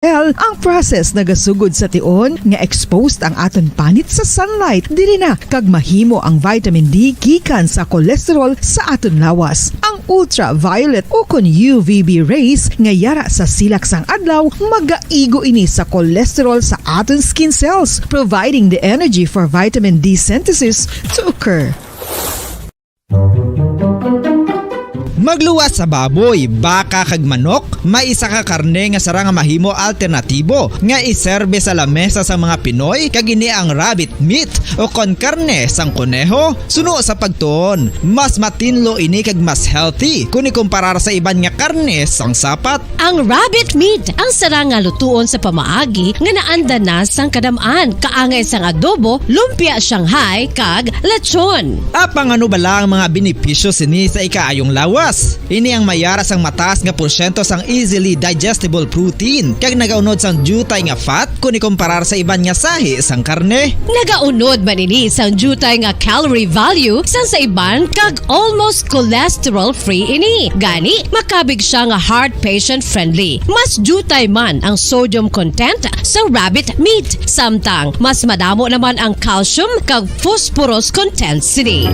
ang process nagasugod sa tion nga exposed ang aton panit sa sunlight dili na kag mahimo ang vitamin D gikan sa cholesterol sa aton lawas. Ang ultraviolet o kon UVB rays nga yara sa silak sang adlaw magaigo ini sa cholesterol sa aton skin cells, providing the energy for vitamin D synthesis to occur. Magluwas sa baboy, baka kag manok, may isa ka karne nga sarang mahimo alternatibo nga iserbe sa lamesa sa mga Pinoy kag ini ang rabbit meat o kon karne sang kuneho. Suno sa pagtuon, mas matinlo ini kag mas healthy kung ikumparar sa iban nga karne sang sapat. Ang rabbit meat ang sarang nga lutuon sa pamaagi nga naanda na sang kadamaan, kaangay sang adobo, lumpia Shanghai kag lechon. Apang ano bala ang mga benepisyo sini sa ikaayong lawas? Ini ang mayara sang mataas nga porsyento sang easily digestible protein kag nagaunod sang jutay nga fat kung ikumparar sa iban nga sahi sang karne. Nagaunod man ini sang jutay nga calorie value sang sa iban kag almost cholesterol free ini. Gani makabig siya nga heart patient friendly. Mas jutay man ang sodium content sa rabbit meat, samtang mas madamo naman ang calcium kag phosphorus content sini.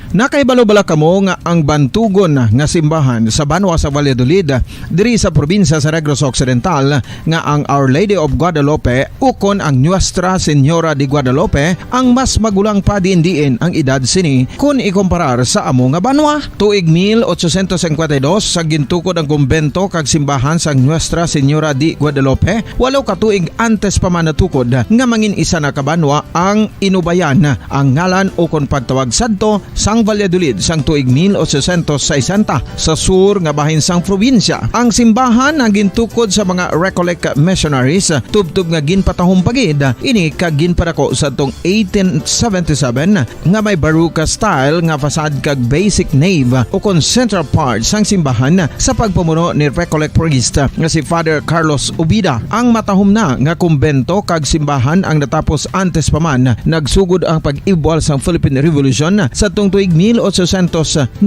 Nakaibalo-bala kamo nga ang bantugon nga simbahan sa Banwa sa Valladolid diri sa probinsya sa Negros Occidental nga ang Our Lady of Guadalupe ukon ang Nuestra Señora de Guadalupe ang mas magulang pa diin ang edad sini kung ikumparar sa amo nga banwa. Tuig 1852 sa gintukod ang kumbento kag simbahan sa Nuestra Señora de Guadalupe, walo ka tuig antes pa man natukod nga mangin isa na kabanwa ang inubayan ang ngalan ukon pagtawag sadto sang Valladolid sang tuig 1860 sa sur nga bahin sang probinsya. Ang simbahan ang gintukod sa mga Recollect missionaries tubtub nga ginpatahong pagid ini kag ginpadako sa tong 1877 nga may baroque style nga fasad kag basic nave o kon central part sang simbahan sa pagpamuno ni Recollect priest nga si Father Carlos Ubida. Ang matahom na nga kumbento kag simbahan ang natapos antes pa man nagsugod ang pag-ibwal sang Philippine Revolution sa tong tuig 1897.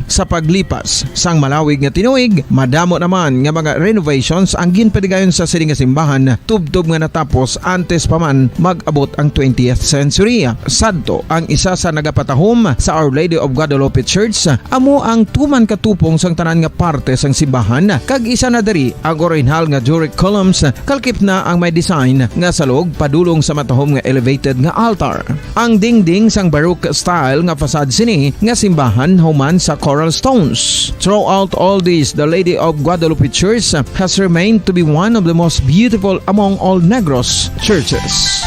Sa paglipas sang malawig nga tinuig, madamo naman nga mga renovations ang ginpadigayon sa sining nga simbahan tubtob nga natapos antes pa man mag-abot ang 20th century. Sadto ang isa sa nagapatahom sa Our Lady of Guadalupe Church, amo ang tuman katupong sang tanan nga parte sang simbahan kag isa na diri ang original nga Doric columns kalkip na ang may design nga salog padulong sa matahom nga elevated nga altar. Ang dingding sang baroque style nga fasad sini nga simbahan human sa coral stones. Throughout all this, the Lady of Guadalupe Church has remained to be one of the most beautiful among all Negros churches.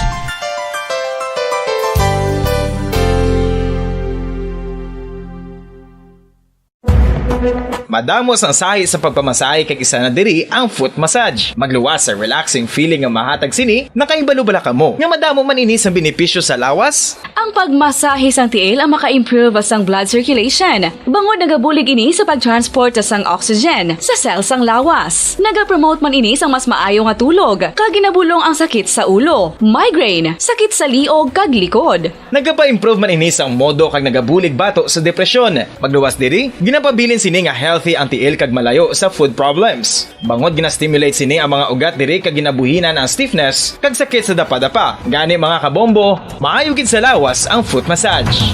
Madamos ang sahi sa pagpamasahe kag isa na diri ang foot massage. Magluwas sa relaxing feeling nga mahatag sini, nakaibalo-bala ka mo. Nga madamo man ini sa benepisyo sa lawas. Ang pagmasahe sang tiil ang maka-improve sang blood circulation. Bangod nagabulig ini sa pagtransport sang oxygen sa cells sang lawas. Nagapromote man ini sang mas maayo nga tulog, kag ginabulong ang sakit sa ulo, migraine, sakit sa liog kag likod. Nagapa-improve man ini sang modo kag nagabulig bato sa depresyon. Magluwas diri, ginapabilin sini nga healthy ang tiil kag malayo sa food problems. Bangod gina-stimulate sini ang mga ugat diri kag ginabuhinan ang stiffness kag sakit sa dapa-dapa. Gani mga kabombo, maayo gid sa lawas ang foot massage.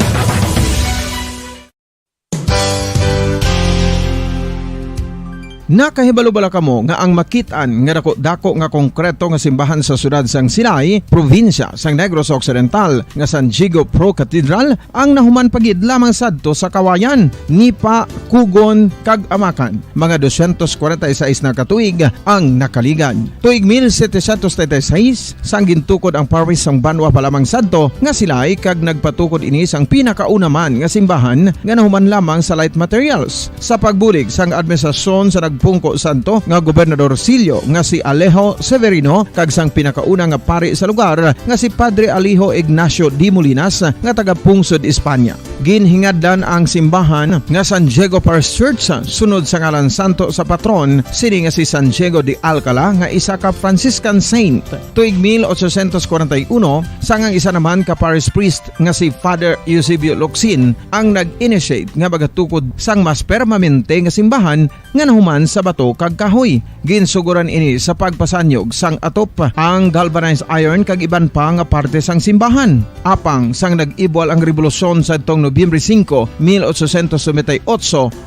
Nakahibalo-bala kamo nga ang makitaan nga dako nga konkreto nga simbahan sa sudad sang Sinay, probinsya sang Negros Occidental nga San Diego Pro Cathedral ang nahuman pagid lamang sadto sa Kawayan, Nipa, Kugon kag Amakan. Mga 246 na katuig ang nakaligan. Tuig 1736 sang gintukod ang parish sang Banwa pa lamang sadto nga Silay kag nagpatukod ini sang pinakauna man nga simbahan nga nahuman lamang sa light materials. Sa pagbulig sang administrasyon sa pagpungko santo nga Gobernador Silio nga si Alejo Severino kag sang pinakauna nga pari sa lugar nga si Padre Alijo Ignacio Di Molinas nga taga Pungsod, Espanya. Ginhingad-dan ang simbahan nga San Diego Parish Church sunod sa ngalan santo sa patron sini nga si San Diego de Alcala nga isa ka Franciscan saint. Tuig 1841 sangang isa naman ka parish priest nga si Father Eusebio Locsin ang nag-initiate nga bagatukod sang mas permanente nga simbahan nga nahuman sa bato kag kahoy. Ginsuguran ini sa pagpasanyog sang atop ang galvanized iron kag iban pa nga parte sang simbahan. Apang sang nag-ibwal ang revolusyon sa tong Nobyembre 5, 1898,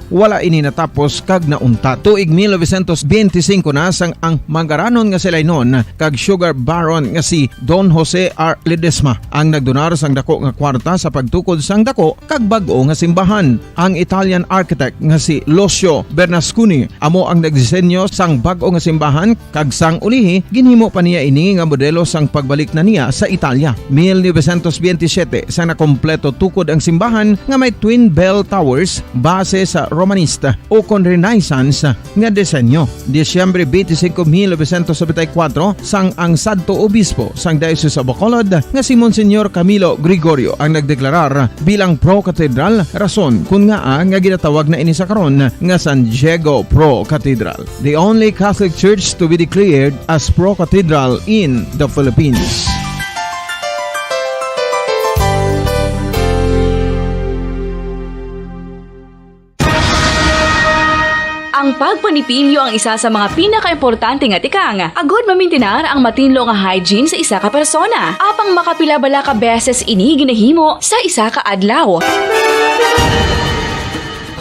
wala ini natapos kag nauntat. Tuig 1925 na sang ang mangaranon nga sila'y noon kag sugar baron nga si Don Jose R. Ledesma ang nagdonar sang dako nga kwarta sa pagtukod sang dako kag bag-o nga simbahan. Ang Italian architect nga si Lucio Bernasconi amo ang nagdisenyo sang bag-o nga simbahan kag sang ulihi ginhimo pa niya ini nga modelo sang pagbalik na niya sa Italia. 1927 sang nakompleto tukod ang simbahan nga may twin bell towers base sa Romanista o kon Renaissance nga disenyo. Disyembre 25, 1974 sang ang Santo Obispo sang Diocese of Bacolod nga si Monsignor Camilo Gregorio ang nagdeklarar bilang pro-cathedral, rason kung nga nga ginatawag na ini sa karon nga San Diego Pro-Cathedral, the only Catholic Church to be declared as pro-cathedral in the Philippines. Ang pagpanipilyo ang isa sa mga pinaka-importante nga tikang. Agod mamintinar ang matinlo nga hygiene sa isa ka persona. Apang makapila-bala ka beses ini ginahimo sa isa ka adlaw.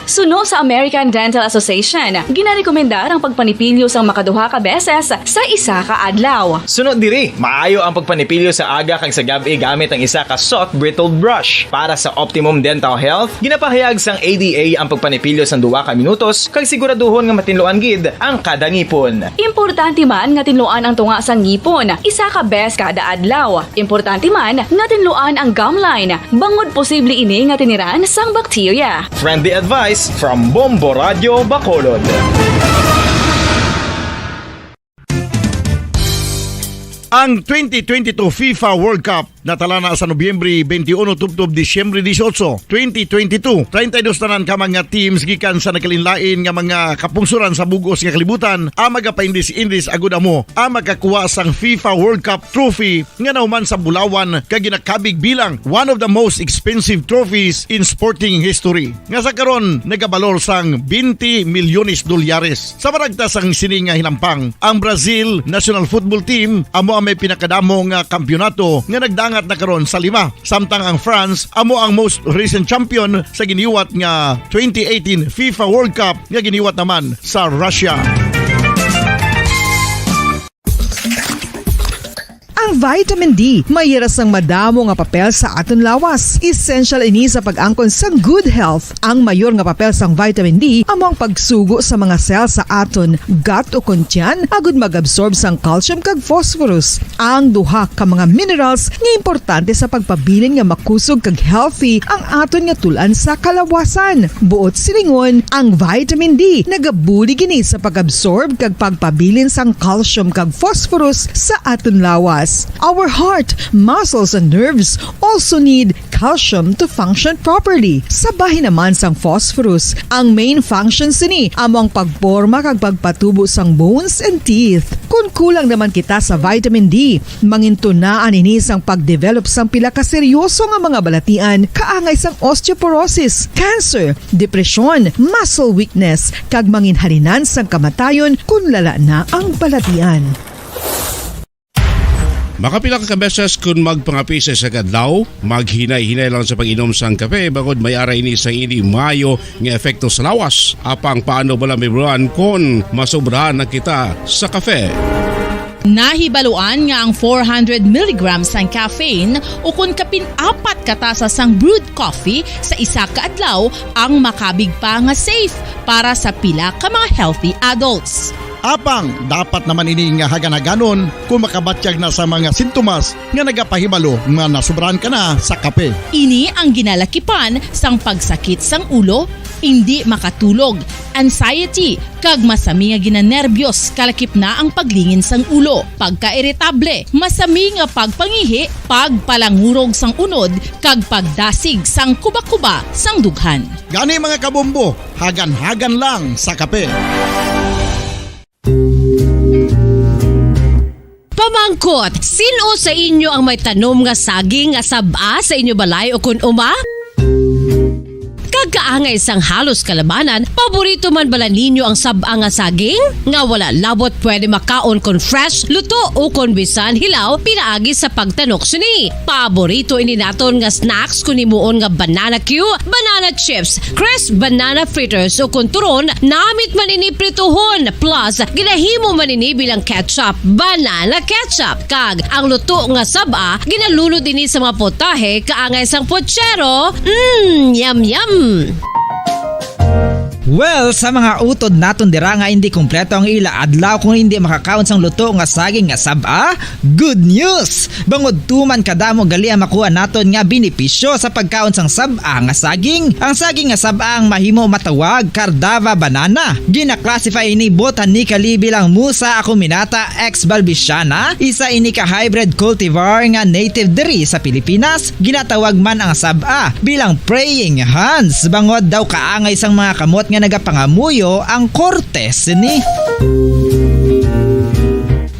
Suno sa American Dental Association, ginarekomendar ang pagpanipilyo sang makaduha ka beses sa isa ka adlaw. Sunod diri, maayo ang pagpanipilyo sa aga kag sa gabi gamit ang isa ka soft brittled brush. Para sa optimum dental health, ginapahayag sang ADA ang pagpanipilyo sang 2 ka minutos kag siguraduhon nga matinloan gid ang kada ngipon. Importante man nga tinluan ang tunga sang ngipon, isa ka bes kada adlaw. Importante man nga tinluan ang gum line, bangod posible ini nga tiniran sang bakterya. Friendly advice from Bombo Radio Bacolod. Ang 2022 FIFA World Cup natala na sa Nobyembre 21 tubtob Disyembre 18, 2022. 32 tanan ka mga teams gikan sa nakalinlain nga mga kapungsuran sa bugos nga kalibutan ang magapaindis-indis agud amo ang magkakuha sang FIFA World Cup trophy nga nauman sa Bulawan kag ginakabig bilang one of the most expensive trophies in sporting history. Nga sa karon nagabalor sang 20 milyones dolyares. Sa maragta sang sini nga hinampang, ang Brazil National Football Team amo ang may pinakadamo nga kampyonato nga nagdangat na karon sa 5. Samtang ang France amo ang most recent champion sa giniwat nga 2018 FIFA World Cup nga giniwat naman sa Russia. Ang vitamin D mayira sang madamo nga papel sa aton lawas. Essential ini sa pag-angkon sa good health. Ang mayor nga papel sang vitamin D amo ang pagsugo sa mga cell sa aton gut o kuntyan agud mag-absorb sang calcium kag phosphorus. Ang duha ka mga minerals nga importante sa pagpabilin nga makusog kag healthy ang aton nga tulan sa kalawasan. Buot silingon, ang vitamin D nagabuli gini sa pag-absorb kag pagpabilin sang calcium kag phosphorus sa aton lawas. Our heart, muscles, and nerves also need calcium to function properly. Sabahin naman sang phosphorus, ang main function sini amo ang pagporma kag pagpatubo sang bones and teeth. Kung kulang naman kita sa vitamin D, mangintunaan ini sang pagdevelop sang pila ka seryoso nga mga balatian kaangay sang osteoporosis, cancer, depresyon, muscle weakness, kag manginhalinan sang kamatayon kung lala na ang balatian. Makapila ka beses kung magpangapisa sa kadlaw, maghinay-hinay lang sa pag-inom sang kape bagod may ara ini sa ini mayo nga epekto sa lawas. Apang paano bala mibruan kung masobrahan na kita sa kape? Nahibaluan nga ang 400 mg sang caffeine o kung kapin-4 katasa sang brewed coffee sa isa ka adlaw ang makabig pa nga safe para sa pila ka mga healthy adults. Apang dapat naman ini nga haganaganon kung makabatyag na sa mga sintomas nga nagapahibalo nga nasubran ka na sa kape. Ini ang ginalakipan sang pagsakit sang ulo, hindi makatulog, anxiety, kag masami nga ginanerbiyos kalakip na ang paglingin sang ulo, pagka-irritable, masami nga pagpangihi, pagpalangurog sang unod, kag pagdasig sang kuba-kuba sang dughan. Gani mga kabombo, hagan-hagan lang sa kape. Pamangkot, sino sa inyo ang may tanom nga saging nga saba sa inyo balay o kun uma? Kagkaangay sang halos kalabanan, paborito man bala ninyo ang saba nga saging? Nga wala labot pwede makaon kon fresh, luto o kon bisan hilaw, pinaagi sa pagtanok sini. Paborito ini naton nga snacks kun imuon nga banana Q, banana chips, crisp banana fritters o kun turon, namit man ini prituhon, plus ginahimo man ini bilang ketchup, banana ketchup. Kag ang luto nga saba, ginalunod ini sa mga potahe kaangay sang pochero. Yum yum. Well, sa mga utod naton dira nga hindi kumpleto ang ila adlaw kung hindi makakaon sang luto nga saging nga saba, good news! Bangod tuman kadamo gali ang makuha naton nga benepisyo sa pagkaon sang saba nga saging. Ang saging nga saba ang mahimo matawag Cardava banana. Gina-classify ini botanically bilang Musa acuminata ex balbisiana, isa ini ka hybrid cultivar nga native diri sa Pilipinas. Ginatawag man ang saba bilang praying hands. Bangod daw kaangay sang mga kamot nga nagapangamuyo ang kortes ni.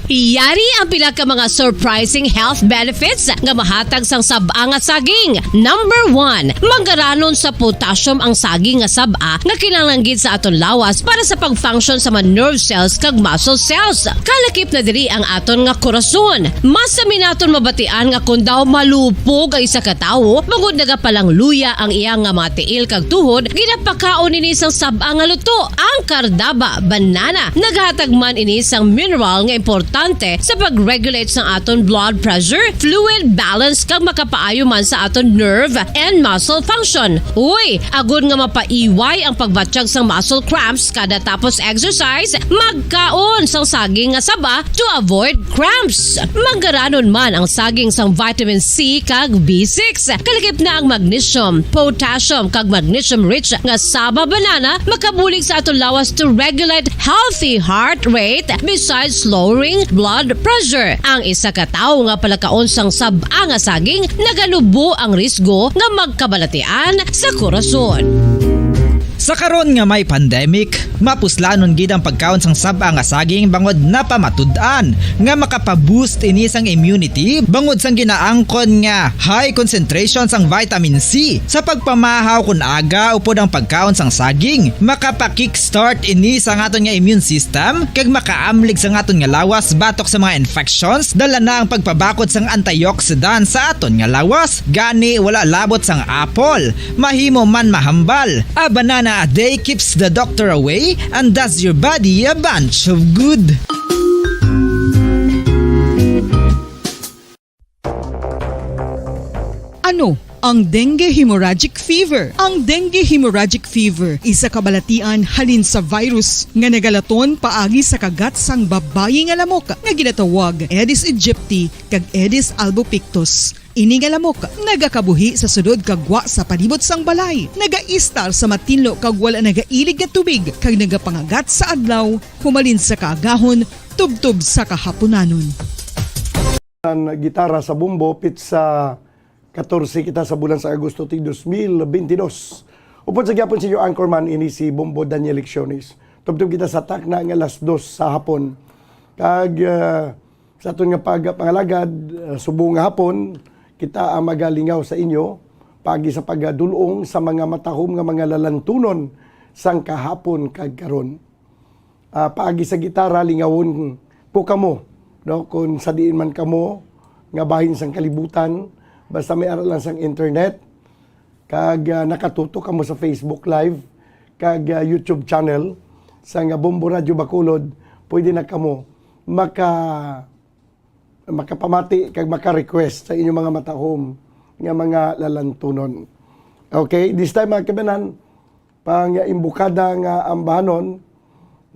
Iyari ang pila ka mga surprising health benefits nga mahatag sang saba nga saging. Number 1, manggaranon sa potassium ang saging nga saba nga kinahanglan sa aton lawas para sa pag-function sa mga nerve cells kag muscle cells. Kalakip na diri ang aton nga korason. Mas sa minaton mabatian nga kun daw malupog ang isa ka tawo, bangod nagapalang luya ang iyang nga mga tiil kag tuhod, ginapakaon ini sang saba nga luto. Ang Cardava banana naghatag man ini sang mineral nga importante sa pag-regulate sa aton blood pressure, fluid balance kag makapaayo man sa aton nerve and muscle function. Uy, agud nga mapaiway ang pagbatsyag sang muscle cramps kada tapos exercise, magkaon sang saging nga saba to avoid cramps. Manggaranon man ang saging sang vitamin C kag B6. Kalakip na ang magnesium, potassium kag magnesium rich nga saba banana makabulig sa aton lawas to regulate healthy heart rate besides lowering blood pressure. Ang isa ka tawo nga palakaon sang saba nga saging naganubo ang risgo nga magkabalatian sa korason. Sa karon nga may pandemic, mapuslanon gid ang pagkaon sang saba nga saging bangod napamatud-an nga makapaboost ini sang immunity bangod sang ginaangkon nga high concentration sang vitamin C. Sa pagpamahaw kun aga upod ang pagkaon sang saging, makapa-kickstart ini sa aton nga immune system kag makaamlig sa aton nga lawas batok sa mga infections, dala na ang pagpabakod sang antioxidant sa aton nga lawas. Gani wala labot sang apple, mahimo man mahambal. A banana a day keeps the doctor away and does your body a bunch of good. Ano ang dengue hemorrhagic fever? Ang dengue hemorrhagic fever isa kabalatian halin sa virus nga nagalaton paagi sa kagat sang babayi nga lamok nga ginatawag Aedes aegypti kag Aedes albopictus. Ini nga lamok nagakabuhi sa sudod kagwa sa palibot sang balay, nagaistar sa matinlo kag wala nagailig nga tubig kag nagapangagat sa adlaw, humalin sa kaagahon, tubtob sa kahaponanon. Ang gitara sa bumbo pit sa 14 kita sa bulan sa Agosto tig 2022. Upod sa gyapon si anchorman ini si Bombo Daniel Lecciones. Tubtob kita sa takna nga alas 2 sa hapon. Kag sa aton nga pangalagad subong nga hapon kita ang magalingaw sa inyo pagi sa pagdulong sa mga matahom nga mga lalantunon sang kahapon kag karon. Paagi sa gitara lingawon ko kamo, no, kung sa diin man kamo nga bahin sang kalibutan, basta may aral lang sang internet kag nakatuto kamo sa Facebook Live kag YouTube channel sang Bombo Radio Bacolod, pwede na kamo makapamati kag maka-request sa inyong mga matahom nga mga lalantunon. Okay, this time mga kabanan, pang imbukada nga ambahanon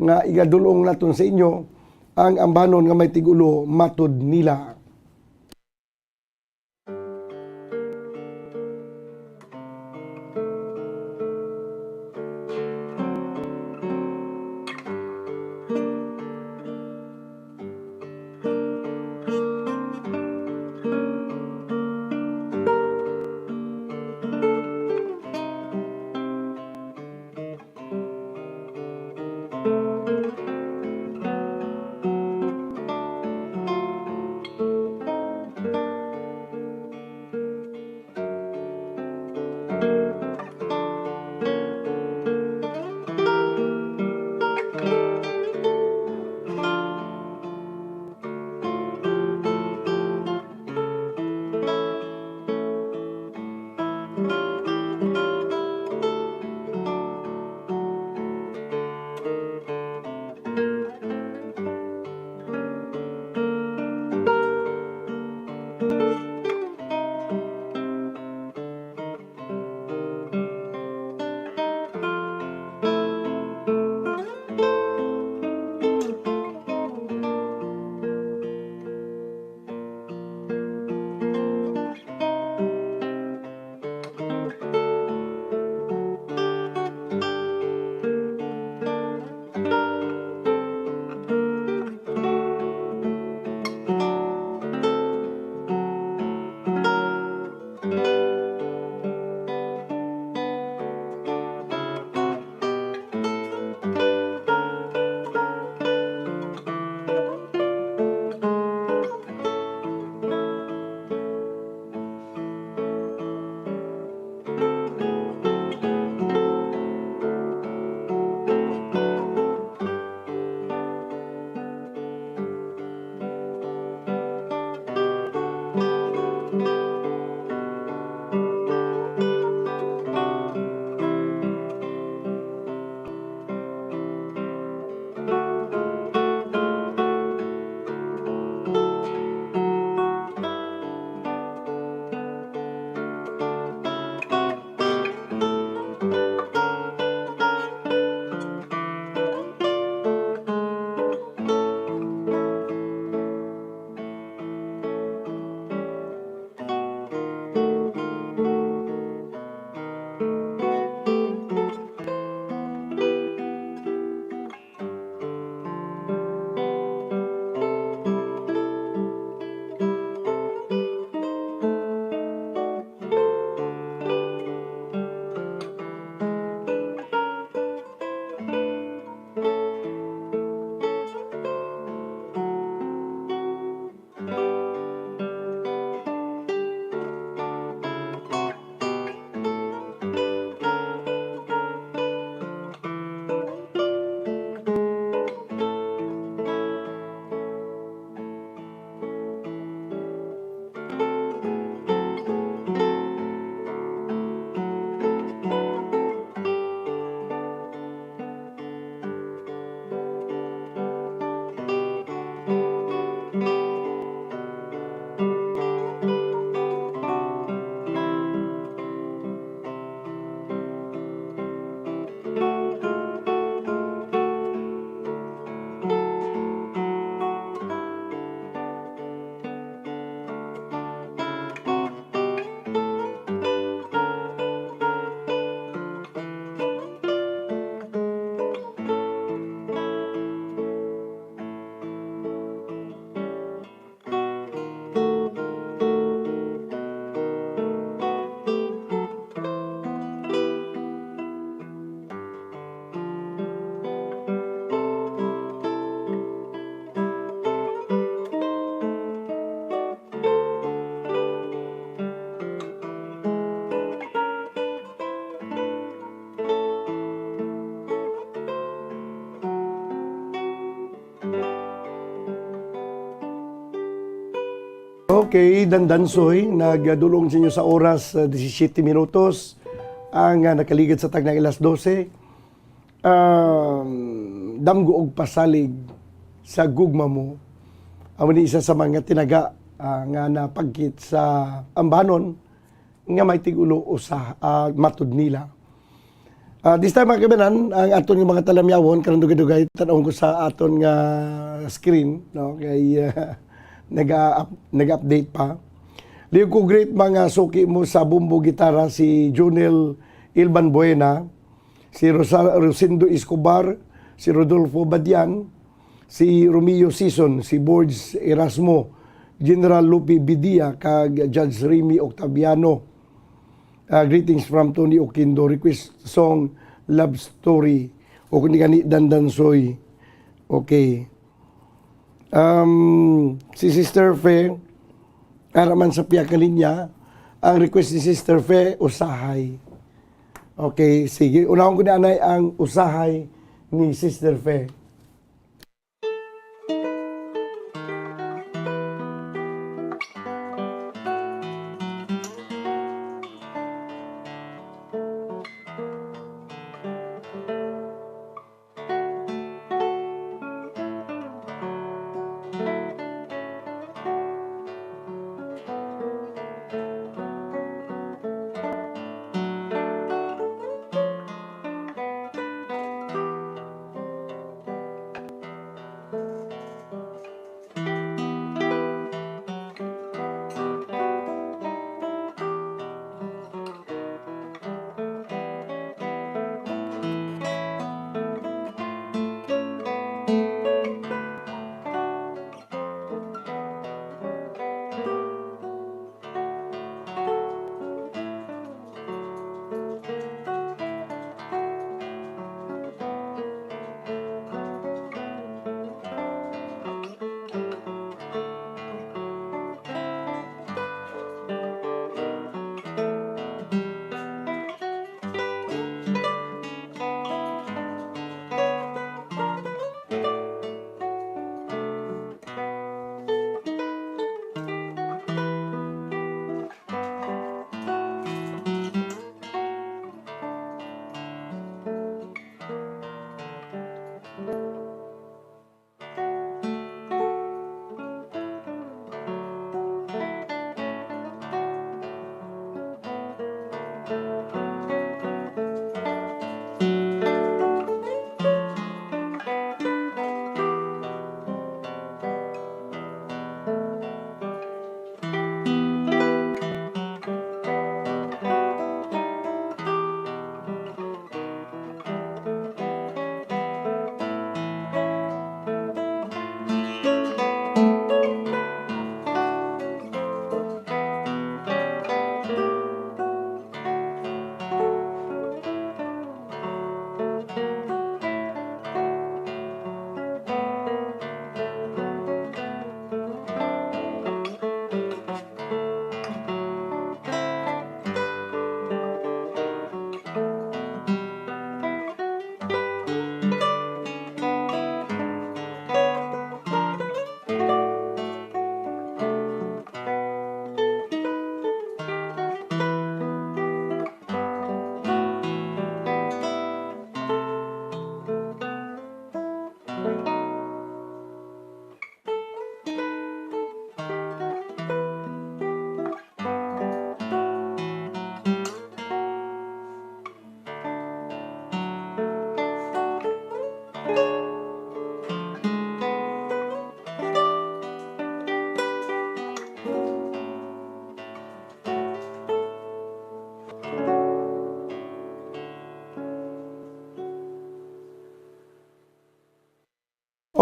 nga igadulong naton sa inyo ang ambanon nga may tigulo matud nila. Okay, Dandansoy, nagdulong sa inyo sa oras 17 minutos ang nakaligid sa tagnang ilas 12. Damgo og pasalig sa gugma mo. Amo ni isa sa mga tinaga nga napagkit sa ambanon nga may tigulo usa matud nila. This time mga kabanan, ang aton nga mga talamyawon karong dugay-dugay tanong ko sa aton nga screen, no, kay nag-update pa. Liyo ko great mga suki mo sa bumbo gitara si Junel Ilban Buena, si Rosendo Escobar, si Rodolfo Badian, si Romeo Sison, si Borges Erasmo, General Lupi Bidia, kag Judge Remy Octaviano. Greetings from Tony Oquindo. Request song Love Story. O kung gani Dandansoy. Okay. Si Sister Fe, araman sa piyak linya, ang request ni Sister Fe, Usahay. Okay, sige. Unahon ko na anay ang Usahay ni Sister Fe.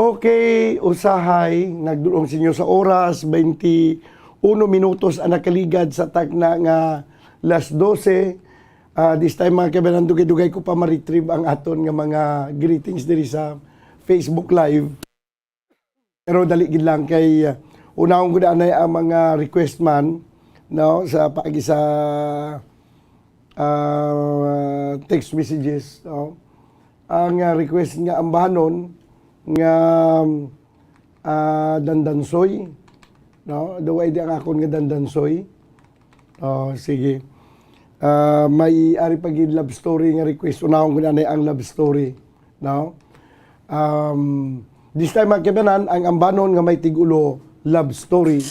Okay, Usahay, nagdulong sa inyo sa oras, 21 minutos ang nakaligad sa tagna nga las 12. This time mga kabanan, dugay-dugay ko pa ma-retrieve ang aton nga mga greetings diri sa Facebook Live. Pero dali gid lang kay unahon ko na anay ang mga request man, no, sa pagi sa text messages, no. Ang request nga ambahanon nga Dandansoy, no, daway di ang akon nga Dandansoy. Sige, may ari pagid love story nga request, unahon ko na ang love story, no. This time mga kabanan, ang ambanon nga may tigulo love story.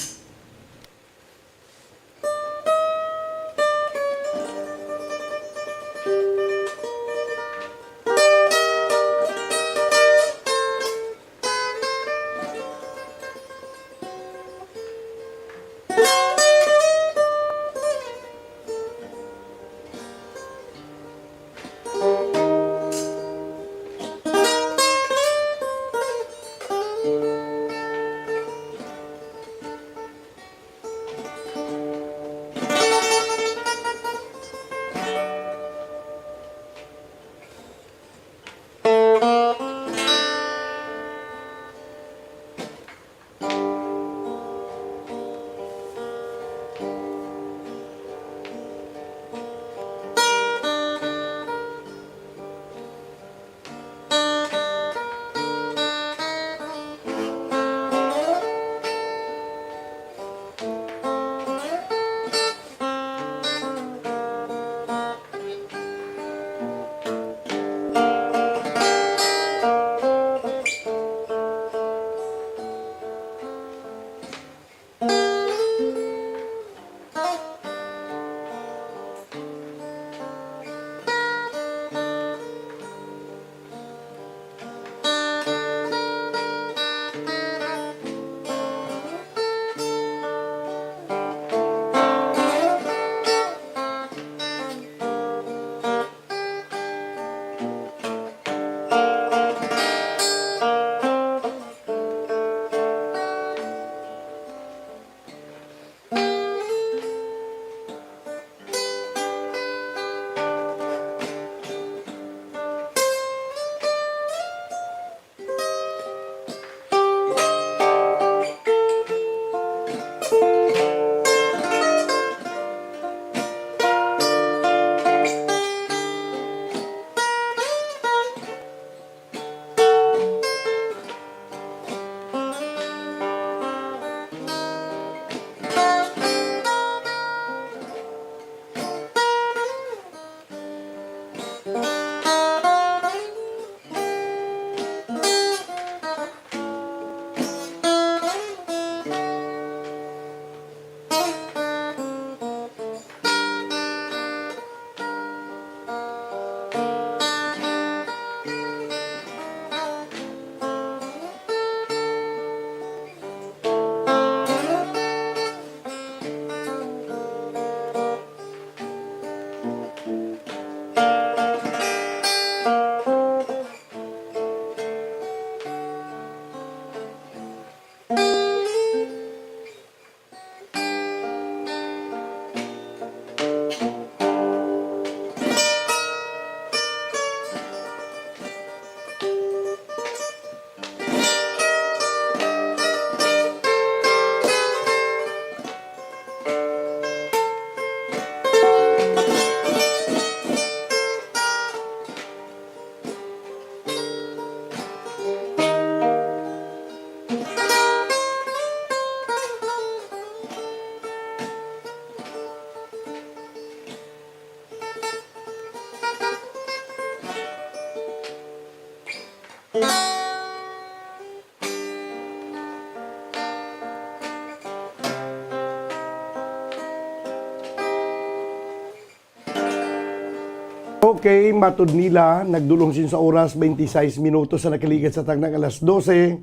Okay, matud nila, nagdulong sin sa oras 26 minutos sa nakaligat sa tagnang alas 12.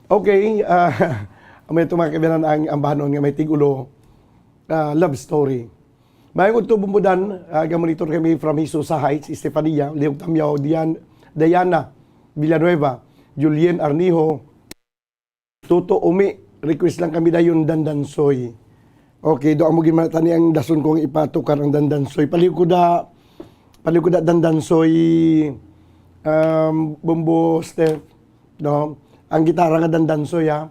Okay, may tumakabilan ang ambanon nga may tigulo love story. Mayroon ito bumbudan, gamonitor kami from Jesus sa Heights, Estefania, Leong Tamyaw, Diana Villanueva, Julien Arnijo, Tuto Umi, request lang kami dayon Dandansoy. Okay, doon mo ginmatani ang dason kong ipatukar ang Dandansoy. Palikuda Dandansoy, Bumbo Steph, no? Ang gitara nga Dandansoy, ha?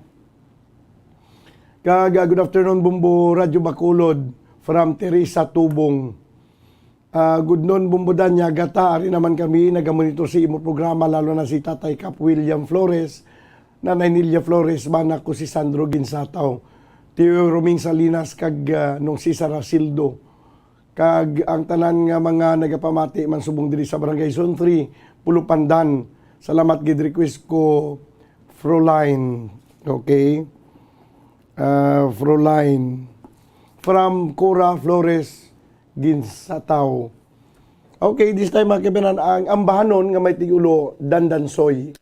Good afternoon, Bumbo Radyo Bacolod from Teresa Tubong. Good noon, Bumbo Danya, gata, ari naman kami, nagamonitor si imo programa, lalo na si Tatay Cap William Flores, Nanay Nilia Flores, manak ko si Sandro Ginsataw, Tio Roming Salinas, kag nung si Sarasildo, kag ang tanan nga mga nagapamati man subong diri sa Barangay Zone 3, Pulupandan. Salamat gid request ko, Froline, okay? Froline, from Cora Flores, Ginsataw. Okay, this time makibinan ang ambahanon nga may tigulo, Dandansoy.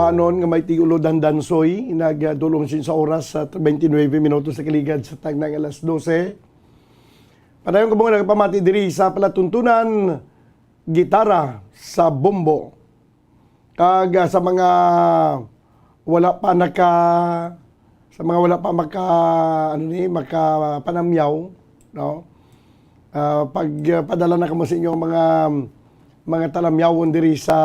ambanon nga may tigulo Dandansoy nagdulong sin sa oras sa 29 minutos sa kiligad sa tagnang alas 12. Padayon ko mga nagpamati diri sa palatuntunan gitara sa bombo. Kag sa mga wala pa makapanamyaw, no? Pagpadala na kamo sa inyo mga talamyawon diri sa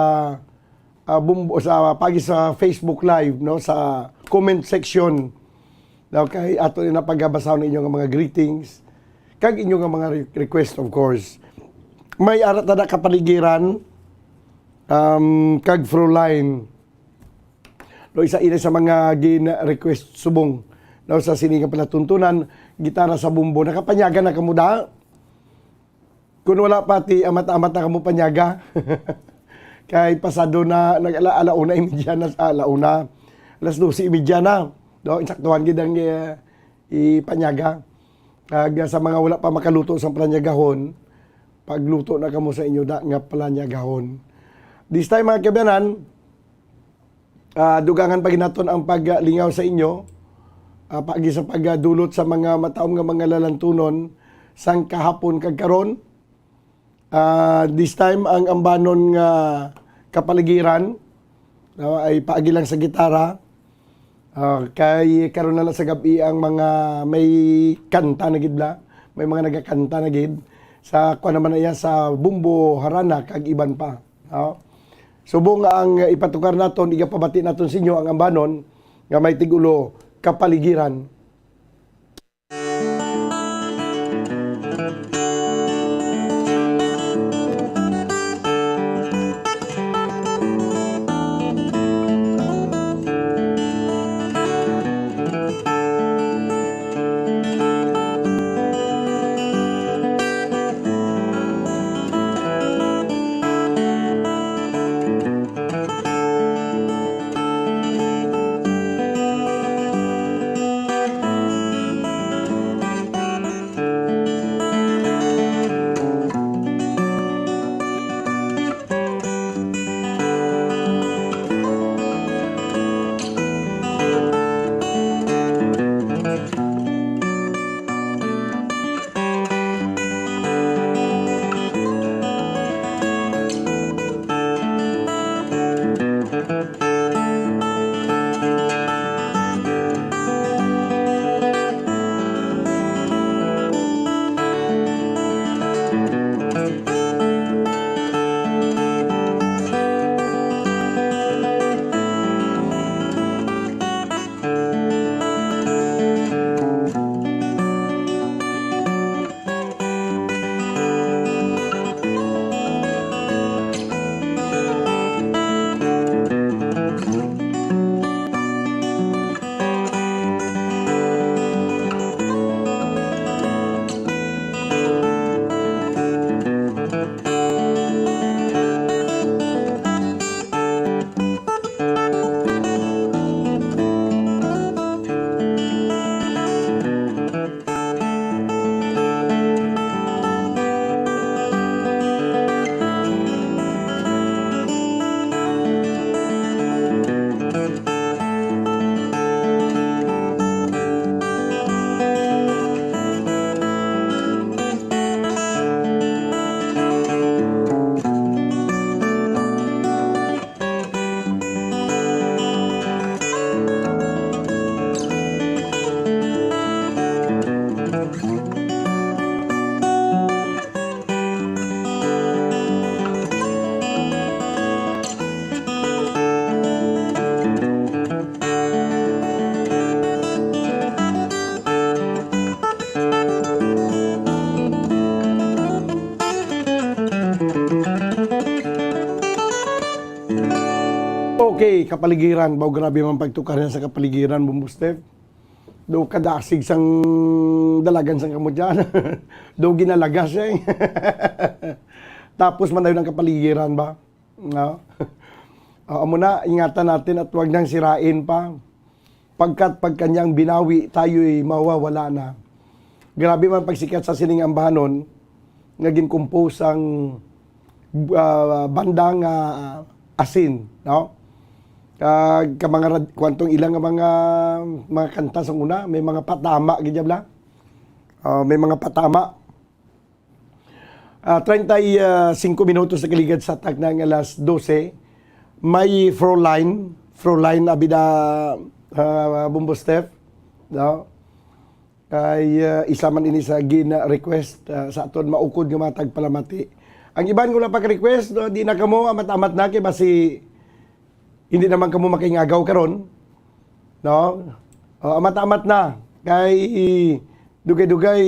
bombo sa pagi sa Facebook Live, no, sa comment section. Daw kay ato na pagabasahon ninyo nga mga greetings kag inyo nga mga request, of course. May arat na kapaligiran kag Froline. No, isa ina sa mga gin-request subong no, sa siningang palatuntunan, gitara sa bumbo. Nakapanyaga na kamo da? Kung wala pati amat-amat na kamo panyaga. Kay pasado na alauna imidya na sa alauna. Alas 12:30 na. No, insaktuhan gid ang ipanyaga. Kag sa mga wala pa makaluto sa planyagahon, pagluto na kamo sa inyo da nga planyagahon. This time mga kabayanan, dugangan pa ginaton ang paglingaw sa inyo, pagi sa pagdulot sa mga mataom nga mga lalantunon sang kahapon kag karon. This time ang ambanon nga kapaligiran ay paagi lang sa gitara. Kay karon na lang sa gabi ang mga may kanta na gidla, may mga nagakanta na gid sa kuan naman iya sa bumbo harana kag iban pa. Subong ang ipatukar naton, igapabati naton sa inyo ang ambanon nga may tigulo kapaligiran. Okay, kapaligiran. Baw grabe man pagtukar niya sa kapaligiran, Bumbustep. Do kadasig sang dalagan sang kamo dyan. Do ginalagas siya eh. Tapos man tayo ng kapaligiran ba? No? Amo na, ingatan natin at huwag nang sirain pa. Pagkat pagkanyang binawi, tayo'y mawawala na. Grabe man pagsikat sa sining ambahanon, naging compose ang bandang asin, no? Kwantong ilang nga mga kanta sa una, may mga patama, ganyan bla. May mga patama. 35 minutos na kaligad sa tag ng alas 12. May Froline abida Bumbo Steph. No? Kay isa man ini sa gina-request sa aton maukod nga mga tagpalamati. Ang iban ko na pag-request, no, di na kamo amat-amat na kay basi hindi naman kamo makingagaw karon. No? Amat-amat na kay dugay-dugay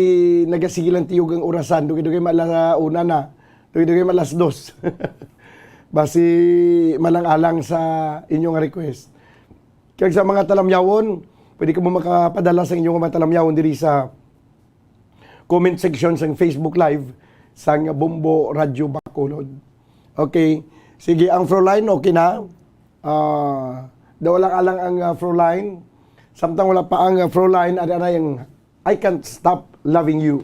nagasigilan tiyog ang orasan, dugay-dugay malas una na, dugay-dugay malas 2. Basi malang-alang sa inyong request. Kaya sa mga talamyawon, pwede ka mo makapadala sa inyong mga talamyawon diri sa comment section sa Facebook Live sa Bombo Radio Bacolod. Okay. Sige, ang Froline, okay na. Dawalang-alang ang Froline. Samtang wala pa ang Froline, ada na yung I Can't Stop Loving You.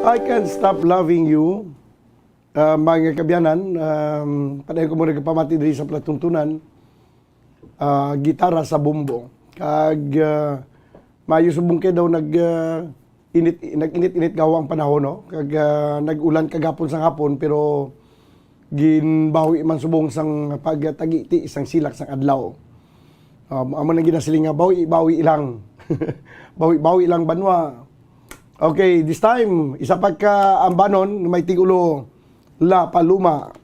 I Can't Stop Loving You. Mga kabyanan, padayon ko muna kapamati diri sa platuntunan, gitara sa bumbo. Kag mayo subong kay daw nag-init gawa ang panahon, no? Kag nag-ulan kagapon sang hapon, pero ginbawi man subong sang pagtagiti isang silak sang adlaw. Amo nang ginasiling nga bawi ilang. bawi ilang banwa. Okay, this time, isa pagka ambanon, may tigulo La Paluma.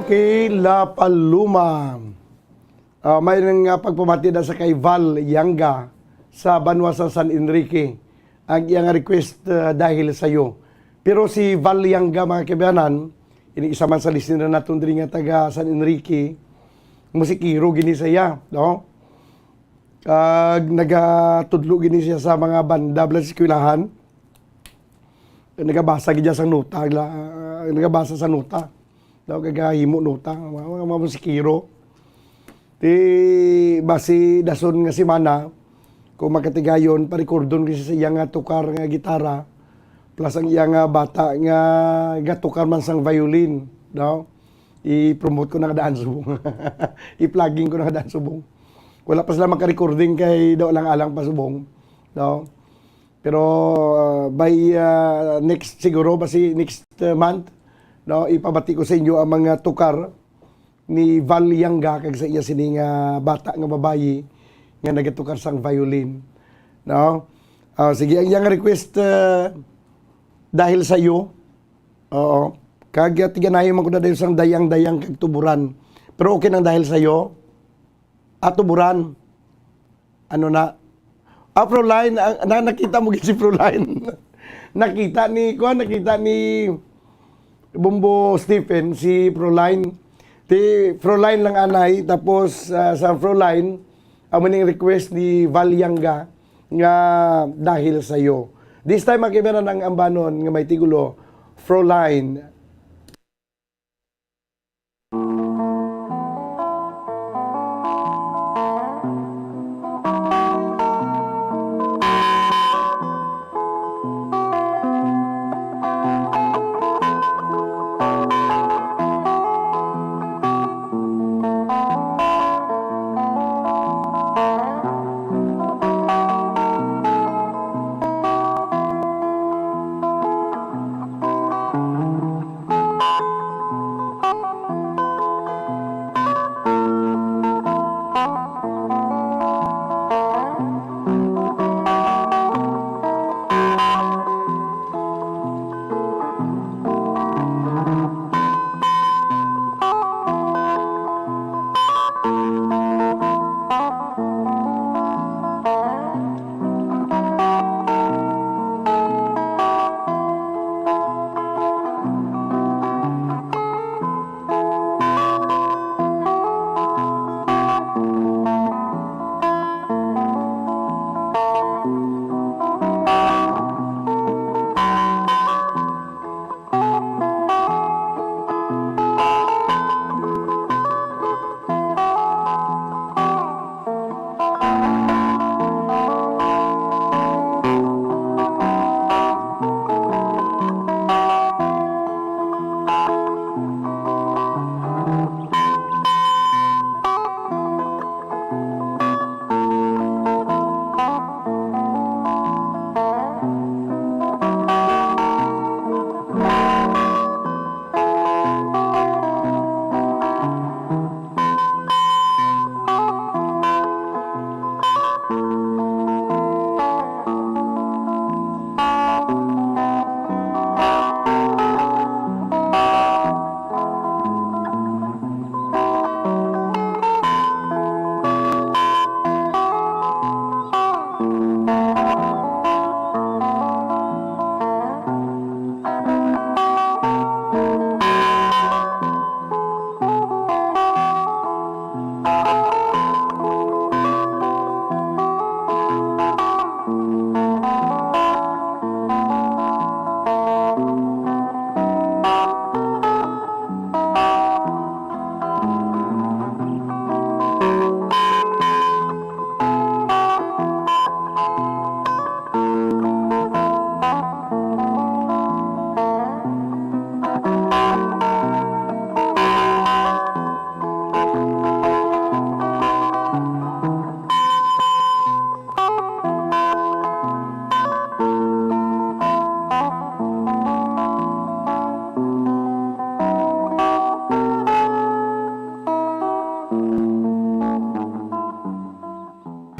Okay, La Paluma. May nang pagpamati na sa kay Val Yanga sa Banwa sa San Enrique. Ang iyang request dahil sa iyo. Pero si Val Yanga, mga kaibiganan, ini isa man sa listener natin diri nga taga San Enrique, musikiro gini saya, no? Nagatudlo gini siya sa mga banda bala sa eskwelahan. Nagabasa gid sa nota, nagabasa sa nota. Daw gagahimo nota mga musikiro. Ti basi dason nga si Mana kung makatigayon parikordon kasi sa iyang tukar nga gitara plus ang iyang bata nga gatukar man sang violin, no? I-promote ko na kadaan subong. I-plugging ko na kadaan subong. Wala pa sila maka-recording kay daw lang-alang pa subong, no? Pero by next siguro basi next month, no, ipabati ko sa inyo ang mga tukar ni Val Yanga kag sa iya sining bata nga babayi nga nagatukar sang violin, no? Sige, ang iyang request dahil sa iyo. Oo. Kag tiganayon man ko na dayon sang dayang-dayang kag tuburan. Pero okay nang dahil sa iyo. At tuburan. Ano na? Proline, nakita mo si Proline. nakita ni Bumbo Stephen, si Proline. Proline lang anay, tapos sa Proline, ang maning request ni Val Yanga nga dahil sa iyo. This time, makimeran ng ambanon nga may tigulo, Proline.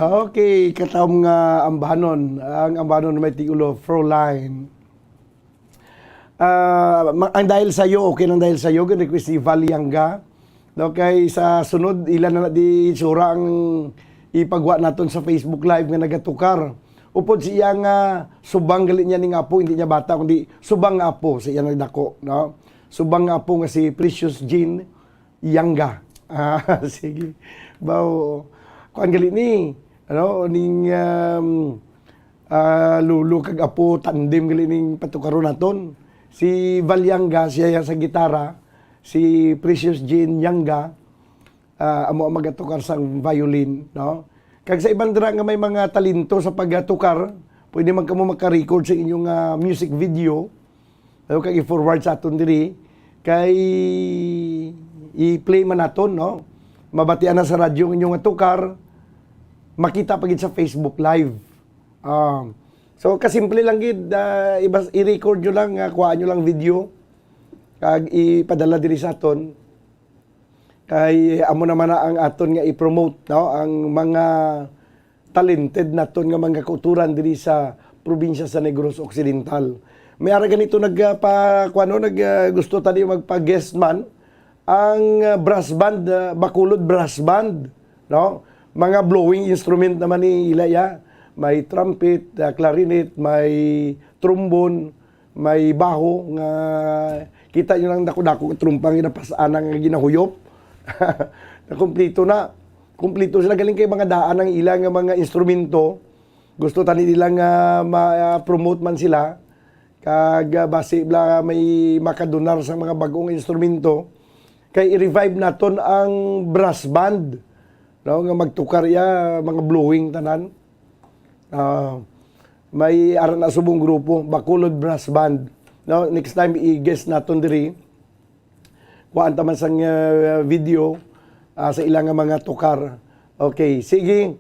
Okay, katawang nga ambanon. Ang ambanon may tigulo, Froline. ang dahil sa iyo, okay lang dahil sa iyo, request si Valyanga. No, kay sa sunod, ilan na di sura ang ipagwa naton sa Facebook Live nga nagatukar. Upod siya nga subang galit niya ning apo, hindi niya bata, kundi subang nga apo sa iya nagdako. No? Subang nga apo nga si Precious Jean Yanga. Sige. Bao, kuan galit ni, ano, ning lulo kag apo tandem gali ning patukaron naton. Si Valyanga siya sa gitara, si Precious Jean Yanga amo ang magatukar sang violin, no? Kag sa ibang dira nga may mga talento sa pagtukar, pwede man kamo maka-record sa inyong music video. Kag i-forward sa aton diri kay i-play man naton, no? Mabatian na sa radyo inyong tukar, makita pagid sa Facebook Live. So kasimple lang gid, i-record nyo lang, kuhaan nyo lang video kag ipadala diri sa aton kay amo naman na ang aton nga i-promote, no, ang mga talented naton nga mga kauturan diri sa probinsya sa Negros Occidental. May ara ganito gusto tani magpa-guest man ang brass band, Bacolod Brass Band, no? Mga blowing instrument naman ni Ilaya. May trumpet, clarinet, may trombone, may baho nga kita nyo lang dako-dako trumpang ginapasaan nga ginahuyop. Kumplito na. Kumplito sila galing kay mga daan ng ilang mga instrumento. Gusto tani nila nga ma-promote man sila. Kag basi bla may makadonar sa mga bagong instrumento. Kay i-revive naton ang brass band. No, nga magtukar ya mga blowing tanan. May aran na subong grupo, Bacolod Brass Band. No, next time i-guest naton diri. Kuan ta man sang video sa ilang mga tukar. Okay, sige.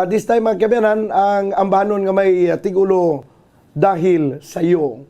This time mga kabayan, ang ambanon nga may tigulo dahil sa iyo.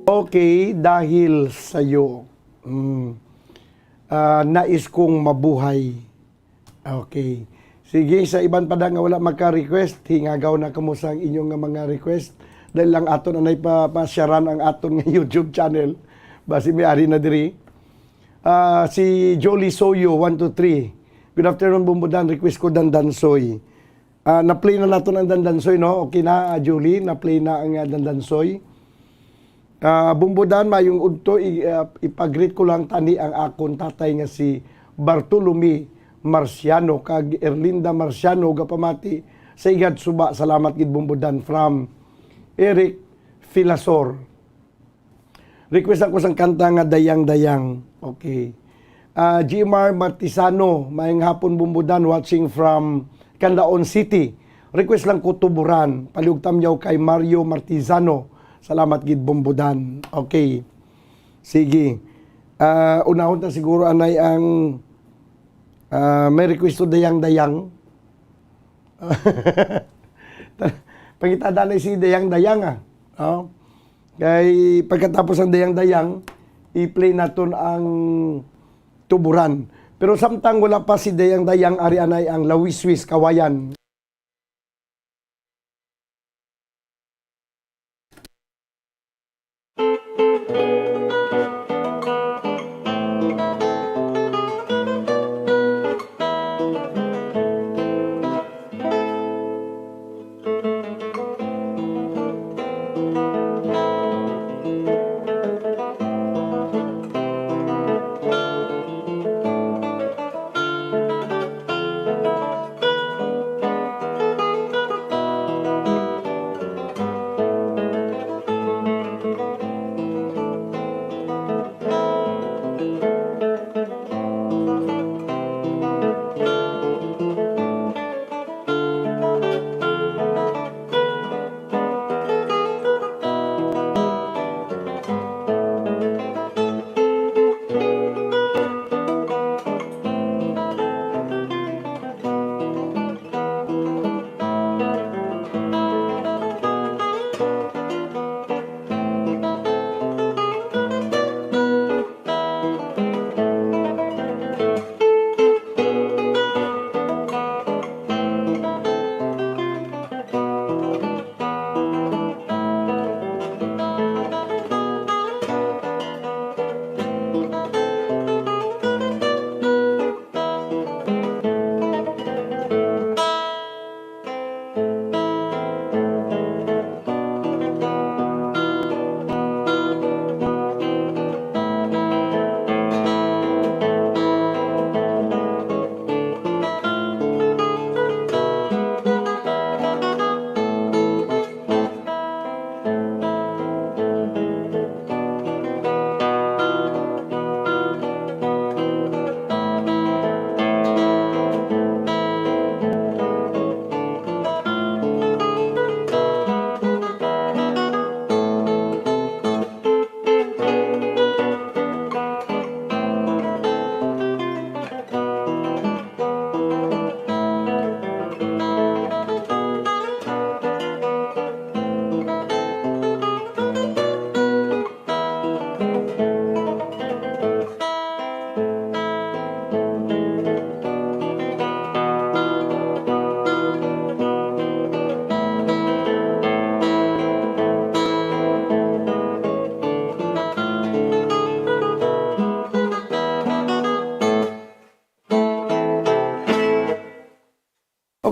Okay, dahil sa'yo, nais kong mabuhay. Okay. Sige, sa iban pa nga wala magka-request, hingagaw na kamo sa inyong nga mga request. Dahil lang aton anay pa-sharean ang aton nga YouTube channel. Basi may ari na diri. Si Jolie Soyo, 123. Good afternoon, Bumbudan. Request ko Dandansoy. Na-play na nato ang Dandansoy, no? Okay na, Julie. Na-play na ang Dandansoy. Bumbudan, mayong udto, ipag-greet ko lang tani ang akon tatay nga si Bartolome Marciano, kag Erlinda Marciano, gapamati sa igad suba. Salamat gid Bumbudan from Eric Filasor. Request ako sang kanta nga Dayang-Dayang. Okay. Gmar Martisano, mayang hapon Bumbudan, watching from Canlaon City. Request lang ko tuburan. Paliugtam yaw kay Mario Martizano. Salamat gid Bumbudan. Okay. Sige. Unahon ta siguro anay ang may request to Dayang-Dayang. Pangitada na si Dayang-Dayang Oh. Kay pagkatapos ng Dayang-Dayang, i-play naton ang tuburan. Pero samtang wala pa si Dayang-Dayang, ari anay ang Lawiswis Kawayan.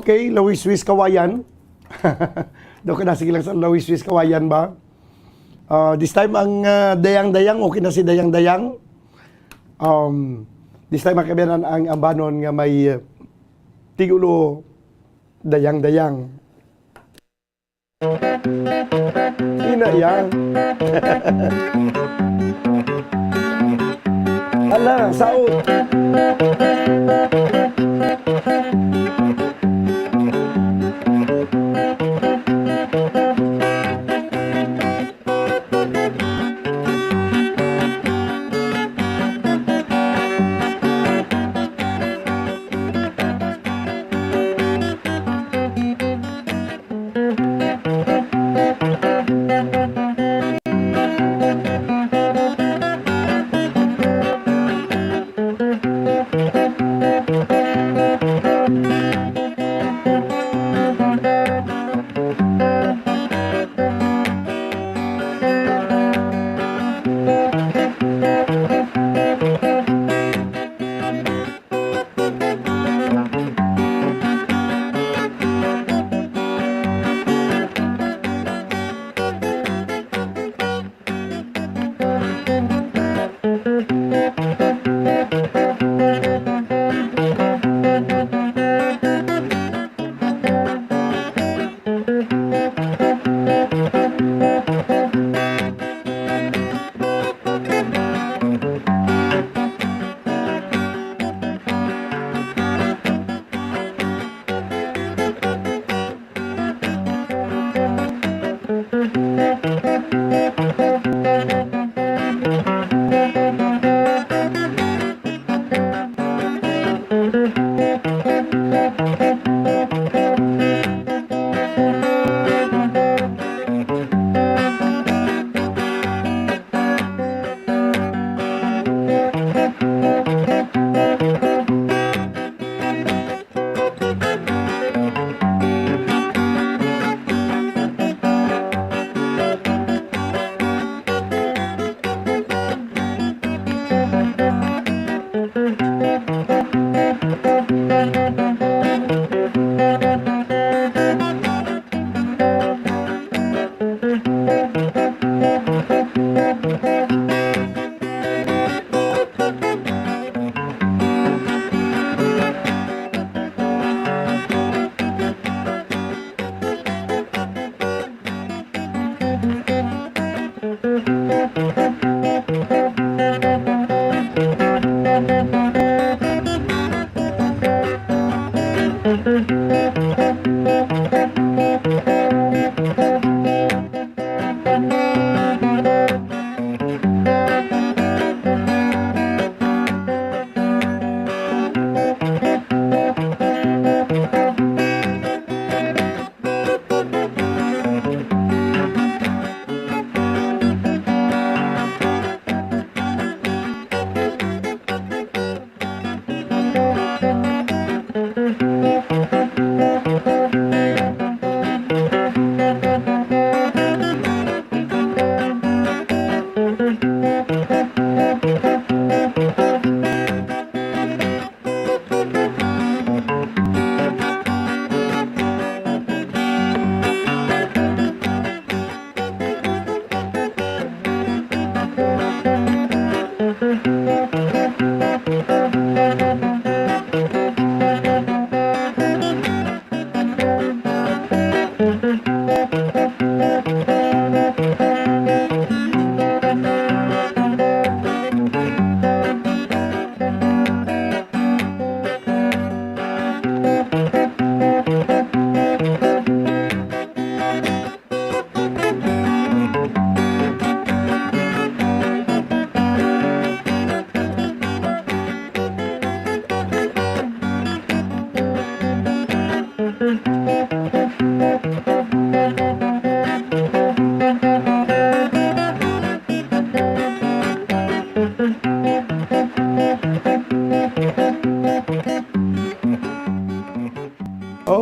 Okay, Lawiswis Kawayan. Daw ka na sige lang sa Lawiswis Kawayan ba? This time ang Dayang-Dayang, okay na si Dayang-Dayang. This time makabiyanan ang ambanon nga may tigulo Dayang-Dayang. Inayang. Ala, saot.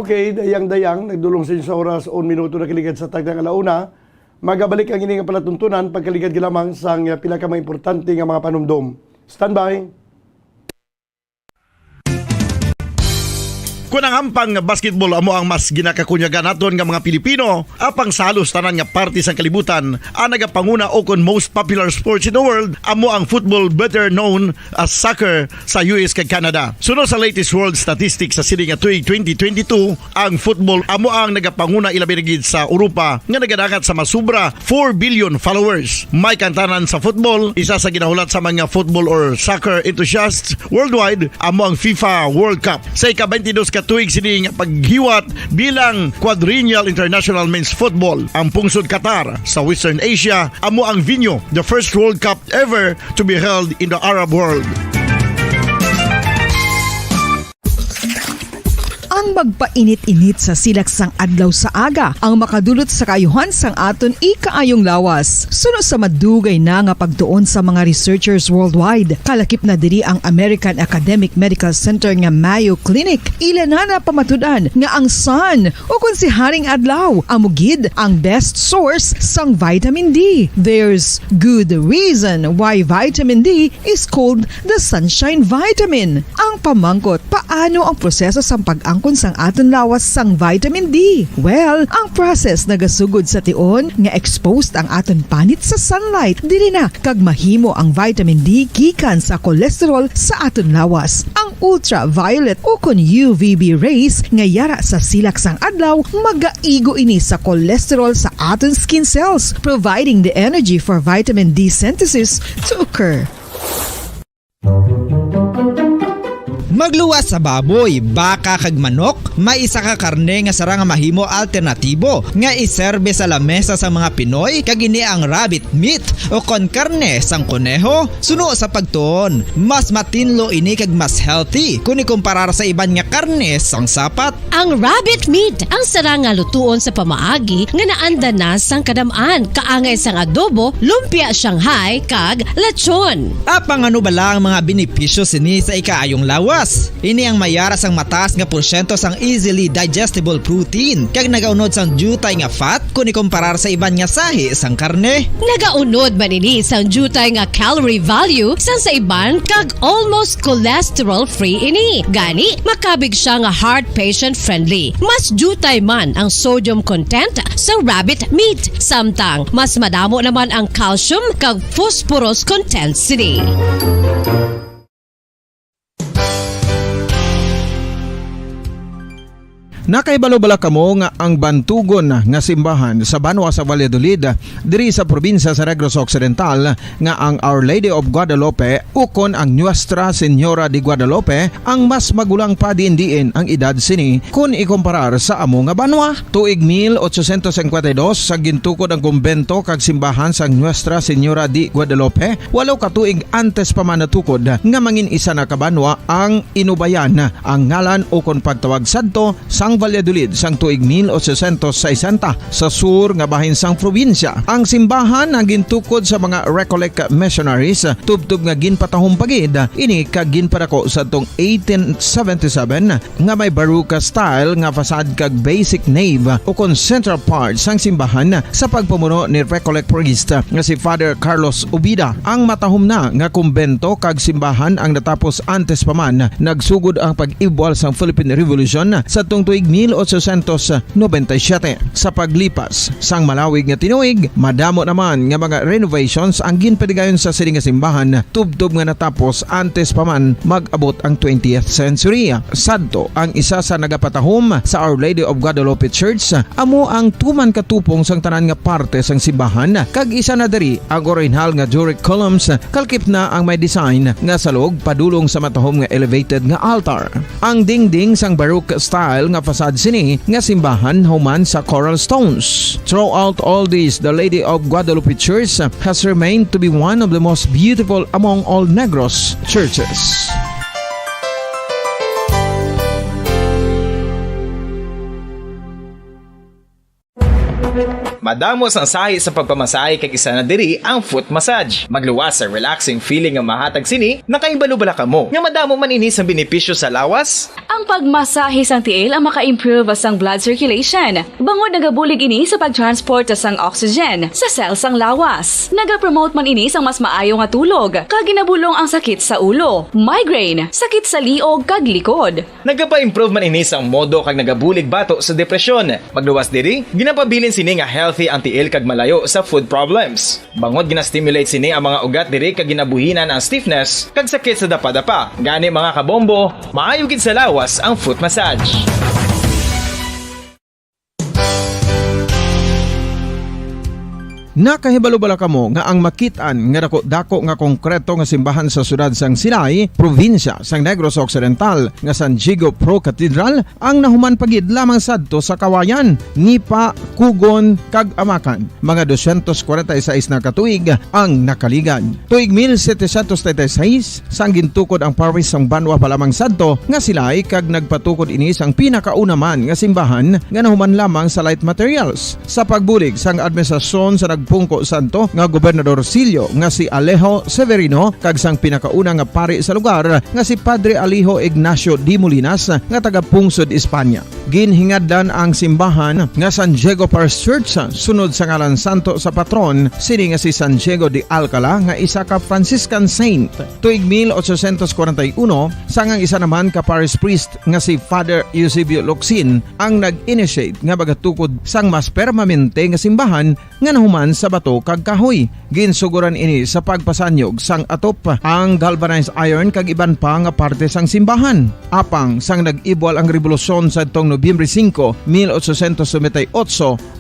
Okay, dayang-dayang, nagdulong sa inyo sa oras, 1 minuto na kiligad sa tagdang alauna. Magabalik ang ining palatuntunan, pagkaligad lamang sa pila ka mga importante nga mga panumdom. Stand by. Kung ang ampang basketball amo ang mas ginakakunyagan naton nga mga Pilipino, apang sa halos tanan nga parte sa kalibutan, ang nagapanguna o kon most popular sports in the world, amo ang football better known as soccer sa US kag Canada. Sunod sa latest world statistics sa sining nga tuig 2022, ang football amo ang nagapanguna ilabi na gid sa Europa nga nagadagat sa masubra 4 billion followers. May kantanan sa football, isa sa ginahulat sa mga football or soccer enthusiasts worldwide, amo ang FIFA World Cup. Sa ika-22 ka tuig sining paghiwat bilang quadrennial international men's football. Ang pungsod Qatar sa Western Asia amo ang venue, the first World Cup ever to be held in the Arab world. Ang magpainit-init sa silaksang adlaw sa aga ang makadulot sa kayuhan sang aton ikaayong lawas. Sunod sa madugay na nga pagtuon sa mga researchers worldwide, kalakip na diri ang American Academic Medical Center nga Mayo Clinic. Ila na pamatudan nga ang sun o kung si Haring Adlaw amugid ang best source sang vitamin D. There's good reason why vitamin D is called the sunshine vitamin. Ang pamangkot, paano ang proseso sang pag-angkon sang aton lawas sang vitamin D? Well, ang process nagasugod sa tion nga exposed ang aton panit sa sunlight dili na kag mahimo ang vitamin D gikan sa cholesterol sa aton lawas. Ang ultraviolet o kon UVB rays nga yara sa silak sang adlaw magaigo ini sa cholesterol sa aton skin cells, providing the energy for vitamin D synthesis to occur. Magluwas sa baboy, baka kag manok, may isa ka karne nga sarang mahimo alternatibo nga iserbe sa lamesa sa mga Pinoy kag ini ang rabbit meat o kon karne sang kuneho. Suno sa pagtuon, mas matinlo ini kag mas healthy kung ikumparar sa iban nga karne sang sapat. Ang rabbit meat ang sarang nga lutuon sa pamaagi nga naanda na sang kadamaan, kaangay sang adobo, lumpia Shanghai kag lechon. Apang ano bala ang mga benepisyo sini sa ikaayong lawas? Ini ang mayara sang mataas nga porsyento sang easily digestible protein kag nagaunod sang jutay nga fat kung ikumparar sa iban nga sahi sang karne. Nagaunod man ini sang jutay nga calorie value sang sa iban kag almost cholesterol free ini. Gani makabig siya nga heart patient friendly. Mas jutay man ang sodium content sa rabbit meat, samtang mas madamo naman ang calcium kag phosphorus content sini. Nakaibalo-bala kamo nga ang bantugon nga simbahan sa Banwa sa Valladolid diri sa probinsya sa Negros Occidental nga ang Our Lady of Guadalupe ukon ang Nuestra Señora de Guadalupe ang mas magulang pa diin ang edad sini kung ikumparar sa amo nga banwa. Tuig 1852 sa gintukod ang kumbento kag simbahan sa Nuestra Señora de Guadalupe, walo ka tuig antes pa man natukod nga mangin isa na kabanwa ang inubayan ang ngalan ukon pagtawag sadto sang Valladolid sang tuig 1860 sa sur nga bahin sang probinsya. Ang simbahan ang gintukod sa mga Recollect missionaries tubtub nga ginpatahong pagid ini kag ginpadako sa tong 1877 nga may baroque style nga fasad kag basic nave ukon central part sang simbahan sa pagpamuno ni Recollect priest nga si Father Carlos Ubida. Ang matahom na nga kumbento kag simbahan ang natapos antes pa man nagsugod ang pag-ibwal sang Philippine Revolution sa tong tuig 1897. Sa paglipas sang malawig nga tinuig, madamo naman nga mga renovations ang ginpadigayon sa sining nga simbahan tubtob nga natapos antes pa man mag-abot ang 20th century. Sadto ang isa sa nagapatahom sa Our Lady of Guadalupe Church amo ang tuman katupong sang tanan nga parte sang simbahan kag isa na diri ang original nga Doric columns kalkip na ang may design nga salog padulong sa matahom nga elevated nga altar. Ang dingding sang baroque style nga fasad sini nga simbahan human sa coral stones. Throughout all this, the Lady of Guadalupe Church has remained to be one of the most beautiful among all Negros churches. Madamos ang sahi sa pagpamasahe kag isa na diri ang foot massage. Magluwas sa relaxing feeling nga mahatag sini, nakaibalo-bala kamo. Nga madamo man ini sa benepisyo sa lawas. Ang pagmasahe sang tiil ang maka-improve sang blood circulation. Bangod nagabulig ini sa pagtransport sang oxygen sa cell sang lawas. Nagapromote man ini sang mas maayo nga tulog, kag ginabulong ang sakit sa ulo, migraine, sakit sa liog kag likod. Nagapa-improve man ini sa modo kag nagabulig bato sa depresyon. Magluwas diri, ginapabilin sini nga healthy ang tiil kag malayo sa food problems. Bangod gina-stimulate sini ang mga ugat diri kag ginabuhinan ang stiffness kag sakit sa dapa-dapa. Gani mga kabombo, maayo gid sa lawas ang foot massage. Nakahibalo-bala kamo nga ang makitaan nga dako nga konkreto nga simbahan sa sudad sang Sinay, probinsya sang Negros Occidental nga San Diego Pro Cathedral ang nahuman pagid lamang sadto sa Kawayan, Nipa, Kugon kag Amakan. Mga 246 na katuig ang nakaligan. Tuig 1736 sang gintukod ang parish sang Banwa pa lamang sadto nga Silay kag nagpatukod ini sang pinakauna man nga simbahan nga nahuman lamang sa light materials. Sa pagbulig sang administrasyon sa Pungko Santo nga Gobernador Silio nga si Alejo Severino kag sang pinakauna nga pari sa lugar nga si Padre Alijo Ignacio de Molinas nga taga Pungsod, Espanya. Ginhingaddan ang simbahan nga San Diego Parish Church sunod sa ngalan santo sa patron sini nga si San Diego de Alcala nga isa ka Franciscan saint. Tuig 1841 sangang isa naman ka parish priest nga si Father Eusebio Locsin ang nag-initiate nga bagatukod sang mas permanente nga simbahan nga nahuman sa bato kag kahoy. Ginsuguran ini sa pagpasanyog sang atop ang galvanized iron kag iban pa nga parte sang simbahan. Apang sang nag-ibwal ang revolusyon sa tong Nobyembre 5, 1898,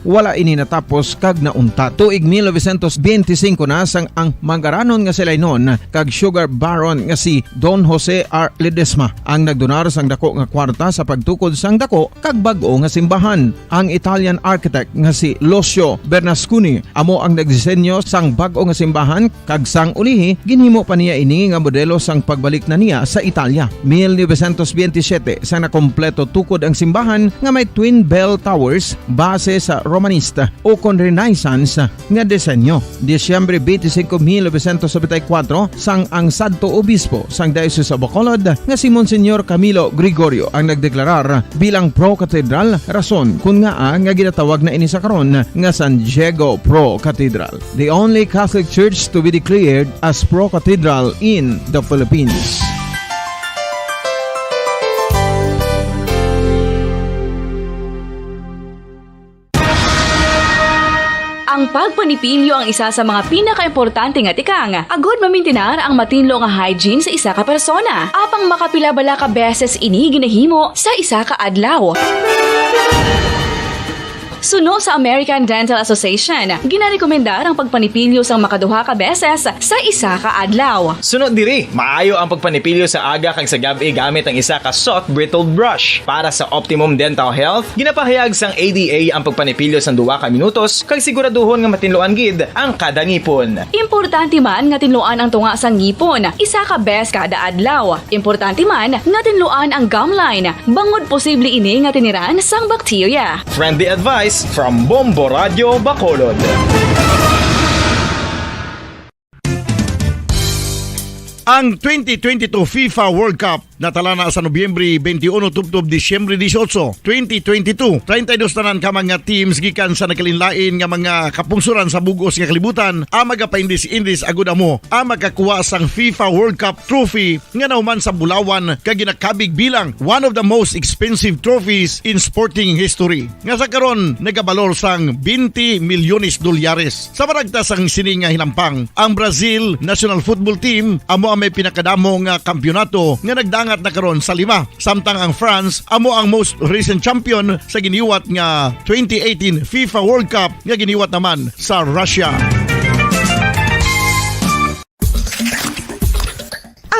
wala ini natapos kag nauntat. Tuig 1925 na sang ang mangaranon nga sila noon kag sugar baron nga si Don Jose R. Ledesma ang nagdonar sang dako nga kwarta sa pagtukod sang dako kag bag-o nga simbahan. Ang Italian architect nga si Lucio Bernasconi amo ang nagdisenyo sang bag-o nga simbahan kag sang ulihi ginhimo pa niya ini nga modelo sang pagbalik na niya sa Italia. 1927 sang nakompleto tukod ang simbahan nga may twin bell towers base sa Romanista o kon Renaissance nga disenyo. Disyembre 25, 1974 sang ang sadto obispo sang Diocese of Bacolod nga si Monsignor Camilo Gregorio ang nagdeklarar bilang pro cathedral, rason kung nga ginatawag na ini sa karon nga San Diego Pro Cathedral, the only Catholic church to be declared as pro cathedral in the Philippines. Ang pagpanipilyo ang isa sa mga pinaka-importante nga tikang. Agod mamintinar ang matinlo nga hygiene sa isa ka persona. Apang makapila-bala ka beses ini ginahimo sa isa ka adlaw. Suno sa American Dental Association, ginarekomendar ang pagpanipilyo sang makaduha ka beses sa isa ka adlaw. Sunod diri, maayo ang pagpanipilyo sa aga kag sa gabi gamit ang isa ka soft brittled brush. Para sa optimum dental health, ginapahayag sang ADA ang pagpanipilyo sang 2 ka minutos kag siguraduhon nga matinluan gid ang kada ngipon. Importante man nga tinluan ang tunga sang ngipon, isa ka bes kada adlaw. Importante man nga tinluan ang gum line, bangod posible ini nga tiniran sang bakterya. Friendly advice from Bombo Radio Bacolod. Ang 2022 FIFA World Cup natala na sa Nobyembre 21 tubtob Disyembre 18, 2022. 32 tanan ka mga teams gikan sa nakalinlain nga mga kapungsuran sa bugos nga kalibutan ang magapaindis-indis agud amo ang magkakuha sang FIFA World Cup trophy nga nauman sa Bulawan kag ginakabig bilang one of the most expensive trophies in sporting history. Nga sa karon nagabalor sang 20 milyones dolyares. Sa maragta sang sini nga hinampang, ang Brazil National Football Team amo ang may pinakadamo nga kampyonato nga nagdangat na karon sa 5. Samtang ang France amo ang most recent champion sa giniwat nga 2018 FIFA World Cup nga giniwat naman sa Russia.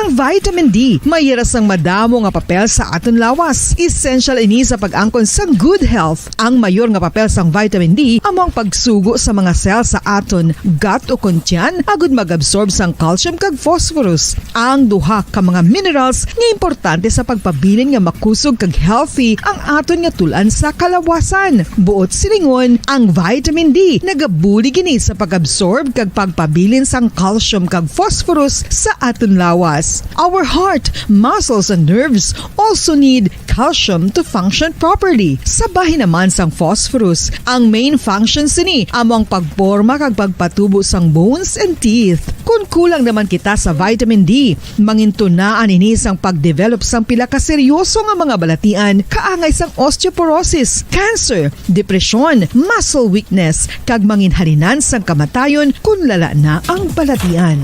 Ang vitamin D mayira sang madamo nga papel sa aton lawas. Essential ini sa pag-angkon sang good health. Ang mayor nga papel sang vitamin D amo ang pagsugo sa mga cell sa aton gut o kuntyan agud mag-absorb sang calcium kag phosphorus. Ang duha ka mga minerals nga importante sa pagpabilin nga makusog kag healthy ang aton nga tulan sa kalawasan. Buot silingon, ang vitamin D nagabuli gini sa pag-absorb kag pagpabilin sang calcium kag phosphorus sa aton lawas. Our heart, muscles, and nerves also need calcium to function properly. Sabahin naman sang phosphorus. Ang main function sini amo ang pagporma kag pagpatubo sang bones and teeth. Kung kulang naman kita sa vitamin D, mangintunaan ini sang pagdevelop sang pila ka seryoso nga mga balatian kaangay sang osteoporosis, cancer, depresyon, muscle weakness, kag manginhalinan sang kamatayon kung lala na ang balatian.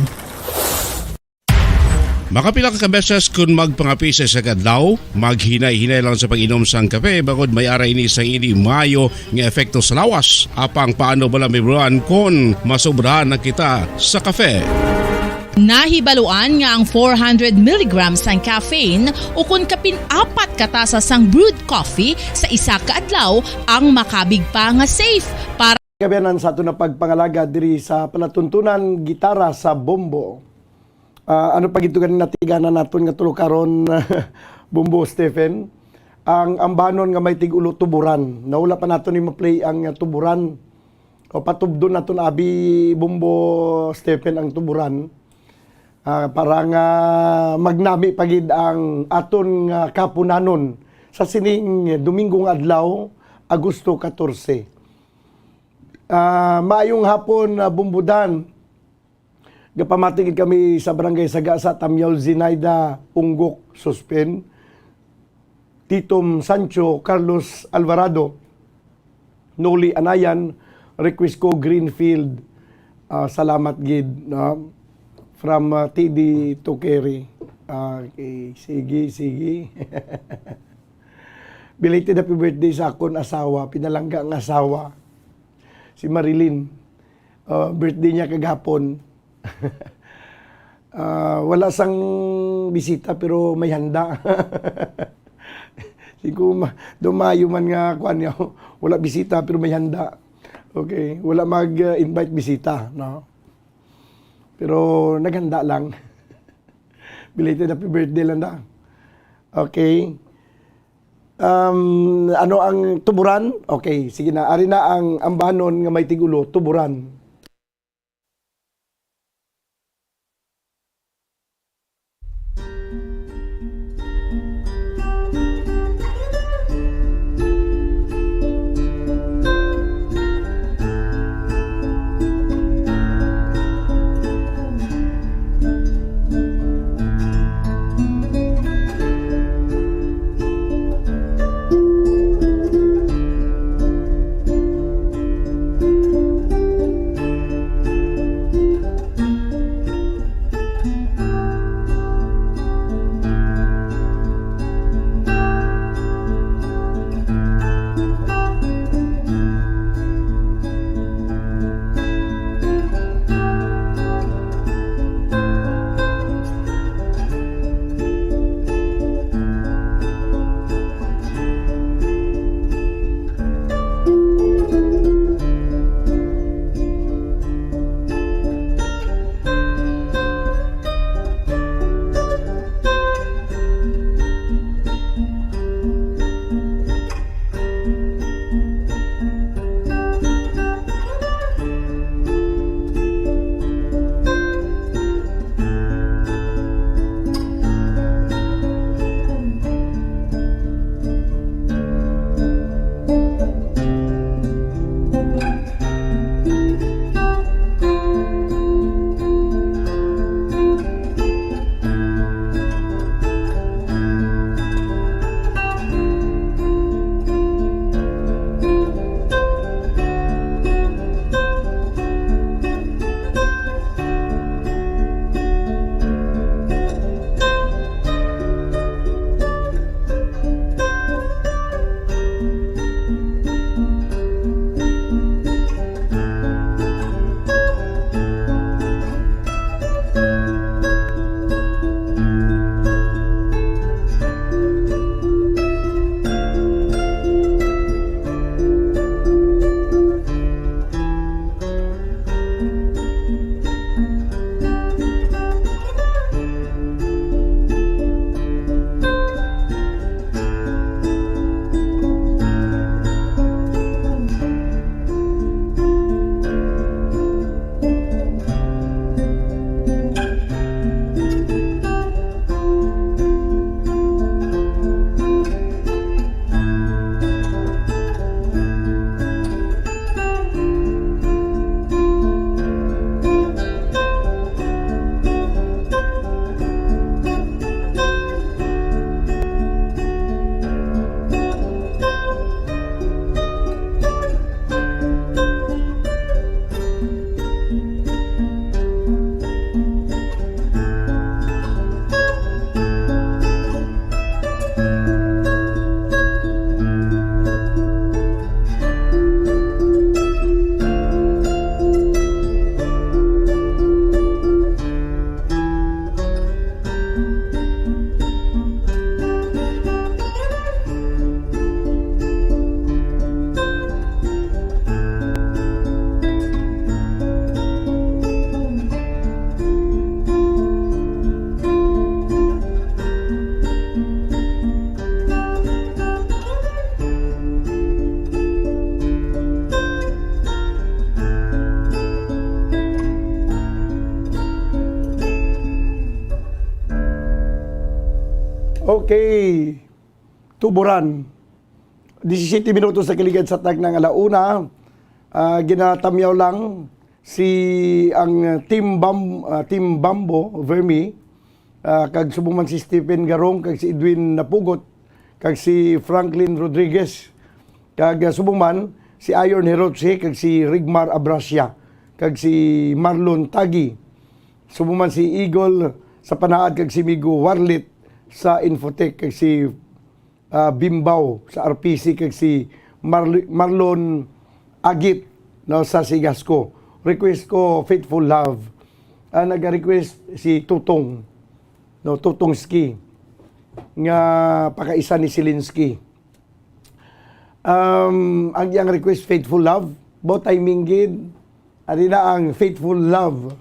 Makapila ka beses kung magpangapisa sa kadlaw, maghinay-hinay lang sa pag-inom sang kape bagod may ara ini sang ini mayo nga epekto sa lawas. Apang paano bala mibruan kung masobrahan na kita sa kape? Nahibaluan nga ang 400 mg sang caffeine o kung kapin-4 katasa sang brewed coffee sa isa ka adlaw ang makabig pa nga safe para Kabiyanan sa ato na pagpangalaga diri sa palatuntunan gitara sa Bombo. Ano pag ito ganin natiganan naton nga tulo karon Bombo Stephen, ang ambanon nga may tigulo tuburan. Naula pa naton ni ma-play ang tuburan. O patubdon naton abi Bombo Stephen ang tuburan. Para nga magnami pagid ang aton nga kapunanon sa sining Domingong adlaw, Agosto 14. Maayong hapon Bumbudan. Gapamatigid kami sa Barangay Sagasa, Tamyaw Zinaida, Unggok, Suspen, Titom Sancho, Carlos Alvarado, Noli Anayan, Requisco Greenfield. Salamat gid from TD Tokeri. Okay, sige. Belated happy birthday sa akon asawa, pinalangga ang asawa, si Marilyn. Birthday niya kagapon. Wala sang bisita pero may handa. Siguro dumayo man nga kuan niya, wala bisita pero may handa. Okay, wala mag-invite bisita, no? Pero naghanda lang. Belated happy birthday lang da. Okay. Ano ang tuburan? Okay, sige na. Ari na ang ambanon nga may tigulo, tuburan. Okay. Tuburan. 17 minutos sa kiligad sa tag ng alauna. Ginatamyaw lang ang Team Bambo, Vermi, kag subuman si Stephen Garong, kag si Edwin Napugot, kag si Franklin Rodriguez, kag subuman si Iron Herotse, kag si Rigmar Abrasia, kag si Marlon Tagi. Subuman si Eagle sa Panaad, kag si Migo Warlit sa Infotech, kag si Bimbaw sa RPC, kag si Marlon Agit sa Sigasco. Request ko Faithful Love. Nag-request si Tutong, Tutong Ski, nga pakaisa ni Selinsky. Ang iyang request Faithful Love, both timing gid, ari na ang Faithful Love.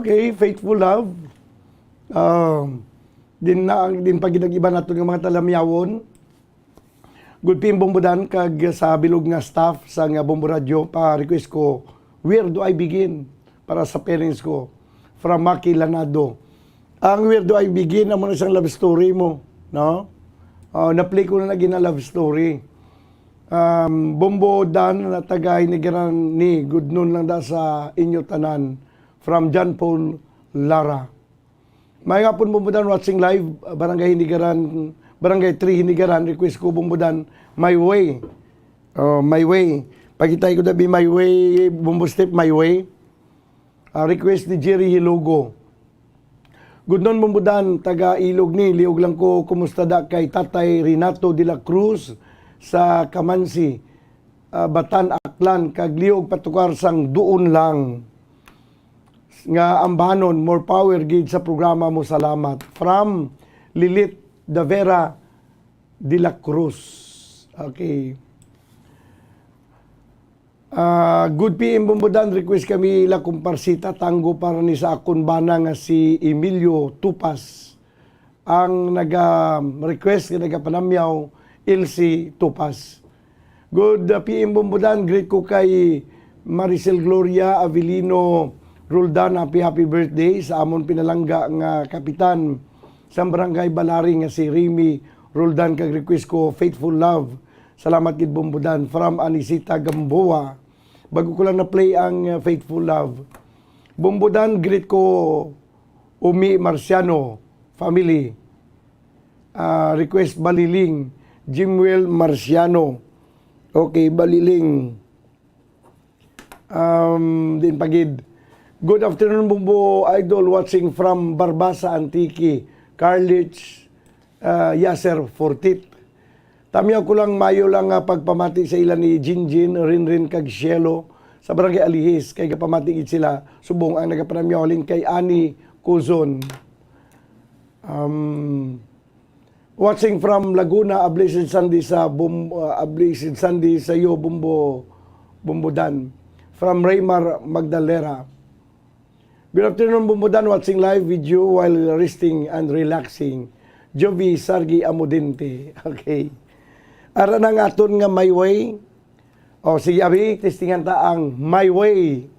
Okay, Faithful Love. Din pag ginag-iba nato ng mga talamyawon. Good pin bombodan kag sa bilog nga staff sa nga Bombo Radio pa request ko Where Do I Begin para sa parents ko from Maki Lanado. Ang Where Do I Begin amo na siyang love story mo, no? Na-play ko na lagi na love story. Bombo Dan na taga Hinigaran ni good noon lang da sa inyo tanan from John Paul Lara. May nga po Bombo Dan watching live Barangay Hinigaran, Barangay 3 Hinigaran, request ko Bombo Dan My Way. My Way. Pagkitay ko dabi My Way, Bombo Step My Way. Request ni Jerry Hilogo. Good noon Bombo Dan, taga Ilog ni liog lang ko kumusta da kay Tatay Renato de la Cruz sa Kamansi, Batan, Aklan, kagliog patukar sang duon lang nga ambanon, more power gid sa programa mo, salamat. From Lilith Davera de la Cruz. Okay. Good PM Bombodan, request kami la kumparsita tango para ni sa akon bana nga si Emilio Tupas ang naga-request nga nagapanamyaw Ilsi Tupas. Good PM Bombodan, great ko kay Maricel Gloria Avelino Roldan, happy birthday sa amon pinalangga nga kapitan sa barangay Balari nga si Remy Roldan, kag request ko Faithful Love. Salamat gid Bombodan from Anisita Gamboa. Bago ko lang na-play ang Faithful Love. Bombodan, greet ko Umi Marciano family. Request Baliling Jimwell Marciano. Okay, Baliling. Din pagid. Good afternoon, Bumbo Idol, watching from Barbasa, Antique. Carlich Yasser Fortit. Tamiyaw ko lang mayo lang nga pagpamati sa ilan ni Jinjin, Rinrin kag Cielo sa Barangay Alihis. Kay kapamati gid sila. Subong ang nagapanamyaw halin kay Ani Cozon. Watching from Laguna, Blessed Sunday sa Blessed Sunday sa iyo Bombodan. From Raymar Magdalera. Good afternoon Bombodan, watching live video while resting and relaxing. Jovi Sargi Amodente. Okay. Ara nang aton nga My Way. O sige abi, testingan ta ang My Way.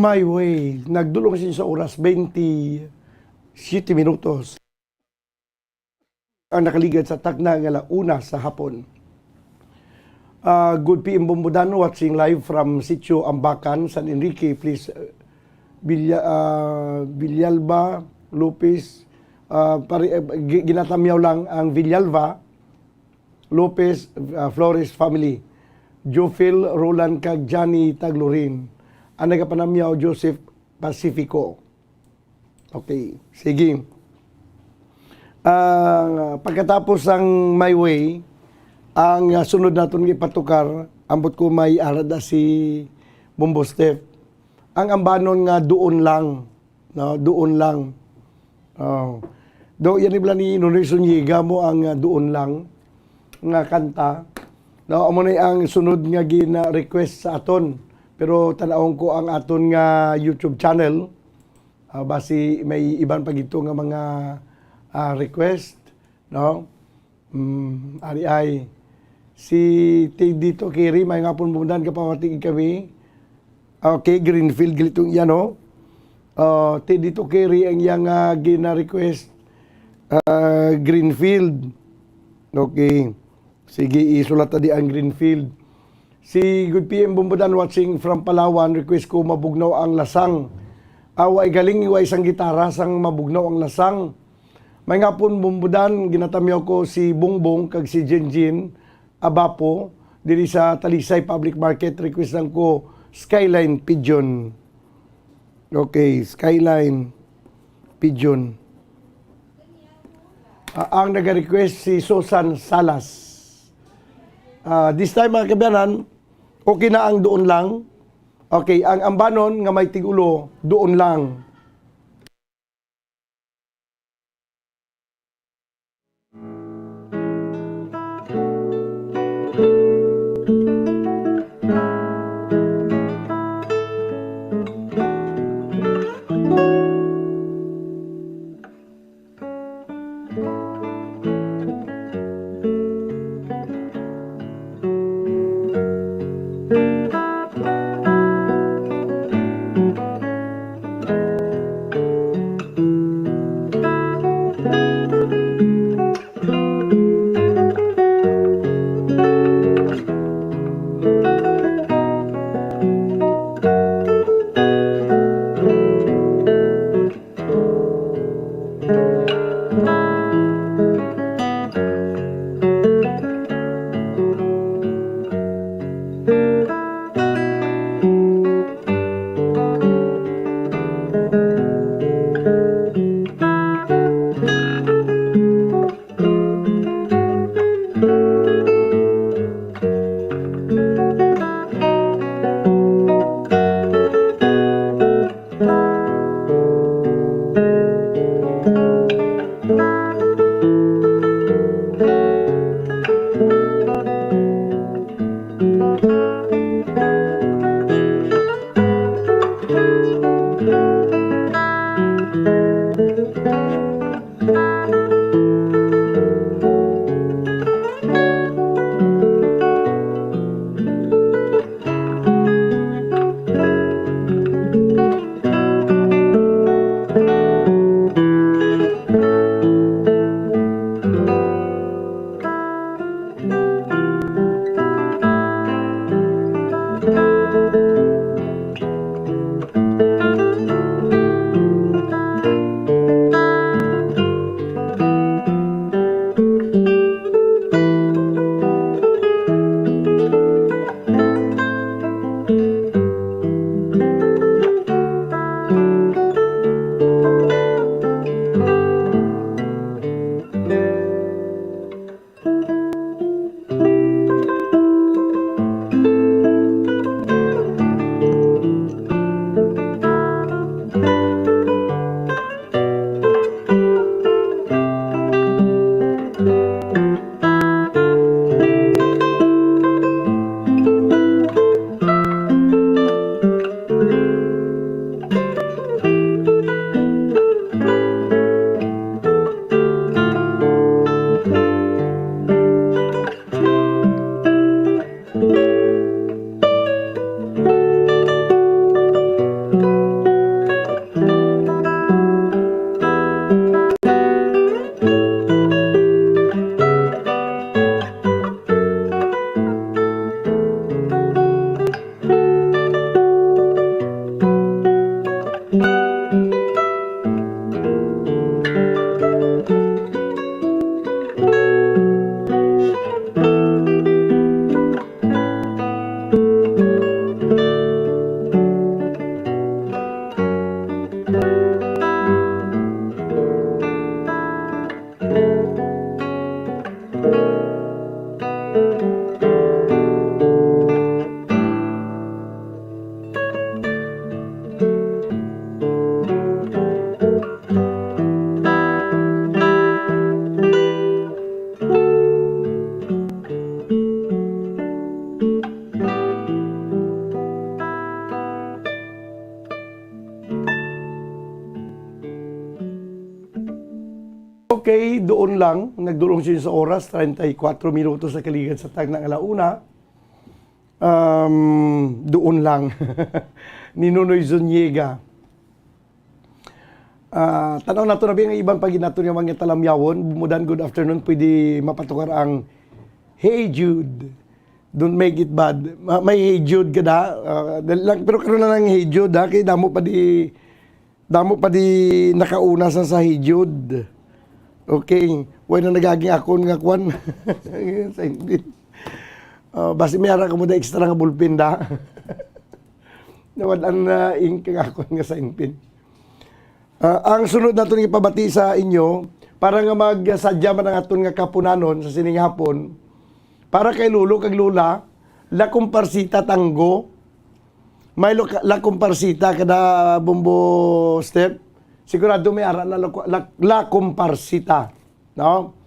My Way. Nagdulong siya sa oras 27 minutos. Ang nakaligad sa takna nga una sa hapon. Good PM Bombodan watching live from Sitio Ambacan, San Enrique. Please, Villalba, Lopez, ginatamyaw lang ang Villalba, Lopez, Flores family. Jofil, Roland kag Johnny Taglorin. Ang nagapanamyaw, Joseph Pacifico. Okay, sige. Pagkatapos ang My Way, ang sunod natin ipatukar, ambot ko may arada si Bombo Steph. Ang ambanon nga doon lang, no, doon lang. Do yan ibla ni Nonison Yiga mo ang doon lang nga kanta. No, amo na ang sunod nga gina-request sa aton. Pero tanawon ko ang aton nga YouTube channel. Basi may iban pa gito nga mga request, no? Ari ay si dito kiri may nga pun bundan ka pawatig kami. Okay, Greenfield gilitong yan, no? Dito kiri ang yang gina-request Greenfield. Okay. Sige, isulat di ang Greenfield. Si Good PM Bombodan watching from Palawan, request ko mabugnaw ang lasang. Away galing iwa isang gitara sang mabugnaw ang lasang. May nga pun Bombodan, ginatamyaw ko si Bongbong kag si Jinjin Abapo diri sa Talisay Public Market. Request lang ko Skyline Pigeon. Okay, Skyline Pigeon. Ang nag-request si Susan Salas. This time mga kabayanan, okay na ang doon lang. Okay, ang ambanon nga may tigulo, doon lang. Okay, doon lang. Nagdulong siya sa oras, 34 minutos sa kaligid sa tag ng alauna. Doon lang. Ni Nonoy Zuniga. Tanaw na ito na ang ibang paginato ng mga talamyawon. Bumudan, good afternoon. Pwede mapatukar ang Hey Jude. Don't make it bad. May Hey Jude ka da. Pero karoon na ng Hey Jude ha. Kaya damo pa di nakauna sa Hey Jude. Okay. Huwag na nagaging akon nga kwan. Basi may ara ka mo da extra nga bulpin da. Nawalan na ink nga akon nga sa inpin. Ang sunod natin ipabati sa inyo, para nga magsadya man ang aton nga kapunanon sa sining hapon, para kay lulo kag lula, la kumparsita tanggo, may la kumparsita kada bumbo step, sigurado may ara na la kumparsita, no?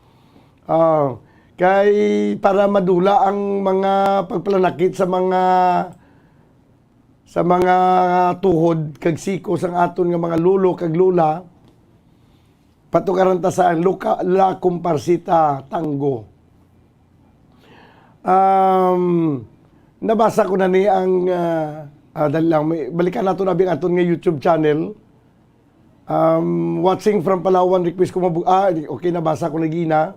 Kay para madula ang mga pagplanakit sa mga tuhod kag siko sang aton nga mga lulo kag lula, patukaran ta sa la kumparsita tanggo. Nabasa ko na ni ang dali lang, balikan nato na bing aton nga YouTube channel. Watching from Palawan, request ko okay, nabasa ko na gina.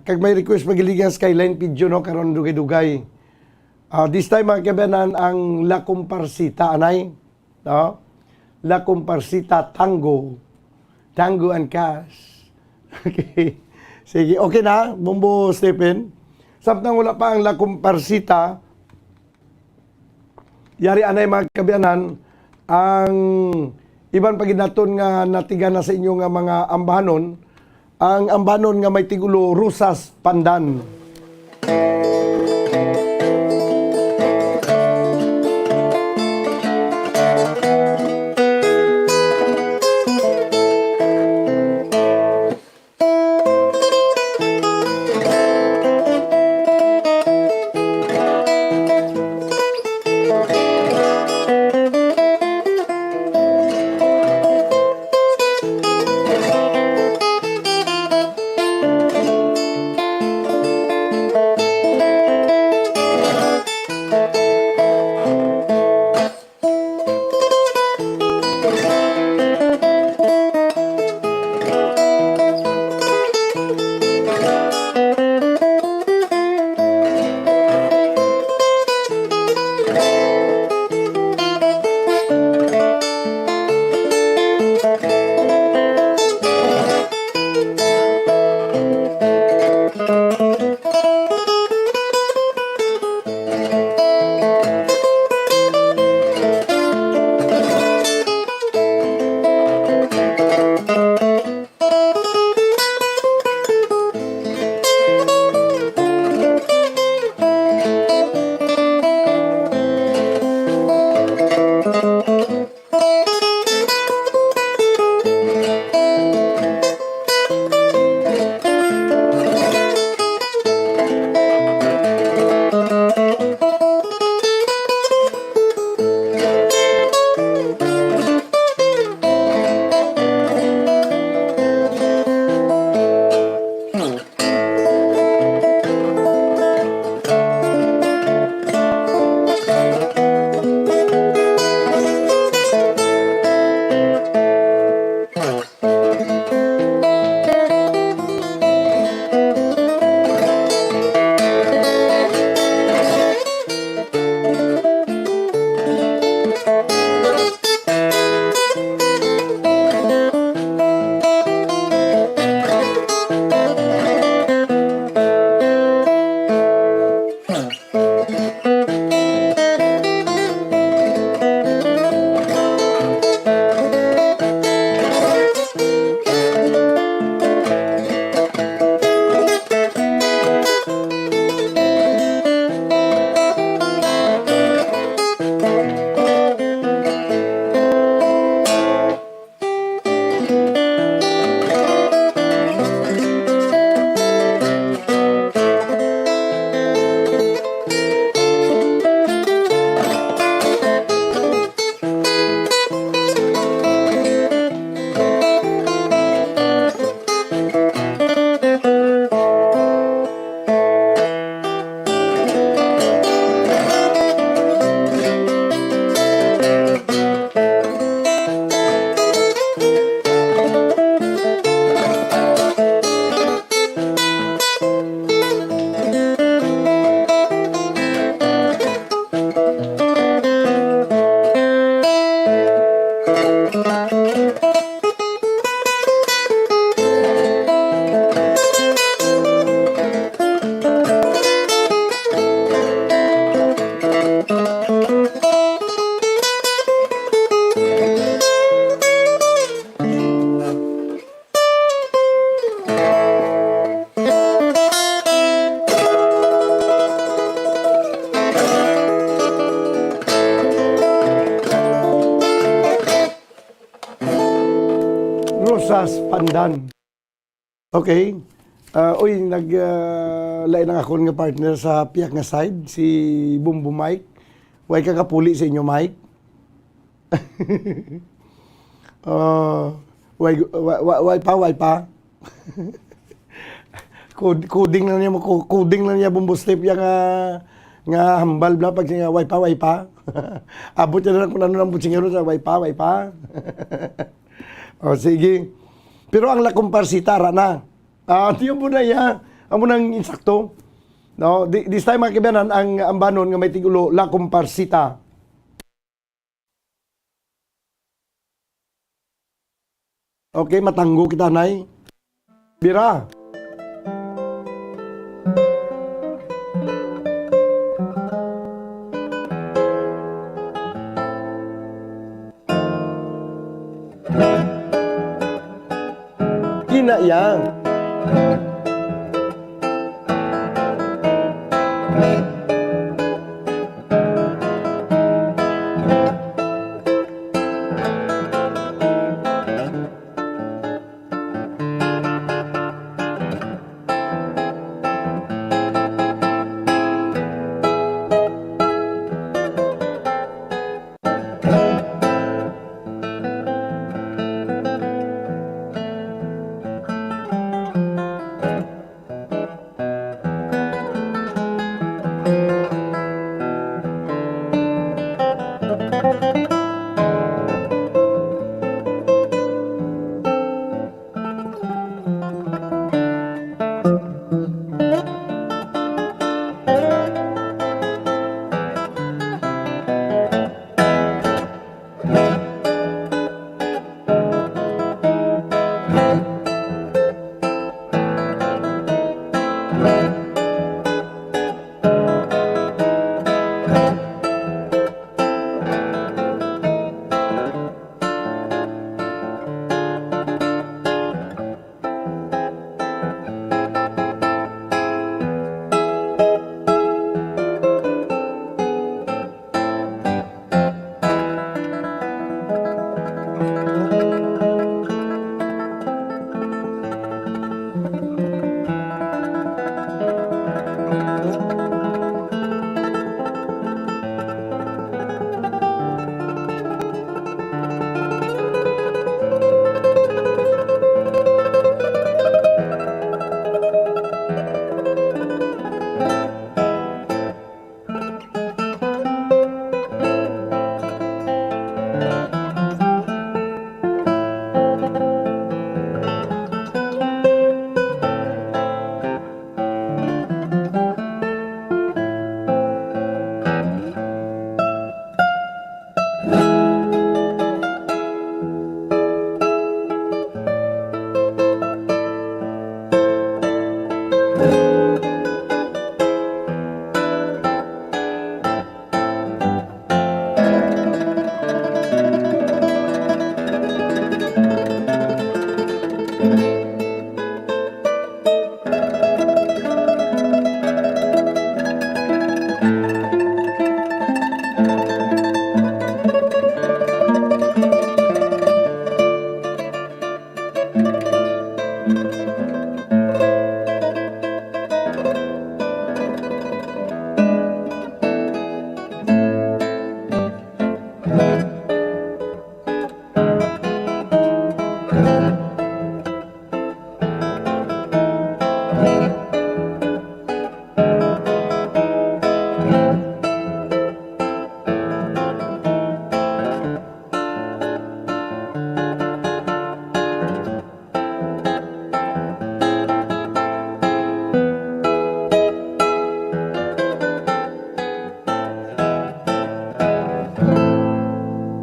Kag may request magiligang skyline video no karon dugay-dugay. This time mga kabanan ang La Comparsita anay, no? La Comparsita Tango and Cash. Okay. Sige, okay na, Bumbo Stephen. Samtang wala pa ang La Comparsita, yari anay mga kabanan ang iban paginaton nga natigan na sa inyo nga mga ambahanon, ang ambahanon nga may tigulo Rusas Pandan. Rosas Pandan. Okay. Uy, lain ang ako nga partner sa piyak nga side, si Bumbo Mike. Way ka kapuli sa inyo, Mike. Way pa. Coding lang niya Bumbo Step yang nga hambal bla pag siya way pa. Abot niya na lang kung ano lang butsingero sa way pa. O, sige. Pero ang lakumparsita, na. Tiyo mo na ya. Amo nang insakto. No, this time mga kibanan, ang banon nga may tigulo, lakumparsita. Okay, matanggo kita, nay. Bira. Ina yang.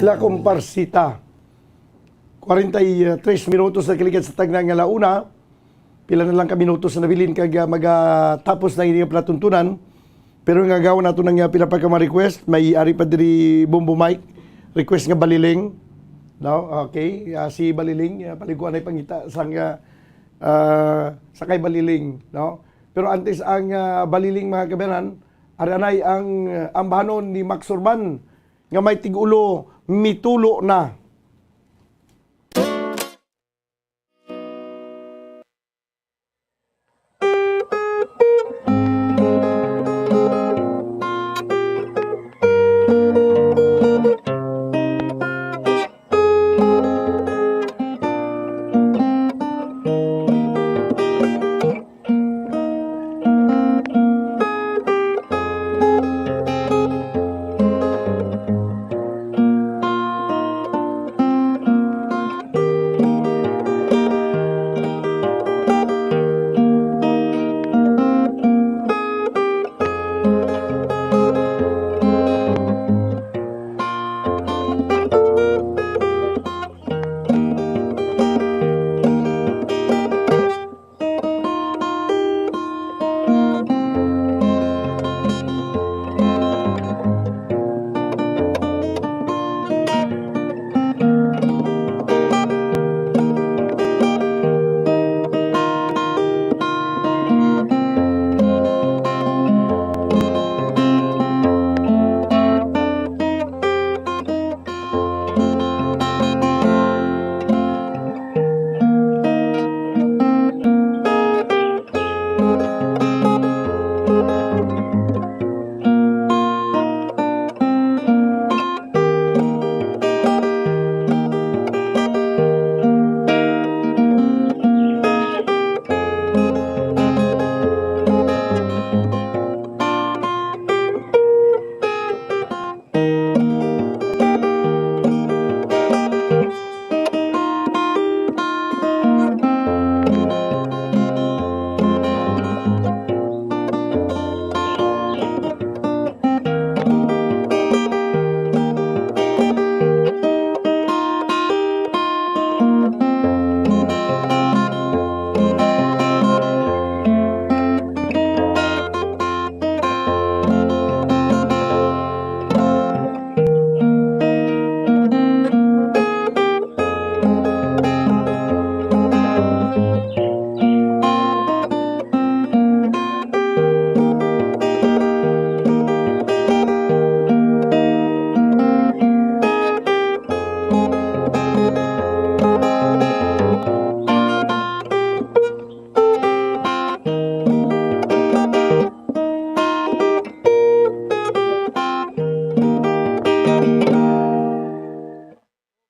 La Comparsita. 43 minutos na kalikat sa tagnang nga launa. Pila na lang ka minutos na nabilin kag magatapos na ini platuntunan. Pero nga gawon nato nang pila pa ka request, may ari pa diri Bombo Mike. Request nga Baliling. No, okay. Si Baliling paliguan ay pangita sang sakay Baliling, no. Pero antes ang Baliling mga kabayan, ari anay ang ambahanon ni Max Urban nga may tigulo mitulo na.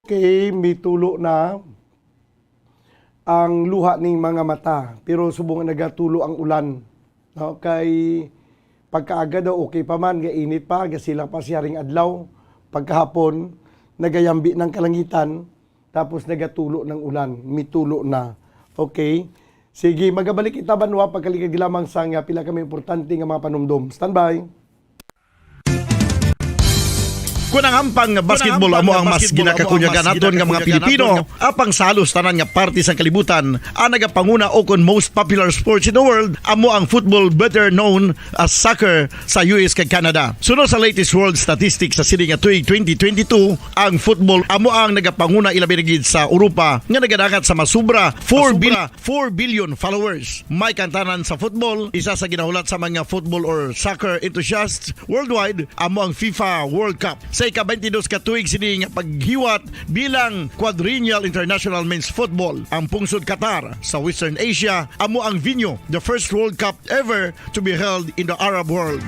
Okay, mitulo na ang luha ning mga mata, pero subong nagatulo ang ulan. No, kay pagkaaga daw okay pa man, ga init pa, ga sila pa siya ring adlaw. Pagkahapon nagayambi ng kalangitan, tapos nagatulo ng ulan, mitulo na. Okay. Sige, magabalik kita banwa pagkaligag lamang sa nga pila kami importante nga mga panumdum. Standby. Kung ang ampang basketball amo ang mas ginakakunyagan naton nga mga Pilipino, apang salos tanan nga parte sa kalibutan, ang nagapanguna o kon most popular sports in the world, amo ang football, better known as soccer sa US kag Canada. Sunod sa latest world statistics sa sini nga tuig 2022, ang football amo ang nagapanguna ilabi na gid sa Europa nga nagadagat sa masubra 4 billion followers. May kantanan sa football, isa sa ginahulat sa mga football or soccer enthusiasts worldwide, amo ang FIFA World Cup. Sa ika-22 katuig sini nga paghiwat bilang Quadrennial International Men's Football. Ang pungsod Qatar sa Western Asia amo ang venue, the first World Cup ever to be held in the Arab world.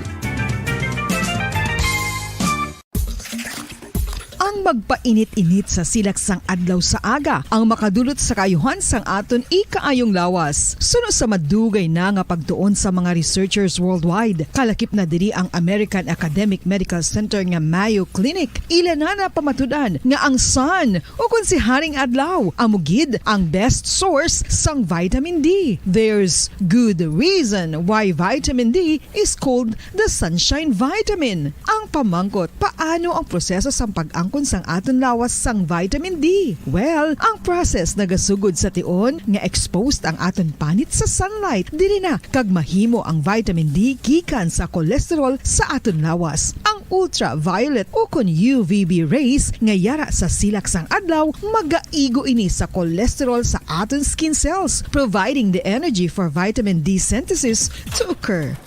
Ang magpainit-init sa silaksang adlaw sa aga ang makadulot sa kayuhan sang aton ikaayong lawas. Suno sa madugay na nga pagtuon sa mga researchers worldwide, kalakip na diri ang American Academic Medical Center nga Mayo Clinic. Ila na pamatudan nga ang sun o kung si Haring Adlaw amugid ang best source sang vitamin D. There's good reason why vitamin D is called the sunshine vitamin. Ang pamangkot, paano ang proseso sang pag-angkon sa sang aton lawas sang vitamin D. Well, ang process nagasugod sa tion nga exposed ang aton panit sa sunlight dili na kag mahimo ang vitamin D gikan sa cholesterol sa aton lawas. Ang ultraviolet o kon UVB rays nga yara sa silak sang adlaw magaigo ini sa cholesterol sa aton skin cells, providing the energy for vitamin D synthesis to occur.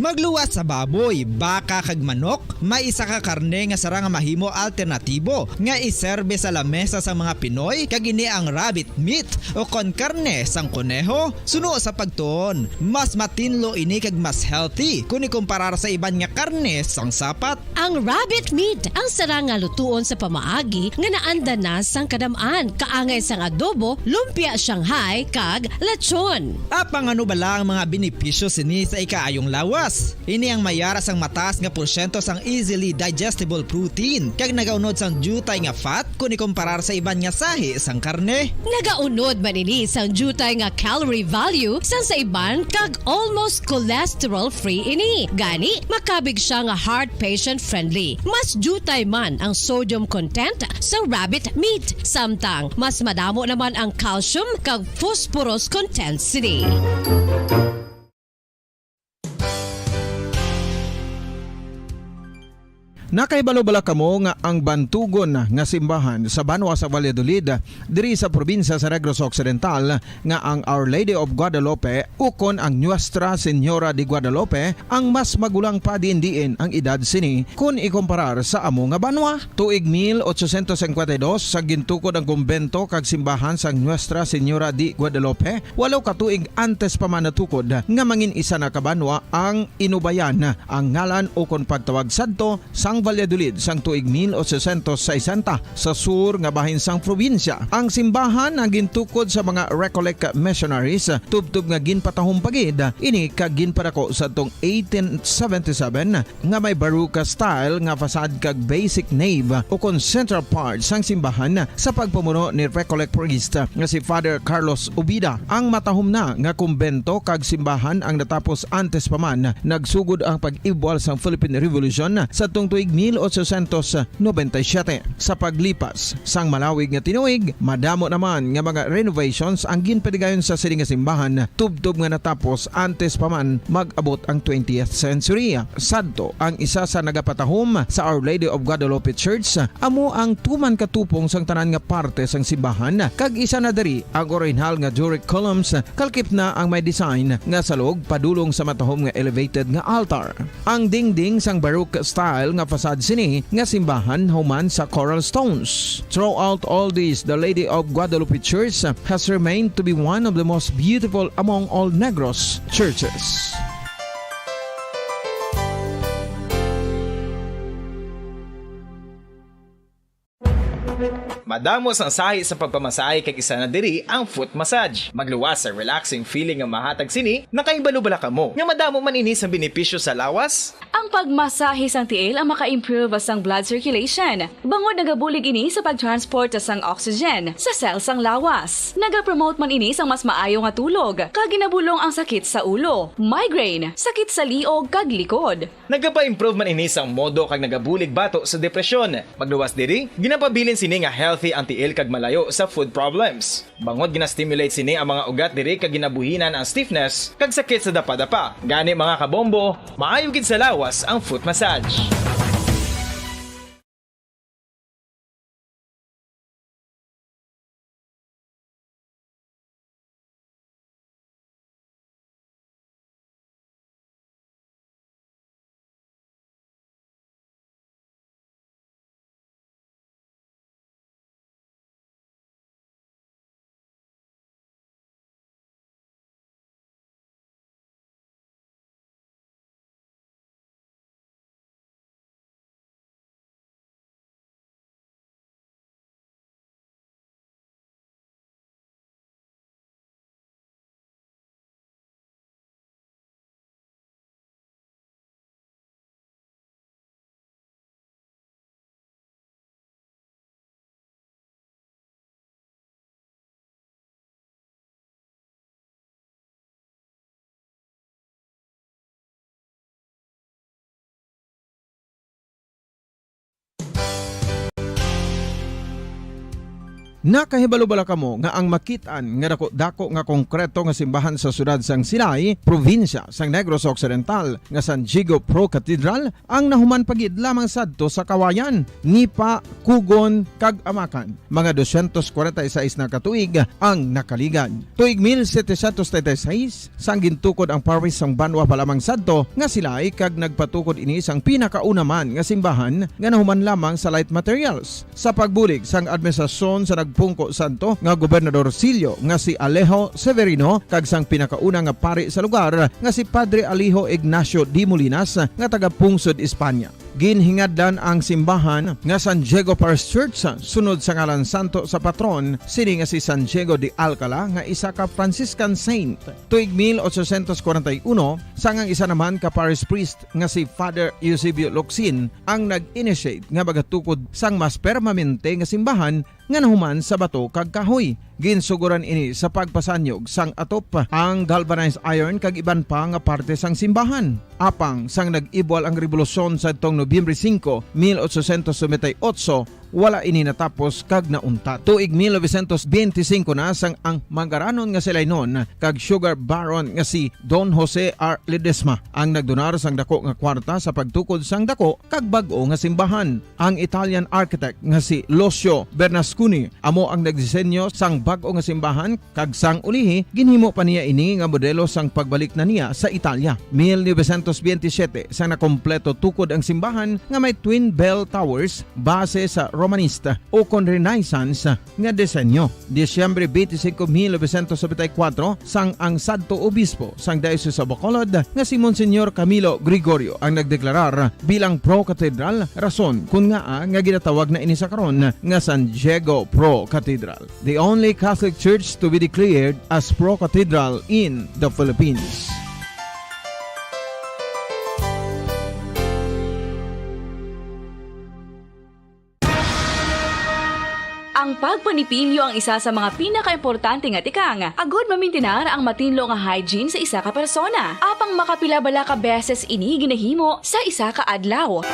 Magluwas sa baboy, baka kag manok, may isa ka karne nga sara nga mahimo alternatibo nga iserbe sa lamesa sa mga Pinoy kag ini ang rabbit meat o kon karne sang kuneho. Suno sa pagtuon, mas matinlo ini kag mas healthy kung ikumparar sa iban nga karne sang sapat. Ang rabbit meat ang sara nga lutuon sa pamaagi nga naanda na sang kadamaan, kaangay sang adobo, lumpia Shanghai kag lechon. Apang ano bala ang mga benepisyo sini sa ikaayong lawas? Ini ang mayara sang mataas nga porsyento sang easily digestible protein kag nagaunod sang jutay nga fat kung ikumparar sa iban nga sahi sang karne. Nagaunod man ini sang jutay nga calorie value sang sa iban kag almost cholesterol free ini. Gani makabig siya nga heart patient friendly. Mas jutay man ang sodium content sa rabbit meat, samtang mas madamo naman ang calcium kag phosphorus content sini. Nakaibalo-bala kamo nga ang bantugon nga simbahan sa Banwa sa Valladolid diri sa probinsya sa Negros Occidental nga ang Our Lady of Guadalupe ukon ang Nuestra Señora de Guadalupe ang mas magulang pa diin ang edad sini kung ikumparar sa amo nga banwa. Tuig 1852 sa gintukod ang kumbento kag simbahan sang Nuestra Señora de Guadalupe, walo ka tuig antes pa man natukod nga mangin isa na kabanwa ang inubayan ang ngalan ukon pagtawag sadto sang Valladolid sang tuig 1860 sa sur nga bahin sang probinsya. Ang simbahan ang gintukod sa mga Recollect missionaries tubtub nga ginpatahong pagid ini kag ginpadako sa tong 1877 nga may baruka style nga fasad kag basic nave o kon central part sang simbahan sa pagpamuno ni Recollect priest nga si Father Carlos Ubida. Ang matahom na nga kumbento kag simbahan ang natapos antes pa man nagsugod ang pag-ibwal sang Philippine Revolution sa tong tuig 1897. Sa paglipas sang malawig nga tinuig, madamo naman nga mga renovations ang ginpadigayon sa sining nga simbahan tubtob nga natapos antes pa man mag-abot ang 20th century. Sadto ang isa sa nagapatahom sa Our Lady of Guadalupe Church, amo ang tuman katupong sang tanan nga parte sang simbahan kag isa na diri ang original nga Doric columns kalkip na ang may design nga salog padulong sa matahom nga elevated nga altar. Ang dingding sang Baroque style nga fasad sini nga simbahan human sa coral stones. Throughout all this, the Lady of Guadalupe Church has remained to be one of the most beautiful among all Negros churches. Madamos ang sahi sa pagpamasahe kag isa na diri ang foot massage. Magluwas sa relaxing feeling nga mahatag sini, nakaibalo-bala ka mo. Nga madamo man ini sa benepisyo sa lawas. Ang pagmasahe sang tiil ang maka-improve sang blood circulation. Bangod nagabulig ini sa pagtransport sang oxygen sa cell sang lawas. Nagapromote man ini sang mas maayo nga tulog, kag ginabulong ang sakit sa ulo, migraine, sakit sa liog kag likod. Nagapa-improve man ini sang modo kag nagabulig bato sa depresyon. Magluwas diri, ginapabilin sini nga healthy ang tiil kag malayo sa food problems. Bangod gina-stimulate sini ang mga ugat diri kag ginabuhinan ang stiffness kag sakit sa dapa-dapa. Gani mga kabombo, maayo gid sa lawas ang foot massage. Nakahibalo bala kamo nga ang makitaan nga dako nga konkreto nga simbahan sa sudad sang Sinai, probinsya sang Negros Occidental nga San Diego Pro Cathedral ang nahuman pagid lamang sadto sa kawayan ni pa Kugon kag Amakan. Mga 246 na katuig ang nakaligad. Tuig 1736 sang gintukod ang parish sang Banwa pa lamang sadto nga sila ay kag nagpatukod ini sang pinakauna man nga simbahan nga nahuman lamang sa light materials. Sa pagbulig sang administrasyon sa nagpungko santo nga gobernador Silio nga si Alejo Severino kag sang pinakauna nga pari sa lugar nga si Padre Alijo Ignacio de Molinas nga taga Pungsod, Espanya. Ginhingadlan ang simbahan nga San Diego Parish Church sunod sa ngalan santo sa patron sini nga si San Diego de Alcala nga isa ka Franciscan saint. Tuig 1841 sangang isa naman ka parish priest nga si Father Eusebio Locsin ang nag-initiate nga bagatukod sang mas permanente nga simbahan nga nahuman sa bato kag kahoy. Ginsuguran ini sa pagpasanyog sang atop ang galvanized iron kag iban pa nga parte sang simbahan. Apang sang nag-ibwal ang revolusyon sa tong Nobyembre 5, 1898, wala ini natapos kag nauntat. Tuig 1925 na sang ang mangaranon nga sila noon kag sugar baron nga si Don Jose R. Ledesma ang nagdonar sang dako nga kwarta sa pagtukod sang dako kag bag-o nga simbahan. Ang Italian architect nga si Lucio Bernasconi amo ang nagdisenyo sang bag-o nga simbahan kag sang ulihi ginhimo pa niya ini nga modelo sang pagbalik na niya sa Italia. 1927 sang nakompleto tukod ang simbahan nga may twin bell towers base sa Romanista o kon Renaissance nga disenyo. Disyembre 25, 1974 sang ang sadto obispo sang Diocese sa Bacolod nga si Monsignor Camilo Gregorio ang nagdeklarar bilang pro cathedral, rason kung nga ginatawag na ini sa karon nga San Diego Pro Cathedral, the only Catholic church to be declared as pro cathedral in the Philippines. Ang pagpanipilyo ang isa sa mga pinaka-importante nga tikang. Agod mamintinar ang matinlo nga hygiene sa isa ka persona. Apang makapilabala ka beses ini ginahimo sa isa ka adlaw.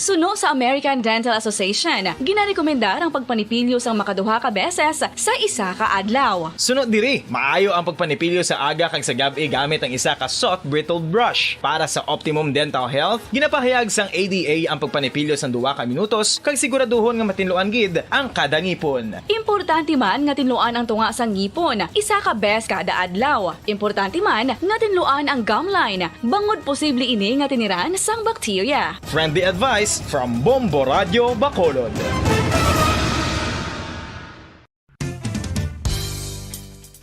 Suno sa American Dental Association, ginarekomendar ang pagpanipilyo sang makaduha ka beses sa isa ka adlaw. Sunod diri, maayo ang pagpanipilyo sa aga kag sa gabi gamit ang isa ka soft brittled brush. Para sa optimum dental health, ginapahayag sang ADA ang pagpanipilyo sang 2 ka minutos kag siguraduhon nga matinloan gid ang kada ngipon. Importante man nga tinluan ang tunga sang ngipon, isa ka bes kada adlaw. Importante man nga tinluan ang gum line, bangod posible ini nga tiniran sang bakterya. Friendly advice from Bombo Radio Bacolod.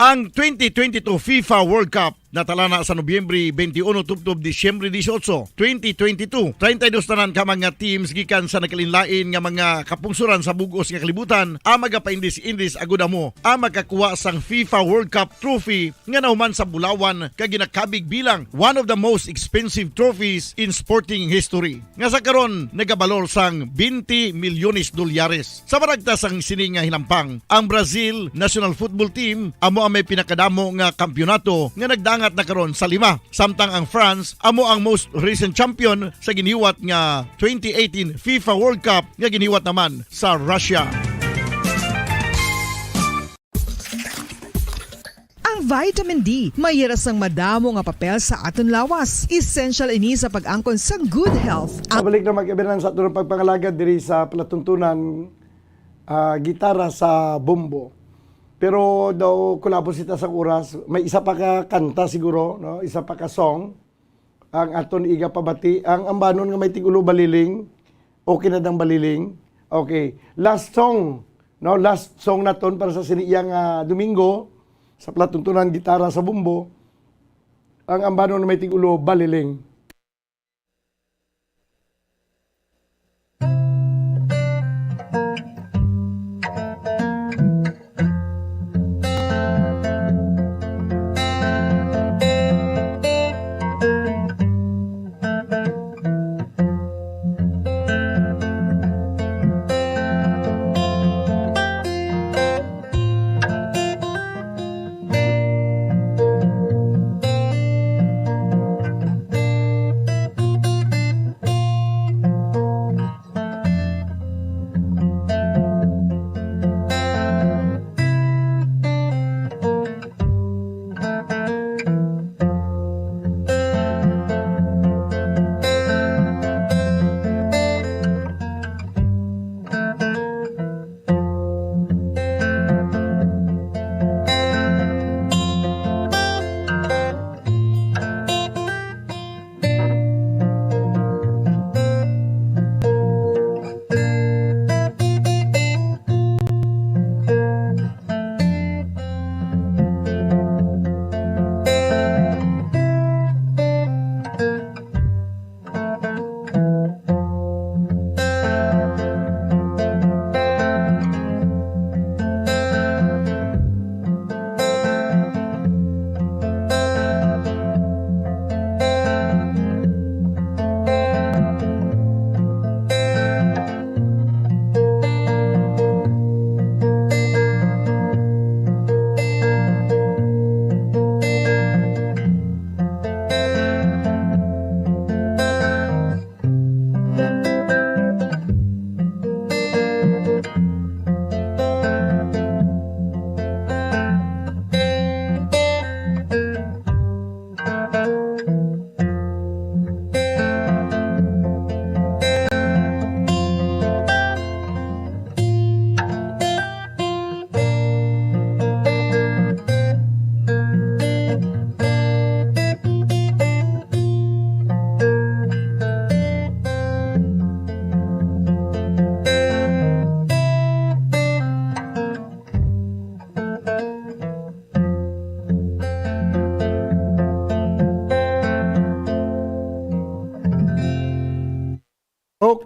Ang 2022 FIFA World Cup natalana sa Nobyembre 21 tubtob Disyembre 18, 2022. 32 tanan ka mga teams gikan sa nakalinlain nga mga kapungsuran sa bugos nga kalibutan ang magapaindis-indis agud mo ang makakuha sang FIFA World Cup trophy nga nahuman sa Bulawan kag ginakabig bilang one of the most expensive trophies in sporting history. Nga sa karon nagabalor sang 20 milyones dolyares. Sa baragta sang sini nga hinampang, ang Brazil National Football Team amo ang may pinakadamo nga kampyonato nga nagdang angat na karon sa 5. Samtang ang France amo ang most recent champion sa giniwat nga 2018 FIFA World Cup nga giniwat naman sa Russia. Ang vitamin D mayira sang madamo nga papel sa aton lawas. Essential ini sa pag-angkon sang good health. Pabalik na mag-ebenan sa aton pagpangalagad diri sa palatuntunan gitara sa bombo. Pero daw kulabos ita sa oras, may isa pa ka kanta siguro, no? Isa pa ka song ang aton iga pabati. Ang ambanon nga may tigulo baliling, okay na dang baliling. Okay, last song, no? Last song naton para sa siniyang Domingo sa platuntunan gitara sa bumbo. Ang ambanon nga may tigulo baliling.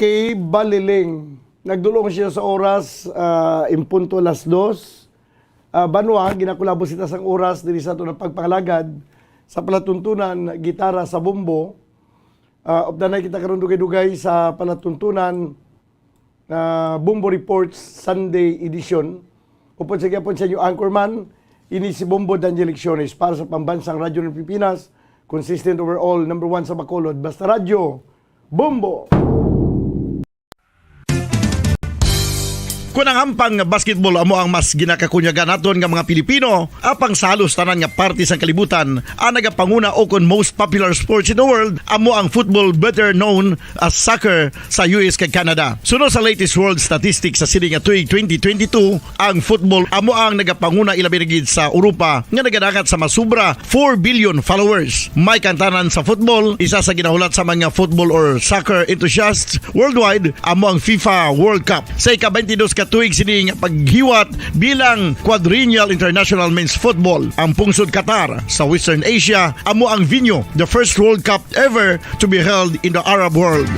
Okay, Baliling. Nagdulong siya sa oras impunto alas 2. Banwa, ginakulabo sita sang oras diri sa ito ng pagpangalagad sa palatuntunan, gitara sa bumbo. Obdanay kita karon dugay-dugay sa palatuntunan Bumbo Reports Sunday edition. Upod sa gyapon sa inyo anchorman, ini si Bombo Daniel Lecciones para sa pambansang radyo ng Pilipinas, consistent overall, number 1 sa Bacolod. Basta radyo, Bombo! Kung ang ampang basketball amo ang mas ginakakunyagan naton nga mga Pilipino, apang salos tanan nga parte sang kalibutan, ang nagapanguna o kon most popular sports in the world, amo ang football, better known as soccer sa US kag Canada. Sunod sa latest world statistics sa sining nga tuig 2022, ang football amo ang nagapanguna ilabi gid sa Europa nga nagadagat sa masubra 4 billion followers. May kantanan sa football, isa sa ginahulat sa mga football or soccer enthusiasts worldwide, amo ang FIFA World Cup. Sa ika-22 tuig sining paghiwat bilang Quadrennial International Men's Football. Ang pungsod Qatar sa Western Asia amo ang venue, the first World Cup ever to be held in the Arab world.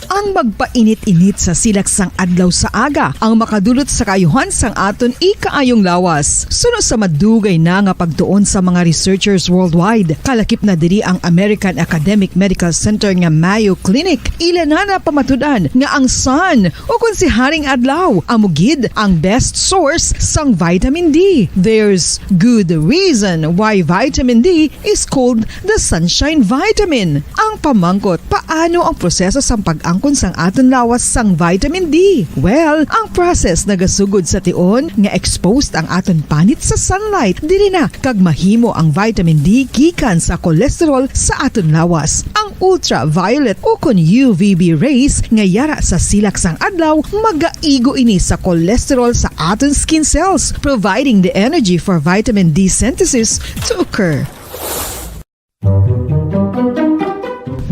Ang magpainit-init sa silaksang adlaw sa aga ang makadulot sa kaayuhan sang aton ikaayong lawas. Sunod sa madugay na nga pagtuon sa mga researchers worldwide, kalakip na diri ang American Academic Medical Center nga Mayo Clinic. Ilan na pamatudan nga ang sun o kung si Haring Adlaw amugid ang best source sang vitamin D. There's good reason why vitamin D is called the sunshine vitamin. Ang pamangkot, paano ang proseso sang pag-angkon sang aton lawas sang vitamin D? Well, ang process nagasugod sa tion nga exposed ang aton panit sa sunlight dili na kag mahimo ang vitamin D gikan sa cholesterol sa aton lawas. Ang ultraviolet o kon UVB rays nga yara sa silak sang adlaw magaigo ini sa cholesterol sa aton skin cells, providing the energy for vitamin D synthesis to occur.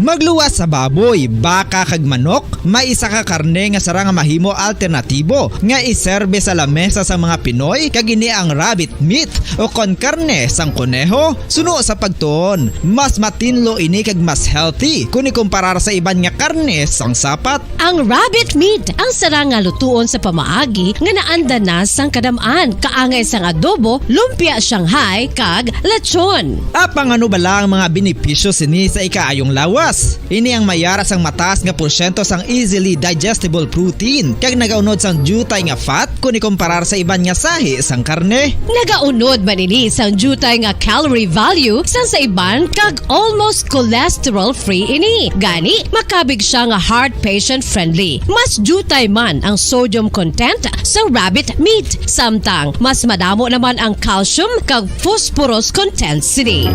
Magluwas sa baboy, baka kag manok, may isa ka karne nga sara nga mahimo alternatibo nga iserbe sa lamesa sa mga Pinoy kag ini ang rabbit meat o kon karne sang kuneho. Suno sa pagtuon, mas matinlo ini kag mas healthy kung ikumparar sa iban nga karne sang sapat. Ang rabbit meat ang sara nga lutuon sa pamaagi nga naanda na sang kadamaan, kaangay sang adobo, lumpia Shanghai kag lechon. Apang ano bala ang mga benepisyo sini sa ikaayong lawas? Ini ang mayara sang mataas nga porsyento sang easily digestible protein kag nagaunod sang jutay nga fat kung ikumparar sa iban nga sahi sang karne. Nagaunod man ini sang jutay nga calorie value sang sa iban kag almost cholesterol free ini. Gani makabig siya nga heart patient friendly. Mas jutay man ang sodium content sa rabbit meat, samtang mas madamo naman ang calcium kag phosphorus content sini.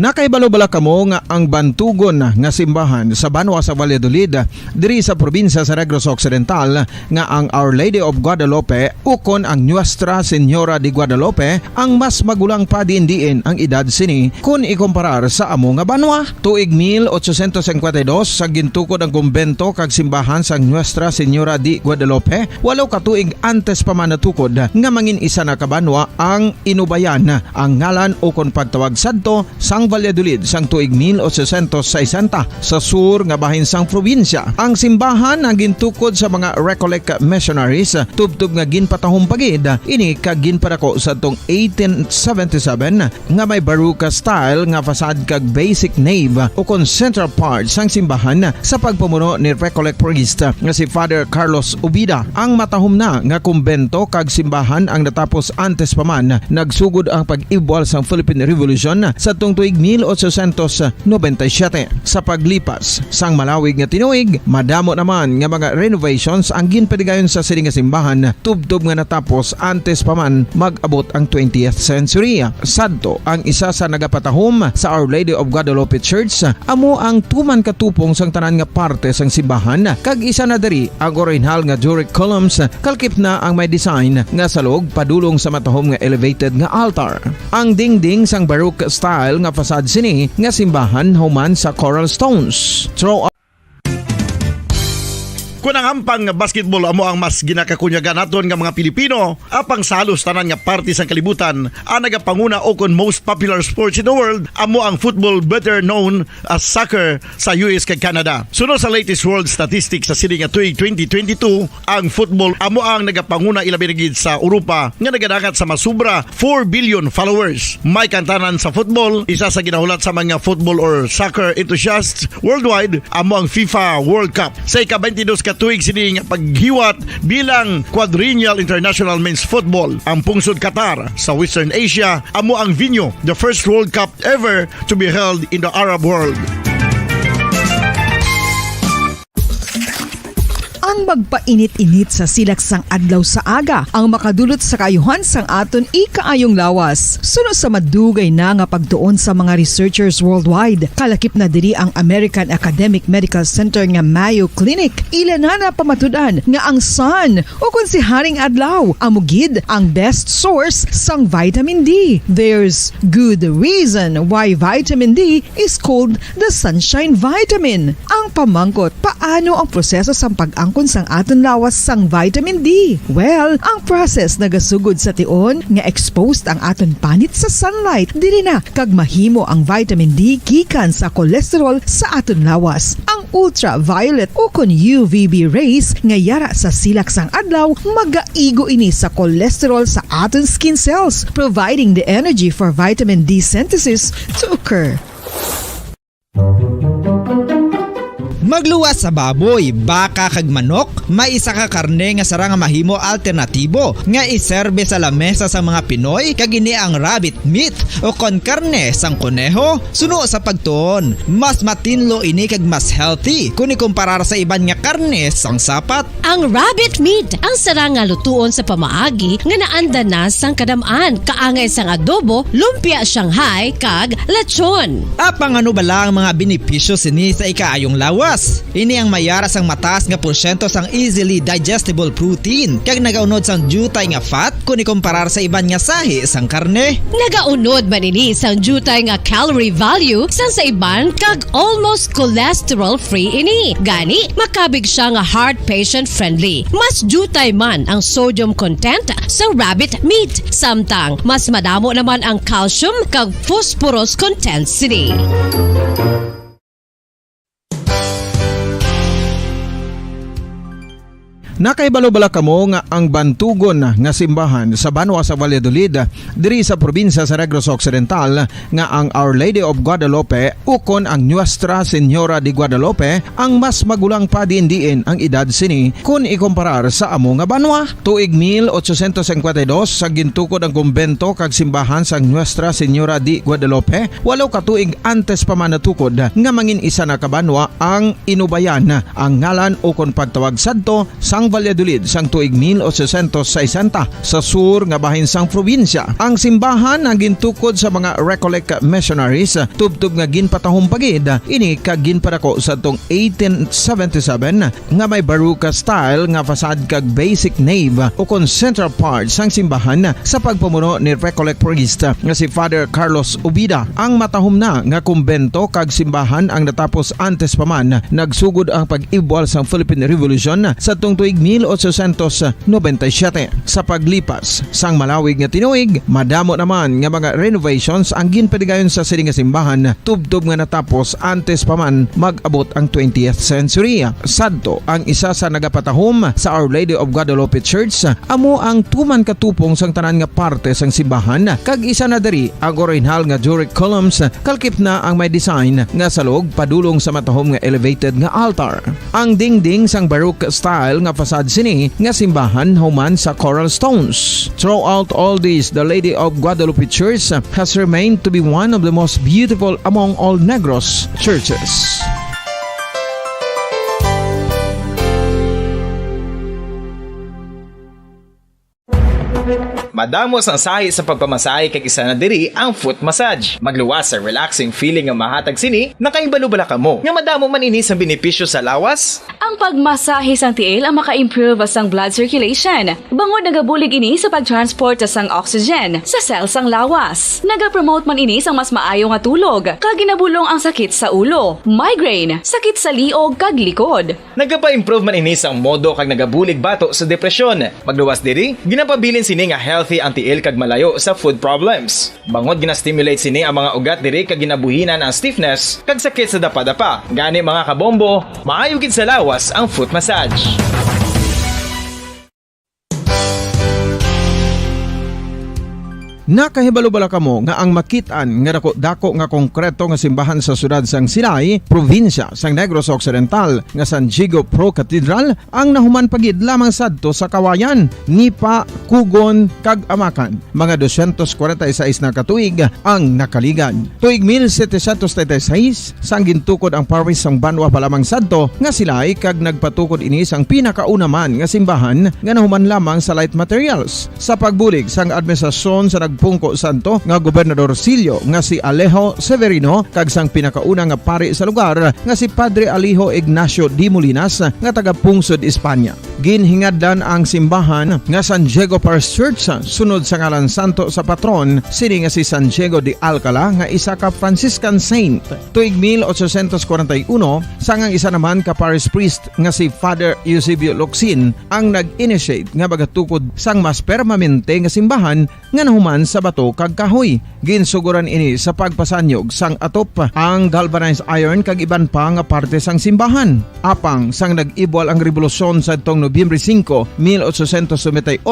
Nakaibalo-bala kamo nga ang bantugon nga simbahan sa Banwa sa Valladolid diri sa probinsya sa Negros Occidental nga ang Our Lady of Guadalupe ukon ang Nuestra Señora de Guadalupe ang mas magulang pa diin ang edad sini kung ikumparar sa amo nga banwa. Tuig 1852 sa gintukod ang kumbento kag simbahan sang Nuestra Señora de Guadalupe, walo ka tuig antes pa man natukod nga mangin isa na kabanwa ang inubayan ang ngalan ukon pagtawag sadto sang Valladolid sang tuig 1860 sa sur nga bahin sang probinsya. Ang simbahan ang gintukod sa mga Recollect missionaries tubtub nga ginpatahong pagid ini kag ginpadako sa tong 1877 nga may baroque style nga fasad kag basic nave o kon central part sang simbahan sa pagpamuno ni Recollect priest nga si Father Carlos Ubida. Ang matahom na nga kumbento kag simbahan ang natapos antes pa man nagsugod ang pag-ibwal sang Philippine Revolution sa tong tuig 1897. Sa paglipas sang malawig nga tinuig, madamo naman nga mga renovations ang ginpadigayon sa sining nga simbahan tubtob nga natapos antes pa man mag-abot ang 20th century. Sadto ang isa sa nagapatahom sa Our Lady of Guadalupe Church, amo ang tuman katupong sang tanan nga parte sang simbahan kag isa na diri ang original nga Doric columns kalkip na ang may design nga salog padulong sa matahom nga elevated nga altar. Ang dingding sang baroque style nga fasad sini nga simbahan human sa coral stones. Kung ang ampang basketball amo ang mas ginakakunyagan naton nga mga Pilipino, apang salos tanan nga parte sang kalibutan, ang nagapanguna o kon most popular sports in the world amo ang football, better known as soccer sa US kag Canada. Sunod sa latest world statistics sa sini nga tuig 2022, ang football amo ang nagapanguna ilabi na gid sa Europa nga nagadagat sa masubra 4 billion followers. May kantanan sa football, isa sa ginahulat sa mga football or soccer enthusiasts worldwide amo ang FIFA World Cup. Sa ika-22 ka tuig sini nga paghiwat bilang quadrennial international men's football. Ang pungsod Qatar sa Western Asia amo ang venue, the first World Cup ever to be held in the Arab world. Ang magpainit-init sa silaksang adlaw sa aga ang makadulot sa kaayuhan sang aton ikaayong lawas. Suno sa madugay na nga pagtuon sa mga researchers worldwide, kalakip na diri ang American Academic Medical Center nga Mayo Clinic. Ilan na pamatudan nga ang sun o kung si Haring Adlaw amugid ang best source sang vitamin D. There's good reason why vitamin D is called the sunshine vitamin. Ang pamangkot, paano ang proseso sang pag-angkon sang aton lawas sang vitamin D? Well, ang process nagasugod sa tion nga exposed ang aton panit sa sunlight dili na kag mahimo ang vitamin D gikan sa cholesterol sa aton lawas. Ang ultraviolet o kon UVB rays nga yara sa silak sang adlaw magaigo ini sa cholesterol sa aton skin cells, providing the energy for vitamin D synthesis to occur. Magluwas sa baboy, baka kag manok, may isa ka karne nga sara nga mahimo alternatibo nga iserbe sa lamesa sa mga Pinoy kag ini ang rabbit meat o kon karne sang kuneho. Suno sa pagtuon, mas matinlo ini kag mas healthy kung ikumparar sa iban nga karne sang sapat. Ang rabbit meat ang sara nga lutuon sa pamaagi nga naanda na sang kadamaan, kaangay sang adobo, lumpia Shanghai kag lechon. Apang ano bala ang mga benepisyo sini sa ikaayong lawas? Ini ang mayara sang mataas nga porsyento sang easily digestible protein kag nagaunod sang jutay nga fat kung ikumparar sa iban nga sahi sang karne. Nagaunod man ini sang jutay nga calorie value sang sa iban kag almost cholesterol free ini. Gani makabig siya nga heart patient friendly. Mas jutay man ang sodium content sa rabbit meat, samtang mas madamo naman ang calcium kag phosphorus content sini. Nakaibalo-bala kamo nga ang bantugon nga simbahan sa Banwa sa Valladolid diri sa probinsya sa Negros Occidental nga ang Our Lady of Guadalupe ukon ang Nuestra Señora de Guadalupe ang mas magulang pa diin ang edad sini kung ikumparar sa amo nga banwa. Tuig 1852 sa gintukod ang kumbento kag simbahan sa Nuestra Señora de Guadalupe, walo ka tuig antes pa man natukod nga mangin isa na kabanwa ang inubayan ang ngalan ukon pagtawag sadto sang Valladolid sang tuig 1860 sa sur nga bahin sang probinsya. Ang simbahan ang gintukod sa mga Recollect missionaries tubtub nga ginpatahong pagid ini kag ginpadako sa tong 1877 nga may baroque style nga fasad kag basic nave o kon central part sang simbahan sa pagpamuno ni Recollect priest nga si Father Carlos Ubida. Ang matahom na nga kumbento kag simbahan ang natapos antes pa man nagsugod ang pag-ibwal sang Philippine Revolution sa tong tuig 1897. Sa paglipas sang malawig nga tinuig, madamo naman nga mga renovations ang ginpadigayon sa sining nga simbahan tubtob nga natapos antes pa man mag-abot ang 20th century. Sadto ang isa sa nagapatahom sa Our Lady of Guadalupe Church amo ang tuman katupong sang tanan nga parte sang simbahan kag isa na diri ang original nga Doric columns kalkip na ang may design nga salog padulong sa matahom nga elevated nga altar. Ang dingding sang baroque style nga fasad sini nga simbahan human sa coral stones. Throughout all this, the Lady of Guadalupe Church has remained to be one of the most beautiful among all Negros churches. Madamos ang sahi sa pagpamasahe kag isa na diri ang foot massage. Magluwas sa relaxing feeling nga mahatag sini, nakaibalo-bala ka mo. Nga madamo man ini sa benepisyo sa lawas. Ang pagmasahe sang tiil ang maka-improve sang blood circulation. Bangod nagabulig ini sa pagtransport sang oxygen sa cells sang lawas. Nagapromote man ini sang mas maayo nga tulog, kag ginabulong ang sakit sa ulo, migraine, sakit sa liog kag likod. Nagapa-improve man ini sa modo kag nagabulig bato sa depresyon. Magluwas diri, ginapabilin sini nga healthy ang tiil kag malayo sa food problems. Bangod ginastimulate sini ang mga ugat diri kag ginabuhinan ang stiffness kag sakit sa dapa-dapa. Gani mga kabombo, maayo gid sa lawas ang foot massage. Nakahibalo-bala kamo nga ang makitaan nga dako nga konkreto nga simbahan sa sudad sang Sinai, probinsya sang Negros Occidental nga San Diego Pro Cathedral ang nahuman pagid lamang sadto sa kawayan, Nipa, Kugon kag Amakan. Mga 246 na katuig ang nakaligan. Tuig 1736 sang gintukod ang parish sang Banwa pa lamang sadto nga silay kag nagpatukod ini sang pinakauna man nga simbahan nga nahuman lamang sa light materials. Sa pagbulig sang administrasyon sa Pungko Santo nga Gobernador Silio nga si Alejo Severino kag sang pinakauna nga pari sa lugar nga si Padre Alijo Ignacio Di Molinas nga taga Pungsod, Espanya. Ginhingadlan ang simbahan nga San Diego Parish Church sunod sa ngalan santo sa patron sini nga si San Diego de Alcala nga isa ka Franciscan saint. Tuig 1841 sangang isa naman ka parish priest nga si Father Eusebio Locsin ang nag-initiate nga bagatukod sang mas permanente nga simbahan nga nahuman sa bato kag kahoy. Ginsuguran ini sa pagpasanyog sang atop ang galvanized iron kag iban pa nga parte sang simbahan. Apang sang nag-ibwal ang revolusyon sa tong Nobyembre 5, 1898,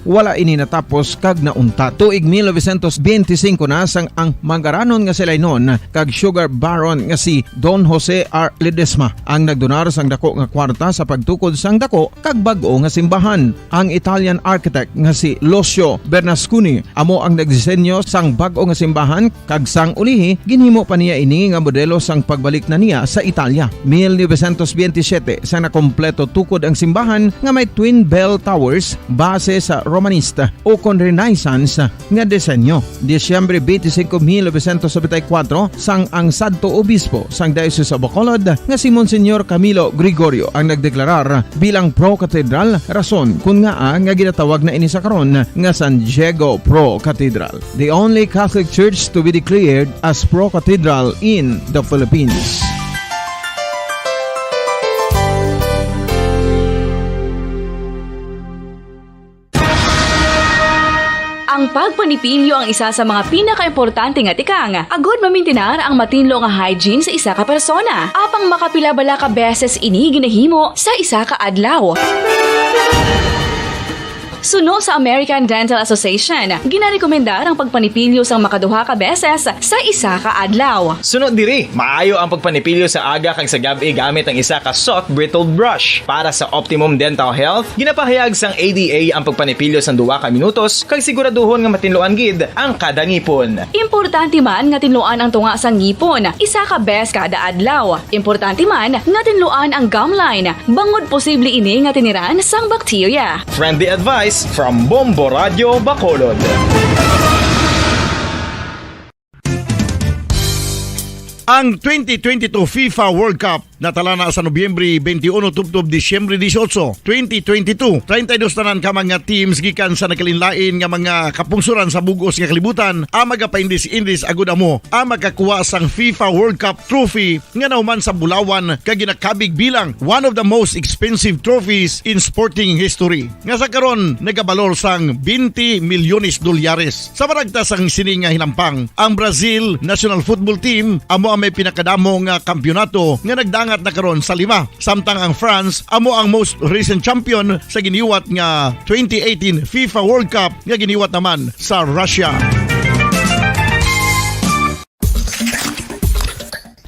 wala ini natapos kag naunta. Tuig 1925 na sang ang mangaranon nga silay noon kag sugar baron nga si Don Jose R. Ledesma ang nagdonar sang dako nga kwarta sa pagtukod sang dako kag bag-o nga simbahan. Ang Italian architect nga si Lucio Bernasconi amo ang nagdisenyo sang bag-o nga simbahan kag sang ulihi ginhimo pa niya ini nga modelo sang pagbalik na niya sa Italia. 1927 sang nakompleto tukod ang simbahan nga may twin bell towers base sa Romanista o kon Renaissance nga disenyo. Disyembre 25, 1974 sang ang sadto obispo sang Diocese of Bacolod nga si Monsignor Camilo Gregorio ang nagdeklarar bilang pro cathedral, rason kun nga ginatawag na ini sa karon nga San Diego Pro Cathedral, the only Catholic church to be declared as pro cathedral in the Philippines. Ang pagpanipilyo ang isa sa mga pinaka-importante nga tikang. Agod mamintinar ang matinlo nga hygiene sa isa ka persona. Apang makapila-bala ka beses ini ginahimo sa isa ka adlaw. Suno sa American Dental Association, ginarekomendar ang pagpanipilyo sang makaduha ka beses sa isa ka adlaw. Sunod diri, maayo ang pagpanipilyo sa aga kag sa gabi gamit ang isa ka soft brittled brush. Para sa optimum dental health, ginapahayag sang ADA ang pagpanipilyo sang 2 ka minutos kag siguraduhon nga matinloan gid ang kada ngipon. Importante man nga tinluan ang tunga sang ngipon, isa ka bes kada adlaw. Importante man nga tinluan ang gum line, bangod posible ini nga tiniran sang bakterya. Friendly advice from Bombo Radio Bacolod. Ang 2022 FIFA World Cup natala na sa Nobyembre 21 tubtob Disyembre 18, 2022. 32 tanan ka mga teams gikan sa nakalinlain nga mga kapungsuran sa bugos nga kalibutan ang magapaindis-indis agud amo ang makakuha sang FIFA World Cup trophy nga nahuman sa Bulawan kag ginakabig bilang one of the most expensive trophies in sporting history. Nga sa karon nagabalor sang 20 milyones dolyares. Sa baragta sang sini nga hinampang, ang Brazil National Football Team amo may pinakadamo nga kampyonato nga nagdangat na karon sa 5. Samtang ang France amo ang most recent champion sa giniwat nga 2018 FIFA World Cup nga giniwat naman sa Russia.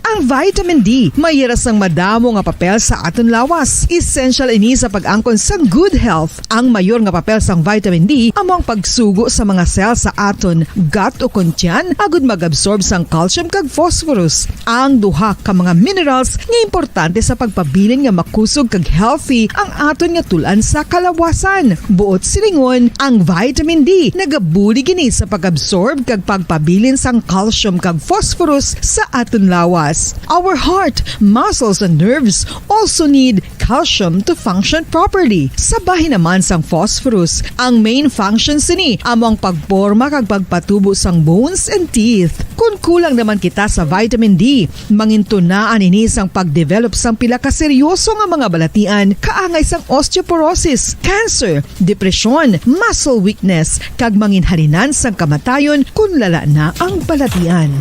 Ang vitamin D mayra sang madamo nga papel sa aton lawas. Essential ini sa pag-angkon sang good health. Ang mayor nga papel sang vitamin D among pagsugo sa mga cell sa aton gut o kuntyan agud mag-absorb sang calcium kag phosphorus. Ang duha ka mga minerals nga importante sa pagpabilin nga makusog kag healthy ang aton nga tulan sa kalawasan. Buot silingon, ang vitamin D nagabuli gini sa pag-absorb kag pagpabilin sang calcium kag phosphorus sa aton lawas. Our heart, muscles and nerves also need calcium to function properly. Sabahin naman sang phosphorus, ang main functions ni among pagporma kag pagpatubo sang bones and teeth. Kung kulang naman kita sa vitamin D, mangintunaan ini sang pagdevelop sang pila ka seryoso nga mga balatian, kaangay sang osteoporosis, cancer, depresyon, muscle weakness, kag manginhalinan sang kamatayon kung lala na ang balatian.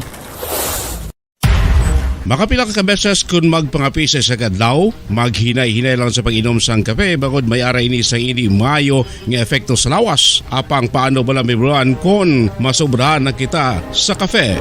Makapila ka beses kung magpangapisa sa kadlaw, maghinay-hinay lang sa pag-inom sang kape bagod may ara ini sa hindi mayo nga epekto sa lawas. Apang paano bala may buruan kung masobrahan na kita sa kape.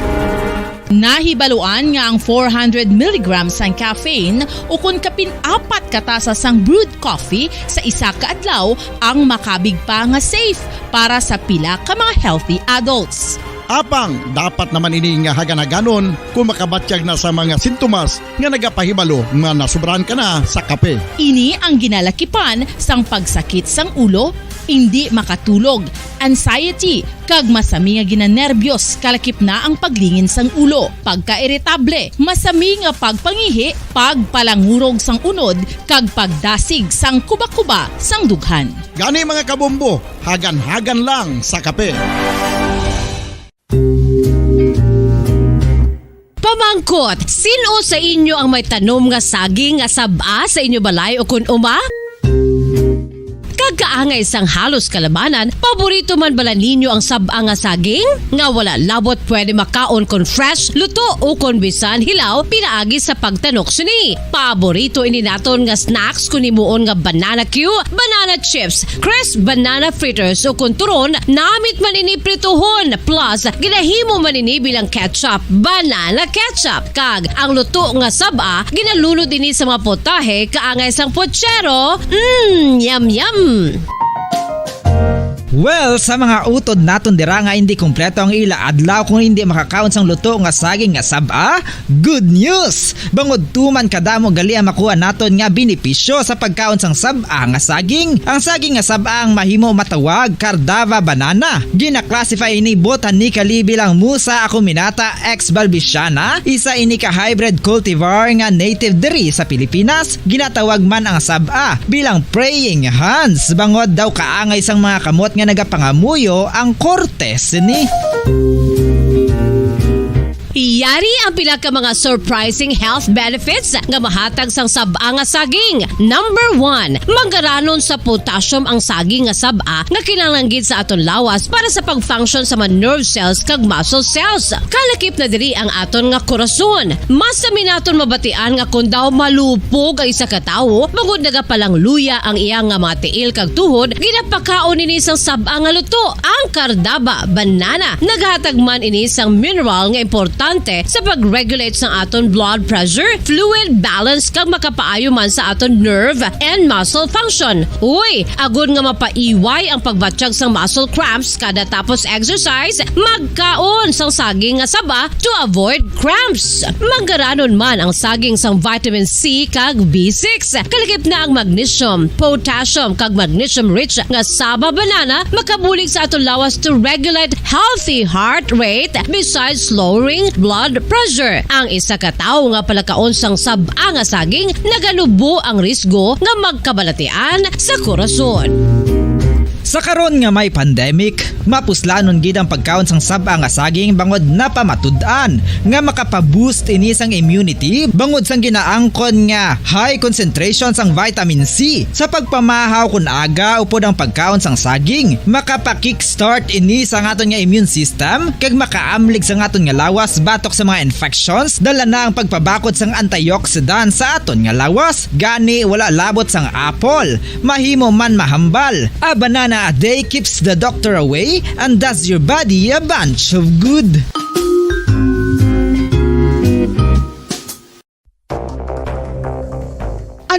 Nahibaluan nga ang 400 mg sang caffeine o kung kapin 4 katasa sang brewed coffee sa isa ka adlaw ang makabig pa nga safe para sa pila ka mga healthy adults. Apang, dapat naman ini nga haganaganon kung makabatyag na sa mga sintomas nga nagapahibalo nga nasubrahan ka na sa kape. Ini ang ginalakipan sang pagsakit sang ulo, hindi makatulog, anxiety, kag masami nga ginanerbiyos kalakip na ang paglingin sang ulo, pagka-iritable, masami nga pagpangihi, pagpalangurog sang unod, kag pagdasig sang kuba-kuba sang dughan. Gani mga kabombo, hagan-hagan lang sa kape. Pamangkot, sino sa inyo ang may tanom nga saging nga saba sa inyo balay o kun uma? Kagkaangay sang halos kalabanan, paborito man bala ninyo ang saba nga saging? Nga wala labot pwede makaon kon fresh, luto o kon bisan hilaw, pinaagi sa pagtanok suni. Paborito ini naton nga snacks kun himuon nga banana Q, banana chips, crisp banana fritters o kun turon, namit man ini prituhon, plus ginahimo man ini bilang ketchup, banana ketchup. Kag ang luto nga saba, ginalunod ini sa mga potahe kaangay sang pochero. Yum yum. Well, sa mga utod naton dira nga hindi kumpleto ang ila adlaw kung hindi makakaon sang luto nga saging nga saba, good news! Bangod tuman kadamo gali ang makuha naton nga benepisyo sa pagkaon sang saba nga saging. Ang saging nga saba ang mahimo matawag Cardava banana. Gina-classify ini botanically bilang Musa acuminata ex balbisiana, isa ini ka hybrid cultivar nga native diri sa Pilipinas. Ginatawag man ang saba bilang praying hands. Bangod daw kaangay sang mga kamot nga nagapangamuyo ang kortes ni. Iyari ang pila ka mga surprising health benefits nga mahatag sang saba nga saging. Number 1, manggaranon sa potassium ang saging nga saba nga kinahanglan sa aton lawas para sa pag-function sa mga nerve cells kag muscle cells. Kalakip na diri ang aton nga korason. Mas sa minaton mabatian nga kung daw malupog ang isa ka tawo, bangod nagapalang luya ang iyang nga mga tiil kag tuhod, ginapakaon ini sang saba nga luto, ang Cardava banana. Naghatag man ini sang mineral nga importante sa pag-regulate sa aton blood pressure, fluid balance kag makapaayo man sa aton nerve and muscle function. Uy, agud nga mapaiway ang pagbatsyag sang muscle cramps kada tapos exercise, magkaon sang saging nga saba to avoid cramps. Manggaranon man ang saging sang vitamin C kag B6. Kalakip na ang magnesium, potassium kag magnesium rich nga saba banana makabulig sa aton lawas to regulate healthy heart rate besides lowering blood pressure. Ang isa ka tawo nga palakaon sang saba nga saging nagalubo ang risgo nga magkabalatian sa korason. Sa karon nga may pandemic, mapuslanon gid ang pagkaon sang saba nga saging bangod napamatud-an nga makapaboost ini sang immunity bangod sang ginaangkon nga high concentration sang vitamin C. Sa pagpamahaw kun aga upod ang pagkaon sang saging, makapa-kickstart ini sa aton nga immune system kag makaamlig sa aton nga lawas batok sa mga infections, dala na ang pagpabakod sang antioxidant sa aton nga lawas. Gani wala labot sang apple, mahimo man mahambal. A banana a day keeps the doctor away and does your body a bunch of good.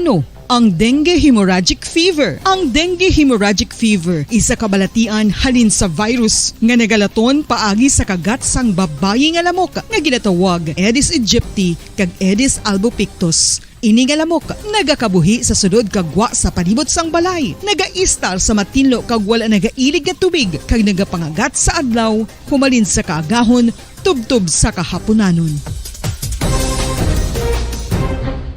Ano ang dengue hemorrhagic fever? Ang dengue hemorrhagic fever isa kabalatian halin sa virus nga nagalaton paagi sa kagat sang babayi nga lamok nga ginatawag Aedes aegypti kag Aedes albopictus. Ini nga lamok nagakabuhi sa sudod kagwa sa palibot sang balay, nagaistar sa matinlo kag wala nagailig nga tubig kag nagapangagat sa adlaw humalin sa kaagahon tubtob sa kahaponanon.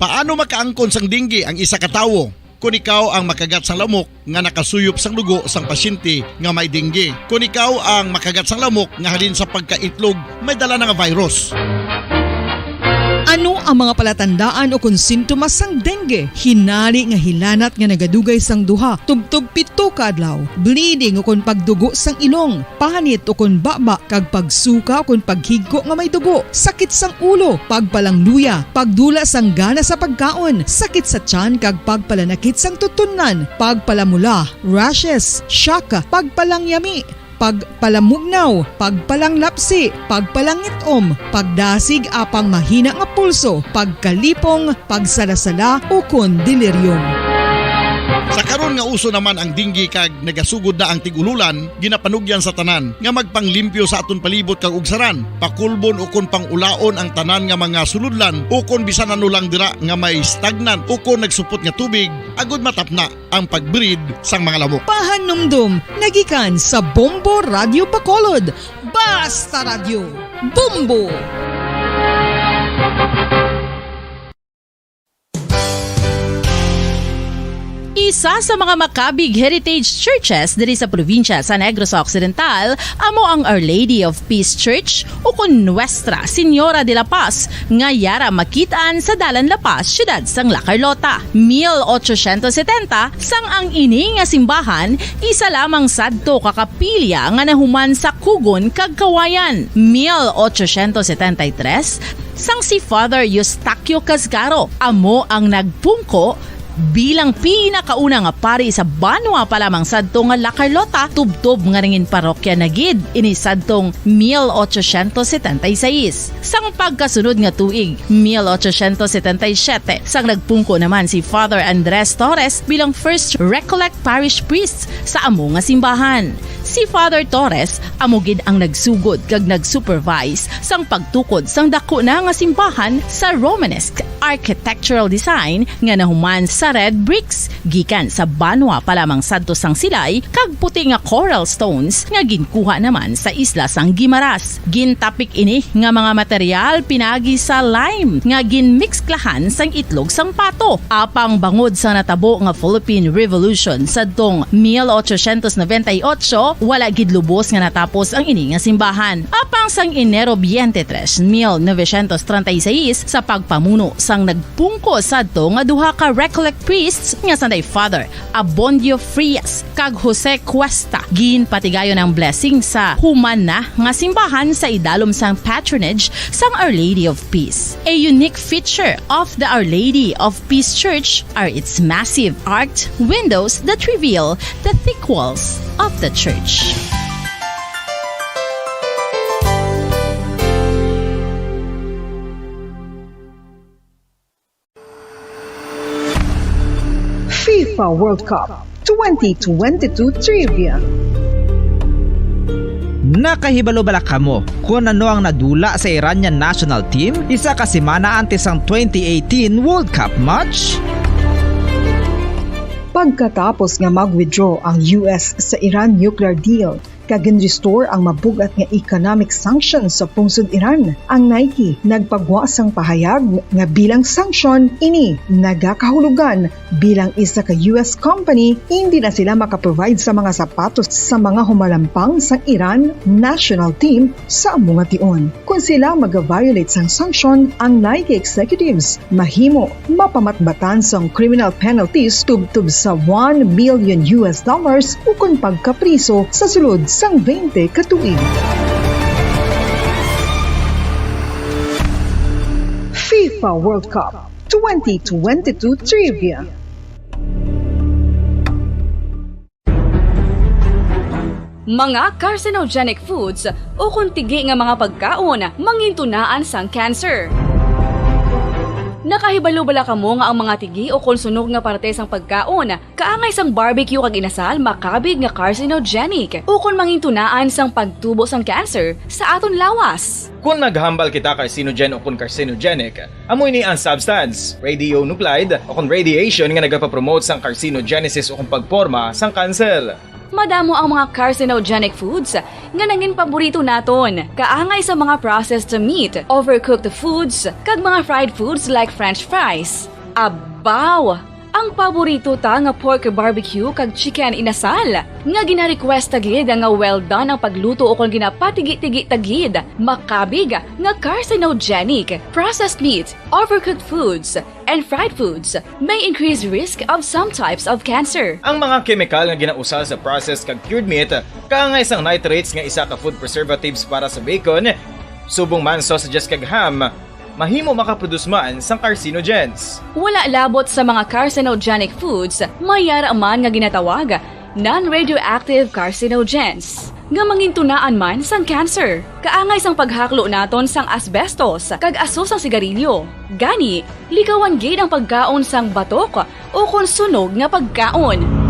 Paano makaangkon sang dengue ang isa ka tawo? Kung ikaw ang makagat sang lamok nga nakasuyop sang dugo sang pasyente nga may dengue. Kung ikaw ang makagat sang lamok nga halin sa pagkaitlog may dala nga virus. Ano ang mga palatandaan o kung sintomas sang dengue? Hinali nga hilanat nga nagadugay sang duha, tubtob 7 ka adlaw, bleeding o kung pagdugo sang ilong, panit o kung baba, kag pagsuka o kung paghigko nga may dugo, sakit sang ulo, pagpalangluya, pagdula sang gana sa pagkaon, sakit sa tiyan kag pagpalanakit sang tutunan, pagpalamula, rashes, shock, pagpalangyami, pagpalamugnaw, pagpalanglapsi, pagpalangitom, pagdasig apang mahina nga pulso, pagkalipong, pagsalasala o kon delirium. Sa karon nga uso naman ang dengue kag nagasugod na ang tigululan, ginapanugyan sa tanan nga magpanglimpyo sa aton palibot kag ugsaran, pakulbon o kon pangulaon ang tanan nga mga suludlan o kon bisan ano lang dira nga may stagnant o kon nagsupot nga tubig, agud matapna ang pagbreed sang mga lamok. Pahanumdum, nagikan sa Bombo Radio Bacolod. Basta Radio, Bombo! Isa sa mga makabig heritage churches diri sa probinsya sa Negros Occidental amo ang Our Lady of Peace Church o kun Nuestra Señora de la Paz nga yara makitaan sa Dalan La Paz, siyudad sang La Carlota. 1870 sang ang ini nga simbahan isa lamang sadto kakapilya nga nahuman sa Kugon kag Kawayan. 1873 sang si Father Eustaquio Casgaro amo ang nagpungko bilang pinakauna nga pari sa Banwa pa lamang sadto nga La Carlota, tubtob nga ringin parokya na gid ini sadtong 1876. Sang pagkasunod nga tuig 1877 sang nagpungko naman si Father Andres Torres bilang first Recollect Parish Priest sa amo nga simbahan. Si Father Torres amo gid ang nagsugod kag nagsupervise sang pagtukod sang dako na nga simbahan sa Romanesque architectural design nga nahuman sa red bricks gikan sa Banwa pa lamang sadto sang silay kag puti nga coral stones nga ginkuha naman sa isla sang Guimaras. Gintapik ini nga mga material pinagi sa lime nga ginmixklahan sang itlog sang pato. Apang bangod sa natabo nga Philippine Revolution sadtong 1898 wala gid lubos nga natapos ang ini nga simbahan. Apang sang Enero 23, 1936 sa pagpamuno sang nagpungko sadto nga duha ka Recollect priests nga sanday Father Abondio Frias kag Jose Cuesta ginpatigayon ang blessing sa human na nga simbahan sa idalom sang patronage sang Our Lady of Peace. A unique feature of the Our Lady of Peace Church are its massive arched windows that reveal the thick walls of the church. FIFA World Cup 2022 Trivia. Nakahibalo bala kamo kung ano ang nadula sa Iranian national team isa ka semana antes ang 2018 World Cup match? Pagkatapos nga mag-withdraw ang US sa Iran nuclear deal, kag-restore ang mabugat nga economic sanctions sa pungsod Iran, ang Nike nagpagwasang pahayag nga bilang sanction ini nagakahulugan bilang isa ka US company hindi na sila makaprovide sa mga sapatos sa mga humalampang sa Iran national team sa mga tion. Kung sila mag-violate sang sanction, ang Nike executives mahimo mapamatbatan sang criminal penalties tubtub sa $1 million o kung pagkapriso sa sulod sang 20 katuig. FIFA World Cup 2022 Trivia. Mga carcinogenic foods o kuntigi nga mga pagkaon mangintunaan sang cancer. Nakahibalo bala kamo nga ang mga tigi o konsunog nga parte sang pagkaon kaangay sang barbecue kag inasal makabig nga carcinogenic o kon mangintunaan sang pagtubo sang cancer sa aton lawas. Kung naghambal kita carcinogen o kung carcinogenic, amoy ni ang substance, radionuclide o kung radiation nga nagapapromote sang carcinogenesis o kung pagporma sang cancer. Madamo ang mga carcinogenic foods nga nangin paborito naton. Kaangay sa mga processed meat, overcooked foods, kag mga fried foods like french fries. Abaw! Ang paborito ta nga pork barbecue kag chicken inasal. Nga gina-request tagid nga well done ang pagluto o kung ginapatigi-tigi tagid. Makabig nga carcinogenic, processed meat, overcooked foods, and fried foods may increase risk of some types of cancer. Ang mga chemical nga ginausal sa processed kag cured meat, kaangay sang nitrates nga isa ka food preservatives para sa bacon, subong man sausages kag ham, mahimo makaproduce man sang carcinogens. Wala labot sa mga carcinogenic foods, mayara man nga ginatawag non-radioactive carcinogens nga mangintunaan man sang cancer. Kaangay sang paghaklo naton sang asbestos kag aso sang sigarilyo. Gani, likawan gid ang pagkaon sang batok o kon sunog nga pagkaon.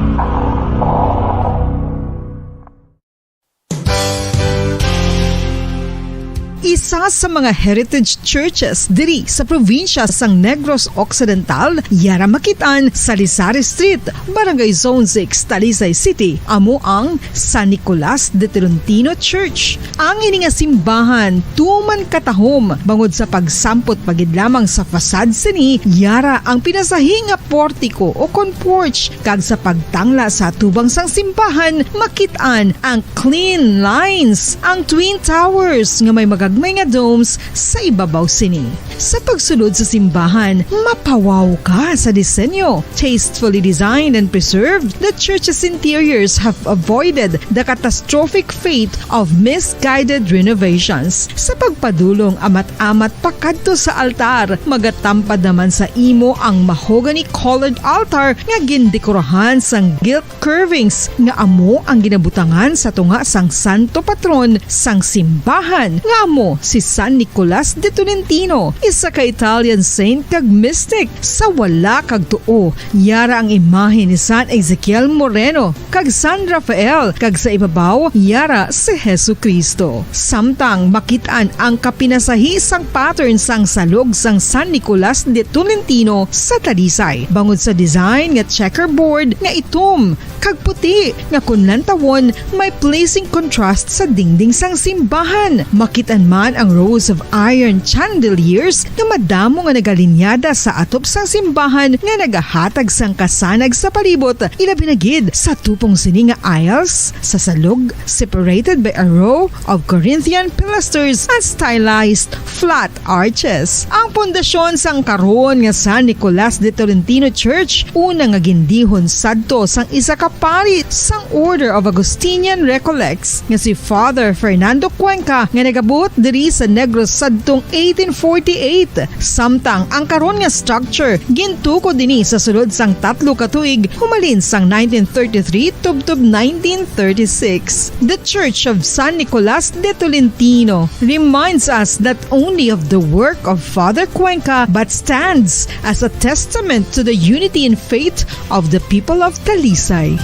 Isa sa mga heritage churches diri sa probinsya sang Negros Occidental, yara makitaan sa Lisari Street, Barangay Zone 6, Talisay City, amo ang San Nicolas de Tolentino Church. Ang ini nga simbahan tuman katahom bangod sa pagsampot pagid lamang sa fasad sini, yara ang pinasahi nga portiko o kon porch, kag sa pagtangla sa tubang sang simbahan makitaan ang clean lines, ang twin towers nga may magagmay nga domes sa ibabaw sini. Sa pagsulod sa simbahan, mapawaw ka sa disenyo. Tastefully designed and preserved, the church's interiors have avoided the catastrophic fate of misguided renovations. Sa pagpadulong amat-amat pakadto sa altar, magatampad naman sa imo ang mahogany colored altar nga gindekorahan sang gilt curvings nga amo ang ginabutangan sa tunga sang santo patron sang simbahan nga amo si San Nicolas de Tolentino, isa ka Italian saint kag mystic. Sa wala kag tuo, yara ang imahe ni San Ezekiel Moreno kag San Rafael, kag sa ibabaw yara si Hesu Kristo. Samtang makitaan ang kapinasahi sang pattern sang salog sang San Nicolas de Tolentino sa Talisay, bangod sa design nga checkerboard nga itom kag puti nga kunlantawon may pleasing contrast sa dingding sang simbahan. Makitaan man ang rows of iron chandeliers nga madamo nga nagalinyada sa atop sang simbahan nga nagahatag sang kasanag sa palibot, ilabi na gid sa tupong sini nga aisles sa salog, separated by a row of Corinthian pilasters at stylized flat arches. Ang pundasyon sang karon nga San Nicolas de Tolentino Church una nga gindihon sadto sang isa ka pari sang Order of Augustinian Recollects nga si Father Fernando Cuenca nga nagabot diri sa Negros sadtong 1848. Samtang ang karon nga structure gintuko dinhi sa sulod sang 3 ka tuig humalin sang 1933 tubtob 1936. The Church of San Nicolas de Tolentino reminds us not only of the work of Father Cuenca but stands as a testament to the unity and faith of the people of Talisay.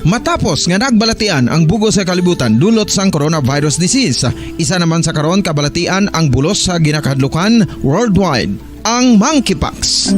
Matapos nga nagbalatian ang bugos sa kalibutan dulot sang coronavirus disease, isa naman sa karon kabalatian ang bulos sa ginakadlukan worldwide, ang monkeypox.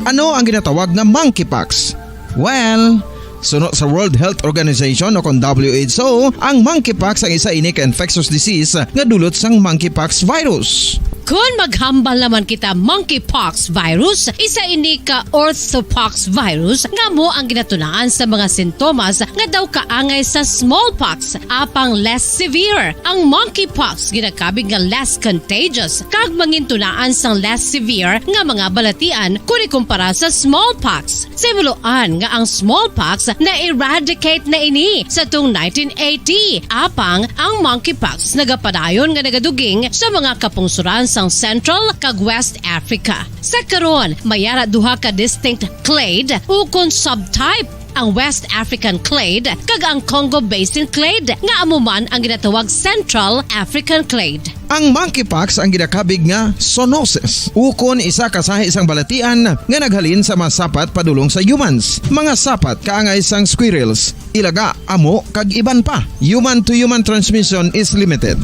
Ano ang ginatawag na monkeypox? Well, suno sa World Health Organization o kung WHO, ang monkeypox ang isa ini ka infectious disease nga dulot sang monkeypox virus. Kung maghambal naman kita monkeypox virus, isa ini ka orthopox virus nga mo ang ginatunaan sa mga sintomas nga daw kaangay sa smallpox, apang less severe. Ang monkeypox ginakabig nga less contagious kag mangintunaan sang less severe nga mga balatian kung ikumpara sa smallpox. Simuloan nga ang smallpox na-eradicate na ini sa tung 1980, apang ang monkeypox nagapadayon nga nagaduging sa mga kapungsuran sang Central kag West Africa. Sa karon, mayara duha ka distinct clade ukon subtype, ang West African clade kag ang Congo Basin clade nga amuman ang ginatawag Central African clade. Ang monkeypox ang ginakabig nga zoonosis. Ukon isa kasahi isang balatian nga naghalin sa mga sapat padulong sa humans. Mga sapat kaangay sang squirrels, ilaga, amo kag iban pa. Human to human transmission is limited.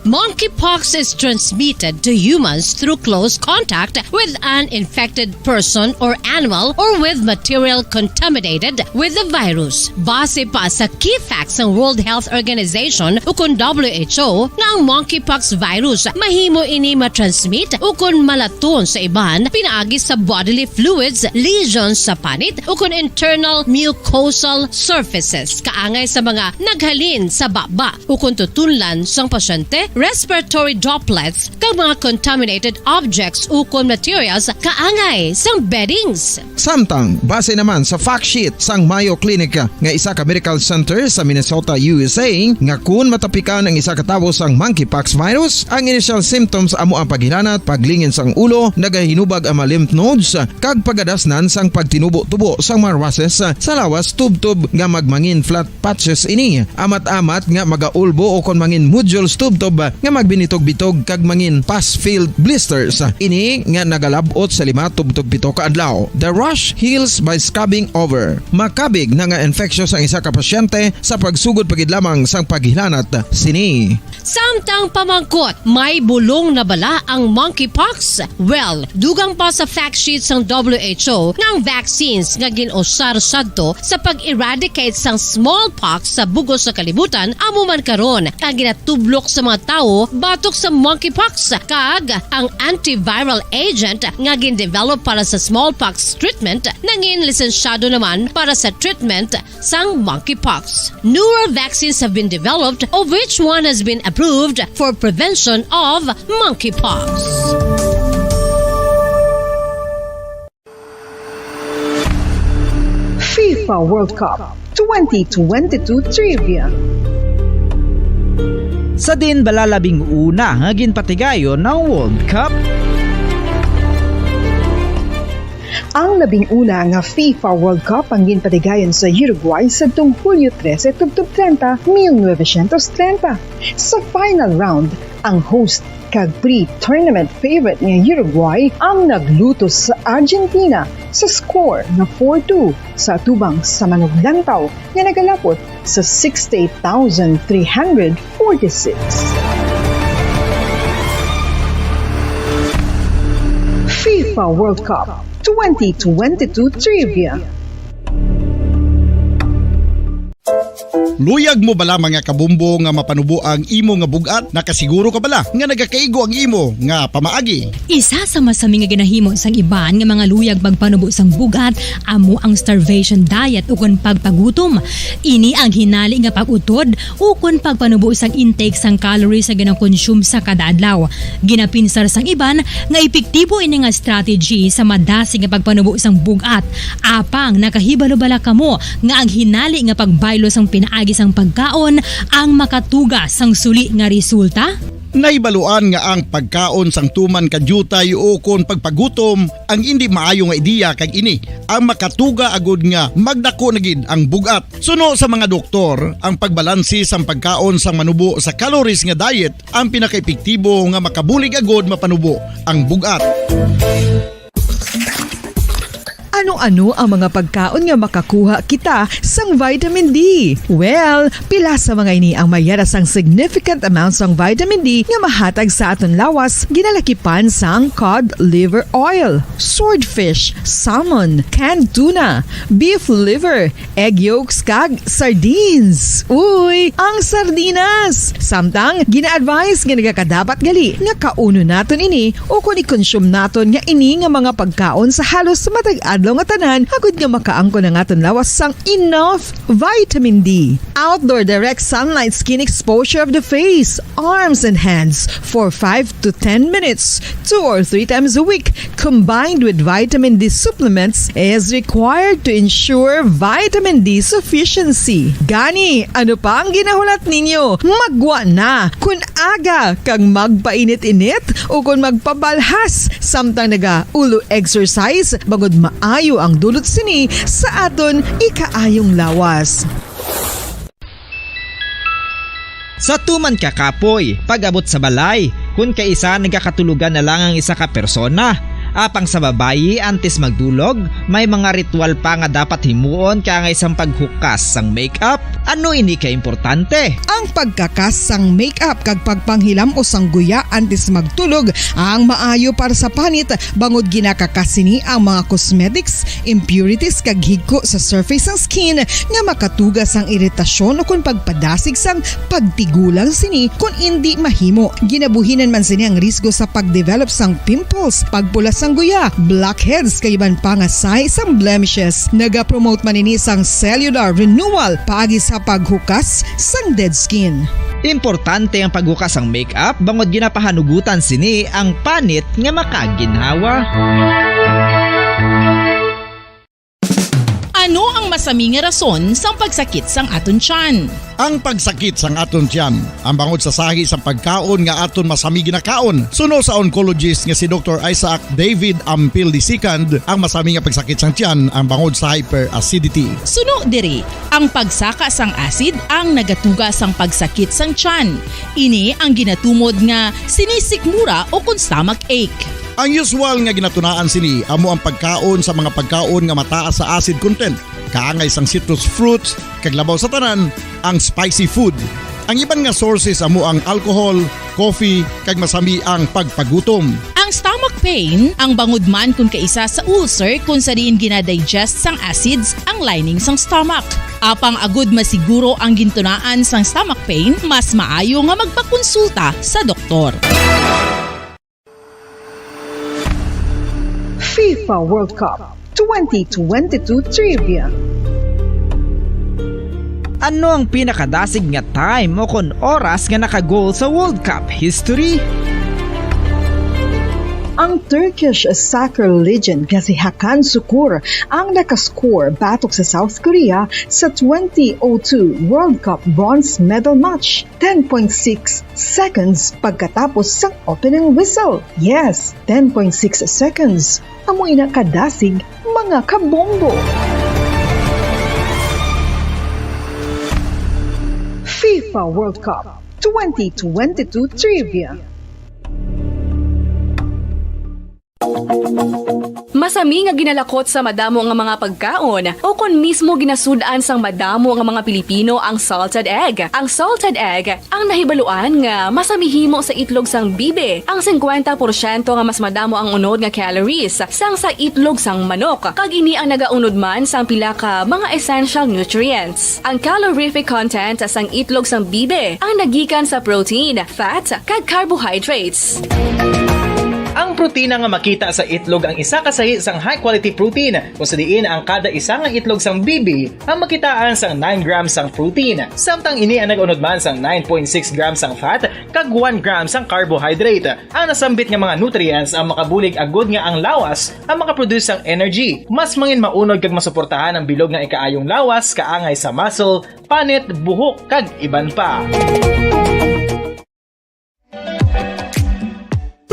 Monkeypox is transmitted to humans through close contact with an infected person or animal or with material contaminated with the virus. Base pa sa key facts ng World Health Organization ukon WHO nga ang monkeypox virus mahimo ini matransmit ukon malaton sa iban pinaagi sa bodily fluids, lesions sa panit ukon internal mucosal surfaces kaangay sa mga naghalin sa baba ukon tutunlan sang pasyente, respiratory droplets kag mga contaminated objects ukon materials kaangay sang beddings. Samtang, base naman sa fact sheet sang Mayo Clinic nga isa ka medical center sa Minnesota, USA, nga kun matapikan ang isa ka tawo sang monkeypox virus, ang initial symptoms amo ang paghilanat, paglingin sang ulo, nagahinubag ang mga lymph nodes, kag pagadasnan sang pagtinubo-tubo sang mga rashes sa lawas tubtob nga magmangin flat patches ini. Amat-amat nga magaulbo o kon mangin nodules tubtob nga magbinitog-bitog kag mangin pus-filled blisters. Ini nga nagalabot sa 5 tubtob 7 ka adlaw. The rash heals by scabbing over. Makabig na nga infectious ang isa ka pasyente sa pagsugod pagid lamang sang paghilanat sini. Samtang pamangkot, may bulong na bala ang monkeypox? Well, dugang pa sa fact sheets ng WHO nga ang vaccines nga ginusar sadto sa pag-eradicate sang smallpox sa bugos sa kalibutan amo man karon ang ginatublok sa mga tao batok sa monkeypox kag ang antiviral agent nga gin-develop para sa smallpox treatment nangin lisensyado naman para sa treatment sang monkeypox. Newer vaccines have been developed of which one has been approved for prevention of monkeypox. FIFA World Cup 2022 Trivia. Sa din balalabing una nga ginpatigayon ng World Cup. Ang labing una nga FIFA World Cup ang ginpatigayon sa Uruguay sa tuong Hulyo 13, 1930. Sa final round, ang host kag pre-tournament favorite nga Uruguay ang nagluto sa Argentina sa score na 4-2 sa atubang sa manuglantaw nga nagalapot sa 68,346. FIFA World Cup 2022 Trivia. Luyag mo bala mga kabumbo nga mapanubo ang imo nga bugat? Nakasiguro ka bala nga nagakaigo ang imo nga pamaagi? Isa sa masami nga ginahimo sang iban nga mga luyag pagpanubo sang bugat amo ang starvation diet ukon pagpagutom. Ini ang hinali nga pag-utod ukon pagpanubo sang intake sang calories sa gina-consume sa kada adlaw. Ginapinsar sang iban nga epektibo ini nga strategy sa madasi nga pagpanubo sang bugat. Apang nakahibalo bala kamo nga ang hinali nga pagbaylo sang pinaagi sang pagkaon ang makatuga sang suli nga resulta? Naibaluan nga ang pagkaon sang tuman kadyutay o kon pagpagutom ang hindi maayo nga ideya kag ini ang makatuga agud nga magdako na gid ang bugat. Suno sa mga doktor, ang pagbalansi sang pagkaon sang manubo sa calories nga diet ang pinakaepektibo nga makabulig agud mapanubo ang bugat. Ano-ano ang mga pagkaon nga makakuha kita sang vitamin D? Well, pila sa mga ini ang mayara sang significant amounts sang vitamin D nga mahatag sa aton lawas ginalakipan sang cod liver oil, swordfish, salmon, canned tuna, beef liver, egg yolks kag sardines. Uy, ang sardinas! Samtang gina-advise nga nagakadapat gali nga kauno naton ini o kung i-consume naton nga ini nga mga pagkaon sa halos matag-adlaw nga tanan agud nga makaangkon ang aton lawas sang enough vitamin D. Outdoor direct sunlight skin exposure of the face, arms and hands for 5 to 10 minutes 2 or 3 times a week combined with vitamin D supplements is required to ensure vitamin D sufficiency. Gani, ano pa ang ginahulat ninyo? Magwa na kun aga kang magpainit-init o kung magpabalhas samtang naga ulo exercise bagod maayo ang dulot sini sa aton ikaayong lawas. Sa tuman ka kapoy, pag-abot sa balay, kung kaisa nagkakatulugan na lang ang isa ka persona. Apang sa babayi antes magdulog, may mga ritual pa nga dapat himuon kaya nga isang paghukas sang makeup. Ano ini ka importante? Ang pagkakas sang makeup kag pagpanghilam o sang guya antes magtulog ang maayo para sa panit bangod ginakakasini ang mga cosmetics, impurities kag higko sa surface sang skin nga makatugas ang iritasyon o kung pagpadasig sang pagtigulang sini kung hindi mahimo. Ginabuhinan man sini ang risgo sa pagdevelop sang pimples, pagpula sang guya, blackheads kay iban pa nga size sang blemishes. Naga-promote man ini sang cellular renewal paagi sa paghukas sang dead skin. Importante ang paghukas ang makeup bangod ginapahanugutan sini ang panit nga makaginhawa. Ano ang masami nga rason sa pagsakit sang aton tiyan? Ang pagsakit sang aton tiyan, ang bangod sa sahi sang pagkaon nga aton masami ginakaon. Suno sa oncologist nga si Dr. Isaac David Ampil II, ang masami nga pagsakit sang tiyan ang bangod sa hyperacidity. Suno diri, ang pagsaka sang acid ang nagatuga sang pagsakit sang tiyan. Ini ang ginatumod nga sinisikmura o kung stomach ache. Ang usual nga ginatunaan sini amo ang pagkaon sa mga pagkaon nga mataas sa acid content, kaangay sang citrus fruits, kag labaw sa tanan ang spicy food. Ang iban nga sources amo ang alcohol, coffee, kag masami ang pagpagutom. Ang stomach pain ang bangod man kung kaisa sa ulcer kung sa diin ginadigest sang acids ang lining sang stomach. Apang agud masiguro ang gintunaan sang stomach pain, mas maayo nga magpakonsulta sa doktor. FIFA World Cup 2022 Trivia. Ano ang pinakadasig nga time o kon oras nga nakagol sa World Cup history? Ang Turkish soccer legend nga si Hakan Şükür ang nakascore batok sa South Korea sa 2002 World Cup bronze medal match 10.6 seconds pagkatapos sa opening whistle. Yes, 10.6 seconds. Amoy na kadasig mga kabombo. FIFA World Cup 2022 Trivia. Masami nga ginalakot sa madamo nga mga pagkaon o kon mismo ginasudaan sang madamo nga mga Pilipino ang salted egg. Ang salted egg ang nahibaluan nga masamihimo sa itlog sang bibe. Ang 50% nga mas madamo ang unod nga calories sang sa itlog sang manok. Kag ini ang nagaunod man sang pila ka mga essential nutrients. Ang calorific content sang itlog sang bibe ang nagikan sa protein, fat, kag carbohydrates. Ang protina nga makita sa itlog ang isa kasahi sang high quality protein kung sa diin ang kada isa nga itlog sang bibi ang makitaan sang 9 grams sang protein. Samtang ini ang nag-unod man sang 9.6 grams sang fat kag 1 gram sang carbohydrate. Ang nasambit nga mga nutrients ang makabulig agud nga ang lawas ang makaproduce sang energy. Mas mangin maunod kag masuportahan ang bilog nga ikaayong lawas kaangay sa muscle, panit, buhok kag iban pa.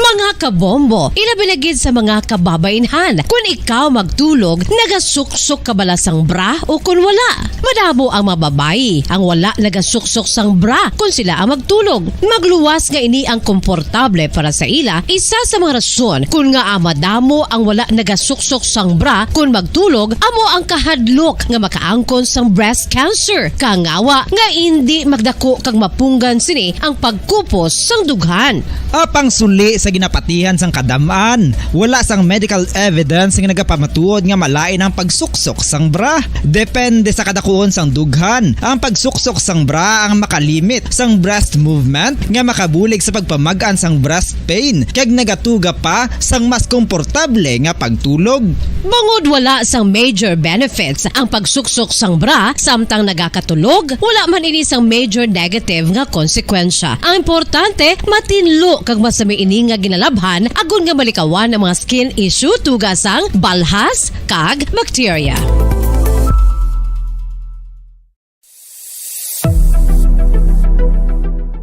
Mga kabombo, ilabiligid sa mga kababainhan. Kung ikaw magtulog, nagasuksok ka bala sang bra o kung wala. Madamo ang mababayi, ang wala nagasuksok sang bra kung sila ang magtulog. Magluwas nga ini ang komportable para sa ila. Isa sa mga rason kung nga madamo ang wala nagasuksok sang bra kung magtulog, amo ang kahadlok nga makaangkon sang breast cancer. Kangawa nga hindi magdako kag mapunggan sini ang pagkupos sang dughan. Apang suli sa ginapati pasimpatihan sang kadamaan. Wala sang medical evidence nga nagapamatuod nga malain ang pagsuksok sang bra. Depende sa kadakuon sang dughan. Ang pagsuksok sang bra ang makalimit sang breast movement nga makabulig sa pagpamagaan sang breast pain kag nagatuga pa sang mas komportable nga pagtulog. Bangod wala sang major benefits ang pagsuksok sang bra samtang nagakatulog, wala man ini sang major negative nga konsekwensya. Ang importante, matinlo kag masami ini nga ginalabhan agon nga malikawan ang mga skin issue tugas sang balhas kag bacteria.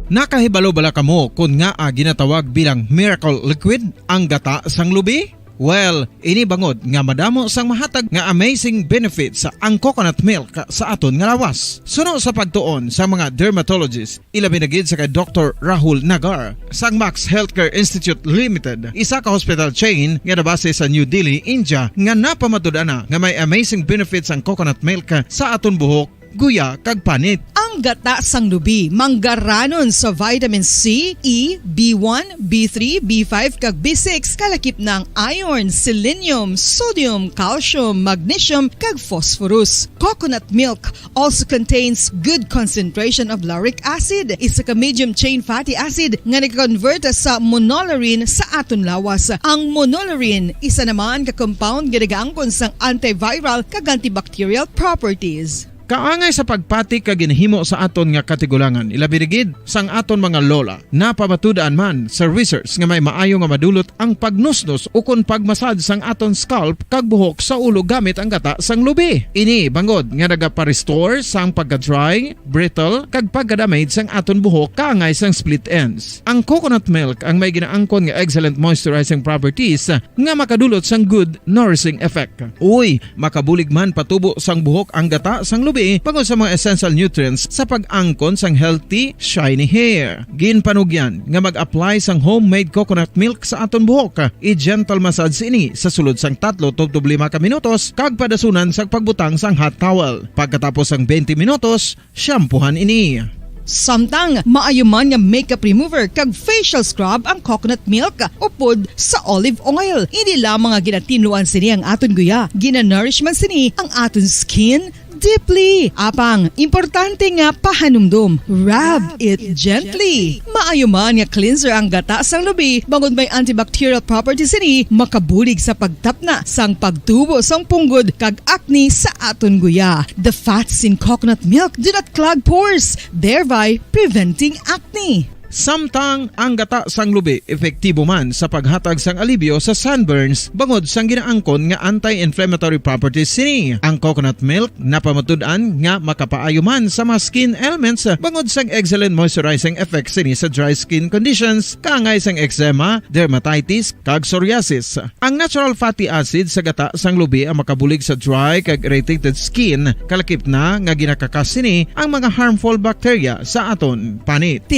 Nakahibalo bala kamo kung nga ginatawag bilang miracle liquid ang gata sang lubi? Well, ini bangod nga madamo sang mahatag nga amazing benefits sa ang coconut milk sa aton nga lawas. Suno sa pagtuon sa mga dermatologist, ilabi na gid sa kay Dr. Rahul Nagar sang Max Healthcare Institute Limited, isa ka hospital chain nga nabase sa New Delhi, India, nga napamatud-ana nga may amazing benefits ang coconut milk sa aton buhok, guya kag panit. Ang gata sang lubi manggaranon sa vitamin C, E, B1, B3, B5 kag B6 kalakip ng iron, selenium, sodium, calcium, magnesium kag phosphorus. Coconut milk also contains good concentration of lauric acid, isa ka medium chain fatty acid nga nag-convert sa monolarin sa aton lawas. Ang monolarin isa naman ka compound nga nagaangkon sang antiviral kag antibacterial properties. Kaangay sa pagpati ka ginhimo sa aton nga katigulangan, ilabirigid sang aton mga lola na pamatudaan man sa research nga may maayo nga madulot ang pagnusnos o kun pagmasad sang aton scalp kag buhok sa ulo gamit ang gata sang lubi. Ini bangod nga nagapa-restore sang pagka-dry, brittle kag pagka-damage sang aton buhok kaangay sang split ends. Ang coconut milk ang may ginaangkon nga excellent moisturizing properties nga makadulot sang good nourishing effect. Uy, makabulig man patubo sang buhok ang gata sang lubi pagod sa mga essential nutrients sa pag-angkon sang healthy, shiny hair. Ginpanugyan nga mag-apply sang homemade coconut milk sa aton buhok. I-gentle massage ini sa sulod sang 3 to 5 ka minutos kag padasunan sa pagbutang sang hot towel. Pagkatapos sang 20 minutos, shampoohan ini. Samtang maayuman nga makeup remover kag facial scrub ang coconut milk upod sa olive oil. Hindi lamang nga ginatinluan sini ang aton guya, ginanourishman sini ang aton skin deeply. Apang, importante nga pahanumdum. Rub it gently. Maayuman nga cleanser ang gata sang lubi, bangod may antibacterial properties ini, makabulig sa pagtapna sang pagtubo sang punggod kag acne sa aton guya. The fats in coconut milk do not clog pores, thereby preventing acne. Samtang ang gata sang lubi epektibo man sa paghatag sang alibyo sa sunburns bangod sang ginaangkon nga anti-inflammatory properties sini. Ang coconut milk napamatud-an nga makapaayo man sa mga skin ailments bangod sang excellent moisturizing effects sini sa dry skin conditions kaangay sang eczema, dermatitis kag psoriasis. Ang natural fatty acid sa gata sang lubi ang makabulig sa dry kag irritated skin kalakip na nga ginakakas sini ang mga harmful bacteria sa aton panit.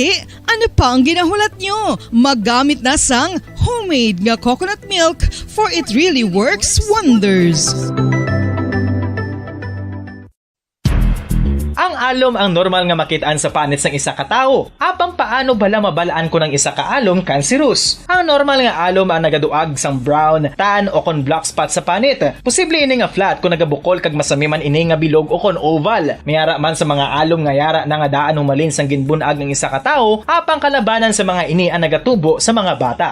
Ano pa ang ginahulat nyo? Maggamit na sang homemade nga coconut milk for it really works wonders. Ang alom ang normal nga makitaan sa panit sang isa ka tawo. Apang paano bala mabalaan ko ng isa ka alom cancerous? Ang normal nga alom ang nagaduag sang brown, tan o kon black spot sa panit. Posible ini nga flat kung nagabukol kag masami man ini nga bilog o kon oval. Mayara man sa mga alom nga yara na nga daan humalin sang ginbunag ng isa ka tawo, apang kalabanan sa mga ini ang nagatubo sa mga bata.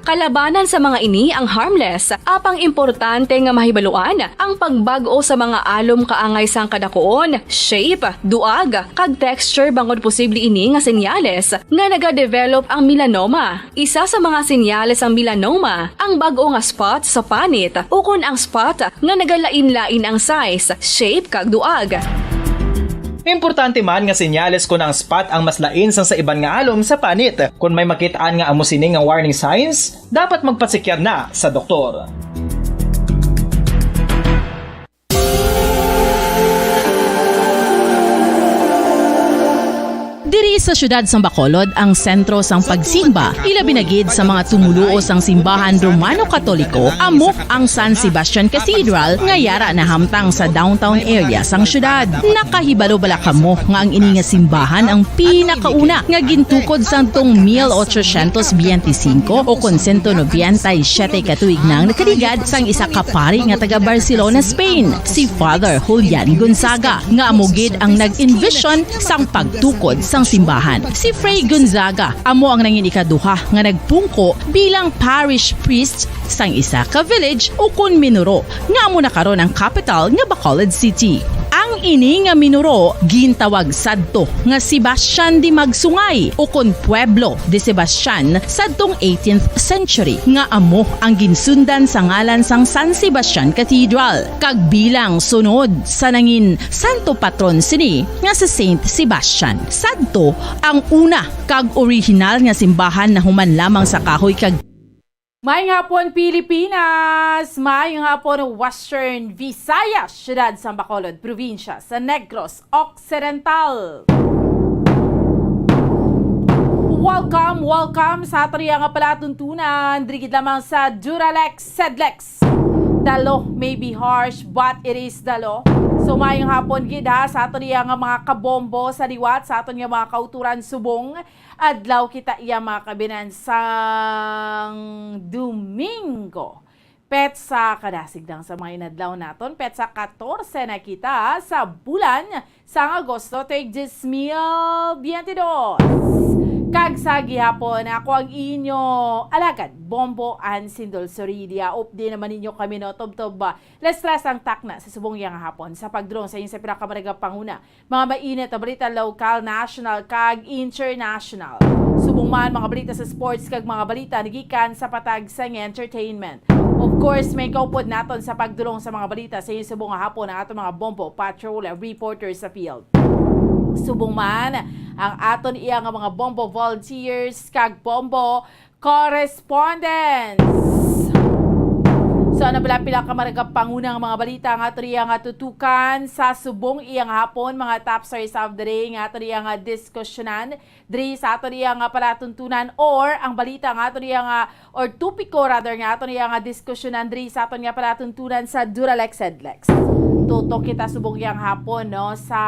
Kalabanan sa mga ini ang harmless, apang importante nga mahibaluan ang pagbago sa mga alom kaangay sang kadakuon, shape, duag, kag texture bangod posible ini nga senyales nga nagadevelop ang melanoma. Isa sa mga senyales ang melanoma, ang bag-o nga spot sa panit o kun ang spot nga nagalain-lain ang size, shape, kag duag. Importante man nga senyales kung ang spot ang mas lain sang sa iban nga alom sa panit. Kung may makitaan nga amo sini nga warning signs, dapat magpasikyar na sa doktor. Diri Dinhi sa syudad sang Bacolod ang sentro sang pagsimba. Ilabi na gid sa mga tumuluo sang simbahan Romano-Katoliko amok ang San Sebastian Cathedral nga yara na hamtang sa downtown area sang syudad. Nakahibalo bala kamo nga ang ini nga simbahan ang pinakauna nga gintukod sang tong 1825 o kon 197 katuig nang nakaligad sang isa ka pari nga taga Barcelona, Spain, si Father Julian Gonzaga nga amogid ang nag-envision sang pagtukod sang simbahan. Si Fray Gonzaga amo ang nangin ikaduha nga nagpungko bilang parish priest sang isa ka village o kun Minuro nga amo na karon ang capital nga Bacolod City. Ang ini nga Minuro gintawag sadto nga Sebastian de Magsungay o kon Pueblo de Sebastian sadtong 18th century nga amo ang ginsundan sa ngalan sang San Sebastian Cathedral kag bilang sunod sa nangin santo patron sini nga si Saint Sebastian. Sadto ang una kag original nga simbahan na human lamang sa kahoy kag Maayong hapon Pilipinas! Maayong hapon Western Visayas, syudad sa Bacolod, probinsya sa Negros Occidental. Welcome sa ato nga palatuntunan. Drigid lamang sa Duralex Sedlex. Dalo may be harsh but it is dalo. So maayong hapon gid ha sa ato nga mga kabombo sa liwat, sa ato nga mga kauturan subong. Adlaw kita iya mga kabinansang Domingo. Petsa kadasigdang sa mga inadlaw naton. Petsa 14 na kita sa bulan sa Agosto tag 2022. Kag sa gihapon, ako ang inyo alagad, Bombo Ann Sindol Soridia. Updi naman ninyo kami no, tob-tob ba. Lestras ang takna sa subong yang hapon sa pagdrong sa inyo sa pinakamaragang panguna. Mga mainit na balita local, national, kag international. Subong man mga balita sa sports kag mga balita nagikan sa patag sang entertainment. Of course, may kaupod naton sa pagdulong sa mga balita sa inyo subong hapon ang atong mga Bombo Patrol reporters sa field. Subong man ang aton iya nga mga Bombo volunteers kag Bombo correspondents. So ano bala pila ka maragap pangunang mga balita nga aton iya nga tutukan sa subong iyang hapon, mga top stories of the day nga aton iya nga diskusyonan diri sa aton iya nga palatuntunan or ang balita nga aton iya nga or tupiko rather nga aton iya nga diskusyonan diri sa aton nga palatuntunan sa Duralex Sedlex. Tutok kita subong iyang hapon no sa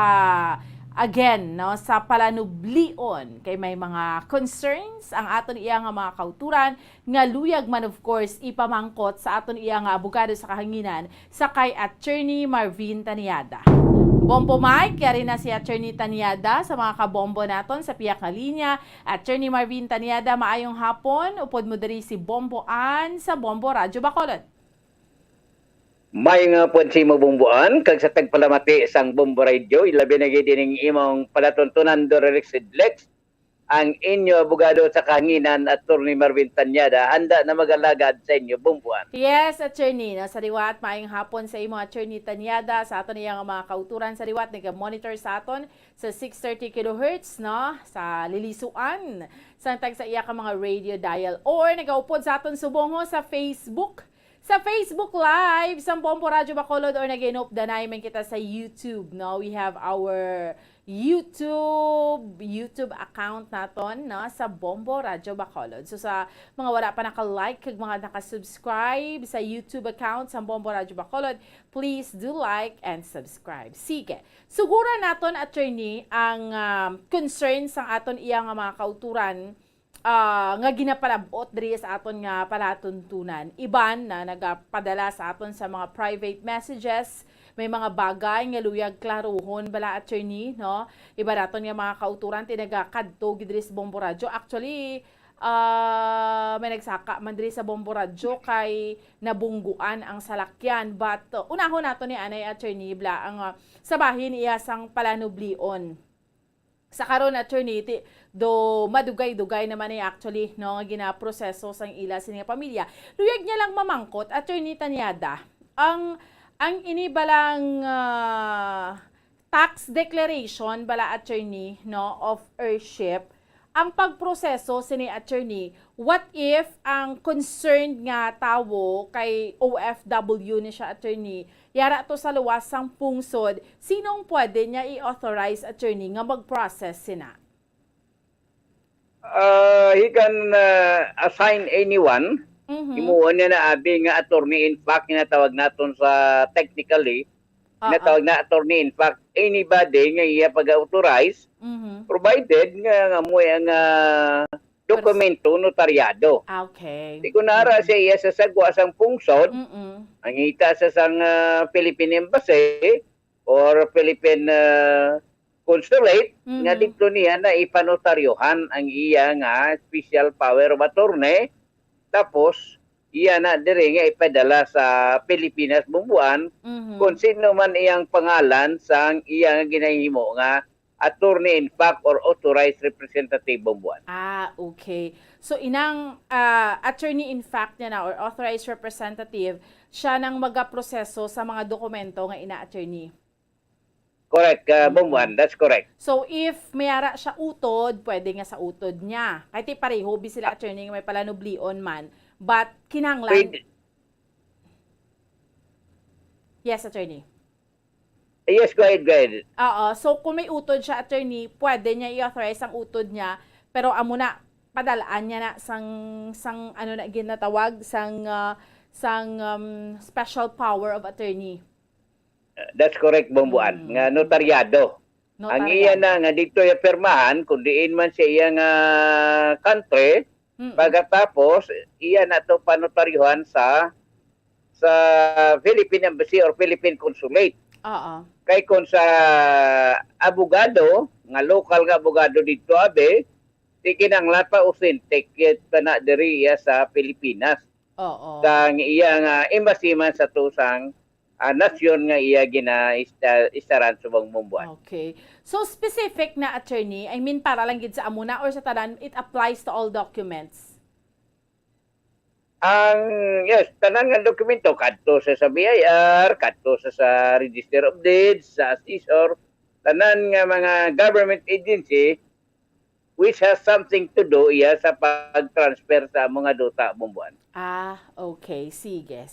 again, no, sa palanublion kay may mga concerns ang aton iya nga mga kauturan nga luyag man of course ipamangkot sa aton iya nga abogado sa kahanginan sa kay Attorney Marvin Taniada. Bombo Mike, kaya rin na si Attorney Taniada sa mga kabombo naton sa piyak na linya. Attorney Marvin Taniada, maayong hapon. Upod mo diri si Bombo Ann sa Bombo Radyo Bacolod. May nga po si mabumbuan, kag sa tagpalamati sang Bombo Radio, ilabi na gidining imong palatuntunan Duralex Sedlex, ang inyo abogado sa kahanginan, Attorney Marvin Taniada, handa na mag-alagad sa inyo bumbuan. Yes, Attorney, sa liwat, maayong hapon sa imong Attorney Taniada, sa aton iyang mga kauturan sa liwat, nag-monitor sa aton sa 630 kHz, no, sa lilisuan, sa tag sa iya ka mga radio dial, or nag-upod sa aton subongo sa Facebook, Live sa Bombo Radyo Bacolod or nag-inop danay man kita sa YouTube, no? We have our YouTube account naton, no, sa Bombo Radyo Bacolod. So sa mga wala pa naka-like kag mga naka-subscribe sa YouTube account sa Bombo Radyo Bacolod, please do like and subscribe. Sige. Sugura naton, Attorney, ang concern sa aton iya nga mga kauturan nga ginapalabot diri sa aton nga palatuntunan. Iban na nagapadala sa aton sa mga private messages, may mga bagay nga luyag klaruhon bala, Attorney, no? Iba naton nga mga kauturan tinagakadto diri sa Bombo Radyo. Actually, may nagsaka man diri sa Bombo Radyo kay nabungguan ang salakyan, but unahon nato ni anay, Attorney, bla ang sa bahin iya sang palanublion. Sa karon, Attorney, do madugay-dugay naman actually, no, nga ginaproseso sang ila sining pamilya. Luyag niya lang mamangkot, Attorney Taniada, ang ini balang tax declaration bala, Attorney, no, of heirship, ang pagproseso sini, Attorney, what if ang concerned nga tawo kay OFW ni siya, Attorney, yara to sa luwasang pungsod, sinong pwede niya i-authorize, Attorney, nga mag-process sina? He can assign anyone. Imuon niya na abi nga attorney. In fact, tinatawag naton sa technically, tinatawag na attorney. In fact, anybody nga iya pag-authorize, provided nga mo ang dokumento notaryado. Okay. Di kunara siya iya sa sagwa sang pungsod, ang ita sa sang Philippine Embassy or Philippine Consulate, nga dito niya na ipanotaryohan ang iya nga special power of attorney. Tapos, iya na dire nga ipadala sa Pilipinas bumbuan kung sino man iyang pangalan sang iya nga ginahimo nga attorney in fact or authorized representative bumbuan. Okay. So, inang attorney in fact niya na or authorized representative, siya nang magaproseso sa mga dokumento nga ina-attorney. Correct, bumbuan. That's correct. So, if mayara siya utod, pwede nga sa utod niya. Kahit pareho, sila attorney nga may palanublion man. But, kinanglan... Yes, attorney. Yes, go ahead. So, kung may utod siya, attorney, pwede niya i-authorize ang utod niya, pero amo na, padalaan niya na sang ano na ginatawag, sang special power of attorney. That's correct, bumbuan. Nga notaryado. Ang iya na nga dito yung permahan, kung diin man siya iya nga country, pagkatapos, iya na ito panotaryuhan sa Philippine Embassy or Philippine Consulate. Kay kung sa abogado, nga local nga abogado dito, abe, di kinanglan pa authentic pa na diri iya sa Pilipinas. Sang iya nga embassy man sa tusang nasyon nga iya gina-istaran sa bang mumbuan. Okay. So, specific na attorney, I mean, para lang gid sa amuna or sa tanan, it applies to all documents? Yes, tanan nga dokumento, kadto sa BIR, kadto sa Register of Deeds, sa assessor, tanan nga mga government agency, which has something to do iya sa pag-transfer sa mga duta bumbuan. Okay. Sige.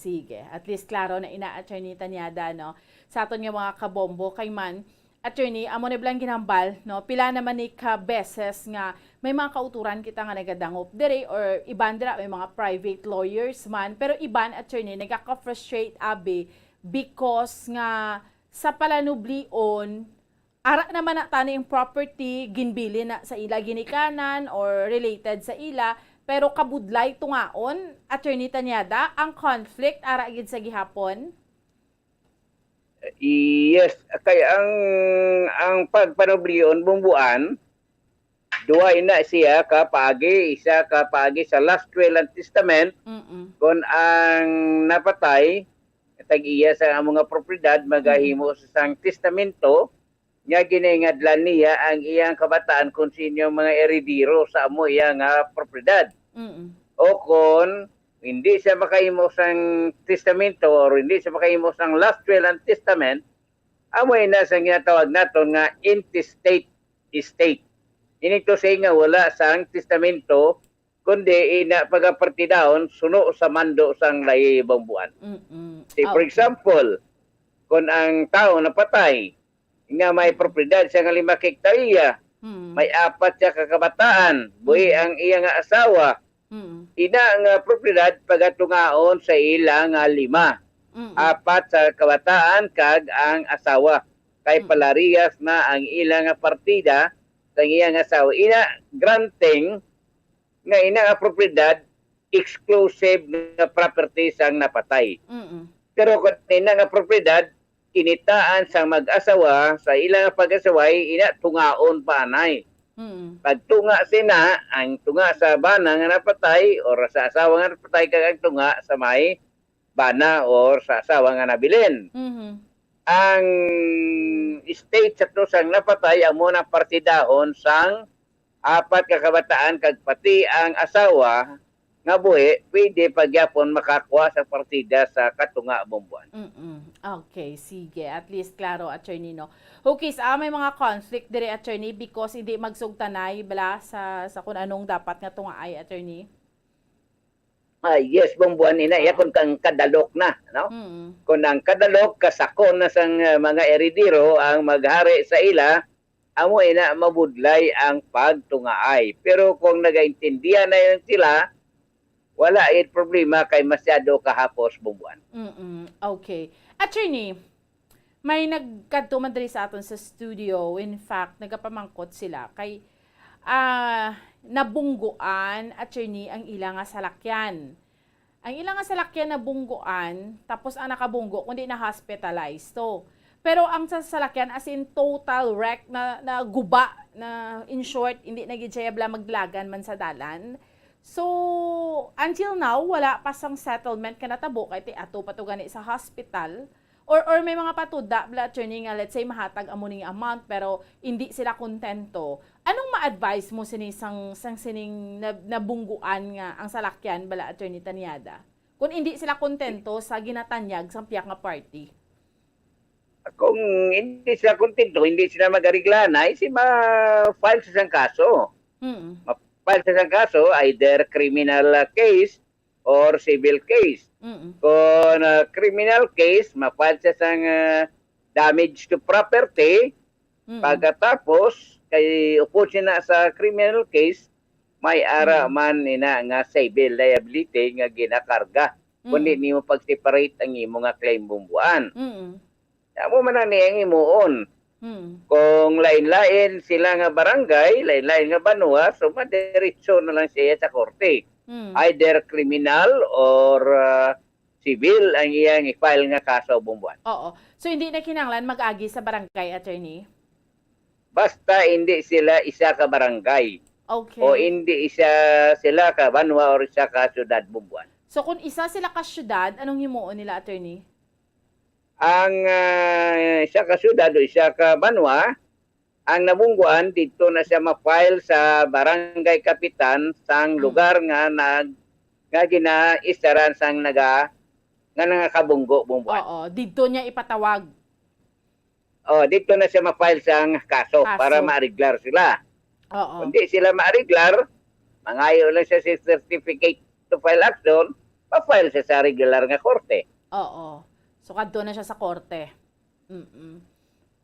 At least klaro na ina-attorney Tanyada, no? Sa aton nga mga kabombo, kay man, attorney, amo na blang ginambal, no? Pila naman ni ka beses nga may mga kauturan kita nga nagadangop dire or iban dira may mga private lawyers man, pero iban attorney nagaka-frustrate abi because nga sa palanublion ara naman na tani yung property ginbili na sa ila ginikanan or related sa ila, pero kabudlay tungaon, attorney Tanyada, ang conflict ara gid sa gihapon. Yes, kaya ang pagpanoblion bumbuan, duwa ina siya kapaagi, isa kapaagi sa last will and testament, kung ang napatay, tag-iya sa mga propriedad, magahimo sa sang testamento, nga ginengadlan niya ang iyang kabataan kung sino mga erediro sa amo iyang propriedad. O kung hindi siya makahimo sang testamento or hindi siya makahimo sang last will and testament, amoy na sa ginatawag nato nga intestate estate. Inito say nga wala sang testamento kundi ina pagapartidahon suno sa mando sang lahi bambuan. Say, for example, kung ang tao napatay nga may propriedad siya nga 5 hektarya, may 4 siya kakabataan, buhi ang iya nga asawa, ina nga propriedad pagatungaon sa ila nga 5. 4 sa kabataan kag ang asawa. Kay palarias na ang ila nga partida sa iya nga asawa. Ina granting nga ina nga propriedad exclusive nga property sang napatay. Pero kung ina nga propriedad kinitaan sa mag-asawa sa ilang pag-asaway, ina tungaon pa anay. Pagtunga sina, ang tunga sa bana nga napatay or sa asawa nga napatay kag tunga sa may bana or sa asawa nga nabilin. Ang estate sa to sang napatay amo na partidahon sang 4 kakabataan kag pati ang asawa nga buhi, pwede pagyapon makakuha sa partida sa katunga bumbuan. Okay, sige. At least klaro, attorney, no? Okay, may mga conflict dire, attorney, because hindi magsugtanay bala sa kung anong dapat nga tunga ay, attorney? Yes, bumbuan ina. Kung kang kadalok na, no? Kung ang kadalok, kasakon na sang mga erediro ang maghari sa ila, amo ina mabudlay ang pagtungaay. Pero kung nagaintindihan na yun sila, wala it problema kay masyado kahapos bumbuan. Okay. Attorney, may nagkadtuman diri sa aton sa studio. In fact, nagapamangkot sila kay nabungguan, attorney, ang ilang nga salakyan. Ang ilang nga salakyan nabungguan, tapos ang nakabunggo, kundi na-hospitalized to. Pero ang salakyan as in total wreck na guba, na in short, hindi nagijayabla maglagan man sa dalan. So, until now, wala pa sang settlement ka natabo kay ti ato patugani sa hospital. Or may mga patuda, attorney, nga let's say mahatag amo ning amount pero hindi sila kontento. Anong ma-advise mo sining nabungguan nga ang salakyan bala, attorney Tanyada? Kung hindi sila kontento sa ginatanyag sa piyak nga party? Kung hindi sila kontento, hindi sila mag-ariglanay, ma-file sa isang kaso. Ma-file sa isang kaso, either criminal case or civil case. Kung criminal case, ma-file sa isang damage to property. Pagkatapos, kay upo siya sa criminal case, may ara man ina nga civil liability nga ginakarga. Kundi ni mo pag-separate ang imo nga claim bumbuan. Amo man ni ang imuon. Kung lain-lain sila nga barangay, lain-lain nga banwa, so madiretso na lang siya sa korte. Either criminal or civil ang iyang i-file nga kaso bumbuan. Oo. So hindi na kinanglan mag-agi sa barangay, attorney? Basta hindi sila isa ka barangay. Okay. O hindi sila ka banwa or isa ka syudad bumbuan. So kung isa sila ka syudad, anong himuon nila, attorney? Ang isa ka syudad o isa ka banwa, ang nabungguan dito na siya ma-file sa barangay kapitan sang lugar nga ginaistaran sang nga nangakabunggo bumbuan. Oo, dito niya ipatawag. Dito na siya ma-file sang kaso para ma-ariglar sila. Oo. Kung di sila ma-ariglar, mangayo lang siya sa certificate to file action, pa-file siya sa regular nga korte. Oo. So, kadto na siya sa korte.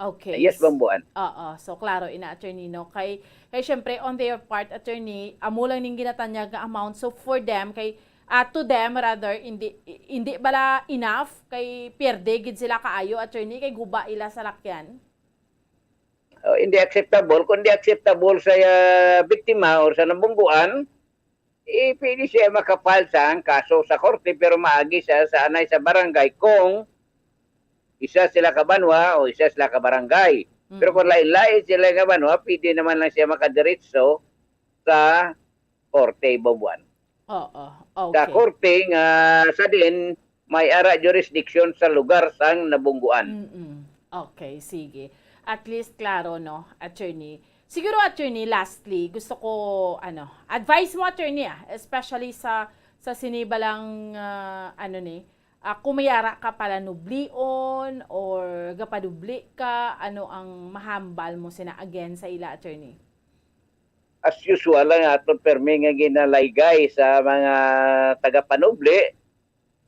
Okay. Yes, bambuan. Oo. So, klaro, ina-attorney, no? Kay syempre, on their part, attorney, amo lang ning ginatanyag nga amount. So, for them, to them, rather, hindi bala enough, kay pierde, gid sila kaayo, attorney, kay guba ila sa lakyan? Hindi acceptable. Kung hindi acceptable sa biktima or sa nabungguan, pwede siya makapal sa kaso sa korte, pero maagi siya sa anay sa barangay kung isa sila kabanwa o isa sila kabarangay. Pero kung lain-lain sila kabanwa, pwede naman lang siya makadiretso sa korte bumbuan. Okay. Sa korte nga sa din may ara jurisdiction sa lugar sang nabungguan. Okay, sige. At least klaro, no, attorney. Siguro, attorney, lastly, gusto ko advice mo, attorney, especially sa sinibalang kumayara ka pala nublion or gapadubli ka, ano ang mahambal mo sina again sa ila, attorney? As usual lang ato permi nga ginalaygay sa mga tagapanubli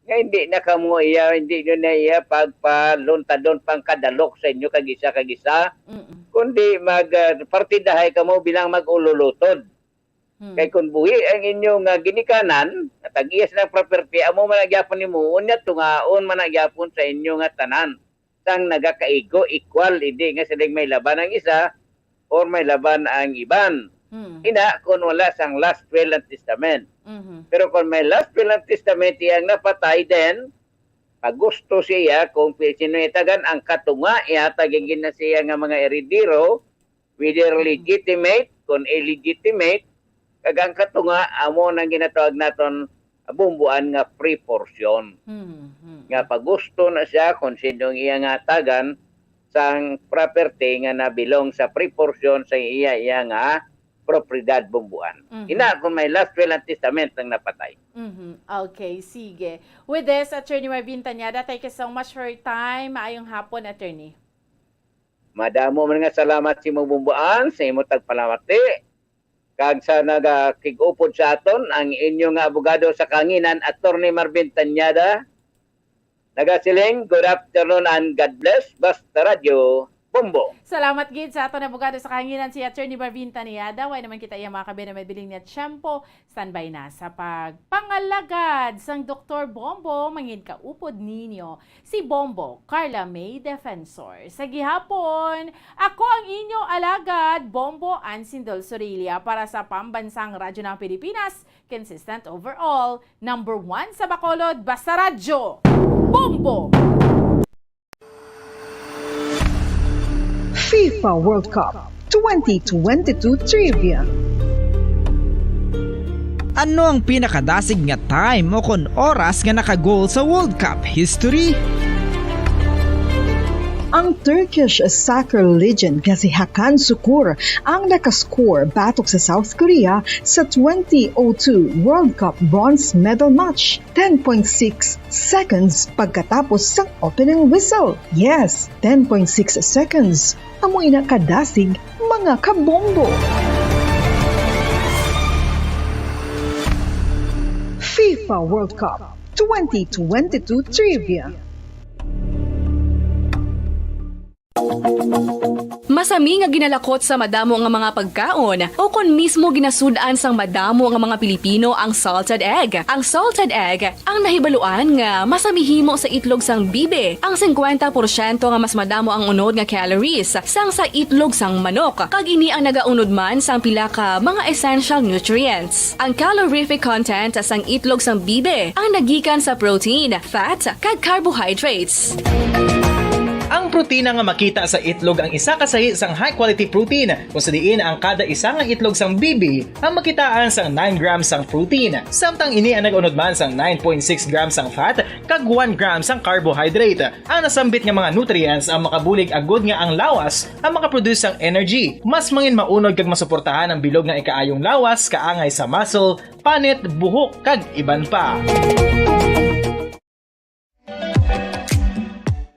nga hindi na kamo hindi nyo na iya pagpaluntadon pang kadalok sa inyo kagisa kundi partidahay kamo bilang mag-ululutod. Kay kung buhi ang inyong ginikanan at tag-iyas ng property, amo managyapon ni mo unya tungaon managyapon sa inyo nga tanan sang nagakaigo equal, hindi nga silang may laban ang isa or may laban ang iban. Ina kung wala sang last will and testament. Pero kung may last will and testament iyang napatay din, pag gusto siya kung sinuitagan ang katunga ihatagin na siya nga mga heredero, whether legitimate, kung illegitimate, kag ang katunga amo nang ginatawag naton bumbuan nga pre-portion. Nga pag gusto na siya kung sinong iya nga tagan sang property nga nabilong sa pre-portion sa iya nga propriedad bumbuan. Ina kung may last will and testament ang napatay. Okay, sige. With this, Attorney Marvin Tanyada, thank you so much for your time. Maayong hapon, Attorney. Madamo man nga salamat si mo bumbuan sa imo tagpalamati. Kag sa nagakig-upod sa aton ang inyong abogado sa Kanginan, Attorney Marvin Tanyada. Nagasiling, good afternoon and God bless. Basta Radio Bombo. Salamat gid sa ato na abogado sa kahanginan si Attorney Marvin Taniada. Way naman kita iya mga kabina may biling niya tiyempo. Standby na sa pagpangalagad sang Dr. Bombo. Mangin kaupod ninyo si Bombo Carla May Defensor. Sa gihapon, ako ang inyo alagad, Bombo Ansindol Sorilia para sa pambansang radyo ng Pilipinas. Consistent overall. Number 1 sa Bacolod, basta radyo. Bombo! FIFA World Cup 2022 Trivia. Ano ang pinakadasig nga time o kon oras nga nakagol sa World Cup history? Ang Turkish soccer legend nga si Hakan Şükür ang nakascore batok sa South Korea sa 2002 World Cup bronze medal match. 10.6 seconds pagkatapos sang opening whistle. Yes, 10.6 seconds. Amoy na kadasig mga kabombo. FIFA World Cup 2022 Trivia. Masami nga ginalakot sa madamo nga mga pagkaon o kon mismo ginasudaan sang madamo nga mga Pilipino ang salted egg. Ang salted egg ang nahibaluan nga masamihimo sa itlog sang bibe. Ang 50% nga mas madamo ang unod nga calories sang sa itlog sang manok. Kag ini ang nagaunod man sang pila ka mga essential nutrients. Ang calorific content sang itlog sang bibe ang nagikan sa protein, fat, kag carbohydrates. Ang protina nga makita sa itlog ang isa kasahi sang high quality protein kung sa diin ang kada isa nga itlog sang bibi ang makitaan sang 9 grams sang protein. Samtang ini ang nag-unod man sang 9.6 grams sang fat kag 1 grams sang carbohydrate. Ang nasambit nga mga nutrients ang makabulig agud nga ang lawas ang makaproduce sang energy. Mas mangin maunod kag masuportahan ang bilog nga ikaayong lawas kaangay sa muscle, panit, buhok kag iban pa.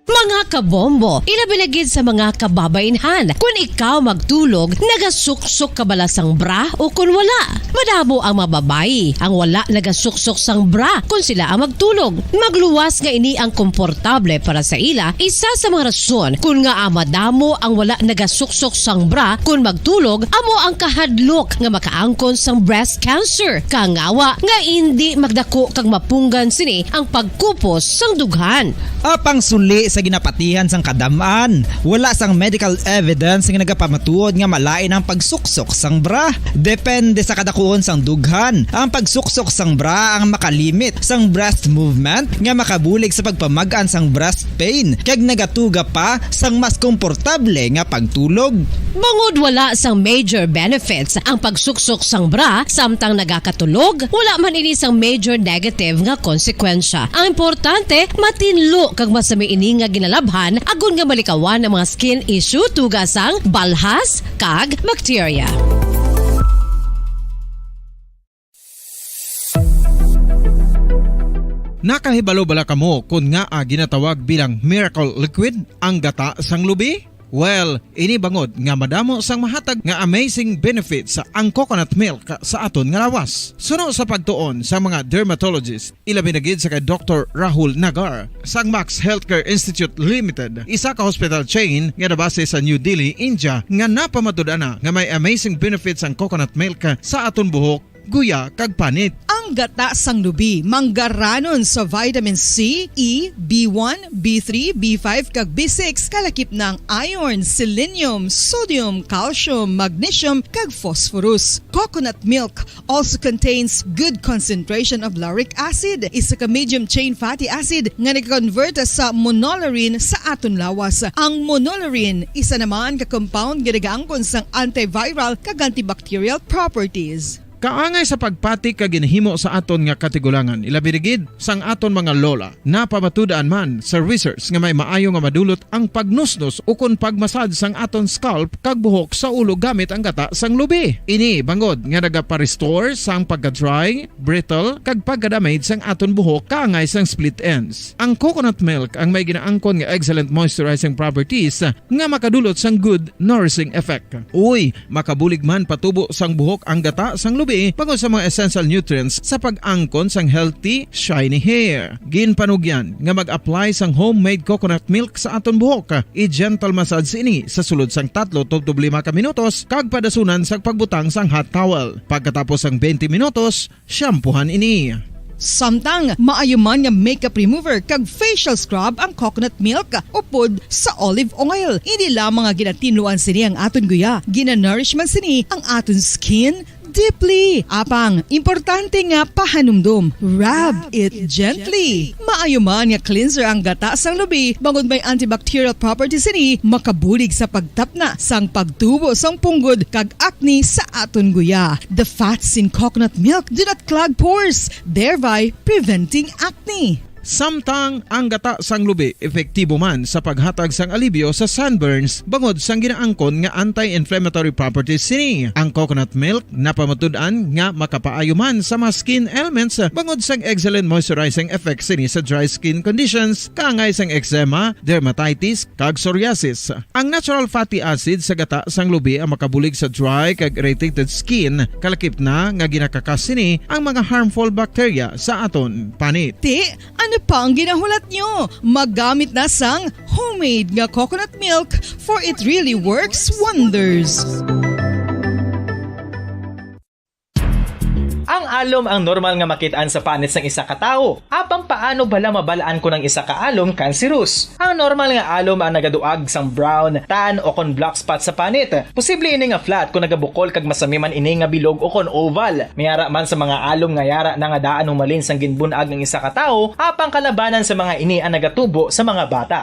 Mga kabombo, ilabinagid sa mga kababainhan. Kung ikaw magtulog, nagasuksok ka bala sang bra o kung wala. Madamo ang mababayi ang wala nagasuksok sang bra kung sila ang magtulog. Magluwas nga ini ang komportable para sa ila. Isa sa mga rason kung nga madamo ang wala nagasuksok sang bra kung magtulog, amo ang kahadlok nga makaangkon sang breast cancer. Kangawa nga hindi magdako kag mapunggan sini ang pagkupos sang dughan. Apang suli sa ginapatihan sang kadamaan, wala sang medical evidence nga nagapamatuod nga malain ang pagsuksok sang bra. Depende sa kadakuon sang dughan. Ang pagsuksok sang bra ang makalimit sang breast movement nga makabulig sa pagpamagan sang breast pain kag nagatuga pa sang mas komportable nga pagtulog. Bangod wala sang major benefits ang pagsuksok sang bra samtang nagakatulog, wala man ini sang major negative nga konsekwensya. Ang importante, matinlo kag masami ini nga ginalabhan agon nga malikawan ang mga skin issue tugasang balhas kag bacteria. Nakahibalo bala kamo kung nga ginatawag bilang miracle liquid ang gata sang lubi? Well, ini bangod nga madamo sang mahatag nga amazing benefits sa ang coconut milk sa aton nga lawas. Suno sa pagtuon sa mga dermatologist, ilabinagid sa kay Dr. Rahul Nagar sang Max Healthcare Institute Limited, isa ka hospital chain nga nabase sa New Delhi, India, nga napamatud-ana nga may amazing benefits ang coconut milk sa aton buhok, guya kag panit. Ang gata sang lubi manggaranon sa vitamin C, E, B1, B3, B5 kag B6 kalakip ng iron, selenium, sodium, calcium, magnesium kag phosphorus. Coconut milk also contains good concentration of lauric acid, isa ka medium chain fatty acid nga nag-convert sa monolarin sa aton lawas. Ang monolarin isa naman ka compound nga nagaangkon sang antiviral kag antibacterial properties. Kaangay sa pagpati kag ginhimo sa aton nga katigulangan, ilabirigid sang aton mga lola. Napamatudan man sa research nga may maayo nga madulot ang pagnusnos o kon pagmasad sang aton scalp kag buhok sa ulo gamit ang gata sang lubi. Ini bangod nga nagapa-restore sang pagka-dry, brittle kag pagka-damage sang aton buhok kaangay sang split ends. Ang coconut milk ang may ginaangkon nga excellent moisturizing properties nga makadulot sang good nourishing effect. Uy, makabulig man patubo sang buhok ang gata sang lubi lubi bangod sa mga essential nutrients sa pag-angkon sang healthy, shiny hair. Ginpanugyan nga mag-apply sang homemade coconut milk sa aton buhok. I-gentle massage ini sa sulod sang 3-5 ka minutos kag padasunan sa pagbutang sang hot towel. Pagkatapos sang 20 minutos, shampoohan ini. Samtang maayuman nga makeup remover kag facial scrub ang coconut milk upod sa olive oil. Hindi lamang nga ginatinluan sini ang aton guya, ginanourish man sini ang aton skin deeply. Apang, importante nga pahanumdum. Rub it gently. Maayuman nga cleanser ang gata sang lubi bangod may antibacterial properties ini makabulig sa pagtapna sang pagtubo sang punggod kag acne sa aton guya. The fats in coconut milk do not clog pores, thereby preventing acne. Samtang ang gata sang lubi epektibo man sa paghatag sang alibyo sa sunburns bangod sang ginaangkon nga anti-inflammatory properties sini. Ang coconut milk napamatud-an nga makapaayo man sa mga skin ailments bangod sang excellent moisturizing effect sini sa dry skin conditions kaangay sang eczema, dermatitis kag psoriasis. Ang natural fatty acid sa gata sang lubi ang makabulig sa dry kag irritated skin, kalakip na nga ginakakas sini ang mga harmful bacteria sa aton panit. Ano pa ang ginahulat nyo? Maggamit na sang homemade nga coconut milk for it really works wonders. Ang alom ang normal nga makitaan sa panit ng isa ka tao. Apang paano bala mabalaan ko ng isa ka alom cancerous? Ang normal nga alom ang nagaduag sang brown, tan o kon black spot sa panit. Posible ini nga flat kung nagabukol kag masami man ini nga bilog o kon oval. Mayara man sa mga alom nga yara na nga daan humalin sang ginbunag ng isa ka tao, apang kalabanan sa mga ini ang nagatubo sa mga bata.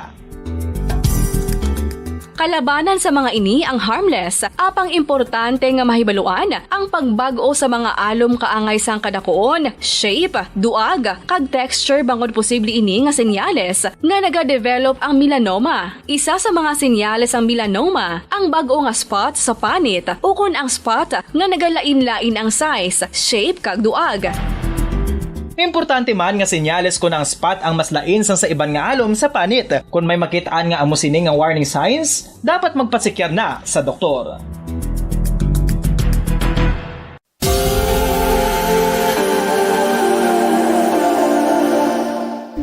Kalabanan sa mga ini ang harmless, apang importante nga mahibaluan ang pagbago sa mga alom kaangay sang kadakuon, shape, duag, kag texture bangod posible ini nga senyales nga nagadevelop ang melanoma. Isa sa mga senyales ang melanoma, ang bago nga spot sa panit o kun ang spot nga nagalain-lain ang size, shape kag duag. Importante man nga senyales kung ang spot ang mas lain sang sa iban nga alom sa panit. Kung may makitaan nga amo sini nga warning signs, dapat magpasikyar na sa doktor.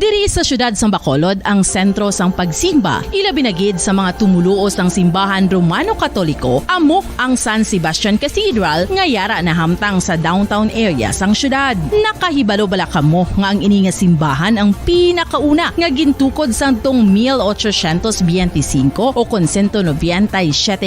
Diri sa syudad sang Bacolod ang sentro sang pagsimba, ilabi na gid sa mga tumuluos ng simbahan Romano-Katoliko, amo ang San Sebastian Cathedral nga yara na hamtang sa downtown area sang syudad. Nakahibalo bala kamo nga ang ini nga simbahan ang pinakauna nga gintukod sang tong 1825 o kon 197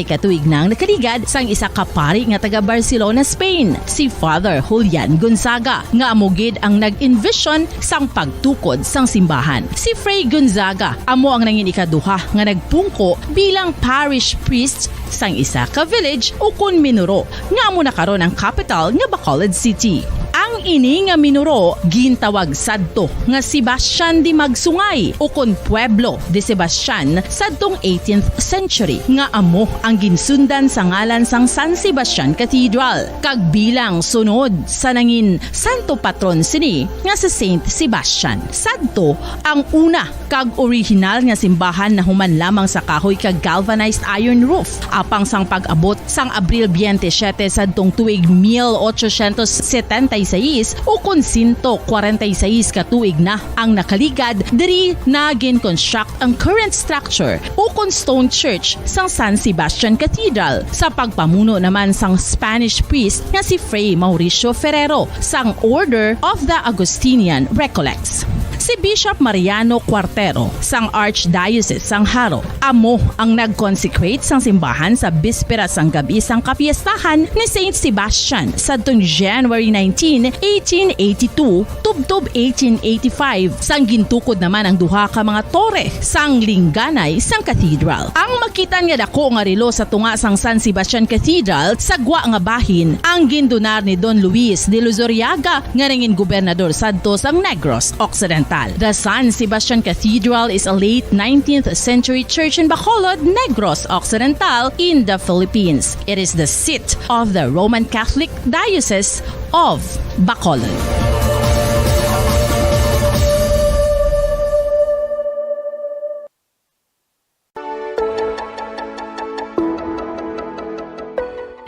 katuig nang nakaligad sang isa ka pari nga taga Barcelona, Spain, si Father Julian Gonzaga, nga amo gid ang nag-envision sang pagtukod sang simbahan. Si Fray Gonzaga amo ang nangin ikaduha nga nagpungko bilang parish priest sang isa ka village o kun Minuro nga amo na karon ang capital nga Bacolod City. Ang ini nga Minuro gintawag sadto nga Sebastian de Magsungay o kon Pueblo de Sebastian sadtong 18th century nga amo ang ginsundan sa ngalan sang San Sebastian Cathedral kag bilang sunod sa nangin santo patron sini nga si Saint Sebastian. Sadto ang una kag original nga simbahan na human lamang sa kahoy kag galvanized iron roof apang sang pag-abot sang Abril 27 sadtong tuig 1876 o kon 146 katuig na ang nakaligad diri na gin-construct ang current structure o kon stone church sang San Sebastian Cathedral sa pagpamuno naman sang Spanish priest nga si Fray Mauricio Ferrero sang Order of the Augustinian Recollects. Si Bishop Mariano Cuartero sang Archdiocese sang Haro amo ang nag-consecrate sang simbahan sa bispera sang gabi sang kapiestahan ni Saint Sebastian sadtong January 19, 1882 tubtob 1885 sang gintukod naman ang duha ka mga tore sang lingganay sang cathedral. Ang makitan nga dako nga relo sa tunga sang San Sebastian Cathedral sa gwa nga bahin ang gindonar ni Don Luis de Luzuriaga nga nangin gobernador sadto sang Negros Occidental. The San Sebastian Cathedral is a late 19th century church in Bacolod, Negros Occidental in the Philippines. It is the seat of the Roman Catholic Diocese of Bacolod.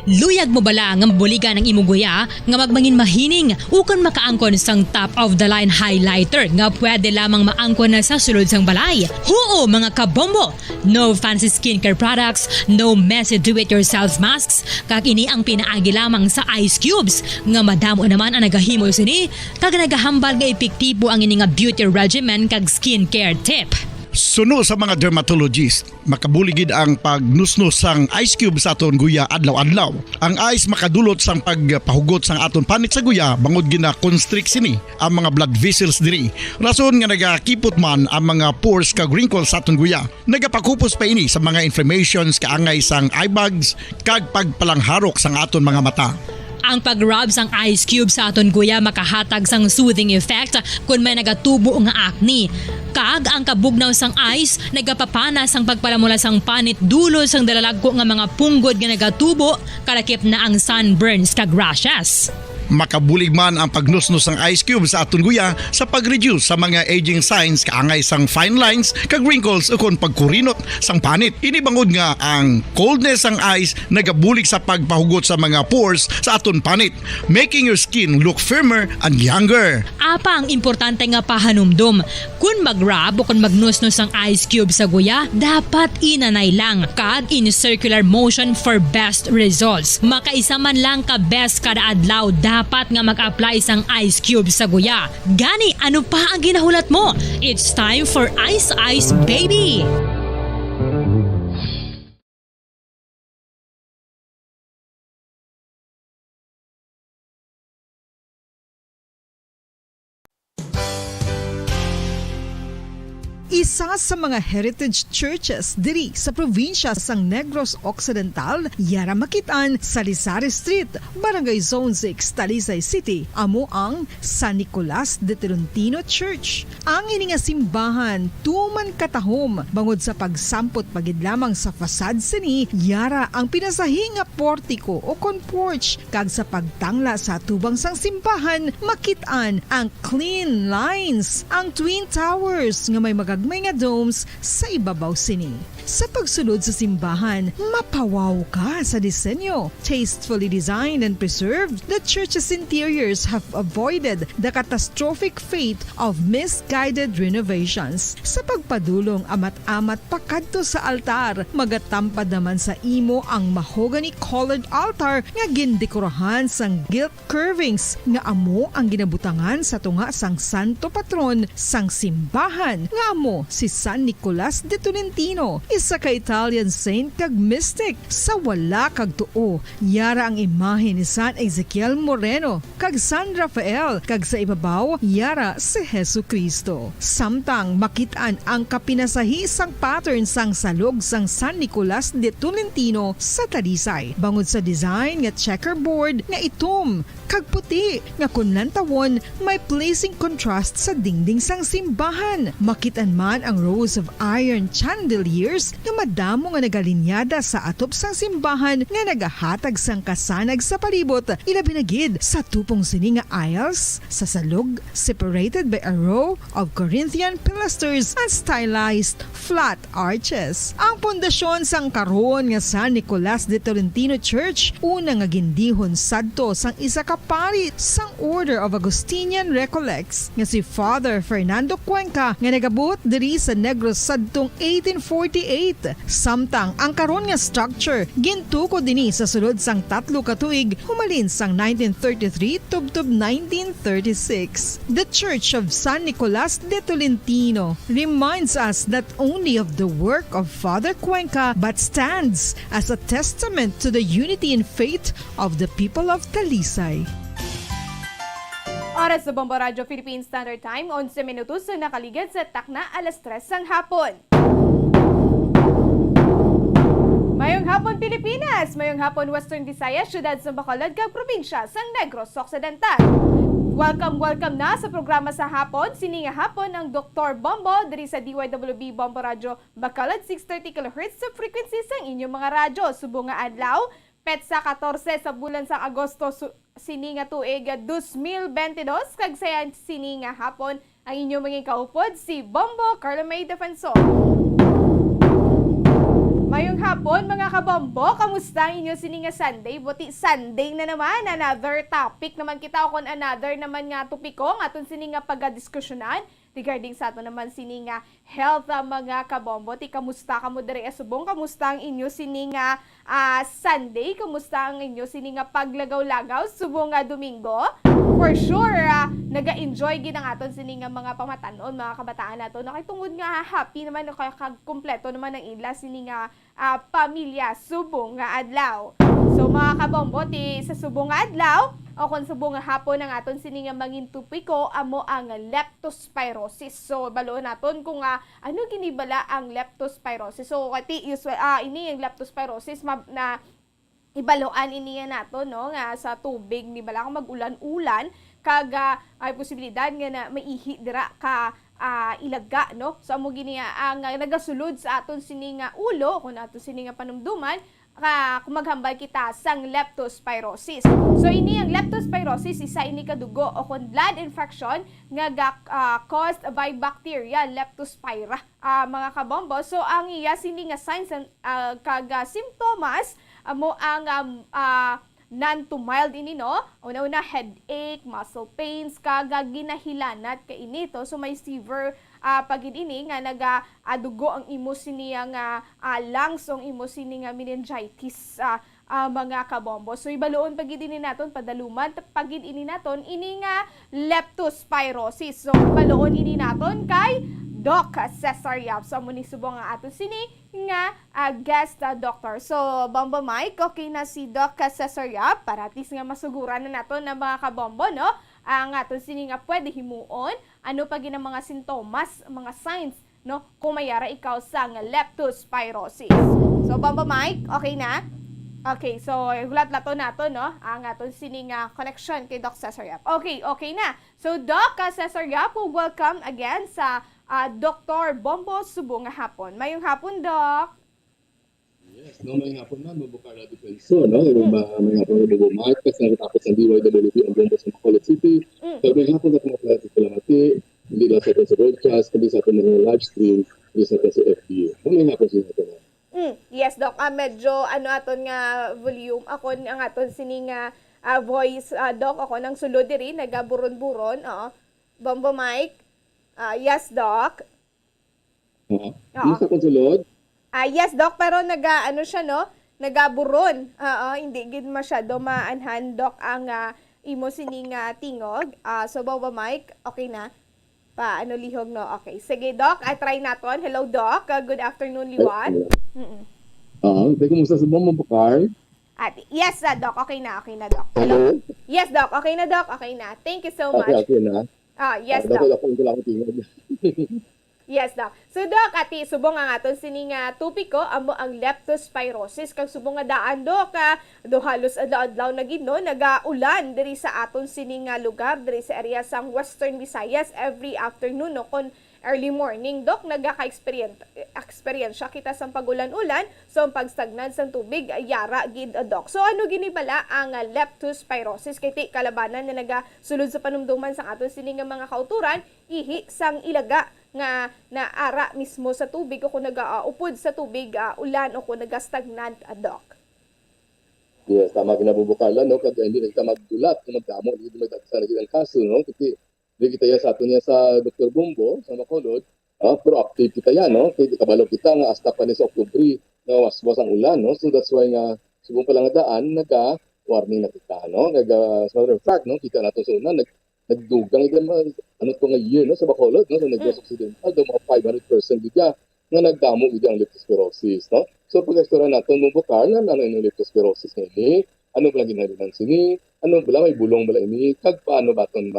Luyag mo bala nga mabuligan ang imong guya nga magmangin mahining ukon makaangkon sang top of the line highlighter nga pwede lamang maangkon na sa sulod sang balay. Huo mga kabombo! No fancy skincare products, no messy do-it-yourself masks, kag ini ang pinaagi lamang sa ice cubes nga madamo naman ang nagahimo sini kag nagahambal nga epektibo ang ini nga beauty regimen kag skincare tip. Suno sa mga dermatologist, makabuligid ang pagnusnos sang ice cube sa aton guya adlaw-adlaw. Ang ice makadulot sang pagpahugot sang aton panit sa guya bangod gina constrict sini ang mga blood vessels diri. Rason nga nagakipot man ang mga pores kag wrinkles sa aton guya. Nagapakupos pa ini sa mga inflammations kaangay sang eye bags kag pagpalangharok sang aton mga mata. Ang pag-rub sang ice cube sa aton guya makahatag sang soothing effect kung may nagatubo nga acne. Kag ang kabugnaw sang ice nagapapana sang pagpalamula sang panit dulo sang dalalagko nga mga punggod nga nagatubo kalakip na ang sunburns kag rashes. Makabulig man ang pagnusnos ng ice cube sa aton guya sa pag-reduce sa mga aging signs kaangay sang fine lines kag wrinkles ukon pagkurinot sang panit. Ini bangod nga ang coldness sang ice nagabulig sa pagpahugot sa mga pores sa aton panit, making your skin look firmer and younger. Apa ang importante nga pahanumdum, kung mag-rub o kung magnusnos ang ice cube sa guya, dapat inanay lang kag in circular motion for best results. Makaisa man lang ka best kada adlaw dapat nga mag-apply sang ice cube sa guya. Gani, ano pa ang ginahulat mo? It's time for Ice Ice Baby! Isa sa mga heritage churches diri sa probinsya sang Negros Occidental, yara makitaan sa Rizal Street, Barangay Zone 6, Talisay City, amo ang San Nicolas de Tolentino Church. Ang ini nga simbahan tuman katahom bangod sa pagsampot pagid lamang sa fasad sini, yara ang pinasahi nga portiko o kon porch kag sa pagtangla sa tubang sang simbahan makitaan ang clean lines, ang twin towers nga may magagmay nga domes sa ibabaw sini. Sa pagsulod sa simbahan, mapawaw ka sa disenyo. Tastefully designed and preserved, the church's interiors have avoided the catastrophic fate of misguided renovations. Sa pagpadulong amat-amat pakadto sa altar, magatampad naman sa imo ang mahogany-colored altar nga gindekorahan sang gilt curvings nga amo ang ginabutangan sa tunga sang santo patron sang simbahan nga amo si San Nicolas de Tolentino, isa ka Italian saint kag mystic. Sa wala kag tuo, yara ang imahe ni San Ezekiel Moreno kag San Rafael, kag sa ibabaw yara si Jesucristo. Samtang makitaan ang kapinasahi sang pattern sang salog sang San Nicolas de Tolentino sa Talisay, bangod sa design nga checkerboard nga itom kag puti nga kunlantawon may pleasing contrast sa dingding sang simbahan. Makitan man ang rows of iron chandeliers nga madamo nga nagalinyada sa atop sang simbahan nga nagahatag sang kasanag sa palibot, ilabi na gid sa tupong sini nga aisles sa salog separated by a row of Corinthian pilasters and stylized flat arches. Ang pundasyon sang karon nga San Nicolas de Tolentino Church una nga gindihon sadto sang isa ka pari sang Order of Augustinian Recollects nga si Father Fernando Cuenca nga nagabot diri sa Negros sadtong 1848. Samtang ang karon nga structure gintuko dinhi sa sulod sang 3 ka tuig humalin sang 1933 tubtob 1936. The Church of San Nicolas de Tolentino reminds us not only of the work of Father Cuenca but stands as a testament to the unity and faith of the people of Talisay. Oras sa Bombo Radio Philippine Standard Time, 11 minutos na nakaligid sa takna alas 3 sang hapon. Mayong hapon Pilipinas, mayong hapon Western Visayas, syudad sa Bacolod kag probinsya sang Negros Occidental. Welcome na sa programa sa hapon, sininga hapon ang Dr. Bombo diri sa DYWB Bombo Radio Bacolod 630 kHz sa frequency sang inyong mga radyo. Subong nga adlaw, petsa 14 sa bulan sa Agosto sininga tuig 2022 kag sayan sininga hapon ang inyong mga kaupod si Bombo Carlo May Defensor. Mayong hapon mga kabombo, kamusta ang inyo sininga Sunday? Buti Sunday na naman, another topic naman kita o kon another naman nga topiko nga aton sininga pagdiskusyonan regarding sa ato naman sininga health mga kabombo. Ti kamusta kamo diri subong? Kamusta ang inyo sininga Sunday? Kamusta ang inyo sininga paglagaw-lagaw subong nga Domingo? For sure, naga-enjoy gid ang aton sininga mga pamatanon, mga kabataan nato. Nakitungod nga happy naman kaya kompleto naman ang ila sininga pamilya subong nga adlaw. So mga kabombo, ti sa subong nga adlaw o kung subong nga hapon ang aton sininga mangin tupiko amo ang leptospirosis. So balo naton kung ano ginibala ang leptospirosis. So kati ini ang leptospirosis na ibaloan iniya nato no nga sa tubig ni bala kung mag-ulan-ulan kaga ay posibilidad nga na maihi dira ka ilaga no. So amo gini ang nagasulod sa aton sininga ulo kung aton sininga panumduman kung maghambal kita sang leptospirosis. So ini ang leptospirosis isa ini kadugo o kung blood infection nga caused by bacteria leptospira mga kabombo. So ang iya sininga signs kaga symptoms amo ang non to mild ini no. Una-una headache, muscle pains, kaga ginahilanat ka inito. So may severe pagid ini nga nagadugo ang imo siniya nga lungs ang imo sini nga meningitis mga kabombo. So ibaloon pagid ini naton padaluman pagid ini naton ini nga leptospirosis. So ibaloon ini naton kay Doc Cesar Yap. So muni subong nga ato sini nga guest doctor. So Bombo Mike, okay na si Doc Cesar Yap para at least nga masuguran na nato na mga kabombo no. Ang ato sini nga pwede himuon ano pa gina mga sintomas, mga signs no kung mayara ikaw sa nga leptospirosis. So Bombo Mike, okay na? Okay, so hulat lato nato no ang aton sini nga connection kay Doc Cesar Yap. Okay na. So Doc Cesar Yap, welcome again sa Dr. Bombo subong nga hapon. Mayong hapon, Doc. Yes, no, may hapon na, mabukar na depenso, no? May hapon na Bombo Mark, kasi nakatapos ang DYWP ang Bombo sa Bacolod City. So may hapon na kumakala sa Kalamati, hindi lang sa atin sa broadcast, kundi sa atin ng live stream, hindi sa atin sa FB. May hapon siya natin na. Yes, Doc. Medyo aton nga volume. Ako ang aton sining voice, Doc. Ako nang sulod diri, nagaburon-buron. Bombo Mike. Yes, Doc. Yes, ako sulod? Yes, Doc. Pero siya, no? Nagaburon. Hindi gid masyado maanhan, Doc, ang imo sining tingog. So, Bombo Mike, okay na? Lihog, no? Okay. Sige, Doc. Try naton. Hello, Doc. Good afternoon, Liwan. Kumusta sa Bombo Bakar? Yes, Doc. Okay na, Doc. Hello? Yes, Doc. Okay na, Doc. Okay na. Thank you so much. Okay na. Yes, Doc. Ako tingog. Yes, Doc. So, Doc, subong ang aton sining tupiko amo ang leptospirosis. Kag subong nga daan, Doc, do halos adlaw na gid no, nagaulan diri sa aton sining lugar diri sa area sang Western Visayas every afternoon no kon early morning, Doc, nagaka-experience kita sa pagulan-ulan, so ang pagstagnad sa tubig, yara gid, Doc. So ano ginibala ang leptospirosis? Kay ti kalabanan na nagasulod sa panumduman sa aton sining mga kauturan, ihi sang ilaga nga naara mismo sa tubig o kung nagaupod sa tubig, ulan o kung nagastagnad, Doc. Yes, tama kinabubukalan, no? Kaya hindi nagka magdulat, magdamo, hindi magdagsa na ang kaso, no? Hindi kita sa ato niya sa Dr. Bombo, sa Bacolod, proactive kita yan, no? Kaya kabalo kita nga hasta pa ni sa Oktubre na waswas ang ulan, no? So that's why nga, subong pala nga daan, warning na kita, no? As a matter of fact, no? Kita nato sa una, nagdugang ito nga year, no? Sa Bacolod, no? Sa Negros Occidental, do mga 500% bigya nga nagdamo bigya ang leptospirosis, no? So pag-ekstora natin mong bukal na yung leptospirosis nga ini, ano ba lang ginalinan sini, ano ba may bulong ba ini, kag paano baton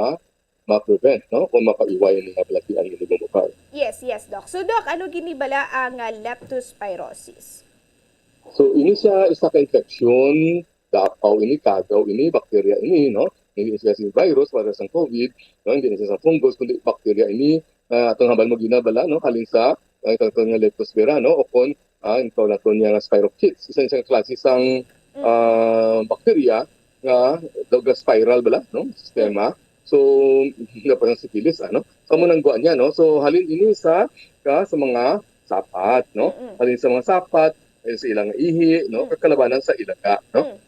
ma-prevent, no? Kung mapaiwayan ng balakian ng bukal. Yes, Doc. So, Doc, ano ginibala ang leptospirosis? So, ini siya isa ka-infection, dapaw ini, kagaw ini, bakterya ini, no? Hindi siya si virus, para sa COVID, no? Hindi siya sa fungus, kundi bakterya ini, atong habal mo ginabala, no? Kalinsa, itong nga leptospira, no? O kung, ito na ito niya spirochetes. Isa siyang klase isang bakterya, nga, spiral bala, no? Sistema. So, hindi pa ng sipilis, ano? So, munang guan niya, no? So, halin ini sa mga sapat, no? Halin sa mga sapat, sa ilang ihi, no, kakalabanan sa ilaga, no.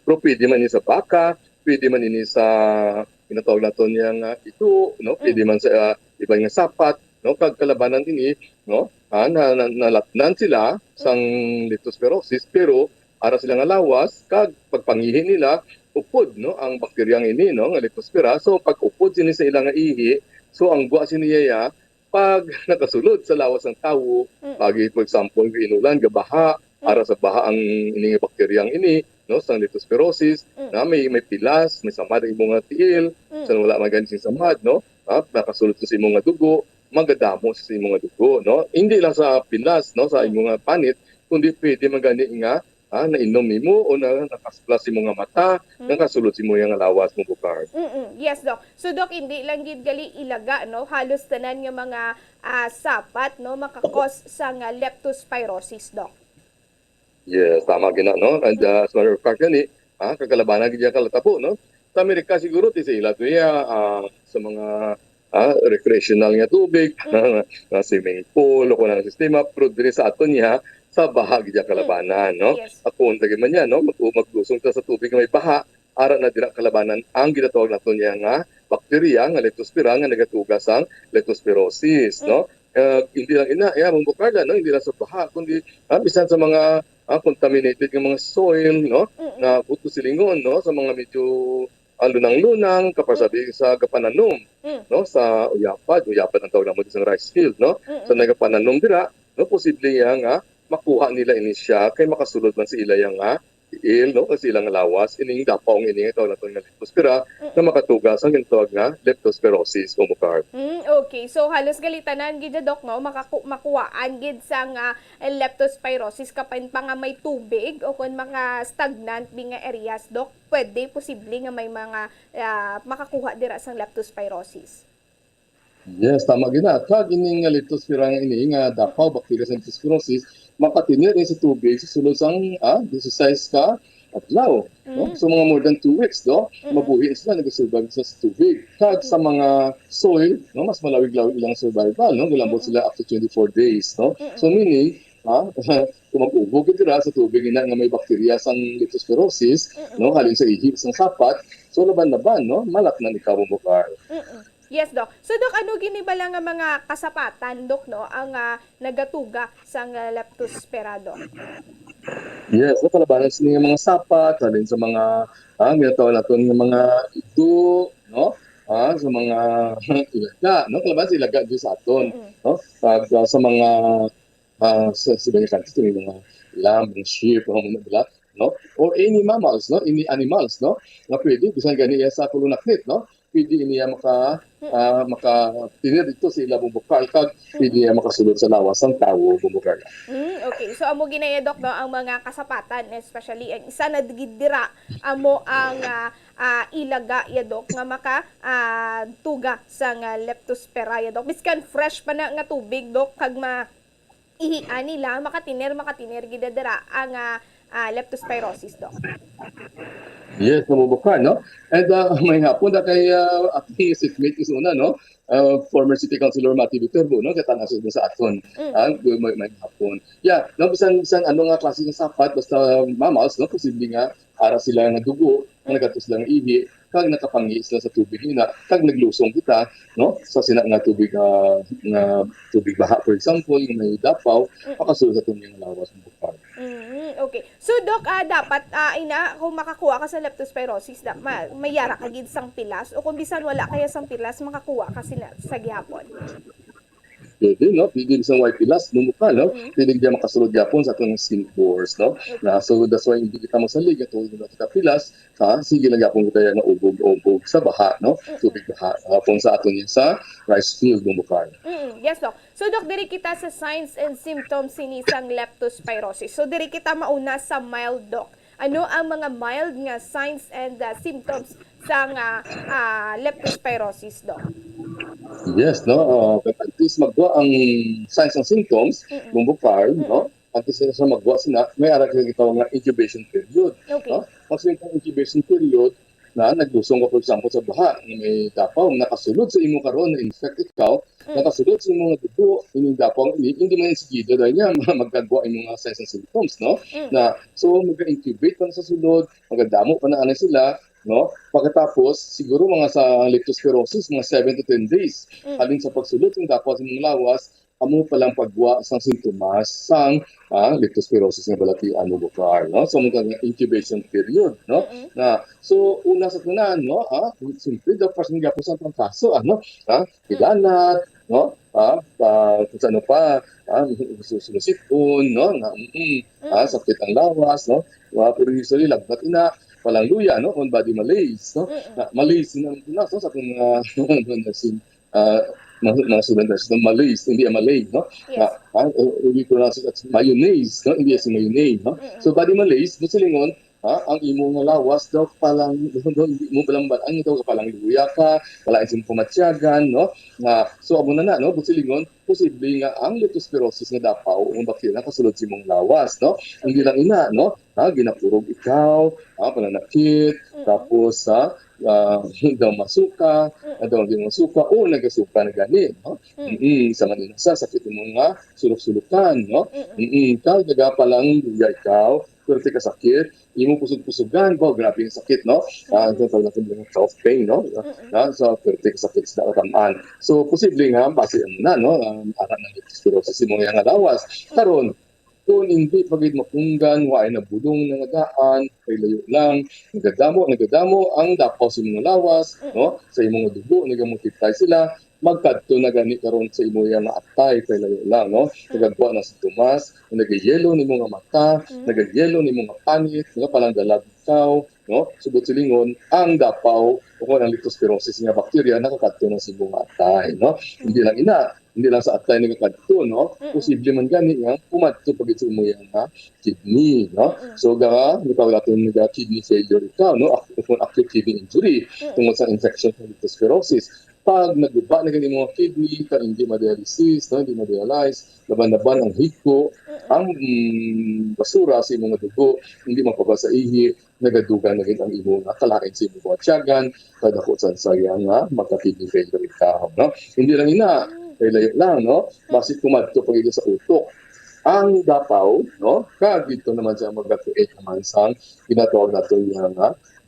Pero pwede man ni sa baka, pwede man ini sa pinatawag naton yang ito, no, pwede man sa ibang nga sapat, no, kagkalabanan ini, no, nalatnan sila sang leptospirosis pero ara sila nga lawas kag pagpangihi nila upod, no, ang bakteryang ini, no, nga leptospira. So pag upod sini sa ilang nga ihi, so ang buwa siniya pag nakasulod sa lawas ng tao, pagi for example inulan gabaha, ara sa baha ang ini nga bakteryang ini, no, sa leptospirosis, na may pilas, may samad ang imong nga tiil, sa wala magani sing samad, no, nakasulod sa imong nga dugo, magadamo sa imong nga dugo, no. Hindi lang sa pilas, no, sa imong nga panit, kundi pwede magani nga nainom nimo o nakasplas mo nga mata, nakasulod mo yung lawas mo bukar. Yes, Doc. So, Doc, hindi lang gid gali ilaga, no? Halos tanan nga mga sapat, no? Makakos sa nga leptospirosis, Doc. Yes, tama gina, no? And as a matter of fact, yan kakalabanan gid kalatapo, no? Sa Amerika siguro, ti sa ila sa mga recreational nga tubig, na swimming pool, o kung sistema, pero diri sa aton niya, sa baha gidya kalabanan, no? Yes. Ako untagi man yan, no? Maglusong ta sa tubig nga may baha, ara na dira kalabanan ang ginatawag naton niya nga bakterya nga leptospira nga nagatugas ang leptospirosis, no? Hindi lang mong bukarda, no? Hindi lang sa baha, kundi bisan sa mga contaminated nga mga soil, no? Na buto silingon, no? Sa mga medyo lunang-lunang kapasabi sa gapananom, no? Sa uyapad ang tawag namo sa rice field, no? Sa nagapananom dira, no, posible nga makuha nila ini siya kay makasulod man sa ilayang iil, no, kasi ilang lawas ining dapaw ng ining tawag naton nga leptospira na makatugas ang tawag nga leptospirosis o mukar. Okay, so halos galitanan gid Doc, no, makuhaan gid sa nga leptospirosis kapin pa nga may tubig o kun mga stagnant bi nga areas, Doc, pwede posible nga may mga makakuha dira sang leptospirosis. Yes, tama gina. Kag ining leptospira nga ini nga dapaw bacteria sa leptospirosis makatinir sa tubig sa sulod sang 16 ka adlaw, no? So mga more than 2 weeks, no, mabuhi sila nag-survive sa tubig. Kag sa mga soil, no, mas malawig-lawig ilang survival, no, gulambot sila up to 24 days, no. So meaning kung mag-ubog dira sa tubig nga may bakterya sang leptospirosis, no, halin sa ihi sang sapat, so laban-laban, no, malak na ikaw mo bukar. Yes, Doc. So, Doc, ano ginibala nga mga kasapatan, Doc, no, ang nagatuga sa leptospira, Doc? Yes, kalabanan sa mga sapat, halin sa mga ginatawag natin ng mga ito, no, sa mga ilaga, no, kalabanan sa ilaga doon sa aton, no, sa mga sa mga countries, mga lamb, sheep, mga no, or any mammals, no, any animals, no, na pwede, bisan gani sa kulunaknit, no, pwede niya makatinir dito sa ilang bubukal kag pwede niya makasulod sa lawas ang tao bubukal. Okay, so amo ginaya, Doc, no, ang mga kasapatan, especially ang isa na digidira amo ang ilaga ya, Doc, nga maka tuga sa nga leptospira ya, Doc. Biskan fresh pa na nga tubig, Doc, kag ihian nila makatinir gidadira ang leptospirosis, Doc. Yes, mabubukan, no? And may hapon na kay ating seatmate is una, no? Former City Councilor Mati Viterbo, no? Katanasod mo sa aton. May hapon. Yeah, no? Bisan ano nga klase ng sapat, basta mammals, no? Posible nga, para sila nga dugo, nagatos lang ihi, kag nakapangi sila sa tubig nila, kag naglusong kita, no? Sa sina nga tubig tubig baha, for example, yung may dapaw, makasulod sa itong lawas ng bukal. Okay. So, Doc, dapat kung makakuha ka sa leptospirosis, mayara ka gid sang pilas, o kung bisan wala kaya sang pilas, makakuha ka sa gihapon. Pwede, no? Pwede isang white pilas, lumukha, no? Pwede diya makasulod yapon sa itong skin pores, no? So that's why hindi kita masalig, ito yung kita pilas, sige lang yapon kita na ubog sa baha, no? Tubig baha, hapon sa aton sa rice field, lumukha. Yes, Doc. So, Doc, diri kita sa signs and symptoms sinisang leptospirosis. So, diri kita mauna sa mild, Doc. Ano ang mga mild nga signs and symptoms sa leptospirosis, Doc? Yes, no? At least magwa ang signs and symptoms, bumbukar, no? At least sa magwa sina, may arak na gitawag nga incubation period. Okay. No? Kasi yung incubation period, na naglusong ka for example sa baha na may dapaw nakasulod sa imo karon na infect ikaw nakasulod sa imo nga dugo ining dapaw hindi man sigido dahil niya magkagwa imo nga signs and symptoms no na so mag-incubate pa na sa sulod magadamo pa na sila no pagkatapos siguro mga sa leptospirosis mga 7 to 10 days halin sa pagsulod ng dapaw sa imong lawas amo palang pagwa sang sintomas sang leptospirosis nga balatian mo bukar no so mga incubation period no na so una sa tanan no simple the first nga po sa kaso kilanat no kung ano pa sumusipon no sakit ang lawas no pero usually lagbat ina palang luya no on body malaise no malaise na so sa mga mga students ng malaise, hindi malaise, no? Yes. We pronounce it as mayonnaise, no? Hindi as mayonnaise, no? So, body malaise, silingon, ang imo nga lawas daw palang, hindi mo palang balaan ito, palang luya ka, palang isin pumatsyagan, no? So, amo na, no? Silingon, posible nga ang leptospirosis nga dapaw, ang bakterya kasulod sa imong lawas, no? Hindi lang ina, no? Ginapurog ikaw, pananakit, tapos, daw masuka, daw hindi masuka, o nagasuka na gani, no? Sa maninasa, sakit mo nga, sulok-sulukan, no? Ikaw, daga palang luya ikaw, pero ka sakit, imo pusog-pusugan, grabe yung sakit, no? Ito tawag natin yung self pain, no? So, pero ka sakit sa nakataan. So, posible nga, base na, no? Aran ng leptospirosis, imo nga lawas. Karon, kung hindi pagid mapunggan, waay na budong na nagaan, kay layo lang, nagadamo ang dapaw sa imong lawas, no? Sa imong dugo, nagamultiply sila, magkadto na gani karon sa imo yang atay kay layo lang, no? Nagagwa na sa tumas, nagyelo nimo nga mata, nagyelo nimo nga panit, nga palang dalag ikaw, no? Subot silingon ang dapaw o ang leptospirosis nga bakterya nakakadto na sa imong atay, no? Hindi lang sa atay nagakadto, no? Posible man gani nga pumadto pagit sa imo yang kidney, no? So ikaw natin kidney failure ikaw, no? Acute kidney injury tungod sa infection ng leptospirosis. Pag naguba na ganyan mga kidney, hindi ma-dialysis, no? Hindi ma-dialyze, laban-laban ang hiko, ang basura sa imong dugo, hindi mapabasa ihi, nagadugan na rin ang imong kalain sa imong buhatsyagan, kadakusan sa iyang magka-kidney failure ikaw, no? Hindi lang kay layo lang, no? Basit kumadto pag sa utok. Ang dapaw, no? Dito naman siya mag-create naman sang ginatawag natin yung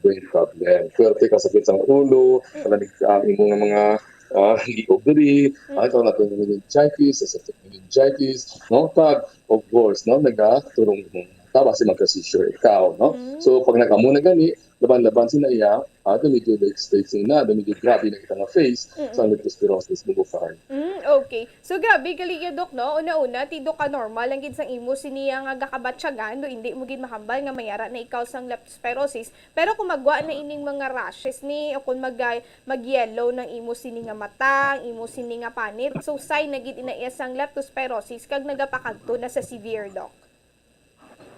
brain problem. Swerte ka sakit sa ulo, kalanig ang imong mga liobri, ito natin yung meningitis, meningitis, no? Of course, no? Nagaturong mo. Base magka-seizure ikaw, no? So, pag nag-amo na gani, laban-laban sila iya, medyo late stage na, medyo grabe na kita nga face sa leptospirosis mo bukar. Okay. So, grabe, galing Dok, no? Una-una, tido ka normal, ang gid sang imo siniya nga gakabatsyagan, do hindi mo gid mahambal nga mayara na ikaw sang leptospirosis. Pero kung magwa na ining mga rashes ni, o kung mag-yellow ng imo sini nga mata, imo sini nga panit, so sign na gid ina iya sang leptospirosis, kag nagapakadto na sa severe, Doc.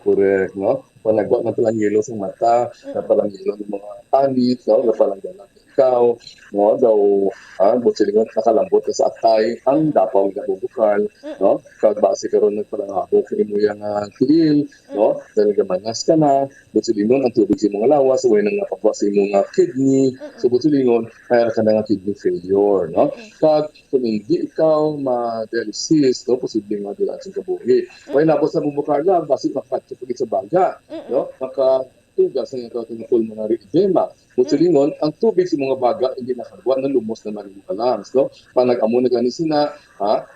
Correct, no? Panagwa na palang yelo sa mata, na palang yelo ng mga panit, no? Na palang dalang ikaw, no? Daw, busilingon nakalambot sa atay, ang dapaw nga bubukal, no? Kagbase karon nagpalang habok imo yang tiil, no? Dahil gamangas ka na, busilingon ang tubig sa imong lawas, way nang napagwa sa imong kidney, so busilingon, kaya ka na nga kidney failure, no? Kag kung hindi ikaw ma-dialysis, no? Posibleng madula sa kabuhi. Way nabot sa bubukal lang, basi makatupagit sa baga, no? Makatugas sa ito ng pulmonary edema. Busilingon, ang tubig sa mga baga hindi nakagawa na lumos na marimong lungs, no? Panag-amo na gani sina,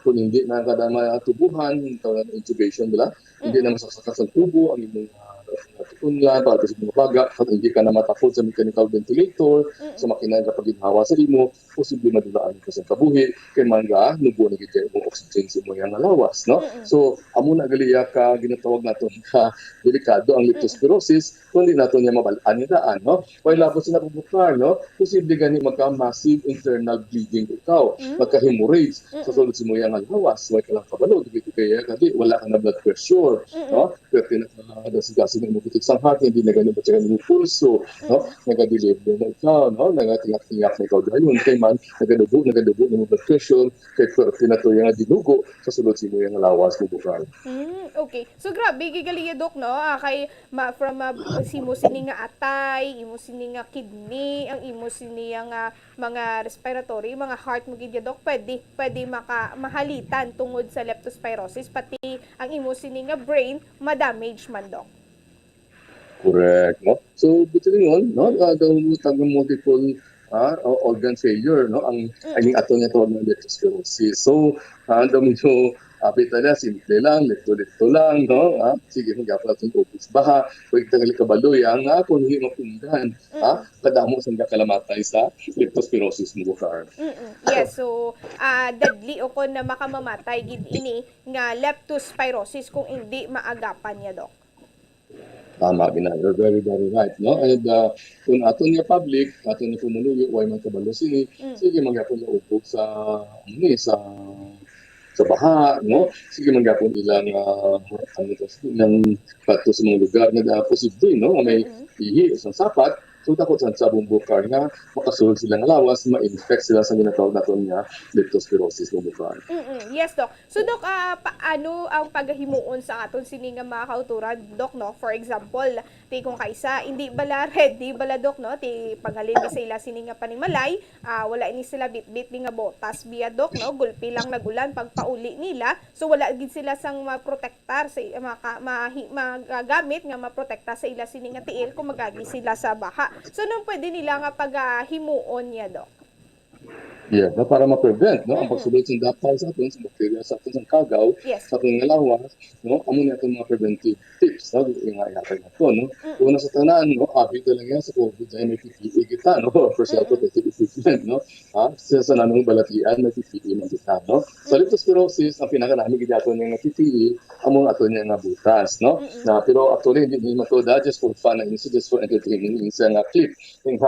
kung hindi na kada matubuhan, tawag na intubation, hindi na masaksakan sa tubo, ang imong tutunlan, para sa mga baga, at hindi ka na matakot sa mechanical ventilator, sa makina na paghinhawa sa imo, posible madulaan ka sa kabuhi, kaya manga, nubo na gitya yung oxygen sa mga lawas, no? So, amo na galiya ka, ginatawag natin ka delikado ang leptospirosis, kundi natin niya mabalaan niya daan, no? Kaya labos na bubukar, no? Posible gani magka-massive internal bleeding ikaw, magka-hemorrhage, sa sulod sa mga lawas, may kalang kabalo, dito kaya kasi wala ka na blood pressure, no? Pero tinakadasigasin ng mukitik sa heart, hindi na ganun sa ganun pulso, no? Nagadeliver na ikaw, no? Nagatingak na ikaw dayon, kay man, nagadugo na mo blood pressure, kay pinatuloy nga dinugo, sa sulod mo yung lawas mo bukal. Okay. So grabe gigali Dok no. Kay from simo sini nga atay, imo sini nga kidney, ang imo sini nga mga respiratory, mga heart mo gid Dok, pwede mahalitan tungod sa leptospirosis, pati ang imo sini nga brain ma-damage man Dok. Correct, no? So between yun, no, tag multiple organ failure, no, ang ato niya to ng leptospirosis. So dami so apita na simple lang, lito lang, no? Sige mo gapon atong ubos baha, pwede tangali kabaloy ang kung hindi mapundan, kadamo sa kalamatay sa leptospirosis mo bukar. Yes, so deadly o kon na makamamatay gid ini nga leptospirosis kung hindi maagapan niya Dok. Tama, you're very, very right, no? And kung aton nga public, aton nga pumuluyo, way man kabalo sini, sige magyapon na ubog sa baha, no? Sige magyapon ilang ng bato sa mga lugar na posible, no? May ihi, isang sapat, so takot sa bumbukar nga makasulod sila nga lawas, ma-infect sila sa ginatawag naton nga leptospirosis bumbukar. Yes, Dok. So, Dok, paano ang paghimuon sa aton sini nga mga kauturan, Dok, no? For example, ti kung kaisa, hindi bala ready bala, Dok, no? Ti paghalin sa ila sini nga panimalay, wala ini sila bit-bit ni nga botas biya, Dok, no? Gulpi lang nagulan pagpauli nila. So, wala gid sila sang maprotektar sa magagamit nga maprotekta sa ila sini nga tiil kung magagi sila sa baha. So, nung pwede nila nga paghimuon niya, Dok? Yeah, para ma-prevent, no? Ang pagsulod sa dapal sa atin, sa bacteria sa atin, sa kagaw, sa ating lawas, no? Amo na itong mga preventive tips, no? Yung ihatay na ito, no? Una sa tanan, no? Abit lang yan sa COVID, ay may PPE kita, no? First health protective equipment, no? Sa nanong balatian, may PPE man kita, no? Sa leptospirosis, ang pinaka-namin gitato niya nga PPE, among ato niya nga butas, no? Pero actually, hindi matoda, just for fun, just for entertainment, yung nga clip, yung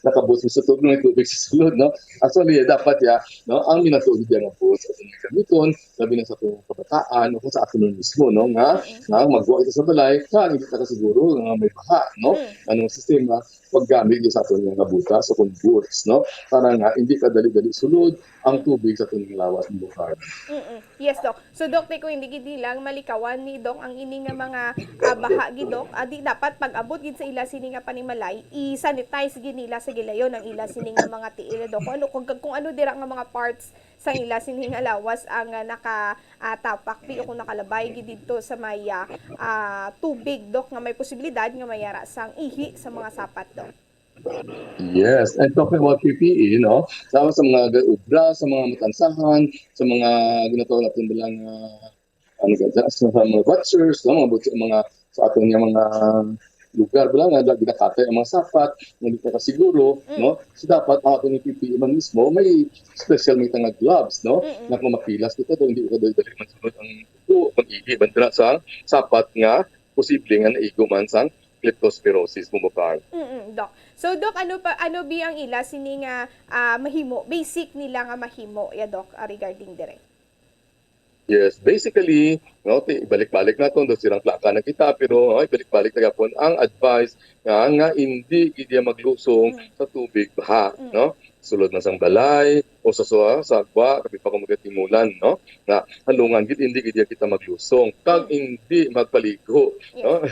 nakabot sa tubig sa sulod, no? Actually, dapat no, ang minatulid yan po sa ating gamiton, labi na sa ating kabataan, o kung sa atin mismo, no, nga magwa ito sa balay, hindi ka siguro nga may baha, no, anong sistema, paggamit sa atin nga butas o kung burts, no, para nga hindi ka dali-dali sulod ang tubig sa ating lawas ng bukar. Yes, Dok. So, Dok, kung hindi gid lang malikawan ni Dok ang ini nga mga baha gid, Dok, di dapat pag-abot gid sa ila sini nga panimalay, i-sanitize gid nila sa gilayon ang ila sini nga mga tiil, Dok. Kung ano dira nga mga parts sa ila sini nga lawas ang nakatapak o kung nakalabay gid dito sa may tubig, Dok, nga may posibilidad nga mayara sang ihi sa mga sapat, Dok. Yes, and talking about PPE, no, sa mga ubra, sa mga matansahan, sa mga ginatawag natin bilang sa mga butchers, no, mga sa ating mga lugar bala nga ginakatay ang mga sapat, hindi ka siguro, no? So dapat ato ni PPE man mismo may special may tanga gloves, no? Na kung mapilas kita do hindi ka dali man sunod ang pag-ihi bandra sa sapat nga posible nga naigo man sang leptospirosis bumukar. Dok. So Dok, ano bi ang ila sini nga mahimo, basic nila nga mahimo ya Dok regarding dire? Yes, basically, no, balik-balik na ito, sirang plaka na kita, pero balik-balik na gapon ang advice nga hindi gid maglusong sa tubig baha, no? Sulod na sang balay o sa agwa, kapit pa kumagatimulan, no? Na halungan gid hindi gid kita maglusong, kag hindi magpaligo, no?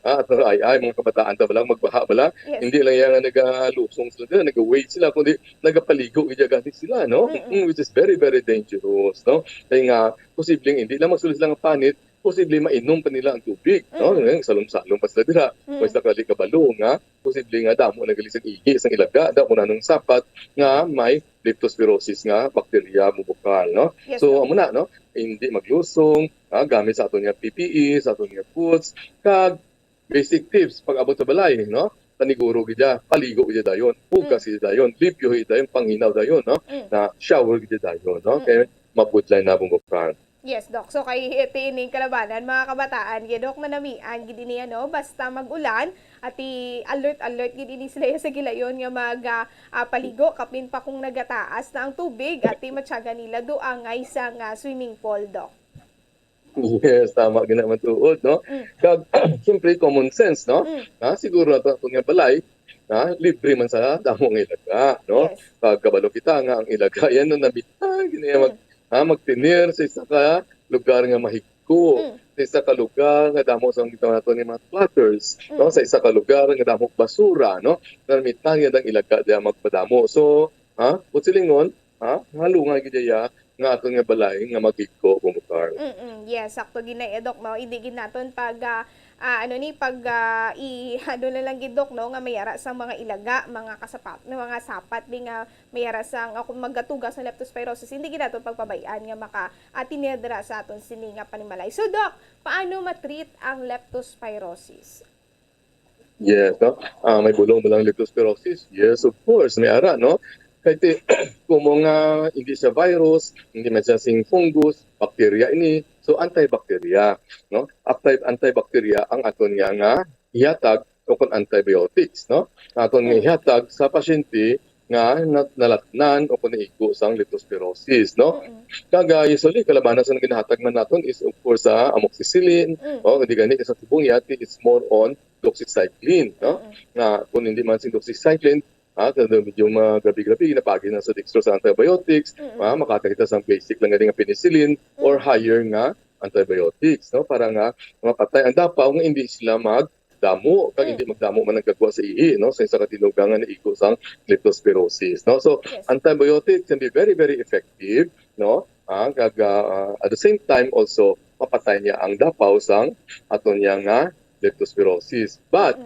At mga kabataan ta balang magbaha bala, hindi lang yan nagalusong sila, nag-wade sila, kundi nagapaligo gid sila, no? Which is very, very dangerous, no? Kaya nga, posibleng hindi lang magsulod sila ng panit, posible mainom pa nila ang tubig, no? Salom-salom pa sila dira. Basta kali kabalo nga, posible nga damo nagalisag ihi sang ilaga, da kuno nung sapat nga may leptospirosis nga bakterya bubukal, no? So amo na, no? Hindi maglusong, gamit sa aton nga PPE, sa aton nga foods, kag basic tips pag abot sa balay, no? Taniguro gid paligo gid dayon, hugas gid dayon, lipyo gid dayon, panghinaw dayon, no? Na shower gid dayon, no? Kay mabudlay na bubukal. Yes, Dok. So, kay tiining kalabanan, mga kabataan, Dok, manamian, gid niya, no? Basta mag-ulan, at alert gid ini sila sa gilayon nga paligo, kapin pa kung nagataas na ang tubig, at matyaga nila doangay sa swimming pool, Dok. Yes, tama ginaman tuod, no? Kag siyempre common sense, no? Siguro nato nga balay libre man sa damong ilaga, no? Kag kabalo kita nga ang ilaga yan no nabitang gini magtinir sa isa ka lugar nga mahigko, sa isa ka lugar nga damo sa kita nato ni mga clutters, no? Sa isa ka lugar nga damo basura, no? Nabitang yan ang ilaga diya magpadamo. So, putsilingon, halunga gidya nga aton nga balay nga magigko bumukar. Yes, sakto ginay Dok, no. Hindi ginaton pag ano na lang gidok, no, nga mayara sa mga ilaga, mga kasapat, mga sapat di nga mayara sang ako magatugas sa leptospirosis. Hindi ginaton pagpabayaan nga maka tinedra sa aton sini nga panimalay. So Doc, paano ma-treat ang leptospirosis? Yes, no. May bulong mo lang leptospirosis. Yes, of course, may ara, no. Kahit kung mga hindi siya virus, hindi man siya sing fungus, bacteria ini, so antibacteria, no? Antibacteria ang aton nga ihatag o kung antibiotics, no? Aton nga ihatag sa pasyente nga nalatnan o kung naigo sang leptospirosis, no? Kaga usually kalabanan sa ginahatag man naton is of course amoxicillin, hindi gani sa tubong yati it's more on doxycycline, no? Na kung hindi man sing doxycycline, medyo gabi-gabi napagi na sa dextro sa antibiotics, makakita sa basic lang nga penicillin or higher nga antibiotics, no? Para nga mapatay ang dapaw nga hindi sila magdamo, kag hindi magdamo man nagkagwa sa ihi, no? Sa isa ka tinugang nga naigo sang leptospirosis, no? So antibiotics can be very very effective, no? At the same time also mapatay niya ang dapaw sang aton nga leptospirosis. But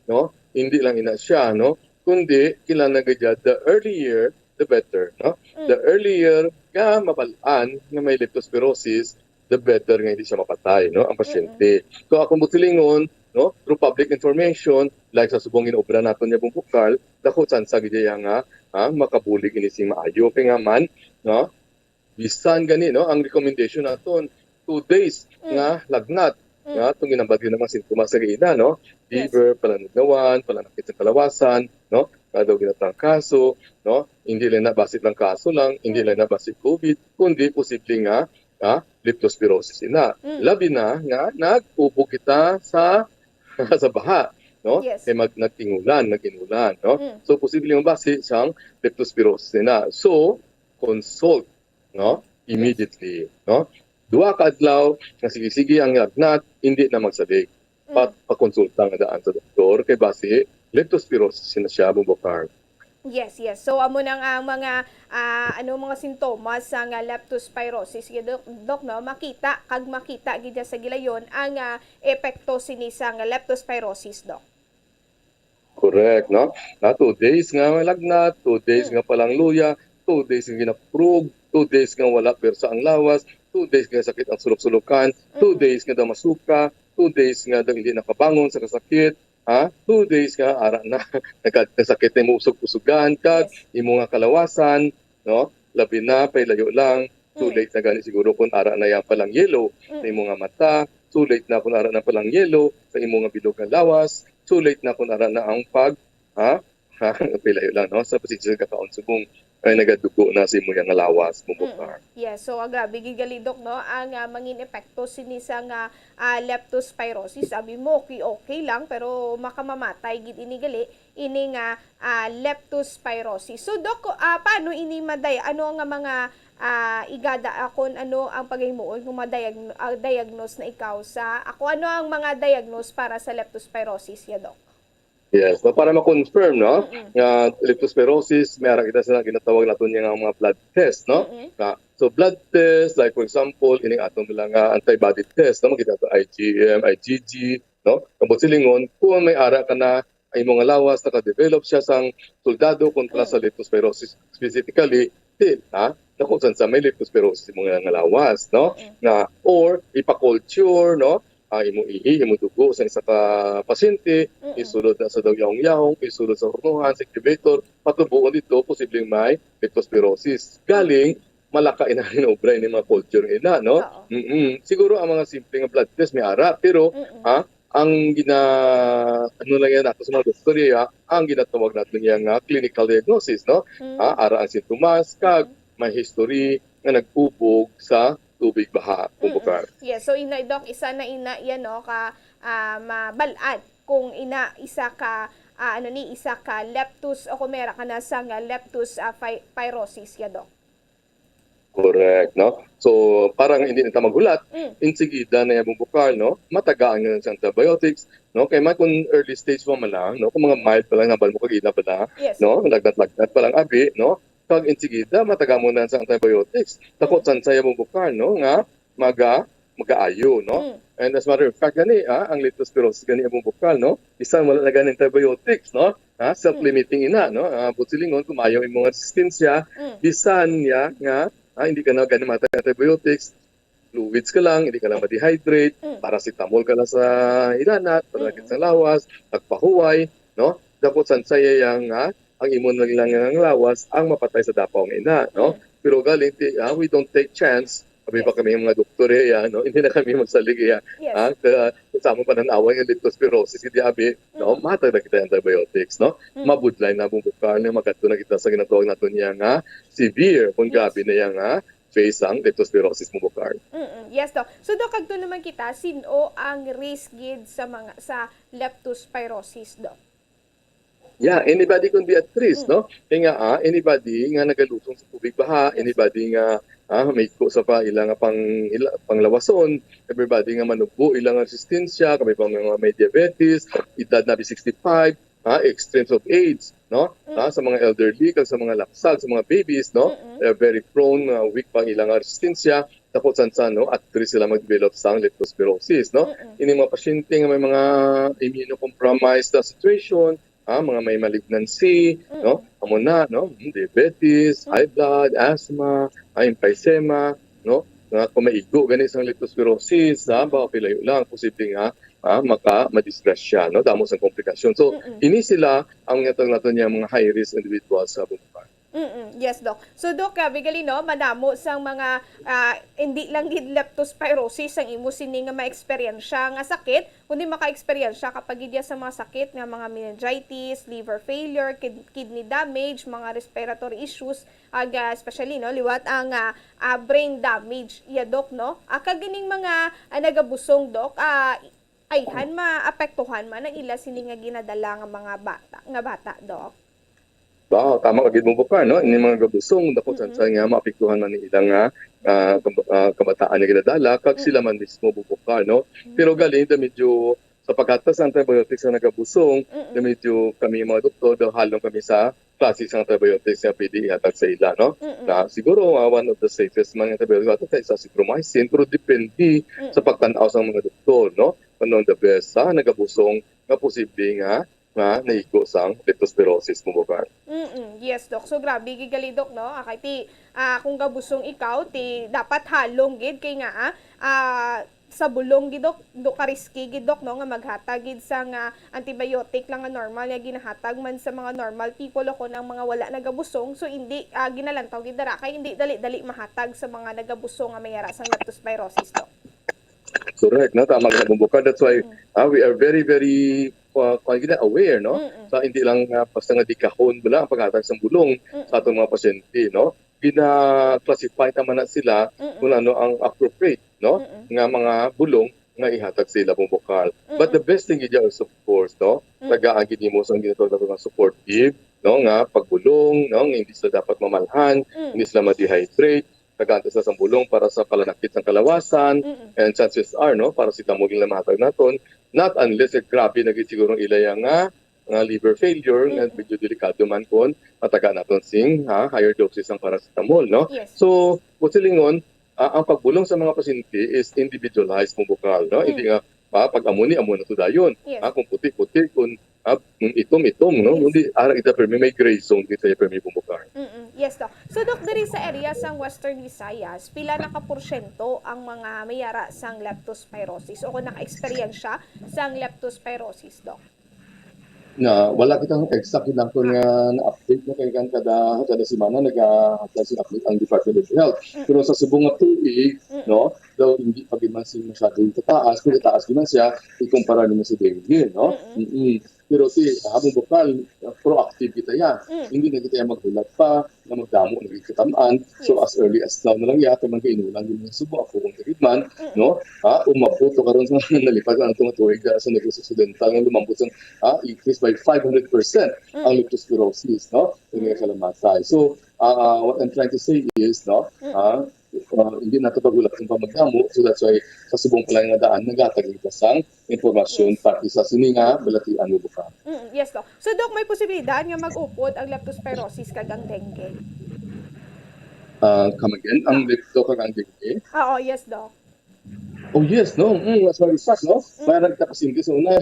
no, hindi lang ina siya, no? Kundi kailangan gadya the earlier the better, no? The earlier nga mabalaan nga may leptospirosis, the better nga hindi siya mapatay, no, ang pasyente. So akong butilingon, no, through public information like sa subong inobra naton nga bumbukal, dako chance gidya nga makabulig ini sing maayo kay nga man, no, bisan gani, no, ang recommendation naton 2 days nga lagnat nga itong ginambagyo ng mga sintomas sa ina, no? Fever, palanugnawan, palanakit sa kalawasan, no? Kadaw ginatang kaso, no? Hindi lang na basit lang kaso lang, hindi lang na basit COVID, kundi posible nga leptospirosis ina. Labi na nga nag-upo kita sa baha, no? Kaya nagtingulan, no? So posible nga basit siyang leptospirosis ina. So consult, no? Immediately, no? 2 ka adlaw nga sige-sige ang lagnat, hindi na magsalig. Pakonsulta nga daan sa doktor kay base leptospirosis na siya bumbukar. Yes. So amo nang ang mga mga sintomas sa leptospirosis Dok, no, makita gid sa gilayon ang epekto sini sa leptospirosis, Dok. Correct, no? 2 days nga lagnat, 2 days nga palang luya, 2 days nga ginaprog, 2 days nga wala persa ang lawas, 2 days nga sakit ang sulok-sulukan, 2 days nga daw masuka, 2 days nga daw hindi nakabangon sa kasakit, 2 days nga ara na nagkasakit na musog-usugan kag imo nga kalawasan, no? Labi na pay layo lang, too late na gani siguro kung ara na yan palang yellow sa imo nga mata, too late na kung ara na palang yellow sa imo nga bilog nga lawas, too late na kung ara na ang pilayo lang, no? Sa pasig kakaon subong ay nagadugo na si mo yung lawas bumukar. Yes, so grabe gigalidok, no, ang mangin epekto sini sa nga leptospirosis. Sabi mo okay lang pero makamamatay gid ini nga leptospirosis. So Dok, paano ini ano nga mga igada akon ano ang paghimuon kung diagnose na ikaw sa ano ang mga diagnose para sa leptospirosis ya, Dok? Yes, so para ma-confirm, no, nga leptospirosis, may ara kita sa ginatawag naton nga mga blood test, no? So blood test, like for example, ining atong lang antibody test, no, makita to IgM, IgG, no? Kabot silingon, kung may ara ka na ay mga lawas naka-develop siya sang soldado kontra sa leptospirosis specifically, kung saan sa may leptospirosis mga nga lawas, no? Na or ipa-culture, no? Imo ihi, imo dugo sa isa ka pasyente, isulod na sa yaong-yaong, isulod sa hormohan, sa incubator, patubuon dito, posibleng may leptospirosis. Galing, malaka ina rin obra ni mga culture ina, no? Siguro ang mga simple nga blood test may ara, pero ang lang yan nato sa mga doktorya, ang ginatawag natin yung clinical diagnosis, no? Ara ang sintomas, kag may history nga nagpupog sa tubig baha bubukar. Yes, so ina Doc, isa na ina yan no ka mabalad kung isa ka isa ka leptus o kumera ka na sa leptus pyrosis ya Doc. Correct, no? So, parang hindi na magulat, insigida na yung bukal, no? Matagaan nga sa antibiotics, no? Kaya kung early stage pa man lang, no? Kung mga mild pa lang, nabal mo kagina pa lang, no? Lagnat-lagnat pa lang abi, no? Kag insigida, matagaan mo na sa antibiotics. Takot san saya mong bukal, no? Nga, mag-aayo, no? And as a matter of fact, gani, ang leptospirosis, gani ang bukal, no? Isang wala na gani antibiotics, no? Self-limiting ina, no? Butsilingon, kumayaw yung mga resistensya, bisan niya, nga, hindi ka na ganun matay antibiotics, fluids ka lang, hindi ka lang ma-dehydrate, paracetamol ka lang sa ilanat, panakit sa lawas, pagpahuway, no? Dapat sansaya yang ang immune lang ng lawas ang mapatay sa dapaw ng ina, no? Pero galing, we don't take chance. Sabi pa kami yung mga doktor, no? Hindi na kami magsalig, kasama pa ng away ng leptospirosis, hindi abi, no? Matag na kita antibiotics, no? Mabudlay na bubukal, magato na kita sa ginatawag natin niya nga severe, kung gabi na yan face ang leptospirosis bubukal. Yes, Doc. So, Doc, agto naman kita, sino ang risk gid sa leptospirosis, Doc? Yeah, anybody can be at risk, no? Kaya nga, anybody nga nagalusong sa tubig baha, anybody nga may ko sa pa ilang panglawason, everybody nga manubo, ilang resistensya, kami pa mga may diabetes, edad na 65, extremes of age, no? Sa mga elderly, kag sa mga lapsag, sa mga babies, no? They're very prone, weak pang ilang resistensya, tapos sansan, no? At risk sila mag-develop sa leptospirosis, no? Ini mga pasyente nga may mga immunocompromised na situation, mga may malignancy, no? Amo na, no? Diabetes, high blood, asthma, emphysema, no? Kung maigo ganis ang leptospirosis, baka pilayo lang, posibleng madisgrasya, no? Damos ang komplikasyon. So, ini sila ang natang nato niya mga high-risk individuals sa bukal. Yes, Doc. So, Doc, bigali, no, madamo sang mga hindi lang gid leptospirosis ang imo sini nga ma-eksperyensya nga sakit, kundi maka-eksperyensya kapag idya sa mga sakit nga mga meningitis, liver failure, kidney damage, mga respiratory issues, especially, no, liwat ang brain damage, Doc, no? Kaganing mga nagabusong, Doc, ayhan maapektuhan man ang ila sini nga ginadala nga mga bata, Doc. Tama kagid mo bukal, no? Ini mga gabusong dako sa nga maapektuhan man ni ilang kabataan nga ginadala kag sila man mismo bubukal, no? Pero galing medyo sa pagkatas ng antibiotics na nagabusong, medyo kami mga doktor daw halong kami sa klase ng antibiotics na pwede ihatag sa ila, no? Na siguro one of the safest mga antibiotics ay sa cipromycin, pero depende sa pagtanaw sa mga doktor, no? Ano the best sa nagabusong nga posible nga naigo sang leptospirosis mo bukal. Yes, Doc. So grabe gigali, Doc, no? Kay kung gabusong ikaw dapat halong gid kay nga sa bulong gid, Doc, ka-risky gid, Doc, no, nga maghatag gid sa nga antibiotic lang nga normal nga ginahatag man sa mga normal people o ang mga wala nagabusong. So hindi ginalantaw gid dara kay hindi dali-dali mahatag sa mga nagabusong nga mayara sang leptospirosis, Doc. Correct, no? Tama ka bukal. That's why we are very, very aware, no? Sa hindi lang basta nga dikahon bala ang paghatag sa bulong sa atong mga pasyente, no? Gina-classify naman na sila kung ano ang appropriate, no? Nga mga bulong nga ihatag sila pong bukal. But the best thing is, of course, no? Tagaan mo sa ginatawag na supportive, no? Nga pagbulong, no? Hindi sila dapat mamalhan, hindi sila ma-dehydrate, tagantos na sa bulong para sa palanakit ng kalawasan, and chances are, no, para si tamugin na mahatag naton, not unless grabe nagsiguro ilaya nga liver failure, nga medyo delikado man kon mataga naton sing higher doses ng paracetamol, no? So, busilingon, ang pagbulong sa mga pasyente is individualized kung bukal, no? Hindi nga pag amuni na to dayon. Kung puti-puti, kung itom, no? Hindi ara ita permi may gray zone dito sa permi bumukar. Yes, Doc. So, Doc, diri sa area sang Western Visayas, pila na ka porsyento ang mga mayara sang leptospirosis o kung naka-eksperyensya sang leptospirosis, Doc? Na wala kitang exact lang kung na-update na kay kada semana nag-update ang Department of Health. Pero sa subong nga tuig, no, daw hindi pa man siya masyadong tataas, kung tataas man siya, ikumpara naman sa dengue, no? Pero habang bukal, proactive kita yan. Hindi na kita magulat pa na magdamo na kitamaan. So as early as now na lang yata man kainulan din yung subo ako kung man, no? Umabuto karon sa nalipad ang tumatuig sa Negros Occidental ng lumambot sa increase by 500% ang leptospirosis, no? Yung kalamatay. So what I'm trying to say is, no? Hindi nato pagulat ng pamagdamo, so that's why sa subong pala nga daan nagatagin ka sang impormasyon pati sa sininga balatian mo buka. Yes, Doc. So, Doc, may posibilidad nga mag-upod ang leptospirosis kag ang dengue? Come again, ang lepto kag ang dengue? Oo, yes, Doc. Oh yes, no? That's very fast, no? Mayroon kita pasyente sa una,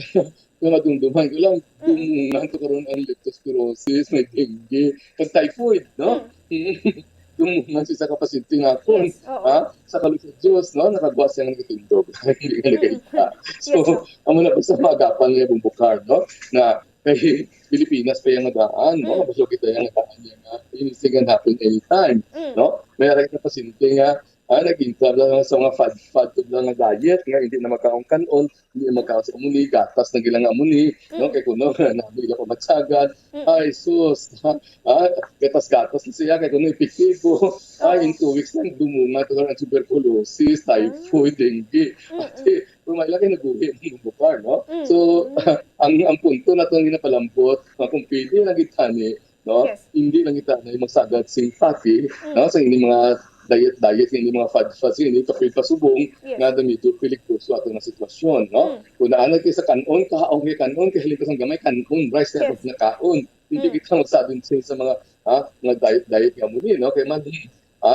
kung madumduman ko lang, kung karoon ang leptospirosis, may dengue, kag typhoid, no? Yung sa kapasinti nga po, sa kalusot Diyos, no? Nakagawa siya ng nagtindog. Hindi nga nagaita. So, ang muna pa sa magapan niya bumbukar, no? Na kay Pilipinas pa yung nagaan, no? Mabasyo kita yung nagaan niya nga. Anything can happen anytime, no? May aray na pasinti nga, nag-intab lang sa mga fad lang na diet, nga hindi na magkaong kanon, hindi na magkaong sa amuni, gatas na gilang amuni, no? Kaya kuno, nabila pa matsagan, ay sus, gatas-gatas na siya, kaya kuno ipikiko, in 2 weeks lang dumunga, ito ang tuberculosis, typhoid, dengue, pati, rumay lang naguhi ng bukar, no? So, ang punto na itong ginapalambot, kung pwede lang itani, no? Hindi lang itani magsagad sympathy, no? Sa hindi mga diet hindi mga fad hindi kapil pasubong nga damito peligroso ato na sitwasyon, no? Kung naanad kayo sa kanon kay halipas ang gamay kanon rice na kaon hindi kita magsabing sa mga diet nga muli, no? Kaya man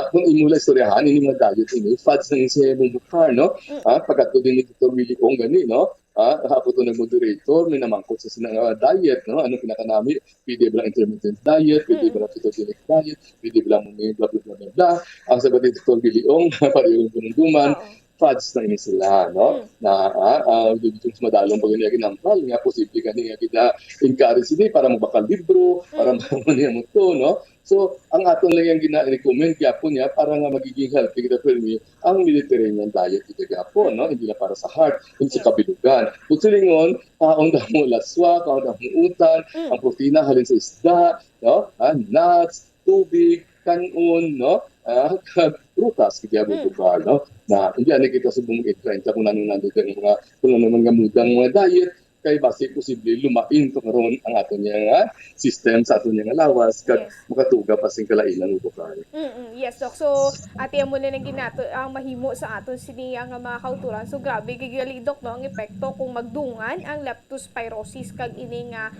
kung imula istoryahan ini mga diet ini fads na sa bukar, no? Pagkato din ni Dr. Willie Ong gani, no? Hapon to nag-moderator, may namangkot sa sinang diet, no? Ano pinakanami? Pwede ba lang intermittent diet? Pwede ba lang ketogenic diet? Pwede ba lang bla bla bla bla. Ang sabi ni Dr. Willie Ong, parehong pununduman, fads na ini sila, no? Na dito sa madalong pag ginampal, nga posible nga kita encourage ini para mabakal libro, para maniya mo to, no? So, ang aton lang yung gina-recommend gyapon niya para nga magiging healthy kita permi ang Mediterranean diet kita gyapon, no? Hindi na para sa heart, hindi sa kabilugan. Kung silingon, kaon daw mo laswa, kaon daw mo utan, ang protina halin sa isda, no? Nuts, tubig, kanon, no? Prutas kaya bubal, no? Na hindi ani kita subong i-trend kung nandun mga kung ano mga mudang mga diet kay base posible lumain to karon ang ato niya nga system sa ato niya nga lawas kag makatuga pa sing kalailan bukal. Yes, Doc. So ati mo na nang ginato ang mahimo sa aton siniya nga mga kauturan. So grabe gigali, Doc, no, ang epekto kung magdungan ang leptospirosis kag ini nga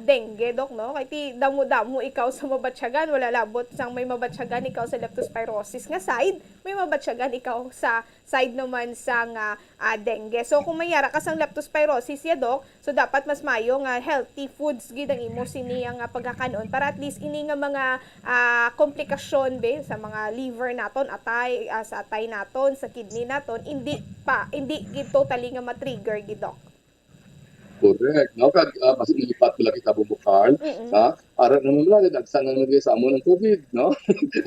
dengue, Doc, no? Kay ti damo-damo ikaw sa mabatsyagan, wala labot sang may mabatsyagan ikaw sa leptospirosis nga side, may mabatsyagan ikaw sa side naman sa nga dengue. So kung mayara ka sang leptospirosis ya, Doc, so dapat mas mayo nga healthy foods gid ang imo siniya nga pagkakanon para at least ini nga mga komplikasyon sa mga liver naton, atay, sa atay naton, sa kidney naton, hindi gid totally nga ma-trigger gid, Doc. Correct, no? Kag basta nilipat pala kita bubukal, para naman lang dagsan na naman sa amo ng COVID, no?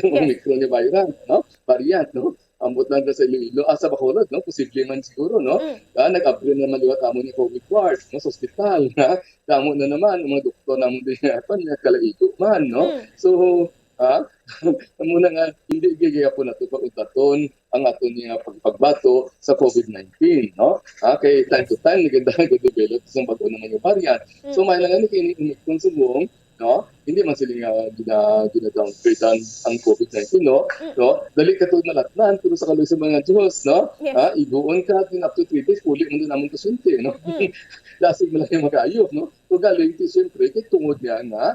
Omicron ni virus, no? Variant, no? Ambot lang sa Iloilo, sa Bacolod, no? Posible man siguro, no? Nag-upgrade naman liwat amo ni COVID ward, no? Sa ospital, na damo na naman, mga doktor naman din yapan, kalaigo man, no? So, muna nga, hindi gigaya po na ito pag-utaton ang ato niya pagbato sa COVID-19, no? Kay time to time, nag-develop isang bago naman yung variant. So, may lang kayo kung subong, no? Hindi man sila gina-downgrade ang COVID-19, no? Dali ka ito nalatnan, pero sa kaloy sa mga Diyos, no? Ibuon ka, up to 3 days, puli mo na naman kasunti, no? Lasig mo lang yung mag-ayop, no? So, galing ito, siyempre, kay tungod niya na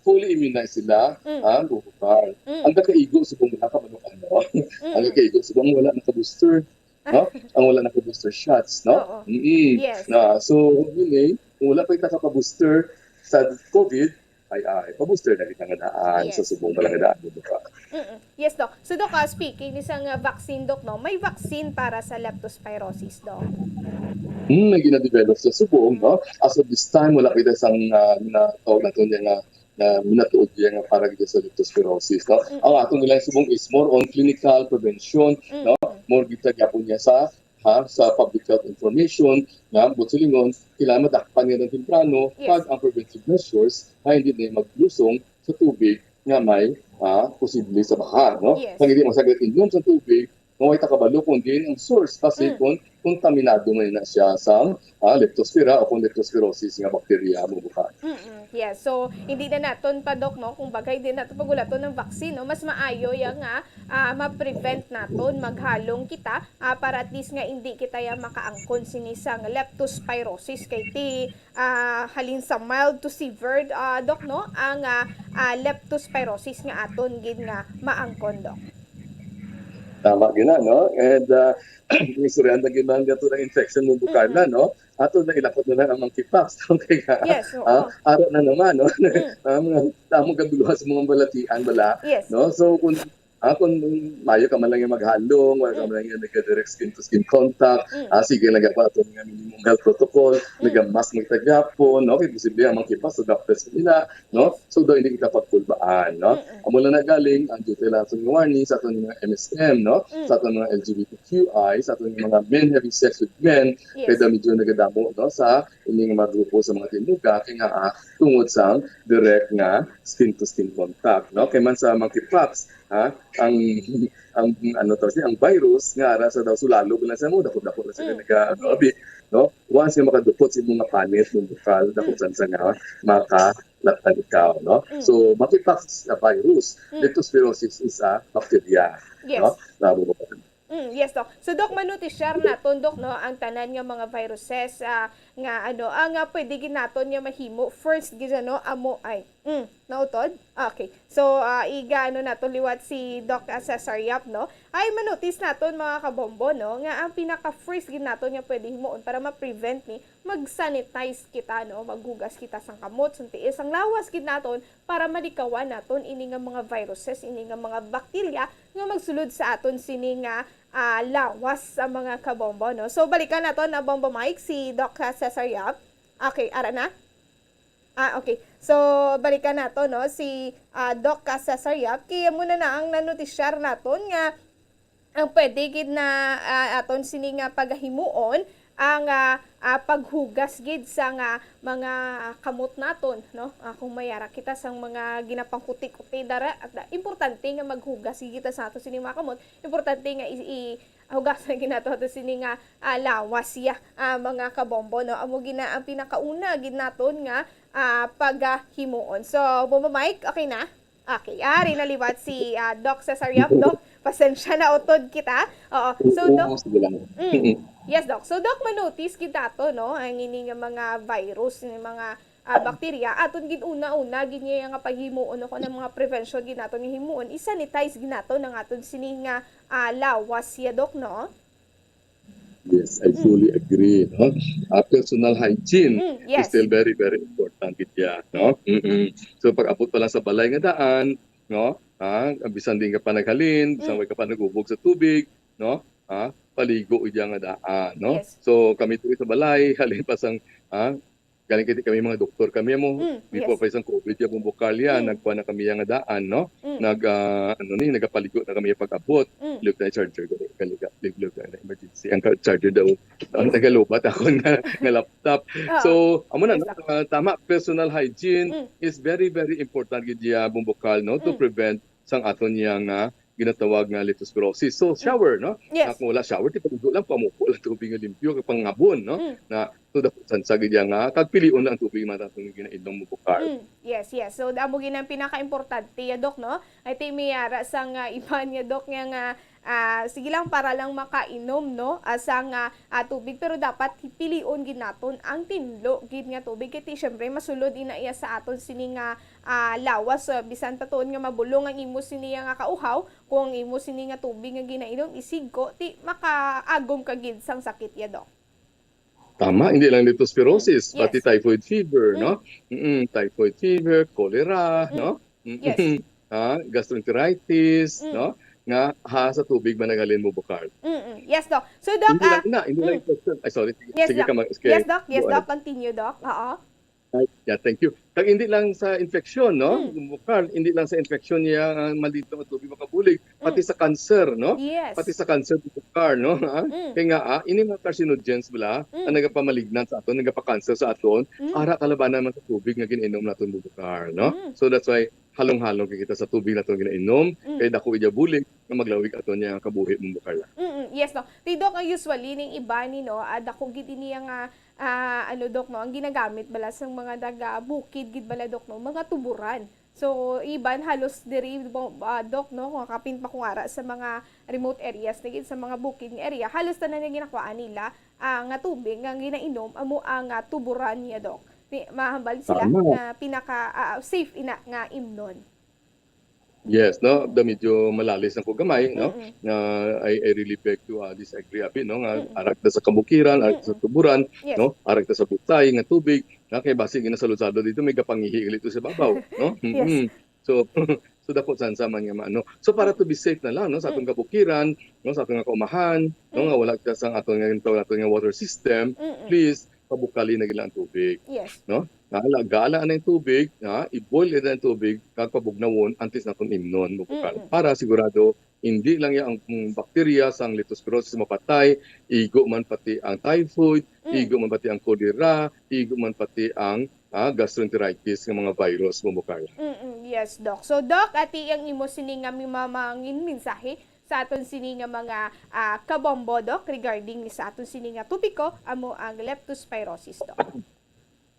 fully immunized sila ang bukal. Ang kakaigo sa bumula ka manukan, no? Ang kakaigo sa bumula naka-booster, no? Ang wala naka-booster shots, no? Yes. So, yun kung wala pa itaka-booster sa COVID, ay pa-booster na kita nga daan sa subong malang daan mo ba? Yes, Doc. So, Doc, speaking isang vaccine, Doc, no? May vaccine para sa leptospirosis, Doc? May gina-develop sa subong, no? As of this time, wala kita isang tawag na ito niya nga na minatuod niya nga para gid sa leptospirosis, no? Ang ato nila subong is more on clinical prevention, no? More kita gyapon niya sa public health information nga butsilingon kailangan madakpan niya ng temprano pag ang preventive measures ay hindi na maglusong sa tubig nga may posible sa baha, no? Kung hindi masagat inom sa tubig, kung may takabalo kundi ang source kasi kung kontaminado man na siya sa leptospira o kung leptospirosis nga bakterya mo buka. Yes, so hindi na naton pa Dok, no, kung bagay din nato pagulaton ng vaccine, no, mas maayo ya nga ma-prevent naton maghalong kita para at least nga hindi kita ya makaangkon sinisang leptospirosis kay ti halin sa mild to severe Dok, no, ang leptospirosis nga aton gid nga maangkon Dok. Tama gina, no? And istoryan na ginang gato ng infection mo bukal na, no? Ato na ilapot na ang monkeypox. Okay ka? Yes, araw na naman, no? Tamong kaduluhan sa mga balatian, bala. Yes. No? So, kung mayo ka man lang yung maghalong, wala ka man lang yung nag-direct skin-to-skin contact, sige, nag-apato ng minimum health protocol, nag-mask magtagyapon, no? Kaya posible ang monkeypox sa doctors nila, no? So, daw hindi kita pagpulbaan, no? Amo lang na galing, ang duty lang sa warning sa ating mga MSM, no? Sa ating mga LGBTQI, sa ating mga men having sex with men, kaya medyo nagadamo, no? Sa ining mga grupo sa mga tinuga, kaya nga tungod sa direct nga skin-to-skin contact, no? Kaya man sa monkeypox, ang virus nga ara sa daw sulalo lang sa mo dako na sa nagabi, no? Once nga makadupot sa mga panit ng bukal dako sa nga makalatan ikaw, no? So monkeypox na virus, leptospirosis is a bacteria, no? Yes, Doc. So, Doc, manuti-share naton, Doc, no, ang tanan nga mga viruses nga pwede ginaton nga mahimo. First, gizano, amo ay. Nautod? Okay. So, nato liwat si Doc Cesar Yap, no? Ay, manutis naton mga kabombo, no? Nga ang pinaka-first ginaton nga pwede himuon para ma-prevent ni mag-sanitize kita, no? Maghugas kita sang kamot, sang tiis, sang lawas ginaton para malikawan naton ini nga mga viruses, ini nga mga bakterya nga magsulod sa aton sini nga lawas sa mga kabombo, no? So, balikan naton na Bombo Mike, si Doc Cesar Yap. Okay, ara na? Okay. So, balikan nato, no, si Doc Cesar Yap. Kaya muna na ang nanutisyar naton nga ang pwede gid na aton sini nga pagahimuon ang paghugas gid sa nga mga kamot naton, no? Kung mayara kita sang mga ginapangkuti-kuti dara at importante nga maghugas kita sa ato sini mga kamot. Importante nga hugas na ginato ato sini nga lawas ya mga kabombo, no? Amo gina ang pinakauna gid naton nga paghimuon. So, Bomba Mike, okay na? Okay, rinaliwat si Doc Cesar Yap, Doc. Pasensya na utod kita. Oo. So, Doc, yes, Doc. So, Doc, manotice kita to, no? Ang ini nga mga virus, mga bakterya. Aton gid una-una, gid niya nga paghimuon ako ng mga prevention gid naton ni himuon. I-sanitize gid naton ng aton sini nga lawas ya, Doc, no? Yes, I fully agree, no? Personal hygiene is still very, very important gidya, no? So pag abot pa lang sa balay nga daan, no? Bisan din ka pa naghalin, bisan ka pa nagubog sa tubig, no? Paligo idya nga daan, no? So kami tuloy sa balay, halin pa sang galing kami mga doktor kami mo before pa isang COVID ya bukal yan nagkuha na kami nga daan, no? Nagapaligo na kami pag-abot. Look na charger ko look na emergency ang charger daw ang nagalobat ako nga laptop. So amo na tama, personal hygiene is very, very important gid ya bukal, no, to prevent sang aton yang ginatawag nga leptospirosis. So shower, no? Kung wala shower ti pagdugo lang pamupo lang tubig nga limpyo kay pangabon, no? Na to dapat sansagid nga tagpilion lang tubig matatong ginainom mo bukal. Yes. So amo ginang pinaka-importante ya, Doc, no? Ay ti miyara sang iba niya, Doc, nga sige lang para lang makainom, no, sang tubig, pero dapat pilion gid naton ang tinlo gid nga tubig kay syempre masulod ina iya sa aton sini nga lawas, bisan pa tuon nga mabulong ang imo sini nga kauhaw, kung imo sini nga tubig nga ginainom isigko ti makaagom ka gid sang sakit ya, Doc. Tama, hindi lang leptospirosis, pati typhoid fever, no? Typhoid fever, cholera, no? Gastroenteritis, no? Nga sa tubig managalin mo bukal. Yes, Doc. So, Doc, hindi lang question. Ay, sorry. Yes, sige Doc. ka Yes, Doc. Yes, Doc. Continue, Doc. Yeah, thank you. Kag hindi lang sa infeksyon, no? Bukal, hindi lang sa infeksyon niya ang maldito nga tubig makabulig, pati sa cancer, no? Yes. Pati sa cancer bukal, no? Kaya nga, ini mga carcinogens bala, ang nagapamalignan sa aton, nagapa-cancer sa aton, ara kalabanan man sa tubig nga gininom naton bukal, no? So that's why halong-halong kita sa tubig naton ginainom, kay dako ija bulig nga maglawig aton niya kabuhi mong bukal. Yes, no. Tidok, ang usually ning iba ni no, dako gid niya nga ano dok no, ang ginagamit bala sa mga daga bukid gid bala dok no, mga tuburan. So iban halos diri dok no, kung kapin pa kungara sa mga remote areas naging sa mga bukid nga area, halos tanan nga ginakuan nila nga tubig nga ginainom amo ang tuburan niya dok. Mahambal sila nga pinaka safe ina nga imnon. Yes, no, da medyo malalis ng kugamay, no. I really beg to disagree a bit, no, nga arak ta sa kabukiran, arak sa tuburan, no, arak ta sa butay nga tubig, na kay basi gina sa lusado dito may kapangihi dito sa babaw, no. So so dapat sama nga maano. So para to be safe na lang, no, sa atong kabukiran, no, sa atong kaumahan, no, nga wala ta sa atong nga water system, please pabukali na gila ang tubig. Yes. No? Gala na yung tubig, i-boil na yung tubig, kagpabugnawon, antes natin imnon bukal. Para sigurado, hindi lang yung bakterya sa leptospirosis mapatay, igo man pati ang typhoid, igo man pati ang cholera, igo man pati ang gastroenteritis ng mga virus bukal. Yes, Doc. So, Doc, ati ang imo sini nga mamangin mensahe sa aton sini nga mga kabombo, Doc, regarding sa aton sini nga tupiko amo ang leptospirosis, Doc.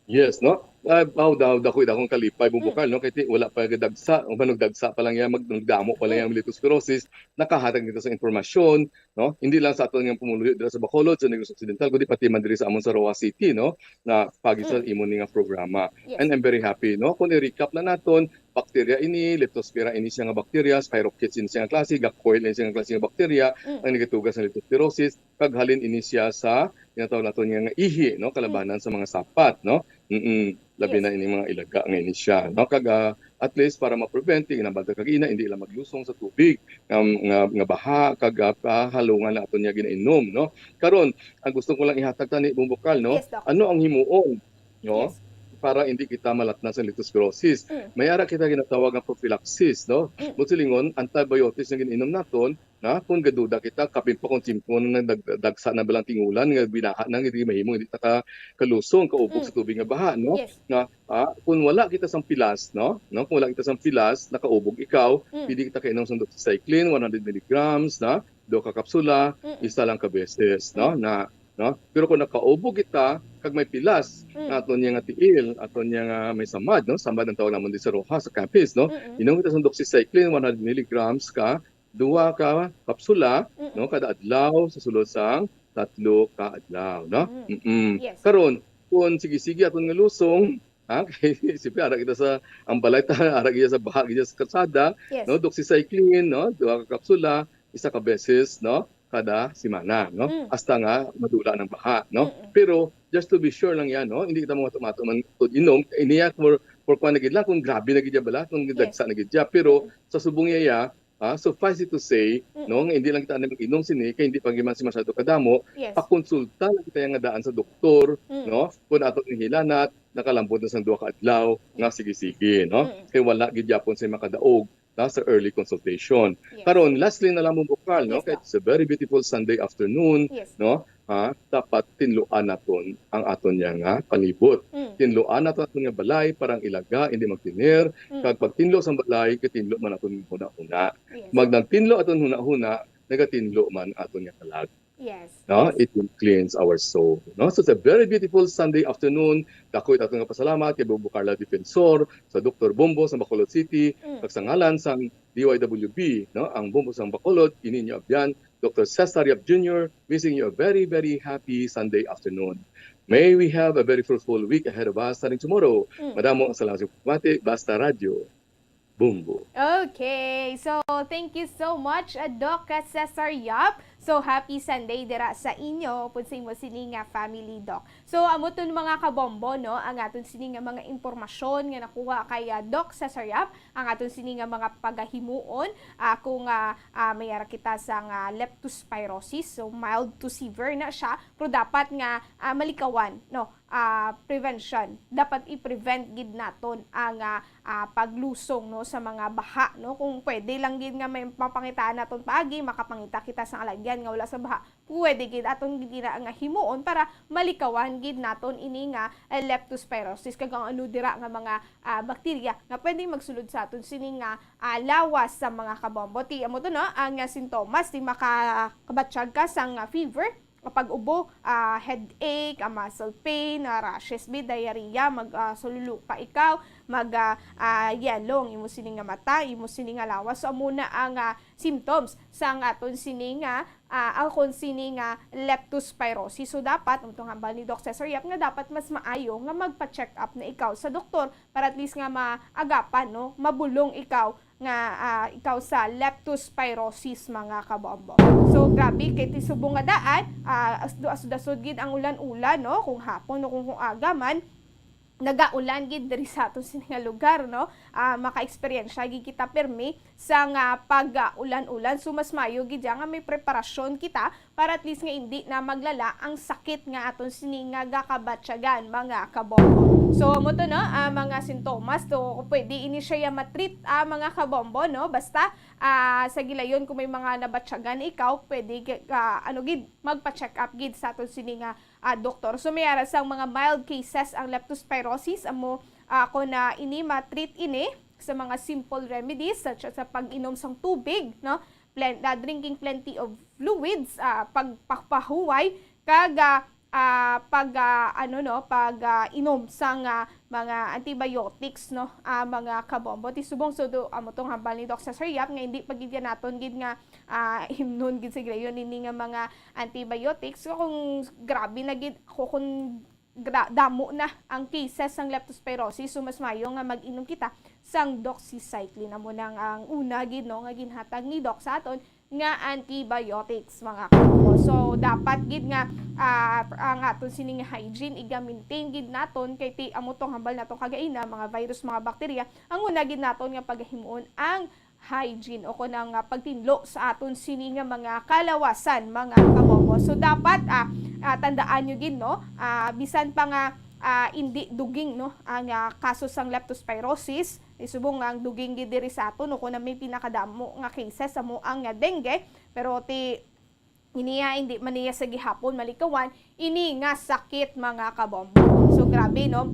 Yes, no? Dako akong kalipay bukal, no? Kaya wala pa dagsa, o manugdagsa pa lang yan, magdamo pa lang yung leptospirosis, nakahatag nito sa informasyon, no? Hindi lang sa aton nga pumuluyo dito sa Bacolod, sa Negros Occidental, kundi pati man diri sa amon sa Roa City, no? Na pagisal imo ni nga programa. And I'm very happy, no? Kung i-recap na naton, bakterya ini, leptospira ini siya nga bakterya, spirochetes ini siya nga klase, gacoil ini siya nga klase nga bakterya, ang nagatugas ng leptospirosis, kaghalin ini siya sa tinatawag naton nga ihi, no? Kalabanan sa mga sapat, no? Labi na ini mga ilaga nga ini siya, no? Kag at least para ma-prevent inabanta kag ina hindi ila maglusong sa tubig nga baha kag halungan na aton niya ginainom, no? Karon ang gusto ko lang ihatag tani bukal, no? Ano ang himuon, no? Para hindi kita malatna sa leptospirosis. May ara kita ginatawag nga prophylaxis, no? Mutsilingon, antibiotics na ginainom naton, na kung gaduda kita kapin pa kung timpon na dagsa na balang tingulan nga binaha na hindi mahimo hindi ta kalusong kaubog sa tubig nga baha, no? Na kung wala kita sang pilas, no? Kung wala kita sang pilas nakaubog ikaw, pwede kita kainom sang doxycycline 100 mg, na 2 ka kapsula, isa lang ka beses, no? No? Pero kung nakaubog kita kag may pilas aton niya nga tiil, aton niya nga may samad, no? Samad ang tawag namon di sa Roja sa campus, no? Inom kita sa doxycycline 100 mg ka 2 ka kapsula, no, kada adlaw sa sulod sang 3 ka adlaw, no? Karon kung sige-sige aton nga lusong, kay siyempre ara kita sa ang balay ta, ara kita sa baha kita sa kalsada, no? Doxycycline, no? 2 ka kapsula, isa ka beses, no? Kada semana, no? Hasta nga madula ng baha, no? Pero just to be sure lang yan, no? Hindi kita mga tomato man inom, iniya for kung nagid lang kung grabe nagid bala, kung dagsa nagid pero sa subong iya suffice it to say, no, hindi lang kita mag-inom sini kay hindi pagiman si masyado kadamo, pakonsulta lang kita nga daan sa doktor, no? Kung ato ni hilanat nakalambot na sang 2 ka adlaw nga sige-sige, no? Kay wala gid yapon sa makadaog sa early consultation. Karon lastly na lang mo bukal, no? Kay it's a very beautiful Sunday afternoon, no? Dapat tinluan naton ang aton nga palibot. Tinluan naton aton nga balay parang ilaga hindi magtinir. Kag pag tinlo sa balay kitinlo man aton huna-huna. Magnagtinlo aton huna-huna, nagatinlo man aton nga kalag. No, it will cleanse our soul. No, so it's a very beautiful Sunday afternoon. Dako aton nga pasalamat kay Bobo Carla Defensor, sa Dr. Bombo sa Bacolod City, kag sa ngalan sang DYWB, no, ang Bombo sang Bacolod, ininyo abyan Dr. Cesar Yap Jr. wishing you a very, very happy Sunday afternoon. May we have a very fruitful week ahead of us starting tomorrow. Madamo ang salamat sa pagmati, Basta Radio. Bumbo. Okay, so thank you so much, Doc Cesar Yap. So happy Sunday dira sa inyo pud sa imo sini nga family doc. So amo ton mga kabombo no, ang aton sini nga mga impormasyon nga nakuha kay Doc Cesar Yap, ang aton sini nga mga pagahimuon kung mayara kita sa leptospirosis, so mild to severe na siya, pero dapat nga malikawan no, prevention. Dapat i-prevent gid naton ang paglusong no sa mga baha no, kung pwede lang gid nga may mapangitaan naton paagi, makapangita kita sa alagyan nga wala sa baha, pwede gid aton gid nga himuon para malikawan gid naton ini nga leptospirosis kag ang ano dira nga mga bakterya nga pwedeng magsulod sa aton sini nga lawas sa mga kabombo. Ti amo to no ang sintomas, ti makabatsyag ka sang fever, pag-ubo, headache, muscle pain, rashes, diarrhea, sululu pa ikaw, yellow, imo sini nga mata, imo sini nga lawas. So muna ang symptoms sa aton sini nga alkon sini nga leptospirosis. So dapat umtong hambal ni Doc Cesar Yap nga dapat mas maayo nga magpa-check up na ikaw sa doktor para at least nga maagapan no, mabulong ikaw nga ikaw sa leptospirosis mga kabombo. So grabe kay tisubong nga daan, asud-asud gid ang ulan-ulan no, kung hapon o kung agaman nagaulan gid diri sa aton sini nga lugar no, maka-experience gid kita permi sa nga pag-ulan-ulan. So mas mayo gid nga may preparasyon kita para at least nga hindi na maglala ang sakit nga aton sini nga gakabatsyagan mga kabombo. So mo to no, mga sintomas to pwede ini siya matreat mga kabombo no, basta sa gilayon kung may mga nabatsyagan ikaw pwede gid magpa-check up gid sa aton sini nga doktor. So may aras ang mga mild cases ang leptospirosis amo ako na ini matreat ini sa mga simple remedies such as sa pag-inom sang tubig no, drinking plenty of fluids, pagpapahuway kag inom sang mga antibiotics no, mga kabombo. Ti subong sudo amo tong hambal ni Doc Cesar Yap nga hindi pagidya naton gid nga himnon gid sigla yon ini nga mga antibiotics. So kung grabe na gid kung damo na ang cases ng leptospirosis, so mas mayo nga mag-inom kita sang doxycycline amo nang ang una gid no nga ginhatag ni Doc sa aton nga antibiotics mga kabombo. So dapat gid nga ang aton sini nga hygiene iga-maintain gid naton kay ti amo tong hambal naton kagaina mga virus, mga bakterya, ang una gid naton nga paghimuon ang hygiene o kunang pagtinlo sa aton sini nga mga kalawasan mga kabombo. So dapat tandaan nyo gid no, bisan pa nga hindi duging no ang kaso sang leptospirosis, isubong nga ang duging gid diri sa aton no, kung na may pinakadamo nga cases amo ang dengue, pero ti iniya hindi man niya sa gihapon malikawan ini nga sakit mga kabombo. So grabe no,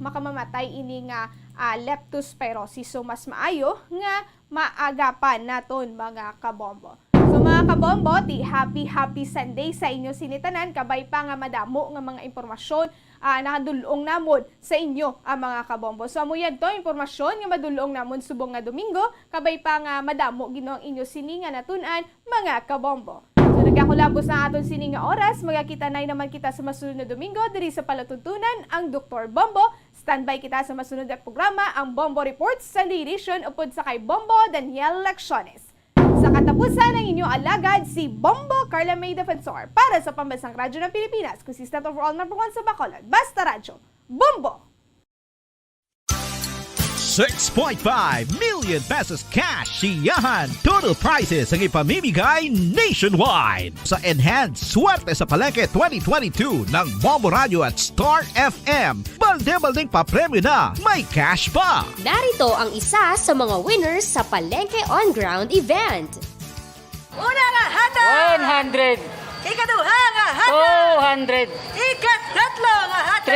makamamatay ini nga leptospirosis. So mas maayo nga maagapan naton mga kabombo. So mga kabombo, ti happy Sunday sa inyo sinitanan, kabay pa nga madamo nga mga impormasyon nakadulong namon sa inyo mga kabombo. So amo yan to impormasyon nga madulong namon subong nga Domingo, kabay pa nga madamo gino ang inyo sini nga natun-an mga kabombo. So nagakulabos na aton sini nga oras, magakita na naman kita sa masunod na Domingo diri sa palatuntunan ang Dr. Bombo. Standby kita sa masunod na programa ang Bombo Reports Sunday edition upod sa kay Bombo Daniel Lecciones. Sa katapusan ng inyong alagad si Bombo Carla May Defensor para sa Pambansang Radyo ng Pilipinas, consistent overall number 1 sa Bacolod, Basta Radyo, Bombo! 6.5 million pesos cash siyahan. Total prizes ang ipamimigay nationwide. Sa Enhanced Swerte sa Palengke 2022 ng Bombo Radio at Star FM. Balde-baldeng papremyo na, may cash pa. Narito ang isa sa mga winners sa Palengke On Ground event. Una nga hata! 100. Ikaduha nga hata! 200. Ikatatlo nga hata!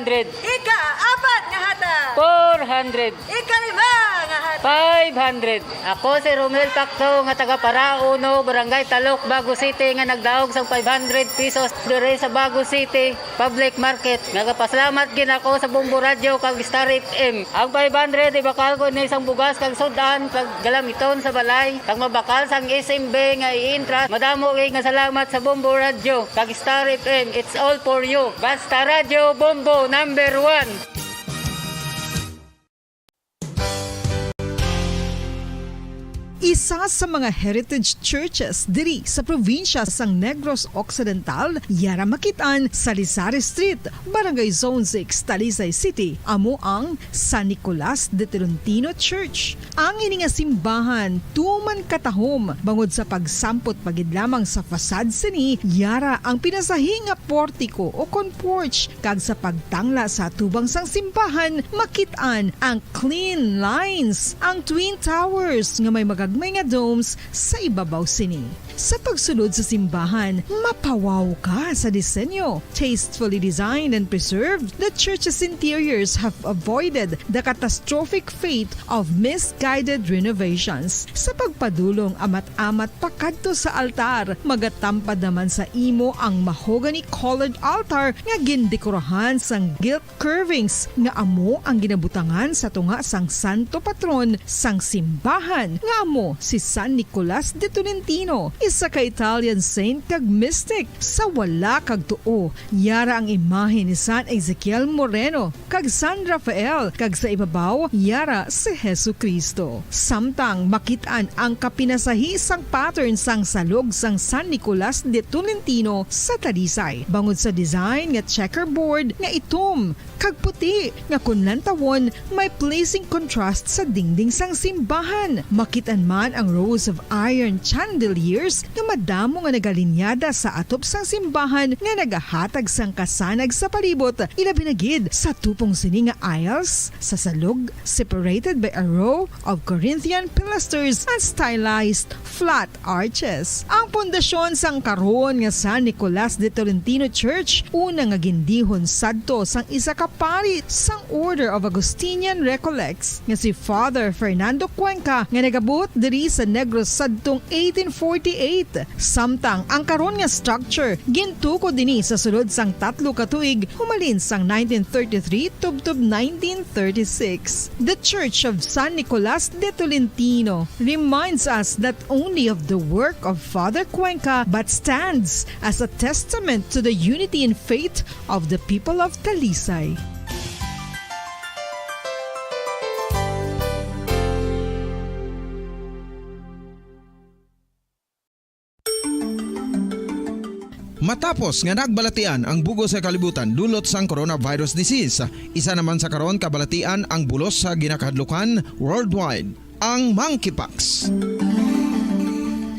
300. Ikaapat nga hata! 400. Ikalima nga hata! 500. Ako si Romel Pacto nga taga Parauno, Barangay Talok, Bago City nga nagdaog sang 500 pesos dire sa Bago City Public Market. Nagapasalamat gid ako sa Bombo Radio kag Star FM. Ang 500 ibakal ko ni isang bugas kag sudan kag galamiton sa balay. Kag mabakal sang SMB nga i-interest. Madamo kay nga salamat sa Bombo Radio kag Star FM. It's all for you. Basta Radio Bombo number 1. isa sa mga heritage churches diri sa probinsya sang Negros Occidental, yara makitaan sa Lizares Street, Barangay Zone 6, Talisay City, amo ang San Nicolas de Tolentino Church. Ang ini nga simbahan tuman katahom bangod sa pagsampot pagid lamang sa fasad sini, yara ang pinasahi nga portiko o kon porch, kag sa pagtangla sa tubang sang simbahan makitaan ang clean lines, ang twin towers nga may magagmay nga domes sa ibabaw sini. Sa pagsulod sa simbahan, mapawaw ka sa disenyo. Tastefully designed and preserved, the church's interiors have avoided the catastrophic fate of misguided renovations. Sa pagpadulong amat-amat pakadto sa altar, magatampad naman sa imo ang mahogany colored altar nga gindekorahan sang gilt curvings nga amo ang ginabutangan sa tunga sang santo patron sang simbahan nga amo si San Nicolas de Tolentino, isa ka Italian saint kag mystic. Sa wala kag tuo, yara ang imahe ni San Ezekiel Moreno kag San Rafael, kag sa ibabaw yara si Hesu Kristo. Samtang makitaan ang kapinasahi sang pattern sang salog sang San Nicolas de Tolentino sa Talisay, bangod sa design nga checkerboard nga itom kag puti nga kunlan tawon may pleasing contrast sa dingding sang simbahan. Makitan man ang rows of iron chandeliers nga madamo nga nagalinyada sa atop sang simbahan nga nagahatag sang kasanag sa palibot, ilabi na gid sa tupong sini nga aisles sa salog, separated by a row of Corinthian pilasters and stylized flat arches. Ang pundasyon sang karon nga San Nicolas de Tolentino Church una nga gindihon sadto sang isa ka pari sang Order of Augustinian Recollects nga si Father Fernando Cuenca nga nagabot diri sa Negros sadtong 1848. Samtang ang karon nga structure gintuko dinhi sa sulod sang 3 ka tuig humalin sang 1933 tubtob 1936. The Church of San Nicolas de Tolentino reminds us not only of the work of Father Cuenca but stands as a testament to the unity and faith of the people of Talisay. Matapos nga nagbalatian ang bugos sa kalibutan dulot sang coronavirus disease, isa naman sa karon kabalatian ang bulos sa ginakahadlukan worldwide, ang monkeypox.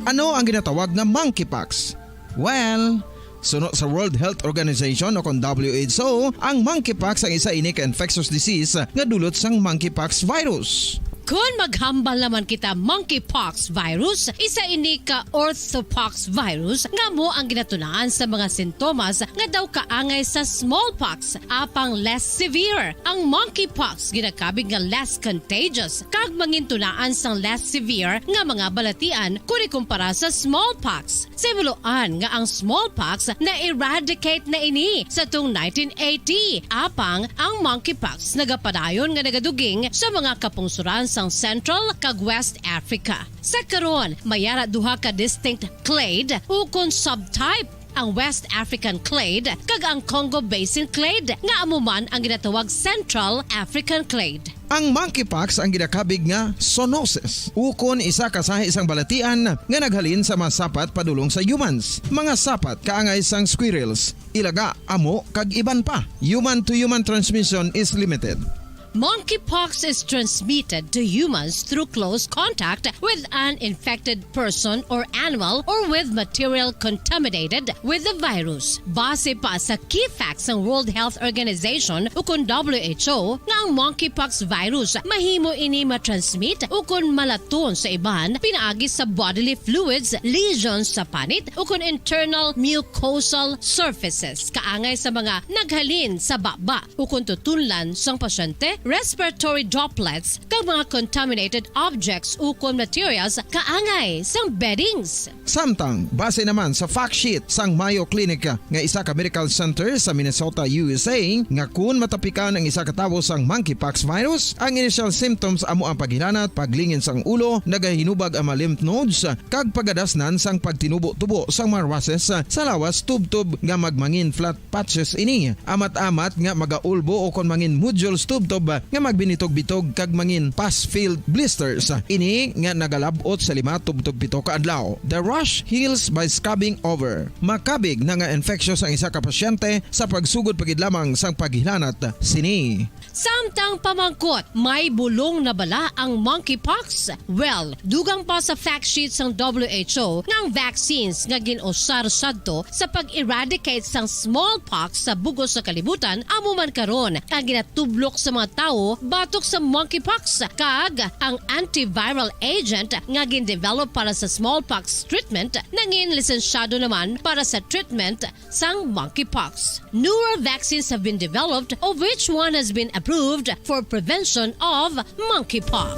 Ano ang ginatawag na monkeypox? Well, suno sa World Health Organization o kon WHO, ang monkeypox ang isa ini ka infectious disease nga dulot sang monkeypox virus. Kung maghambal naman kita monkeypox virus, isa ini ka orthopox virus nga mo ang ginatunaan sa mga sintomas nga daw kaangay sa smallpox, apang less severe. Ang monkeypox ginakabig nga less contagious kag mangintunaan sang less severe nga mga balatian kung ikumpara sa smallpox. Simuloan nga ang smallpox na eradicate na ini sa tung 1980, apang ang monkeypox nagapadayon nga nagaduging sa mga kapungsuran sa Central kag West Africa. Sa karon, mayara duha ka distinct clade ukon subtype, ang West African clade kag ang Congo Basin clade nga amuman ang ginatawag Central African clade. Ang monkeypox ang ginakabig nga zoonosis, ukon isa ka sa isang balatian nga naghalin sa mga sapat padulong sa humans. Mga sapat kaangay sang squirrels, ilaga, amo kag iban pa. Human to human transmission is limited. Monkeypox is transmitted to humans through close contact with an infected person or animal or with material contaminated with the virus. Base pa sa key facts ng World Health Organization ukon WHO nga ang monkeypox virus mahimo ini matransmit ukon malaton sa iban pinaagi sa bodily fluids, lesions sa panit ukon internal mucosal surfaces kaangay sa mga naghalin sa baba ukon tutunlan sang pasyente, respiratory droplets kag mga contaminated objects ukon materials kaangay sang beddings. Samtang base naman sa fact sheet sang Mayo Clinic nga isa ka medical center sa Minnesota, USA, nga kun matapikan ang isa ka tawo sang monkeypox virus, ang initial symptoms amo ang paghinanat, paglingin sang ulo, nagahinubag ang mga lymph nodes kag pagadasnan sang pagtinubo-tubo sang mga rashes sa lawas tubtob nga magmangin flat patches ini. Amat-amat nga magaulbo o kon mangin nodules tubtob nga magbinitog-bitog kag mangin past-filled blisters. Ini nga nagalabot sa 5-7 ka adlaw. The rash heals by scabbing over. Makabig na nga infectious ang isa ka pasyente sa pagsugod pagid lamang sang paghilanat sini. Samtang pamangkot, may bulong na bala ang monkeypox? Well, dugang pa sa fact sheet ng WHO ng vaccines nga ginusar sadto sa pag-eradicate sang smallpox sa bugos sa kalibutan amo man karon ang ginatublok sa mga tao batok sa monkeypox kag ang antiviral agent nga gin-develop para sa smallpox treatment nangin lisensyado naman para sa treatment sang monkeypox. Newer vaccines have been developed of which one has been approved for prevention of monkeypox.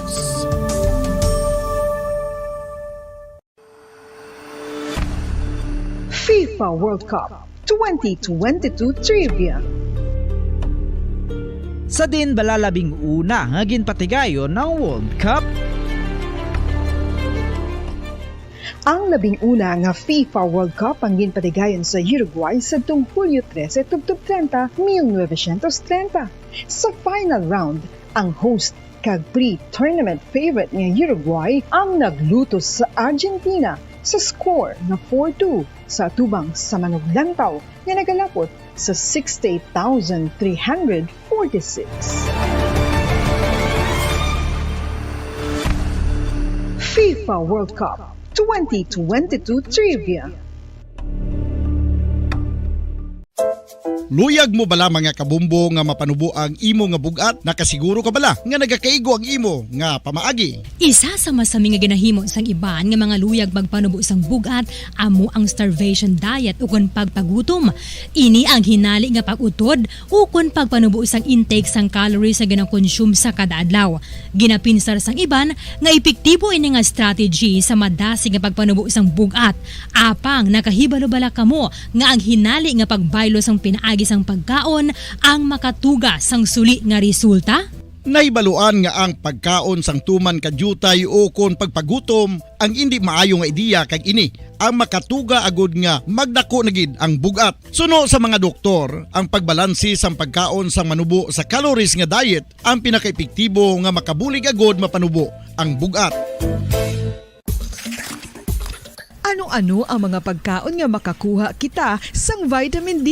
FIFA World Cup 2022 Trivia. Sa din balalabing una nga ginpatigayon ng World Cup. Ang labing-una nga FIFA World Cup ang ginpatigayon sa Uruguay sa Hulyo 13, 1930. Sa final round, ang host kag pre-tournament favorite nga Uruguay ang naglutos sa Argentina sa score na 4-2 sa atubang sa manuglantaw nga nagalapot sa 68,346. FIFA World Cup 2022 Trivia. Luyag mo bala mga kabumbo nga mapanubo ang imo nga bugat? Nakasiguro ka bala nga nagakaigo ang imo nga pamaagi? Isa sa masami nga ginahimo sang iban nga mga luyag magpanubo sang bugat amo ang starvation diet ukon pagpagutom. Ini ang hinali nga pag-utod ukon pagpanubo sang intake sang calories sa ginakonsume sa kada adlaw. Ginapinsar sang iban nga epektibo ini nga strategy sa madasi nga pagpanubo sang bugat. Apang nakahibalo bala kamo nga ang hinali nga pagbaylo sang pinaagi sang pagkaon ang makatuga sang suli nga resulta? Naibaluan nga ang pagkaon sang tuman kadyutay o kon pagpagutom ang hindi maayo nga ideya kag ini ang makatuga agud nga magdako na gid ang bugat. Suno sa mga doktor, ang pagbalansi sang pagkaon sang manubo sa calories nga diet ang pinakaepektibo nga makabulig agud mapanubo ang bugat. Ano-ano ang mga pagkaon nga makakuha kita sang vitamin D?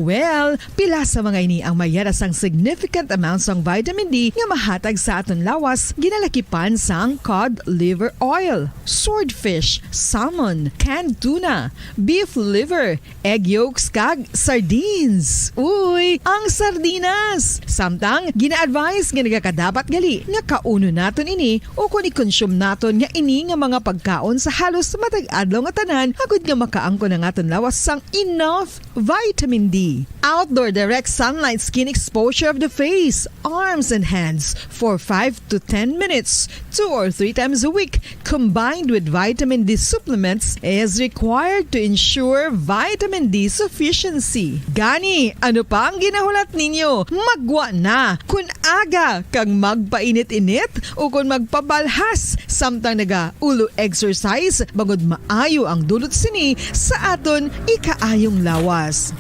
Well, pila sa mga ini ang mayara sang significant amount sang vitamin D nga mahatag sa aton lawas ginalakipan sang cod liver oil, swordfish, salmon, canned tuna, beef liver, egg yolks kag sardines. Uy, ang sardinas! Samtang gina-advise nga nagakadapat gali nga kauno naton ini o kung i-consume naton nga ini nga mga pagkaon sa halos matag adlaw nga tanan agud nga makaangko na aton lawas sang enough vitamin D. Outdoor direct sunlight skin exposure of the face, arms and hands for 5 to 10 minutes 2 or 3 times a week combined with vitamin D supplements is required to ensure vitamin D sufficiency. Gani, ano pa ang ginahulat ninyo? Magwa na kun aga kang magpainit-init o kun magpabalhas samtang naga ulo exercise bagod maayo ang dulot sini sa aton ikaayong lawas.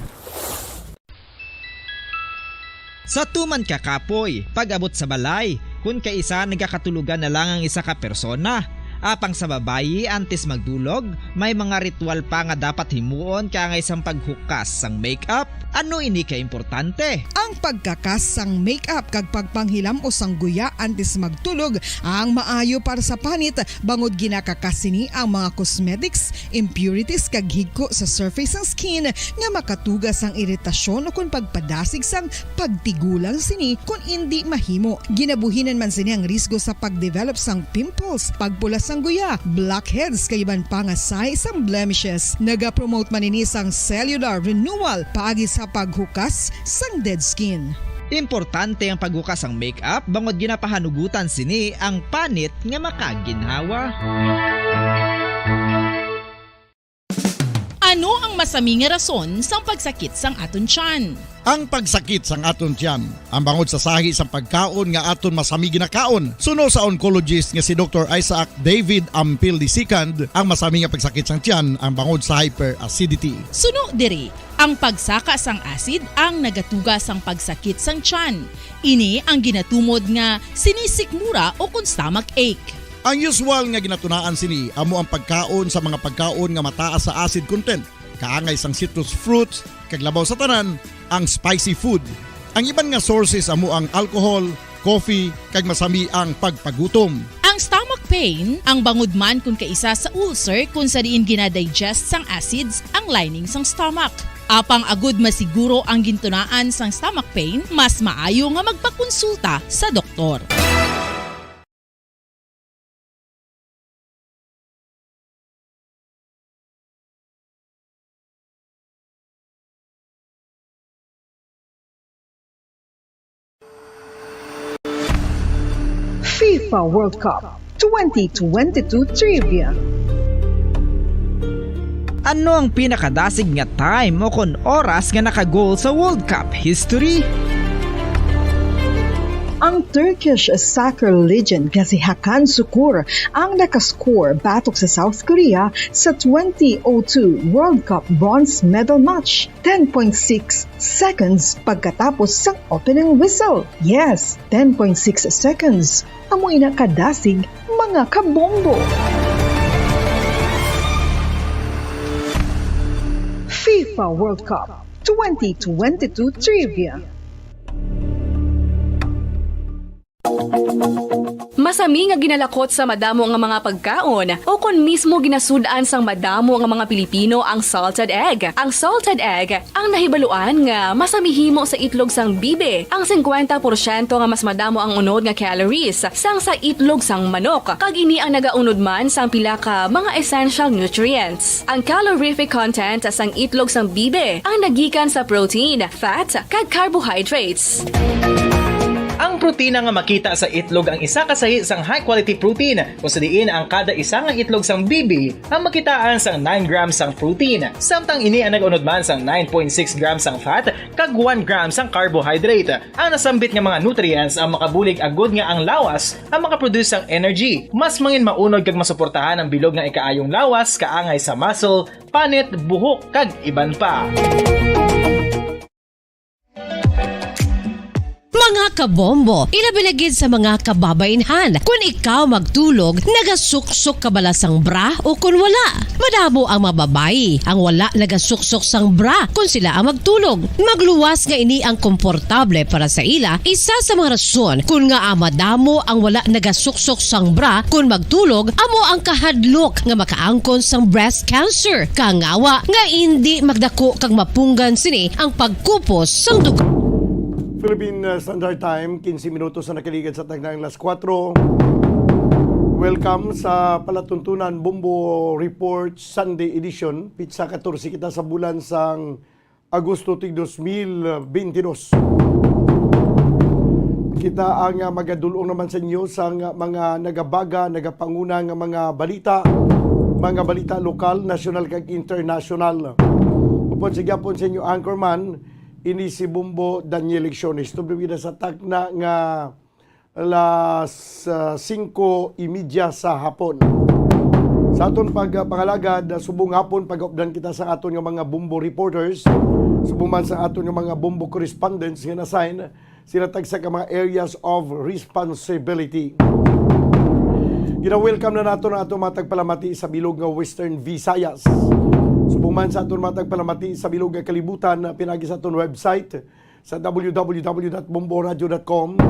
Sa tuman ka kapoy, pag-abot sa balay, kung kaisa nagakatulugan na lang ang isa ka persona. Apang sa babayi antes magdulog, may mga ritual pa nga dapat himuon kaya nga isang paghukas sang makeup. Ano ini ka importante? Ang pagkakas sang makeup kag pagpanghilam o sang guya antes magtulog ang maayo para sa panit bangod ginakakasini ang mga cosmetics, impurities kag higko sa surface sang skin nga makatugas sang iritasyon o kung pagpadasig sang pagtigulang sini kung hindi mahimo. Ginabuhinan man sini ang risgo sa pagdevelop sang pimples, pagpula sang guya, blackheads kay iban pa nga size sang blemishes. Naga-promote man ini sang cellular renewal paagi sa paghukas sang dead skin. Importante ang paghukas ang makeup bangod ginapahanugutan sini ang panit nga makaginhawa. Ano ang masami nga rason sang pagsakit sang aton tiyan? Ang pagsakit sang aton tiyan, ang bangod sa sahi sang pagkaon nga aton masami ginakaon. Suno sa oncologist nga si Dr. Isaac David Ampil II, ang masami nga pagsakit sang tiyan ang bangod sa hyperacidity. Suno diri, Ang pagsaka sang acid ang nagatuga sang pagsakit sang tiyan. Ini ang ginatumod nga sinisikmura o kung stomach ache. Ang usual nga ginatunaan sini amo ang pagkaon sa mga pagkaon nga mataas sa acid content. Kaangay sang citrus fruits, kag labaw sa tanan, ang spicy food. Ang iban nga sources amo ang alcohol, coffee, kag masami ang pagpagutom. Ang stomach pain, ang bangod man kung kaisa sa ulcer kung sa diin ginadigest sang acids ang lining sang stomach. Apang agud masiguro ang gintunaan sang stomach pain, mas maayo nga magpakonsulta sa doktor. FIFA World Cup 2022 Trivia. Ano ang pinakadasig nga time o kon oras nga nakagol sa World Cup history? Ang Turkish soccer legend nga si Hakan Şükür ang nakascore batok sa South Korea sa 2002 World Cup bronze medal match. 10.6 seconds pagkatapos sa opening whistle. Yes, 10.6 seconds. Amoy na kadasig mga kabombo. FIFA World Cup 2022 Trivia. Masami nga ginalakot sa madamo nga mga pagkaon o kon mismo ginasudaan sang madamo nga mga Pilipino ang salted egg. Ang salted egg ang nahibaluan nga masamihimo sa itlog sang bibe. Ang 50% nga mas madamo ang unod nga calories sang sa itlog sang manok. Kag ini ang nagaunod man sang pila ka mga essential nutrients. Ang calorific content sang itlog sang bibe ang nagikan sa protein, fat, kag carbohydrates. Ang protina nga makita sa itlog ang isa kasahi sang high quality protein kung sa diin ang kada isa nga itlog sang bibi ang makitaan sang 9 grams sang protein samtang ini ang nag-unod man sang 9.6 grams sang fat kag 1 grams sang carbohydrate. Ang nasambit nga mga nutrients ang makabulig agud nga ang lawas ang makaproduce sang energy. Mas mangin maunod kag masuportahan ang bilog nga ikaayong lawas kaangay sa muscle, panit, buhok kag iban pa. Mga kabombo, ilabilagid sa mga kababainhan. Kung ikaw magtulog, nagasuksok ka bala sang bra o kung wala. Madamo ang mababayi, ang wala nagasuksok sang bra kung sila ang magtulog. Magluwas nga ini ang komportable para sa ila, isa sa mga rason kung nga madamo ang wala nagasuksok sang bra kung magtulog, amo ang kahadlok nga makaangkon sang breast cancer. Kangawa nga hindi magdako kag mapunggan sini ang pagkupos sang dugo. Philippine Standard Time, 15 minutos na nakaligid sa tagnang alas 4. Welcome sa Palatuntunan Bombo Report Sunday Edition. Pitsa 14 kita sa bulan sang Agosto tig 2022. Kita ang magadulong naman sa inyo sa mga nagabaga, nagapanguna ng mga balita lokal, national kag international. Upon sa gyapon sa inyo anchorman, ini si Bombo Daniel Lecciones. Tumibida sa takna nga alas 5:30 sa hapon. Sa aton pagpangalagad, subong hapon pag-updan kita sa aton nga mga Bombo reporters, subong man sa aton nga mga Bombo correspondents nga na-assign sila tagsa ka mga areas of responsibility. Gina-welcome na nato na ato matagpalamati sa bilog nga Western Visayas. Subong man sa aton matagpalamati sa bilog nga kalibutan pinagi sa aton website sa www.bomboradio.com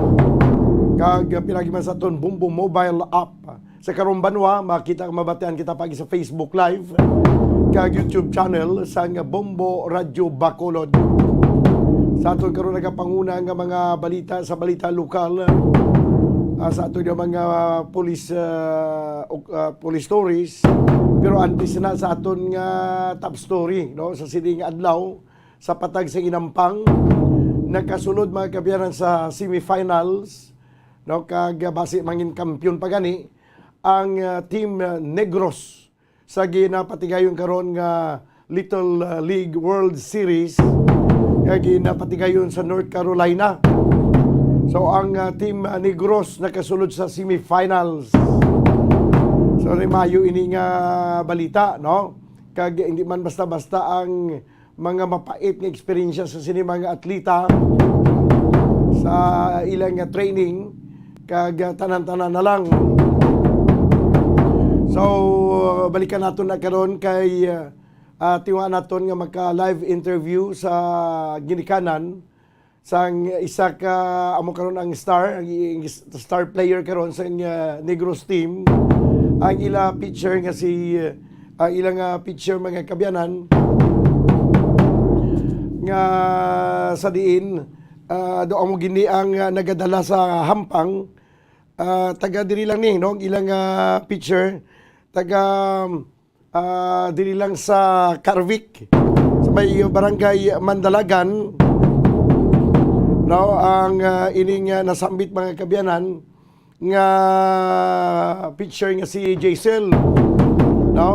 kag pinagi man sa aton Bombo mobile app. Sa karong banwa makita mabatian kita pagi sa Facebook Live kag YouTube channel sa Bombo Radio Bacolod. Sa aton karon nagapanguna nga mga balita sa balita lokal sa aton nga mga police stories. Pero antes na sa aton nga top story, no, sa sining adlaw sa patag sa Inampang nagkasunod mga kabiyanan sa semifinals, no, kag base mangin kampiyon pa gani ang team Negros sa ginapatigayon karon nga Little League World Series kag ginapatigayon sa North Carolina. So ang team Negros nakasulod sa semifinals. So mayo ini nga balita, no? Kag hindi man basta-basta ang mga mapait nga experience sa sini mga atleta sa ilang training kag tanan-tanan na lang. So balikan naton na karon kay tiwa naton nga magka-live interview sa ginikanan sang isa ka amo karon ang star player karon sa Negros team, ang ila pitcher nga si ang ilang pitcher mga kabyanan nga sa diin do amo gini ang nagadala sa hampang, taga diri lang ni no ilang pitcher taga diri lang sa Carvic sa may barangay Mandalagan, no, ang ining nasambit mga kabyanan nga pitcher nga si Jaisel, no,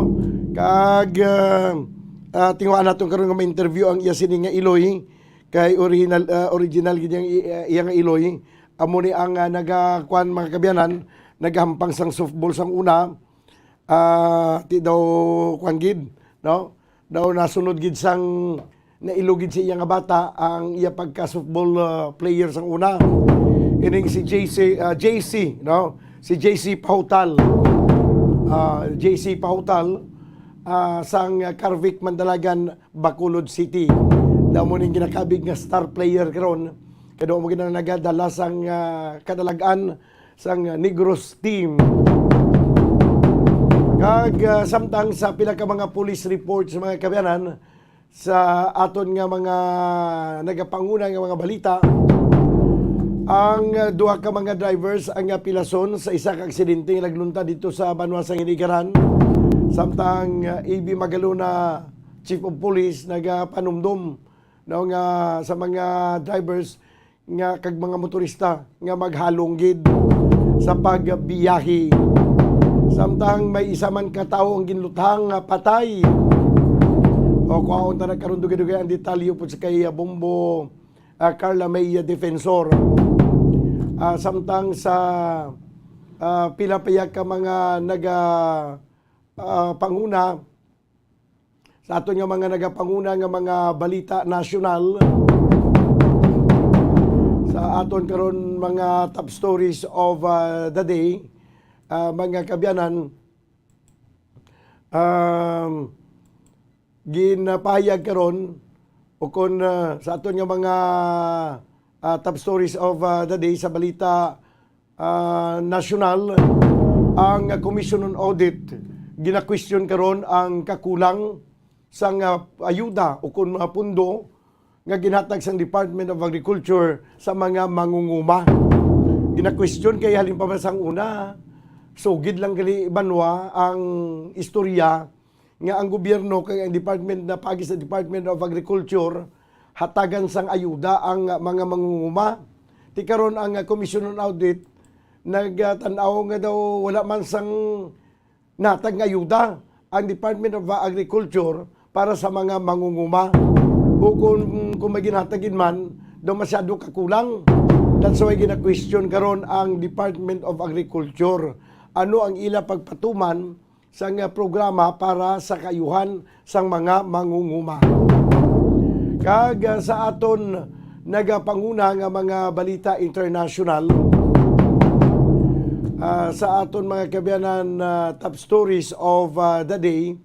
kag tingwa naton karon nga ma-interview ang iya sini nga Iloy kay original gid iya nga Iloy amo ni ang nagakuan mga kabyanan, nagahampang sang softball sang una, ti daw kuan gid, no, daw nasunod gid sang nailugid si iya nga bata ang iya pagka softball player sang una, ining si JC, no, si JC Pautal, JC Pautal sang Carvic Mandalagan Bacolod City, daw mo ning ginakabig nga star player karon kado mo gina nagadala sang kadalagan sang Negros team. Kag samtang sa pila ka mga police reports sa mga kabyanan sa aton nga mga nagapanguna nga mga balita, ang duha ka mga drivers ang pilason sa isa ka aksidente nga naglunta dito sa Banwa sang Inigaran, samtang AB Magalona Chief of Police nagapanumdum no nga sa mga drivers nga kag mga motorista nga maghalong gid sa pagbiyahe, samtang may isa man ka tawo ang ginluthang patay. O kuhaon ta nagkaroon dugay-dugay ang detalye po sa kay Bombo Carla May Defensor. Samtang sa pila-paya ka mga panguna sa aton nga mga nagapanguna nga mga balita nasyonal, sa aton karon mga top stories of the day, mga kabyanan, ginapahayag karon o kon sa aton nga mga top stories of the day sa balita nasyonal, ang Commission on Audit gina-question karon ang kakulang sang ayuda o kun mga pundo nga ginhatag sang Department of Agriculture sa mga mangunguma. Gina-question kay halimbawa sang una, sugid lang gali Banwa ang istorya nga ang gobyerno kay ang department na pagi sa Department of Agriculture hatagan sang ayuda ang mga mangunguma. Ti karon ang Commission on Audit nagtan-aw nga daw wala man sang natag nga ayuda ang Department of Agriculture para sa mga mangunguma. O kung may ginhatagin man, daw masyado kakulang. That's why gina-question karon ang Department of Agriculture. Ano ang ila pagpatuman sa programa para sa kayuhan sang mga mangunguma. Kag sa aton nagapanguna nga mga balita international, sa aton mga kabyanan top stories of the day,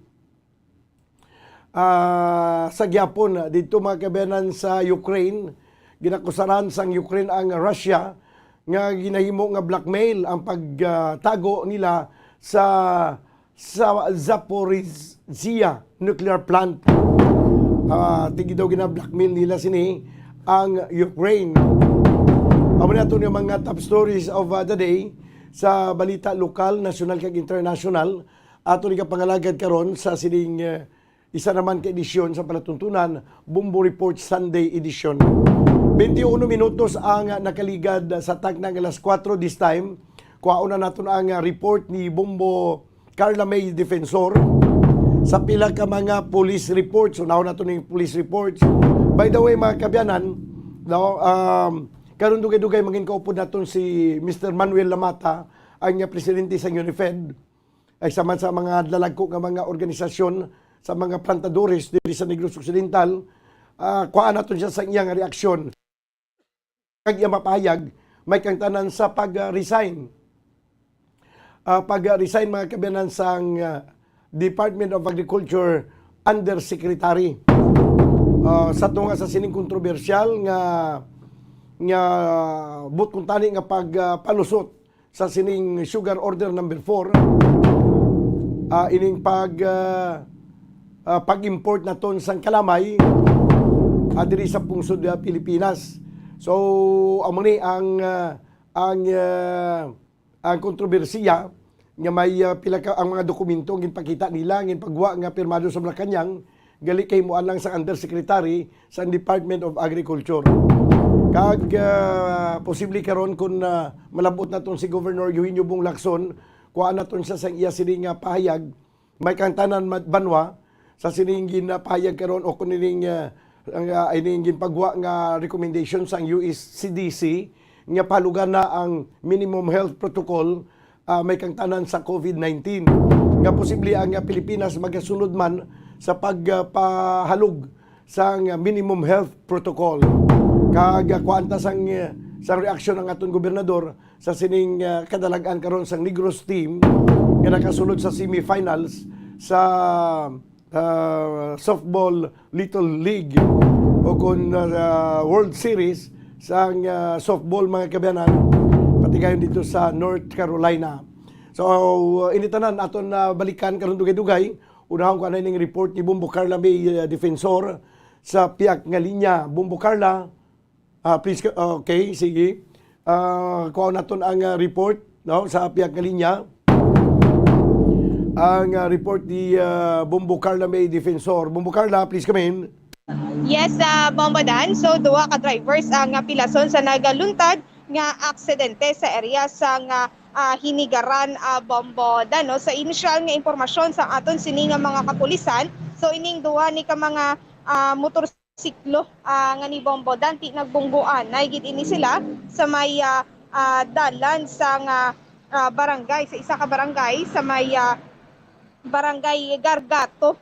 sa gyapon dito mga kabyanan sa Ukraine, ginakusaran sang Ukraine ang Russia nga ginahimo nga blackmail ang pagtago nila sa Zaporizhia nuclear plant. Tigi daw gina-blackmail nila sini ang Ukraine. Amo na ito yung mga top stories of the day sa balita lokal, nasyonal kag international. Ato ni kapangalagad karon sa sining isa naman ka edisyon sa palatuntunan, Bombo Report Sunday edition. 21 minutos ang nakaligad sa tag ng alas 4 this time. Kuhaon na natin ang report ni Bombo Carla May Defensor sa pila ka mga police reports. Unaw natin yung police reports. By the way, mga kabyanan, karon dugay-dugay maging kaupod natin si Mr. Manuel Lamata, ang presidente sa UNIFED, ay saman sa mga lalagko nga mga organisasyon sa mga plantadores diri sa Negros Occidental, kuhaan naton siya sa iyang reaksyon. Kag iya mapahayag, may kang tanan sa pag-resign. Pag-resign mga kabiyanan sang Department of Agriculture Undersecretary. Sa tunga sa sining kontrobersyal nga but kung tani nga pagpalusot sa sining Sugar Order number 4, ining pag-import naton sang kalamay diri sa pungsod Pilipinas. So amo ni ang kontrobersiya nga may pila ka ang mga dokumento ang ginpakita nila ngin pagwa nga pirmado sa Malacañang gali kay moan lang sa Undersecretary sa Department of Agriculture. Kag posible karon kun malabot naton si Governor Eugenio Bong Lacson, kuha naton siya sa iya sining pahayag, may kantanan banwa sa sining ginapahayag karon o kun ning ining ginpagwa nga recommendation sa US CDC nga palugan na ang minimum health protocol may kangtanan sa COVID-19. Nga posible ang Pilipinas magasunod man sa pagpahalog sa minimum health protocol. Kag kuanta sang reaksyon ng aton gobernador sa sining kadalagan karon sang Negros team nga nakasulod sa semifinals sa softball Little League o kon World Series sang softball mga kabayanan pati kayo dito sa North Carolina. So initanan aton balikan karon dugay-dugay unahon ko ning report ni Bombo Carla May Defensor sa piyak nga linya. Bombo Carla, please, okay, sige. Kuha naton ang report no sa piyak nga linya. Ang report ni Bombo Carla May Defensor. Bombo Carla, please come in. Yes, Bombo Dan. So, duwa ka drivers ang pilason sa nagaluntad nga aksidente sa area sa Hinigaran, Bombo Dan. No? Sa initial nga impormasyon sa aton sining mga kapulisan, so ining duwa ni ka mga motorsiklo nga ni Bombo Dan, ti nagbungguan. Naigid ini sila sa may dalan sa barangay, sa isa ka barangay, sa may barangay Gargato,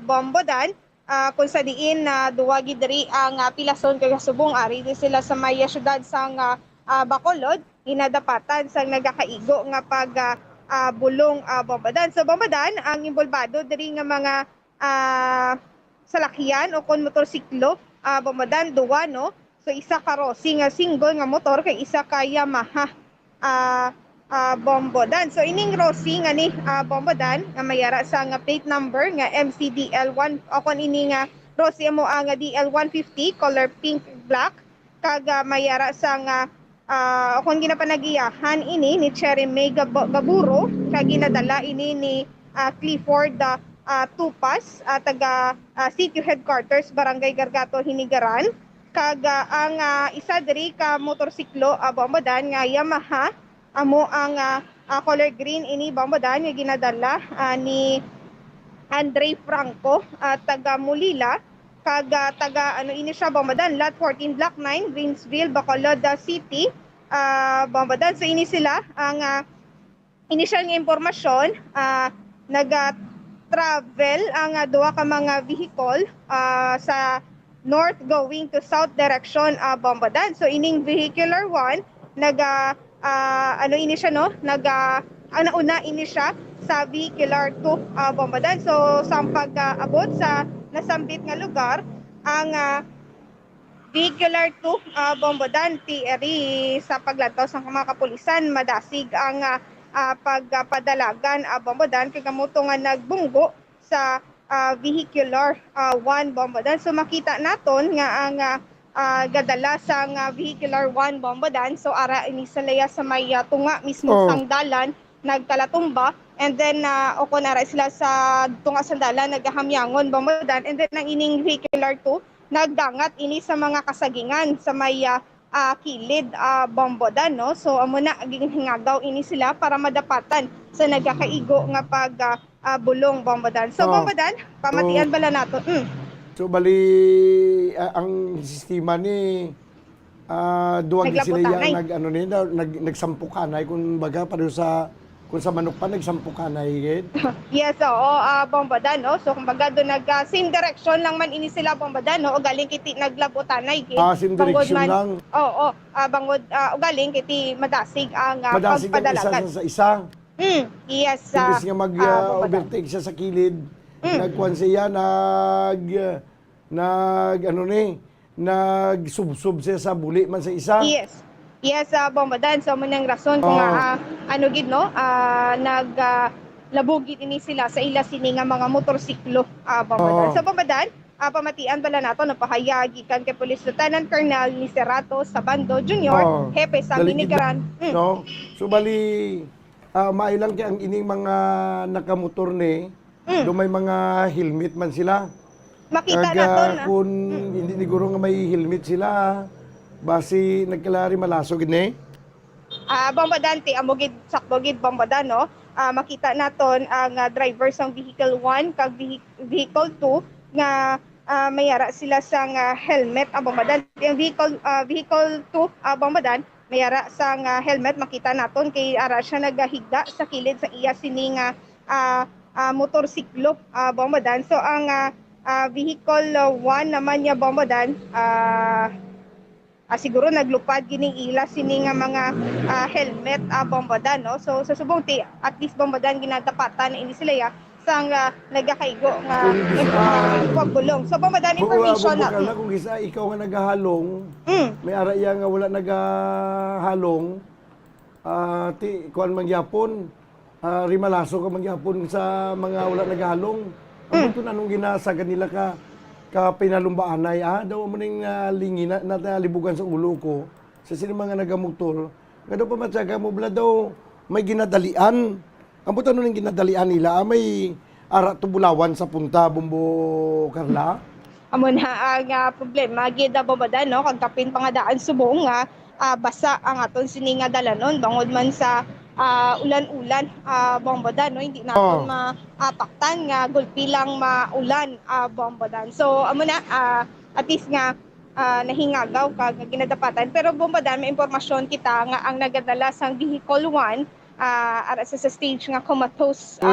Bombo Dan. Kung sa diin duwagi diri ang pilason kay subong ari di sila sa may syudad sang Bacolod inadapatan sang nagakaigo nga pag bulong Bombadan. So Bombadan ang involvado diri nga mga salakyan o kon motorsiklo Bombadan duwa no. So isa ka Rossi nga single nga motor kay isa ka Yamaha Bombodan. So ining Rossi nga ni Bombodan nga mayara sa nga plate number nga MCDL1 o kon ini nga Rossi mo nga DL150 color pink black kag mayara sa nga o kon ginapanagiyahan ini ni Cherry Mega Gaburo kag ginadala ini ni Clifford Tupas taga City Headquarters Barangay Gargato Hinigaran kag ang isa diri ka motorsiklo Bombodan nga Yamaha amo ang color green ini Bombodan nga ginadala ni Andre Franco taga Mulila kag taga ini siya Bombodan lot 14 Block 9 Greensville Bacolod City Bombodan. So ini sila ang initial nga impormasyon nag-travel ang duha ka mga vehicle sa north going to south direction Bombodan. So ining vehicular 1 ini siya no una ini siya sa vehicular 2 Bombodan. So sa pag-abot sa nasambit nga lugar ang vehicular 2 Bombodan eri sa paglantaw sa mga kapulisan madasig ang pagpadalagan Bombodan kay kamuto nga nagbunggo sa vehicular 1 Bombodan. So makita naton nga ang gadala sa vehicular 1 Bombodan. So ara ini salaya sa may tunga mismo sang dalan nagkalatumba and then okon ara sila sa tunga sa dalan nagahamyangon Bombodan and then ang ining vehicular 2 nagdangat ini sa mga kasagingan sa may kilid Bombodan no. So amo na hingagaw ini sila para madapatan sa nagakaigo nga pag bulong Bombodan. So Bombodan pamatian bala nato. So bali ang sistema ni duwag sila nagsampukan ay kung baga para sa kung sa manok pa nagsampu ka na higit. Yes, oo, bombadan, no? So, kumbaga doon same direction lang man ini sila bombadan, no? O galing kiti naglabotanay. Same direction lang. Oo, bangod, o galing kiti madasig ang Madasig ang pagpadalagan. isa sa isa. Yes. Imbis nga mag-overtake siya sa kilid, nagkuhan siya, nagsubsob siya sa buli man sa isa. Yes, bombadan. So, munang rason kung gid, no? Labugid ini sila sa ila sini nga mga motorsiklo, bombadan. So, bombadan, pamatian bala nato napahayagi kan kay Police Lieutenant Colonel ni Serrato Sabando Jr., hepe sa Minigaran. No? So, bali, mailang kay ang ining mga nakamotor ni, do may mga helmet man sila. Makita nato na. Kung hindi siguro nga may helmet sila, basi nagkalari malaso gid ni. Bombadan ti amogid sakbogid bombadan, no? Makita naton ang driver sang vehicle 1 kag vehicle 2 nga mayara sila sang helmet bombadan. Yung vehicle 2 bombadan mayara sang helmet, makita naton kay ara siya nagahigda sa kilid sa iya sini nga motorsiklo bombadan. So ang vehicle 1 naman niya bombadan siguro naglupad gining ila sini nga mga helmet bombadan, no? So sa subong ti at least bombadan ginatapatan na ini sila ya sang nagakaigo nga paggulong. So bombadan information na. Kung isa ikaw nga nagahalong, may ara iya nga wala nagahalong, ti kuan mangyapon, rimalaso ka mangyapon sa mga wala nagahalong. Ang ito anong ginasa kanila ka pinalumbaan ay daw mo ning lingin na libugan sa ulo ko sa sino mga nagamotor nga daw pamatsaga mo bla daw may ginadalian. Ang buto ning ginadalian nila may ara tubulawan sa punta Bombo Carla. Amo na ang problema gid bombadan, no? Kag kapin pangadaan subong nga basa ang aton sini nga dalanon bangod man sa ulan-ulan bombadan, no? Hindi naton mapaktan nga gulpi lang maulan bombadan. So amo na at least nga nahingagaw kag ginadapatan, pero bombadan may impormasyon kita nga ang nagadala sang vehicle 1 ara sa stage nga comatose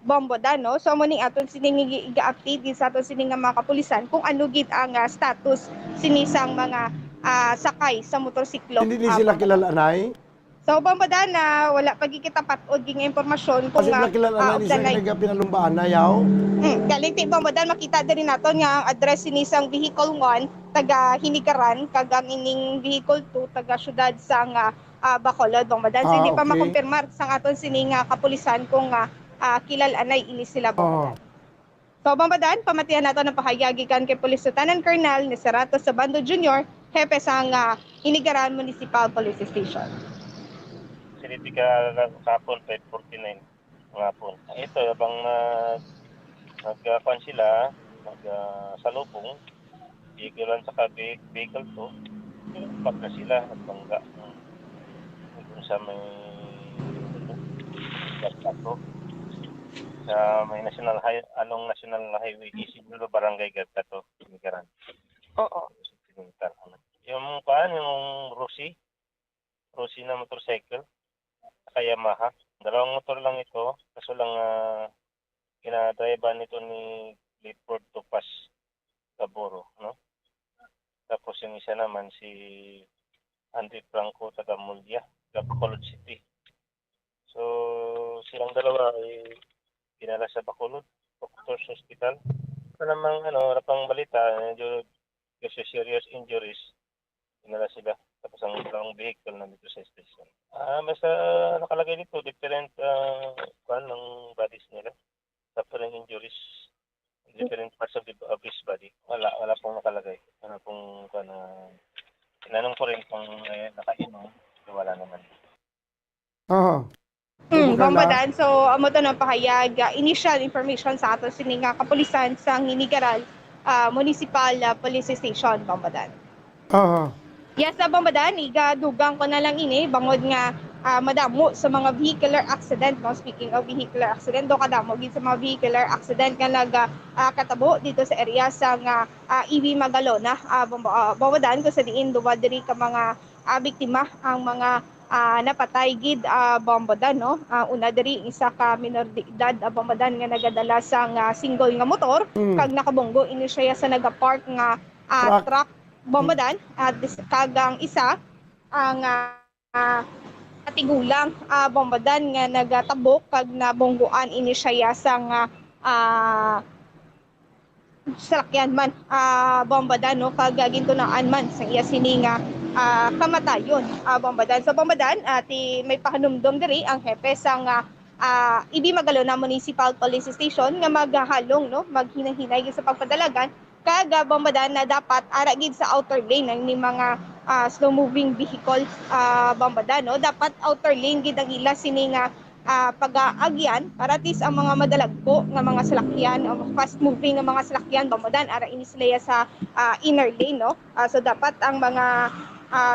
bombadan, no? So amo ning aton sini iga-update sa aton sini nga mga kapulisan kung ano gid ang status sini sang mga sakay sa motorsiklo. Hindi sila kilala nay. So, bombadan na wala pagkikita patod ging impormasyon kung kasi kilala ni sa nagapinalumbaan na yaw. Galing ti bombadan makita din naton nga ang address ni isang vehicle 1 taga Hinigaran kag ang ining vehicle 2 taga syudad sang Bacolod bombadan. So hindi pa makumpirmar sang aton sini nga kapulisan kung kilalanay ini sila bombadan. So, bombadan, pamatian nato ng pahayagi kan kay Police Lieutenant Colonel ni Serrato Sabando Jr., hepe sang Hinigaran Municipal Police Station. Sinitika kapon 549 ngapon. Ito abang nagkuan sila salubong igulan sa vehicle to pagka sila nagbangga kung sa may Gatto sa may national highway Isidro Barangay Gatto Hinigaran. Oo. Yung Rosie na motorcycle kaya Yamaha. Dalawang motor lang ito. Kaso lang kinadrivean nito ni Leadford Topas Gaboro, no? Tapos yung isa naman si Andre Franco taga Mulya, Bacolod City. So silang dalawa ay dinala sa Bacolod Doctors Hospital. Ito namang rapang balita, medyo kasi serious injuries. Dinala sila. Tapos ang dalawang vehicle nandito sa station. Basta nakalagay dito, different ng bodies nila. Suffering injuries, different parts of his body. Wala pong nakalagay. Ano pong tinanong ko rin kung nakainom, wala naman. Bombadan, so amo to ng pahayag initial information sa ato sini nga kapulisan sa Hinigaran Municipal Police Station, bombadan. Yes, bombadan, igadugang ko na lang ini bangod nga madamo sa mga vehicular accident, no? Speaking of vehicular accident, do kadamo gid sa mga vehicular accident nga katabo dito sa area sa EV Magalona, bombadan ko sa diin duwa diri ka mga biktima ang mga napatay gid bombadan no. Una diri isa ka minor de edad bombadan nga nagadala sang single nga motor kag nakabunggo ini siya sa nagapark nga truck bombadan at kag ang isa ang katigulang bombadan nga nagatabok kag nabungguan ini siya sang salakyan man bombadan no kag gintunaan man sa iya sini nga kamatayon bombadan. So bombadan may pahanumdom diri ang hepe sang Ibi Magalona Municipal Police Station nga maghalong no maghinay-hinay sa pagpadalagan kag bombadan na dapat ara gid sa outer lane ng ni mga slow moving vehicle bombadan no dapat outer lane gid ang ila sini nga pag-aagyan para tis ang mga madalagpo nga mga salakyan o fast moving nga mga salakyan bombadan ara ini sila sa inner lane no. So dapat ang mga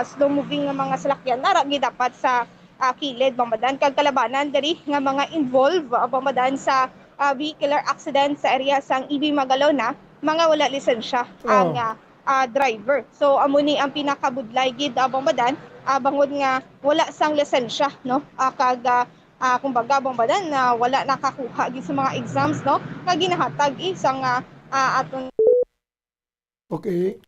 slow moving nga mga salakyan ara gid dapat sa kilid bombadan kag kalabanan diri nga mga involved bombadan sa vehicular accident sa area sang Ibi Magalona mga wala lisensya ang driver. So amo ni ang pinakabudlay gid bombadan bangod nga wala sang lisensya no kag kumbaga bombadan na wala nakakuha gid sa mga exams no nga ginahatag isang aton. Okay.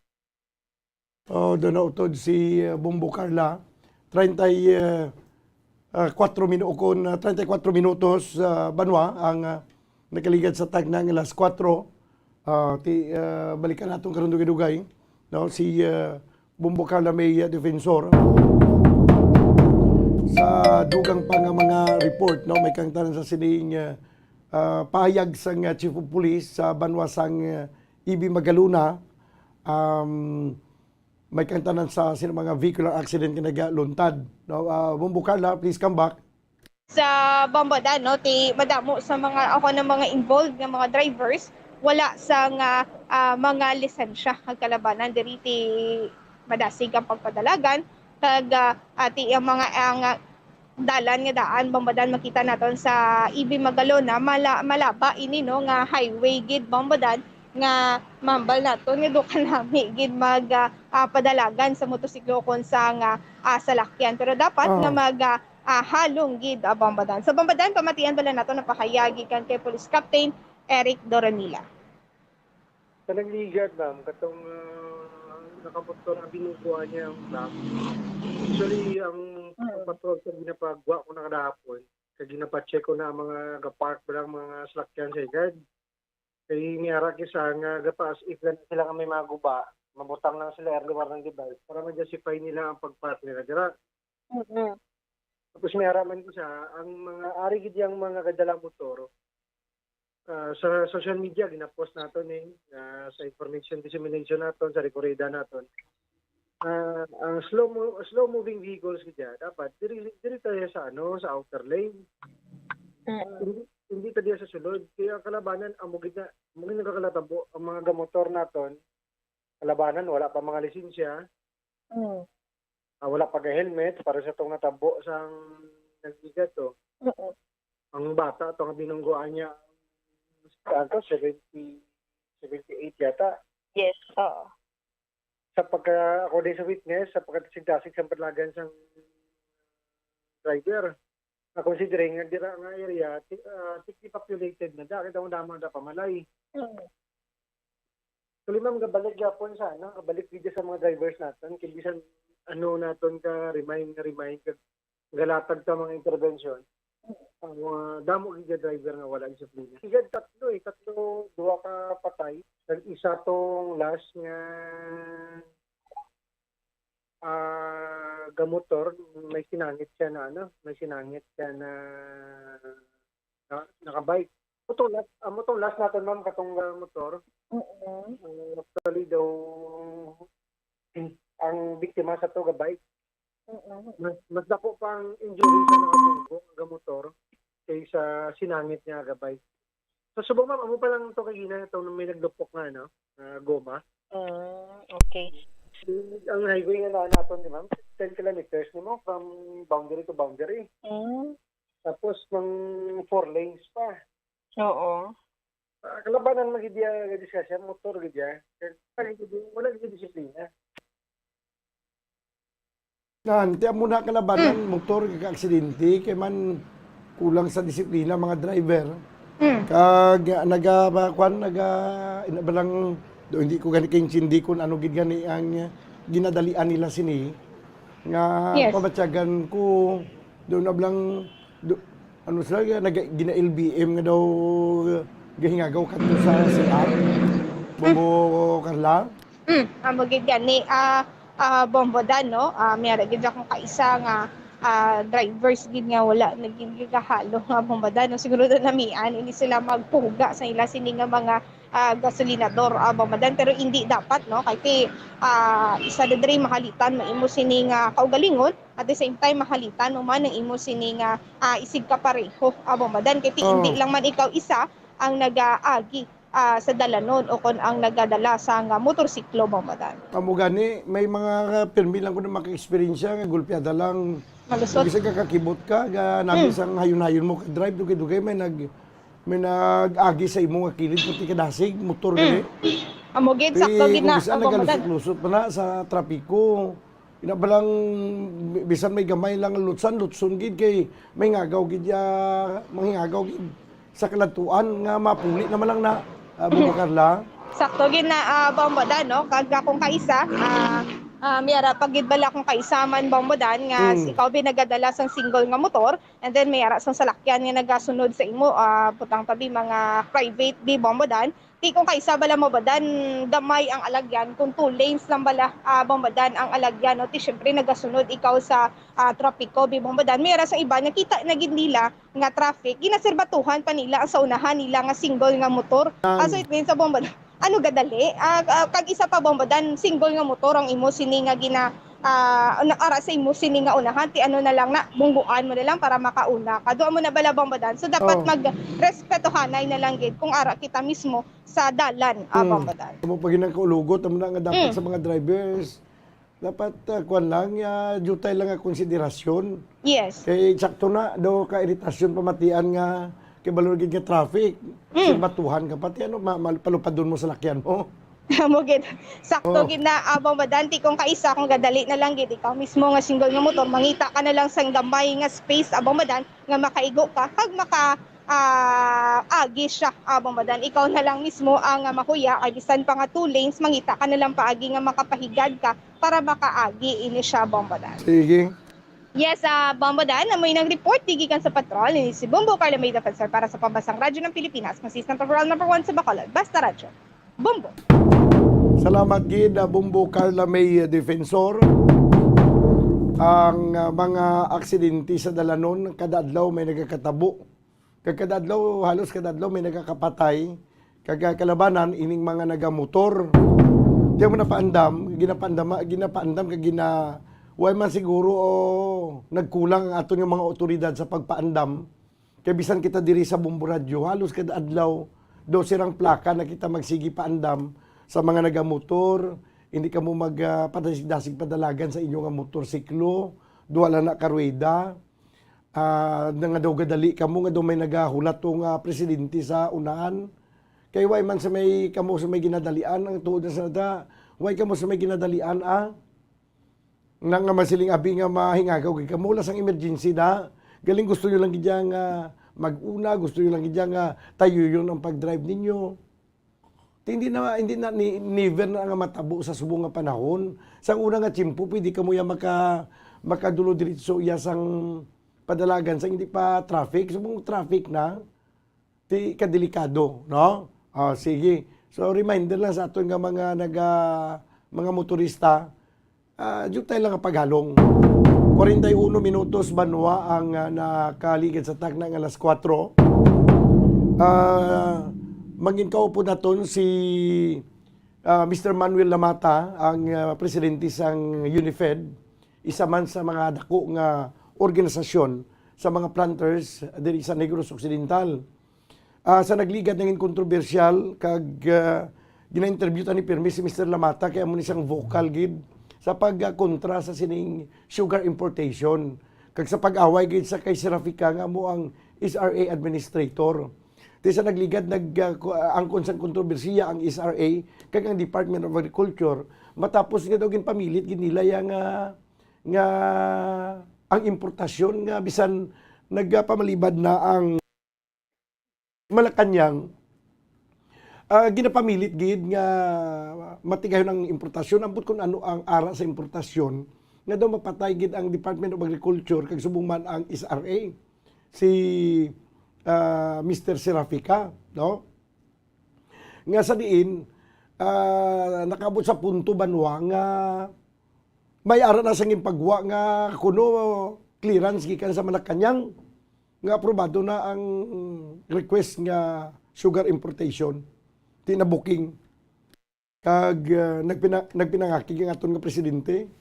Doon na utod si Bombo Carla. 34 minutos banwa ang nakaligad sa tag ng alas 4. Balikan natong karon dugay-dugay no si Bombo Carla may defensor sa dugang pa nga mga report no may kang tanan sa sining pahayag sang Chief of Police sa banwa sang Ibi Magalona may kang tanan sa mga vehicular accident nga nagaluntad no. Bombo Carla, please come back. Sa bombadan no ti madamo sa mga ako ng mga involved nga mga drivers wala sa mga lisensya ang kalabanan diri ti madasig ang pagpadalagan kag ati ang mga dalan nga daan bombadan makita naton sa Ibi Magalona malaba ini no nga highway gid bombadan nga mambal naton nga dukan nami gid mag padalagan sa motosiklo kon sa salakyan pero dapat nga mag halong gid bombadan. So bombadan pamatian bala nato napahayagi kan kay Police Captain Eric Doronila. Panagligad ma'am katong nakamotor ang binubuha niya ma'am. Actually ang patrol sa ginapagwa ko na kadahapon kay ginapacheck ko na ang mga gapark ba mga salakyan sa guard. Kaya niara kisa nga gapas if sila nga may mga guba, mabutang lang sila lugar ng device para ma-justify nila ang pagpark nila dira. Tapos may haraman ko siya, ang mga ari gid yang mga kadalang motor sa social media ginapost naton sa information dissemination naton sa rekorida naton. Ang slow moving vehicles gid dapat diri tayo sa sa outer lane. Hindi ta diya sa sulod. Kaya kalabanan amo gid nagakalatabo ang mga gamotor naton. Kalabanan wala pa mga lisensya. Wala pa helmet para sa tong natabo sang nagbigat to. Ang bata to nga binunggoan niya ano 78 yata. Yes, oo. Sa pagka ako din sa witness sa pagkatisig-tasig sa padlagan sang driver. Considering nga dira nga area thickly populated na dahil daw naman da pamalay. Kali ma'am gabalik gyapon sa kabalik video sa mga drivers natin kay bisan naton ka remind ka galatag ta mga intervention. Ang damo gid driver nga wala disiplina. Igad tatlo duha ka patay, kag isa tong last nga gamotor may sinangit siya na nakabike. Motong last natin ma'am katong motor. Actually daw ang biktima sa to gabike. Mas dako pang injury sa nakabunggo ang motor kaysa sinangit niya gabike. So subong ma'am amo pa lang to kagina itong may nagdupok nga goma. Okay. Ang highway nga naton di ma'am 10 kilometers nimo from boundary to boundary. Tapos ng 4 lanes pa. Oo. Kalabanan magidya discussion motor gidya. Wala gid disiplina. Nanti mo na kalabanan, motor kaka-aksidente, kay man kulang sa disiplina mga driver. Kag inabalang do hindi ko gani kay kung ano gid gani ang ginadalian nila sini nga Yes. pabatyagan ko do na blang ano sila gina LBM nga daw gahingagaw kadto sa CR. Bombo Carla. Amo gid gani bombodan no. Mayara gid akong kaisa nga drivers gid nga wala naging gigahalo nga bombodan no. Siguro na namian ini sila magpuga sa ila sini nga mga gasolinador bombodan pero hindi dapat no kay isa na diri mahalitan maimo sini nga kaugalingon at the same time mahalitan no man ang imo sini nga isig ka pareho bombodan kay hindi lang man ikaw isa ang nag-aagi sa dalanon o kung ang nagadala sa nga motorsiklo bombodan. Amo gani may mga permi lang ko na maka-experience nga gulpiada lang. Malusot. Bisa ka kakibot ka ga nabi sang hayon-hayon mo ka drive dugay-dugay may nag-agi sa imo nga kilid pati kadasig motor gani. Amo gid sakto gid na ang bombodan. Nagalusot pa na sa trapiko. Inabalang bisan may gamay lang lutson gid kay may ngagaw gid mangingagaw gid sa kalatuan nga mapuli naman lang na Carla. Sakto gid na bombodan no kag akong kaisa mayara pagid bala akong kaisaman bombodan nga ikaw binagadala sang single nga motor and then mayara sang salakyan nga nagasunod sa imo putang tabi mga private di bombodan ti kung kaisa bala mo badan gamay ang alagyan kung 2 lanes lang bala bombodan ang alagyan no ti syempre nagasunod ikaw sa trapiko bi bombodan mayara sa iba nakita na gid nila nga traffic ginaserbatuhan pa nila ang sa unahan nila nga single nga motor so it means sa bombodan ano gadali kag isa pa bombodan single nga motor ang imo sini nga gina ara sa imo sini nga unahan ti ano na lang na bungguan mo na lang para makauna ka do mo na bala bombodan so dapat magrespetuhanay na lang gid kung ara kita mismo sa dalan bombodan. Mo pag ginakaulugot amo na nga dapat sa mga drivers dapat kuan lang jutay lang nga konsiderasyon. Yes. Kay sakto na do ka iritasyon pamatian nga kay balor gid nga traffic. Batuhan ka pati ano palupad doon mo sa lakyan mo. Mo gid sakto gid na bombodan ti kung kaisa kung gadali na lang gid ikaw mismo nga single nga motor mangita ka na lang sang gamay nga space bombodan nga makaigo ka kag maka agi siya bombodan ikaw na lang mismo ang mahuya ay bisan pa nga 2 lanes mangita ka na lang paagi nga makapahigad ka para makaagi ini siya bombodan. Sige. Yes, bombodan amoy nag-report gikan sa patrol ni si Bombo Carla May Defensor para sa Pambansang Radyo ng Pilipinas, consistent overall number 1 sa Bacolod, Basta Radyo. Bombo. Salamat gid Bombo Carla May Defensor. Ang mga aksidente sa dalanon kada adlaw may nagakatabo. Kada adlaw halos kada adlaw may nagakapatay. Kalabanan ining mga nagamotor. Di mo napaandam, ginapaandam kag way man siguro nagkulang ang aton yung mga otoridad sa pagpaandam. Kaya bisan kita diri sa Bombo Radio, halos kada adlaw do sirang plaka na kita magsigi paandam sa mga nagamotor, hindi ka mo magpadasig-dasig padalagan sa inyong motorsiklo, duwala na karweda, nga daw gadali ka mo, nga daw may nagahulat tong presidente sa unahan. Kaya way man sa may kamo sa may ginadalian, ang tuod na sa nada, way kamo sa may ginadalian nang nga masiling abi nga mahingagaw kay kamo lang sang emergency da. Galing gusto nyo lang gidyang mag-una, gusto nyo lang gidyang tayo yun ang pag-drive ninyo. Hindi na never na nga matabo sa subong nga panahon. Sang una nga tiyempo, pwede ka mo yan makadulo diretso iya sang padalagan sang hindi pa traffic. Subong traffic na, ti kadelikado, no? Sige. So reminder lang sa aton nga mga motorista, jutay lang ang paghalong. 41 minutos banwa ang nakaligid sa takna ng alas 4. Maging po naton si Mr. Manuel Lamata, ang presidente sang UNIFED, isa man sa mga dako nga organisasyon sa mga planters diri sa Negros Occidental. Sa nagligad ng kontrobersyal kag gina-interview ta ni Permis si Mr. Lamata kay amo ni siyang vocal gid sa pagkontra sa sining sugar importation. Kag sa pag-away gid sa kay Serafika nga mo ang SRA administrator. Di sa nagligad angkon sa kontrobersiya ang SRA kag ang Department of Agriculture matapos nga daw ginpamilit gid nila yang nga ang importasyon nga bisan nagpamalibad na ang Malacanang ginapamilit gid nga matigayon ang importasyon ambot kung ano ang ara sa importasyon nga daw mapatay gid ang Department of Agriculture kag subong man ang SRA si Mr. Serafica, no? Nga sa diin nakabot sa punto banwa nga may ara na sang impagwa nga kuno clearance gikan sa Malacanang nga aprobado na ang request nga sugar importation tinabuking kag nagpinangaki ang aton nga presidente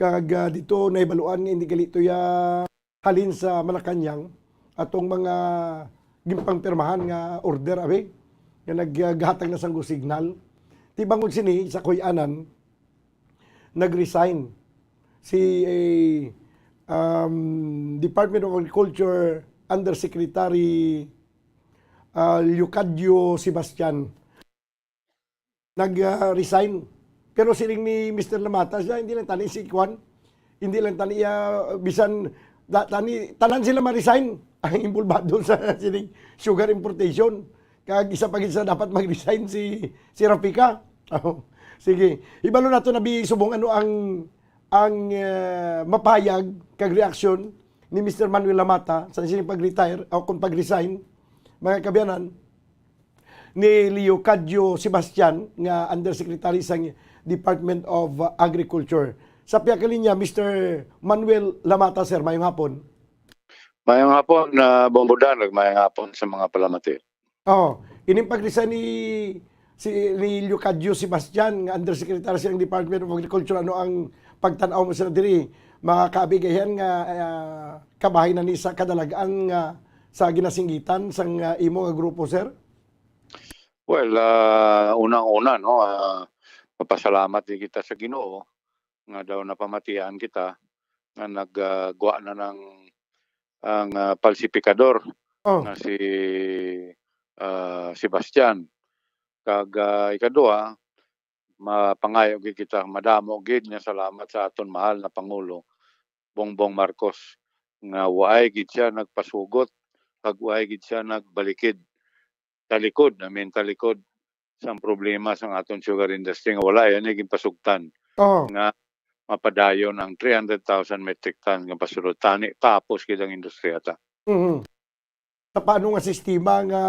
kag dito naibaluan nga hindi galito ya halin sa Malacanang atong mga gimpangpirmahan nga order abe nga naghatag na sang signal ti bangod sini sa Kuyanan nagresign si Department of Agriculture Undersecretary Leocadio Sebastian nag-resign. Pero siling ni Mr. Lamata siya, hindi lang tani si Kwan, hindi lang tani bisan tanan sila ma-resign ang imbulbado sa siling sugar importation. Kag isa pa sa dapat mag-resign si Rafika. Sige, ibalo nato nabi subong ano ang mapayag kag reaksyon ni Mr. Manuel Lamata sa sining pag-retire o kung pag-resign mga kabiyanan ni Leocadio Sebastian nga Undersecretary sa Department of Agriculture. Sa piyakalinya, Mr. Manuel Lamata, sir, mayong hapon. Mayong hapon na Bombodan, mayong hapon sa mga palamati. Ining pag-resign ni Leocadio Sebastian nga Undersecretary sa Department of Agriculture, ano ang pagtanaw mo sa diri? Mga kaabigayan nga kabahay na ni sa kadalagaan nga sa ginasinggitan sang imo nga grupo, sir? Well, unang-una, no, papasalamat din kita sa Ginoo nga daw napamatian kita nga naggawa na ng ang falsifikador na si Sebastian. Kag ikaduha, mapangayo gid kita, madamo gid nga salamat sa aton mahal na Pangulo Bongbong Marcos nga waay gid siya nagpasugot kag waay gid siya nagbalikid talikod sang problema sang aton sugar industry nga wala yan naging pasugtan nga mapadayon ang 300,000 metric ton nga pasulod tani tapos gid ang industriya ta. Sa paano nga sistema nga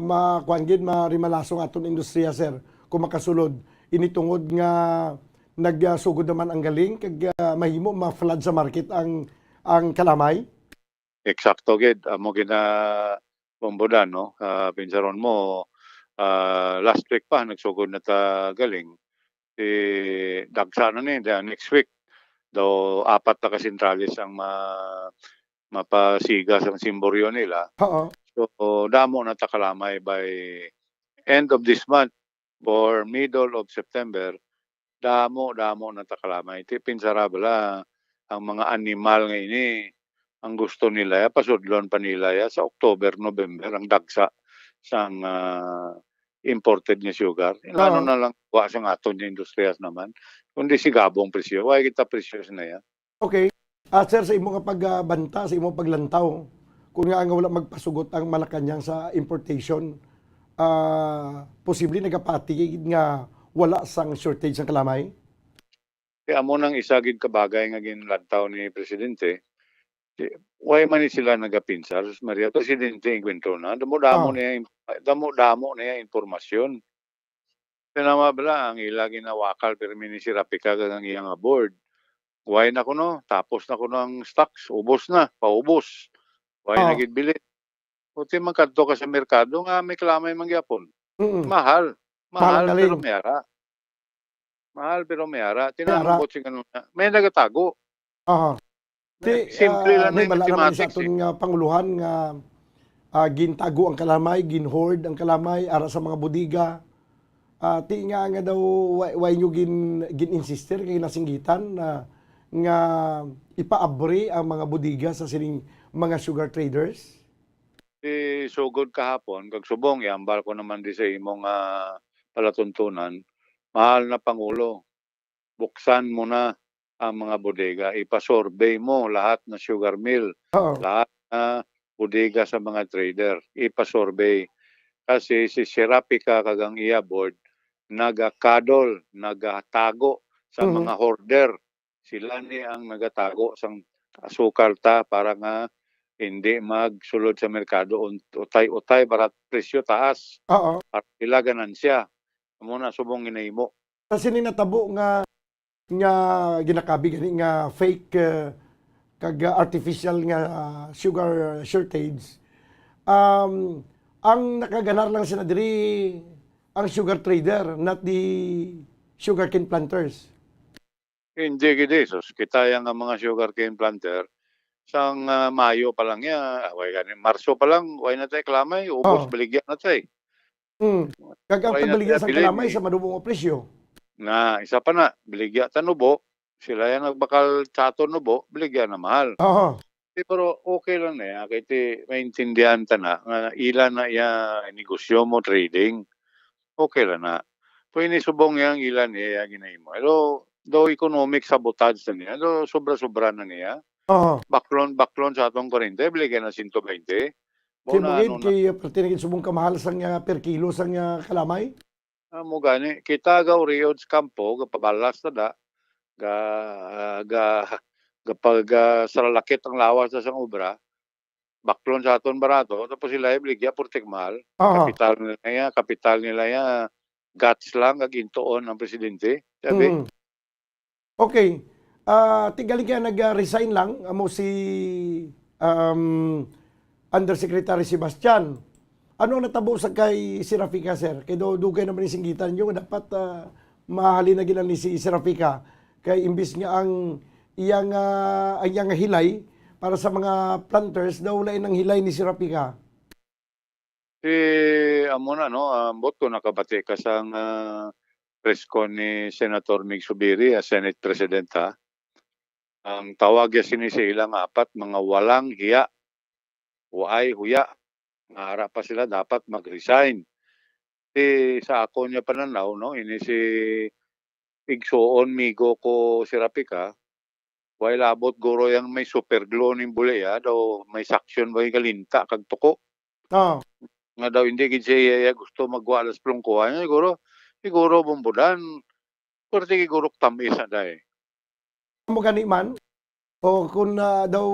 makuan gid marimalasong aton industriya, sir, kung makasulod initungod nga nagsugod naman ang galing kag mahimo ma-flood sa market ang kalamay? Eksakto gid amo gina Bombodan, no? Pinsaron mo last week pa nagsugod na ta galing. Dagsa na ni next week daw 4 na kasentralis ang mapasiga sa simboryo nila. So damo na ta kalamay by end of this month or middle of September. Damo na ta kalamay. Ti pinsara bala ang mga animal nga ini ang gusto nila pasudlon pa nila sa October, November ang dagsa sang imported nga sugar. Ano na lang wa sang aton nga industriyas naman. Kundi sigabong presyo. Why kita presyo na ya. Okay. Sir, sa imo nga pagbanta, sa imo paglantaw, kung nga wala magpasugot ang Malacanang sa importation, posible nagapatigid nga wala sang shortage sa kalamay? Kaya mo nang isagid kabagay nga ginlantaw ni Presidente, why man sila nagapinsar, Maria Presidente ingkwentro na, damo niya impormasyon. Pinama bala ang ila ginawakal pero ni si Rapika ang iyang board. Why na kuno, tapos na kuno ang stocks, ubos na, paubos. Why na gid bili? Puti man kadto ka sa merkado nga may kalamay mangyapon. Mahal pero may ara. Mahal pero may ara. Tinanong ko si kanuna, may nagatago. Simple lang na yung mathematics. Sa atong panguluhan nga gintago ang kalamay, ginhoard ang kalamay ara sa mga bodega. Ti nga daw why nyo gin-insister kay nasinggitan nga ipaabri ang mga bodega sa sining mga sugar traders? Sugod kahapon, kag subong iambal ko naman di sa imong palatuntunan, mahal na Pangulo, buksan mo na ang mga bodega. Ipa-survey mo lahat na sugar mill, lahat na bodega sa mga trader. Ipa-survey. Kasi si Serapika kagang iya board, nagakadol, nagatago sa mga hoarder. Sila ni ang nagatago sang asukal ta para nga hindi magsulod sa merkado utay-utay para presyo taas. Para sila ganansya. Muna subong ginahimo. Kasi natabo nga ginakabi gani nga fake kag artificial nga sugar shortage. Ang nakaganar lang sila diri ang sugar trader, not the sugarcane planters. Hindi gidi. So, kita yang mga sugarcane planter, sang Mayo pa lang Marso pa lang, way na tayo kalamay, ubos, baligyan na tayo. Kagang pagbaligyan sa kalamay sa madubong o presyo. Na, isa pa na, baligyan ta nubo, sila yung nagbakal chato nubo, baligyan na mahal. Pero okay lang na yan, kaya maintindihan ta na, ilan na yan, negosyo mo, trading, okay lang na. Pwede subong yang ilan niya, ginahin mo. Pero, do economic sabotage na niya, do sobra-sobra na niya. Baklon sa atong 40, baligyan na 120. Sinugid kay pertinagin subong kamahal sang per kilo sang kalamay? Mo gani, kita gaw riod sa kampo, gapabalas na kapag saralakit ang lawas sa sang obra, baklon sa aton barato, tapos sila ibligya portik mahal. Kapital nila ya, guts lang, kagintoon ang presidente. Sabi? Okay. Tigaling kaya nag-resign lang mo si Undersecretary Sebastian. Ano ang natabo sa kay Serapika, sir? Kaya dugay naman yung singgitan nyo, dapat mahalin na ginan ni si Serapika. Kaya imbis nga ang iyang hilay para sa mga planters, daw wala ng hilay ni Serapika. Amo na, no? Ambot ko nakabati ka sang press con ni Senator Mig Subiri, Senate President, ha? Ang tawag ya sinisilang apat, mga walang hiya, waay huya. Maharap pa sila dapat mag-resign. Sa ako niya pananaw, no? Ini si Igsoon Migo ko Serapika, way labot guro yang may super glue ning buleya, daw may suction ba galinta kag tuko. Nga daw hindi gid siya gusto magwalas plungkuhan, siguro bumbudan, pwede siguro tamis na dahi. Mo gani man o kung daw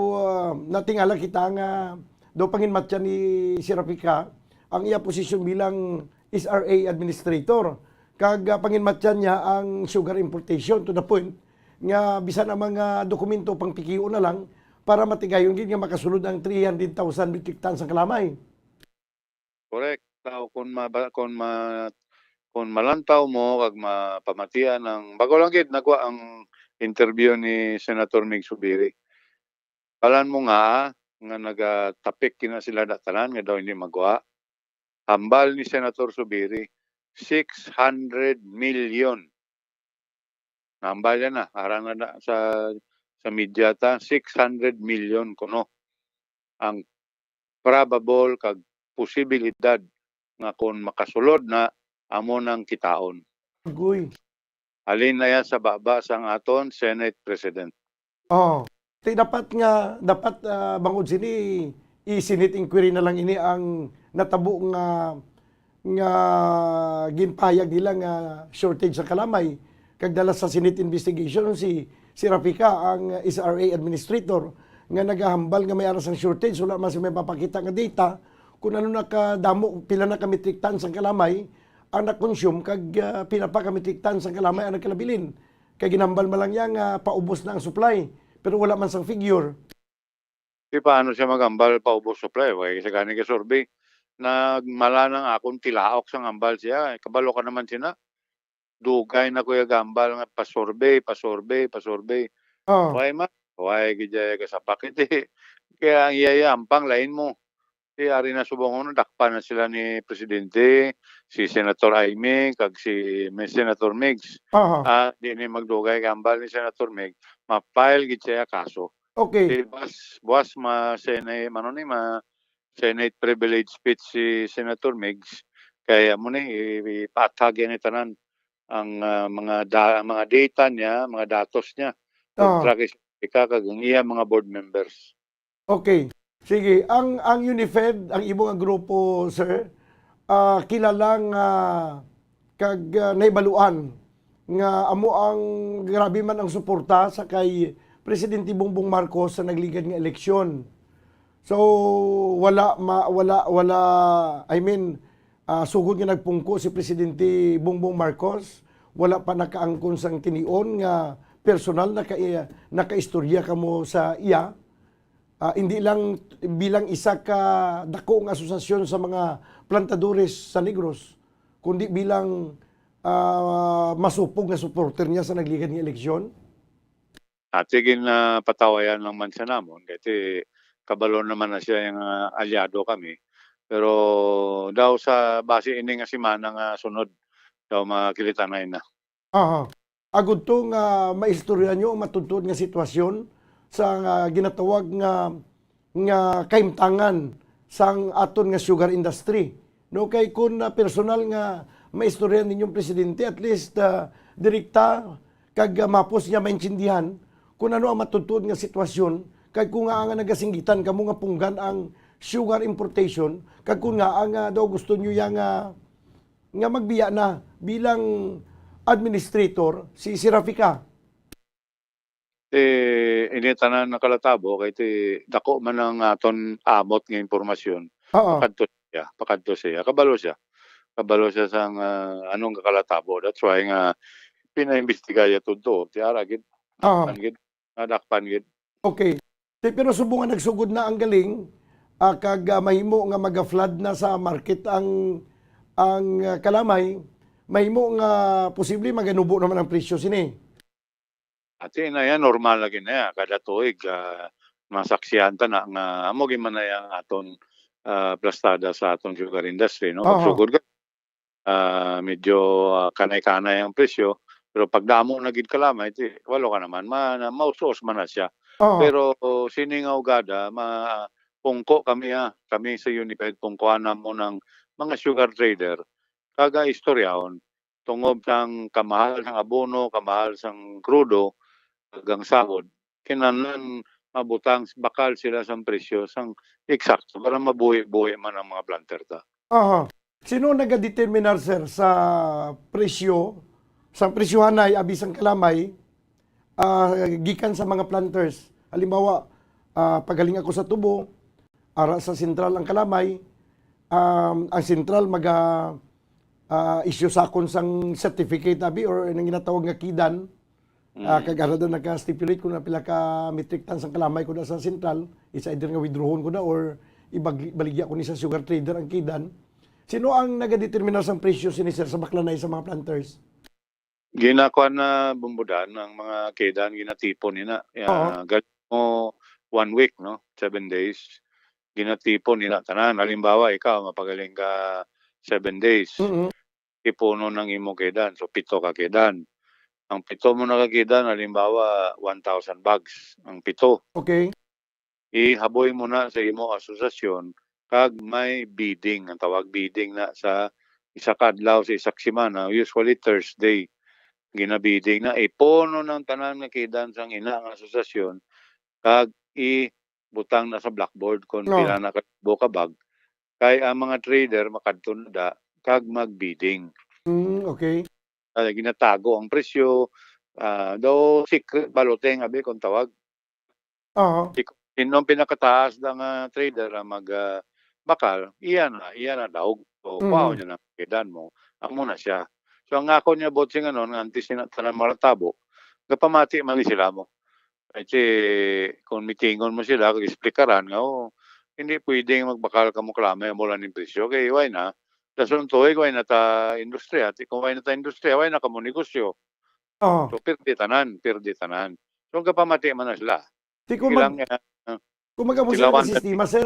natingala kita nga daw panginmatyan ni Serapika ang iya posisyon bilang SRA administrator kag panginmatyan niya ang sugar importation to the point nga bisan ang mga dokumento pang pikiyo na lang para matigayon gid nga makasulod ang 300,000 metric tons ang kalamay. Correct. Kung malantaw mo kag mapamatian ng bago lang gid nagwa ang interview ni Senator Mig Subiri. Palan mo nga nagatapik kina sila datanan nga daw hindi magwa. Hambal ni Senator Subiri 600 million. Hambal yan na harang na sa media ta 600 million kuno ang probable kag posibilidad nga kung makasulod na amo ng kitaon. Alin na yan sa baba sang aton Senate President. Dapat bangod sini i-Senate inquiry na lang ini ang natabo nga ginpayag nila nga shortage sa kalamay. Kagdala sa Senate investigation si Serapika ang SRA administrator nga nagahambal nga may aras ang shortage wala man may papakita nga data kung ano nakadamo pila na ka metric tons ang kalamay ang na-consume kag pila pa ka metric tons ang kalamay ang nagkalabilin. Kay ginambal man lang yan nga paubos na ang supply pero wala man sang figure. Paano siya magambal paubos supply? Kasi gani ka survey nagmala ng akong tilaok sang ambal siya. Kabalo ka naman siya na. Dugay na kuya gambal nga pa-survey. Why gidya ka sa pakit Kaya ang iyayampang lain mo. Ari na subong dakpan na sila ni Presidente, si Senator Aimee, kag si Senator Migs. Di ni magdugay gambal ni Senator Migs, ma-file gid siya kaso. Okay. Buwas Senate privilege speech si Senator Migs, kaya mo ni ipatag yan tanan ang mga data niya, mga datos niya Track kag ang iya mga board members. Okay. Sige, ang UNIFED, ang ibong nga grupo, sir, kilalang kag naibaluan nga amo ang grabe man ang suporta sa kay Presidente Bongbong Marcos sa nagligad nga eleksyon. So wala sugod nga nagpungko si Presidente Bongbong Marcos, wala pa nakaangkon sang tinion nga personal nakaistorya kamo sa iya. Hindi lang bilang isa ka dako nga asosasyon sa mga plantadores sa Negros, kundi bilang masupog nga supporter niya sa nagligad nga eleksyon. At sige na patawayan lang man siya namon kasi kabalo naman na siya yung aliado kami. Pero daw sa base ini nga semana nga sunod daw makilitanay na. Agud to nga maistorya nyo matuntun nga sitwasyon sa ginatawag nga kaimtangan sang aton nga sugar industry. No kay kun personal nga maistorya ninyong presidente, at least direkta kag mapos niya maintindihan kung ano ang matuntun nga sitwasyon, kag kung nga ang nagasinggitan kamo nga punggan ang sugar importation, kag kung nga ang daw gusto niyo nga magbiya na bilang administrator si Rafika. Ini tanan na kalatabo kay dako man ang aton amot nga impormasyon. Pakadto siya. Kabalo siya sang anong kalatabo. That's why nga pinaimbestigaya tudto. Tiara gid. Nadakpan gid. Okay. Pero subungan nagsugod na ang galing kag mahimo nga maga-flood na sa market ang kalamay, mahimo nga posible maganubo naman ang presyo sini. At na yan, normal lagi na yan. Kada tuig, masaksihan ta na nga amo man na yung aton plastada sa aton sugar industry. No? Magsugod ka, medyo kanay-kanay ang presyo. Pero pag damo na gid kalamay, walo ka naman, mausos man na siya. Pero siningaw gada, pungko kami kami sa UNIFED, pungkoan na mo ng mga sugar trader. Kaga istoryahon, tungob sang kamahal sang abono, kamahal sang krudo, hanggang sahod, kinahanglan mabutang bakal sila sa presyo sang eksakto para mabuhi-buhi man ang mga planter ta. Sino nagadeterminar, sir, sa presyo, sa presyohanay abisang kalamay gikan sa mga planters? Halimbawa, pagaling ako sa tubo, ara sa sentral ang kalamay, ang sentral issue sa akon sang certificate abi or nang ginatawag nga kidan. Kagara doon naka-stipulate ko na pila ka metric tons ang kalamay ko na sa sentral, isa either nga withdrawon ko na or ibaligya ko ni sa sugar trader ang kidan. Sino ang nagadeterminar sa presyo sini sir sa baklanay sa mga planters? Ginakuan na bumbudan ng mga kidan, ginatipon nila. Galing mo 1 week, no? 7 days. Ginatipon nila tanan. Halimbawa, ikaw mapagaling ka 7 days. Ipuno ng imo kidan. So 7 ka kidan. Ang 7 mo nakakidan, halimbawa 1,000 bags ang 7. Okay. Ihaboy mo na sa imo asosasyon kag may bidding, ang tawag bidding na sa isa kadlaw sa isak semana, usually Thursday. Ginabidding na ipuno ng tanan nga kidan sang ina ang asosasyon kag ibutang na sa blackboard kung pila na ka bag. Kay ang mga trader makadto na kag magbidding. Okay. Ginatago ang presyo, daw secret baloteng abi kung tawag. Sinong pinakataas ng trader bakal, iyan na daw. So, pao niya na kidan mo, amo na siya. So, ang ako niya botsing antis tanan maratabo, kapamati man sila mo. Kasi kung mitingon mo sila, kag-explikaran nga, hindi pwedeng magbakal ka mo klamay mo lang ng presyo. Okay, why na? Dasun tuig, why na ta industriya? Kung why na ta industriya, why na ka mo negosyo? So, pirdi tanan. So, kapamati man na sila. Kung mag-abusin ng sistema, sir,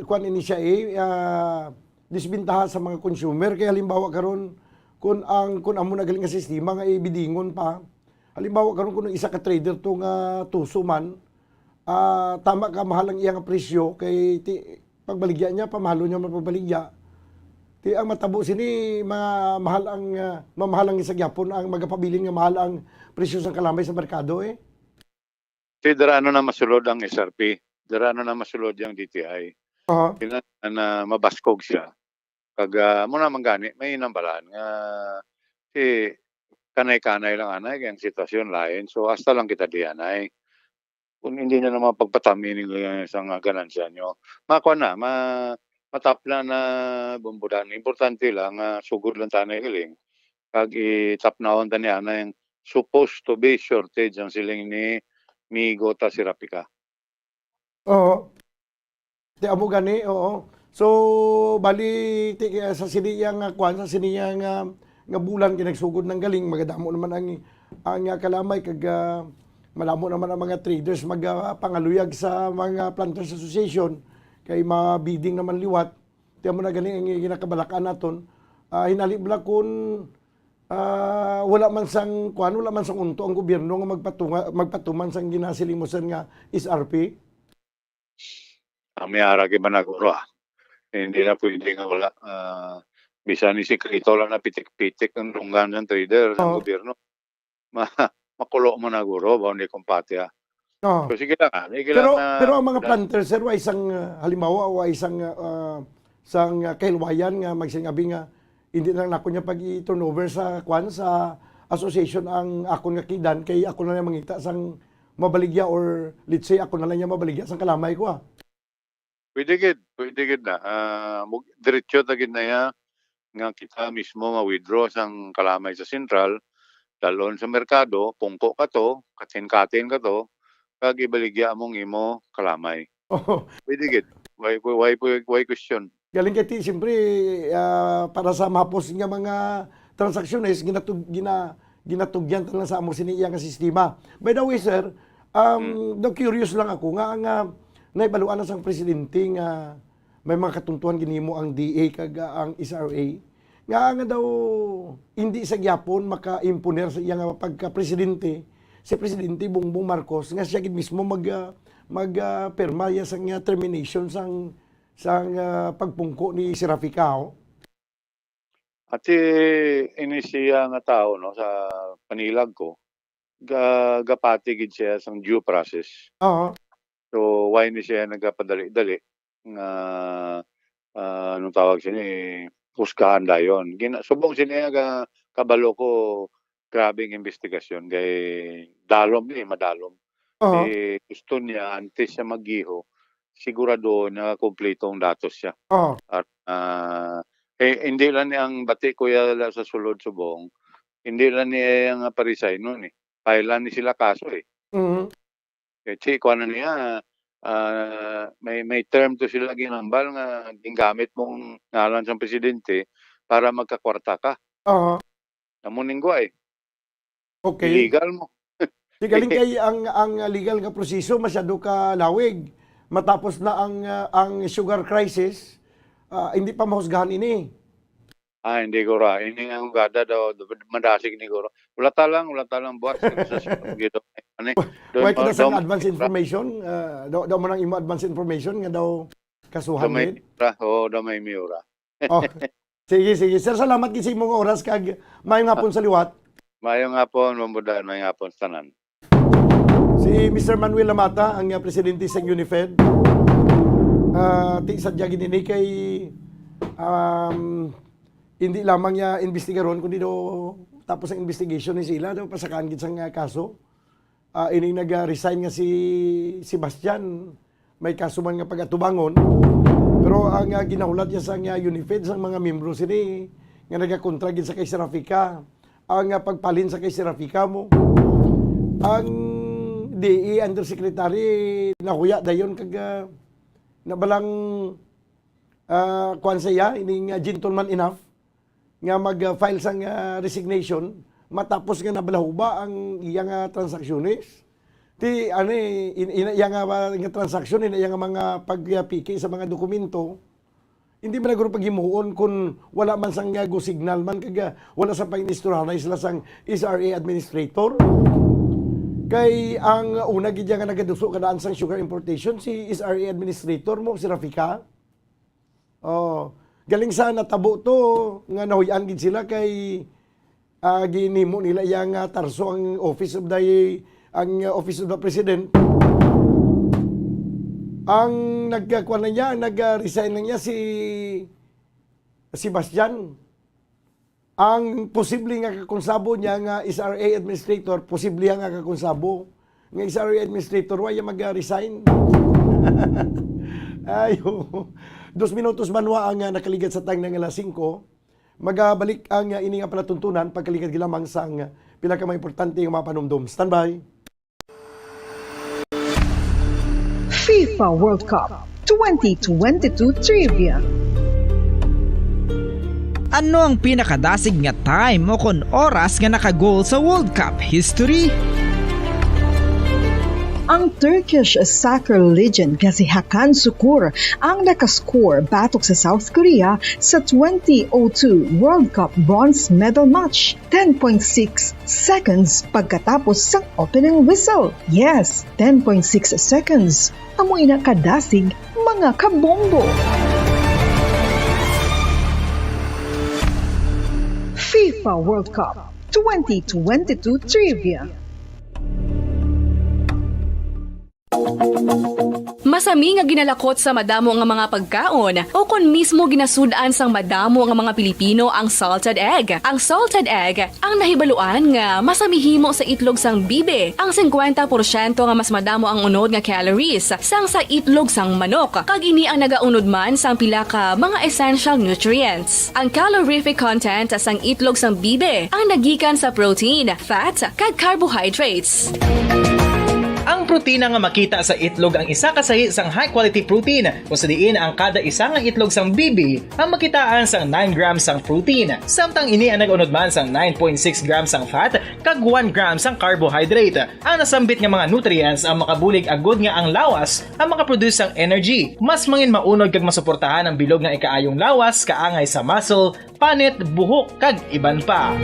kung ini siya disbintahan sa mga consumer. Kaya halimbawa karon kung amo na galing nga sistema nga ibidingon pa, halimbawa karon kung isa ka trader to nga tuso man, tama ka mahal ang iyang presyo kay pagbaligya niya, pamahalo niya mapabaligya. Ti ang matabo sini mga mahal ang mamahal ang isagyapon ang magapabilin nga mahal ang presyo sa kalamay sa merkado eh. Ti darano na masulod ang SRP, darano na masulod ang DTI. Kailangan na mabaskog siya. Kag mo na manggani may nambalan nga si kanay-kanay lang anay ang sitwasyon lain. So hasta lang kita dianay. Kung hindi na naman pagpatamin ng isang ganansya nyo, makuha na, matapla na bumbudan. Importante lang, sugod lang tayo hiling. Kag itap na on taniya na yung supposed to be shortage ang siling ni Migota Sirapika. Oo. Ti amo gani, oo. So bali sa siniyang kwan sa siniyang nga bulan kinagsugod ng galing magadamo naman ang kalamay kag malamo naman ang mga traders magpangaluyag sa mga Planters Association kay mabiding naman liwat. Tiyan mo na gani ang ginakabalakan naton. Hinali bala kun wala man sang unto ang gobyerno nga magpatuman sang ginasilimos nga SRP. May aragi ba naguro Hindi na pwede nga wala. Bisa ni sekreto lang na pitik-pitik ang runggan ng trader ng gobyerno. Makulo mo na guro, ba hindi kumpatya. So sige lang. Pero ang mga planters, sir, wa isang halimbawa o isang kailwayan nga magsingabi nga hindi na nako niya pag i-turnover sa sa association ang ako nga kidan kay ako na lang mangita sang mabaligya or let's say ako na lang niya mabaligya sang kalamay ko. Pwede gid na. Diretso ta gid na ya nga kita mismo ma-withdraw sang kalamay sa sentral, dalon sa merkado, pungko ka to, katin-katin ka to, kag ibaligya among imo kalamay. Pwede gid. Why question? Galing kay siyempre para sa mapos nga mga transactions ginatugyan lang sa amo siniya nga sistema. By the way, sir, curious lang ako nga naibaluan na sang presidente nga may mga katuntuhan ginimo ang DA kag ang SRA nga daw hindi sa gyapon maka-imponer sa iya nga pagka-presidente si Presidente Bongbong Marcos nga siya gid mismo magperma ya sang termination sang pagpungko ni Sirapicao. At inisiya nga tao no sa panilag ko gapati gid siya sang due process. So why ni siya nagapadali-dali nga anong tawag siya ni husgahan dayon. Subong siya nga kabalo ko grabing investigasyon kay dalom madalom. Gusto niya antes siya maggiho sigurado na kompleto ang datos siya. At hindi lang niya ang bati ko sa sulod subong. Hindi lang niya ang parisay noon eh. Pailan ni sila kaso eh. Kasi kuha na niya, may term to sila ginambal nga gingamit mong ngalan sa presidente para magkakwarta ka. Namuning ko eh. Okay. Illegal mo. Galing kay ang legal nga proseso masyado ka lawig. Matapos na ang sugar crisis, hindi pa mahusgahan ini. Hindi ko ra. Ini ang gada daw madasig ni ko. Wala talang buhat sa gito. Why kita sa advance information? Daw mo nang imo advance information nga daw kasuhan din. Daw may miura. Sige. Sir, salamat gid sa imong oras kag mayong hapon sa liwat. Mayong hapon, mambudan, mayong hapon sa tanan. Si Mr. Manuel Lamata, ang presidente sa UNIFED. Sadya ginini kay hindi lamang niya investigaron kundi tapos ang investigation ni sila daw pasakaan gid sang kaso. Ini nag-resign nga si Sebastian, may kaso man nga pagatubangon. Pero ang ginahulat niya sa UNIFED sang mga membro sini nga nagakontra gid sa kay Sirapika, ang pagpalin sa kay Sirapika mo. Ang DE Undersecretary nahuya dayon kag nabalang kuan siya ining gentleman enough nga mag-file sang resignation matapos nga nabalahuba ang iyang transactionis. Ti iyang nga transaction iyang mga pagpiki sa mga dokumento hindi man naguro paghimuon kun wala man sang go signal man kag wala sa pag-instructionize sila sang SRA administrator. Kay ang una gid nga nagaduso kadaan sang sugar importation si SRA administrator mo si Rafika. Galing sa natabo to nga nahuyan gid sila kay ginimo nila yang tarso ang office of the president. Ang nagkakuan na niya, nag-resign na niya si Sebastian. Ang posible nga kakonsabo niya nga SRA administrator, posible nga kakonsabo. Nga SRA administrator, waya mag-resign. Ayo. 2 minutos manwa ang nakaligat sa tang ng alas 5. Magabalik ang ini nga palatuntunan pagkaligat gilamang sa pila ka mga importante nga mga panumdum. Standby. FIFA World Cup 2022 Trivia. Ano ang pinakadasig nga time o kon oras nga naka-goal sa World Cup history? Ang Turkish soccer legend nga si Hakan Şükür ang nakascore batok sa South Korea sa 2002 World Cup bronze medal match. 10.6 seconds pagkatapos sa opening whistle. Yes, 10.6 seconds. Amoy na kadasig mga kabombo. FIFA World Cup 2022 Trivia. Masami nga ginalakot sa madamo nga mga pagkaon o kon mismo ginasudaan sang madamo nga mga Pilipino ang salted egg. Ang salted egg ang nahibaluan nga masamihimo sa itlog sang bibe. Ang 50% nga mas madamo ang unod nga calories sang sa itlog sang manok. Kag ini ang nagaunod man sang pila ka mga essential nutrients. Ang calorific content sang itlog sang bibe ang nagikan sa protein, fat, kag carbohydrates. Ang protina nga makita sa itlog ang isa kasahi sang high quality protein kung sa diin ang kada isa nga itlog sang bibi ang makitaan sang 9 grams sang protein. Samtang ini ang nag-unod man sang 9.6 grams sang fat kag 1 gram sang carbohydrate. Ang nasambit nga mga nutrients ang makabulig agud nga ang lawas ang makaproduce sang energy. Mas mangin maunod kag masuportahan ang bilog nga ikaayong lawas kaangay sa muscle, panit, buhok kag iban pa.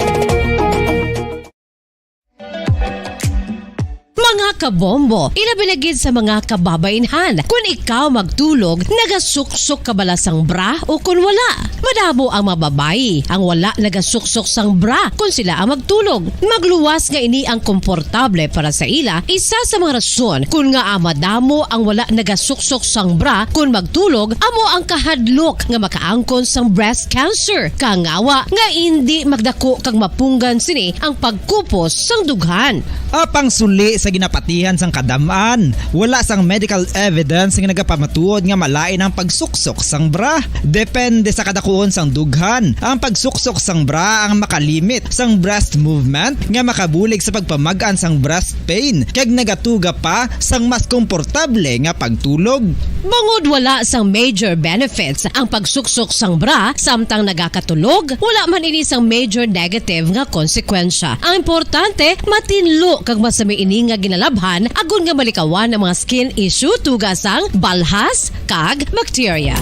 Mga kabombo, ilabinagid sa mga kababainhan. Kung ikaw magtulog, nagasuksok ka bala sang bra o kung wala. Madamo ang mababayi ang wala nagasuksok sang bra kung sila ang magtulog. Magluwas nga ini ang komportable para sa ila. Isa sa mga rason kung nga madamo ang wala nagasuksok sang bra kung magtulog, amo ang kahadlok nga makaangkon sang breast cancer. Kangawa nga hindi magdako kag mapunggan sini ang pagkupos sang dughan. Apang suli sa ginapatihan sang kadamaan, wala sang medical evidence nga nagapamatuod nga malain ang pagsuksok sang bra. Depende sa kadakuon sang dughan. Ang pagsuksok sang bra ang makalimit sang breast movement nga makabulig sa pagpamagaan sang breast pain kag nagatuga pa sang mas komportable nga pagtulog. Bangod wala sang major benefits ang pagsuksok sang bra samtang nagakatulog, wala man ini sang major negative nga konsekwensya. Ang importante, matinlo kag masami ini nga ginalabhan agon nga malikawan ang mga skin issue tugas ang balhas kag bacteria.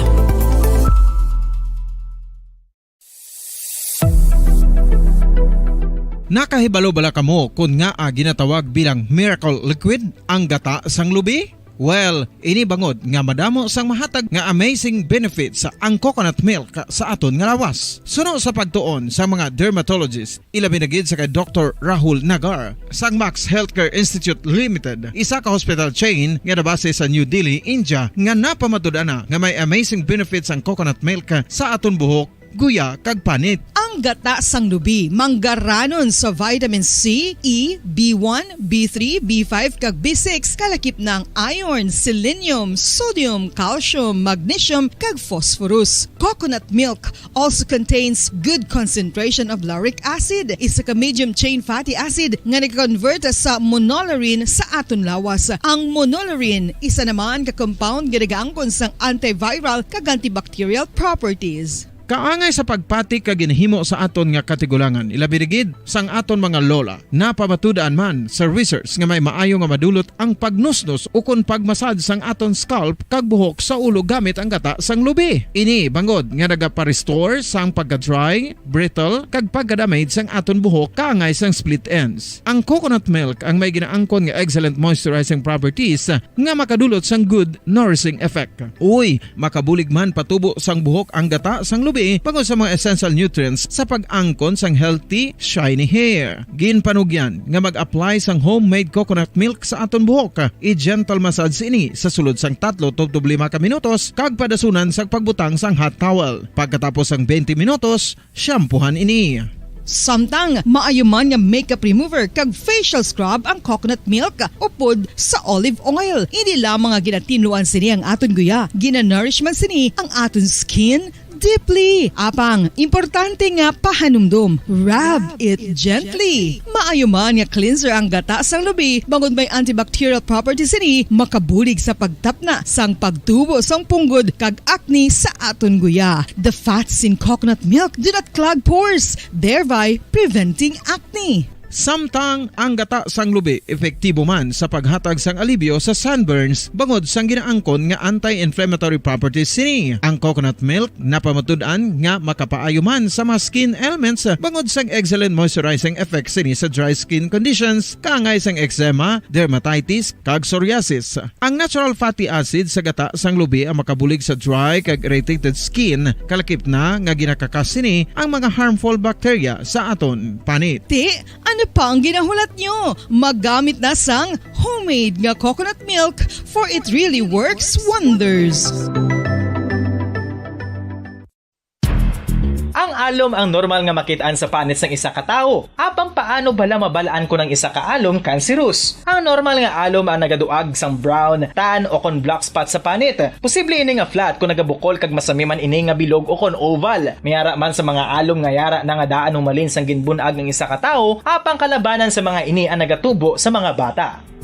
Nakahibalo bala kamo kung nga ginatawag bilang miracle liquid ang gata sang lubi? Well, ini bangod nga madamo sang mahatag nga amazing benefits sa ang coconut milk sa aton nga lawas. Suno sa pagtuon sa mga dermatologist, ilabi na gid sa kay Dr. Rahul Nagar sang Max Healthcare Institute Limited, isa ka hospital chain nga nabase sa New Delhi, India, nga napamatud-ana nga may amazing benefits ang coconut milk sa aton buhok, guya kag panit. Ang gata sang lubi manggaranon sa vitamin C, E, B1, B3, B5 kag B6 kalakip ng iron, selenium, sodium, calcium, magnesium kag phosphorus. Coconut milk also contains good concentration of lauric acid, isa ka medium chain fatty acid nga nag-convert sa monolarin sa aton lawas. Ang monolarin isa naman ka compound nga nagaangkon sang antiviral kag antibacterial properties. Kaangay sa pagpati ka ginhimo sa aton nga katigulangan, ilabirigid sang aton mga lola na pamatudaan man sa research nga may maayo nga madulot ang pagnusnos o kon pagmasad sang aton scalp kag buhok sa ulo gamit ang gata sang lubi. Ini bangod nga nagapa-restore sang pagka-dry, brittle kag pagka-damage sang aton buhok kaangay sang split ends. Ang coconut milk ang may ginaangkon nga excellent moisturizing properties nga makadulot sang good nourishing effect. Uy, makabulig man patubo sang buhok ang gata sang lubi bangod sa mga essential nutrients sa pag-angkon sang healthy, shiny hair. Ginpanugyan nga mag-apply sang homemade coconut milk sa aton buhok. I-gentle massage ini sa sulod sang 3-5 ka minutos kag padasunan sa pagbutang sang hot towel. Pagkatapos sang 20 minutos, shampoohan ini. Samtang maayuman nga makeup remover kag facial scrub ang coconut milk upod sa olive oil. Hindi lamang nga ginatinluan sini ang aton guya, ginanourishman sini ang aton skin deeply. Apang, importante nga pahanumdum. Rub it gently. Maayuman nga cleanser ang gata sang lubi, bangod may antibacterial properties ini, makabulig sa pagtapna sang pagtubo sang punggod kag acne sa aton guya. The fats in coconut milk do not clog pores, thereby preventing acne. Samtang ang gata sang lubi epektibo man sa paghatag sang alibyo sa sunburns bangod sang ginaangkon nga anti-inflammatory properties sini. Ang coconut milk napamatud-an nga makapaayo man sa mga skin ailments bangod sang excellent moisturizing effect sini sa dry skin conditions kaangay sang eczema, dermatitis kag psoriasis. Ang natural fatty acid sa gata sang lubi ang makabulig sa dry kag irritated skin, kalakip na nga ginakakas sini ang mga harmful bacteria sa aton panit. Ano pa ang ginahulat nyo? Maggamit na sang homemade nga coconut milk for it really works wonders. Ang alom ang normal nga makitaan sa panit sang isa ka tawo. Apang paano bala mabalaan ko ng isa ka alom cancerous? Ang normal nga alom ang nagaduag sang brown, tan o kon black spot sa panit. Posible ini nga flat kung nagabukol kag masami man ini nga bilog o kon oval. Mayara man sa mga alom nga yara na nga daan humalin sang ginbunag ng isa ka tawo, apang kalabanan sa mga ini ang nagatubo sa mga bata.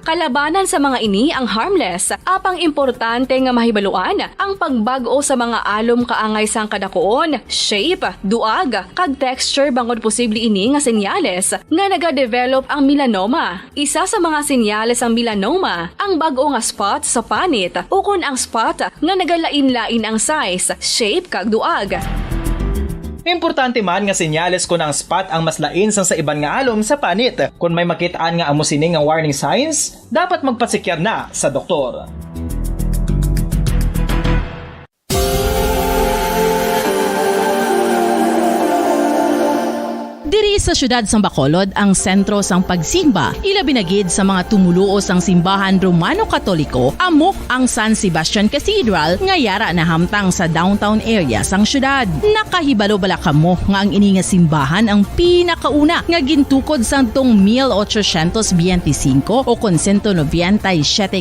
Kalabanan sa mga ini ang harmless, apang importante nga mahibaluan ang pagbago sa mga alom kaangay sang kadakuon, shape, duag, kag texture bangod posible ini nga senyales nga nagadevelop ang melanoma. Isa sa mga senyales ang melanoma, ang bag-o nga spot sa panit o kun ang spot nga nagalain-lain ang size, shape, kag duag. Importante man nga senyales kung ang spot ang mas lain sang sa iban nga alom sa panit. Kung may makitaan nga amo sini nga warning signs, dapat magpasikyar na sa doktor. Diri sa syudad sang Bacolod ang sentro sang pagsimba, ilabinagid sa mga tumuluo sang simbahan Romano-Katoliko, amo ang San Sebastian Cathedral nga yara na hamtang sa downtown area sang syudad. Nakahibalo bala kamo nga ang ini nga simbahan ang pinakauna nga gintukod sang tong 1825 o kon 197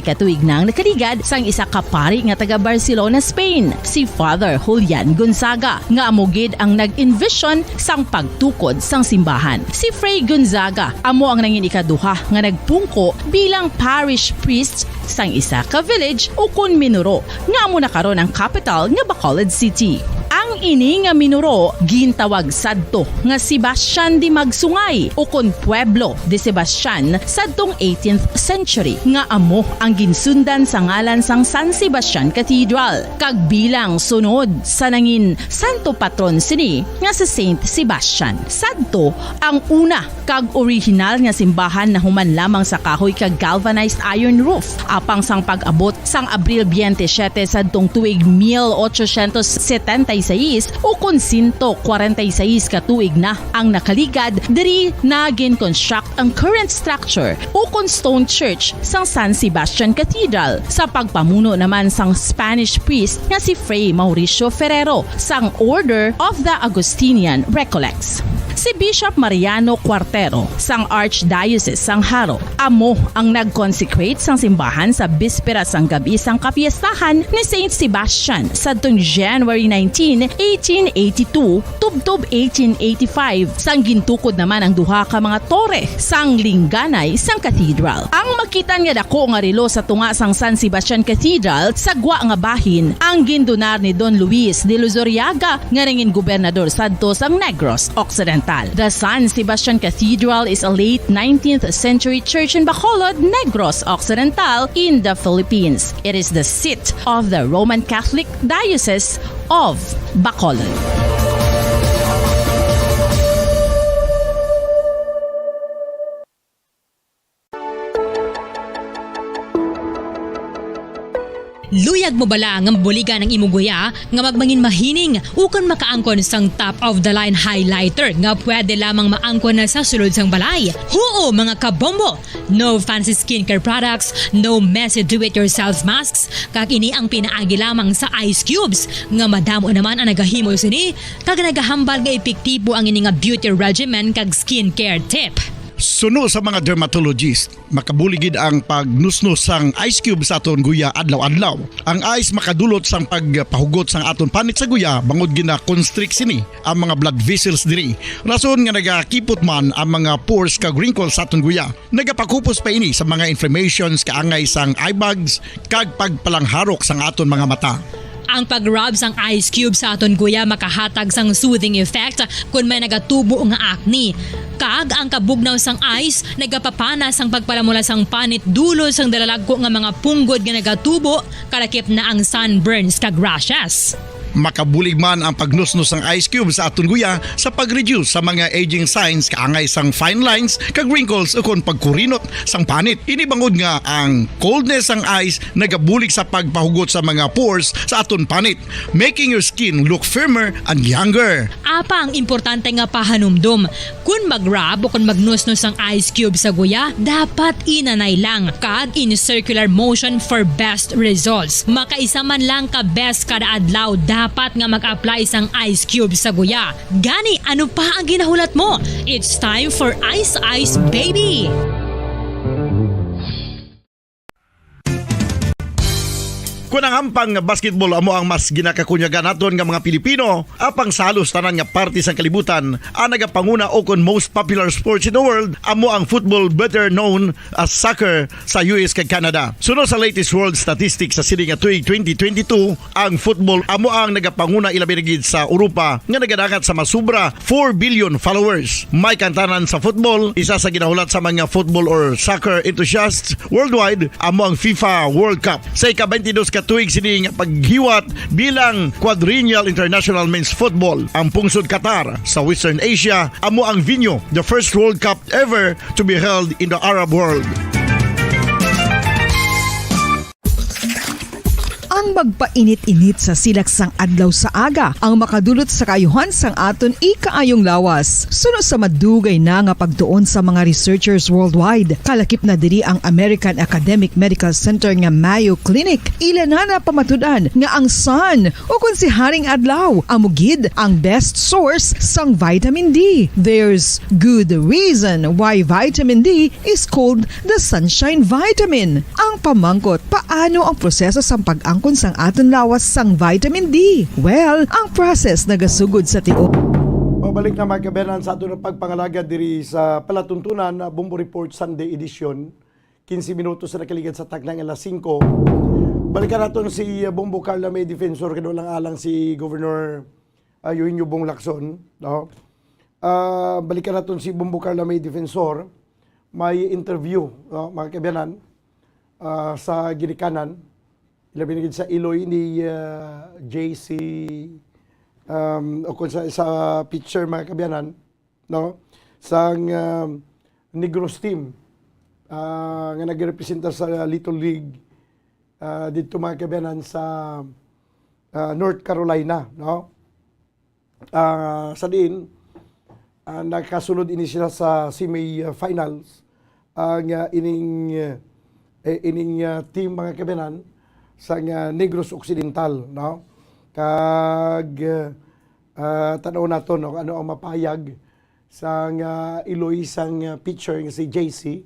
katuig nang nakaligad sang isa ka pari nga taga Barcelona, Spain, si Father Julian Gonzaga, nga amogid ang nag-envision sang pagtukod sang simbahan. Si Fray Gonzaga amo ang nangin ikaduha nga nagpungko bilang parish priest sang isa ka village o kun minuro nga amo na karon ang capital nga Bacolod City. Ang ini nga minuro gintawag sadto nga Sebastian de Magsungay o kun Pueblo de Sebastian sadtong 18th century nga amo ang ginsundan sa ngalan sang San Sebastian Cathedral kag bilang sunod sa nangin santo patron sini nga si Saint Sebastian. Sadto ang una kag original nga simbahan na human lamang sa kahoy kag galvanized iron roof apang sang pag-abot sang Abril 27 sadtong tuig 1876 o kun 146 katuig na ang nakaligad diri na gin-construct ang current structure o kun stone church sang San Sebastian Cathedral sa pagpamuno naman sang Spanish priest nga si Fray Mauricio Ferrero sang Order of the Augustinian Recollects. Si Bishop Mariano Cuartero sang Archdiocese sang Haro amo ang nag-consecrate sang simbahan sa bispera sang gabi sang kapiestahan ni Saint Sebastian sa January 19, 1882 tubtob 1885 sang gintukod naman ang duha ka mga tore sang lingganay sang cathedral. Ang makita nga dako nga relo sa tunga sang San Sebastian Cathedral sa gwa nga bahin ang gindonar ni Don Luis de Luzuriaga nga ringin gobernador sadto sang Negros Occidental. The San Sebastian Cathedral is a late 19th century church in Bacolod, Negros Occidental in the Philippines. It is the seat of the Roman Catholic Diocese of Bacolod. Luyag mo bala nga buligan ng imuguya nga magmangin mahining ukon makaangkon sang top of the line highlighter nga pwede lamang maangkon na sa sulod sang balay. Huo mga kabombo! No fancy skincare products, no messy do-it-yourself masks, kag ini ang pinaagi lamang sa ice cubes nga madamo naman ang nagahimo sini kag nagahambal nga epektibo ang ini nga beauty regimen kag skincare tip. Suno sa mga dermatologist, makabuligid ang pagnusnos sang ice cube sa aton guya adlaw-adlaw. Ang ice makadulot sang pagpahugot sang aton panit sa guya bangod gina-constrict sini ang mga blood vessels diri. Rason nga nagakipot man ang mga pores kag wrinkles sa aton guya. Nagapakupos pa ini sa mga inflammations kaangay sang eye bags kag pagpalangharok sang aton mga mata. Ang pag-rub sang ice cube sa aton guya makahatag sang soothing effect kung may nagatubo nga acne. Kag ang kabugnaw sang ice nagapapana sang pagpalamula sang panit dulo sang dalalagko nga mga punggod nga nagatubo kalakip na ang sunburns kag rashes. Makabulig man ang pagnusnos ng ice cube sa aton guya sa pag-reduce sa mga aging signs kaangay sang fine lines kag wrinkles ukon pagkurinot sang panit. Inibangod nga ang coldness sang ice nagabulig sa pagpahugot sa mga pores sa aton panit, making your skin look firmer and younger. Apa ang importante nga pahanumdum, kung mag-rub o kung magnusnos ang ice cube sa guya, dapat inanay lang kag in circular motion for best results. Makaisa man lang ka best kada adlaw dapat nga mag-apply sang ice cube sa guya. Gani, ano pa ang ginahulat mo? It's time for Ice Ice Baby! Kung ang ampang basketball amo ang mas ginakakunyagan naton nga mga Pilipino, apang salos tanan nga parte sang kalibutan, ang nagapanguna o kon most popular sports in the world, amo ang football better known as soccer sa US kag Canada. Sunod sa latest world statistics sa sini nga tuig 2022, ang football amo ang nagapanguna ilabi na gid sa Europa nga nagadagat sa masubra 4 billion followers. May kantanan sa football, isa sa ginahulat sa mga football or soccer enthusiasts worldwide, amo ang FIFA World Cup. Sa ika-22 tuig sini nga paghiwat bilang quadrennial international men's football. Ang pungsod Qatar sa Western Asia amo ang venue, the first World Cup ever to be held in the Arab world. Ang magpainit-init sa silaksang adlaw sa aga ang makadulot sa kayuhan sang aton ikaayong lawas. Sunod sa madugay na nga pagtuon sa mga researchers worldwide, kalakip na diri ang American Academic Medical Center nga Mayo Clinic. Ila na pamatudan nga ang sun o kung si Haring Adlaw amugid ang best source sang vitamin D. There's good reason why vitamin D is called the sunshine vitamin. Ang pamangkot, paano ang proseso sa pag-angkon sang aton lawas sang vitamin D? Well, ang process nagasugod sa tiok. Pabalik na mga kabenan sa aton pagpangalaga diri sa palatuntunan na Bombo Report Sunday Edition. 15 minutos na nakaligid sa taglang alas 5. Balikan natin si Bombo Carla May Defensor, kinulang alang si Governor Eugenio Bong Lacson. No? Balikan natin si Bombo Carla May Defensor. May interview, no, mga kabenan, sa Ginikanan. Ilabi na sa Iloy ni JC o kung sa picture mga kabiyanan, no? Sang Negros team nga nagrepresenta sa Little League dito mga kabiyanan sa North Carolina, no? Sa diin nakasunod ini sila sa semi-finals ang ining team mga kabiyanan sa Negros Occidental, no? Kag tanaw nato no ano ang mapayag sang Iloy sang pitcher nga si JC.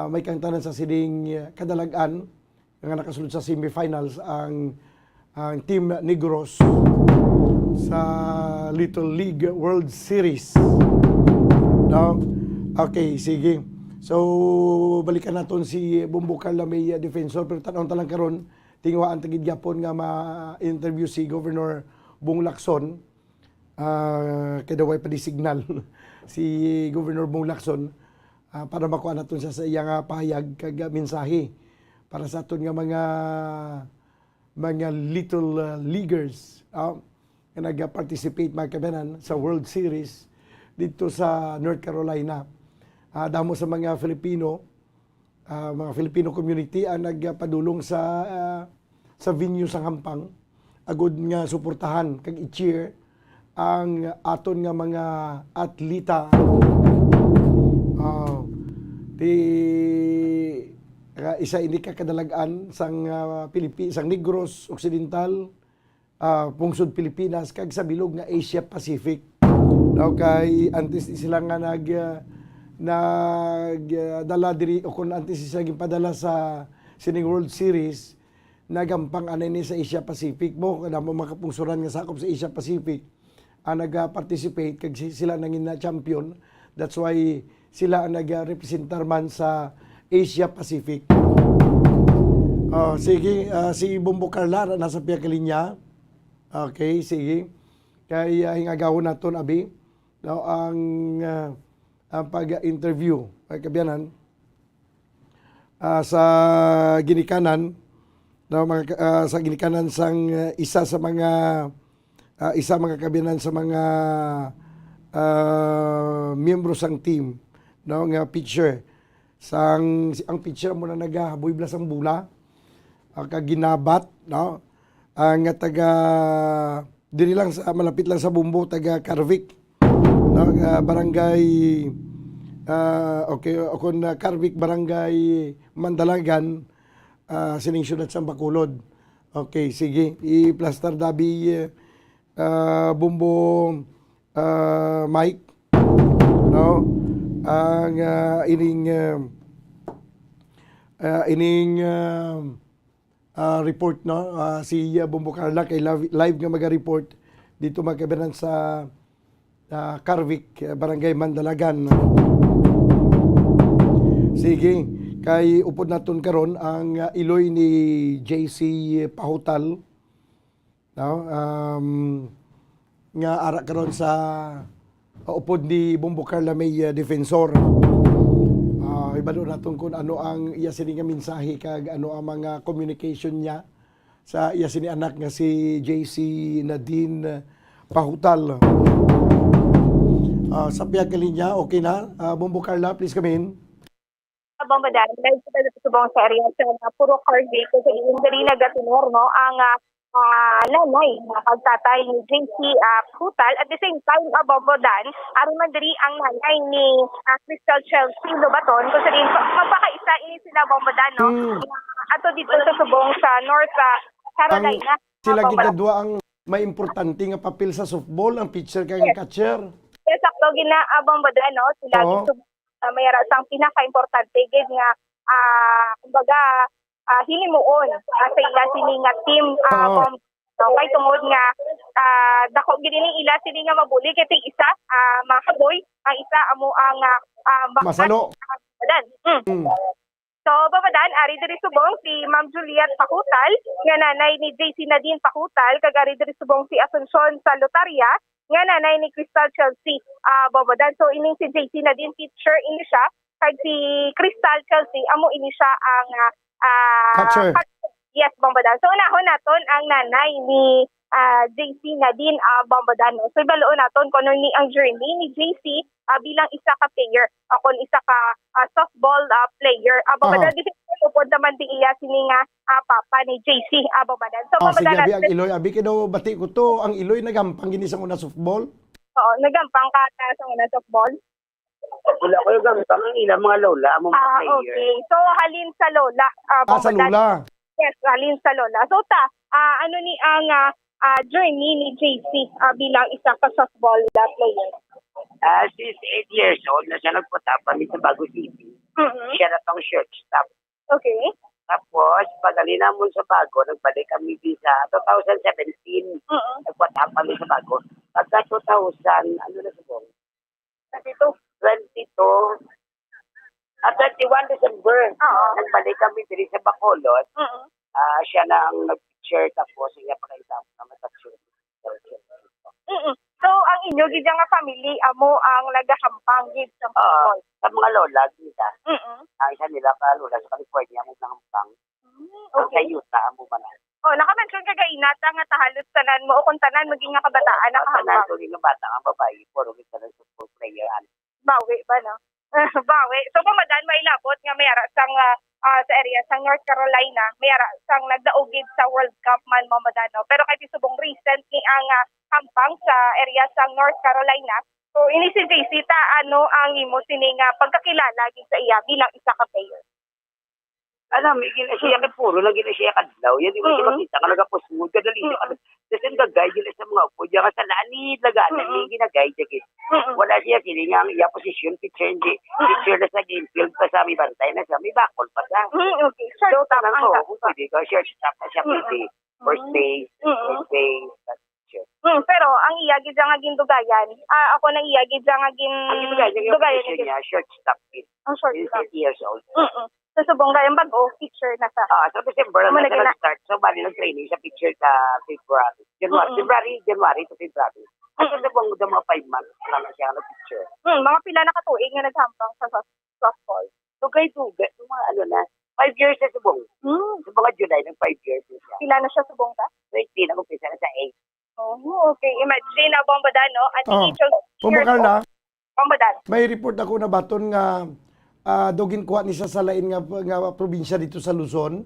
May kang tanan sa sining kadalagan nga nakasulod sa semifinals ang Team Negros sa Little League World Series. No? Okay, sige. So, balikan naton si Bombo Carla may defensor pero tanong talang karon tingwaan tagid gyapon nga ma-interview si Governor Bong Lacson. Kada way pa di signal si Governor Bong Lacson para makuha naton siya sa iyang pahayag kag mensahe para sa aton nga mga little leaguers nga nag-participate mga kabanan sa World Series dito sa North Carolina. Damo sa mga Filipino community ang nagpadulong sa venue sa Hampang agud nga suportahan kag i-cheer ang aton nga mga atleta. Isa ini ka kadalagan sang sang Negros Occidental, pungsod Pilipinas kag sa bilog nga Asia Pacific. Daw kay antes sila nga nagdala diri o kun antes sila gipadala sa sining World Series nagampang anay ni sa Asia Pacific mo kada mo makapungsuran nga sakop sa Asia Pacific ang nag-participate kag sila nangin na champion. That's why sila ang nag-representar man sa Asia Pacific. Sige, si Bombo Carla nasa piya ka linya. Okay, sige. Kay hingagawon naton abi ang pag-interview ay kabiyanan sa ginikanan sa ginikanan sang isa mga kabiyanan sa mga miyembro sang team nga pitcher ang pitcher mo na nagahaboy blas ang bula kag ginabat ang taga diri lang sa malapit lang sa Bumbo taga Carvic barangay akon Carvic barangay Mandalagan sining syudad sa Bacolod. Okay, sige i-plaster dabi Bumbo Mike ang ining report si Bombo Carla kay live nga maga-report dito magkabanan sa Carvic barangay Mandalagan. Sige kay upod naton karon ang Iloy ni JC Pahutal nga ara karon sa upod ni Bombo Carla may defensor. Ibalo naton kung ano ang iya sini nga mensahe kag ano ang mga communication niya sa iya sini anak nga si JC Nadine Pahutal. Sa piya ka linya, okay na. Bombo Carla, please come in. Bombo Dan, live sa subong sa area sa puro Carvic kasi yung diri nagatinor no ang nanay na pagtatay ni JC Pahutal at the same time Bombo Dan aron man diri ang nanay ni Crystal Chelsea Lobaton kung sabihin magpakaisa ini sila Bombo Dan no ato dito sa subong sa North Carolina. Sila gidadua ang may importante nga papel sa softball ang pitcher kag catcher. Yes, sakto gina Bombo Dan no sila dito may sang pinaka-importante gid nga kumbaga hilimuon sa ila sini nga team kay tungod nga dako gid ni ila sini nga mabuli kay isa makaboy ang isa amo ang masalo. So babadan ari diri subong si Ma'am Juliet Pahutal nga nanay ni JC Nadine Pahutal kag ari diri subong si Asuncion Salutaria nga nanay ni Crystal Chelsea babadan. So ini si JC Nadine teacher ini siya kag si Crystal Chelsea amo ini siya ang catcher. Yes, Bombadan. So unahon naton ang nanay ni JC Nadine Bombadan. So ibaloon naton kung ano ni ang journey ni JC bilang isa ka player, akon isa ka softball player. Bombadan dito upod naman di iya sini nga papa ni JC Bombadan. So Bombadan sige, ang Iloy abi kidaw bati ko to ang Iloy nagampang gini sa una softball. Oo, nagampang ka sa una softball. Wala ko yung gamit ang ilang mga lola among player. Okay. So halin sa lola. Sa lola. Yes, halin sa lola. So ano ni ang journey ni JC bilang isa ka softball player? Since 8 years old na siya nagpunta kami sa Bago City. Siya na tong short stop. Okay. Tapos, pagalina mo sa Bago, nagbalik kami sa 2017. Nagpunta kami sa Bago. Pagka 2000, ano na subong? 22. 31 December. Nagbalik kami dito sa Bacolod. Siya na ang nag-picture tapos siya pa kayo na matag-picture. So, ang inyo, gid nga family, amo ang nagahampang gid sa football. Sa mga lola, kita. Ang isa nila ka lola sa California, mo nahampang. Sa Utah, amo ba na? Naka-mention ka inata nga tahalos tanan mo o kung tanan maging nga kabataan nakahampang. Tanan to nga bata ang babae, puro kita ng football player. Bawi ba, no? Bawi. So, pamadan, may labot nga mayara sang sa area sang North Carolina, mayara sang nagdaogid sa World Cup man mamadano. Pero kay subong recently ang hampang sa area sang North Carolina. So, ini si JC, ano ang imo sining pagkakilala gid sa iya bilang isa ka player? Alam, gina siya ka puro, lagi na siya kadlaw. Yan, di mo siya makita ka nagapusmud, kadali siya ka. Kasi nagagay sila sa mga upo, diya ka sa lanid, laganan, may ginagay siya. Wala siya, kini nga ang iya posisyon, picture na sa game field pa sa may bantay na siya, may bakol pa siya. Okay, short so, stop tanang ko, kung pwede ka, short stop na siya, pwede. First base, second base, pero ang iya gid nga gindugayan. Ako nang iya gid nga dugayan niya short stop. Ang short stop. 8 years old. So subong gayang bago picture na sa. Sa December na nag-start. So bali nag-training sa picture sa February. January to February. At subong do mga 5 months lang siya nag-picture. Mga pila na katuig nga naghampang sa softball. Tugay mga ano na 5 years na subong. Sa mga July ng 5 years na siya. Pila na siya subong ka? 20 na kumpisa na sa 8. Okay. Imagine na Bombadan, no? At Carla, Bombadan. may report ako na baton nga dogin kuha ni sa lain nga probinsya dito sa Luzon.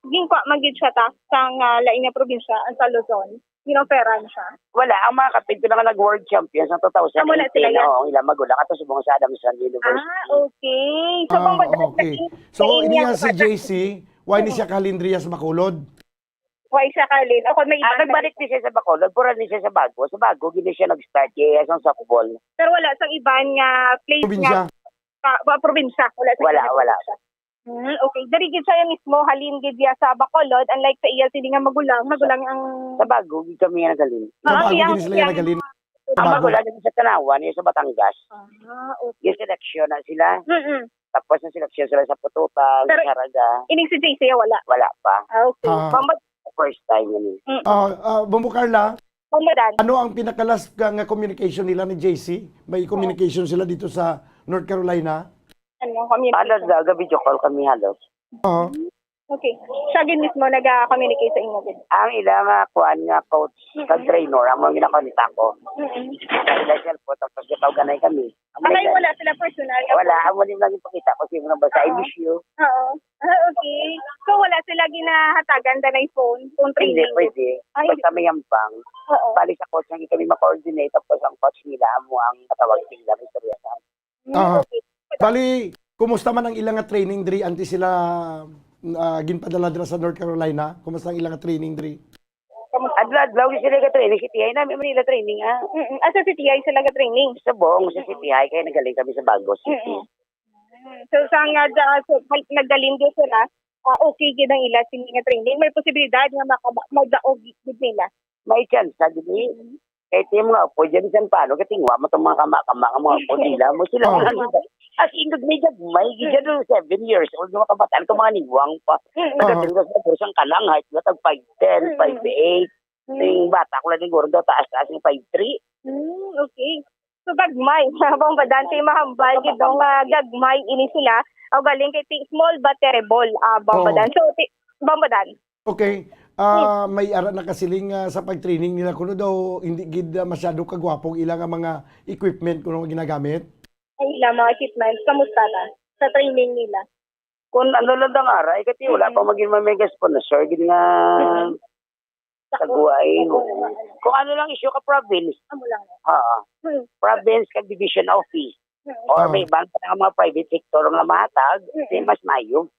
Ginkuha magid siya ta sang lain nga probinsya sa Luzon. Ginoperan siya. Wala, ang mga kapit ko na nag-world champions ng 2018. Oo, ilang magulang at subong sa Adamson University. Okay. So, Bombadan. Okay. So, ini nga si JC, why ni siya kalindriya sa Bacolod? Why siya kalin? Ako may iba. Nagbalik din siya sa Bacolod, pura din siya sa Bago. Sa Bago, gini siya nag-start kaya sa softball. Pero wala sang iban nga place Probinsya. nga probinsya. Wala. Okay. Dari gid siya mismo halin gid sa Bacolod, unlike sa iya sila nga magulang ang sa Bago gid kami nga nagalin. Sa Bago gini sila nagalin. Ang magulang din sa Tanawan, yung sa Batangas. Okay. Yung seleksyon na sila. Tapos yung seleksyon sila sa Pututan, sa Caraga. Ining si JC wala. Wala pa. Okay. First time yun. Bombo Carla, Bombadan. ano ang pinakalas nga communication nila ni JC? May communication sila dito sa North Carolina? Ano communication? Video call kami halos. Okay. Siya gid mismo naga-communicate sa inyo gid. Ang ilang kuan nga coach, kag-trainer, ang mga ginakonita ko. Sa cellphone, tapos gitaw-ganay kami. Ay, wala sila personal. Wala, amo din lang ipakita ko sino ba sa I miss you. Oo. Okay. So wala sila ginahatagan danay phone training. Hindi, pwede. Basta may ambang. Bali sa coach, hindi kami ma-coordinate, tapos ang coach nila, amo ang katawag sila, Mr. Yasam. Bali, kumusta man ang ilang nga training diri anti sila ginpadala dira sa North Carolina? Kumusta ang ilang nga training diri? Adlaw sila ka-training, CTI namin Manila training Sa CTI sila ka-training? Sa buong sa CTI, kaya nagaling kami sa Bago City. So sa nga nagdalim din sila, okay gid ang ila sila nga training. May posibilidad nga magdaog gid nila. May chance sa gid. Kahit yung mga upo dyan dyan paano, katingwa mo itong mga kama-kama mga upo nila mo sila. As in, may gidyan 7 years old mga kabataan, itong mga niwang pa. Nagdating sa persong kalang, height na tag 5'10", 5'8". Yung bata ko lang siguro daw, taas-taas yung 5'3". Okay. So gagmay, Bombadan, kay mahambal, gidong gagmay ini sila. O galing kay small but terrible, Bombadan. So, Bombadan. Okay. May ara na kasiling sa pag-training nila kuno daw hindi gid masyado kagwapong ilang mga equipment kuno ginagamit. Ay ilang mga equipment kamusta ta sa training nila? Kung ano lang ang aray kasi wala pa maging mega sponsor gid nga taguay. Kung ano lang issue ka province. Amo lang. Province kag division office. Or may ibang mga private sector nga mahatag, mas mayo.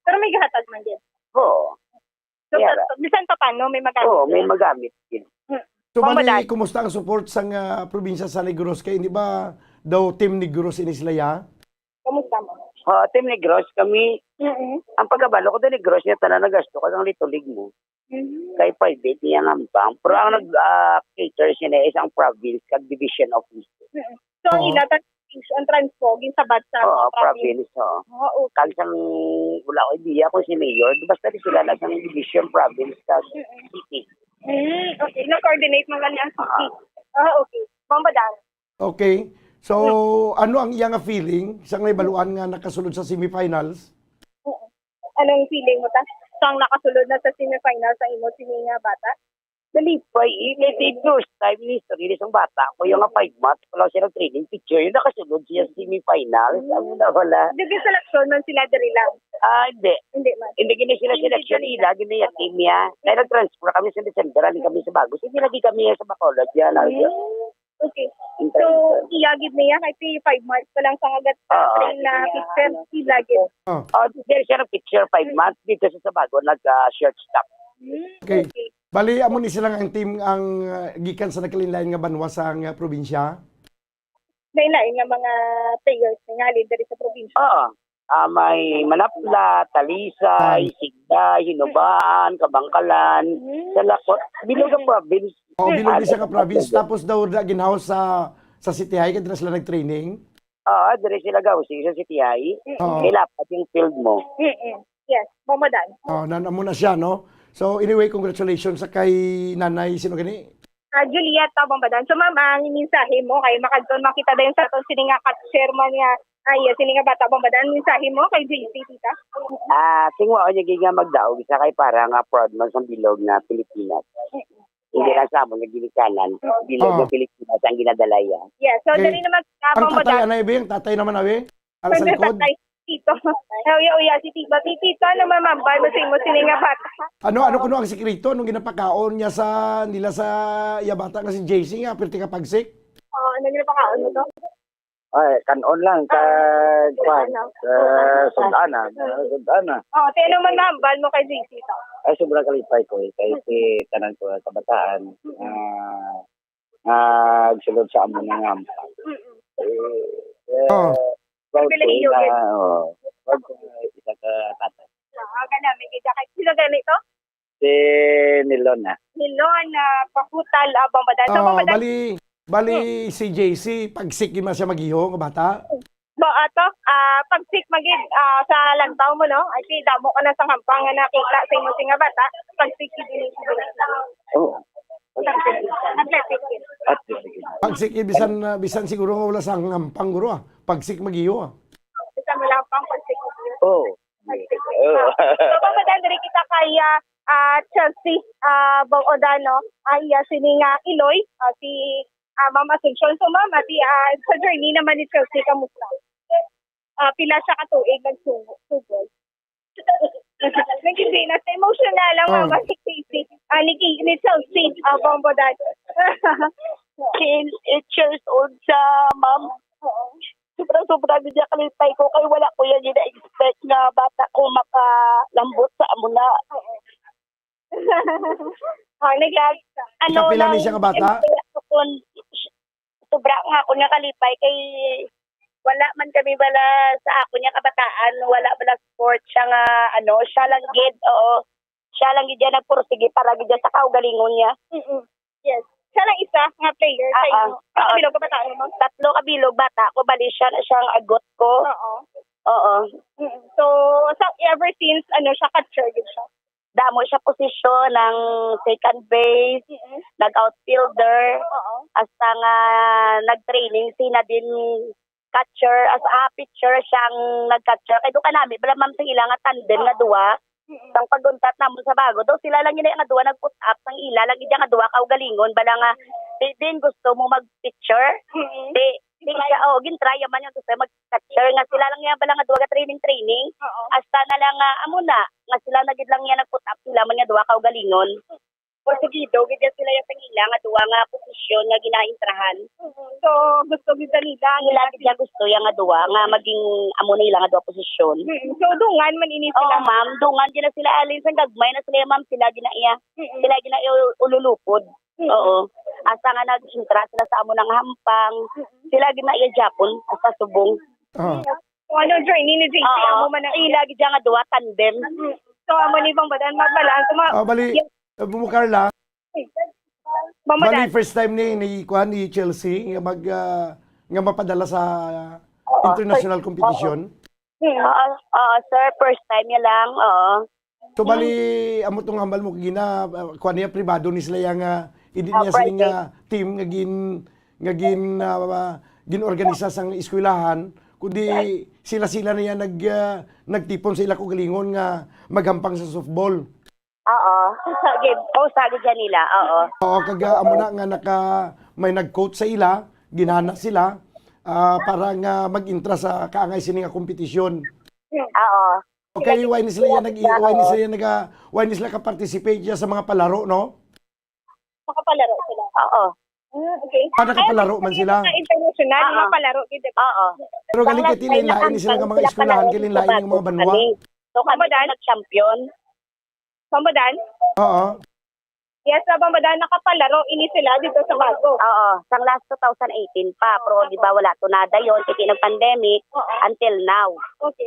Pero may gahatag man din. Oo. So, bisan pa paano, may magamit. Oo, may magamit din. So, Mama, bali, Dad. kumusta ang support sa probinsya sa Negros? Kaya hindi ba daw Team Negros ini sila ya? Kamusta mo? Team Negros kami. Ang pagkabalo ko din Negros niya tanan nagasto ka ng litulig mo. Kay private niya ngambang. Pero ang nag-cater siya na isang province kag division office. So, ang ilatan ang transport sabat sa province. Kag sang wala ko idea kung si Mayor. Basta di sila lang sa division province kag city. Okay, na-coordinate mo lang ang city. Okay. Mama, Dad. Okay. So, ano ang iyang feeling? Isang naibaluan nga nakasulod sa semifinals? Anong feeling mo ta? So, ang nakasulod na sa semifinals ang imo sininga bata? Dalipay, first time ni history isang bata ko yung 5 months pa lang siya ng training picture. Yung nakasunod siya sa semifinals. Ang wala. Hindi selection man sila diri lang. Hindi. Hindi man. Hindi gini sila selection ila, gini yung team niya. Kaya nag-transfer kami sa December, alin kami sa Bagos. Hindi lagi kami sa Bacolod. Okay. So, iyagid niya kay 5 months pa lang sa agat train na picture. Ilagid. Dito siya ng picture 5 months. Dito siya sa Bago, nag-shirt stock. Okay. Bali, amo ni silang ang team ang gikan sa nakalinlain nga banwa sa probinsya? Lain-lain nga mga players nga leader sa probinsya. May Manapla, Talisay, Sigda, Hinubaan, Kabangkalan, Salakot. Bilog ang province. Bilog din siya ka province. Tapos daw ginhouse sa City High, kaya sila nag-training? Dire sila gawsi sa City High. Ilapat yung field mo. Yes, Mamadan. Namo na siya, no? So, anyway, congratulations sa kay Nanay. Sino gani? Julieta Bambadan. So, ma'am, ang mensahe mo kay makadton makita dayon sa aton sininga chairman niya sininga bata Bambadan. Mensahe mo kay JC, tita? Tingwa niya giga magdaog isa kay parang proud man sa bilog na Pilipinas. Hindi lang sa mo nagilikanan. Bilog na Pilipinas ang ginadalaya. Yes, so dali na Ang tatay, anay ba? Tatay naman, awe? Ala sa likod? Tito. Uya, si Tito. Tito, ano mamambay mo sa sininga bata? Ano kuno ang sikreto nung ginapakaon niya nila sa yabata nga si JC nga, perti ka pagsik? Ano ginapakaon mo to? Kanon lang sundana. Tino man mambal mo kay JC to? Sobrang kalipay ko kay si tanan ko kabataan. Sulod sa amo nga. Isa ka tatay. May kita kay sila ganito? Si Nilona. Pakutal, Bambadan. So, Bambadan. Bali si JC, pagsik yun siya mag-iho, nga bata? Pagsik magid sa lantaw mo, no? Ay, damo ka na sa hampang nga nakita sa imo nga bata. Pagsik din Pagsik bisan siguro nga wala sa hampang guro Pagsik mag-iho Bisan mo lang pang pagsik. Pagsik. So, Bambadan, diri kita kaya Chelsea Bangodano ay sininga Iloy si Mama Asuncion. So Mama, sa journey naman ni Chelsea, kamusta? Pila siya katuig nagsugod. Nagkindi na sa emotional lang Mama si Casey. Ni Chelsea Bambodan. 8 years old siya, ma'am. Sobrang din niya kalipay ko kay wala ko yan na-expect na bata ko makalambot sa amuna. Kapila ni siya nga bata? Sobra nga ako niya kalipay kay wala man kami bala sa ako niya kabataan, wala bala sport siya nga siya lang gid, siya lang gid nagpursige para gid sa kaugalingon niya. Yes. Siya lang isa nga player sa inyo. Kabilog kabataan mo? 3 kabilog bata ko, bali siya na siyang agot ko. So ever since siya catcher gid siya? Damo siya posisyon ng second base, nag-outfielder, hasta nga nag-training sina din catcher, as pitcher siyang nag-catcher. Kaya doon ka namin, bala ma'am sa ilang tandem na duwa, sang paguntat namon sa Bago, daw sila lang yun nga duwa nag-put up, sang ila, lang yun nga duwa kaugalingon, bala nga, din gusto mo mag-pitcher, di siya, gintry man yung gusto mag-catcher, nga sila lang yan, bala nga duwa training, hasta na lang, nga sila nagid lang yan nag-put up, sila man nga duwa kaugalingon. Portugido, gidya sila yung tangila nga duwa nga posisyon nga ginaintrahan. So, gusto gidya nila. Nila gusto yung nga duwa nga maging amo nila nga duwa posisyon. So, dungan man ini sila. Ma'am, dungan gina sila alin sa gagmay na sila ma'am sila ginaiya. Sila ginaiya ululupod. Oo. asa nga nag-intra sila sa amo ng hampang. Sila gid na iya Japon sa subong. Kung ano training ni JC, amo man ang ila gid nga duwa tandem. So amo ni Bang Badan magbalaan Bali, Bumukarla, bali first time ni Chelsea nga mapadala sa international competition. Sir, first time niya lang. So bali amo tong hambal mo gina kuan niya pribado ni sila yang hindi niya siling team nga ginorganisa sang eskwelahan kundi sila na nagtipon sa ila ko galingon nga maghampang sa softball. Sagid dyan nila. Kaga amo na nga may nag-coach sa ila, ginana sila para nga mag-intra sa kaangay sini nga kompetisyon. Okay, why ni sila ka-participate sa mga palaro, no? Makapalaro sila. Okay. Nakapalaro man sila. International, mga palaro gid. Pero galing lain ni sila nga mga eskwelahan, lain yung mga banwa. So kami nag-champion. Bambadan? Yes, Bambadan nakapalaro ini sila dito sa Bago. Sang last 2018 pa, pero di ba wala tunada yon kasi ng pandemic until now. Okay.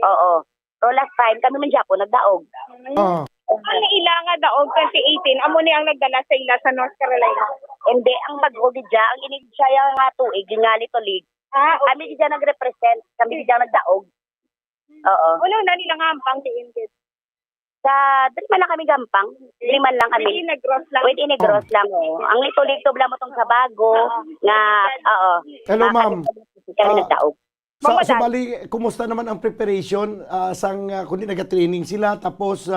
Pero last time kami man Japon nagdaog. Ang ila nga daog 2018 amo ni ang nagdala sa ila sa North Carolina. Hindi ang bagog gidya ang inigsaya nga tuig gingali to league. Kami gidya nagrepresent, kami gidya nagdaog. Uno na nila nga ampang tiin gid. Sa dili man lang kami gampang, dili man lang kami. Wait, inegros lang. Ang lito-lito bla mo tong sa Bago nga Hello ma'am. Kami nagdaog. Sa bali, kumusta naman ang preparation sang kundi naga-training sila tapos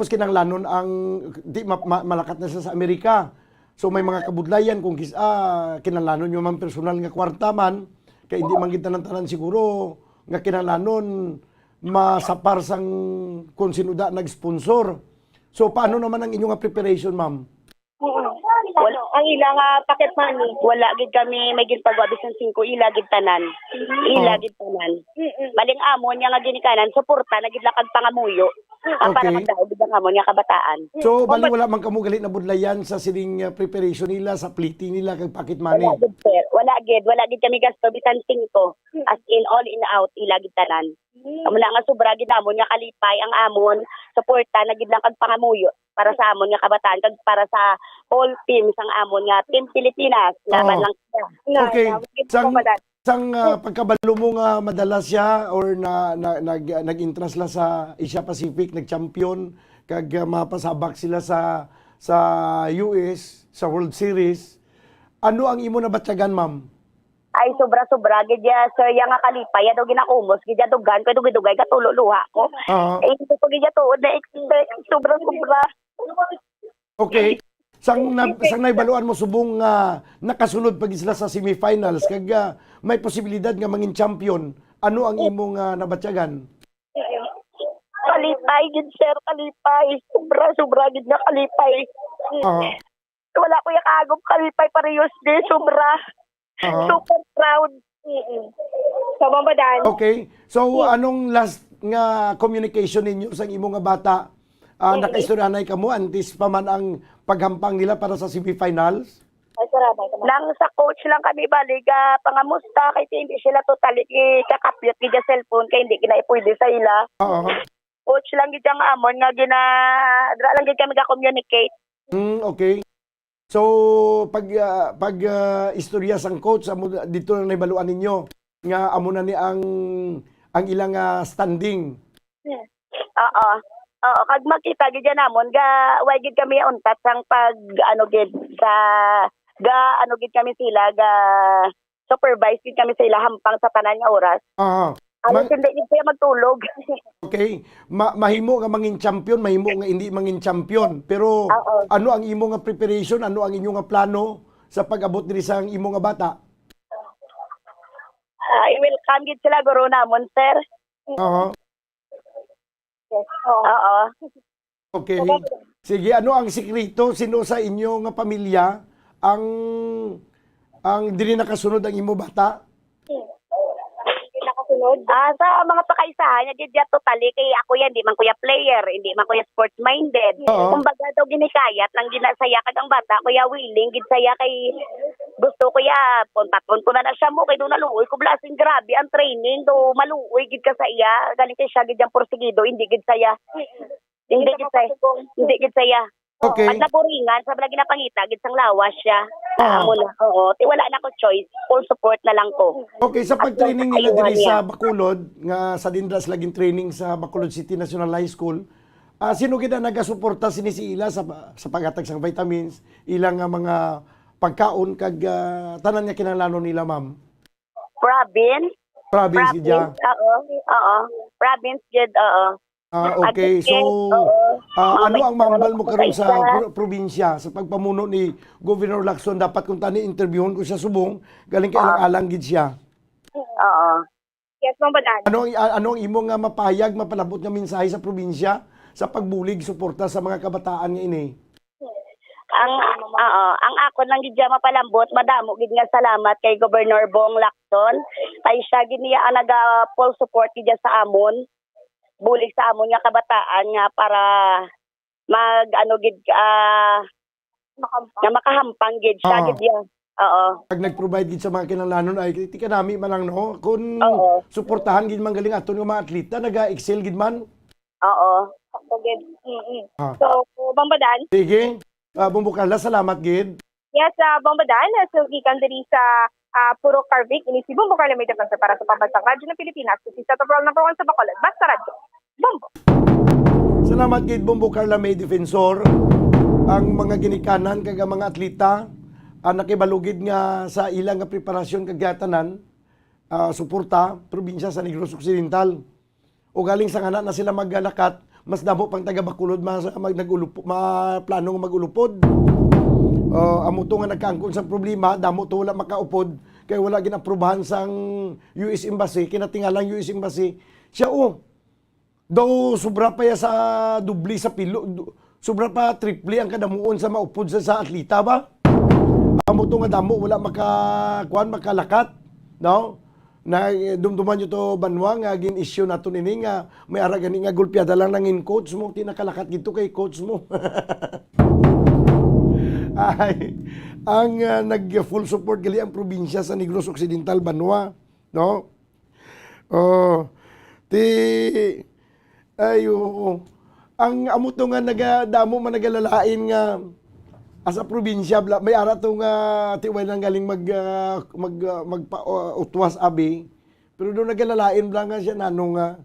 kinanglanon ang malakat na sa Amerika. So may mga kabudlayan kung kinanglanon yung mga personal nga kwarta man kay hindi man kita tanan siguro nga kinanglanon masapar sang kung sinuda nag-sponsor. So paano naman ang inyong preparation, ma'am? Wala ang ila nga packet money. Wala gid kami may ginpagawa bisan 5 ila gid tanan. Maling amon nya nga ginikanan suporta na gid lakad pangamuyo. Para magdaog gid ang amon nya kabataan. So bali wala man kamo galit na budlayan sa sining preparation nila sa pliti nila kag pocket money. Wala gid kami gasto bisan 5. As in all in out ila gid tanan. Amo na nga sobra gid amon nya kalipay ang amon suporta na gid lang kag pangamuyo para sa amon nga kabataan kag para sa whole team sang amon nga Team Pilipinas laban lang sila. Okay. Sang pagkabalo mo nga madalas siya or nag-interest la sa Asia Pacific, nag-champion kag mapasabak sila sa US sa World Series. Ano ang imo na batyagan, ma'am? Ay sobra gid ya sir yang nga kalipay daw ginakumos gid dugan ko dugay katulo luha ko. Ito ko gid tuod na expect sobra. Okay. Sang naibaluan mo subong nakasunod pag sila sa semifinals kag may posibilidad nga mangin champion. Ano ang imong nabatyagan? Kalipay gid sir, kalipay. Sobra gid nga kalipay. Wala ko yung kagom kalipay parehas din, sobra. Super proud. Sa Bambadan. Okay. So anong last nga communication ninyo sa imong nga bata? Nakaistoryanay ka mo antes pa man ang paghampang nila para sa semifinals? Nang sa coach lang kami baliga pangamusta kay hindi sila totally kakapyot gid sa cellphone kay hindi pwede sa ila. Coach lang gid ang amon nga dra lang gid kami ka-communicate. Okay. So pag istorya sang coach dito na naibaluan ninyo nga amo na ni ang ilang standing. Kag makita gid namon ga way gid kami untat sang pag gid kami sila ga supervise gid kami sila hampang sa tanan nga oras. Hindi gid siya magtulog. Okay. Mahimo nga mangin champion, mahimo nga hindi mangin champion. Pero ano ang imo nga preparation, ano ang inyo nga plano sa pag-abot diri sa imo nga bata? I welcome gid sila guro namon, sir. Okay. Sige, ano ang sikreto? Sino sa inyo nga pamilya ang dili nakasunod ang imo bata? Bakulod? Sa mga pakaisahan niya, gid totally kay ako yan, di man kuya player, hindi man kuya sports minded. Oo. Kumbaga daw ginikayat lang ginasaya kag ang bata, kuya willing gid saya kay gusto kuya punta-punta ko na siya mo kay do naluoy ko blasing grabe ang training do maluoy gid ka sa iya, galing kay siya gid yang porsigido, hindi gid saya. Hindi gid saya. Okay. Pag napuringan, sa lagi na pangita, gid sang lawas siya. Amo na. Oo. Wala na ko choice. Full support na lang ko. Okay, sa pag-training nila diri sa Bacolod, nga sa Dindras laging training sa Bacolod City National High School, sino gid ang nagasuporta sini si ila sa paghatag sang vitamins, ilang nga mga pagkaon kag tanan nga kinahanglanon nila, ma'am? Province Province gid ya. Oo. Province gid, oo. Okay, so ano ang mambal mo karon sa probinsya sa pagpamuno ni Governor Lacson? Dapat kung tani interviewon ko siya subong, galing kay alang gid siya. Oo. Yes, Ma'am Badan. Ano ang imong nga mapayag, mapalabot nga mensahe sa probinsya sa pagbulig suporta sa mga kabataan nga ini? Ang ako lang gid mapalambot, madamo gid nga salamat kay Governor Bong Lacson. Kay siya gid niya ang naga full support gid sa amon. Bulig sa amon nga kabataan nga para makahampang gid siya gid ya. Oo. Pag nag-provide gid sa mga kinahanglanon ay tika nami man lang no kun suportahan gid man galing aton nga mga atleta naga-excel gid man. Oo. Ako gid. So, Bambadan. Sige. Bumbo Carla, salamat gid. Yes, Bambadan, so gikan diri sa Puro Carvic, inisibong bukal na may depensa para sa Pambansang Radyo ng Pilipinas. Kasi sa Tabrol number 1 sa Bacolod, basta radyo. Bombo! Salamat kay Bombo Carla May Defensor. Ang mga ginikanan kag mga atleta nakibalugid nga sa ilang nga preparasyon kag gatanan suporta probinsya sa Negros Occidental. O galing sa ngana na sila maggalakat, mas damo pang taga Bacolod plano nga magulupod. Amo to nga nagkaangkon sa problema, damo to wala makaupod kay wala ginaprubahan sang US Embassy, kinatingalang US Embassy. Siya daw sobra pa ya sa dubli sa pilo, sobra pa triple ang kadamuon sa maupod sa atleta ba? Amo to nga damo wala makalakat, no? Na dumduman nyo to banwa nga gin-issue nato nini nga may ara gani nga gulpiada lang nangin coach mo, tinakalakat gito kay coach mo. Ay, ang nag-full support gali ang probinsya sa Negros Occidental, Banwa, no? Ang amo to nga nagadamo man nagalalain nga asa probinsya may ara to nga tiway nang galing utwas abi, pero do nagalalain bla nga siya nanong nga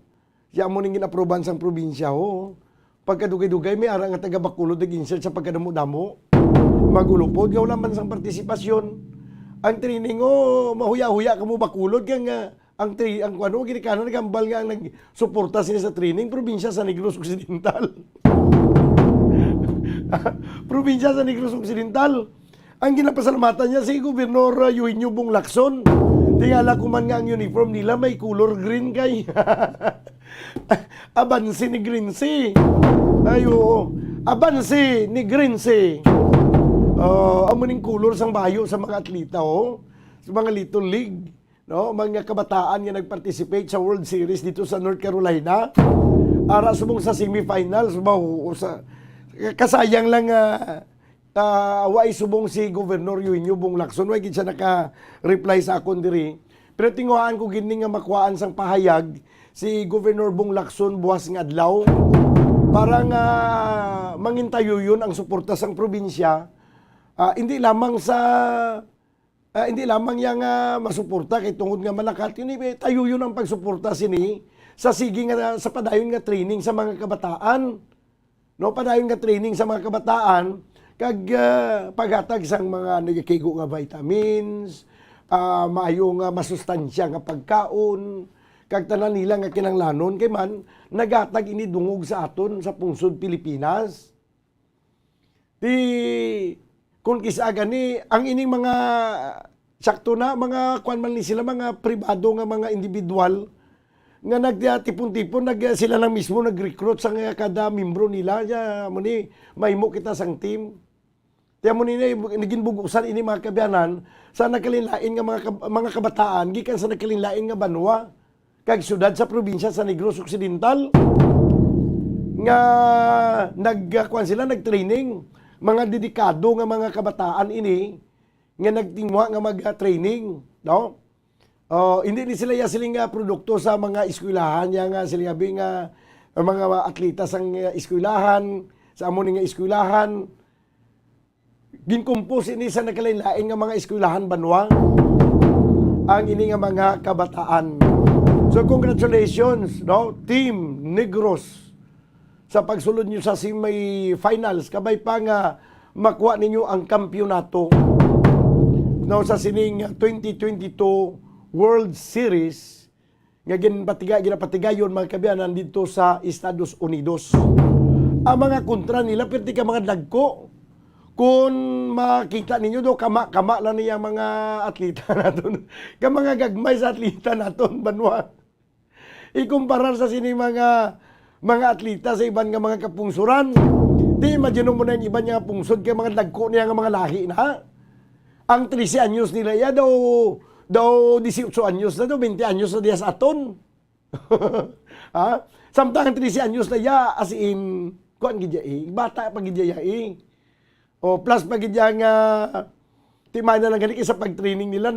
siya mo ning ginaproban sang probinsya pagkadugay-dugay may ara nga taga Bacolod nag-insert sa pagkadamo-damo magulupod nga wala man sang partisipasyon. Ang training mahuya-huya kamo Bacolod kaya nga ang ginikanan nagambal nga ang nagsuporta sila sa training probinsya sa Negros Occidental. Probinsya sa Negros Occidental. Ang ginapasalamatan niya si Gobernador Eugenio Bong Lacson. Tingala ko man nga ang uniform nila may color green kay. Abansi ni Greense. Abansi ni Greense. Amuning color sang bayo sa mga atleta sa mga Little League, no? Mga kabataan nga nagparticipate sa World Series dito sa North Carolina. Ara sumong sa semifinals sa kasayang lang way subong si Governor Eugenio Bong Lacson way gid siya naka-reply sa akon diri. Pero tinguhaan ko gini nga makuhaan sang pahayag si Governor Bong Lacson buwas nga adlaw para nga mangintayo yun ang suporta sang probinsya. Hindi lamang yang masuporta kay tungod nga malakat yun tayo yun ang pagsuporta sini sa sige nga sa padayon nga training sa mga kabataan, no? Padayon nga training sa mga kabataan kag paghatag sang mga nagakigo nga vitamins, maayo nga masustansya nga pagkaon kag tanan nila nga kinanglanon kay man nagatag ini dungog sa aton sa pungsod Pilipinas. Kung kisa gani ang ining mga sakto na mga kuan man ni sila mga pribado nga mga individual nga nagtipon-tipon sila lang mismo nag-recruit sa kada membro nila mo ni mahimo kita sang team. Tiyan mo ni naging bugusan ini mga kabiyanan sa nagkalinlain nga mga kabataan gikan sa nagkalinlain nga banwa kag syudad sa probinsya sa Negros Occidental nga nagkuan sila nagtraining, mga dedikado nga mga kabataan ini nga nagtingwa nga mag-training, no? Hindi ni sila siling produkto sa mga eskwelahan nga sila nga mga atleta sang eskwelahan, sa amo nga eskwelahan. Ginkumpos ini sa nakalain-lain nga mga eskwelahan banwa ang ini nga mga kabataan. So congratulations, no, Team Negros sa pagsulod niyo sa semi-finals. Kabay pa nga makuha ninyo ang kampyonato, no, sa sining 2022 World Series nga ginapatigayon mga kabiyanan dito sa Estados Unidos. Ang mga kontra nila perti ka mga dagko. Kung makita ninyo do kama lang niya mga atleta naton. Ka mga gagmay sa atleta naton banwa. Ikumparar sa sini mga atleta sa iban nga mga kapungsuran. Di imagine mo na yung iban nga pungsod kay mga dagko niya nga mga lahi na. Ang 13 anyos nila ya daw 18 anyos na daw 20 anyos na diya sa aton. Ha? Samtang 13 anyos na ya as in kuan gidya bata pa gidya o plus pa gidya nga timay na lang gani sa pagtraining nila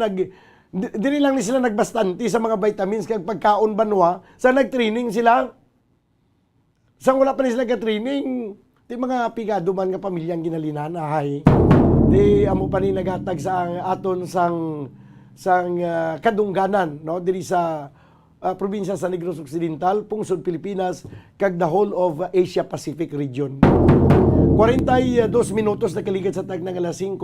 dili lang ni sila nagbastanti sa mga vitamins kag pagkaon banwa sa nagtraining sila. Sang wala pa ni sila ka-training, di mga pigado man nga pamilyang ginalinahay. Di amo pa ni naghatag sa aton sang kadungganan, no, diri sa probinsya sa Negros Occidental, pungsod Pilipinas kag the whole of Asia Pacific region. 42 minutos na kaligid sa tag ng alas 5.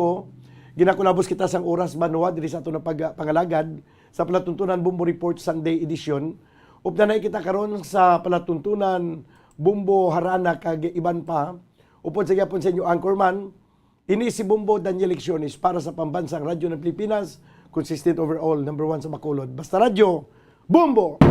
Ginakulabos kita sang oras banwa diri sa aton pangalagad sa palatuntunan Bumbo Report Sunday edition. Upda na kita karon sa palatuntunan Bumbo Harana kag iban pa. Upod sa gyapon sa inyo anchorman, ini si Bumbo Daniel Lecciones para sa Pambansang Radyo ng Pilipinas, consistent overall, number 1 sa Bacolod. Basta Radyo, Bumbo!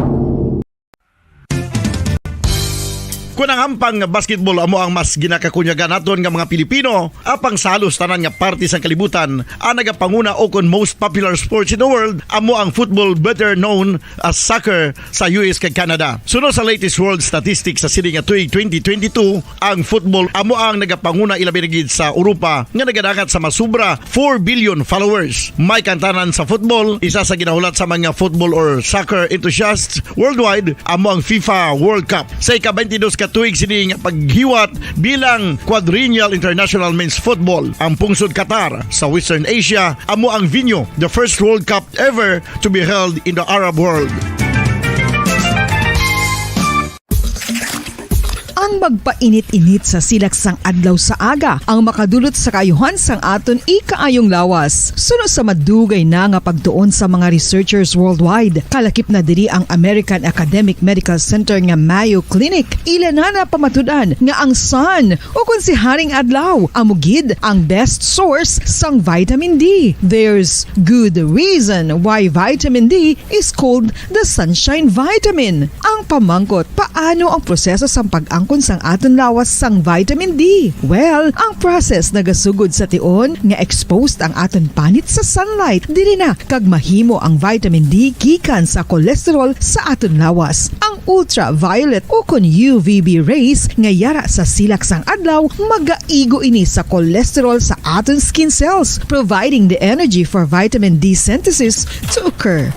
Kung ang ampang basketball amo ang mas ginakakunyagan naton nga mga Pilipino, apang salos tanan nga parte sa kalibutan, ang nagapanguna o kon most popular sports in the world, amo ang football better known as soccer sa US kag Canada. Sunod sa latest world statistics sa sining nga tuig 2022, ang football amo ang nagapanguna ilabi na gid sa Europa nga nagadagat sa masubra 4 billion followers. May kantanan sa football, isa sa ginahulat sa mga football or soccer enthusiasts worldwide, amo ang FIFA World Cup. Sa ika-22 katuig sining paghiwat bilang Quadrennial International Men's Football. Ang pungsod Qatar sa Western Asia amo ang venue, the first World Cup ever to be held in the Arab world. Ang magpainit-init sa silaksang adlaw sa aga ang makadulot sa kaayuhan sang aton ikaayong lawas. Suno sa madugay na nga pagtuon sa mga researchers worldwide, kalakip na diri ang American Academic Medical Center nga Mayo Clinic. Ilan na pamatudan nga ang sun o kung si Haring Adlaw amugid ang best source sang vitamin D. There's good reason why vitamin D is called the sunshine vitamin. Ang pamangkot, paano ang proseso sang pag-angkon sang aton lawas sang vitamin D? Well, ang process nagasugod sa tion nga exposed ang aton panit sa sunlight dili na kag mahimo ang vitamin D gikan sa cholesterol sa aton lawas. Ang ultraviolet o kon UVB rays nga yara sa silak sang adlaw magaigo ini sa cholesterol sa aton skin cells, providing the energy for vitamin D synthesis to occur.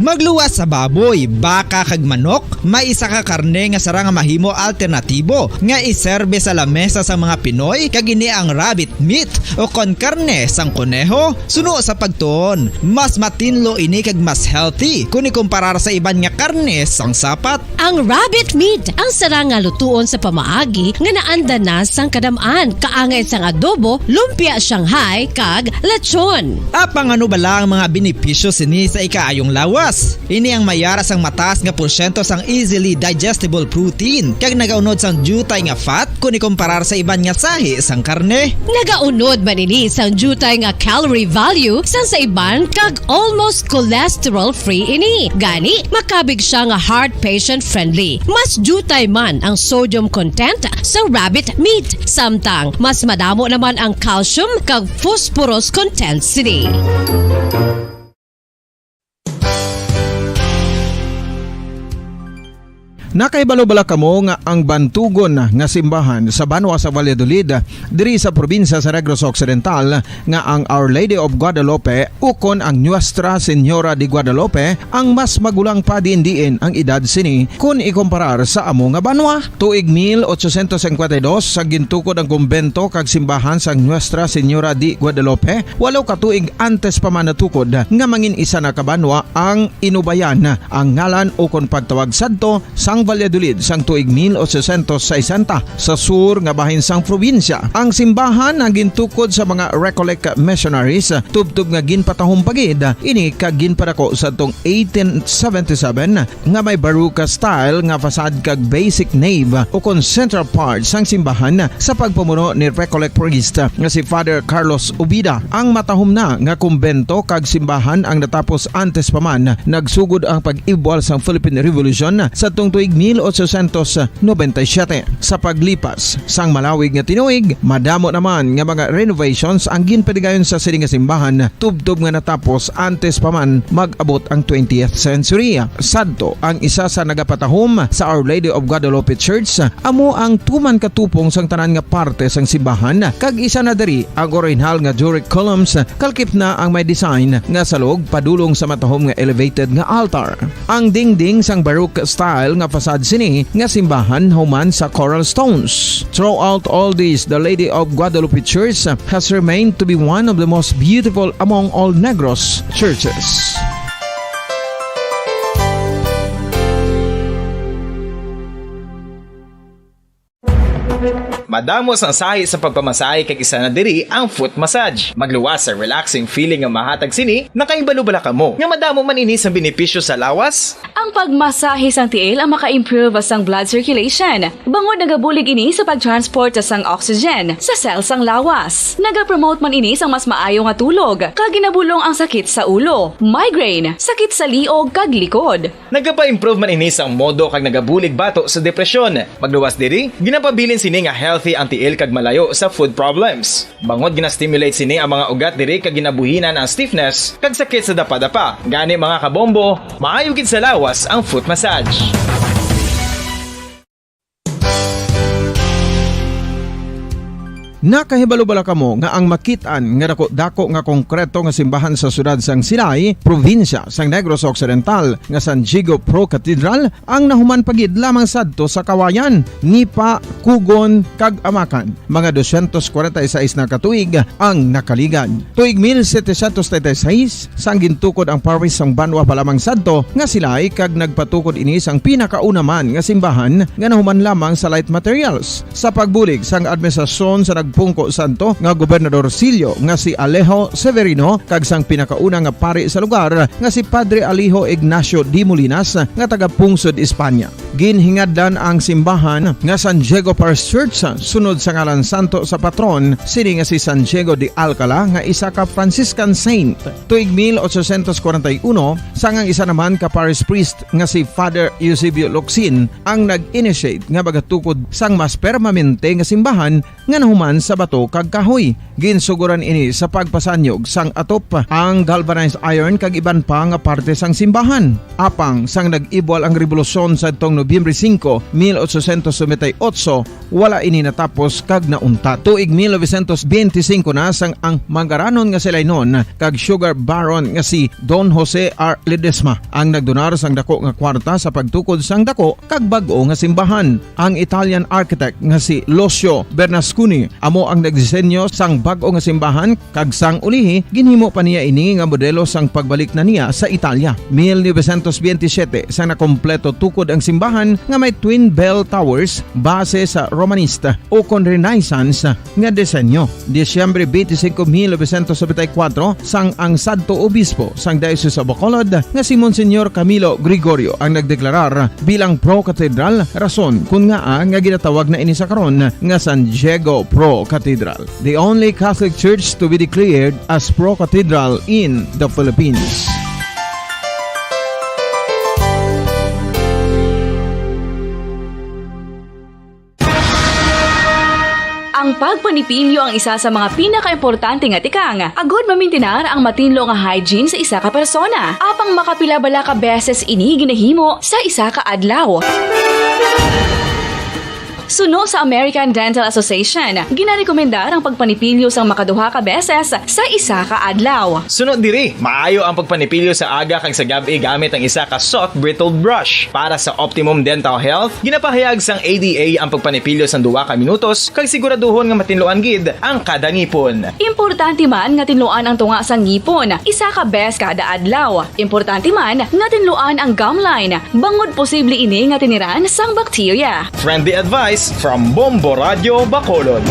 Magluwas sa baboy, baka kag manok, may isa ka karne nga sara nga mahimo alternatibo nga iserbe sa lamesa sa mga Pinoy kag ini ang rabbit meat o kon karne sang kuneho. Suno sa pagtuon, mas matinlo ini kag mas healthy kung ikumparar sa iban nga karne sang sapat. Ang rabbit meat ang sara nga lutuon sa pamaagi nga naanda na sang kadamaan, kaangay sang adobo, lumpia Shanghai kag lechon. Apang ano bala ang mga benepisyo sini sa ikaayong lawas? Ini ang mayara sang mataas nga porsyento sang easily digestible protein kag nagaunod sang jutay nga fat kung ikumparar sa iban nga sahi sang karne. Nagaunod man ini sang jutay nga calorie value sang sa iban kag almost cholesterol free ini. Gani makabig siya nga heart patient friendly. Mas jutay man ang sodium content sa rabbit meat, samtang mas madamo naman ang calcium kag phosphorus content sini. Nakaibalo-bala kamo nga ang bantugon nga simbahan sa Banwa sa Valladolid diri sa probinsya sa Negros Occidental nga ang Our Lady of Guadalupe ukon ang Nuestra Señora de Guadalupe ang mas magulang pa diin ang edad sini kung ikomparar sa amo nga banwa. Tuig 1852 sa gintukod ang kumbento kag simbahan sa Nuestra Señora de Guadalupe, walo ka tuig antes pa man natukod nga mangin isa na kabanwa ang inubayan ang ngalan ukon pagtawag sadto sang Valladolid sang tuig 1860 sa sur nga bahin sang probinsya. Ang simbahan ang gintukod sa mga Recollect missionaries tubtub nga ginpatahong pagid ini kag ginpadako sa tong 1877 nga may baroque style nga fasad kag basic nave ukon central part sang simbahan sa pagpamuno ni Recollect priest nga si Father Carlos Ubida. Ang matahom na nga kumbento kag simbahan ang natapos antes pa man nagsugod ang pag-ibwal sang Philippine Revolution sa tong tuig 1897. Sa paglipas sang malawig nga tinuig, madamo naman nga mga renovations ang ginpadigayon sa sining nga simbahan tubtob nga natapos antes pa man mag-abot ang 20th century. Sadto ang isa sa nagapatahom sa Our Lady of Guadalupe Church amo ang tuman katupong sang tanan nga parte sang simbahan kag isa na diri ang original nga Doric columns kalkip na ang may design nga salog padulong sa matahom nga elevated nga altar. Ang dingding sang baroque style nga fasad sini nga simbahan human sa coral stones. Throughout all this, the Lady of Guadalupe Church has remained to be one of the most beautiful among all Negros churches. Madamos ang sahi sa pagpamasahe kag isa na diri ang foot massage. Magluwas sa relaxing feeling nga mahatag sini, nakaibalo-bala kamo. Nga madamo man ini sa benepisyo sa lawas. Ang pagmasahe sang tiil ang maka-improve sang blood circulation. Bangod nagabulig ini sa pag-transport sang oxygen sa cells sang lawas. Nagapromote man ini sang mas maayo nga tulog, kag ginabulong ang sakit sa ulo, migraine, sakit sa liog kag likod. Nagapa-improve man ini sang modo kag nagabulig bato sa depresyon. Magluwas diri, ginapabilin sini nga healthy ang tiil kag malayo sa food problems. Bangod gina-stimulate sini ang mga ugat diri kag ginabuhinan ang stiffness kag sakit sa dapa-dapa. Gani mga kabombo, maayo gid sa lawas ang foot massage. Nakahibalo-bala kamo nga ang makitaan nga dako nga konkreto nga simbahan sa sudad sang Sinay, probinsya sang Negros Occidental nga San Diego Pro Cathedral ang nahuman pagid lamang sadto sa Kawayan, Nipa, Kugon kag Amakan. Mga 246 na katuig ang nakaligan. Tuig 1736 sang gintukod ang parish sang Banwa pa lamang sadto nga silay kag nagpatukod ini sang pinakauna man nga simbahan nga nahuman lamang sa light materials. Sa pagbulig sang administrasyon sa Pungko Santo nga Gobernador Silio nga si Alejo Severino kag sang pinakauna nga pari sa lugar nga si Padre Alijo Ignacio de Molinas nga taga Pungsod, Espanya. Ginhingadlan ang simbahan nga San Diego Parish Church sunod sa ngalan santo sa patron sini nga si San Diego de Alcala nga isa ka Franciscan saint. Tuig 1841 sang ang isa naman ka parish priest nga si Father Eusebio Locsin ang nag-initiate nga bagatukod sang mas permanente nga simbahan nga nahuman sa bato kag kahoy. Ginsuguran ini sa pagpasanyog sang atop ang galvanized iron kag iban pa nga parte sang simbahan. Apang sang nag-ibwal ang revolusyon sa tong Nobyembre 5, 1898, wala ini natapos kag naunta. Tuig 1925 na sang ang mangaranon nga sila noon kag sugar baron nga si Don Jose R. Ledesma ang nagdonar sang dako nga kwarta sa pagtukod sang dako kag bag-o nga simbahan. Ang Italian architect nga si Lucio Bernasconi amo ang nagdisenyo sang bag-o nga simbahan kag sang ulihi ginhimo pa niya ini nga modelo sang pagbalik na niya sa Italia. 1927 sang nakompleto tukod ang simbahan nga may twin bell towers base sa Romanista o kon Renaissance nga disenyo. Disyembre 25, 1974 sang ang sadto obispo sang Diocese of Bacolod nga si Monsignor Camilo Gregorio ang nagdeklarar bilang pro cathedral, rason kun nga ginatawag na ini sa karon nga San Diego Pro Cathedral, the only Catholic church to be declared as pro cathedral in the Philippines. Ang pagpanipilyo ang isa sa mga pinaka-importante nga tikang. Agod mamintinar ang matinlo nga hygiene sa isa ka persona. Apang makapila-bala ka beses ini ginahimo sa isa ka adlaw. Suno sa American Dental Association, ginarekomendar ang pagpanipilyo sang makaduha ka beses sa isa ka adlaw. Sunod diri, maayo ang pagpanipilyo sa aga kag sa gabi gamit ang isa ka soft brittled brush. Para sa optimum dental health, ginapahayag sang ADA ang pagpanipilyo sang 2 ka minutos kag siguraduhon nga matinloan gid ang kada ngipon. Importante man nga tinluan ang tunga sang ngipon, isa ka bes kada adlaw. Importante man nga tinluan ang gum line, bangod posible ini nga tiniran sang bakterya. Friendly advice from Bombo Radio Bacolod.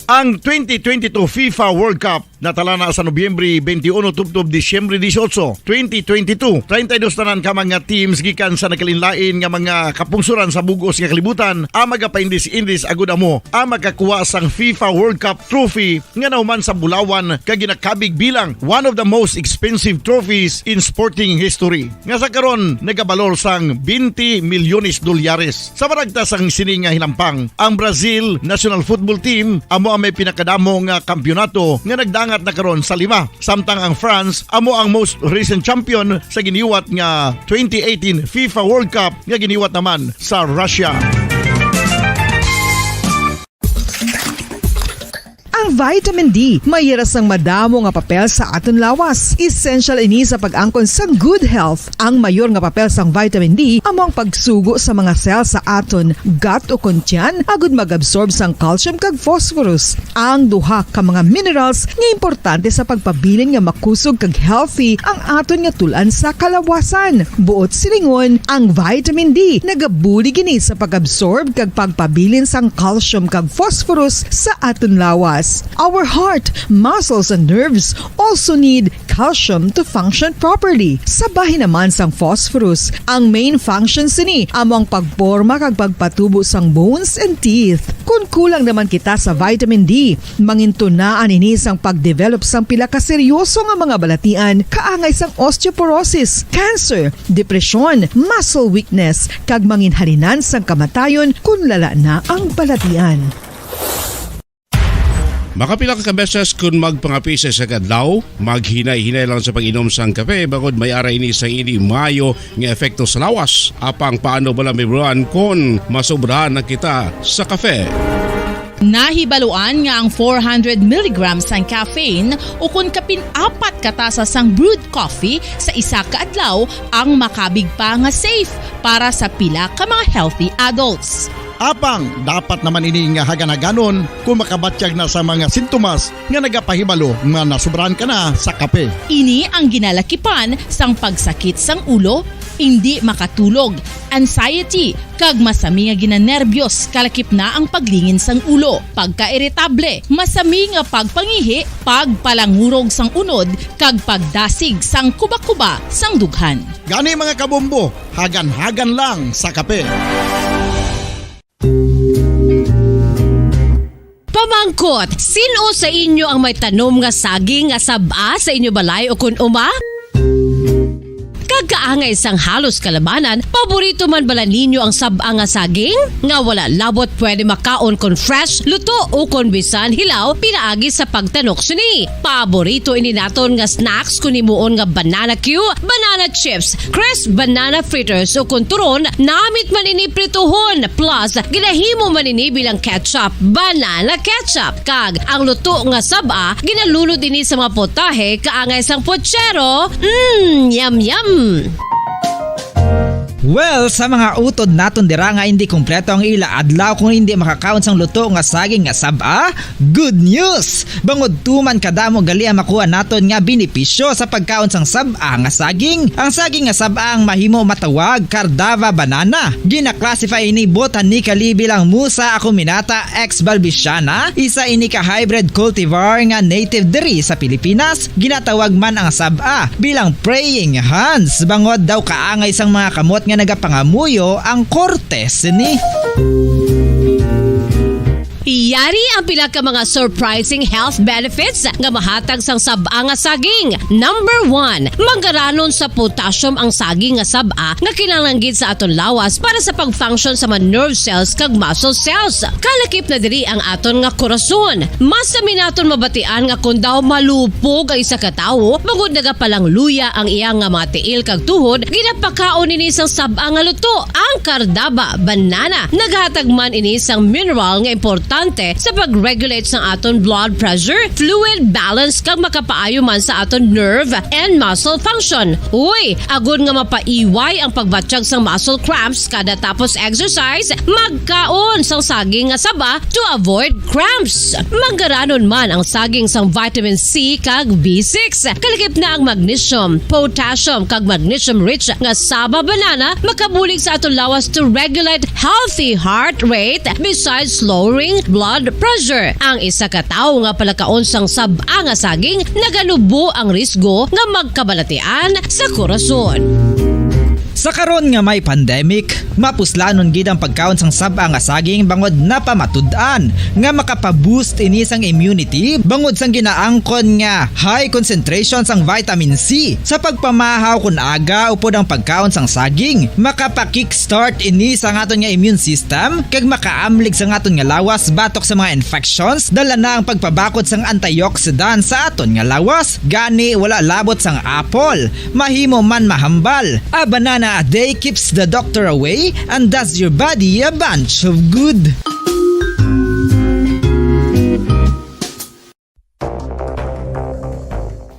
Ang 2022 FIFA World Cup natala na sa Nobyembre 21 tubtob Disyembre 18, 2022. 32 tanan ka mga teams gikan sa nakalinlain nga mga kapungsuran sa bugos nga kalibutan ang magapaindis-indis agud amo ang makakuha sang FIFA World Cup trophy nga nauman sa Bulawan kag ginakabig bilang one of the most expensive trophies in sporting history. Nga sa karon nagabalor sang 20 milyones dolyares. Sa baragta sang sini nga hinampang, ang Brazil National Football Team amo may pinakadamo nga kampyonato nga nagdangat na karon sa 5. Samtang ang France amo ang most recent champion sa giniwat nga 2018 FIFA World Cup nga giniwat naman sa Russia. Ang vitamin D mayira sang madamo nga papel sa aton lawas. Essential ini sa pag-angkon sang good health. Ang mayor nga papel sang vitamin D amo ang pagsugo sa mga cell sa aton gut o kuntyan agud mag-absorb sang calcium kag phosphorus. Ang duha ka mga minerals nga importante sa pagpabilin nga makusog kag healthy ang aton nga tulan sa kalawasan. Buot silingon, ang vitamin D nagabuli gini sa pag-absorb kag pagpabilin sang calcium kag phosphorus sa aton lawas. Our heart, muscles, and nerves also need calcium to function properly. Sabahin naman sang phosphorus, ang main function sini amo ang pagporma kag pagpatubo sang bones and teeth. Kung kulang naman kita sa vitamin D, mangintunaan ini sang pagdevelop sang pila ka seryoso nga mga balatian kaangay sang osteoporosis, cancer, depresyon, muscle weakness, kag manginhalinan sang kamatayon kung lala na ang balatian. Makapila ka beses kung magpangapisa sa kadlaw, maghinay-hinay lang sa pag-inom sang kape bagod may ara ini sa ini mayo nga efekto sa lawas. Apang paano bala may buwan kung masobrahan na kita sa kape? Nahibaluan nga ang 400 mg sang caffeine o kung kapin-4 katasa sang brewed coffee sa isa ka adlaw ang makabig pa nga safe para sa pila ka mga healthy adults. Apang dapat naman ini nga haganaganon kung makabatyag na sa mga sintomas nga nagapahibalo nga nasubrahan ka na sa kape. Ini ang ginalakipan sang pagsakit sang ulo, hindi makatulog, anxiety, kag masami nga ginanerbiyos kalakip na ang paglingin sang ulo, pagka-iritable, masami nga pagpangihi, pagpalangurog sang unod, kag pagdasig sang kuba-kuba sang dughan. Gani mga kabombo, hagan-hagan lang sa kape. Pamangkot, sino sa inyo ang may tanom nga saging nga saba sa inyo balay o kun uma? Kagkaangay sang halos kalabanan, paborito man bala ninyo ang saba nga saging? Nga wala labot pwede makaon kon fresh, luto o kon bisan hilaw pinaagi sa pagtanok sini. Paborito ini naton nga snacks kun himuon nga banana Q, banana chips, crisp banana fritters o kun turon, namit man ini prituhon plus ginahimo man ini bilang ketchup, banana ketchup. Kag ang luto nga saba ginalulod ini sa mga potahe kaangay sang pochero. Yum yum. Well, sa mga utod naton dira nga hindi kumpleto ang ila adlaw kung hindi makakaon sang luto nga saging nga saba, good news! Bangod tuman kadamo gali ang makuha naton nga benepisyo sa pagkaon sang saba nga saging. Ang saging nga saba ang mahimo matawag Cardava banana. Gina-classify ini botanically bilang Musa acuminata ex balbisiana, isa ini ka hybrid cultivar nga native diri sa Pilipinas. Ginatawag man ang saba bilang praying hands. Bangod daw kaangay sang mga kamot nga nagapangamuyo ang kortes ni. Yari ang pila ka mga surprising health benefits nga mahatag sang sab-a nga saging. Number 1, manggaranon sa potassium ang saging nga sab-a nga kinahanglan sa aton lawas para sa pag-function sa mga nerve cells kag muscle cells. Kalakip na diri ang aton nga korason. Mas sa minaton mabatian nga kung daw malupog ang isa ka tawo, bangod nagapalang luya ang iyang nga mga tiil kag tuhod, ginapakaon ini sang sab-a nga luto, ang kardaba, banana. Naghatag man ini sang mineral nga importante sa pag-regulate sa aton blood pressure, fluid balance kag makapaayo man sa aton nerve and muscle function. Uy, agud nga mapaiway ang pagbatsyag sang muscle cramps kada tapos exercise, magkaon sang saging nga saba to avoid cramps. Manggaranon man ang saging sang vitamin C kag B6. Kalakip na ang magnesium, potassium kag magnesium rich nga saba banana makabulig sa aton lawas to regulate healthy heart rate besides lowering blood pressure. Ang isa ka tawo nga palakaon sang sab-a nga saging nagalubo ang risgo nga magkabalatian sa korason. Sa karon nga may pandemic, mapuslanon gid ang pagkaon sang sab-a nga saging bangod napamatud-an nga makapaboost ini sang immunity bangod sang ginaangkon nga high concentration sang vitamin C. Sa pagpamahaw kun aga upod ang pagkaon sang saging, makapa-kickstart ini sa aton nga immune system kag makaamlig sa aton nga lawas batok sa mga infections, dala na ang pagpabakod sang antioxidant sa aton nga lawas. Gani wala labot sang apple, mahimo man mahambal. A banana a day keeps the doctor away and does your body a bunch of good.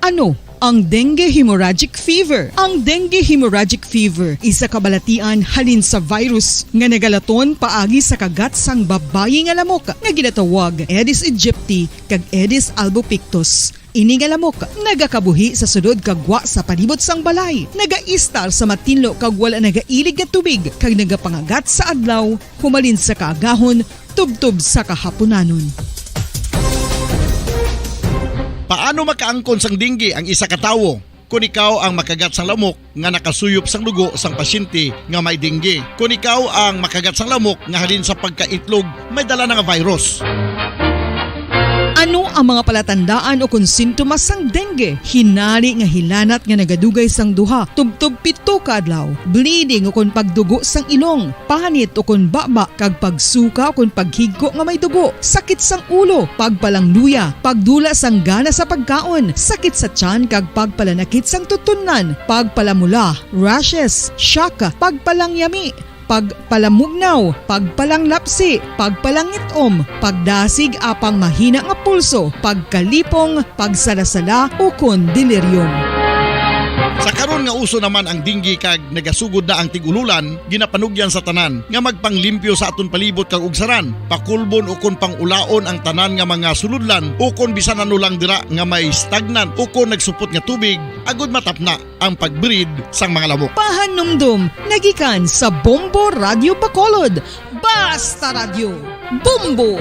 Ano ang dengue hemorrhagic fever? Ang dengue hemorrhagic fever isa kabalatian halin sa virus nga nagalaton paagi sa kagat sang babayi nga lamok nga ginatawag Aedes aegypti kag Aedes albopictus. Ini nga lamok nagakabuhi sa sudod kagwa sa palibot sang balay, nagaistar sa matinlo kag wala nagailig nga tubig kag nagapangagat sa adlaw, humalin sa kaagahon, tubtob sa kahaponanon. Paano makaangkon sang dengue ang isa ka tawo? Kung ikaw ang makagat sang lamok nga nakasuyop sang dugo sang pasyente nga may dengue. Kung ikaw ang makagat sang lamok nga halin sa pagkaitlog may dala nga virus. Ano ang mga palatandaan o kung sintomas sang dengue? Hinali nga hilanat nga nagadugay sang duha, tubtob 7 ka adlaw, bleeding o kung pagdugo sang ilong, panit o kung baba kag pagsuka o kung paghigko nga may dugo, sakit sang ulo, pagpalangluya, pagdula sang gana sa pagkaon, sakit sa tiyan kag pagpalanakit sang tutunan, pagpalamula, rashes, shock, pagpalangyami, pagpalamugnaw, pagpalanglapsi, pagpalangitom, pagdasig apang mahina nga pulso, pagkalipong, pagsalasala o kon delirium. Sa karon nga uso naman ang dengue kag nagasugod na ang tigululan, ginapanugyan sa tanan nga magpanglimpyo sa aton palibot kag ugsaran, pakulbon o kon pangulaon ang tanan nga mga suludlan o kon bisan ano lang dira nga may stagnant o kon nagsupot nga tubig, agud matapna ang pagbreed sang mga lamok. Pahanumdum, nagikan sa Bombo Radio Bacolod. Basta Radio, Bombo!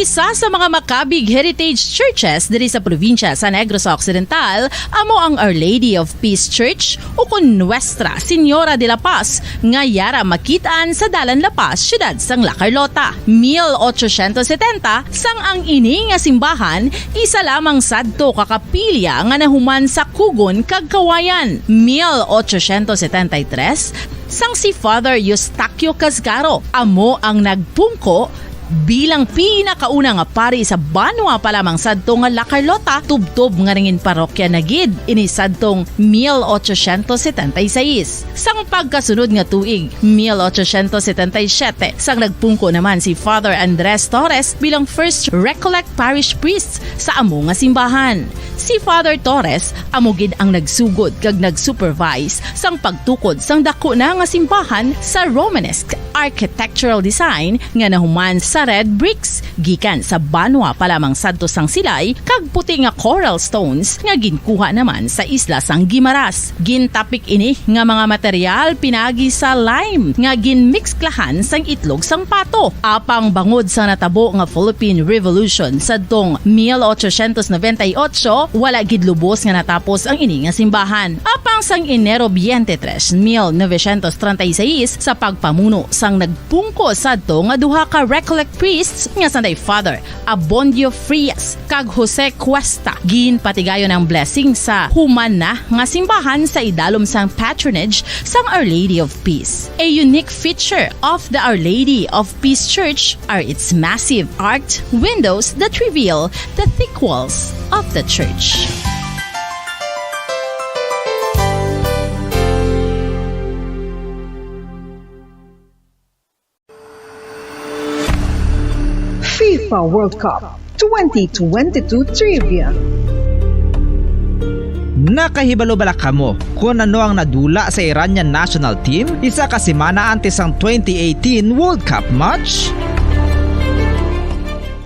Isa sa mga makabig heritage churches diri sa probinsya sa Negros Occidental amo ang Our Lady of Peace Church o kun Nuestra Señora de la Paz nga yara makitaan sa Dalan La Paz, siyudad sang La Carlota. 1870 sang ang ini nga simbahan isa lamang sadto ka kapilya nga nahuman sa Kugon kag Kawayan. 1873 sang si Father Eustaquio Casgaro amo ang nagpungko bilang pinakauna nga pari sa Banwa pa lamang sadto nga La Carlota, tubtob nga ringin parokya na gid ini sadtong 1876. Sang pagkasunod nga tuig 1877 sang nagpungko naman si Father Andres Torres bilang first Recollect Parish Priest sa amo nga simbahan. Si Father Torres amo gid ang nagsugod kag nagsupervise sang pagtukod sang dako na nga simbahan sa Romanesque architectural design nga nahuman sa red bricks gikan sa banwa pa lamang sadto sang silay kag puti nga coral stones nga ginkuha naman sa isla sang Guimaras. Gintapik ini nga mga material pinagi sa lime nga ginmixklahan sang itlog sang pato. Apang bangod sa natabo nga Philippine Revolution sadtong 1898 wala gid lubos nga natapos ang ini nga simbahan. Apang sang Enero 23, 1936 sa pagpamuno sang nagpungko sadto nga duha ka Recollect priests nga sanday Father Abondio Frias kag Jose Cuesta ginpatigayon ang blessing sa human na nga simbahan sa idalom sang patronage sang Our Lady of Peace. A unique feature of the Our Lady of Peace Church are its massive arched windows that reveal the thick walls of the church. FIFA World Cup 2022 Trivia. Nakahibalo bala kamo kung ano ang nadula sa Iranian national team isa ka semana antes ang 2018 World Cup match?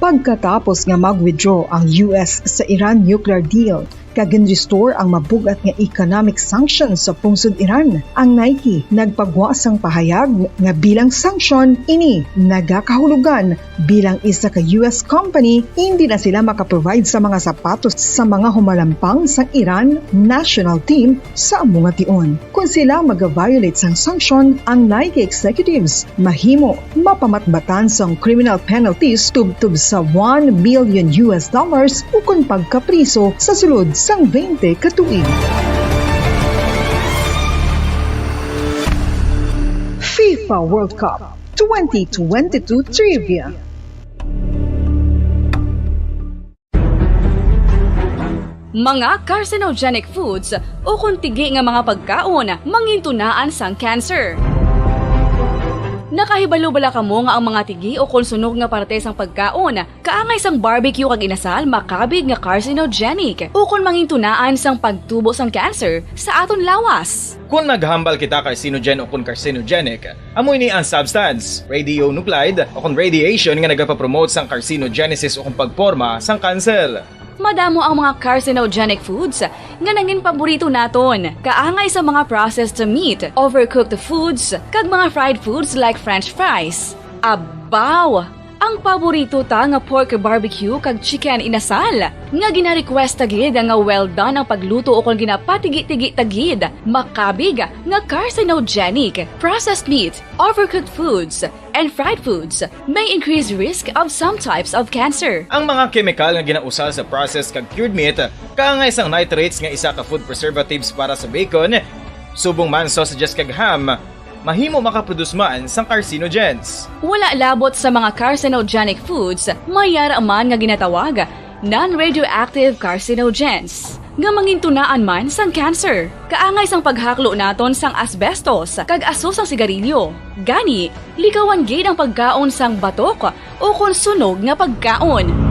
Pagkatapos nga mag-withdraw ang US sa Iran nuclear deal, kagin-restore ang mabugat nga economic sanctions sa pungsod Iran. Ang Nike nagpagwasang pahayag nga bilang sanction ini nagakahulugan bilang isa ka US company hindi na sila makaprovide sa mga sapatos sa mga humalampang sa Iran national team sa mga tion. Kung sila mag-violate sang sanction, ang Nike executives mahimo mapamatbatan sang criminal penalties tubtub sa $1 million o kung pagkapriso sa sulod sang 20 katuig. FIFA World Cup 2022 Trivia. Mga carcinogenic foods o kuntigi nga mga pagkaon mangintunaan sang cancer. Nakahibalo bala kamo nga ang mga tigi o konsunog nga parte sang pagkaon kaangay sang barbecue kag inasal makabig nga carcinogenic o kon mangintunaan sang pagtubo sang cancer sa aton lawas. Kung naghambal kita carcinogen o kung carcinogenic, amoy ni ang substance, radionuclide o kung radiation nga nagapapromote sang carcinogenesis o kung pagporma sang cancer. Madamo ang mga carcinogenic foods nga nangin paborito naton. Kaangay sa mga processed meat, overcooked foods, kag mga fried foods like french fries. Abaw! Ang paborito ta nga pork barbecue kag chicken inasal. Nga gina-request tagid nga well done ang pagluto o kung ginapatigi-tigi-tagid. Makabig nga carcinogenic, processed meat, overcooked foods, and fried foods may increase risk of some types of cancer. Ang mga chemical nga ginausal sa processed kag cured meat, kaangay sang nitrates nga isa ka food preservatives para sa bacon, subong man sausages kag ham, mahimo makaproduce man sang carcinogens. Wala labot sa mga carcinogenic foods, mayara man nga ginatawag non-radioactive carcinogens nga mangintunaan man sang cancer. Kaangay sang paghaklo naton sang asbestos kag aso sang sigarilyo. Gani, likawan gid ang pagkaon sang batok o kon sunog nga pagkaon.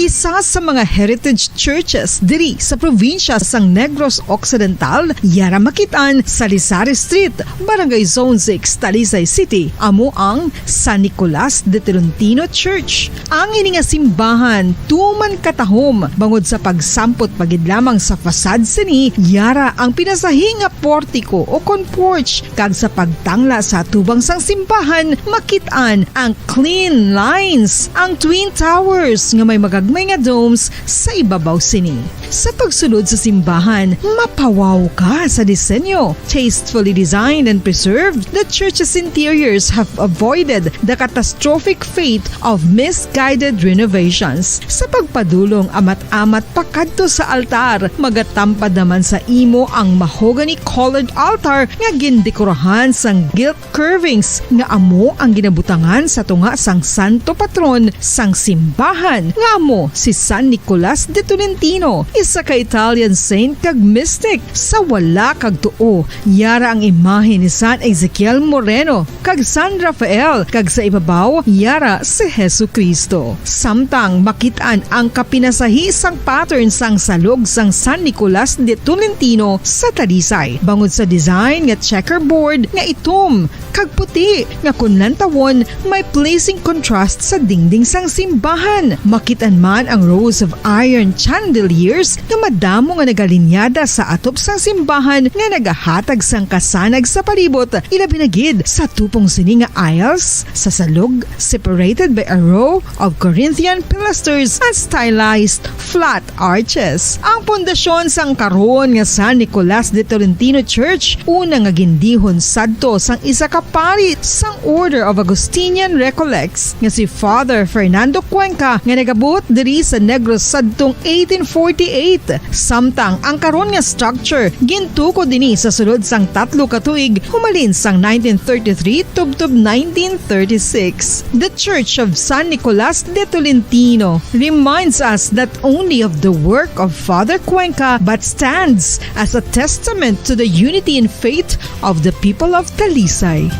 Isa sa mga heritage churches diri sa probinsya sang Negros Occidental, yara makitaan sa Lizares Street, Barangay Zone 6, Talisay City, amo ang San Nicolas de Tolentino Church. Ang ini nga simbahan tuman katahom bangod sa pagsampot pagid lamang sa fasad sini, yara ang pinasahi nga portiko o kon porch kag sa pagtangla sa tubang sang simbahan makitaan ang clean lines, ang twin towers nga may magagmay nga domes sa ibabaw sini. Sa pagsulod sa simbahan, mapawaw ka sa disenyo. Tastefully designed and preserved, the church's interiors have avoided the catastrophic fate of misguided renovations. Sa pagpadulong amat-amat pakadto sa altar, magatampad naman sa imo ang mahogany colored altar nga gindekorahan sang gilt curvings nga amo ang ginabutangan sa tunga sang santo patron sang simbahan nga amo si San Nicolas de Tolentino, isa ka Italian saint kag mystic. Sa wala kag tuo, yara ang imahe ni San Ezekiel Moreno kag San Rafael, kag sa ibabaw yara si Jesucristo. Samtang makitaan ang kapinasahi sang pattern sang salog sang San Nicolas de Tolentino sa Talisay, bangod sa design nga checkerboard nga itom kag puti nga kunlantawon may pleasing contrast sa dingding sang simbahan. Makitan man ang rows of iron chandeliers nga madamo nga nagalinyada sa atop sang simbahan nga nagahatag sang kasanag sa palibot, ilabi na gid sa tupong sini nga aisles sa salog, separated by a row of Corinthian pilasters at stylized flat arches. Ang pundasyon sang karon nga San Nicolas de Tolentino Church una nga gindihon sadto sang isa ka pari sang Order of Augustinian Recollects nga si Father Fernando Cuenca nga nagabot diri sa Negros sadtong 1848. Samtang ang karon nga structure gintuko dinhi sa sulod sang 3 ka tuig humalin sang 1933 tubtob 1936. The Church of San Nicolas de Tolentino reminds us not only of the work of Father Cuenca but stands as a testament to the unity and faith of the people of Talisay.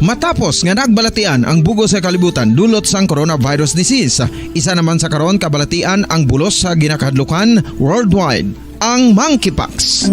Matapos nga nagbalatian ang bugos sa kalibutan dulot sang coronavirus disease, isa naman sa karon kabalatian ang bulos sa ginakahadlukan worldwide, ang monkeypox.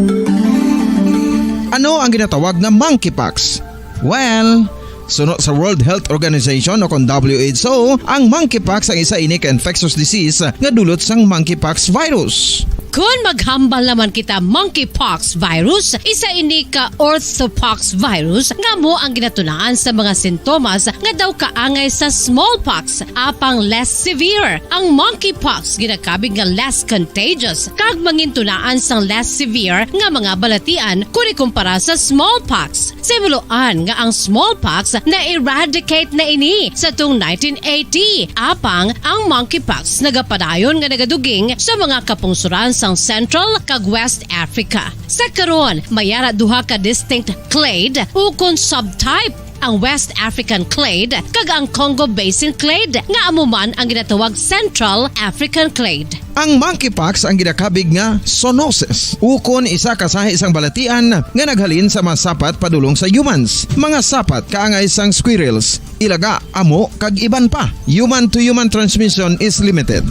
Ano ang ginatawag na monkeypox? Well, sunod sa World Health Organization o kon WHO, ang monkeypox ang isa ini ka infectious disease nga dulot sang monkeypox virus. Kung maghambal naman kita monkeypox virus, isa ini ka orthopox virus nga mo ang ginatunaan sa mga sintomas nga daw kaangay sa smallpox, apang less severe. Ang monkeypox ginakabig nga less contagious kag mangintunaan sang less severe nga mga balatian kung ikumpara sa smallpox. Simuloan nga ang smallpox na-eradicate na ini sa tung 1980, apang ang monkeypox nagapadayon nga nagaduging sa mga kapungsuran sang Central kag West Africa. Sa karon, mayara duha ka distinct clade ukon subtype, ang West African clade kag ang Congo Basin clade nga amuman ang ginatawag Central African clade. Ang monkeypox ang ginakabig nga zoonosis, ukon isa ka sa isang balatian nga naghalin sa mga sapat padulong sa humans. Mga sapat kaangay sang squirrels, ilaga, amo kag iban pa. Human to human transmission is limited.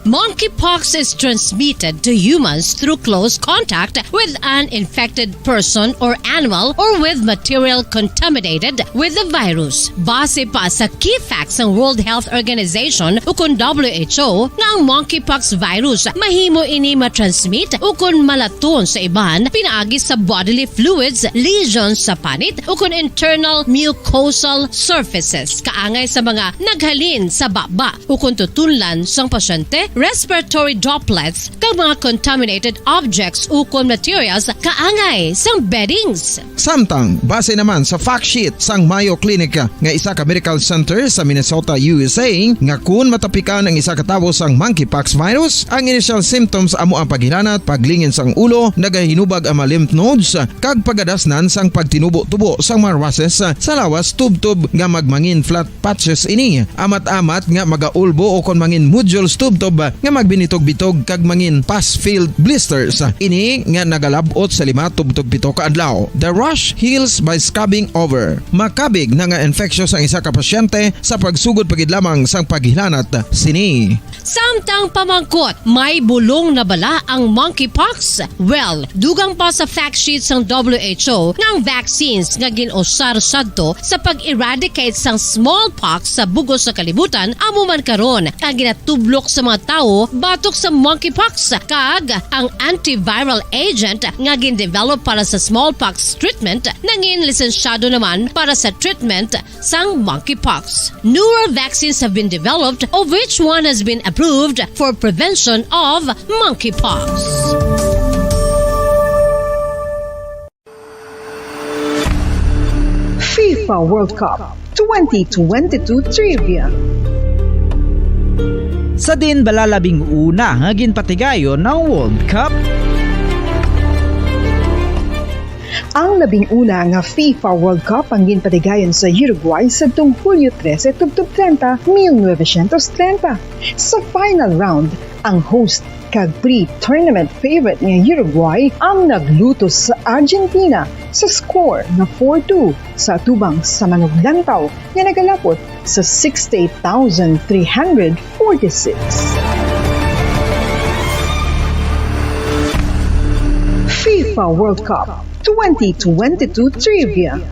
Monkeypox is transmitted to humans through close contact with an infected person or animal or with material contaminated with the virus. Base pa sa key facts ng World Health Organization ukon WHO nga ang monkeypox virus mahimo ini matransmit ukon malaton sa iban pinaagi sa bodily fluids, lesions sa panit ukon internal mucosal surfaces kaangay sa mga naghalin sa baba ukon tutunlan sang pasyente, respiratory droplets kag mga contaminated objects ukon materials kaangay sang beddings. Samtang base naman sa fact sheet sang Mayo Clinic nga isa ka medical center sa Minnesota, USA, nga kun matapikan ang isa ka tawo sang monkeypox virus, ang initial symptoms amo ang paghilanat, paglingin sang ulo, nagahinubag ang mga lymph nodes kag pagadasnan sang pagtinubo-tubo sang mga rashes sa lawas tubtob nga magmangin flat patches ini. Amat-amat nga magaulbo o kon mangin nodules tubtob nga magbinitog-bitog kag mangin pus-filled blisters. Ini nga nagalabot sa 5-7 ka adlaw. The rash heals by scabbing over. Makabig na nga infectious ang isa ka pasyente sa pagsugod pagid lamang sang paghilanat sini. Samtang pamangkot, may bulong na bala ang monkeypox? Well, dugang pa sa fact sheet sang WHO nga ang vaccines nga ginusar sadto sa pag-eradicate sang smallpox sa bugos sa kalibutan amo man karon ang ginatublok sa mga tao batok sa monkeypox kag ang antiviral agent nga gin-develop para sa smallpox treatment nangin lisensyado naman para sa treatment sang monkeypox. Newer vaccines have been developed of which one has been approved for prevention of monkeypox. FIFA World Cup 2022 Trivia. Sa din balalabing una nga ginpatigayon ng World Cup, Ang labing-una nga FIFA World Cup ang ginpatigayon sa Uruguay sa Hulyo 13, 1930. Sa final round, ang host kag pre-tournament favorite nga Uruguay ang nagluto sa Argentina sa score na 4-2 sa atubang sa manuglantaw nga nagalapot sa 68,346. FIFA World Cup 2022 Trivia.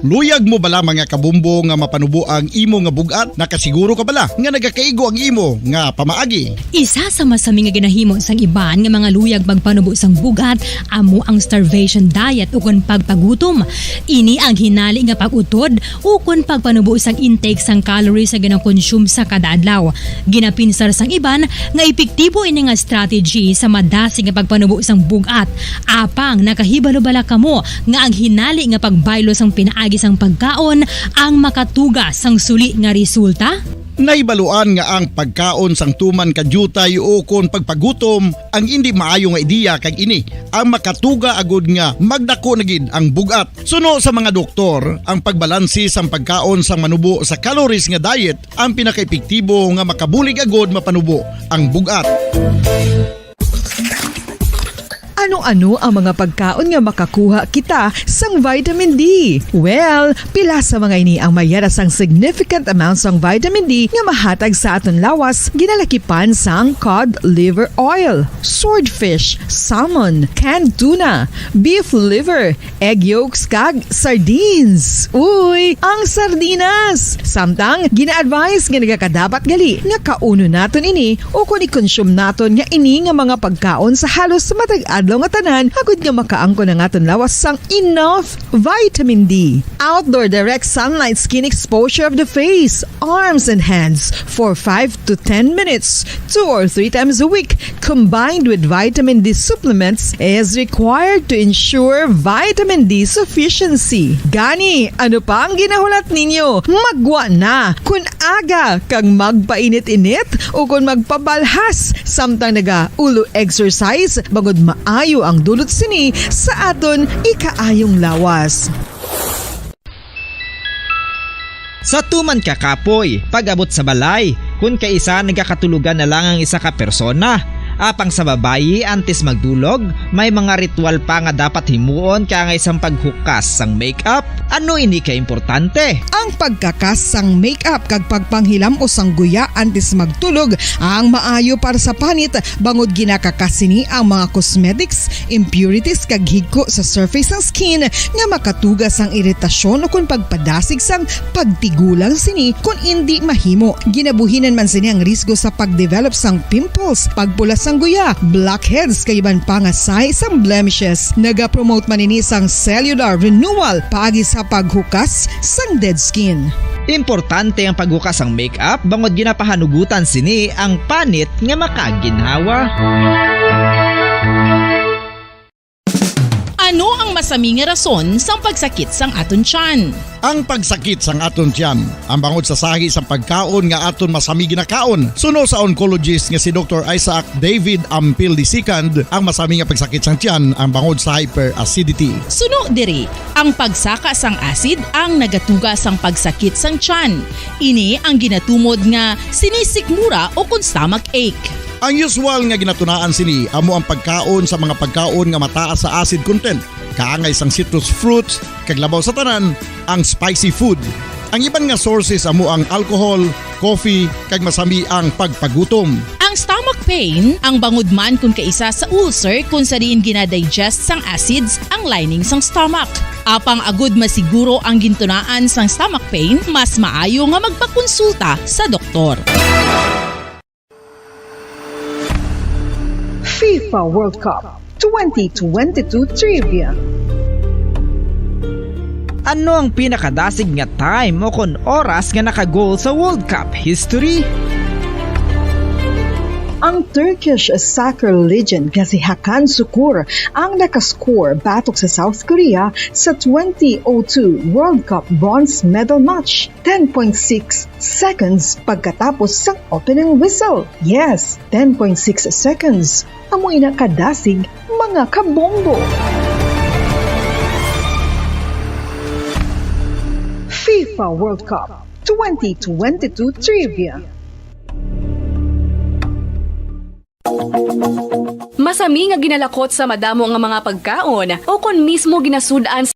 Luyag mo bala mga kabumbo nga mapanubo ang imo nga bugat? Nakasiguro ka bala nga nagakaigo ang imo nga pamaagi? Isa sa masami nga ginahimo sang iban nga mga luyag magpanubo sang bugat amo ang starvation diet ukon pagpagutom. Ini ang hinali nga pag-utod ukon pagpanubo sang intake sang calories nga gina-consume sa kada adlaw. Ginapinsar sang iban nga epektibo ini nga strategy sa madasig nga pagpanubo sang bugat. Apang nakahibalo bala kamo nga ang hinali nga pagbaylo sang pinaagi sang pagkaon ang makatuga sang suli nga resulta? Naibaluan nga ang pagkaon sang tuman kadyutay o kon pagpagutom ang hindi maayo nga ideya kag ini ang makatuga agud nga magdako na gid ang bugat. Suno sa mga doktor, ang pagbalansi sang pagkaon sang manubo sa calories nga diet ang pinakaepektibo nga makabulig agud mapanubo ang bugat. Ano-ano ang mga pagkaon nga makakuha kita sang vitamin D? Well, pila sa mga ini ang mayara sang significant amount sang vitamin D nga mahatag sa aton lawas ginalakipan sang cod liver oil, swordfish, salmon, canned tuna, beef liver, egg yolks kag sardines. Uy, ang sardinas! Samtang gina-advise nga nagakadapat gali nga kauno naton ini o kung i-consume naton nga ini nga mga pagkaon sa halos matag adlaw nga tanan agud nga makaangko na aton lawas sang enough vitamin D. Outdoor direct sunlight skin exposure of the face, arms and hands for 5 to 10 minutes 2 or 3 times a week combined with vitamin D supplements is required to ensure vitamin D sufficiency. Gani, ano pa ang ginahulat ninyo? Magwa na kun aga kang magpainit-init o kun magpabalhas samtang naga-ulo exercise bagod maayo ang dulot sini sa aton ikaayong lawas. Sa tuman ka kapoy, pag-abot sa balay, kung kaisa nagkakatulugan na lang ang isa ka persona. Apang sa babayi antes magdulog, may mga ritual pa nga dapat himuon kaya nga isang paghukas sang makeup. Ano ini ka importante? Ang pagkakas sang makeup kag pagpanghilam o sang guya antes magtulog ang maayo para sa panit bangod ginakakas sini ang mga cosmetics, impurities kag higko sa surface ng skin nga makatugas sang iritasyon o kung pagpadasig sang pagtigulang sini kung hindi mahimo. Ginabuhinan man sini ang risgo sa pagdevelop sang pimples, pagpula sang guya, blackheads kay iban pa nga size sang blemishes. Naga-promote man ini sang cellular renewal paagi sa paghukas sang dead skin. Importante ang paghukas sang makeup bangod ginapahanugutan sini ang panit nga makaginhawa. Ano ang masami nga rason sang pagsakit sang aton tiyan? Ang pagsakit sang aton tiyan, ang bangod sa sahi sang pagkaon nga aton masami ginakaon. Suno sa oncologist nga si Dr. Isaac David Ampil II, ang masami nga pagsakit sang tiyan ang bangod sa hyperacidity. Suno diri, ang pagsaka sang acid ang nagatuga sang pagsakit sang tiyan. Ini ang ginatumod nga sinisikmura o kung stomach ache. Ang usual nga ginatunaan sini amo ang pagkaon sa mga pagkaon nga mataas sa acid content, kaangay sang citrus fruits, kag labaw sa tanan ang spicy food. Ang iban nga sources amo ang alcohol, coffee, kag masami ang pagpagutom. Ang stomach pain ang bangod man kung kaisa sa ulcer kung sa diin ginadigest sang acids ang lining sang stomach. Apang agud masiguro ang gintunaan sang stomach pain, mas maayo nga magpakonsulta sa doktor. FIFA World Cup 2022 Trivia. Ano ang pinakadasig nga time o kon oras nga nakagol sa World Cup history? Ang Turkish soccer legend nga si Hakan Şükür ang nakascore batok sa South Korea sa 2002 World Cup bronze medal match. 10.6 seconds pagkatapos sa opening whistle. Yes, 10.6 seconds. Amoy na kadasig mga kabombo. FIFA World Cup 2022 Trivia. Masami nga ginalakot sa madamo nga mga pagkaon o kon mismo ginasudan sa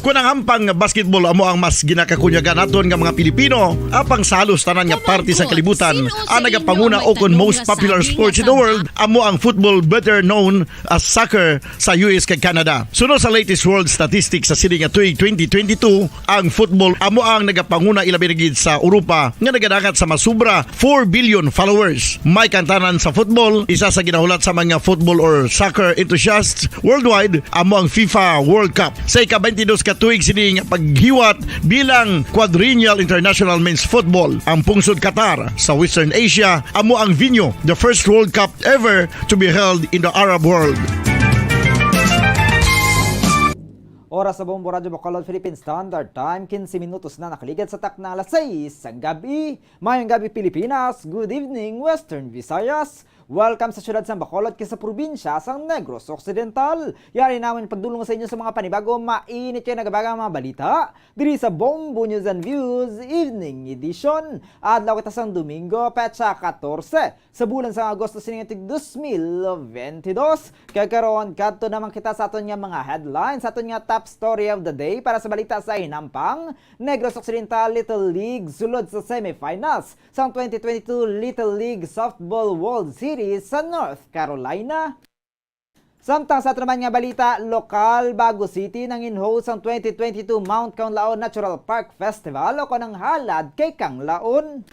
Kung ang ampang basketball amo ang mas ginakakunyagan naton nga mga Pilipino, apang salos tanan nga parte sa kalibutan, ang nagapanguna o kon most popular sports in the world, amo ang football, better known as soccer sa US kag Canada. Sunod sa latest world statistics sa sining nga tuig 2022, ang football amo ang nagapanguna ilabi gid sa Europa nga nagadagat sa masubra 4 billion followers. May kantanan sa football, isa sa ginahulat sa mga football or soccer enthusiasts worldwide, amo ang FIFA World Cup. Sa ika-22 tuig sining paghiwat bilang quadrennial international men's football. Ang pungsod Qatar sa Western Asia amo ang venue, the first World Cup ever to be held in the Arab world. Oras sa Bombo Radyo Bacolod Philippine Standard Time, 15 minutos na nakaligad sa takna alas 6 ng gabi. Mayong gabi Pilipinas, good evening Western Visayas. Welcome sa siyudad sa Bacolod kisa probinsya sa Negros Occidental. Yari namin pagdulong sa inyo sa mga panibago, mainit kayo nagabagang mga balita diri sa Bombo News and Views Evening Edition. Adlaw kita sang Domingo, petsa 14 sa bulan sa Agosto siningatig 2022. Kakaroon kadto naman kita sa aton nga mga headlines, sa aton nga top story of the day para sa balita sa hinampang Negros Occidental Little League sulod sa semifinals sa 2022 Little League Softball World Series sa North Carolina. Samtang sa naman nga balita, lokal Bago City nang in-host ang 2022 Mount Kaunlaon Natural Park Festival o kanang halad kay Kanglaon.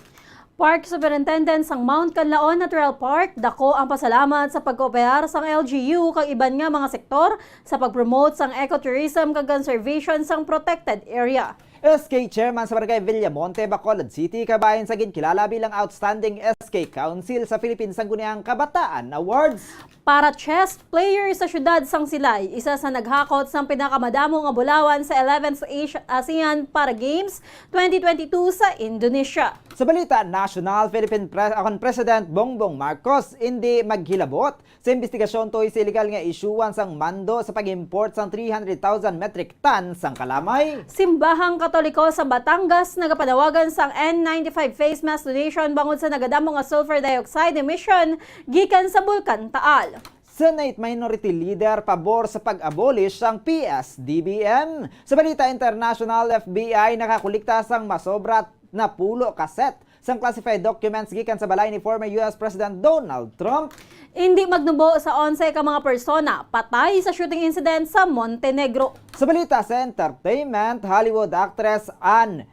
Park Superintendent sang Mount Kanlaon Natural Park dako ang pasalamat sa pagkooperar sang LGU kag iban nga mga sektor sa pagpromote sang ecotourism kag conservation sang protected area. SK Chairman sa Barangay Villamonte, Bacolod City, kabayan sa ginkilala bilang Outstanding SK Council sa Philippine Sangguniang Kabataan Awards. Para chess player sa syudad sang Silay, isa sa naghakot sang pinakamadamo nga bulawan sa 11th ASEAN Para Games 2022 sa Indonesia. Sa balita national, Philippine President Bongbong Marcos hindi maghilabot sa investigasyon toy sa illegal nga isyuan sang mando sa pag-import sang 300,000 metric tons sang kalamay. Simbahang Katoliko sa Batangas nagapanawagan sang N95 face mask donation bangod sa nagadamo nga sulfur dioxide emission gikan sa Bulkan Taal. Senate Minority Leader pabor sa pag-abolish ang PSDBM. Sa balita international, FBI nakakulikta sang masobra na pulo kaset sang classified documents gikan sa balay ni former US President Donald Trump. Hindi magnubo sa 11 ka mga persona patay sa shooting incident sa Montenegro. Sa balita sa entertainment, Hollywood actress Anne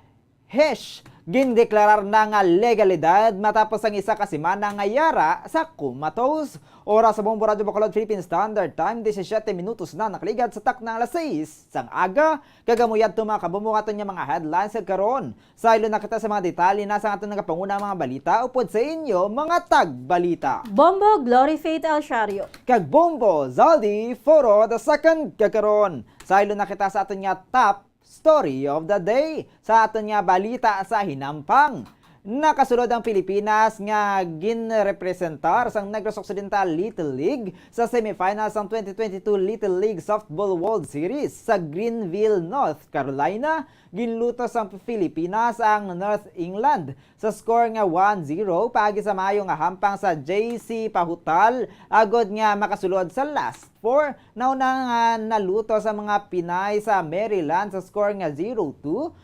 Heche gindeklarar na nga legalidad matapos ang isa ka semana nga yara sa comatose. Oras sa Bombo Radyo Bacolod Philippine Standard Time, 17 minutos na nakaligad sa takna alas 6 sang aga. Kagamuyad mga kabumukaton niya mga headlines sa karon. Sa ilo na kita sa mga detalye na sa aton nagapanguna mga balita upod sa inyo mga tagbalita. Bombo Glory Faith El Shario. Kag Bombo Zaldi Foro the second kakaron. Sa ilo na kita sa aton nga top story of the day sa aton nga balita sa hinampang. Nakasulod ang Pilipinas nga ginrepresentar sang Negros Occidental Little League sa semifinals ng 2022 Little League Softball World Series sa Greenville, North Carolina. Ginlutos ang Pilipinas ang North England sa score nga 1-0 pagi sa mayo nga hampang sa JC Pahutal agod nga makasulod sa last 4. Nauna nga naluto sa mga Pinay sa Maryland sa score nga 0-2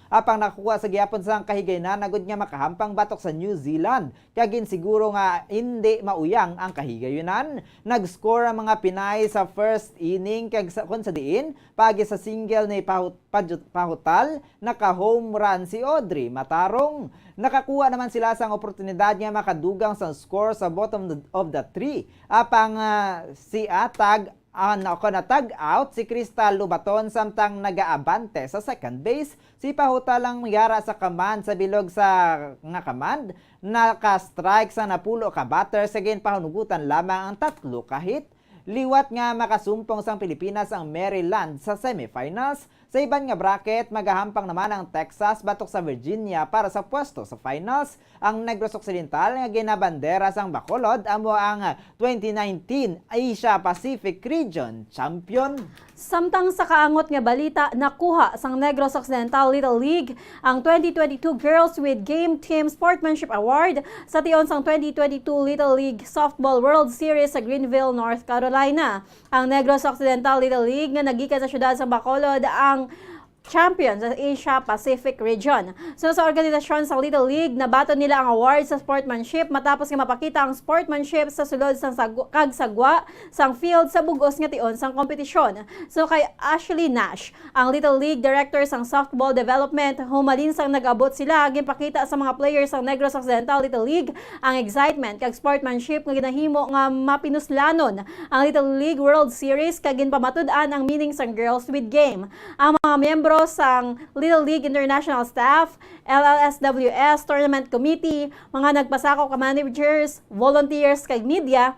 apang nakuha sa gihapon sang kahigaynan agod nga makahampang batok sa New Zealand kaya siguro nga hindi mauyang ang kahigayunan. Nag-score ang mga Pinay sa first inning kag kun sa diin pagi sa single ni Pahutal naka-home run si Audrey Matarong. Nakakuha naman sila sang oportunidad nga makadugang sa score sa bottom of the three. Apang si Atag natag out si Crystal Lubaton samtang nagaabante sa second base. Si Pahuta lang yara sa command sa bilog sa nga command. Naka-strike sa napulo ka batter sa pahunugutan lamang ang 3 ka hit. Liwat nga makasumpong sang Pilipinas ang Maryland sa semifinals. Sa iban nga bracket, magahampang naman ang Texas batok sa Virginia para sa pwesto sa finals. Ang Negros Occidental nga ginabandera sang Bacolod amo ang 2019 Asia Pacific Region Champion. Samtang sa kaangot nga balita, nakuha sang Negros Occidental Little League ang 2022 Girls with Game Team Sportsmanship Award sa tion sang 2022 Little League Softball World Series sa Greenville, North Carolina. Ang Negros Occidental Little League nga nagikan sa syudad sa Bacolod ang champion sa Asia Pacific Region. So sa organisasyon sa Little League, nabato nila ang award sa sportsmanship matapos nga mapakita ang sportsmanship sa sulod sang kagsagwa sang field sa bugos nga tion sang kompetisyon. So kay Ashley Nash, ang Little League Director sang Softball Development, humalin sang nag-abot sila ginpakita sa mga players sang Negros Occidental Little League ang excitement kag sportsmanship nga ginahimo nga mapinuslanon ang Little League World Series kag ginpamatud-an ang meaning sang Girls with Game. Ang mga miyembro sang Little League International Staff, LLSWS Tournament Committee, mga nagpasako ka managers, volunteers kag media,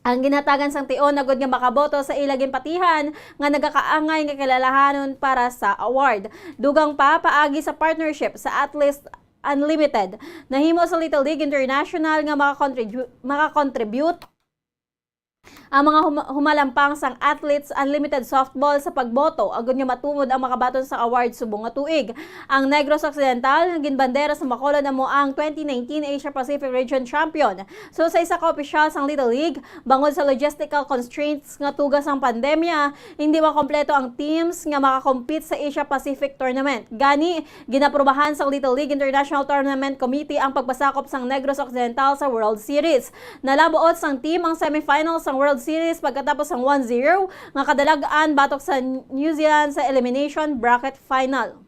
ang ginatagan sang tion nagod nga makaboto sa ilagin patihan nga nagakaangay nga kilalahanon para sa award. Dugang pa paagi sa partnership sa Athletes Unlimited. Nahimo sa Little League International nga makakontribute ang mga humalampang sang Athletes Unlimited Softball sa pagboto agud nga matumod ang makabaton sa award subong nga tuig. Ang Negros Occidental ginbandera sa Bacolod amo ang 2019 Asia Pacific Region Champion. So sa isa ka opisyal sang Little League, bangod sa logistical constraints nga tugas ang pandemya, hindi makompleto ang teams nga makakompete sa Asia Pacific Tournament. Gani ginaprubahan sang Little League International Tournament Committee ang pagpasakop sang Negros Occidental sa World Series. Nalabuot sang team ang semifinals sang World Series pagkatapos ng 1-0 nga kadalagaan batok sa New Zealand sa elimination bracket final.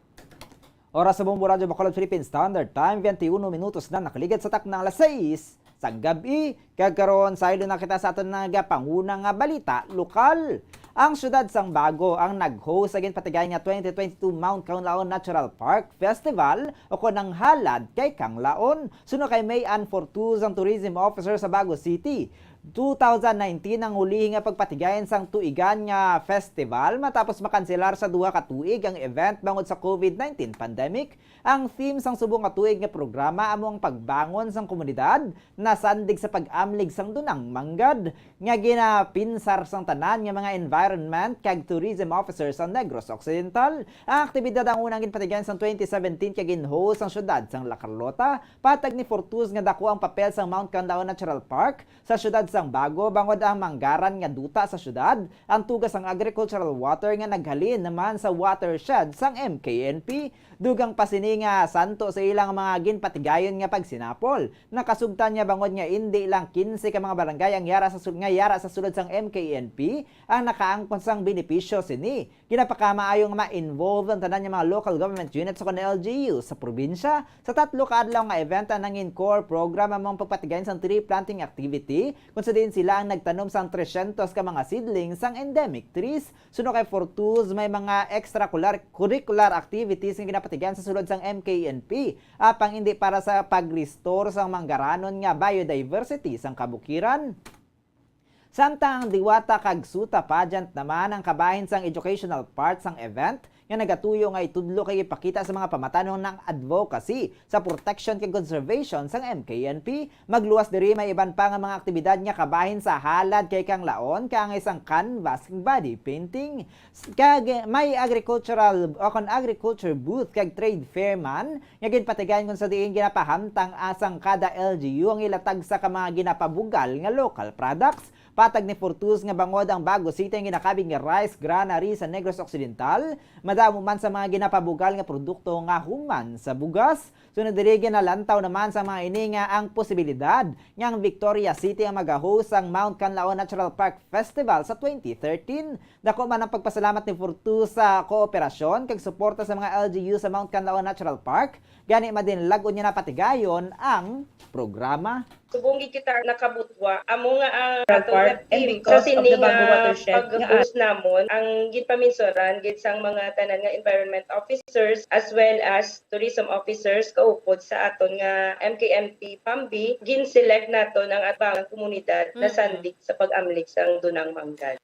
Oras sa Bombo Radyo Bacolod Philippine Standard Time, 21 minutos na nakaligid sa taknang alas 6 sa gabi. Kagkaroon sa ilo na kita sa aton nagapangunang nga balita lokal. Ang syudad sang Bago ang nag-host agin patigay nga 2022 Mount Kanglaon Natural Park Festival o kunang halad kay Kanglaon. Suno kay May Ann Fortuz ang Tourism Officer sa Bago City. 2019 ang huli nga pagpatigayan sang tuigan nga festival matapos makanselar sa 2 ka tuig ang event bangod sa COVID-19 pandemic. Ang theme sang subong nga tuig nga programa amo ang pagbangon sang komunidad na sandig sa pag-amlig sang dunang manggad nga ginapinsar sang tanan nga mga environment kag tourism officers sa Negros Occidental. Ang aktibidad ang unang ginpatigayan sang 2017 kag gin-host sang syudad sang La Carlota. Patag ni Fortuz nga dako ang papel sang Mount Kanglaon Natural Park sa syudad sang Bago bangod ang manggaran nga duta sa syudad. Ang tugas sang agricultural water nga naghalin naman sa watershed sang MKNP. Dugang pasini nga santo sa ilang mga ginpatigayon nga pagsinapol. Nakasugtan niya bangod nga hindi lang 15 ka mga barangay ang yara sa sulod sang MKNP ang nakaangkon sang benepisyo sini. Ginapakamaayong ma-involve ang tanan nga mga local government units sa LGU sa probinsya. Sa 3 ka adlaw nga event ang in-core program among pagpatigayon sang tree planting activity kung sa din sila ang nagtanom sang 300 ka mga seedlings sang endemic trees. Suno kay Fortuz may mga extracurricular activities nga ginapatigayon sa sulod sang MKNP apang hindi para sa pag-restore sang manggaranon nga biodiversity sang kabukiran. Samtang diwata kag suta pageant naman ang kabahin sang educational part sang event nga nagatuyo nga itudlo kay ipakita sa mga pamatanong ng advocacy sa protection kag conservation sang MKNP. Magluwas diri may iban pa nga mga aktibidad nga kabahin sa halad kay Kanglaon kang isang canvas kag body painting kag may agriculture booth kag trade fair man nga ginpatigayon kung sa diin ginapahamtang asang kada LGU ang ilatag sa mga ginapabugal nga local products. Patag ni Fortus nga bangod ang Bago City ang ginakabig nga rice granary sa Negros Occidental, madamo man sa mga ginapabugal nga produkto nga human sa bugas. Sunod diri ginalantaw naman sa mga ini nga ang posibilidad nga ang Victoria City ang mag-host ang Mount Canlaon Natural Park Festival sa 2013. Dako man ang pagpasalamat ni Fortus sa kooperasyon kag suporta sa mga LGU sa Mount Canlaon Natural Park. Gani madin lagon niya na patigayon ang programa. Subong kita nakabutwa amo nga ang atong team sa sining pag-host namon ang gipaminsoran gid sang mga tanan nga environment officers as well as tourism officers kaupod sa aton nga MKMP Pambi gin-select naton ang atang komunidad na sandik sa pag-amlik sang Dunang Manggan.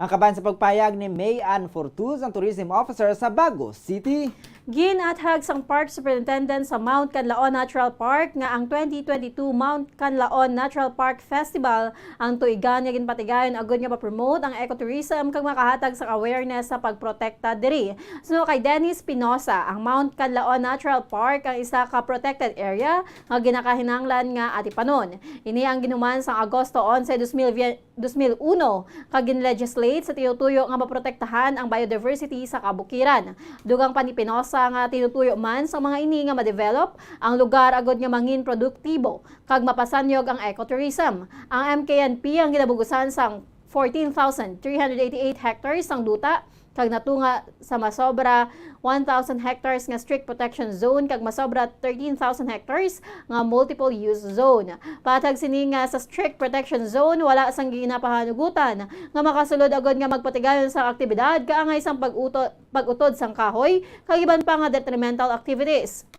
Ang kaban sa pagpayag ni May Ann Fortus, ang tourism officer sa Bago City. Ginathag sang Park Superintendent sa Mount Canlaon Natural Park nga ang 2022 Mount Canlaon Natural Park Festival ang tuigan nga ginpatigayon agud nga pa-promote ang ecotourism kag makahatag sa awareness sa pagprotekta diri. So kay Dennis Pinosa, ang Mount Canlaon Natural Park ang isa ka protected area nga ginakahinanglan nga atipanon. Ini ang ginuman sa Agosto 11, 2001 kag gin-legislate sa tinutuyo nga maprotektahan ang biodiversity sa kabukiran. Dugang pa ni Pinosa nga tinutuyo man sa mga ini nga ma-develop ang lugar agod nga mangin produktibo kag mapasanyog ang ecotourism. Ang MKNP ang ginabugusan sang 14,388 hectares ang duta kag natunga sa masobra 1,000 hectares nga strict protection zone kag masobra 13,000 hectares nga multiple use zone. Patag sini nga sa strict protection zone wala sang ginapahanugutan nga makasulod agad nga magpatigayon sa aktibidad kaangay sang pag-utod sang kahoy kag iban pa nga detrimental activities.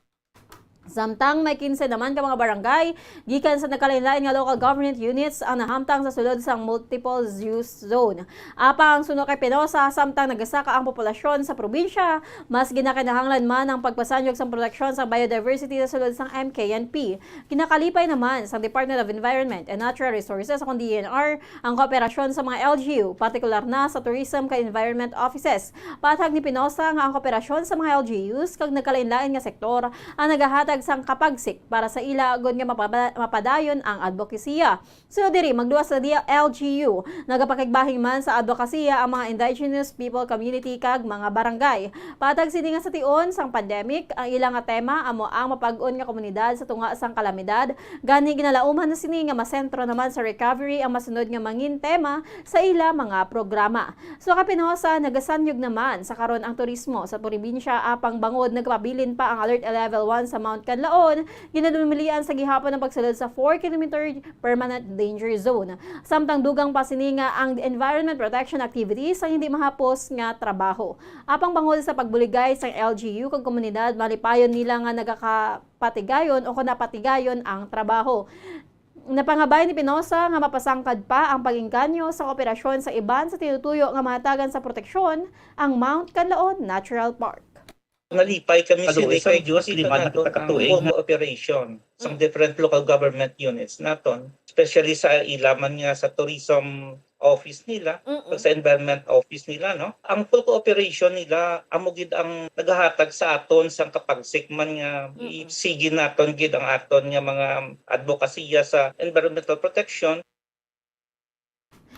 Samtang may 15 naman ka mga barangay, gikan sa nagkalain-lain nga local government units ang nahamtang sa sulod sang multiple use zone. Apang suno kay Pinosa, samtang nagasaka ang populasyon sa probinsya, mas ginakinahanglan man ang pagpasanyog sa proteksyon sa biodiversity sa sulod sang MKNP. Ginakalipay naman sa Department of Environment and Natural Resources o DNR ang kooperasyon sa mga LGU, partikular na sa tourism kay environment offices. Patag ni Pinosa nga ang kooperasyon sa mga LGUs kag nagkalain-lain nga sektor ang nagahatag sang kapagsik para sa ila agud nga mapadayon ang advokasya. Sunod diri magduwa sa LGU nagapakigbahing man sa advokasya ang mga indigenous people community kag mga barangay. Patag sini nga sa tion sang pandemic ang ilang nga tema amo ang mapag-on nga komunidad sa tunga sang kalamidad. Gani ginalauman na sini nga masentro naman sa recovery ang masunod nga mangin tema sa ila mga programa. So Pinosa nagasanyog naman sa karon ang turismo sa probinsya apang bangod nagpabilin pa ang Alert Level 1 sa Mount Canlaon, ginadumilian sa gihapon ng pagsulod sa 4 km permanent danger zone. Samtang dugang pa sini nga ang environment protection activities ang hindi mahapos nga trabaho. Apang bangod sa pagbuligay sa LGU kag komunidad, malipayon nila nga nagakapatigayon o kunapatigayon ang trabaho. Napangabay ni Pinosa nga mapasangkad pa ang pag-ingganyo sa kooperasyon sa iban sa tinutuyo nga mahatagan sa proteksyon ang Mount Canlaon Natural Park. Nalipay kami sila kay Diyos, lima na katuig cooperation sa different local government units naton, especially sa ilaman nga sa tourism office nila, sa environment office nila, no? Ang full cooperation nila amo gid ang nagahatag sa aton sang kapagsikman nga sige naton gid ang aton nga mga advokasya sa environmental protection.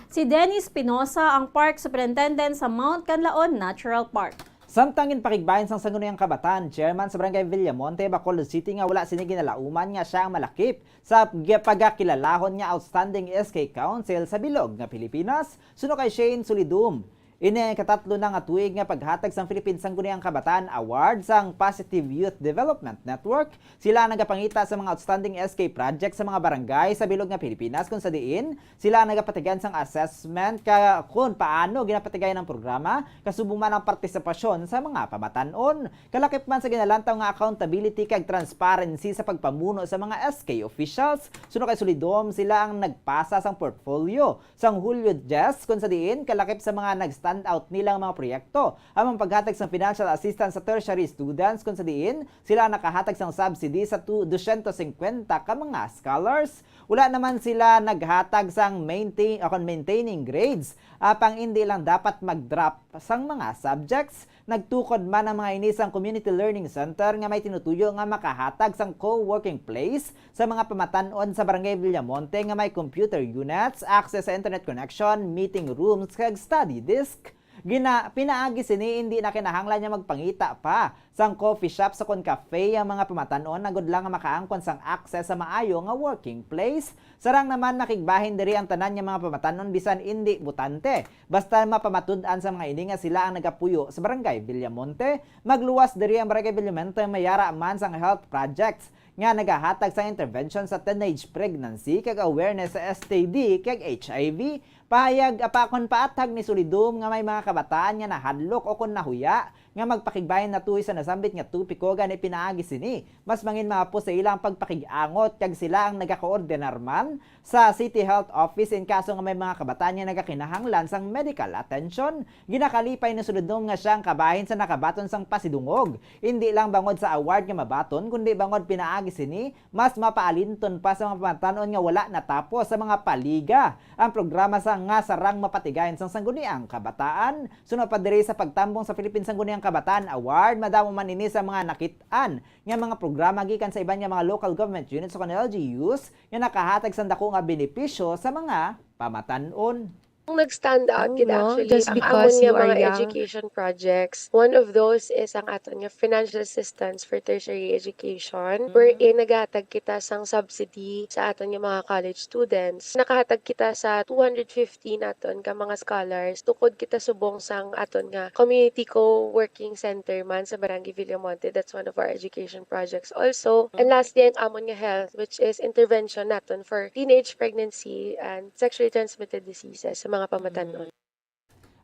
Si Dennis Pinosa ang Park Superintendent sa Mount Canlaon Natural Park. Samtangin pakigbayan sang Sangguniang Kabataan, Chairman sa Barangay Villamonte, Bacolod City nga wala sini ginalauman nga siya ang malakip sa pagakilalahon nga Outstanding SK Council sa bilog nga Pilipinas. Suno kay Shane Solidum. Ini katatlo na nga tuig nga paghatag sang Philippine Sangguniang Kabataan Award sang Positive Youth Development Network. Sila nagapangita sa mga outstanding SK project sa mga barangay sa bilog nga Pilipinas kung sa diin sila nagapatigan sang assessment kung paano ginapatigayan ang programa kasubong man ang partisipasyon sa mga pamatanon. Kalakip man sa ginalantaw nga accountability kag transparency sa pagpamuno sa mga SK officials. Suno kay Solidom, sila ang nagpasa sang portfolio sang Julio Jess kung sa diin kalakip sa mga nag standout nilang mga proyekto. Amang paghatag ng financial assistance sa tertiary students kung sa diin sila nakahatag ng subsidy sa 250 ka mga scholars. Wala naman sila naghatag sang maintaining grades. Apang hindi lang dapat mag-drop sang mga subjects. Nagtukod man ang mga inisang community learning center nga may tinutuyo nga makahatag sang co-working place sa mga pamatanon sa Barangay Villamonte nga may computer units, access sa internet connection, meeting rooms, kag study desk. Pinaagi sini hindi na kinahanglan niya magpangita pa sang coffee shop sa kon cafe ang mga pamatanon na good lang nga makaangkon sang access sa maayo nga working place. Sarang naman makigbahin diri ang tanan nga mga pamatanon bisan hindi butante. Basta mapamatud-an sa mga ini nga sila ang nagapuyo sa Barangay Villamonte. Magluwas diri ang Barangay Villamonte mayara man sang health projects nga nagahatag sa intervention sa teenage pregnancy kag awareness sa STD kag HIV. Pahayag apakon paatag ni Solidum nga may mga kabataan nga nahadlok o kon nahuya nga magpakigbayan na tuwi sa nasambit nga tupiko gani pinaagi sini. Mas mangin mapo sa ilang pagpakig-angot kag sila ang nagakoordinar man sa City Health Office in kaso nga may mga kabataan nga nagakinahanglan sang medical attention. Ginakalipay ni Solidum nga siyang kabahin sa nakabaton sang pasidungog. Hindi lang bangod sa award nga mabaton kundi bangod pinaagi sini mas mapaalinton pa sa mga pamatanon nga wala natapos sa mga paliga. Ang programa sa nga sarang mapatigayon sang sangguniang kabataan. Sunod pa diri sa pagtambong sa Philippine Sangguniang Kabataan Award, madamo man ini sa mga nakit-an nga mga programa gikan sa iban nga mga local government units o LGUs nga nakahatag sang dako nga benepisyo sa mga pamatanon. Ang nag-stand out Oh, gid no? actually Just ang because amon nga you are mga young? education projects. One of those is ang aton nga financial assistance for tertiary education wherein naghatag kita sang subsidy sa aton nga mga college students. Nakahatag kita sa 250 naton ka mga scholars tukod kita subong sang aton nga community co-working center man sa Barangay Villamonte. That's one of our education projects also. And lastly, ang amon nga health, which is intervention naton for teenage pregnancy and sexually transmitted diseases sa mga pamatanon.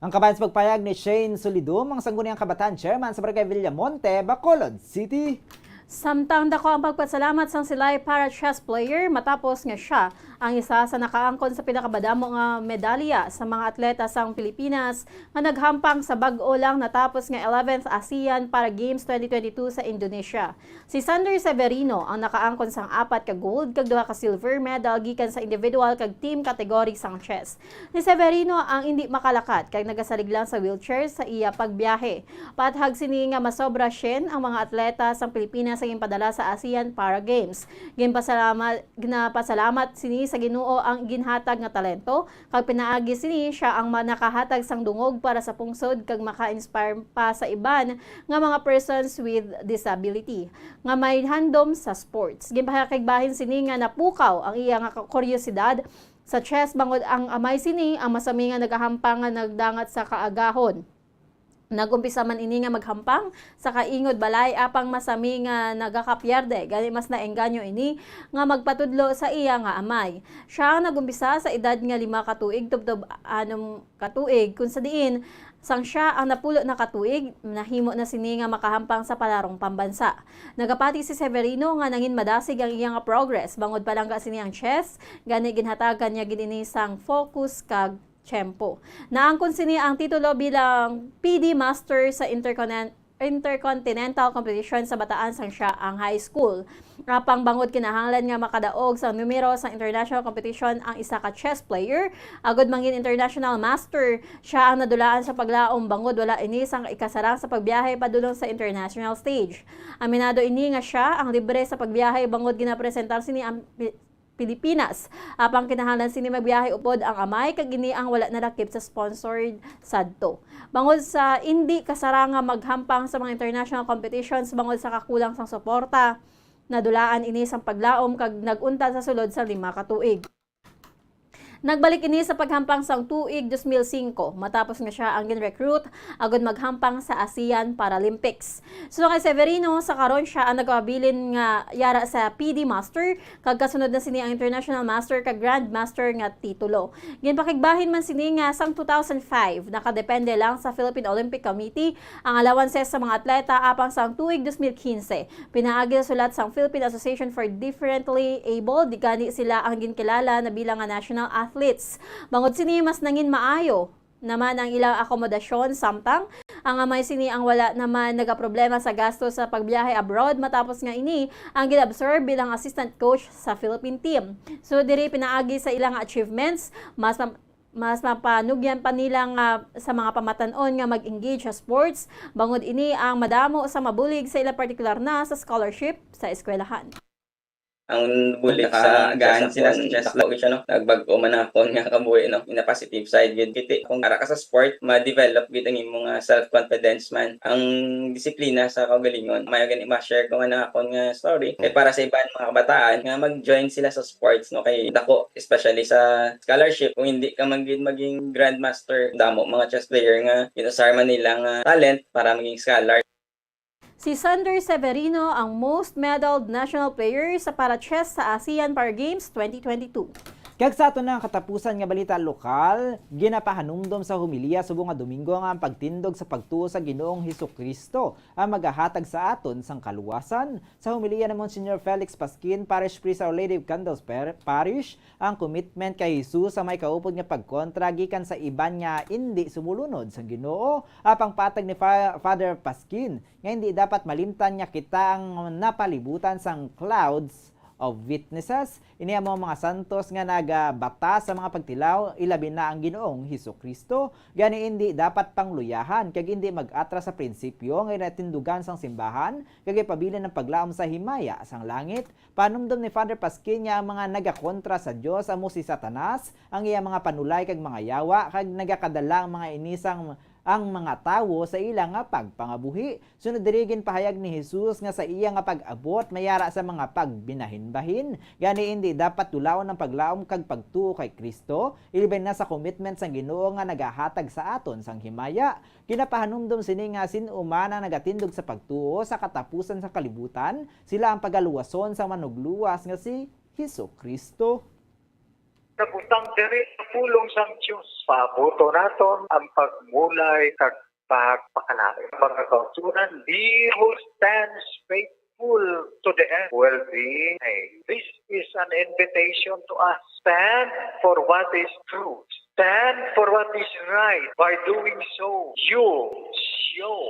Ang kabayan sa pagpayag ni Shane Solidum, ang Sangguniang Kabataan Chairman sa Barangay Villamonte, Bacolod City. Samtang dako ang pagpasalamat sang silay para chess player matapos nga siya ang isa sa nakaangkon sa pinakabadamo nga medalya sa mga atleta sang Pilipinas nga naghampang sa bag-o lang natapos nga 11th ASEAN Para Games 2022 sa Indonesia. Si Sander Severino ang nakaangkon sang 4 ka gold kag 2 ka silver medal gikan sa individual kag team category sang chess. Ni Severino ang hindi makalakat kag nagasalig lang sa wheelchair sa iya pagbiyahe. Pathag sini nga masobra shen ang mga atleta sang Pilipinas sa ginpadala sa ASEAN Para Games. Ginapasalamat sini sa Ginoo ang ginhatag nga talento kag pinaagi sini siya ang nakahatag sang dungog para sa pungsod kag maka-inspire pa sa iban nga mga persons with disability nga may handom sa sports. Ginpahakigbahin sini nga napukaw ang iya nga kuryosidad sa chess bangod ang amay sini ang masami nga nagahampang nga nagdangat sa kaagahon. Nagumpisa man ini nga maghampang sa kaingod balay apang masami nga nagakapyerde gani mas naengganyo ini nga magpatudlo sa iya nga amay. Siya ang nagumpisa sa edad nga 5 ka tuig tubtob 6 ka tuig kun sa diin sang siya ang napulo na katuig nahimo na sini nga makahampang sa palarong pambansa. Nagapati si Severino nga nangin madasig ang iya nga progress bangod pa lang sini ang chess gani ginhatagan niya gini sang focus kag tiyempo. Naangkon sini ang titulo bilang PD Master sa Intercontinental Competition sa Bataan sang siya ang high school. Rapang bangod kinahanglan nga makadaog sa numero sa international competition ang isa ka chess player. Agod mangin international master, siya ang nadulaan sa paglaom bangod wala ini sang ikasarang sa pagbiyahe padulong sa international stage. Aminado ini nga siya ang libre sa pagbiyahe bangod ginapresentar sini ang Pilipinas. Apang kinahanglan sini magbiyahe upod ang amay kag ini ang wala nalakip sa sponsored sadto. Bangod sa hindi kasara nga maghampang sa mga international competitions bangod sa kakulang sang suporta, nadulaan ini sang paglaom kag nagunta sa sulod sa 5 ka tuig. Nagbalik ini sa paghampang sang tuig 2005 matapos nga siya ang gin-recruit agad maghampang sa ASEAN Paralympics. So kay Severino sa karon siya ang nagabilin nga yara sa PD Master kag kasunod na sini ang International Master kag Grand Master nga titulo. Ginpakigbahin man sini nga sang 2005 nakadepende lang sa Philippine Olympic Committee ang allowances sa mga atleta apang sang tuig 2015. Pinaagi sa sulat sang Philippine Association for Differently Able digani sila ang ginkilala na bilang nga national athletes. Bangod sini mas nangin maayo naman ang ilang akomodasyon samtang ang amay sini ang wala naman nagaproblema sa gasto sa pagbiyahe abroad matapos nga ini ang gin-observe bilang assistant coach sa Philippine team. So diri pinaagi sa ilang achievements, mas mapanugyan pa nilang sa mga pamatanon nga mag-engage sa sports, bangod ini ang madamo sa mabulig sa ilang partikular na sa scholarship sa eskwelahan. Ang bulik sa gaan sila sa chess lang siya no nagbag-o man ako nga kabuhi no in a positive side gid kiti kung ara ka sa sport ma-develop gid ang imong self-confidence man ang disiplina sa kaugalingon may gani ma-share ko nga na ako nga story kay para sa iban mga kabataan nga mag-join sila sa sports no kay dako especially sa scholarship kung hindi ka maging grandmaster damo mga chess player nga ginusarman nilang talent para maging scholar. Si Sander Severino ang most medaled national player sa para-chess sa ASEAN Para Games 2022. Kag sa ato na katapusan nga balita lokal, ginapahanumdom sa humilya subong nga Domingo nga ang pagtindog sa pagtuo sa Ginoong Hesukristo ang magahatag sa aton sang kaluwasan. Sa humilya ni Monsignor Felix Pasquin, Parish Priest Our Lady of Candles Parish, ang commitment kay Jesus sa may kaupod nga pagkontra gikan sa iban nga hindi sumulunod sa Ginoo. Apang patag ni Father Pasquin nga hindi dapat malimtan niya kita ang napalibutan sang clouds of witnesses. Ini ang mga santos nga nagabata sa mga pagtilaw, ilabi na ang Ginoong Hesukristo. Gani hindi dapat pangluyahan, kag hindi mag-atra sa prinsipyo nga natindugan sang simbahan, kag ipabilin ng paglaom sa himaya sang langit. Panumdom ni Father Pasquin nga ang mga nagakontra sa Dios amo si Satanas, ang iya mga panulay kag mga yawa, kag nagakadala ang mga inisang ang mga tawo sa ilang nga pagpangabuhi. Sunod dirigin pahayag ni Jesus nga sa iya nga pag-abot mayara sa mga pagbinahin-bahin. Gani hindi dapat tulaon ng paglaom kag pagtuo kay Kristo, ilibay na sa commitment sang Ginoo nga nagahatag sa aton sang himaya. Ginapahanumdom sini nga sinumana nagatindog sa pagtuo sa katapusan sa kalibutan, sila ang pagaluwason sang manugluwas nga si Hesukristo. Nagutang diri sa pulong sang Diyos. Pabuto naton ang pagmulay kag pagpakalain. Mga kautunan, he who stands faithful to the end will be saved. This is an invitation to us. Stand for what is true. Stand for what is right. By doing so, you show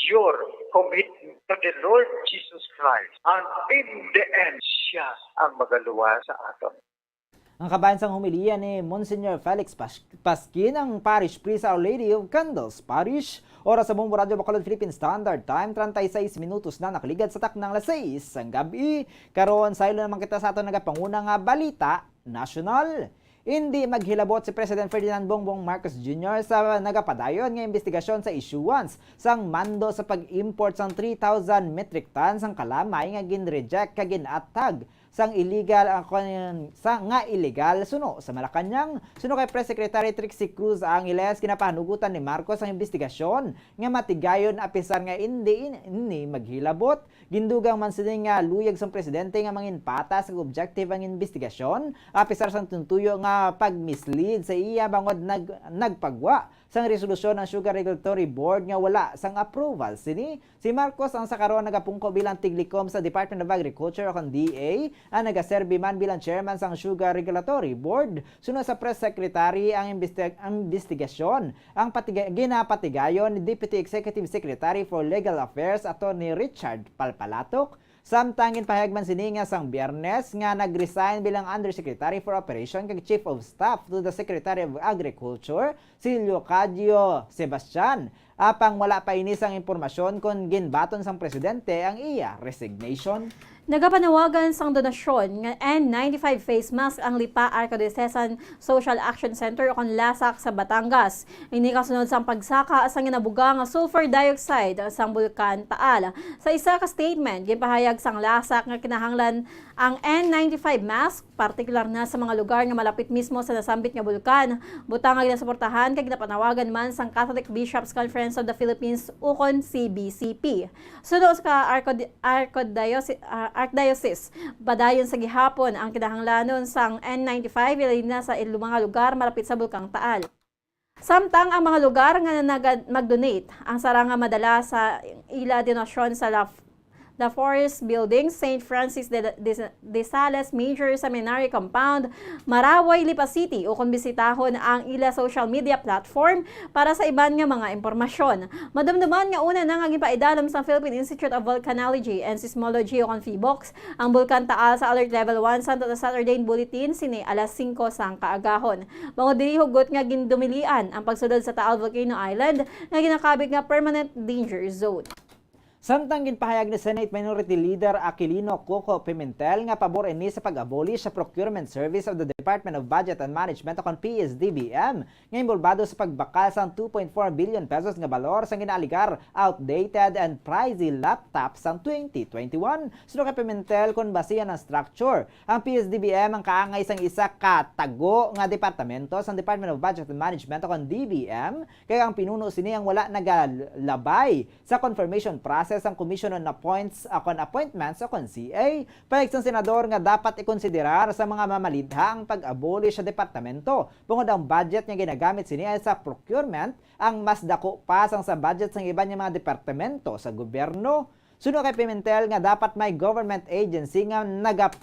your commitment to the Lord Jesus Christ. And in the end, siya ang magaluwa sa aton. Ang kabayan sang humiliya ni Monsignor Felix Pasquin, ang Parish Priest Our Lady of Candles Parish. Oras sa Bombo Radio Bacolod Philippine Standard Time, 36 minutos na nakaligad sa taknang 6 ang gabi. Karon sa ilo naman kita sa aton nagapanguna nga balita national. Hindi maghilabot si President Ferdinand Bongbong Marcos Jr. sa nagapadayon nga investigasyon sa issuance sang mando sa pag-import sang 3,000 metric tons sang kalamay nga gin-reject kag ginatag sang illegal nga illegal suno sa Malacañang. Suno kay Press Secretary Trixie Cruz Angeles, kinapahanugutan ni Marcos ang investigasyon nga matigayon apisar nga hindi maghilabot. Gindugang man sini nga luyag sang presidente nga manginpata sa objective ang investigasyon apisar sang tuntuyo nga pag-mislead sa iya bangod nagpagwa sang resolusyon ng Sugar Regulatory Board nga wala sang approval sini. Si Marcos ang sakaron nagapungko bilang tiglikom sa Department of Agriculture o DA, ang nagaserbi man bilang chairman sang Sugar Regulatory Board. Sunod sa press secretary ang investigasyon ang ginapatigayon ni Deputy Executive Secretary for Legal Affairs Attorney Richard Palpalatok. Samtangin pahayagman sini nga sang Biyernes nga nagresign bilang Undersecretary for Operation kag Chief of Staff to the Secretary of Agriculture si Leocadio Sebastian. Apang wala pa inis ang impormasyon kung ginbaton sang presidente ang iya resignation. Nagapanawagan sang donasyon nga N95 face mask ang Lipa Arcodiocesan Social Action Center o Lasak sa Batangas. Ini kasunod sang pagsaka sang nabuga nga sulfur dioxide sang bulkan Taal. Sa isa ka statement, gipahayag sang Lasak nga kinahanglan ang N95 mask, partikular na sa mga lugar nga malapit mismo sa nasambit nga bulkan. Butang nga ginasuportahan kag napanawagan man sang Catholic Bishops Conference of the Philippines ukon CBCP. Sunod ka Archdiocese, padayon sa gihapon ang kinahanglanon sang N95 ilin na sa mga lugar malapit sa bulkang Taal. Samtang ang mga lugar nga mag-donate ang sarang nga madala sa ila donasyon The Forest Building, St. Francis de Sales Major Seminary Compound, Marawi, Lipa City ukon bisitahon ang ila social media platform para sa iban nga mga impormasyon. Madumduman nga una na nga gipaidalom sa Philippine Institute of Volcanology and Seismology ukon PHIVOLCS ang bulkan taal sa Alert Level 1 santo sa Saturday Bulletin sini alas 5 sang kaagahon. Bangod diri hugot nga gindumilian ang pagsulod sa Taal Volcano Island nga ginakabig nga permanent danger zone. Samtang ginpahayag ni Senate Minority Leader Aquilino Coco Pimentel nga pabor ini sa pag-abolish sa procurement service of the Department of Budget and Management o PSDBM nga involvado sa pagbakal sang 2.4 billion pesos nga balor sa ginaaligar outdated and pricey laptops sang 2021. Suno kay Pimentel kung basihan ang structure, ang PSDBM ang kaangay sang isa ka tago nga departamento sang Department of Budget and Management o DBM kaya ang pinuno sini ang wala nagalabay sa confirmation process ang Commission on Appointments o CA. Pahig sang senador nga dapat ikonsiderar sa mga mamalidha ang pag-abolish sa departamento. Bungod ang budget nga ginagamit sini ay sa procurement ang mas dako pa sang sa budget sang iban nga mga departamento sa gobyerno. Suno kay Pimentel nga dapat may government agency nga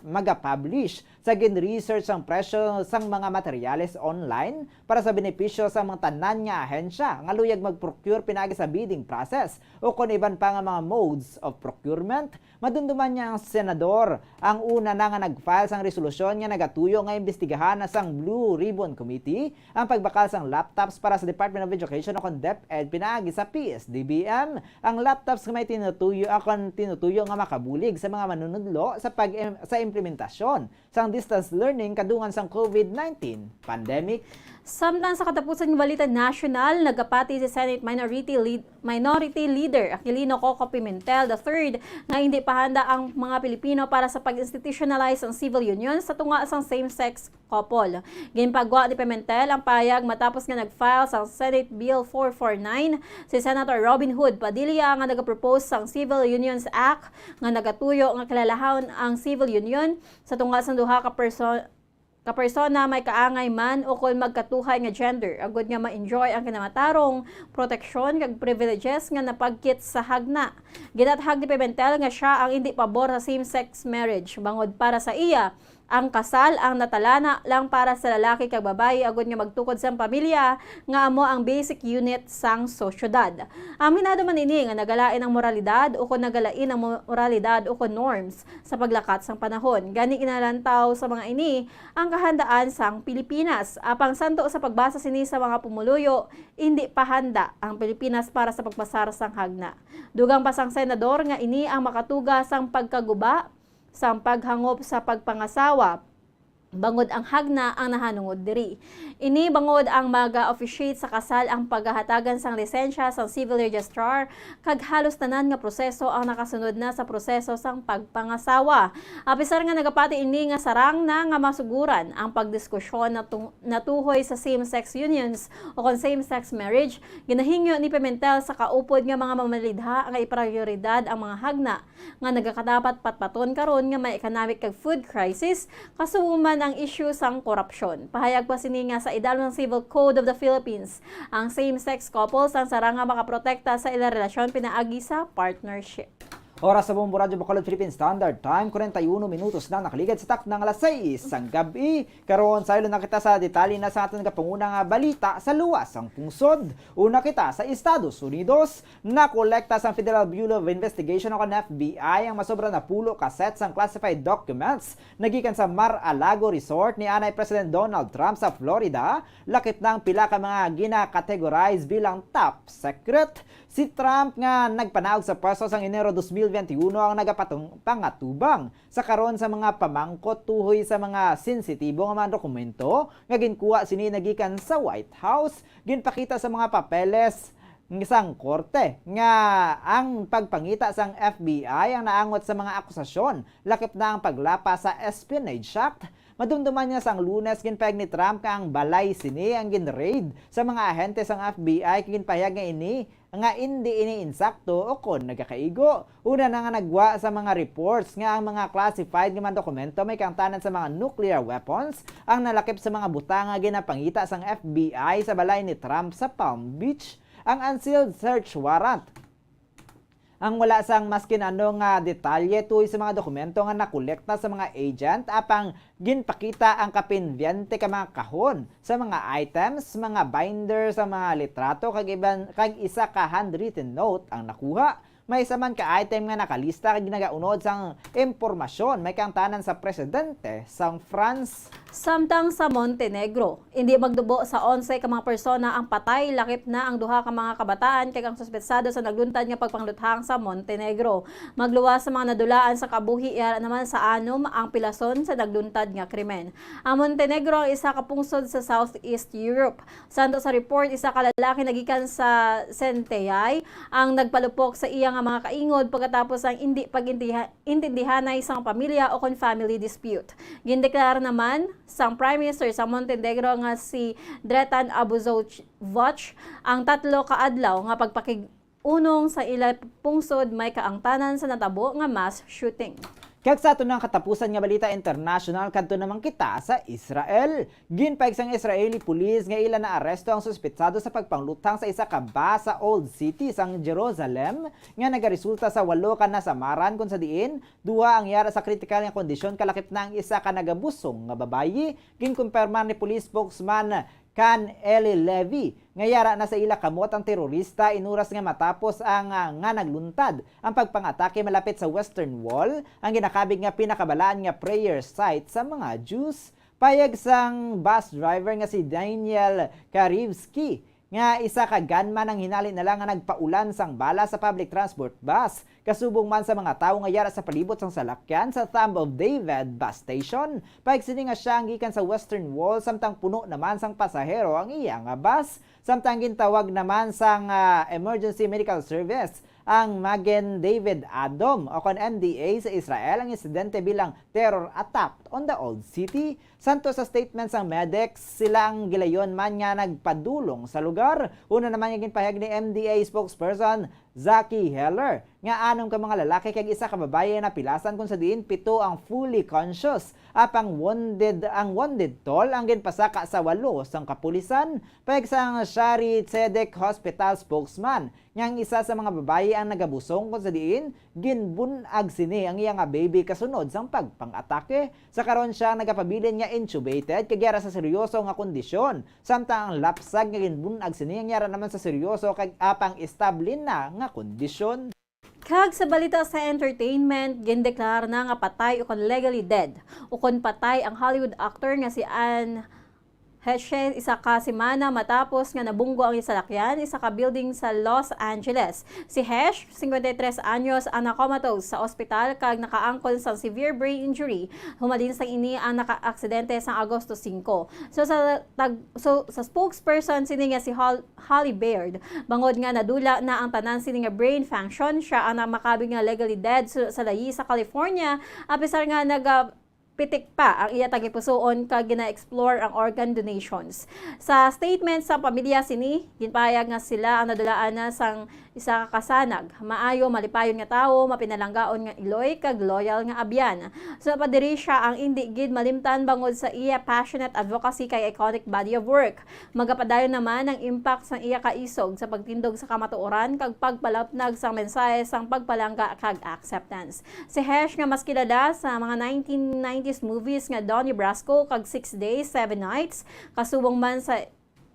magapublish sa gin-research ang presyo sang mga materyales online para sa benepisyo sa mga tanan nga ahensya nga luyag mag-procure pinagi sa bidding process o kung iban pa nga mga modes of procurement. Madunduman niya ang senador ang una na nga nag-file sang resolusyon nga nagatuyo nga imbestigahan na sang Blue Ribbon Committee ang pagbakal sang laptops para sa Department of Education o DepEd pinagi sa PSDBM. Ang laptops nga may tinutuyo nga makabulig sa mga manunudlo sa implementasyon sang distance learning kadungan sang COVID-19 pandemic. Samtang sa katapusan ng balita national, nagapati si Senate Minority Leader Aquilino Coco Pimentel III nga hindi pa handa ang mga Pilipino para sa pag-institutionalize ang civil union sa tunga sang same-sex couple. Ginpagwa ni Pimentel ang payag matapos nga nag-file sa Senate Bill 449 si Senator Robin Hood Padilla nga nag-propose sang Civil Unions Act nga nagatuyo nga kilalahon ang civil union sa tunga sang duha ka persona may kaangay man o kung magkatuhay nga gender agud nga ma-enjoy ang kinamatarong proteksyon kag privileges nga napagkit sa hagna. Ginathag ni Pimentel nga siya ang hindi pabor sa same-sex marriage bangod para sa iya ang kasal ang natalana lang para sa lalaki kag babae agud nga magtukod sa pamilya nga amo ang basic unit sang sosyedad. Aminado man ini nga nagalain ang moralidad o kung nagalain ang moralidad o kung norms sa paglakat sang panahon. Gani inalantaw sa mga ini ang kahandaan sang Pilipinas. Apang santo sa pagbasa sini sa mga pumuluyo, hindi pa handa ang Pilipinas para sa pagpasar sang hagna. Dugang pa sang senador nga ini ang makatuga sang pagkaguba sang paghangop sa pagpangasawa bangod ang hagna ang nahanungod diri. Ini bangod ang maga-officiate sa kasal ang paghahatagan sang lisensya sang civil registrar kag halos tanan nga proseso ang nakasunod na sa proseso sang pagpangasawa. Apisar nga nagapati ini nga sarang na nga masuguran ang pagdiskusyon na tuhoy sa same-sex unions o kon same-sex marriage, ginahingyo ni Pimentel sa kaupod nga mga mamalidha nga iprioridad ang mga hagna nga nagakadapat patpaton karon nga may economic kag food crisis kasuhuman ang issue sang korupsyon. Pahayag pa sini nga sa idalom ng Civil Code of the Philippines, ang same-sex couples ang sarang nga makaprotekta sa ilang relasyon pinaagi sa partnership. Oras sa Bombo Radyo Bacolod Philippine Standard Time, 41 minutos na nakaligad sa tak ng alas 6 sang gabi. Karon sa ilo na kita sa detalye na sa ating kapungunang balita sa luwas ang pungsod. Una kita sa Estados Unidos, nakolekta sa Federal Bureau of Investigation o FBI ang masobra na pulo ka sets ang classified documents nagikan sa Mar-a-Lago Resort ni Anay President Donald Trump sa Florida. Lakip ng pila ka mga gina-categorize bilang top secret. Si Trump nga nagpanaog sa pwesto sang Enero 2021 ang nagapangatubang sa karon sa mga pamangkot tuhoy sa mga sensitibo nga mga dokumento nga ginkuha sini nagikan sa White House. Ginpakita sa mga papeles ng isang korte nga ang pagpangita sang FBI ang naangot sa mga akusasyon lakip na ang paglapa sa Espionage Act. Madumduman niya sang Lunes ginpahayag ni Trump ka ang balay sini ang ginraid sa mga ahente sang FBI ginpahayag nga ini nga hindi ini insakto o kon nagakaigo. Una na nga nagwa sa mga reports nga ang mga classified nga mga dokumento may kangtanan sa mga nuclear weapons ang nalakip sa mga butang nga ginapangita sang FBI sa balay ni Trump sa Palm Beach. Ang unsealed search warrant ang wala sang maskin ano nga detalye tuy sa mga dokumento nga nakolekta sa mga agent apang ginpakita ang kapin 20 ka mga kahon sa mga items, mga binder sa mga litrato kag isa ka handwritten note ang nakuha. May isa man ka item nga nakalista kag ginagaunod sang impormasyon may kangtanan sa presidente sang France. Samtang sa Montenegro, hindi magdubo sa 11 ka mga persona ang patay, lakip na ang duha ka mga kabataan kag ang suspetsado sa nagluntad nga pagpangluthang sa Montenegro. Magluwas sa mga nadulaan sa kabuhi naman sa anom ang pilason sa nagluntad nga krimen. Ang Montenegro ang isa ka pungsod sa Southeast Europe. Santo sa report, isa ka lalaki nagikan sa Centeyay ang nagpalupok sa iya nga mga kaingod pagkatapos ang hindi pagintindihanay sang pamilya o kon family dispute. Gindeklara naman sang Prime Minister sa Montenegro nga si Dretan Abuzovic ang 3 ka adlaw nga pagpakigunong sa ila pungsod may kaangtanan sa natabo nga mass shooting. Kag sa ato ng katapusan nga balita international kadto naman kita sa Israel. Ginpaig sang Israeli police nga ila na aresto ang suspetsado sa pagpanglutang sa isa ka bus sa Old City sang Jerusalem nga nagaresulta sa 8 ka nasamaran kun sa diin duha ang yara sa kritikal nga kondisyon kalakip na ang isa ka nagabusong nga babayi. Ginkumpirma ni police spokesman Kan Eli Levy nga yara na sa ila kamot ang terorista inuras nga matapos ang nga nagluntad ang pagpangatake malapit sa Western Wall ang ginakabig nga pinakabalaan nga prayer site sa mga Jews. Payag sang bus driver nga si Daniel Karivsky nga isa ka gunman ang hinali na lang nga nagpaulan sang bala sa public transport bus kasubong man sa mga tawo nga yara sa palibot sang salakyan sa Thumb of David bus station. Paigsini nga siya ang gikan sa Western Wall samtang puno naman sang pasahero ang iya nga bus. Samtang gintawag naman sang Emergency Medical Service ang Magen David Adom o kon MDA sa Israel ang insidente bilang terror attack on the Old City. Santo sa statement sang medics, sila ang gilayon man nga nagpadulong sa lugar. Una naman yung ginpahayag ni MDA spokesperson Zaki Heller nga anong ka mga lalaki kag isa ka babaye na pilasan kung sa diin 7 ang fully conscious apang wounded tol ang ginpasaka sa 8 sang kapulisan. Payag sang Shari Tzedek Hospital spokesman nga ang isa sa mga babaye ang nagabusong kung sa diin ginbunag sini ang iya nga baby kasunod sang pagpang-atake. Sa karon siya nagapabilin nga intubated kag yara sa seryoso nga kondisyon. Samtang ang lapsag nga ginbunag sini ang yara naman sa seryoso kag apang establin na nga kondisyon. Kag sa balita sa entertainment, gindeklara na nga patay o kon legally dead o kon patay ang Hollywood actor nga si Anne Heche isa ka semana matapos nga nabunggo ang isalakyan isa ka building sa Los Angeles. Si Heche, 53 anyos, ang nakomatose sa ospital kag nakaangkol sa severe brain injury. Humalin sa ini ang naka-aksidente sa Agosto 5. So sa spokesperson sini nga si Holly Baird, bangod nga nadula na ang tanan sini nga brain function, siya ang makabig nga legally dead sa layi sa California apisar nga pitik pa ang iya tagipusoon kag gina-explore ang organ donations. Sa statement sa pamilya sini, ginpahayag nga sila ang nadulaan na sang isa ka kasanag, maayo malipayon nga tawo, mapinalanggaon nga iloy kag loyal nga abyan. So padiri siya ang indi gid malimtan bangod sa iya passionate advocacy kay iconic body of work. Magapadayon naman ang impact sang iya kaisog sa pagtindog sa kamatuoran kag pagpalapnag sang mensahe sang pagpalangga kag acceptance. Si Heche nga mas kilala sa mga 1990s movies nga Donnie Brasco kag 6 Days, 7 Nights, kasubong man sa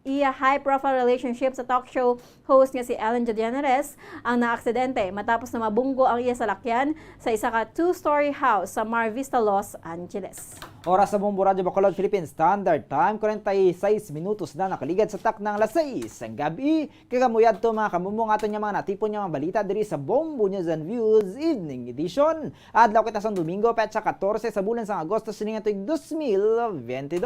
iya high-profile relationship sa talk show host nga si Ellen DeGeneres ang naaksidente matapos na mabunggo ang iya salakyan sa isa ka 2-story house sa Mar Vista, Los Angeles. Oras sa Bombo Radio Bacolod Philippine Standard Time, 46 minutos na nakaligad sa tak ng 6 ang gabi. Kagamuyad to mga kamumong ato niya mga natipon niya mga balita diri sa Bombo News and Views Evening Edition. Adlaw kita sa Domingo, petsa 14 sa bulan sa Agosto sining tuig 2022.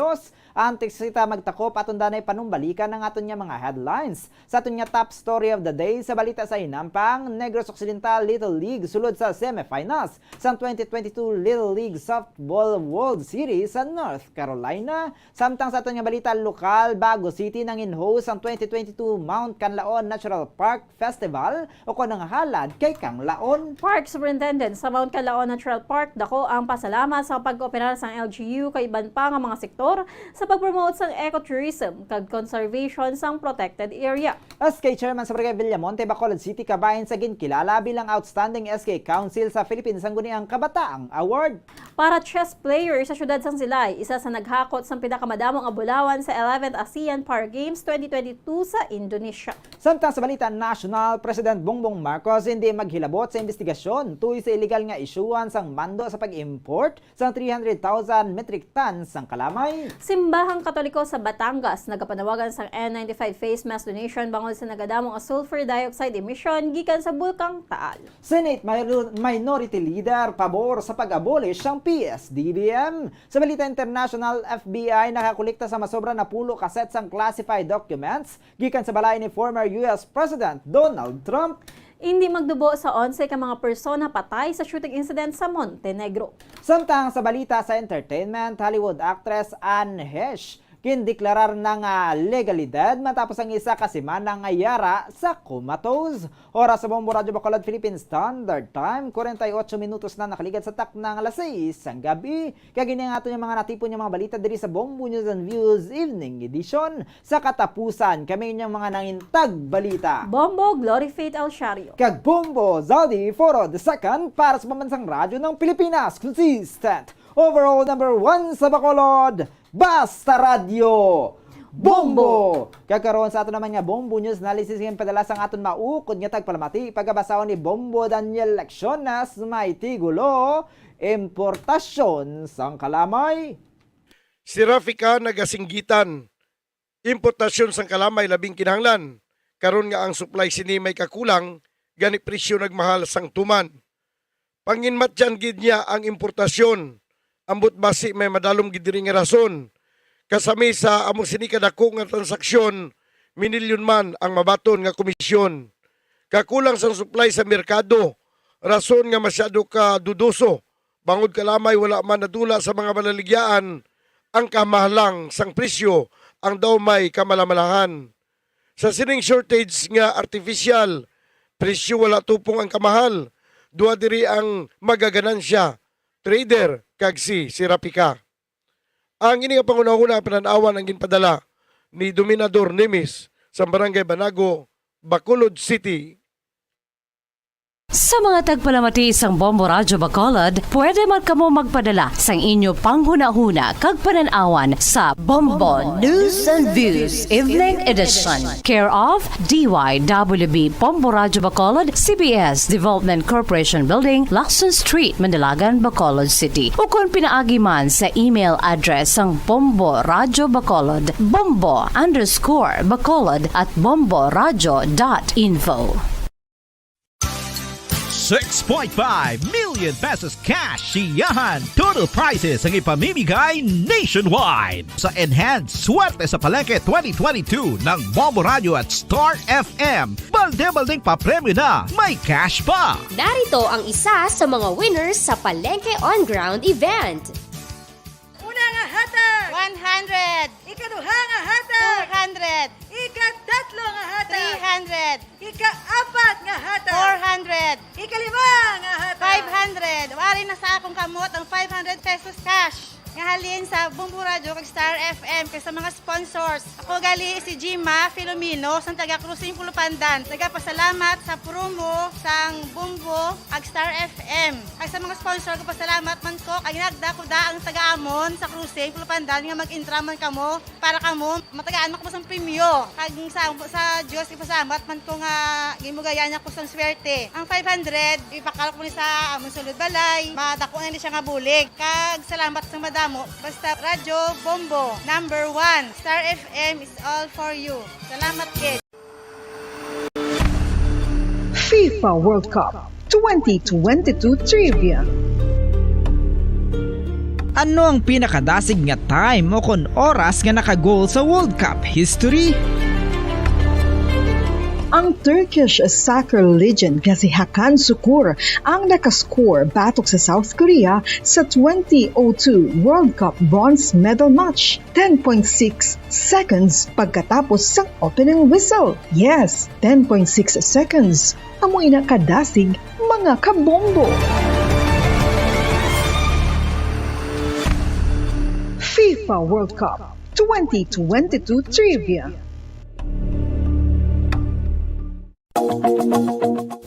Antes kita magtakop aton danay panumbalikan ng aton niya mga headlines. Sa aton niya top story of the day sa balita sa Inampang, Negros Occidental Little League sulod sa semifinals sa 2022 Little League Softball World Series diri sa North Carolina. Samtang sa aton nga balita lokal, Bago City nang in-host ang 2022 Mount Canlaon Natural Park Festival o nang halad kay Canlaon. Park Superintendent sa Mount Canlaon Natural Park dako ang pasalamat sa pag-operar sang LGU kay iban pa nga mga sektor sa pag-promote sang ecotourism kag conservation sang protected area. SK Chairman sa Barangay Villamonte, Bacolod City, kabahin sa ginkilala bilang Outstanding SK Council sa Philippines ang guniang Kabataang Award. Para chess player sa syudad sang Silay, isa sa naghakot sang pinakamadamong abulawan sa 11th ASEAN Para Games 2022 sa Indonesia. Samtang sa balita national, President Bongbong Marcos hindi maghilabot sa investigasyon tuy sa illegal nga isyuhan sang mando sa pag-import sang 300,000 metric tons sang kalamay. Simbahang Katoliko sa Batangas nagapanawagan sang N95 face mask donation bangod sa nagadamong sulfur dioxide emission gikan sa bulkang Taal. Senate Minority Leader pabor sa pag-abolish ng PSDBM. Sa balita international, FBI nakakolekta sa masobra na 10 kaset sang classified documents gikan sa balay ni former US President Donald Trump. Hindi magdubo sa 11 ka mga persona patay sa shooting incident sa Montenegro. Samtang sa balita sa entertainment, Hollywood actress Anne Heche kindeklarar ng legalidad matapos ang isa kasimanang ayara sa comatose. Oras sa Bombo Radyo Bacolod Philippine Standard Time, 48 minutos na nakaligad sa tak ng alas 6 ang gabi. Kagini ang ato yung mga natipon yung mga balita diri sa Bombo News and Views Evening Edition. Sa katapusan, kami yung mga nangintag balita. Bombo Glory Faith El Shario. Kag Bombo Zaldi Foro II para sa pambansang radyo ng Pilipinas. Consistent. Overall number 1 sa Bacolod. Basta Radio Bombo! Kakaroon sa ato naman nga Bombo News analysis ng padalas ang aton maukod nga tagpalamati pagkabasahon ni Bombo Daniel Lecciones may tigulo importasyon sang kalamay. Si Rafika nagasinggitan importasyon sang kalamay labing kinahanglan karon nga ang supply sini may kakulang gani presyo nagmahal sang tuman. Panginmatyan gid niya ang importasyon. Ambot basi may madalom gid diri nga rason. Kasami sa among sinikadako nga transaksyon, minilyon man ang mabaton nga komisyon. Kakulang sang supply sa merkado, rason nga masyado ka dudoso. Bangod kalamay wala man nadula sa mga malaligyaan, ang kamahalang sang presyo ang daw may kamalamalahan. Sa sining shortage nga artificial, presyo wala tupong ang kamahal. Duha diri ang magaganansya, trader kag si Rafika. Ang ini nga pangunahuna pananawan ang ginpadala ni Dominador Nemes sa Barangay Banago, Bacolod City. Sa mga tagpalamati sang Bombo Radyo Bacolod, pwede man kamo magpadala sang inyo panghuna-huna kag pananawan sa Bombo News and Views Evening Edition. Care of DYWB Bombo Radyo Bacolod, CBS Development Corporation Building, Lacson Street, Mandalagan, Bacolod City. O kung pinaagi man sa email address sang Bombo Radyo Bacolod, bombo_bacolod@bomboradyo.info. 6.5 million pesos cash siyahan. Total prizes ang ipamimigay nationwide sa Enhanced Swerte sa Palengke 2022 ng Bombo Radio at Star FM. Balde-baldeng papremyo na, may cash pa. Narito ang isa sa mga winners sa Palengke On Ground event. Una nga hatag 100. Ikaduha nga hatag 200. Ikatatlo nga hatag 300. Ikaapat nga hatag 400. Ikalima nga hatag 500. Wari na sa akong kamot ang 500 pesos cash. Nga halin sa Bombo Radio kag Star FM kay sa mga sponsors. Ako gali si Jima Filomeno sang taga Cruising Pulupandan. Nagapasalamat sa promo sang Bombo ag Star FM. Kag sa mga sponsor ko pasalamat man ko kag nagdakuda ang taga-amon sa Cruising Pulupandan nga mag-intra man kamo para kamo matagaan mo sang premyo. Kag sa Dios ipasalamat man ko nga gimugayan ako sang swerte. Ang 500 ipakalok mo ni sa amon sulod balay. Madako na ni siya nga bulig. Kag salamat sa madamo. Basta Radyo Bombo, number 1. Star FM is all for you. Salamat, kid. FIFA World Cup 2022 Trivia. Ano ang pinakadasig nga time o kon oras nga nakagol sa World Cup history? Ang Turkish soccer legend nga si Hakan Şükür ang nakascore batok sa South Korea sa 2002 World Cup bronze medal match. 10.6 seconds pagkatapos sa opening whistle. Yes, 10.6 seconds. Amoy na kadasig mga kabombo. FIFA World Cup 2022 Trivia.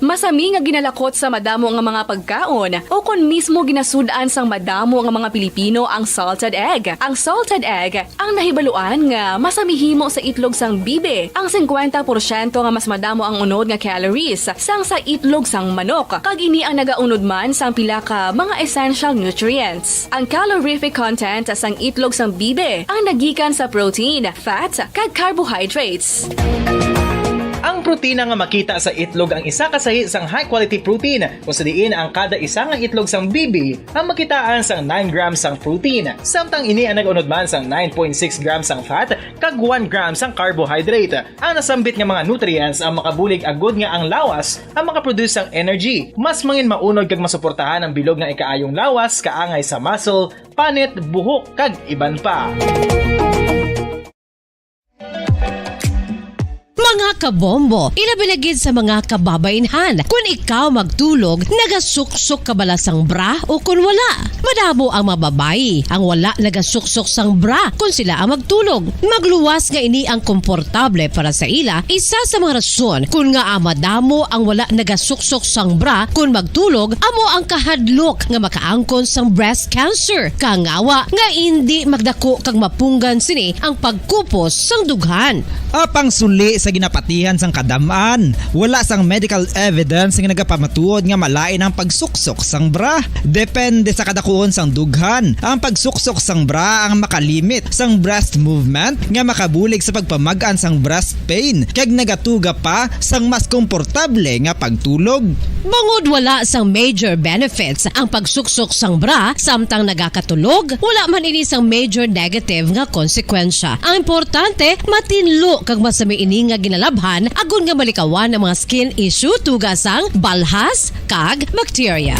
Masami nga ginalakot sa madamo nga mga pagkaon o kon mismo ginasudaan sang madamo nga mga Pilipino ang salted egg. Ang salted egg ang nahibaluan nga masamihimo sa itlog sang bibe. Ang 50% nga mas madamo ang unod nga calories sang sa itlog sang manok. Kag ini ang nagaunod man sang pila ka mga essential nutrients. Ang calorific content sang itlog sang bibe ang nagikan sa protein, fat, kag carbohydrates. Ang protina nga makita sa itlog ang isa kasahi sang high quality protein kung sa diin ang kada isa nga itlog sang bibi ang makitaan sang 9 grams sang protein samtang ini ang nag-unod man sang 9.6 grams sang fat kag 1 grams sang carbohydrate. Ang nasambit nga mga nutrients ang makabulig agud nga ang lawas ang makaproduce sang energy. Mas mangin maunod kag masuportahan ang bilog nga ikaayong lawas kaangay sa muscle, panit, buhok kag iban pa. Mga kabombo, ilabilagid sa mga kababainhan. Kung ikaw magtulog, nagasuksok ka bala sang bra o kung wala. Madamo ang mababayi, ang wala nagasuksok sang bra kung sila ang magtulog. Magluwas nga ini ang komportable para sa ila, isa sa mga rason kung nga madamo ang wala nagasuksok sang bra kung magtulog, amo ang kahadlok nga makaangkon sang breast cancer. Kangawa nga hindi magdako kag mapunggan sini ang pagkupos sang dughan. Apang suli sa ginapatihan sang kadamaan, wala sang medical evidence nga nagapamatuod nga malain ang pagsuksok sang bra. Depende sa kadakuon sang dughan. Ang pagsuksok sang bra ang makalimit sang breast movement nga makabulig sa pagpamagaan sang breast pain kag nagatuga pa sang mas komportable nga pagtulog. Bangod wala sang major benefits ang pagsuksok sang bra samtang nagakatulog, wala man ini sang major negative nga konsekwensya. Ang importante, matinlo kag masami ini nga ginalabhan agon nga malikawan ang mga skin issue tugasang balhas kag bacteria.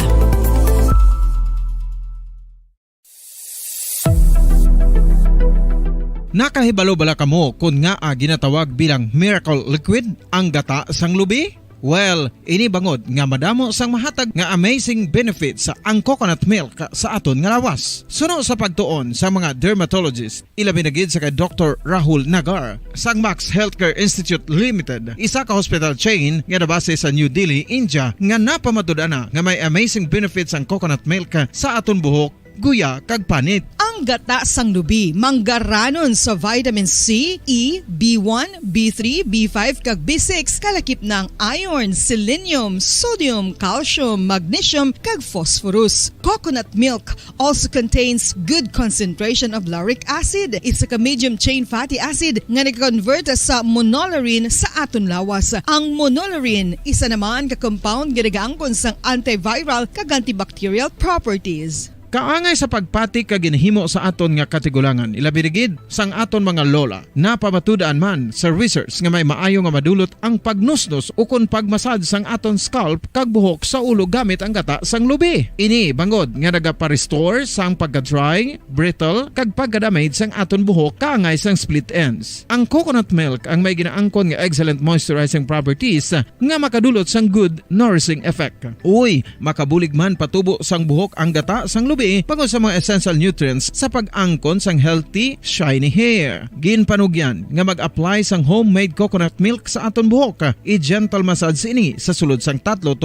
Nakahibalo bala kamo kung nga ginatawag bilang miracle liquid ang gata sang lubi? Well, ini bangod nga madamo sang mahatag nga amazing benefits sa ang coconut milk sa aton nga lawas. Suno sa pagtuon sa mga dermatologist, ilabi na gid sa kay Dr. Rahul Nagar sang Max Healthcare Institute Limited, isa ka hospital chain nga nabase sa New Delhi, India, nga napamatud-ana nga may amazing benefits ang coconut milk sa aton buhok, guya kag panit. Ang gata sang lubi manggaranon sa vitamin C, E, B1, B3, B5 kag B6 kalakip ng iron, selenium, sodium, calcium, magnesium kag phosphorus. Coconut milk also contains good concentration of lauric acid. Isa ka medium chain fatty acid nga nag-convert sa monolarin sa aton lawas. Ang monolarin isa naman ka compound nga nagaangkon sang antiviral kag antibacterial properties. Kaangay sa pagpati ka ginhimo sa aton nga katigulangan, ilabirigid sang aton mga lola, napamatudaan man sa research nga may maayo nga madulot ang pagnusnos o kon pagmasad sang aton scalp kag buhok sa ulo gamit ang gata sang lubi. Ini bangod nga nagapa-restore sang pagka-dry, brittle kag pagka-damage sang aton buhok kaangay sang split ends. Ang coconut milk ang may ginaangkon nga excellent moisturizing properties nga makadulot sang good nourishing effect. Uy, makabulig man patubo sang buhok ang gata sang lubi pagod sa mga essential nutrients sa pag-angkon sang healthy, shiny hair. Ginpanugyan nga mag-apply sang homemade coconut milk sa aton buhok. I-gentle massage ini sa sulod sang 3-5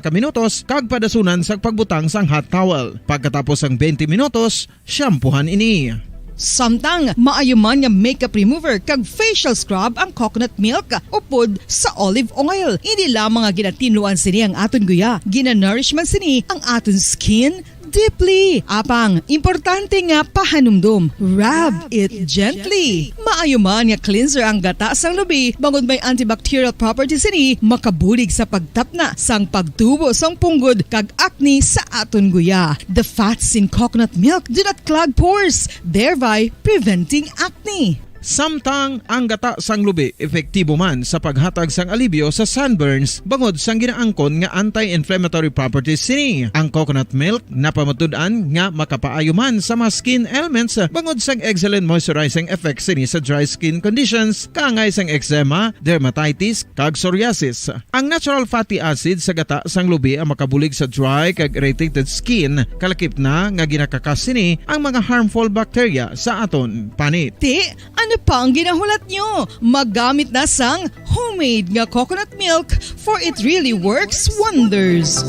ka minutos kag padasunan sang pagbutang sang hot towel. Pagkatapos sang 20 minutos, shampoohan ini. Samtang maayuman nga makeup remover kag facial scrub ang coconut milk upod sa olive oil. Hindi lamang nga ginatinluan sini ang aton guya, ginanourishman sini ang aton skin deeply. Apang, importante nga pahanumdum. Rub it gently. Maayuman nga cleanser ang gata sang lubi, bangod may antibacterial properties ini, makabulig sa pagtapna sang pagtubo sang punggod kag acne sa aton guya. The fats in coconut milk do not clog pores, thereby preventing acne. Samtang ang gata sang lubi epektibo man sa paghatag sang alibyo sa sunburns bangod sang ginaangkon nga anti-inflammatory properties sini. Ang coconut milk napamatud-an nga makapaayo man sa mga skin ailments bangod sang excellent moisturizing effects sini sa dry skin conditions kaangay sang eczema, dermatitis kag psoriasis. Ang natural fatty acid sa gata sang lubi ang makabulig sa dry kag irritated skin kalakip na nga ginakakas sini ang mga harmful bacteria sa aton panit. Ano pa ang ginahulat nyo? Maggamit na sang homemade nga coconut milk for it really works wonders.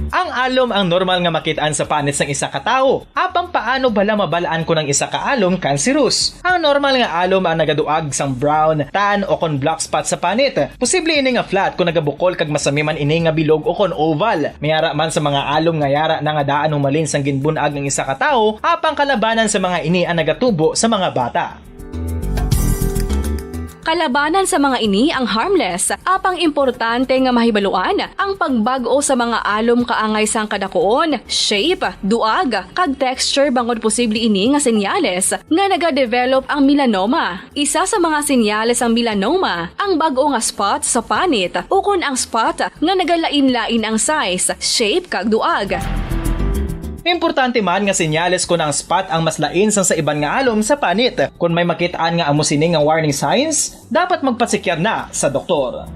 Ang alom ang normal nga makitaan sa panit ng isa ka tawo. Apang paano bala mabalaan ko ng isa ka alom cancerous? Ang normal nga alom ang nagaduag sang brown, tan o kon black spot sa panit. Posible ini nga flat kung nagabukol kag masami man ini nga bilog o kon oval. Mayara man sa mga alom nga yara na nga daan humalin sang ginbunag ng isa ka tawo, apang kalabanan sa mga ini ang nagatubo sa mga bata. Kalabanan sa mga ini ang harmless, apang importante nga mahibaluan ang pagbago sa mga alom kaangay sang kadakuon, shape, duag, kag texture bangod posible ini nga senyales nga nagadevelop ang melanoma. Isa sa mga senyales ang melanoma, ang bago nga spot sa panit o kun ang spot nga nagalain-lain ang size, shape kag duag. Importante man nga senyales kung ang spot ang mas lain sa iban nga alom sa panit. Kung may makitaan nga amo sini nga warning signs, dapat magpasikyar na sa doktor.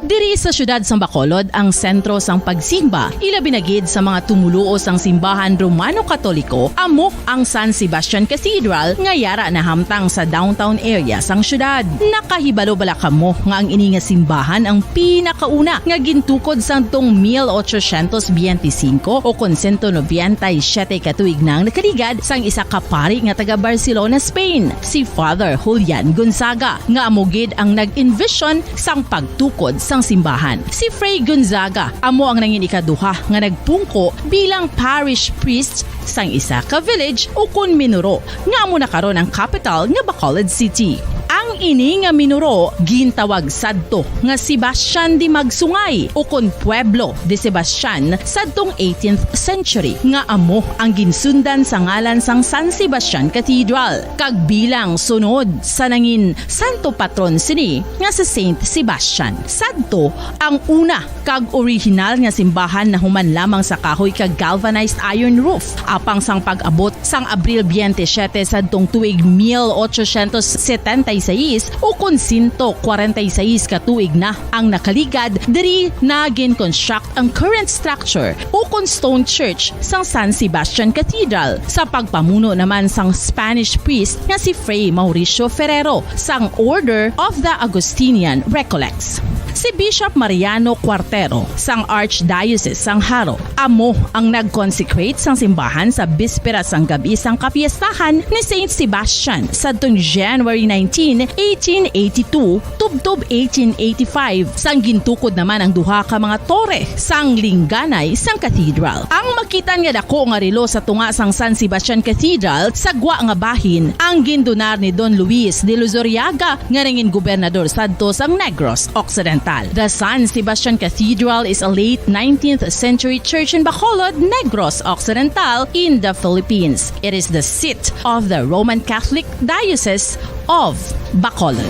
Diri sa syudad sang Bacolod ang sentro sang pagsimba, ilabi na gid sa mga tumuluo sang simbahan Romano-Katoliko, amo ang San Sebastian Cathedral nga yara na hamtang sa downtown area sang syudad. Nakahibalo bala kamo nga ang ini nga simbahan ang pinakauna nga gintukod sang tong 1825 o kon 197 katuig nang nakaligad sang isa ka pari nga taga Barcelona, Spain, si Father Julian Gonzaga, nga amo gid ang nag-envision sang pagtukod sang simbahan. Si Fray Gonzaga amo ang nangin ikaduha nga nagpungko bilang parish priest sang isa ka village o kun minuro nga amo na karon ang capital nga Bacolod City. Ang ini nga minuro gintawag sadto nga Sebastian de Magsungay o kun Pueblo de Sebastian sadtong 18th century nga amo ang ginsundan sa ngalan sang San Sebastian Cathedral kag bilang sunod sa nangin santo patron sini nga sa Saint Sebastian. Sadto ang una kag original nga simbahan na human lamang sa kahoy kag galvanized iron roof apang sang pag-abot sang Abril 27 sadtong tuig 1876 o kun 146 katuig na ang nakaligad diri na gin-construct ang current structure o kun stone church sang San Sebastian Cathedral sa pagpamuno naman sang Spanish priest nga si Fray Mauricio Ferrero sang Order of the Augustinian Recollects. Si Bishop Mariano Cuartero sang Archdiocese sang Haro amo ang nag-consecrate sang simbahan sa bispera sang gabi sang kapiestahan ni Saint Sebastian sadtong January 19, 1882 tubtob 1885 sang gintukod naman ang duha ka mga tore sang lingganay sang cathedral. Ang makitan nga dako nga relo sa tunga sang San Sebastian Cathedral sagwa nga bahin ang gindonar ni Don Luis de Luzuriaga nga nangin gobernador sadto sang Negros Occidental. The San Sebastian Cathedral is a late 19th century church in Bacolod, Negros Occidental in the Philippines. It is the seat of the Roman Catholic Diocese of Bacolod.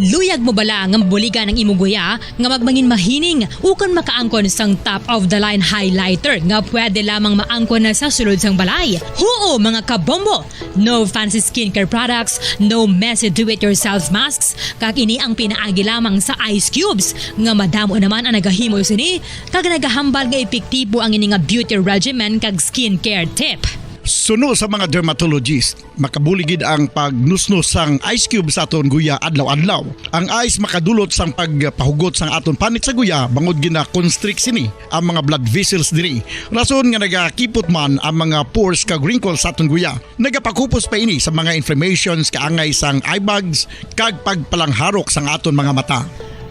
Luyag mo bala nga mabuligan ang imong guya nga magmangin mahining ukon makaangkon sang top of the line highlighter nga pwede lamang maangkon na sa sulod sang balay. Huo mga kabombo! No fancy skincare products, no messy do-it-yourself masks, kag ini ang pinaagi lamang sa ice cubes nga madamo naman ang nagahimo sini kag nagahambal nga epektibo ang ini nga beauty regimen kag skincare tip. Suno sa mga dermatologist, makabuligid ang pagnusnos sang ice cube sa aton guya adlaw-adlaw. Ang ice makadulot sang pagpahugot sang aton panit sa guya bangod gina-constrict sini ang mga blood vessels diri. Rason nga nagakipot man ang mga pores kag wrinkles sa aton guya. Nagapakupos pa ini sa mga inflammations kaangay sang eye bags kag pagpalangharok sang aton mga mata.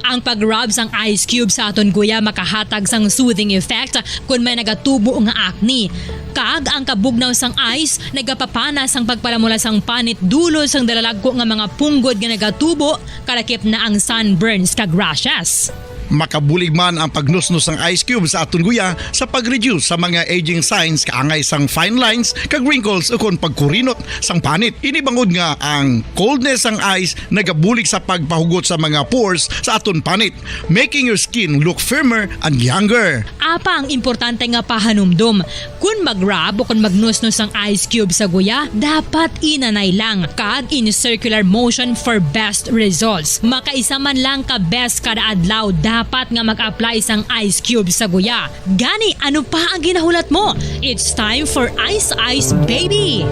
Ang pag-rub sang ice cube sa aton guya makahatag sang soothing effect kung may nagatubo nga acne. Kag ang kabugnaw sang ice nagapapana sang pagpalamula sang panit dulo sang dalalagko nga mga punggod nga nagatubo kalakip na ang sunburns kag rashes. Makabulig man ang pagnusnos ng ice cube sa aton guya sa pag-reduce sa mga aging signs kaangay sang fine lines kag wrinkles ukon pagkurinot sang panit. Inibangod nga ang coldness sang ice nagabulig sa pagpahugot sa mga pores sa aton panit, making your skin look firmer and younger. Apa ang importante nga pahanumdum, kung mag-rub o kung magnusnos ang ice cube sa guya, dapat inanay lang kag in circular motion for best results. Makaisa man lang ka best kada adlaw dapat nga mag-apply sang ice cube sa guya. Gani, ano pa ang ginahulat mo? It's time for Ice Ice Baby!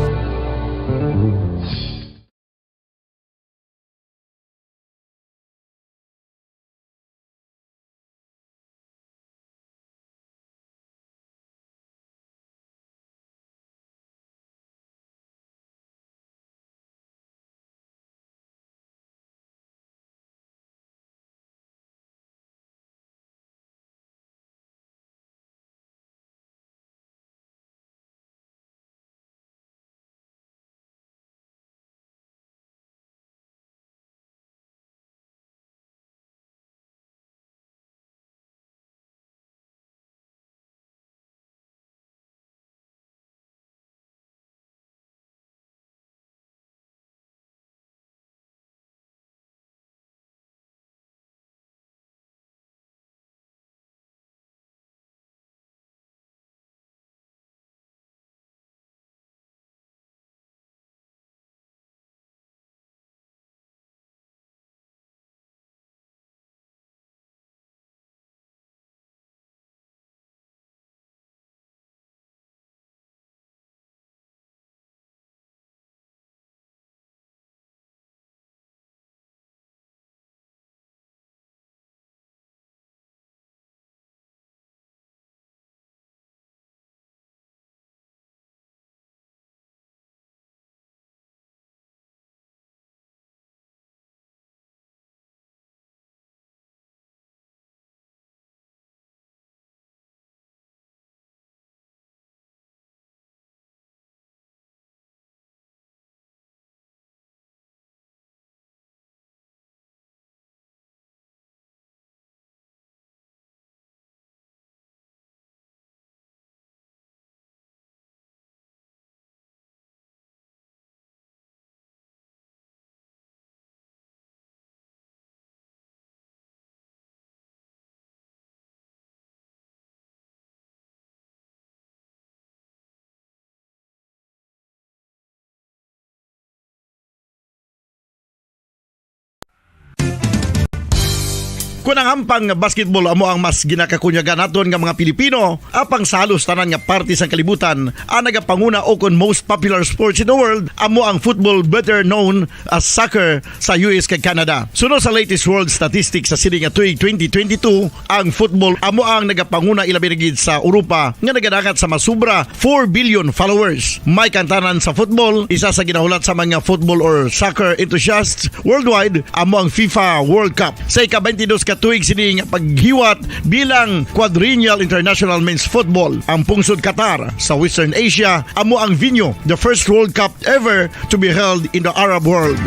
Kung ang ampang basketball amo ang mas ginakakunyagan naton nga mga Pilipino, apang salos tanan nga parte sa kalibutan, ang nagapanguna o kon most popular sports in the world, amo ang football, better known as soccer sa US kag Canada. Sunod sa latest world statistics sa sini nga tuig 2022, ang football amo ang nagapanguna ilabi na gid sa Europa nga nagadagat sa masubra 4 billion followers. May kantanan sa football, isa sa ginahulat sa mga football or soccer enthusiasts worldwide, amo ang FIFA World Cup. Sa ika-22 katuig sini nga paghiwat bilang Quadrennial International Men's Football. Ang pungsod Qatar sa Western Asia amo ang venue, the first World Cup ever to be held in the Arab world.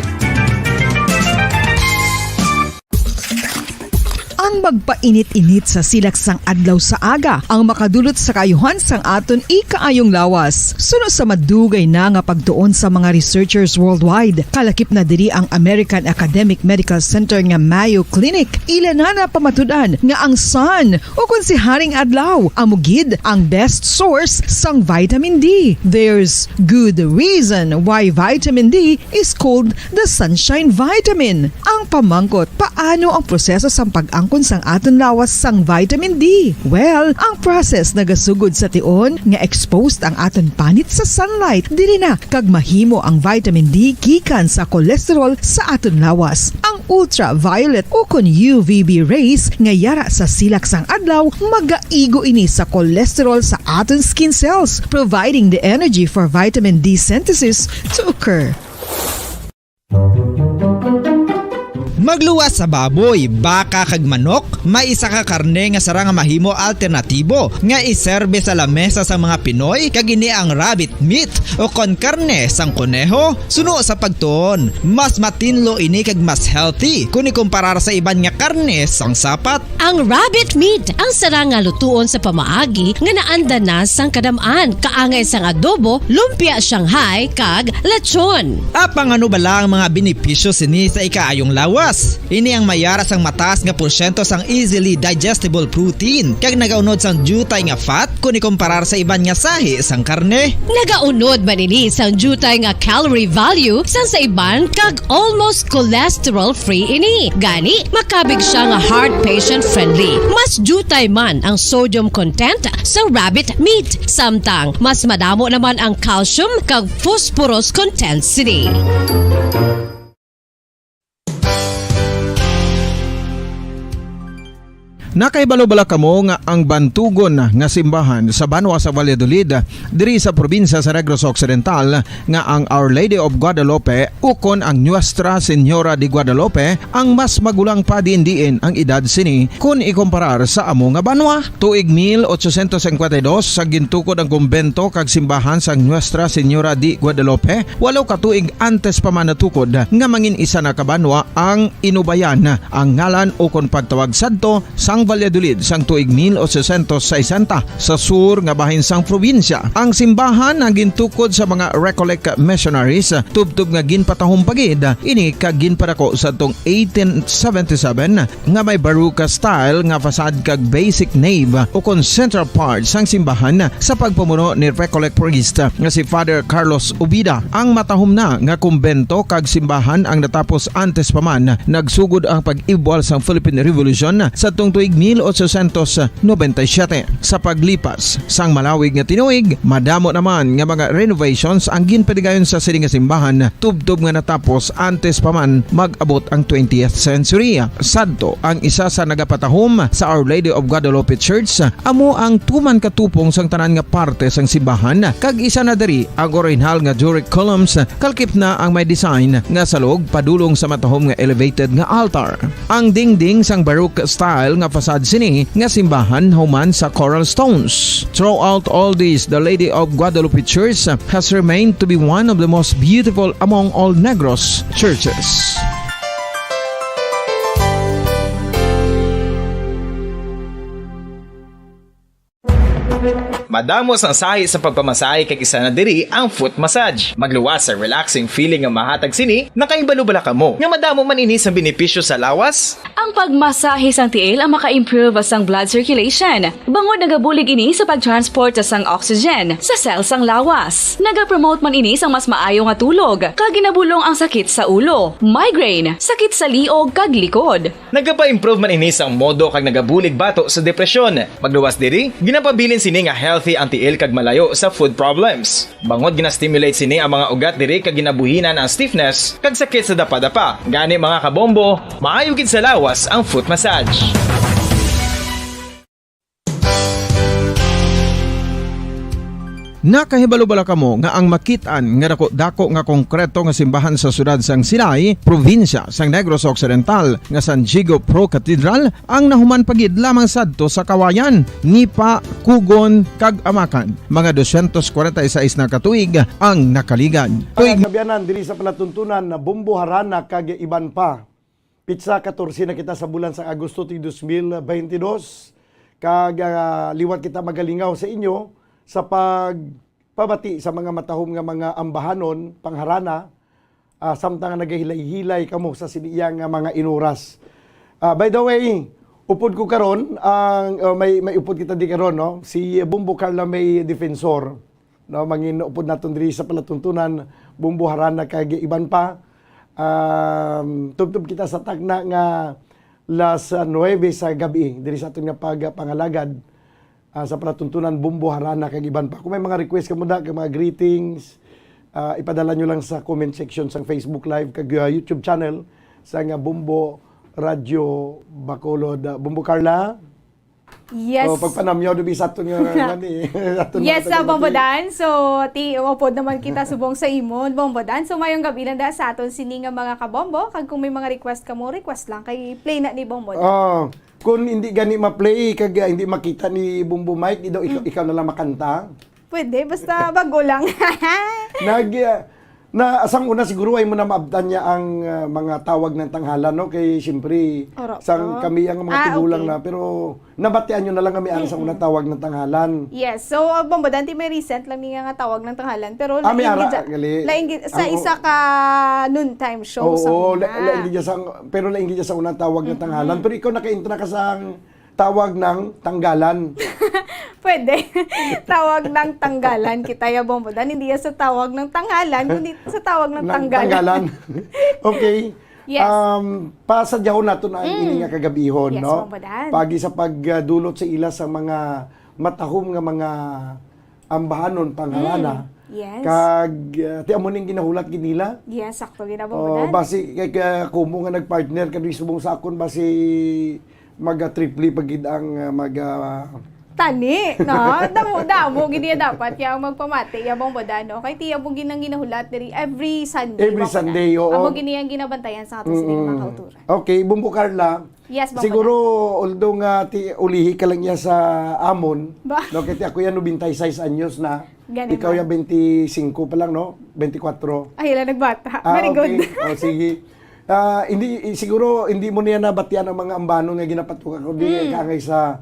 Ang magpainit-init sa silaksang adlaw sa aga ang makadulot sa kayuhan sang aton ikaayong lawas. Suno sa madugay na nga pagtuon sa mga researchers worldwide, kalakip na diri ang American Academic Medical Center nga Mayo Clinic. Ilan na pamatudan nga ang sun o kung si Haring Adlaw amugid ang best source sang vitamin D. There's good reason why vitamin D is called the sunshine vitamin. Ang pamangkot, paano ang proseso sang pag-angkon sang aton lawas sang vitamin D? Well, ang process nagasugod sa tion nga exposed ang aton panit sa sunlight dili na kag mahimo ang vitamin D gikan sa cholesterol sa aton lawas. Ang ultraviolet o kon UVB rays nga yara sa silak sang adlaw magaigo ini sa cholesterol sa aton skin cells, providing the energy for vitamin D synthesis to occur. Magluwas sa baboy, baka kag manok, may isa ka karne nga sarang mahimo alternatibo nga iserbe sa lamesa sa mga Pinoy kag ini ang rabbit meat o kon karne sang kuneho. Suno sa pagtuon, mas matinlo ini kag mas healthy kung ikumparar sa iban nga karne sang sapat. Ang rabbit meat ang sarang nga lutuon sa pamaagi nga naanda na sang kadamaan, kaangay sang adobo, lumpia Shanghai kag lechon. Apang ano bala ang mga benepisyo sini sa ikaayong lawas? Ini ang mayara sang mataas nga porsyento sang easily digestible protein kag nagaunod sang jutay nga fat kung ikumparar sa iban nga sahi sang karne. Nagaunod man ini sang jutay nga calorie value sang sa iban kag almost cholesterol free ini. Gani makabig siya nga heart patient friendly. Mas jutay man ang sodium content sa rabbit meat, samtang mas madamo naman ang calcium kag phosphorus content sini. Nakaibalo-bala kamo nga ang bantugon nga simbahan sa Banwa sa Valladolid diri sa probinsya sa Negros Occidental nga ang Our Lady of Guadalupe ukon ang Nuestra Señora de Guadalupe ang mas magulang pa diin ang edad sini kung ikumparar sa amo nga banwa. Tuig 1852 sa gintukod ang kumbento kag simbahan sang Nuestra Señora de Guadalupe, walo ka tuig antes pa man natukod nga mangin isa na kabanwa ang inubayan ang ngalan ukon pagtawag sadto sang Valladolid sang tuig 1860 sa sur nga bahin sang probinsya. Ang simbahan ang gintukod sa mga Recollect missionaries tubtub nga ginpatahong pagid ini kag ginpadako sa tong 1877 nga may baroque style nga fasad kag basic nave o kon central part sang simbahan sa pagpamuno ni Recollect priest nga si Father Carlos Ubida. Ang matahom na nga kumbento kag simbahan ang natapos antes pa man nagsugod ang pag-ibwal sang Philippine Revolution sa tong tuig 1897. Sa paglipas sang malawig nga tinuig, madamo naman nga mga renovations ang ginpadigayon sa sini nga simbahan tubtob nga natapos antes pa man mag-abot ang 20th century. Sadto ang isa sa nagapatahom sa Our Lady of Guadalupe Church, amo ang tuman katupong sang tanan nga parte sang simbahan kag isa na diri ang original nga Doric columns kalkip na ang may design nga salog padulong sa matahom nga elevated nga altar. Ang dingding sang baroque style nga fasad sini nga simbahan human sa coral stones. Throughout all this, the Lady of Guadalupe Church has remained to be one of the most beautiful among all Negros churches. Madamos ang sahi sa pagpamasahe kay isa na diri ang foot massage. Magluwas sa relaxing feeling nga mahatag sini, nakaibalo-bala kamo. Nga madamo man ini sa benepisyo sa lawas. Ang pagmasahe sang tiil ang maka-improve sang blood circulation. Bangod nagabulig ini sa pagtransport sang oxygen sa cells sang lawas. Nagapromote man ini sang mas maayo nga tulog, kag ginabulong ang sakit sa ulo, migraine, sakit sa liog kag likod. Nagapa-improve man ini sang modo kag nagabulig bato sa depresyon. Magluwas diri, ginapabilin sini nga healthy ang tiil kag malayo sa food problems. Bangod gina-stimulate sini ang mga ugat diri kag ginabuhinan ang stiffness kag sakit sa dapa-dapa. Gani mga kabombo, maayo gid sa lawas ang foot massage. Nakahibalo-bala kamo nga ang makitaan nga dako nga konkreto nga simbahan sa sudad sang Sinay, probinsya sang Negros Occidental nga San Diego Pro Cathedral ang nahuman pagid lamang sadto sa Kawayan, Nipa, Kugon kag Amakan. Mga 246 na katuig ang nakaligan. Tuig kabiyanan diri sa palatuntunan na Bumbo Harana kag iban pa. Pitsa 14 na kita sa bulan sa Agosto 2022 kag liwat kita magalingaw sa inyo sa pagpabati sa mga matahom nga mga ambahanon, pangharana, samtang nagahilay-hilay kamo sa siniyang mga inuras. By the way, upod ko karon ang may upod kita di karon no, si Bumbo Carla May Defensor, no, mangin upod naton diri sa palatuntunan Bumbo Harana kag iban pa. Tubtob kita sa tagna nga las 9 sa gabi diri sa aton nga pangalagad. Sa palatuntunan Bumbo Harana kag iban pa. Kung may mga request ka muna, kag mga greetings, ipadala nyo lang sa comment section sa Facebook Live kag YouTube channel sa nga Bumbo Radio Bacolod. Bumbo Carla, Yes. So, pagpanamyaw, dubi sa aton nga gani. Yes, sa Bombodan. So, upod naman kita subong sa imon, Bombodan. So, mayong gabi lang da sa aton sini nga mga kabombo. Kag kung may mga request ka mo, request lang kay play na ni Bombodan. Kung hindi gani ma-play, kag hindi makita ni Bumbo Mike, ikaw na lang makanta. Pwede, basta bago lang. Asang una siguro ay mo na maabdan niya ang mga tawag ng tanghalan, no? Kay siyempre, kami ang mga tigulang na, pero nabatian nyo na lang kami ang unang tawag ng tanghalan. Yes, so Bombodan, may recent lang niya nga tawag ng tanghalan, pero sa isa ka noon time show. Oo, pero laingit sa unang tawag ng tanghalan. Pero ikaw naka-intra ka sa tawag ng tanggalan. Pwede. Tawag ng tanggalan kita ya Bombodan. Hindi yan sa tawag ng tanghalan, kundi sa tawag ng tanggalan. Okay. Yes. Pasadyaw nato na ang ini nga kagabihon, yes, no? Bombodan. Pagi sa pagdulot sa ila sa mga matahom nga mga ambahanon panghalana. Yes. Kag ti amo ning ginahulat ginila. Yes, sakto gina Bombodan. Basi kay kumo nga nagpartner kadto subong sa akon basi maga-triple pagid ang tani, no? Damo gini dapat yang magpamati ya Bombodan, no? Kay tiya mo ginang ginahulat diri every Sunday. Every Sunday, oo. Amo gini ang ginabantayan sa aton sila mga kauturan. Okay, Bumbo Carla. Yes, Bombodan. Siguro although nga ulihi ka lang niya sa amon, no? Kaya ako yan 96 anyos na. Ganun Ikaw ba? yan 25 pa lang, no? 24. Ay, ilan nagbata. Very okay. good. Sige. Siguro hindi mo niya nabatian ang mga ambanon nga ginapatuka ko di kangay sa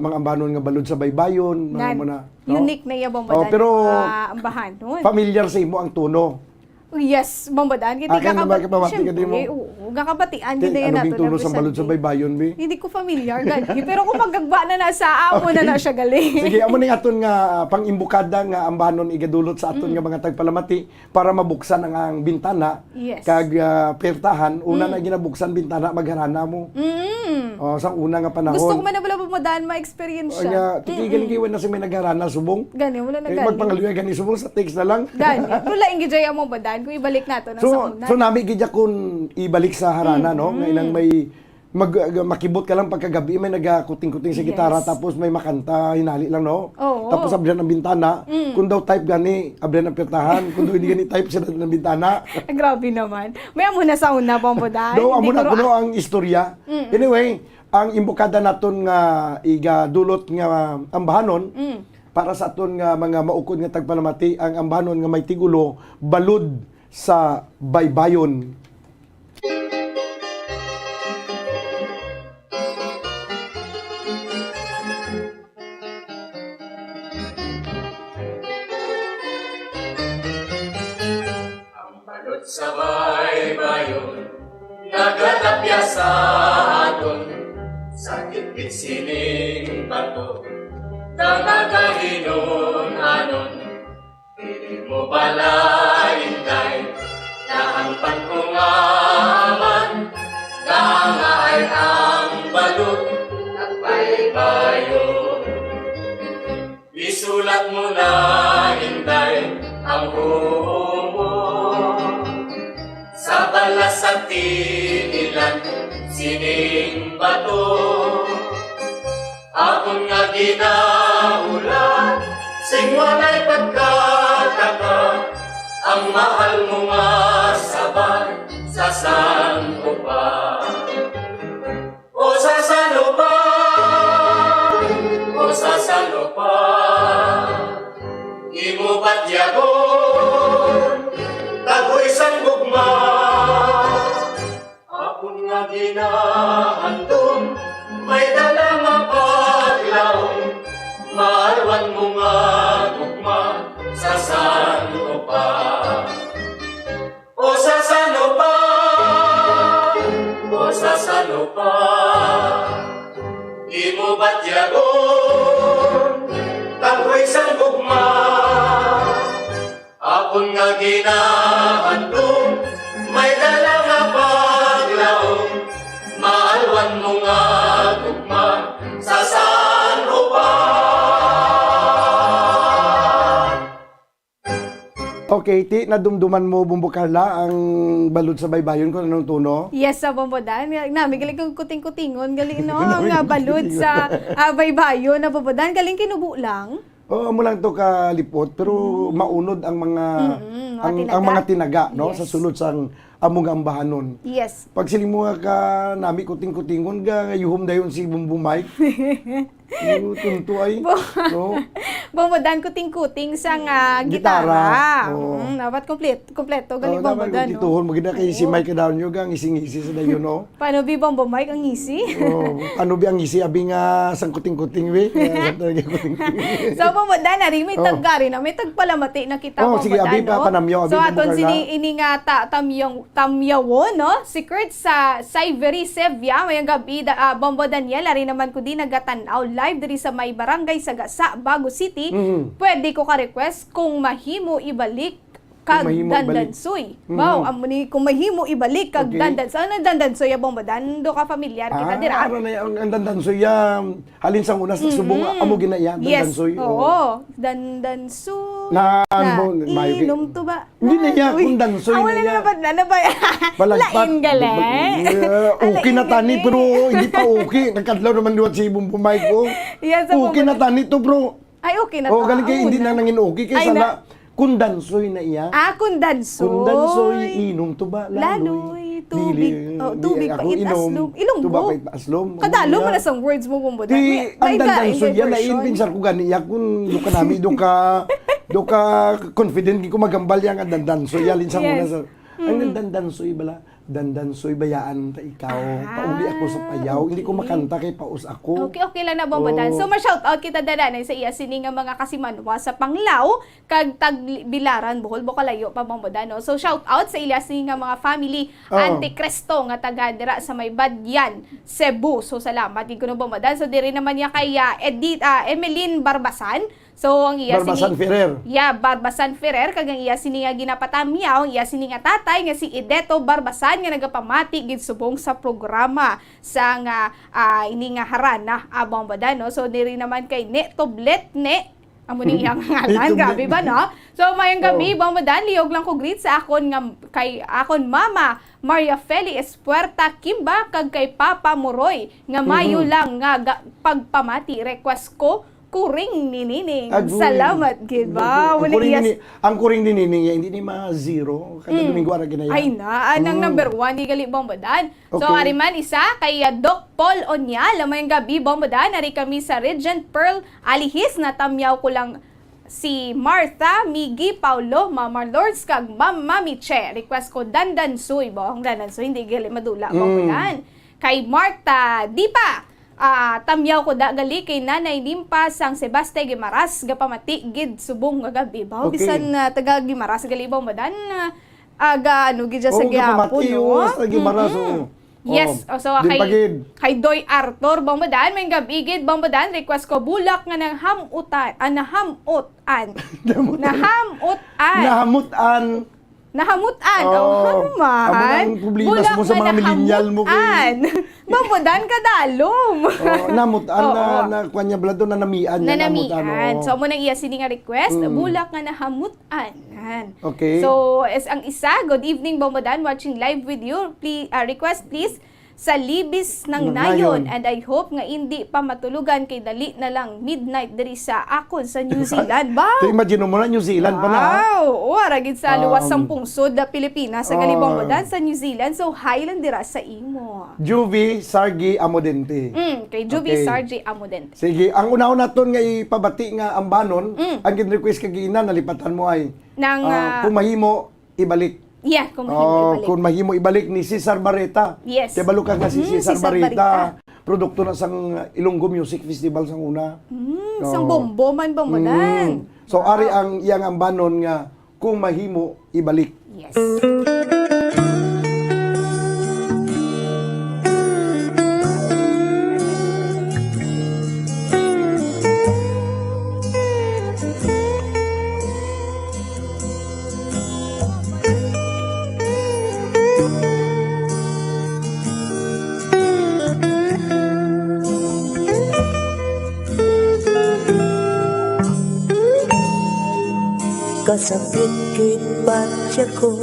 mga ambanon nga balod sa baybayon, mga no? Unique na iya Bombodan. Pero ambahan nun. Familiar sa imo ang tuno. Yes, Bombodan. Hindi kakabatian. Hindi yan nato. Ano tuno sa balod sa baybayon, bi? Hindi ko familiar. Gali. Pero kung magagba na sa amo na siya gali. Sige, amo ning aton nga pang-imbukada nga ambanon igadulot sa aton nga mga tagpalamati para mabuksan ang bintana. Yes. Kag pertahan, una na ginabuksan bintana magharana mo. Sang una nga panahon. Gusto ko man na wala Bombodan ma-experience siya. Titigil giwan na si may nagharana subong. Gani, wala na gani. Magpangaliwa gani subong sa text na lang. Gani. Wala ingi jay amo Bombodan kung ibalik nato na sa una. So nami gidya kun ibalik sa harana, no? Ngayon may makibot ka lang pagkagabi, may nagakuting-kuting sa gitara, tapos may makanta, hinali lang, no? Tapos abrihan ang bintana. Kung daw type gani, abrihan ang pertahan. Kung daw hindi gani type sa ng bintana. Grabe naman. May amo na sa una, Bombodan. Amo na kuno ang istorya. Anyway, ang imbukada naton nga igadulot nga ambahanon, para sa aton nga mga maukod nga tagpalamati, ang ambanon nga may tigulo balud sa baybayon. Ang balud sa baybayon nagatapya sa aton sakit bisining bato Nagagahinon-anon, hindi mo pala hintay na ang pagkungaman, na ay ang balot at baybayon. Isulat mo na hintay ang buo mo, sa balas at tinilan, sining bato. Akon nga ginaulat, sing walay pagkataka, ang mahal mo nga sabay sa santo pa. O sa santo pa, o sa santo pa, imo ba't yagon, tagoy sang gugma. Akon nga ginahandong, may dalang mapaglaong, maarwan mo nga gugma sa santo pa. O sa santo pa, o sa santo pa, di mo ba't yagon, tagoy sang gugma. Akon nga ginahandong, may dalang mapaglaong, maalwan mo nga gugma sa santo pa. Okay, ti nadumduman mo Bumbo Carla ang balod sa baybayon ko anong tuno? Yes, sa Bombodan. Nami, galing kong kuting-kutingon. Galing, no? Ang balod sa baybayon na Bombodan. Galing kinubo lang. Oo, mo lang to kalipot, pero maunod ang mga ang mga tinaga, no? Yes. Sa sulod sang among ambahanon. Yes. Pag sili mo ka nami kuting-kutingon ga yuhom dayon si Bumbo Mike. Tunto ay. No? Bombodan kuting-kuting sa gitara. Dapat kompleto. Galing Bombodan, no? Tituhon mo gina kay si Mike daw nyo gang ising-isi sa dayon, no? Paano bi Bombo Mike ang isi? Ano bi ang isi abi nga sang kuting-kuting we? So Bombodan na rin may taggari na may tagpalamati na kita Bombodan, sige, abi pa panamyaw abi. So aton ini nga tamyawon, no? Secret sa Ivory Sevilla may gabi Bombo Daniel ari naman ko di nagatanaw live diri sa may barangay sa Gasa, Bago City. Pwede ko ka-request kung mahimo ibalik kag dandansoy. Wow, amuni kung mahimo ibalik kag dandansoy. Ano dandansoy ya Bombodan? Do ka familiar kita dira? Ang dandansoy halin sa una sa subong amo ginaya dandansoy. Yes. Oo. Dandansoy. Inom to ba? Hindi na ya kung dansoy na ya. Ano ba? Lain galing. Okay na tani pero hindi pa okay. Nagkadlaw naman duwat si Bumbo Mike ko. Yes, okay na tani to bro. Ay okay na to. Galing kay hindi na nangin okay kay sana kundansoy na iya. Kundansoy. Kundansoy, inom to ba? Laloy, tubig. Tubig pa itaslom. Ilonggo. Tuba pa itaslom. Kadalo mo na sa words mo Bombo. Ang dandansoy yan, naiinpinsar ko ganiya kung do ka nami, do ka confident ko magambal yan ang dandansoy. Yalin sa muna sa... Ang dandansoy bala, dandansoy bayaan ta ikaw. Pauli ako sa payaw. Hindi ko makanta kay paus ako. Okay lang na Bombodan. So ma-shoutout kita dadanay sa iya sini nga mga kasimanwa sa Panglao kag Tagbilaran, Bohol, Bocalayo pa Bombodan. No? So shoutout sa iya sini nga mga family Anticristo nga taga dira sa may Badyan, Cebu. So salamat din ko no Bombodan. So diri naman niya kay Emeline Barbasan. So ang iya Barbasan Ferrer. Yeah, Barbasan Ferrer kag ang iya sini nga ginapatamyaw, ang iya sini nga tatay nga si Edeto Barbasan nga nagapamati gid subong sa programa sa nga ini nga harana Bombodan, no. So diri naman kay Netoblet ne amo ni iyang ngalan, grabe ba no? So mayong gabi Bombodan, liyog lang ko greet sa akon nga kay akon mama Maria Feli Espuerta Kimba kag kay Papa Moroy nga mayo lang nga pagpamati request ko kuring ni Nining. Salamat gid ba? Ang kuring ni Nining hindi ni ma-zero. Kada Domingo ara ginaya. Ay na, anang number 1 di gali Bombodan. So ari man isa kay Doc Paul Onyal, mayong gabi Bombodan, ari kami sa Regent Pearl Alihis na tamyaw ko lang si Martha, Miggy, Paulo, Mama Lords kag Mama Miche. Request ko dandansoy bo. Ang dandansoy hindi gali madula Bombodan. Kay Martha, di pa tamyaw ko da gali kay Nanay Limpa sang Sebaste Gimaras gapamati gid subong nga gabi ba bisan taga Gimaras gali ba madan aga ano gid sa gyapon no sa Gimaras yes so kay Doy Arthur Bombodan may gabi gid Bombodan request ko bulak nga nang hamutan nahamutan. Ang problema mo sa mga millennial mo. Bombodan kadalom. Namutan na kwanya blado na namian. Nanamian. So, mo nang iya sini nga request, bulak nga nahamutan. Okay. So, ang isa, good evening Bombodan, watching live with you. Please, request please, sa Libis ng Nayon. And I hope nga hindi pa matulugan kay dali na lang midnight diri sa akon sa New Zealand. Wow! So imagine mo na New Zealand pa na. Wow! Aragid sa luwas sang pungsod da Pilipinas sa Galibombodan sa New Zealand. So highland dira sa imo. Juvie Sargi Amodente. Kay Juvie Sargi Amodente. Sige, ang una naton nga ipabati nga ambanon, ang gin-request kay ina nalipatan mo ay kung mahimo ibalik. Yeah, kung mahimo ibalik. Kung mahimo ibalik ni Cesar Barreta. Yes. Kaya balo ka nga si Cesar Barreta. Produkto na sang Ilonggo Music Festival sang una. Sang bombo man Bombodan. So ari ang iyang ambanon nga kung mahimo ibalik. Yes. Pasakit kit patya ko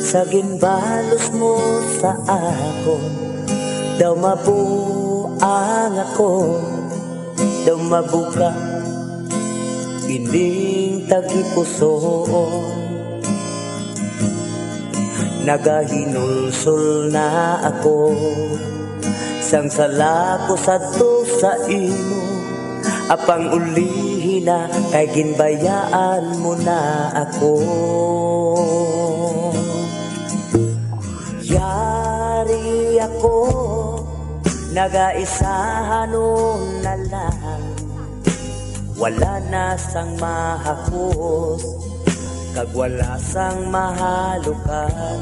sa ginbalos mo sa akon. Daw mabuang ako, daw mabuka ining tagipusoon. Nagahinulsol na ako, sang sala ko sadto sa imo. Apang ulihin na kay ginbayaan mo na ako. Yari ako, nagaisahan nun na lang. Wala na sang mahakos, kag wala sang mahalukan.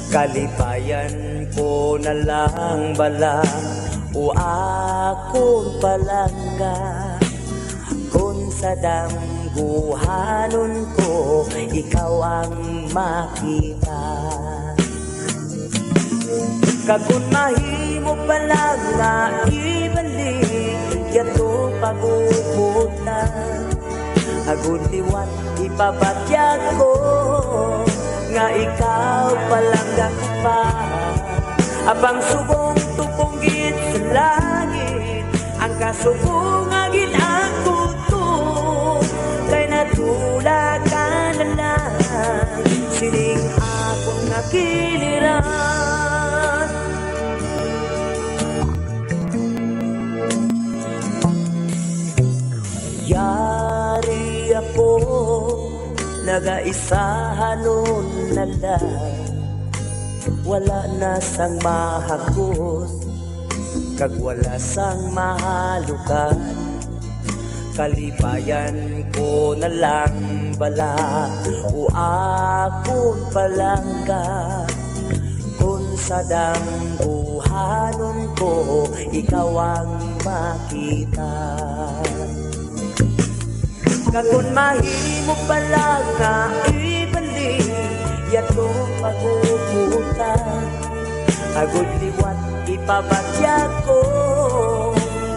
Kalipayan ko na lang bala, o akong palangga. Kung sa damguhanon ko, ikaw ang makita. Kagun mahimo palang nga ibalik, yato paguputan. Agun liwat ipabatyag ko, nga ikaw palang pa. Abang subong tupunggit sa langit, ang kasubungagin ang kuto. Kay natula ka na lang, sining akong nakiliran. Yari ako, nagaisahan nun na lang. Wala na sang mahakos, kag wala sang mahalukan. Kalipayan ko na lang bala, o akong palangga. Kung sa dambuhanon ko, ikaw ang makita. Kagun mahimo pala nga ibalik, yato paguputan. Agud liwat ipabatyag ko,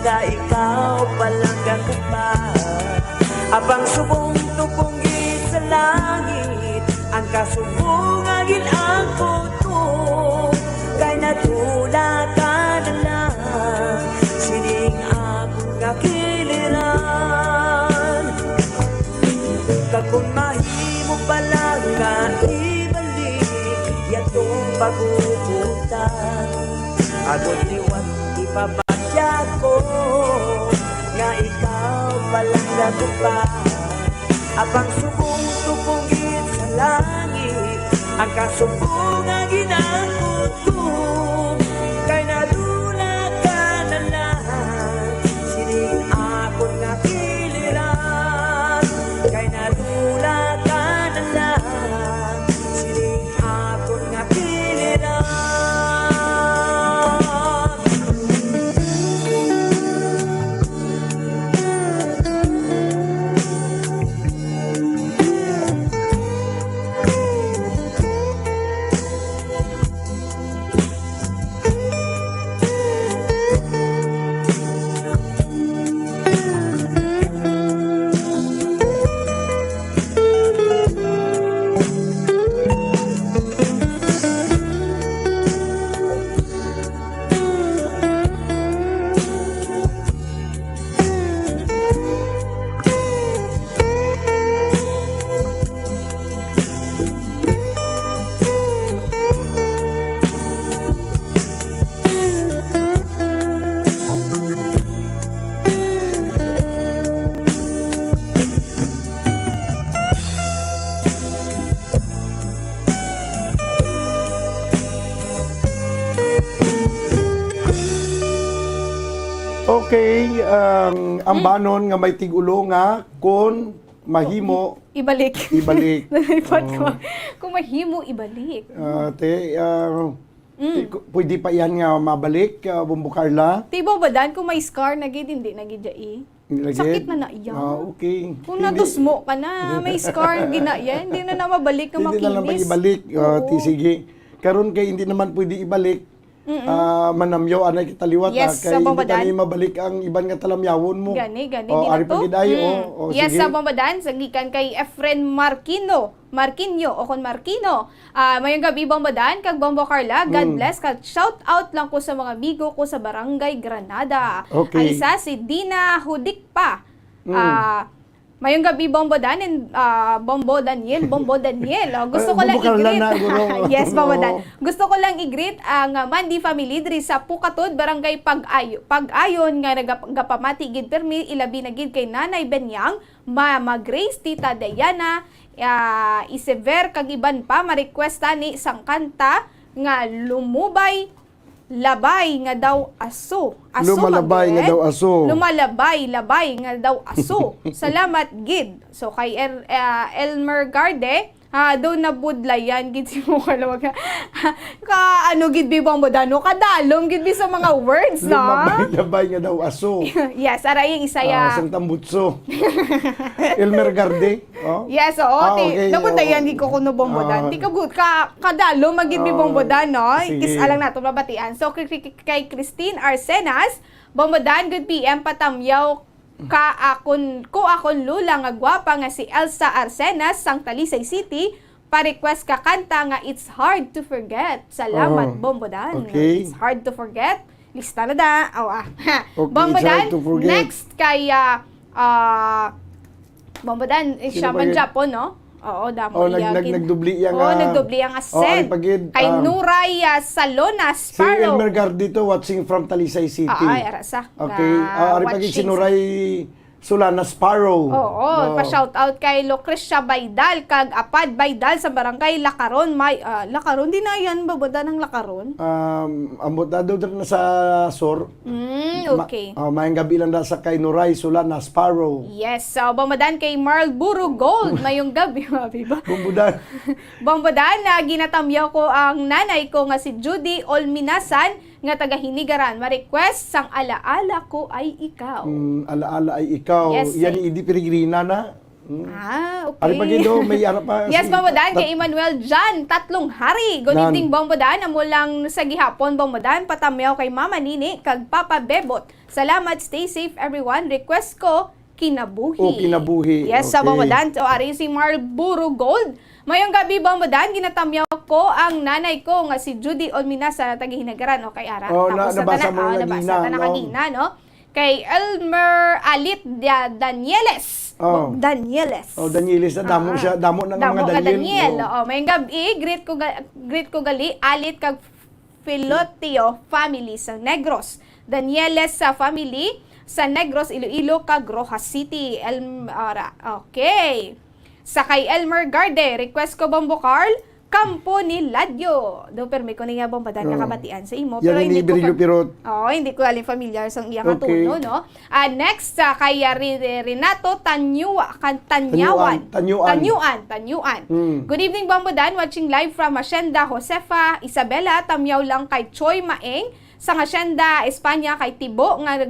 nga ikaw palang pa. Abang subong tupunggit sa langit, ang kasubungagin ang kuto. Kay natula ka na lang, sining akong nakiliran. Kagun mahimo pala nga ibalik, yatong paguputan. Agod liwat ipabatyag ko, nga ikaw palang pa. Abang subong tupunggit sa langit, ang kasubungagin ang kuto. Kay nadula ka na lang, sining akong nakiliran. Kay nadula ka na lang, sining akong nakiliran. Okay, ang banon nga may tigulo nga kon mahimo Ibalik. ibalik. Nalipad ko. Kung mahimo, ibalik. Pwede pa yan nga mabalik, Bumbo Carla. Tibo ba dan kung may scar na gid hindi na gid dai? Sakit na na iya. Okay. Kung nadusmo ka na, may scar gina yan, hindi na mabalik na Hindi makinis. na lang ibalik. Sige. Karon kay hindi naman pwede ibalik, manamyo anay kitaliwat Yes, kay sa hindi Bombadan. tani mabalik ang iban nga talamyawon mo. Gani O, din ari na to. pagiday, Yes, sige. sa Bombadan, sagikan kay Efren Marquino o kon Marquino. Mayong gabi Bombadan, kag Bombo Carla, God bless, kag shout out lang ko sa mga amigo ko sa Barangay Granada. Okay. Ang isa si Dina Hudikpa. Mayong gabi Bombodan and Bombo Daniel. Oh, gusto ko lang Bombo Carla i-greet. na, guro. Yes, Bombodan. Oo. Gusto ko lang i-greet ang Mandi family diri sa Pukatod, Barangay Pag-ayon nga nagapamati gid permi ilabi na gid kay Nanay Benyang, Mama Grace, Tita Diana, Isever kag iban pa ma-requesta ni isang kanta nga lumubay labay nga daw aso. Lumalabay nga daw aso. Lumalabay nga daw aso. Salamat gid. So kay Elmer Garde, daw nabudlayan gid si mo kalawag ka ano gid bi Bombodano kadalom gid bi sa mga words na. Lumabay nga daw aso. Yes, araying isaya. Sang tambutso. Elmer Garde. Oh? Yes, oo. Okay, Nabuntayan di ko kuno Bombodan. Di ka good ka kadalo magid bi Bombodan, no? Sige. Kis alang nato babatian. So kay Christine Arsenas, Bombodan, good PM patamyaw ko akon lula nga gwapa nga si Elsa Arsenas sang Talisay City. Pa-request ka kanta nga It's Hard to Forget. Salamat, Bombodan. Okay. It's hard to forget. Lista na da. Okay, Bombodan, It's Hard to Forget. next kay Bombodan, siya man Japon, no? Oo, damo iya. Nagdubli yang nagdubli ang ascent. Kay Nuray Salona Si Sparrow. Elmer Garde to watching from Talisay City. Ay, arasa. Okay. Ari pagi si Nuray Solana Sparrow. Oo, pa-shout out kay Lucrecia Baydal kag Apad Baydal sa Barangay Lakaron. Lakaron din na yan, babada ng Lakaron. Ambot na doon na sa SOR. Okay. Mayang gabi lang na sa kay Nuray Solana Sparrow. Yes, so bamadan kay Marl Buru Gold mayong gabi, mabi ba? Bumbudan. Bambadan na ginatamyaw ko ang nanay ko nga si Judy Olminasan nga taga Hinigaran. Ma-request sang alaala ko ay ikaw. Alaala ay ikaw. Yes, Yan Idi Peregrina na. Okay. Ari pagi do may ara pa. Yes, Bambadan kay Emmanuel Jan, tatlong hari. Good evening, Bambadan. Amo lang sa gihapon, Bambadan. Patamyaw kay Mama Nini kag Papa Bebot. Salamat, stay safe everyone. Request ko kinabuhi. Kinabuhi. Yes, sa Bambadan. So, ari si Marlboro Gold. Mayong gabi, Bambadan, ginatamyaw ko ang nanay ko nga si Judy Olminas sa Tagihinagaran. Okay, ara. Tapos nabasa mo na nabasa na nakagina, no? Kay Elmer Alit Danieles. Danieles. Danieles na damo siya, damo ng mga Daniel. Mayong gabi, greet ko gali Alit kag Filotio family sa Negros. Danieles sa family sa Negros, Iloilo, kag Rojas City. Okay. Sa kay Elmer Garde, request ko Bombo Carl, Kampo ni Ladyo. Do permi ko niya Bombadan nga kabatian sa imo, pero hindi ko hindi ko alin familiar sa iya katuno, no? Next sa kay Renato Tanyuan. Good evening Bombadan, watching live from Hacienda Josefa Isabela. Tamyaw lang kay Choi Maeng sa Hacienda Espanya kay Tibo nga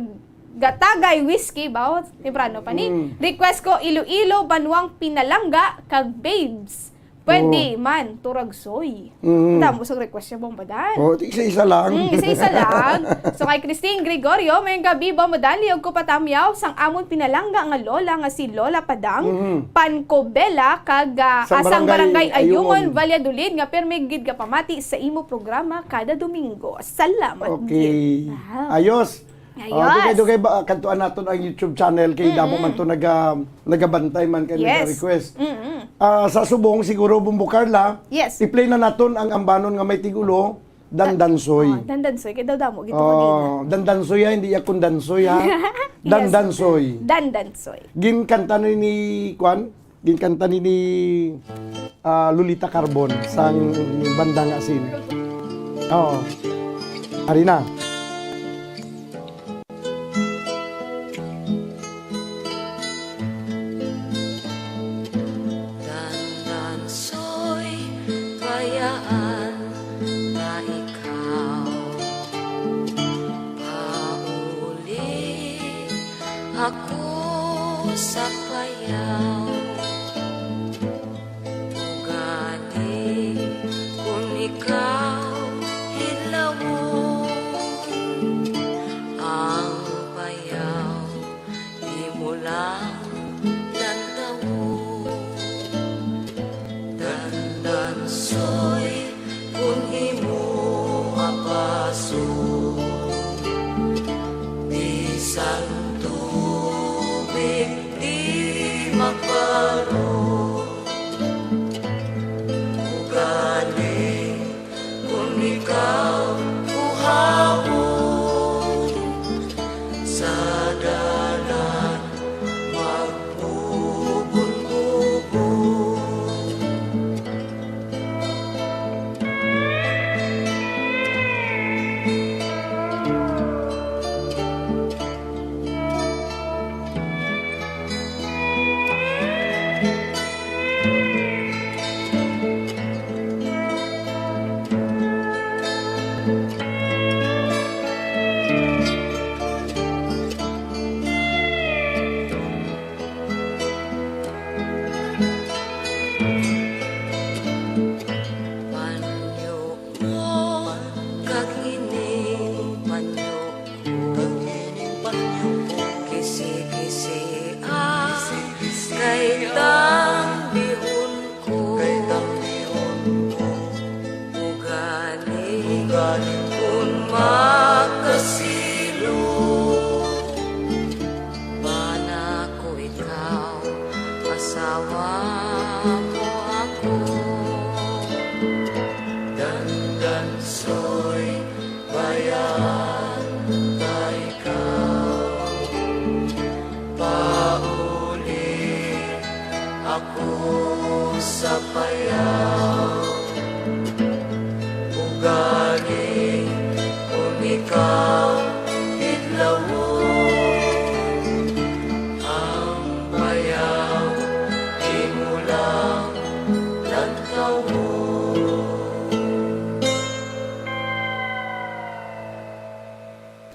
Gatagay whiskey ba? Temprano pa ni. Request ko Iloilo Banwang Pinalangga kag Babes. Pwede man turag soy. Damo sa request niya Bombadan. Isa-isa lang. Isa-isa lang. So kay Christine Gregorio, may gabi Bombadan, liyog ko patamyaw sang amon Pinalangga nga lola nga si Lola Padang, Pancobela kag asang barangay Ayungon, Valladolid nga permigid ka pamati sa imo programa kada Domingo. Salamat. Okay. Wow. Ayos. Ayos. Dugay ba kantuan naton ang YouTube channel kay damo man to nagabantay man kay nag-request. Sa subong siguro Bombo Carla. Yes. I-play na naton ang ambanon nga may tigulo, Dandansoy. Dandansoy kay daw damo gito kanina. Dandansoy hindi akong dansoy ha. Dandansoy. Dandansoy. Ginkanta ni ginkanta ni Lolita Carbon sang bandang asin. Ari na. Ako sa payaw Ugani kung ikaw hilawo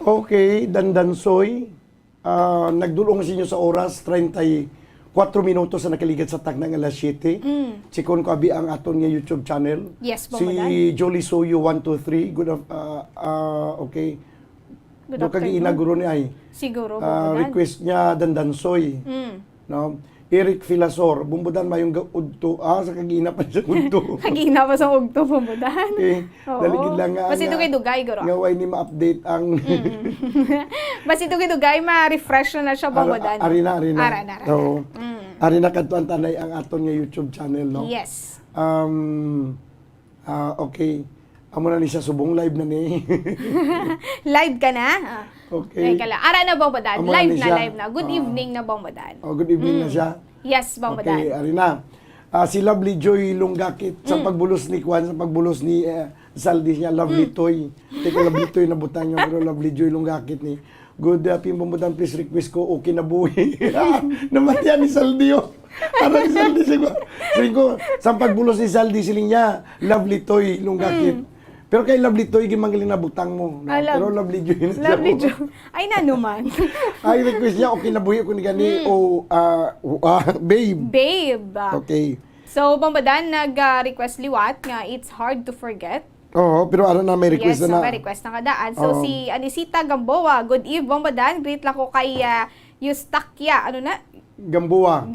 Okay, Dandansoy. Nagdulong sa inyo sa oras, 34 minutos na nakaligat sa tag ng alas 7. Chikon ko abi ang aton nga YouTube channel. Yes, Si Jolie Soyo 123. Good okay. Good Do kag afternoon. inaguro ni ay. Siguro, Bumbudan. Request niya Dandansoy. No? Eric Filasor, bumbudan mayong udto. Sa kagina pa siya udto. Kagina pa sa ugto, Bumbudan. Okay. Daligid lang nga. Basta ito kay Dugay, guro. Nga way ni ma-update ang Basta ito kay Dugay, ma-refresh na siya, Bumbudan. Arina. Ara. So, arina kadtuan tanay ang aton nga YouTube channel, no? Yes. Okay. Amo na ni siya subong live na ni. Live ka na? Okay. Ara na, Bumbudan. Amo na Live ni na, siya. live na. Good evening na, Bumbudan. Good evening na siya. Yes, Bumbudan. Okay, arina. Si Lovely Joy Lunggakit sa pagbulos ni Kwan, sa pagbulos ni Saldi niya, Lovely Toy. Teka, Lovely Toy na butang niya, pero Lovely Joy Lunggakit ni. Good, Pimbudan, please request ko, okay na buhay. Namatyan ni Saldi yun. Parang ni Saldi siguro. Sabi ko, sa pagbulos ni Saldi siling niya, Lovely Toy Lunggakit. Pero kay Lovely Toy, gimanggaling na butang mo. No? Pero Lovely Joy na siya. Lovely Joy. Ay, nanuman. Ay, request niya, okay na buhay ko ni gani. Babe. Babe. Okay. So, Bumbudan, nag-request liwat nga it's hard to forget. Oo, pero ano na may request Yes, na. may request na kadaan. So, si Anisita Gamboa, good eve, Bumbudan. Greet lang ko kay Eustaquia, Gamboa.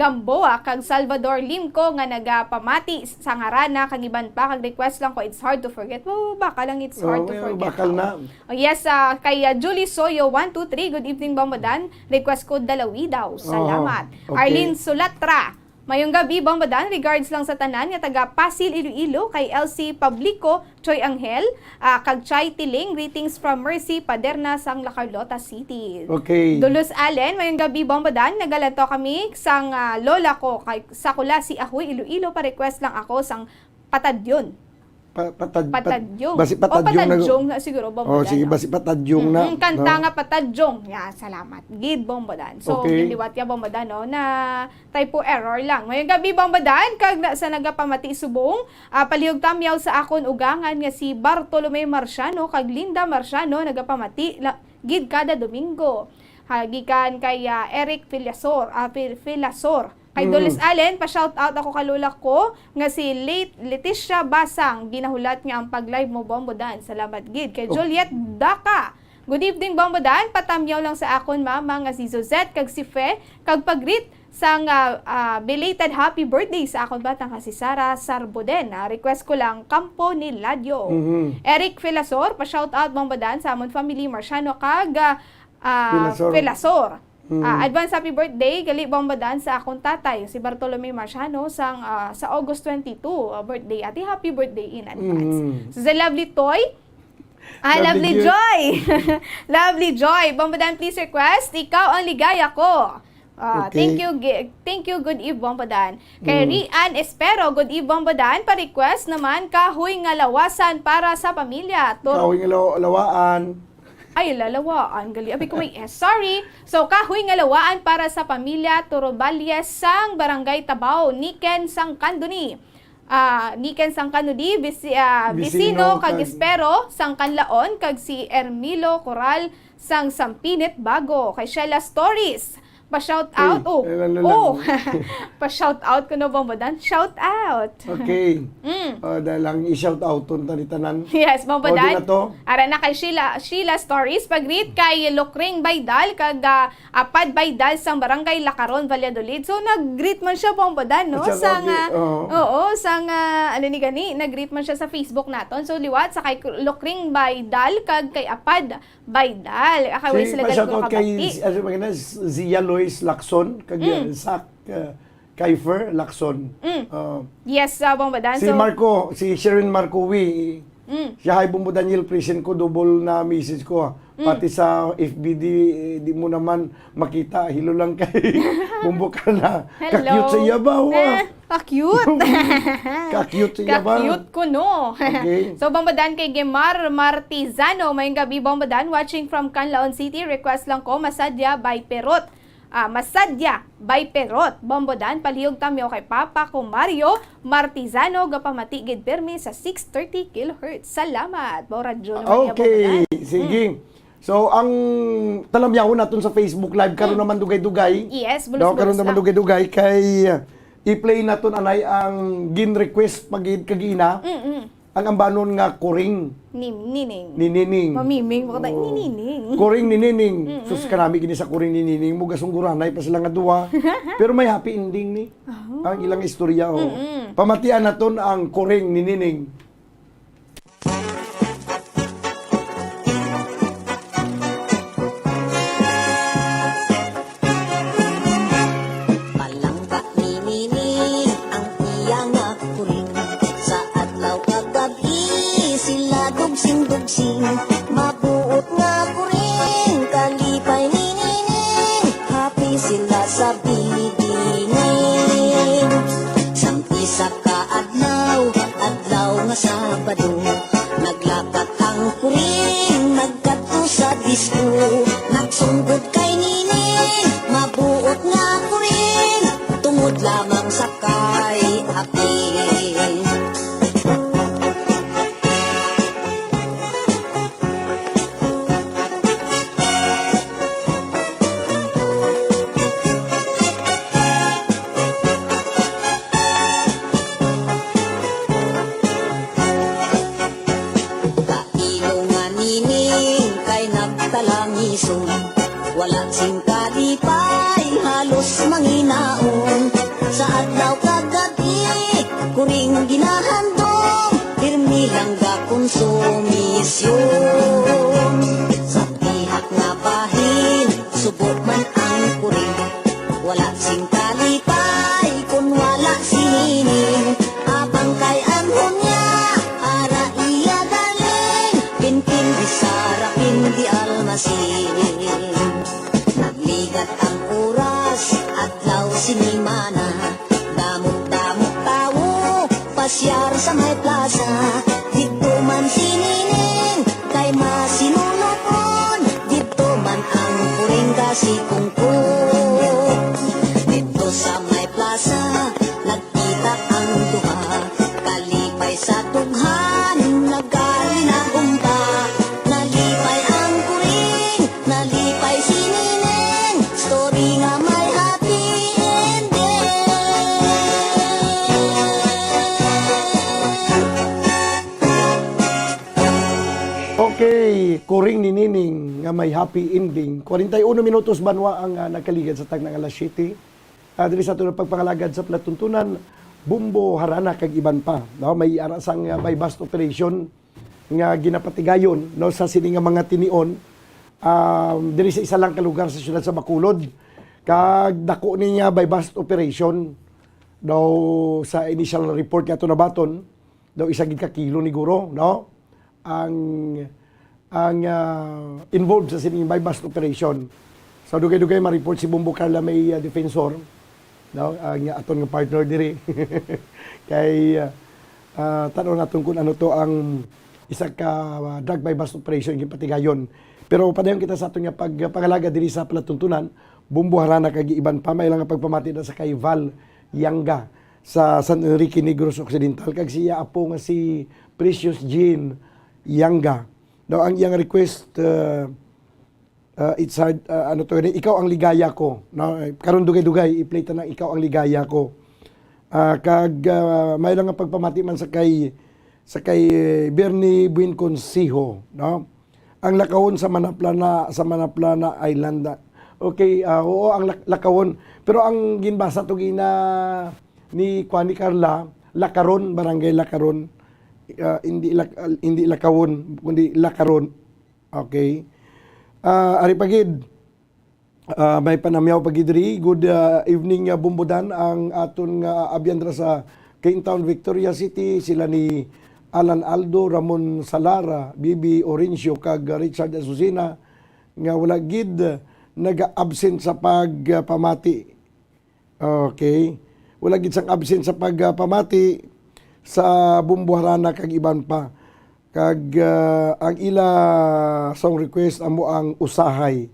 kag Salvador Limco nga nagapamati sa ngarana kag iban pa kag request lang ko it's hard to forget. Baka lang it's hard to forget. Bakal na. Yes, kay Julie Soyo 123, good evening, Bumbudan. Request ko dalawi daw. Salamat. Okay. Arlene Sulatra, mayong gabi, Bumbudan. Regards lang sa tanan nga taga Pasil, Iloilo, kay LC Pablico, Choy Angel, kag Chay Tiling, greetings from Mercy, Paderna, sang La Carlota City. Okay. Dulus Allen, mayong gabi, Bumbudan. Nagalanto kami sang lola ko, kay Sakula si Ahoy, Iloilo, pa-request lang ako sang patadyon. Patadyong. Basi patadyong na siguro, Bumbudan. Sige, basi patadyong na. Kanta nga patadyong. Salamat. Gid, Bumbudan. So, giliwat ya, Bumbudan, no, na typo error lang. Ngayong gabi, Bumbudan, kag sa nagapamati subong, palihog tamyaw sa akon ugangan nga si Bartolome Marciano, kag Linda Marciano, nagapamati gid kada Domingo. Hagikan kay Eric Filasor. Kay Dolis Allen, pa-shout out ako kalula ko nga si Leticia Basang. Ginahulat nga ang pag-live mo, Bumbudan. Salamat gid. Kay Juliet Daka. Good evening, Bumbudan. Patamyaw lang sa akon mama nga si Zuzette kag si Fe. Kag pag-greet sang belated happy birthday sa akon batang nga si Sara Sarboden. Request ko lang Campo ni Ladio. Eric Filasor, pa-shout out, Bumbudan, sa amon family Marciano kag Filasor. Advance happy birthday, gali, Bumbudan, sa akong tatay, si Bartolome Marciano, sa August 22, birthday. Ati, happy birthday in advance. So, sa Lovely Toy, Lovely Joy. Lovely Joy. Bumbudan, please request, ikaw ang ligaya ko. Okay. Thank you, good eve, Bumbudan. Kay Rian Espero, good eve, Bumbudan, pa-request naman, kahoy nga lawasan para sa pamilya. Kahoy nga lawaan. Ay, lalawaan. Gali. Abi ko may sorry. So, kahoy nga lawaan para sa pamilya Toroballes sang Barangay Tabao, Niken sang Kanduni. Niken sang Kanudi, Vicino kag Espero sang Kanlaon, kag si Ermilo Coral sang Sampinit Bago. Kay Sheila Stories, pa-shout out. Pa-shout out ko no, Bumbudan. Shout out. Okay. Dahil lang i-shout out tanan. Yes, Bumbudan. Na to? Ara na kay Sheila Stories. Pag-greet kay Lokring Baydal, kag Apad Baydal sang Barangay Lacaron, Valladolid. So, nag-greet man siya, Bumbudan, no? Sang, nag-greet man siya sa Facebook naton. So, liwat sa kay Lokring Baydal, kag kay Apad Baydal. Akaway sila shout out kay Zia Lois Lacson, kag Zach Kiefer Lacson. Yes, Bumbudan. Si Sherin Marcowi, siya ay Bumbudan Daniel, present ko, double na message ko. Pati sa FBD, di mo naman makita, hilo lang kay Bumbo ka na. Ka-cute sa iya ba? Ka-cute. Ka-cute sa iya ba? Ka-cute ko, no. Okay. So, Bumbudan kay Gemar Martizano, mayong gabi, Bumbudan, watching from Canlaon City, request lang ko, Masadya by Perot. Masadya by Perot. Bombodan palihog tamyo kay Papa ko Mario Martizano gapamatigid permi sa 630 kHz. Salamat. Radyo naman Okay, sige. So, ang talamyahon natin sa Facebook Live, karon naman dugay-dugay. Yes, bulos-bulos karon naman lang. dugay-dugay kay i-play naton anay ang gin-request pagid kagina. Ang ambanon nga kuring Nining. Nining. Mamiming mo kada Nining. Kuring ni Nining. Sus kanami gini sa kuring ni Nining mo gasungguranay pa sila nga duwa. Pero may happy ending ni. Ang ilang istorya Pamatian naton ang kuring ni Nining. Palangga ni Nining ang iya nga kuring. Sa adlaw kagabi sila dugsing-dugsing. Mabuot nga kuring kalipay ni Nining. Happy sila sa bilidingin. Sampisa ka adlaw nga Sabado. Naglakat ang kuring nagkato sa disco. Nagsunggod kay Nining mabuot nga kuring. Tungod lamang sa kay akin. Kailo nga Nining kay nagtalangison. Wala sing kalipay halos manginaon. Sa adlaw kagabi kuring ginahandom. Pirmi lang ga konsumisyon. Sa pihak nga bahin subok man ang kuring. Wala sing kalipay kung wala si Nining. Abang kay anhon niya ara iya galing. Pinpin di Sara pindi almasin. Nagligat ang oras adlaw sinimana. Damok-damok tawo pasyar sa may plaza. Dito man si Nining kay masinunokon. Dito man ang kuring kasi kungkong. Dito sa may plaza nagkita ang duha. Kalipay sa tughan nagkali na gumba. Nalipay ang kuring, nalipay si Nining. Story nga may happy ending. Okay, kuring ni Nining nga may happy ending. 41 minutos banwa ang nagkaligad sa tag ng alas 7. Dili sa tunang pagpangalagad sa platuntunan, Bumbo Harana kag iban pa. No, may arasang by bust operation nga ginapatigayon no sa sini nga mga tinion. Dili sa isa lang ka lugar sa siyudad sa Bacolod. Kag dako niya by bust operation daw sa initial report nga nabaton daw isa gid ka kilo ni guro no ang involved sa sining by bust operation. So dugay-dugay ma-report si Bumbo Carla may defensor no ang aton nga partner diri kay tanong naton kung ano to ang isa ka drug by bust operation yung patigayon. Pero padayon kita sa aton nga pagpangalaga diri sa palatuntunan, Bumbo Harana kag iban pa may lang nga pagpamati na sa kay Val Yanga sa San Enrique Negros Occidental kag siya apo nga si Precious Jean Yanga. Daw ang iyang request it's hard ano to ikaw ang ligaya ko no karon dugay-dugay i-play ta ng ikaw ang ligaya ko kag may lang nga pagpamati man sa kay Bernie Buenconsiho no ang lakawon sa Manaplana Island. Okay, oo ang lakawon pero ang ginbasa to gina ni Kwani Carla Lakaron, Barangay Lakaron, hindi lakawon kundi Lakaron. Okay. Ari pagid may panamyaw pagidri. Good evening Bumbodan ang aton nga abyandra sa Town Victoria City sila ni Alan Aldo, Ramon Salara, Bibi Orencio kag Richard Asusina nga wala gid naga-absent sa pagpamati. Okay. Wala gid sang absent sa pagpamati sa Bumbo Harana kag iban pa. Kag ang ila song request amo ang usahay.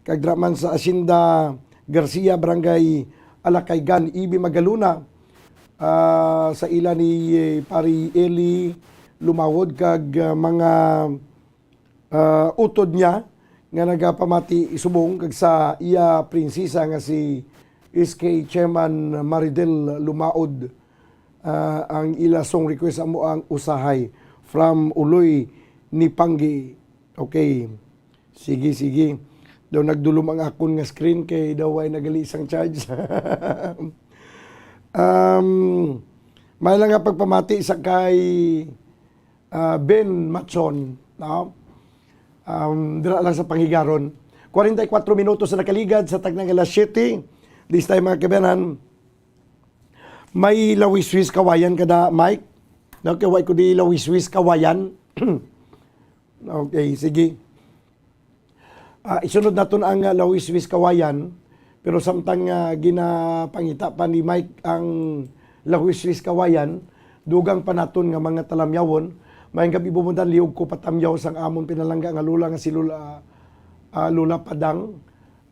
Kag draman sa asinda Garcia, Barangay Alakaygan, Ibi Magaluna, sa ila ni Pari Eli lumawod kag mga utod niya nga nagapamati isubong kag sa iya prinsesa nga si SK Chairman Maridel lumaod ang ila song request amo ang usahay from Uloy ni Panggi. Okay. Sige. Daw nagdulom ang akon nga screen kay daw ay nagali isang charge. May lang nga pagpamati sa kay Ben Matson, no? Dira lang sa Panghigaron. 44 minutos na nakaligad sa tagnang alas 7. This time mga kabanan, may lawis-wis kawayan kada Mike. No, kaway ko di lawis-wis kawayan. Okay, sige. Isunod naton ang lawis-wis kawayan, pero samtang ginapangita pa ni Mike ang lawis-wis kawayan, dugang pa naton nga mga talamyawon, may gabi bumudan liog ko patamyaw sang amon pinalangga nga lula nga si Lula Padang.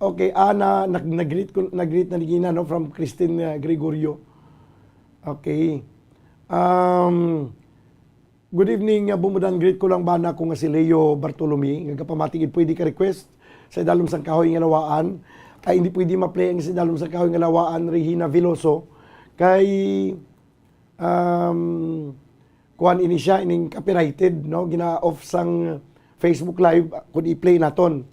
Okay, nag-greet na ni Gina, no, from Christine Gregorio. Okay. Good evening, bumudan greet ko lang bana ko nga si Leo Bartolome, nga kapamatigid pwede ka request sa dalom sang kahoy nga lawaan. Ay hindi pwede ma-play ang sa dalom sang kahoy nga lawaan Regina Veloso kay kuan ini siya ining copyrighted, no, gina-off sang Facebook Live kun i-play naton.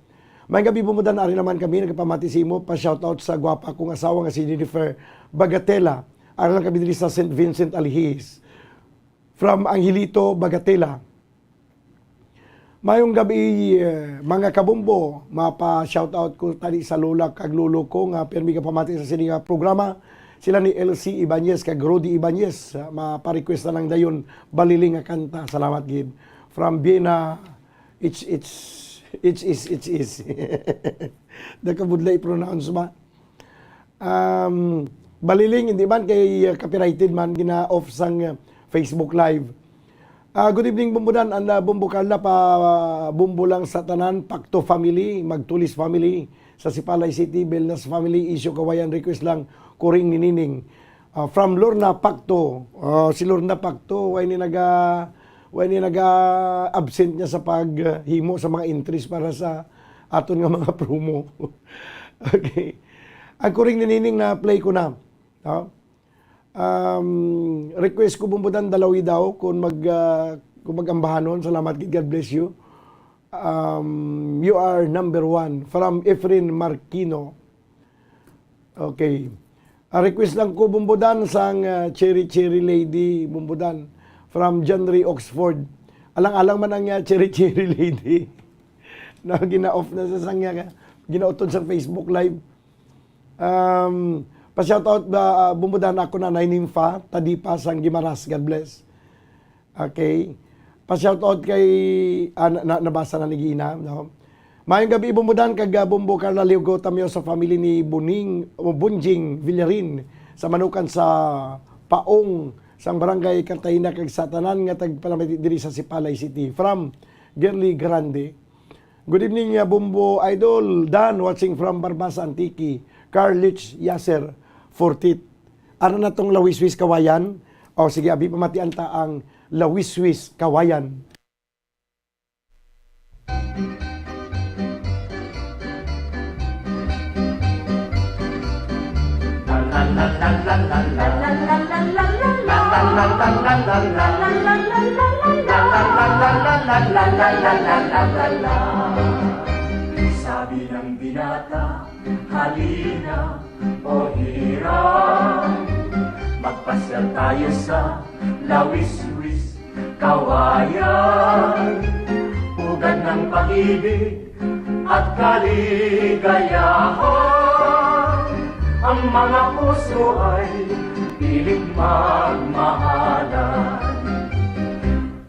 May gabi bumudan ari naman kami nagpapamatissimo pa shoutout sa gwapa kong asawa nga si Jennifer Bagatela. Ari lang kami diri sa St. Vincent Alihis. From Angelito, Bagatela. Mayong gabi, mga kabumbo, mapa-shoutout ko tadi sa lola kag lolo ko nga permi ka pamati sa sining programa. Sila ni LC Ibanez kag Rodi Ibanez, mapa-request na lang dayon baliling nga kanta. Salamat gid. From Vienna, it's Nakabudlay pronounce ba? Baliling, hindi man kay copyrighted man, gina-off sang Facebook Live. Good evening, Bumbudan. Ang Bumbu Carla pa bumbu lang sa tanan, Pacto Family, Magtulis Family, sa Sipalay City, Belnas Family, Isyo Kawayan, request lang, Kuring ni Nining. From Lorna Pacto, si Lorna Pacto, way ni naga-absent niya sa paghimo sa mga entries para sa aton nga mga promo. Okay. Ang Kuring ni Nining na play ko na. Request ko Bumbudan dalawi daw kung magambahanon. Salamat, God bless you. You are number one. From Efren Marquino. Okay. Request lang ko Bumbudan sang Cherry Lady Bumbudan from John Ray Oxford. Alang-alang man ang Cherry Lady na gina-off na sa sangya ginautod sa Facebook Live. Pa-shoutout Bumbudan ako na Nympha Tadipa sang Gimaras. God bless. Okay. Pa-shoutout kay nabasa na ni Gina, no? Mayong gabi Bumbudan kag Bumbo Carla Liugo Tamyo sa family ni Bunjing Villarin sa manukan sa Paong sang barangay Cartagena kag sa tanan nga tagpalamit diri sa Sipalay City. From Gerly Grande. Good evening Bumbo Idol Dan watching from Barbasa Antique. Carlich Yasser Fortit. Ano na tong Lawiswis Kawayan? O sige, abi pamatian ta ang Lawiswis Kawayan. Sabi ng binata, halina o hirang, magpasyal tayo sa Lawiswis Kawayan. Ugan ng pag-ibig at kaligayahan, ang mga puso ay piling magmahalan.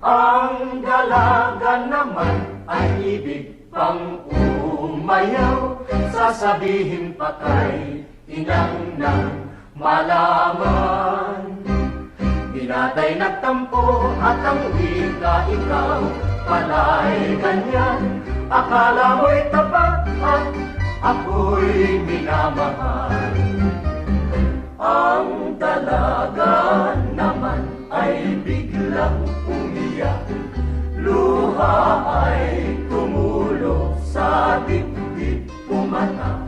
Ang dalaga naman ay ibig pang umayaw, sasabihin pa kay inang nang malaman. Binatay nagtampo at ang wika ikaw pala'y ganyan. Akala mo'y tapat at ako'y minamahal. Ang dalaga naman ay biglang umiyak, luha ay tumulo sa dibdib kumata.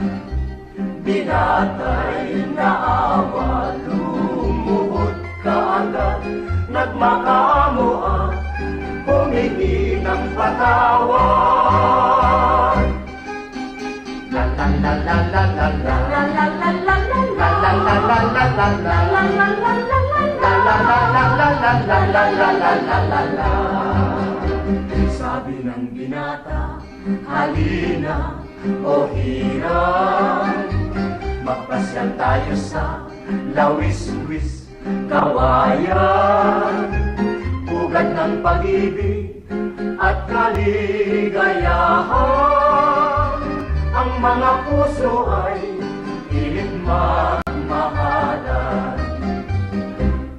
Binatay na awa, lumuhod kaagad, nagmakamuha, humingi ng patawad. La la la la la la la la la la la la la la la la la la la. Sabi ng binata, halina o hirang, magpasyal tayo sa lawis-wis kawayan. Ugat ng pag-ibig at kaligayahan, ang mga puso ay pilit magmahalan.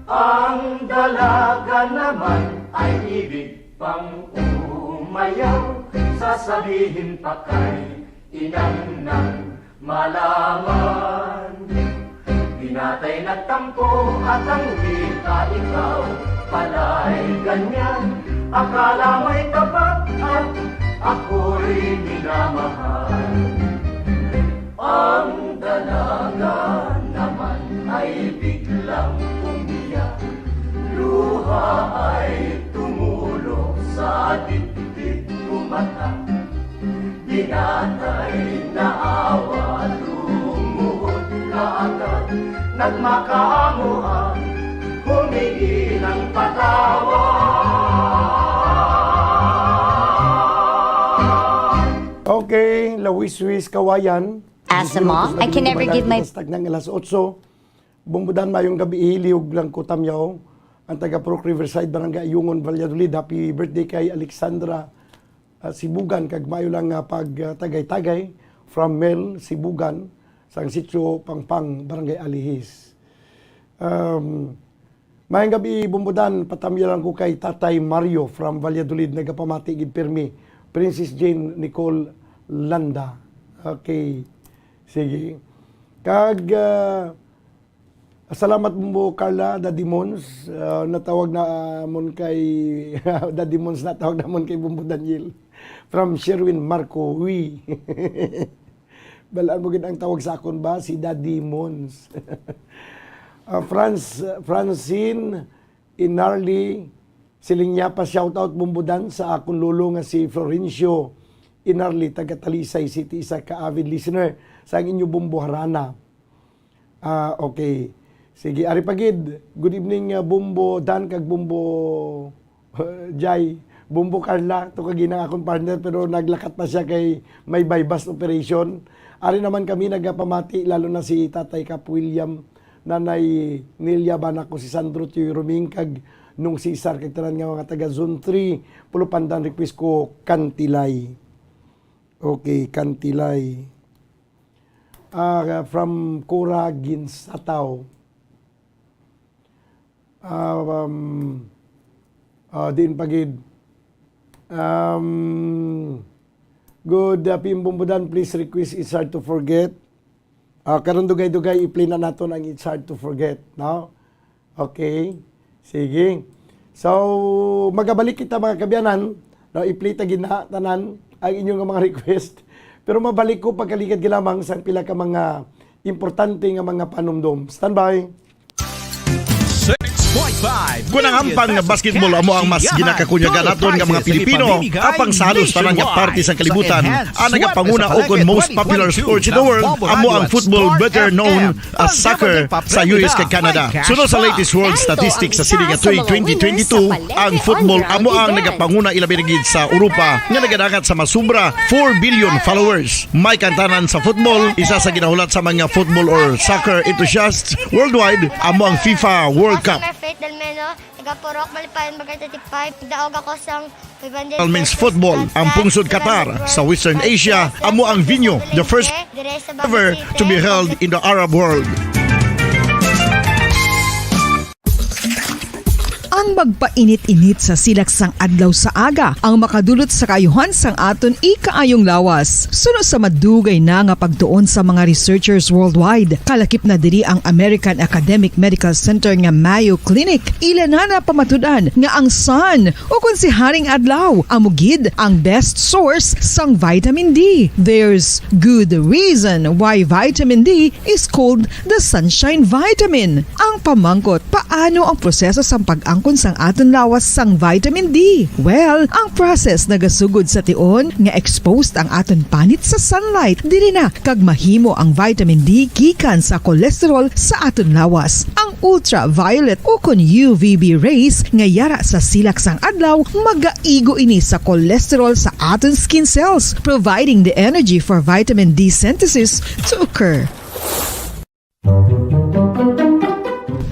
Ang dalaga naman ay ibig pang umayaw, sasabihin pa kay inang nang malaman. Binatay nagtampo at ang wika, ikaw pala'y ganyan. Akala may tapat at ako'y minamahal. Ang dalaga naman ay biglang umiyak, luha ay tumulo sa dibdib kumata. Binatay na awa, lumuhod kaagad, nagmakaamuhan, humingi ng patawad. Okay, Lawis-wis Kawayan. As a mom, I can never give my... Tag ng alas 8, bumbudan mayong gabi ihiliog lang ko tamyaw, ang taga Proc Riverside, Barangay Ayungon, Valladolid. Happy birthday kay Alexandra Sibugan, kag mayo lang pag tagay-tagay from Mel Sibugan, sang sitio Pangpang, Barangay Alihis. Mayang gabi bumbudan, patamya lang ko kay Tatay Mario from Valladolid, nagapamati gid pirmi, Princess Jane Nicole Landa. Okay. Sige. Kag salamat mo Carla Daddy Mons, natawag na mon kay Daddy Mons, natawag na mon kay Bumbo Daniel from Sherwin Marco Wi. Balaan mo gid ang tawag sa akon ba si Daddy Mons. Francine Inarli Silinya pa shoutout Bumbudan sa akong lulo nga si Florencio Inarli, taga Talisay City, isa ka avid listener sa inyo Bumbo Harana. Okay. Sige, ari pagid. Good evening Bumbo Dan kag Bumbo Jai. Bumbo Carla, to kag ginang akong partner pero naglakat pa siya kay may bypass operation. Ari naman kami nagapamati, lalo na si Tatay Cap William, Nanay Nelia Banako, si Sandro Tio Roming kag nung Cesar kag tanan nga mga taga Zone 3, pulupandan request ko Kantilay. Okay, Kantilay. From Cora Ginsataw. Din pagid. Good Pimbumbudan, please request It's Hard to Forget. Karon dugay-dugay i-play na naton ang It's Hard to Forget, no? Okay. Sige. So, magabalik kita mga kabyanan, no, i-play ta gina tanan ang inyong mga request. Pero mabalik ko pagkaligad gilamang sa pila ka mga importante nga mga panumdum. Standby. 6.5 Kung ang ampang nga basketball amo ang mas ginakakunyagan naton nga mga Pilipino, kapang sa halos tanang nga parte sa kalibutan, ang nagapanguna o kon most popular sports in the world, amo ang football, better known as soccer sa US kag Canada. Sunod sa latest world statistics sa sili nga tuig 2022, ang football amo ang nagapanguna ilabi na gid sa Europa nga nagadagat sa masubra 4 billion followers. May kantanan sa football, isa sa ginahulat sa mga football or soccer enthusiasts worldwide, amo ang FIFA World Cup. Faith Dalmeno, taga-Purok, Malipayan, Bagay 35. Daog ako sa Men's football, ang pungsod Qatar sa Western Asia, amo ang venue, the first ever to be held in the Arab world. ang magpainit-init sa silak sang adlaw sa aga ang makadulot sa kaayuhan sang aton ikaayong lawas. Suno sa madugay na nga pagtuon sa mga researchers worldwide, kalakip na diri ang American Academic Medical Center nga Mayo Clinic. Ilan na pamatudan nga ang sun o kung si Haring Adlaw amugid ang best source sang vitamin D. There's good reason why vitamin D is called the sunshine vitamin. Ang pamangkot, paano ang proseso sa pag-angkon sang aton lawas sang vitamin D? Well, ang process nagasugod sa tion nga exposed ang aton panit sa sunlight dili na kag mahimo ang vitamin D gikan sa cholesterol sa aton lawas. Ang ultraviolet o kon UVB rays nga yara sa silak sang adlaw magaigo ini sa cholesterol sa aton skin cells, providing the energy for vitamin D synthesis to occur.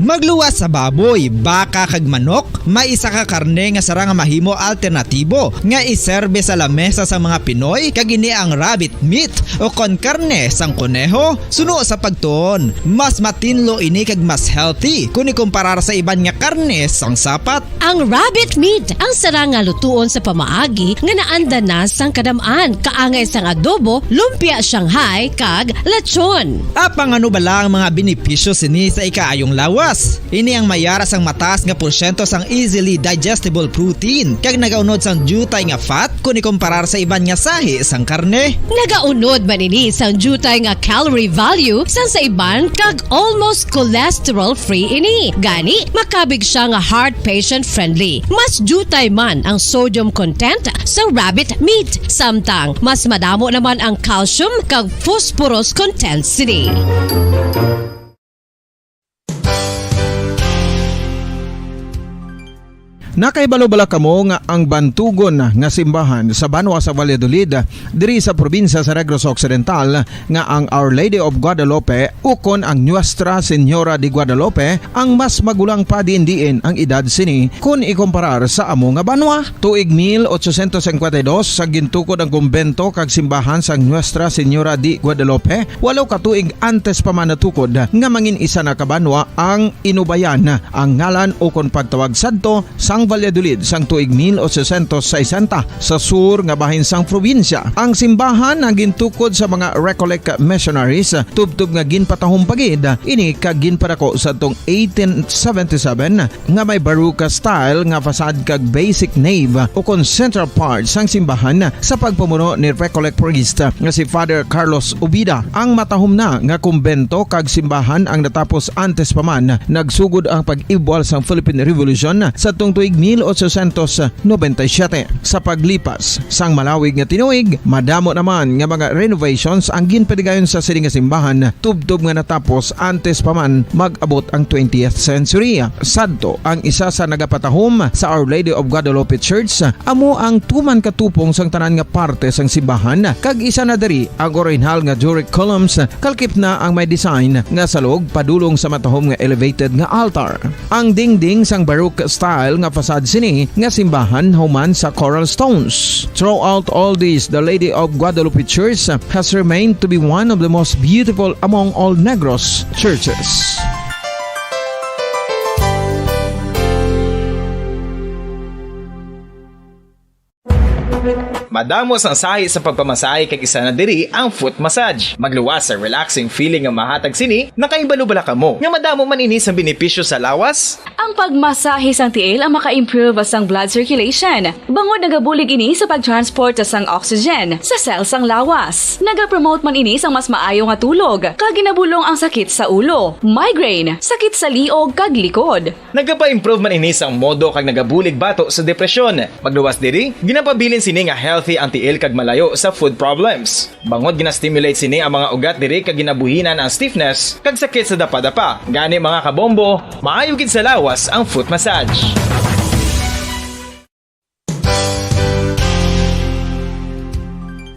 Magluwas sa baboy, baka kag manok, may isa ka karne nga sarang mahimo alternatibo nga iserbe sa lamesa sa mga Pinoy kag ini ang rabbit meat o kon karne sang kuneho. Suno sa pagtuon, mas matinlo ini kag mas healthy kung ikumparar sa iban nga karne sang sapat. Ang rabbit meat ang sarang nga lutuon sa pamaagi nga naanda na sang kadamaan, kaangay sang adobo, lumpia Shanghai kag lechon. Apang ano bala ang mga benepisyo sini sa ikaayong lawas? Ini ang mayara sang mataas nga porsyento sang easily digestible protein kag nagaunod sang jutay nga fat kung ikumparar sa iban nga sahi sang karne. Nagaunod man ini sang jutay nga calorie value sang sa iban kag almost cholesterol free ini. Gani makabig siya nga heart patient friendly. Mas jutay man ang sodium content sa rabbit meat, samtang mas madamo naman ang calcium kag phosphorus content sini. Nakaibalo-bala kamo nga ang bantugon nga simbahan sa Banwa sa Valladolid diri sa probinsya sa Negros Occidental nga ang Our Lady of Guadalupe ukon ang Nuestra Señora de Guadalupe ang mas magulang pa diin ang edad sini kung ikumparar sa amo nga banwa. Tuig 1852 sa gintukod ang kumbento kag simbahan sa Nuestra Señora de Guadalupe, walo ka tuig antes pa man natukod nga mangin isa na kabanwa ang inubayan ang ngalan ukon pagtawag sadto sang Valladolid sang tuig 1860 sa sur nga bahin sang probinsya. Ang simbahan ang gintukod sa mga Recollect missionaries tubtub nga ginpatahong pagid ini kag ginpadako sa tong 1877 nga may baroque style nga fasad kag basic nave o kon central part sang simbahan sa pagpamuno ni Recollect priest nga si Father Carlos Ubida. Ang matahom na nga kumbento kag simbahan ang natapos antes pa man nagsugod ang pag-ibwal sang Philippine Revolution sa tong tuig 1897. Sa paglipas sang malawig nga tinuig, madamo naman nga mga renovations ang ginpadigayon sa sining nga simbahan tubtob nga natapos antes pa man mag-abot ang 20th century. Sadto ang isa sa nagapatahom sa Our Lady of Guadalupe Church, amo ang tuman katupong sang tanan nga parte sang simbahan kag isa na diri ang original nga Doric columns kalkip na ang may design nga salog padulong sa matahom nga elevated nga altar. Ang dingding sang baroque style nga fasad sini nga simbahan human sa coral stones. Throughout all this, the Lady of Guadalupe Church has remained to be one of the most beautiful among all Negros churches. Madamos ang sahi sa pagpamasahe kag isa na diri ang foot massage. Magluwas sa relaxing feeling nga mahatag sini, nakaibalo-bala kamo. Nga madamo man ini sa benepisyo sa lawas. Ang pagmasahe sang tiil ang maka-improve sang blood circulation. Bangod nagabulig ini sa pagtransport sang oxygen sa cell sang lawas. Nagapromote man ini sang mas maayo nga tulog, kag ginabulong ang sakit sa ulo, migraine, sakit sa liog kag likod. Nagapa-improve man ini sang modo kag nagabulig bato sa depresyon. Magluwas diri, ginapabilin sini nga healthy ang tiil kag malayo sa food problems. Bangod gina-stimulate sini ang mga ugat diri kag ginabuhinan ang stiffness kag sakit sa dapa-dapa. Gani mga kabombo, maayo gid sa lawas ang foot massage.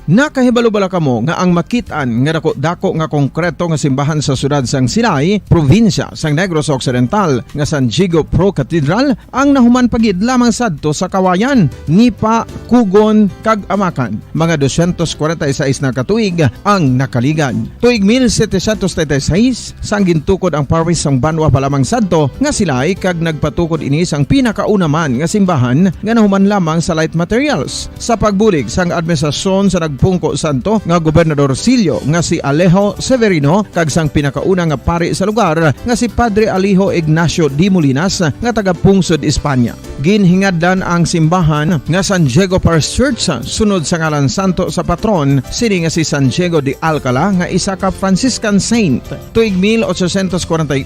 Nakahibalo bala kamo nga ang makitaan nga dako nga konkreto nga simbahan sa sudad sang Sinay, probinsya sang Negros Occidental nga San Diego Pro Cathedral ang nahuman pagid lamang sadto sa kawayan ni pa Kugon kag Amakan. Mga 246 na katuig ang nakaligan. Tuig 1736 sang gintukod ang parish sang Banwa pa lamang sadto nga silay kag nagpatukod ini sang pinakauna man nga simbahan nga nahuman lamang sa light materials. Sa pagbulig sang administrasyon sa nagpungko santo nga Gobernador Silio nga si Alejo Severino kag sang pinakauna nga pari sa lugar nga si Padre Alijo Ignacio Di Molinas nga taga Pungsod, Espanya. Ginhingaddan ang simbahan nga San Diego Parish Church sunod sa ngalan santo sa patron sini nga si San Diego de Alcala nga isa ka Franciscan saint. Tuig 1841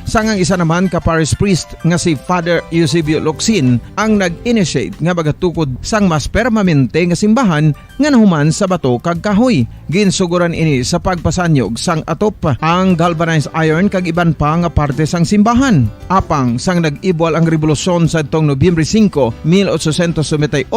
sangang isa naman ka parish priest nga si Father Eusebio Locsin ang nag-initiate nga bagatukod sang mas permanente nga simbahan nga nahuman sa bato kag kahoy. Ginsuguran ini sa pagpasanyog sang atop ang galvanized iron kag iban pa nga parte sang simbahan. Apang sang nag-ibwal ang revolusyon sa tong Nobyembre 5, 1898,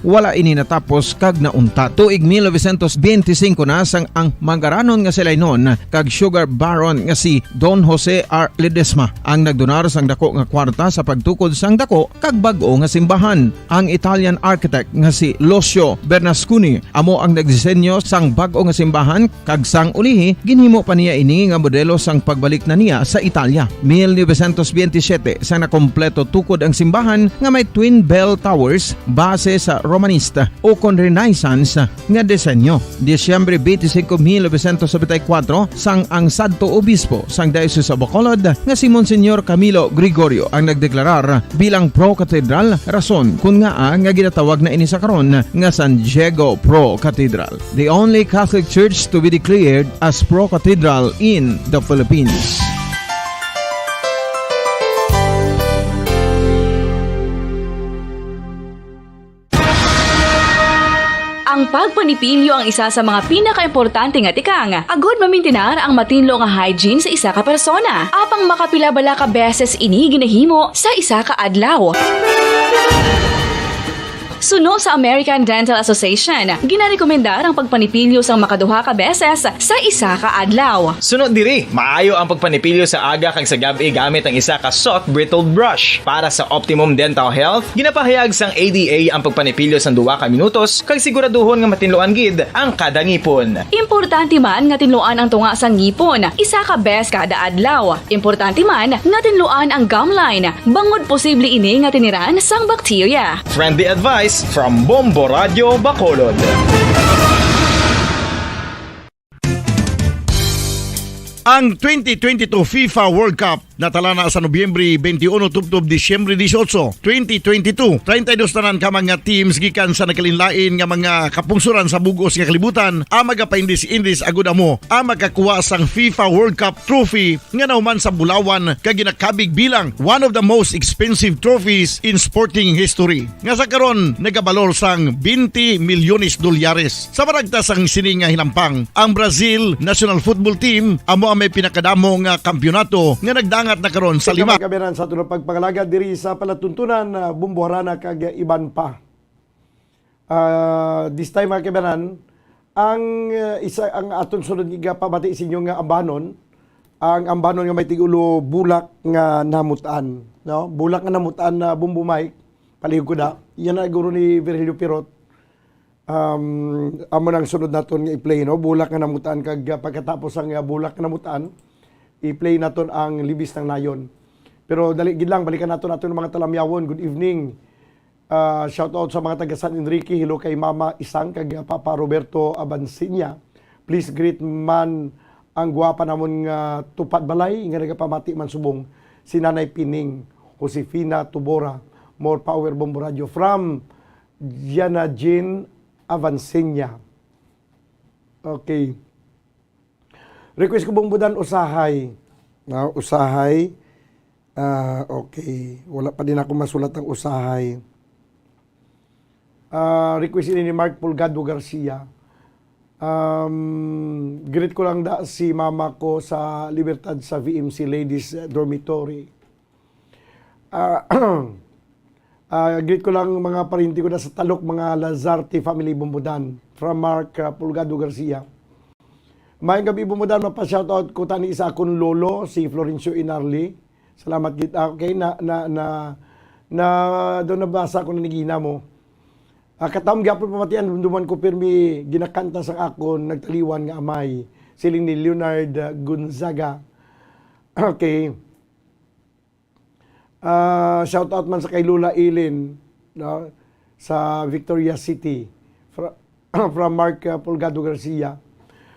wala ini natapos kag naunta. Tuig 1925 na sang ang mangaranon nga silay noon kag sugar baron nga si Don Jose R. Ledesma ang nagdonar sang dako nga kwarta sa pagtukod sang dako kag bag-o nga simbahan. Ang Italian architect nga si Lucio Bernasconi amo ang nagdisenyo sang bag-o nga simbahan kag sang ulihi ginhimo pa niya ini nga modelo sang pagbalik na niya sa Italia. 1927 sang nakompleto tukod ang simbahan nga may twin bell towers base sa Romanista o kon Renaissance nga disenyo. Disyembre 25, 1974 sang ang sadto obispo sang Diocese of Bacolod nga si Monsignor Camilo Gregorio ang nagdeklarar bilang pro cathedral, rason kung nga ginatawag na ini sa karon nga San Diego Pro Cathedral, the only Catholic church to be declared as pro cathedral in the Philippines. Ang pagpanipilyo ang isa sa mga pinaka-importante nga tikang. Agod mamintinar ang matinlo nga hygiene sa isa ka persona. Apang makapilabala ka beses ini ginahimo sa isa ka adlaw. Suno sa American Dental Association, ginarekomendar ang pagpanipilyo sang makaduha ka beses sa isa ka adlaw. Sunod diri, maayo ang pagpanipilyo sa aga kag sa gabi gamit ang isa ka soft brittled brush. Para sa optimum dental health, ginapahayag sang ADA ang pagpanipilyo sang 2 ka minutos kag siguraduhon nga matinloan gid ang kada ngipon. Importante man nga tinluan ang tunga sang ngipon, isa ka bes kada adlaw. Importante man nga tinluan ang gum line, bangod posible ini nga tiniran sang bakterya. Friendly advice from Bombo Radio Bacolod. Ang 2022 FIFA World Cup natala na sa Nobyembre 21 tubtob Disyembre 18, 2022. 32 tanan ka mga teams gikan sa nakalinlain nga mga kapungsuran sa bugos nga kalibutan ang magapaindis-indis agud amo ang magkakuha sang FIFA World Cup trophy nga nahuman sa Bulawan kag ginakabig bilang one of the most expensive trophies in sporting history. Nga sa karon nagabalor sang 20 milyones dolyares. Sa maragta sang sini nga hinampang, ang Brazil National Football Team amo ang may pinakadamo nga kampyonato nga nagdangat na karon sa 5. Kabiran sa tunong pagpangalaga diri sa palatuntunan bumbuharana kag iban pa. This time mga kabiran, ang aton sunod nga pabati sa inyo nga ambanon, ang ambanon nga may tigulo bulak nga namutan, no? Bulak nga namutan na Bumbo Mike, palihog ko da. Yan na guro ni Virgilio Pirot. Amo nang sunod naton nga i-play, no? Bulak nga namutan kag pagkatapos ang bulak nga namutan, i-play naton ang Libis ng Nayon. Pero dali gid lang, balikan naton mga talamyawon. Good evening. Shout out sa mga taga San Enrique. Hello kay Mama Isang kag Papa Roberto Abansinya. Please greet man ang gwapa namon nga tupad balay nga nagapamati man subong si Nanay Pining Josefina Tubora. More power Bombo Radio from Diana Jean Avancenia. Okay. Request ko Bombodan usahay. No, usahay. Okay. Wala pa din ako masulat ang usahay. Request ini ni Mark Pulgado Garcia. Greet ko lang da si mama ko sa Libertad sa VMC Ladies Dormitory. Greet ko lang mga parinti ko na sa Talok, mga Lazarte family Bumbudan from Mark Pulgado Garcia. Mayang gabi Bumbudan, mapa-shoutout ko tani isa akong lolo, si Florencio Inarli. Salamat gid. Okay, doon nabasa ko na nigina mo. Katam gyapon pamatian duman ko pirmi ginakanta sa akon nagtaliwan nga amay siling ni Leonard Gonzaga. Okay. Shout out man sa kay Lula Ilin, no, sa Victoria City from Mark Pulgado Garcia.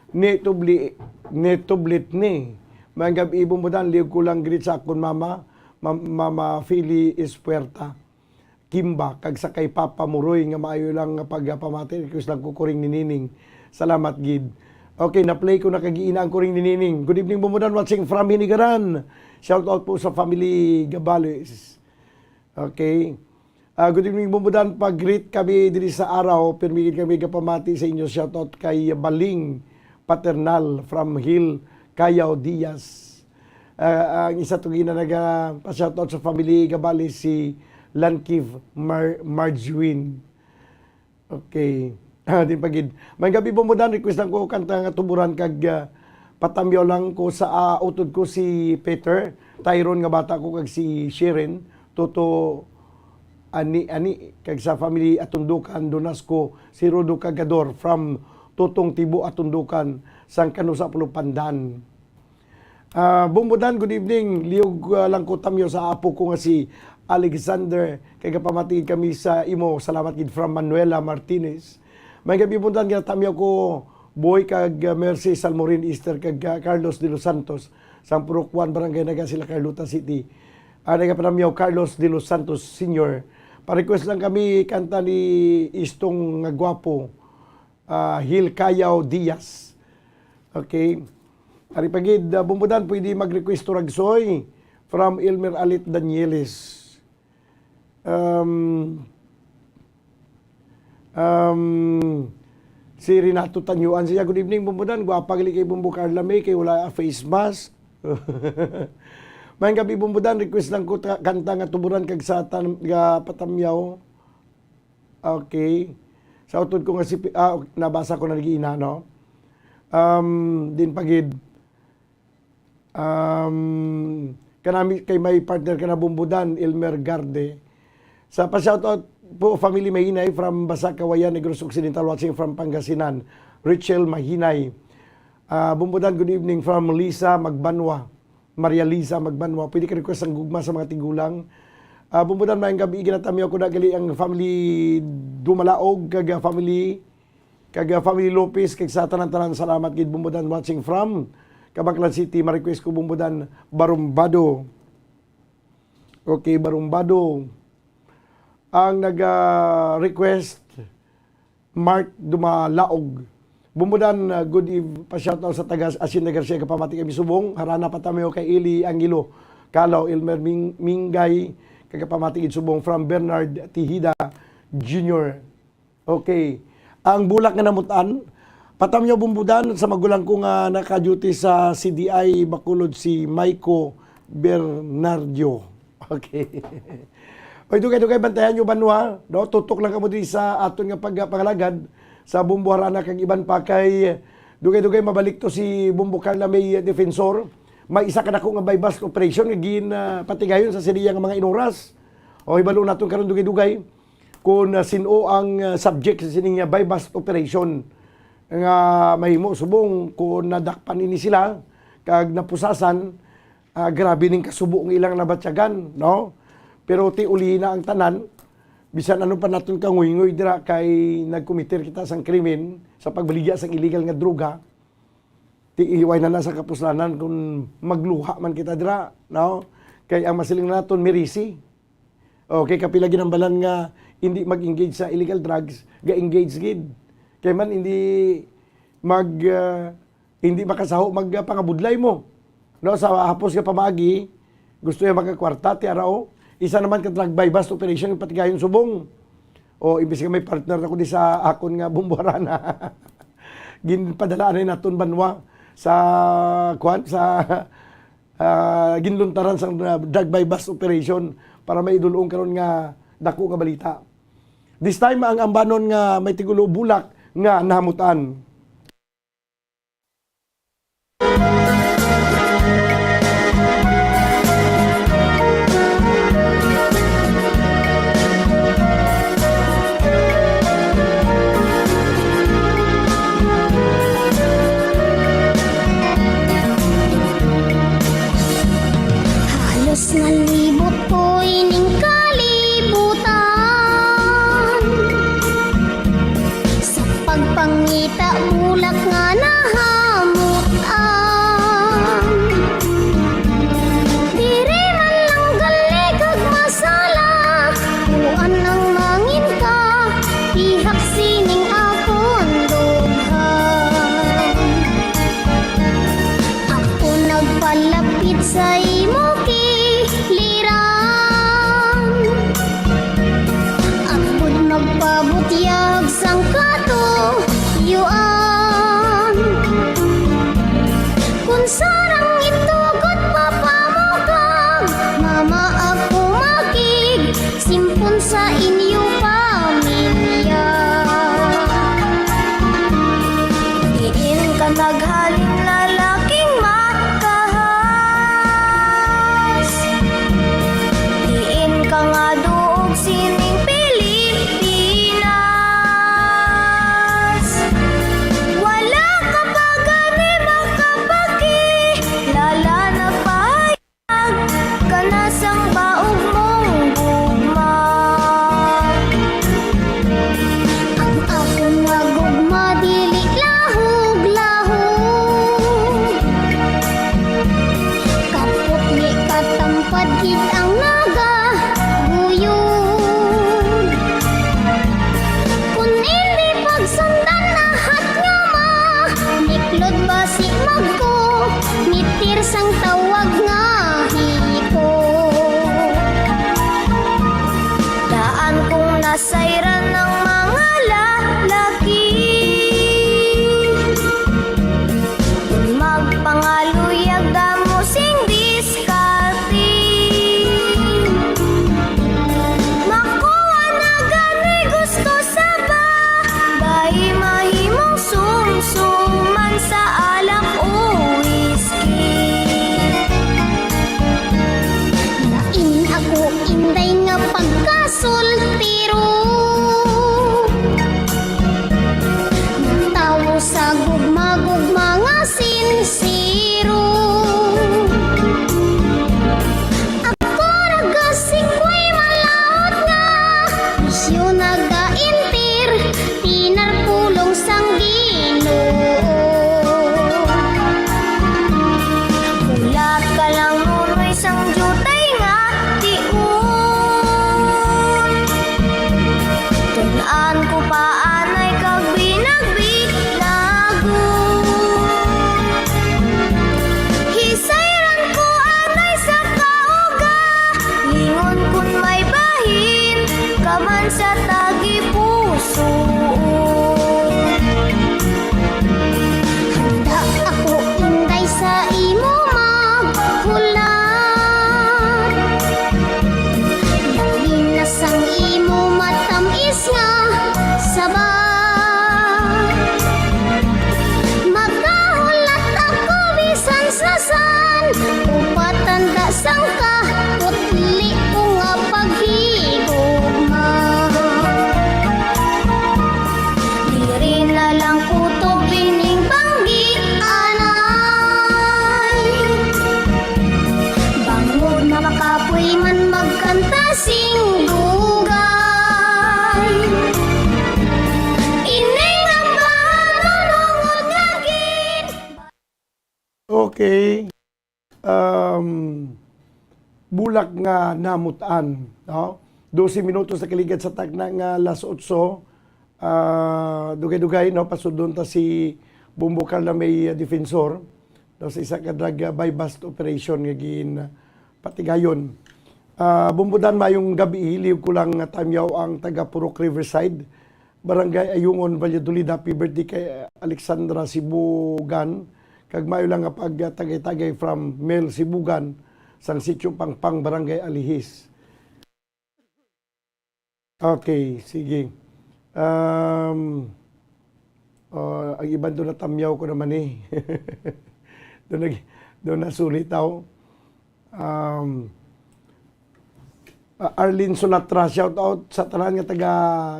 Netublit ni mga gabi Bumbudan, liog ko lang greet sa akon mama Philly Espuerta Kimba kag sa kay Papa Muroy nga maayo lang nga pagpamati request lang ko kuring ni Nining. Salamat gid. Okay, na-play ko na kagiina ang kuring ni Nining. Good evening Bumbudan, watching from Hinigaran. Shout out po sa family Gabales. Okay. Good evening Bumbudan, pag-greet kami diri sa araw, permigit kami kapamati sa inyo. Shout out kay Baling Paternal from Hill Cayao Diaz. Ang isa tugina nag-shout out sa family Gabales si Lankiv Marjwin. Okay. Din pagid. May gabi Bumbudan, request lang ko kanta nga tuburan kag patamyaw lang ko sa utod ko si Peter, Tyrone nga bata ko kag si Sharon, Toto ani kag sa family Atundukan, Donasco, si Rodo Cagador from Tutong Tibo Atundukan, sang Kanusa Pulo Pandan. Bumbudan, good evening. Liog lang ko tamyo sa apo ko nga si Alexander, kay kapamatiin kami sa imo. Salamat gid from Manuela Martinez. May gabi Bumbudan, tamyo ko Boy kag Mercy Salmorin Easter kag Carlos de los Santos sa Purokwan Barangay Naga sila Carlota City. Nagapanamyaw Carlos de los Santos Sr. Pa-request lang kami kanta ni Istong nga gwapo, Hil Cayao Diaz. Okay. Ari pagid Bumbudan, pwede mag-request to Ragsoy from Elmer Alit Danieles. Si Renato Tanyuan siya. Good evening Bumbudan. Guwapagali kay Bumbu Carla May kay wala face mask. Mayang gabi Bumbudan, request lang ko kanta nga tuburan kag sa patamyaw. Okay. Sa utod ko nga si nabasa ko na nagiina, no. Din pagid kanami kay may partner ka na Bumbudan, Elmer Garde. Sa pa-shoutout po family Mahinay from Basakawayan, Negros Occidental, watching from Pangasinan, Richel Mahinay. Bumbudan, good evening from Lisa Magbanwa, Maria Lisa Magbanwa. Pwede ka request ang gugma sa mga tigulang. Bumbudan, mayang gabi ginatamiyo ko na gali ang family Dumalaog, kag family Lopez, kag sa tanan-tanan. Salamat gid Bumbudan, watching from Kabaklan City. Ma-request ko Bumbudan, Barumbado. Okay, Barumbado. Ang nag-request, Mark Dumalaog. Bumbudan, good eve, pa-shoutout sa taga Asin na Garcia, kapamati kami subong. Harana patameo kay Eli Angelo, Kalaw, Elmer Mingay, kagapamati subong from Bernard Tihida Jr. Okay. Ang bulak nga namutan, patamyo Bumbudan, sa magulang ko nga naka-duty sa CDI Bacolod, si Maiko Bernardio. Okay. Oy, dugay-dugay bantayan nyo banwa, no? Tutok lang kamo di sa aton nga pagpangalagad sa Bumbu Harana kag iban pa kay dugay-dugay mabalik to si Bumbu Carla May Defensor. May isa ka na ko nga bypass operation nga gin patigayon sa siliya nga mga inuras. O ibalo naton karon dugay-dugay kung sino ang subject sa sining bypass operation nga mahimo subong kung nadakpan ini sila kag napusasan, grabe ning kasubo ng ilang nabatyagan, no? Pero ti ulihin na ang tanan, bisan ano pa naton kanguy-nguy dira kay nagkumitir kita sang krimen sa pagbaligya sang illegal nga droga. Ti iway na sa kapuslanan kung magluha man kita dira, no? Kay ang masiling naton mirisi. Okay, kapila ginambalan nga hindi mag-engage sa illegal drugs, ga-engage gid. Kay man hindi hindi makasaho magpangabudlay mo. No, sa hapos ka pamagi, gusto niya magkakwarta ti arao. Isa naman ka drug bypass operation patigayon subong. O imbis nga may partner ako di sa akon nga Bumbu Harana. Ginpadalaan na naton banwa sa ginluntaran sa drug bypass operation para maidulong karon nga dako nga balita. This time ang ambanon nga may tigulo bulak nga nahamutan. Halos nalibot ko ining kalibutan sa pagpangita bulak nga nahamutan. Diri man lang gali kag masala, kuan ang mangin ka, ihak sining akon dughan. Ako nagpalapit sa imo magpabutyag sang katuyuan. Kung sarang itugot papamukag, mama ako makig, simpon sa inyo pamilya. Diin ka naghaling lalaking makahas, diin ka nga duog sining sang tawag nga hiko. Daan kong nasayran ng mga lalaki, magpangaluyag damo sing diskarte. Makuha na gani gusto sa ba, dahil mahimong sumsuman sa alak o whiskey. Inday nga pagkasultiro, tawo sa gugma-gugma nga sinsiro. Ako nagasikoy malaot nga, isyo nagaintir, tinarpulong sang Ginoo. Ulat ka lang nunoy sang jutay nga tunaan ko paanay kag binagbitlago. Hisayran ko anay sa kauga, lingon kun may bahin kaman sa tagi puso. Handa ako inday sa imo maghulat, dali na sang imo matamis nga sabat. Magkahulat ako bisan sasan, upatanda sang kahutli ko nga paghigugma. Diri na lang kutob bining banggit anay, bangod na makapoy man magkanta sing dugay. Ining ang mahanunungod nga gid. Okay. Bulak nga namutan, no? 12 minutos sa kaligid sa tagna nga alas 8. Dugay-dugay, no? Pasudon ta si Bumbo Carla may defensor, no? Sa isa ka drug buy-bust operation nga gin patigayon. Bumbudan mayong gabi, liw ko lang tamyaw ang taga Purok Riverside, Barangay Ayungon, Valladolid. Happy birthday kay Alexandra Sibugan. Kag mayo lang nga pagtagay-tagay from Mel Sibugan sang sitio Pangpang, Barangay Alihis. Okay, sige. Ang iban doon natamyaw ko naman eh. doon nasulit ako. Arlene Sonatra, shout out sa tanan nga taga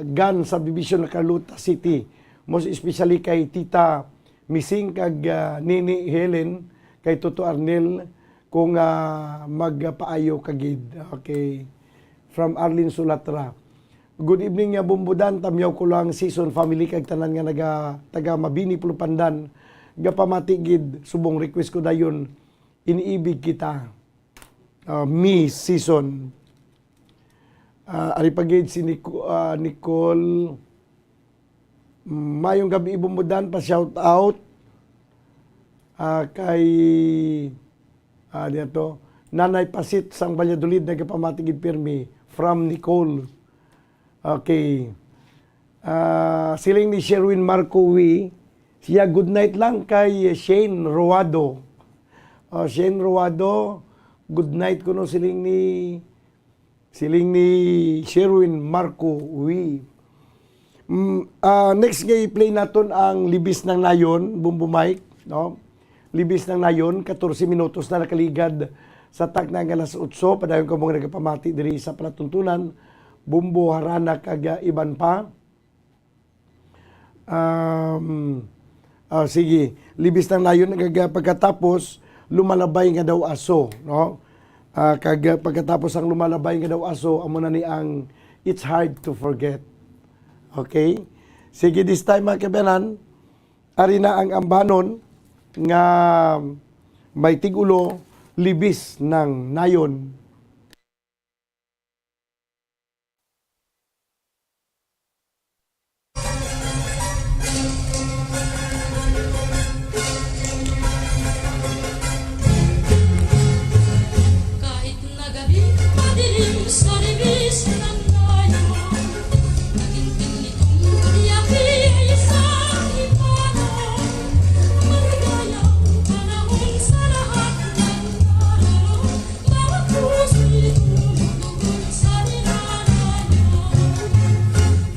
GAN sa Division na Carluta City. Most especially kay Tita Mising kag Nini Helen, kay Toto Arnel kung magpaayo kagid. Okay. From Arlene Sonatra. Good evening nga Bumbudan, tamyaw ko lang season family kag tanan nga taga Mabini Pulupandan. Gapamatigid subong request ko dayon iniibig kita. Me season. Ari pagid si Nicole. Mayong gabi Bumbudan, pa shout out kay dito Nanay Pasit sang Valladolid nagapamatigid pirmi from Nicole. Okay. Siling ni Sherwin Marcowi, siya good night lang kay Shane Roado. Shane Roado, good night kuno siling ni Sherwin Marcowi. Next nga i-play naton ang Libis ng Nayon, Bumbu Mike, no? Libis ng Nayon, 14 minutos na nakaligad sa tak na alas 8, padayon ko mga nagapamati diri sa palatuntunan, Bumbu Harana kag iban pa. Sige, Libis ng Nayon pagkatapos lumalabay nga daw aso, no? Kag pagkatapos ang lumalabay nga daw aso, amo na ni ang It's Hard to Forget. Okay? Sige, this time mga kabanan, ari na ang ambanon nga may tigulo, Libis ng Nayon. Kahit na gabi, madilim sa libis ng nayon, naginting nitong kaniyapi ay isang hipano. Maligayang panahon sa lahat ng araw, mga puso'y tumutugon sa nilalayan.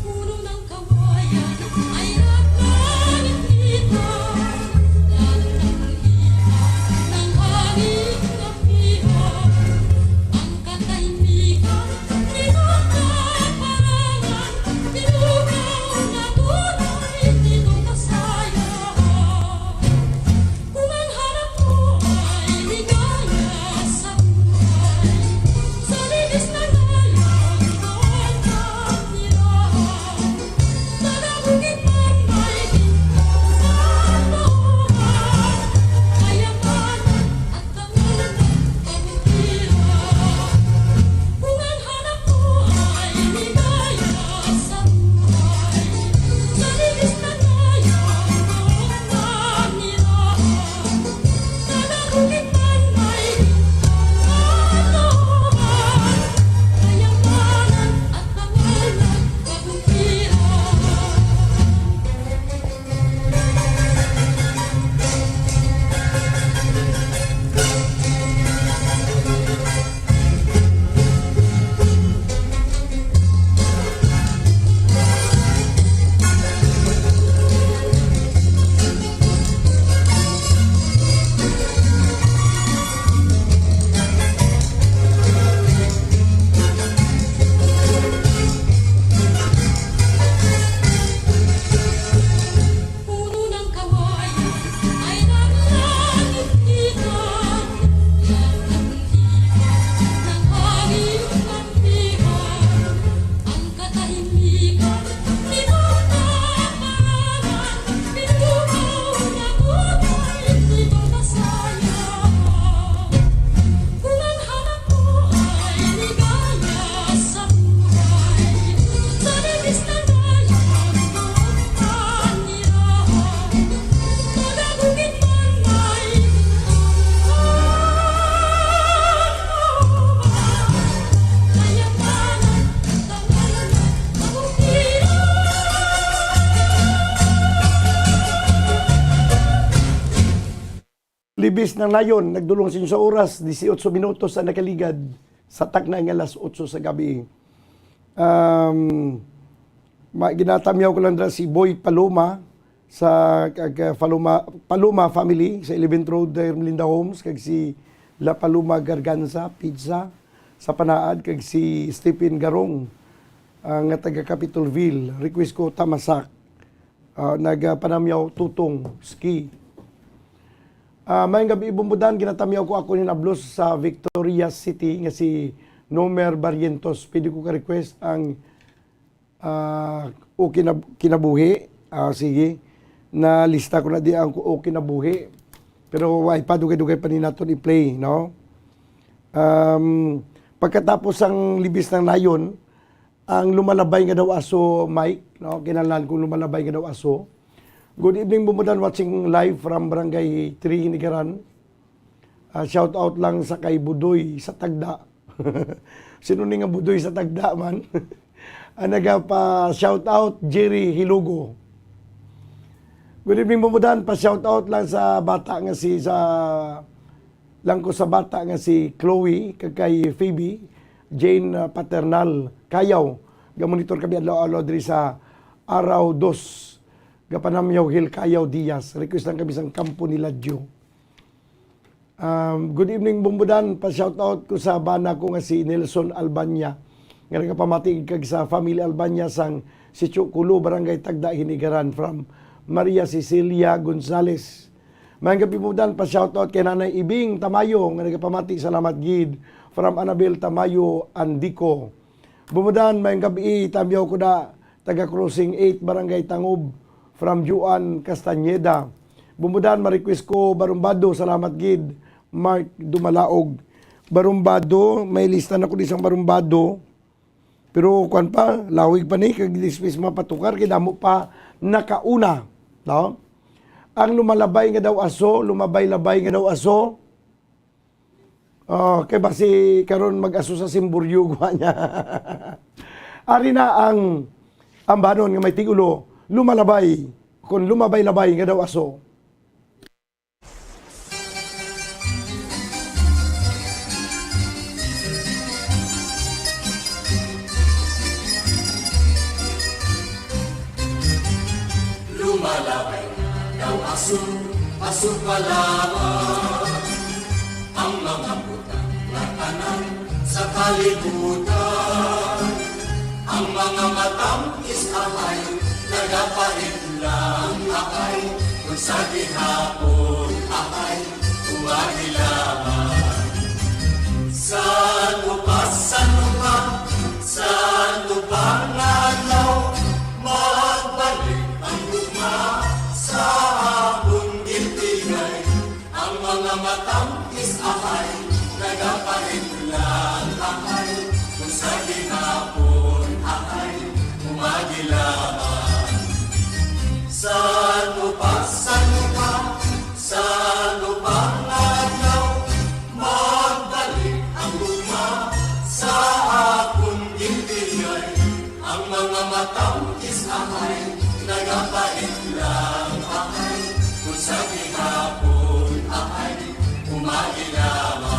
Puno ng kawayan ay nagkanipitan, lalo ng iha ng hangin na pihan. Ang katahimikan, pinagkaparangan, tinugaw na tunay ditong kasayahan. Kung ang hanap mo ay ligaya sa buhay, sa libis na nayon doon ka tirahan. Nanabugin man may ginto at nauhan, kayamanan at kawalan kabutihan. Kung ang hanap mo ay ligaya sa buhay, sa libis na nayon doon ka tirahan. Nanabugin man may ginto at nauhan, kayamanan at kawalan Puno ng kawayan ay naglagitan, lalo ng iha ng hangin ng pihan. Ang katahimikan, pinagkaparangan, tinugaw na tunay ditong kasayahan. Kung ang hanap mo ay ligaya sa buhay, sa libis na nayon doon ka tirahan. Nanabugin man may kayamanan at kawalan Libis ng Nayon, nagdulong sa inyo sa oras, 18 minutos na nakaligad sa tak na ang alas 8 sa gabi. Ginatamyaw ko lang dra si Boy Paloma sa Paloma family sa 11th Road Ermelinda Homes, kag si La Paloma Garganza Pizza sa Panaad, kag si Stephen Garong nga taga Capitolville. Request ko Tamasak, nagpanamyaw Tutong Ski. Mayang gabi ibumbudan, ginatamyaw ko ako ni Nablos sa Victoria City nga si Nomer Barrientos. Pwede ko ka-request ang o kinabuhi. Sige, na lista ko na di ang o kinabuhi. Pero ay pa dugay-dugay pa ni naton i-play, no? Pagkatapos ang libis ng nayon, ang lumalabay nga daw aso, Mike, no? Kinahanglan kong lumalabay nga daw aso. Good evening, bumudan, watching live from Barangay 3 Hinigaran. Shout out lang sa kay Budoy sa Tagda. Sino ni nga Budoy sa Tagda man? Nagpa shout out Jerry Hilugo. Good evening, bumudan, pa shout out lang sa bata nga si Chloe kay Phoebe Jane Paternal Kayaw. Gamonitor kami adlaw-adlaw diri sa Araw 2 Gapanamyaw Hill Kayaw Diaz. Request lang kami sa kampo ni Ladyo. Good evening, bumbudan, pa shout out ko sa bana ko nga si Nelson Albania nga nagapamati kag sa family Albania sang Sitio Kulo, Barangay Tagda Hinigaran, from Maria Cecilia Gonzales. Mayang gabi bumbudan, pa shout out kay Nanay Ibing Tamayo nga nagapamati, salamat gid, from Annabel Tamayo Andico. Bumbudan, mayang gabi tamyaw ko na taga Crossing 8 Barangay Tangob, from Juan Castañeda. Bumbudan, ma-request ko Barumbado, salamat gid, Mark Dumalaog. Barumbado, may lista na ko isang Barumbado. Pero kuan pa, lawig pa ni, kag dispis mapatukar, kidamo pa nakauna. No? Ang lumalabay nga daw aso, lumabay-labay nga daw aso, kay basi karon mag-aso sa Simburyo gwa niya. Ari na ang banon nga may tigulo, lumalabay, kung lumabay-labay nga daw aso. Lumalabay daw aso palawan, ang mga butang na tanan sa kalibutan. Ang mga matamis akay, nagapait lang akay, kung sa gihapon akay, umagi lamang. Saan mo pa, nga adlaw, magbalik ang luma sa hapon gilbigay. Ang mga matamis akay, nagapait lang akay, kung sa gihapon akay, umagi lamang. Saan mo pa, nga adlaw, magbalik ang luma sa hapon gilbigay. Ang mga matamis akay, nagapait lang akay, kung sa gihapon akay, umagi lamang.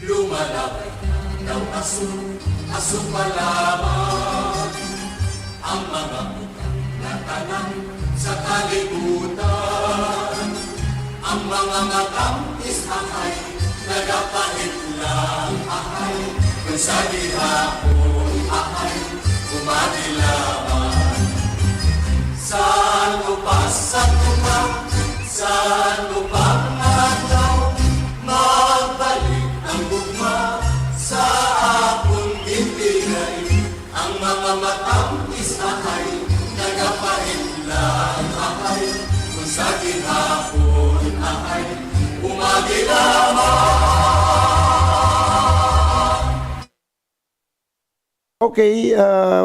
Lumalabay daw aso palaban, ang mga butang na tanan sa kalibutan. Ang mga matamis akay, nagapait lang akay, kung sa gihapon akay, umagi lamang. Saan mo pa, nga adlaw, magbalik ang gugma sa hapon gilbigay. Ang mga matamis akay, nagapait lang akay, kung sa gihapon akay, umagi lamang. Okay,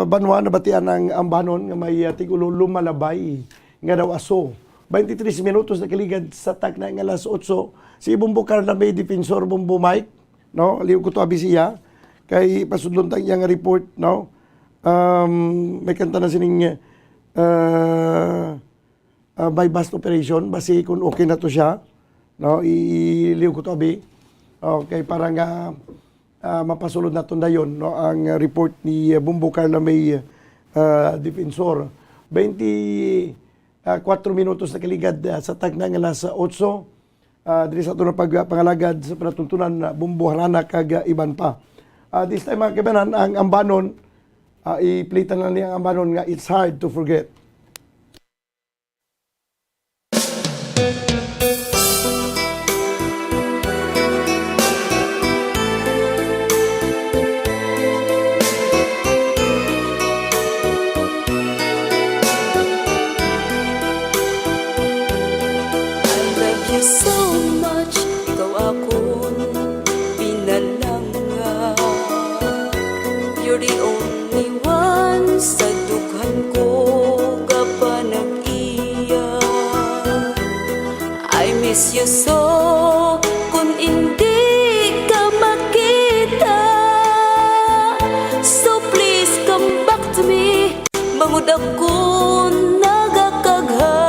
Banwa, nabatian ang ambanon nga may tigulo lumalabay nga daw aso. 23 minutos na kaligad sa tak na nga alas 8. Si Bumbo Carla May, Defensor Bumbo Mike, no? Liw ko to abisiya. Kay pasudlon tang iyang report, no? May kanta na sining by bust operation basi kung okay na to siya, no, iliw ko to abi. Okay, para nga mapasulod na to dayon, no, ang report ni Bumbo Carla May Defensor. 24 minutos na kaligad sa tagna nga alas 8. Diri sa ito na pagpangalagad sa panatuntunan Bumbo Harana kag iban pa. This time mga kabanan, ang ambanon, iplitan lang niya ang ambanon nga it's hard to forget. So much, ikaw akong pinalanga. You're the only one sa dughan ko kapag nag-iyak. I miss you so kung hindi ka makita. So please come back to me. Bangod ako nagakagha.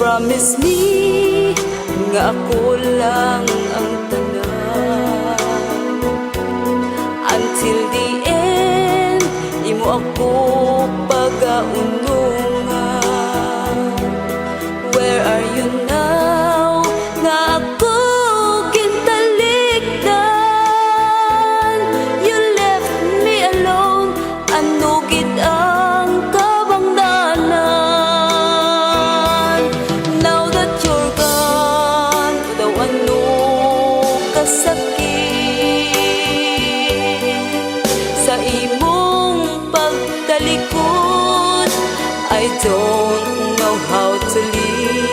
Promise me nga ako lang ang tanan. Until the end, imo ako pag-aunungan. Where are you now? Nga ako kintalikdan. You left me alone. Ano gid ang kabangdanan? Sa imong pagtalikod, I don't know how to live.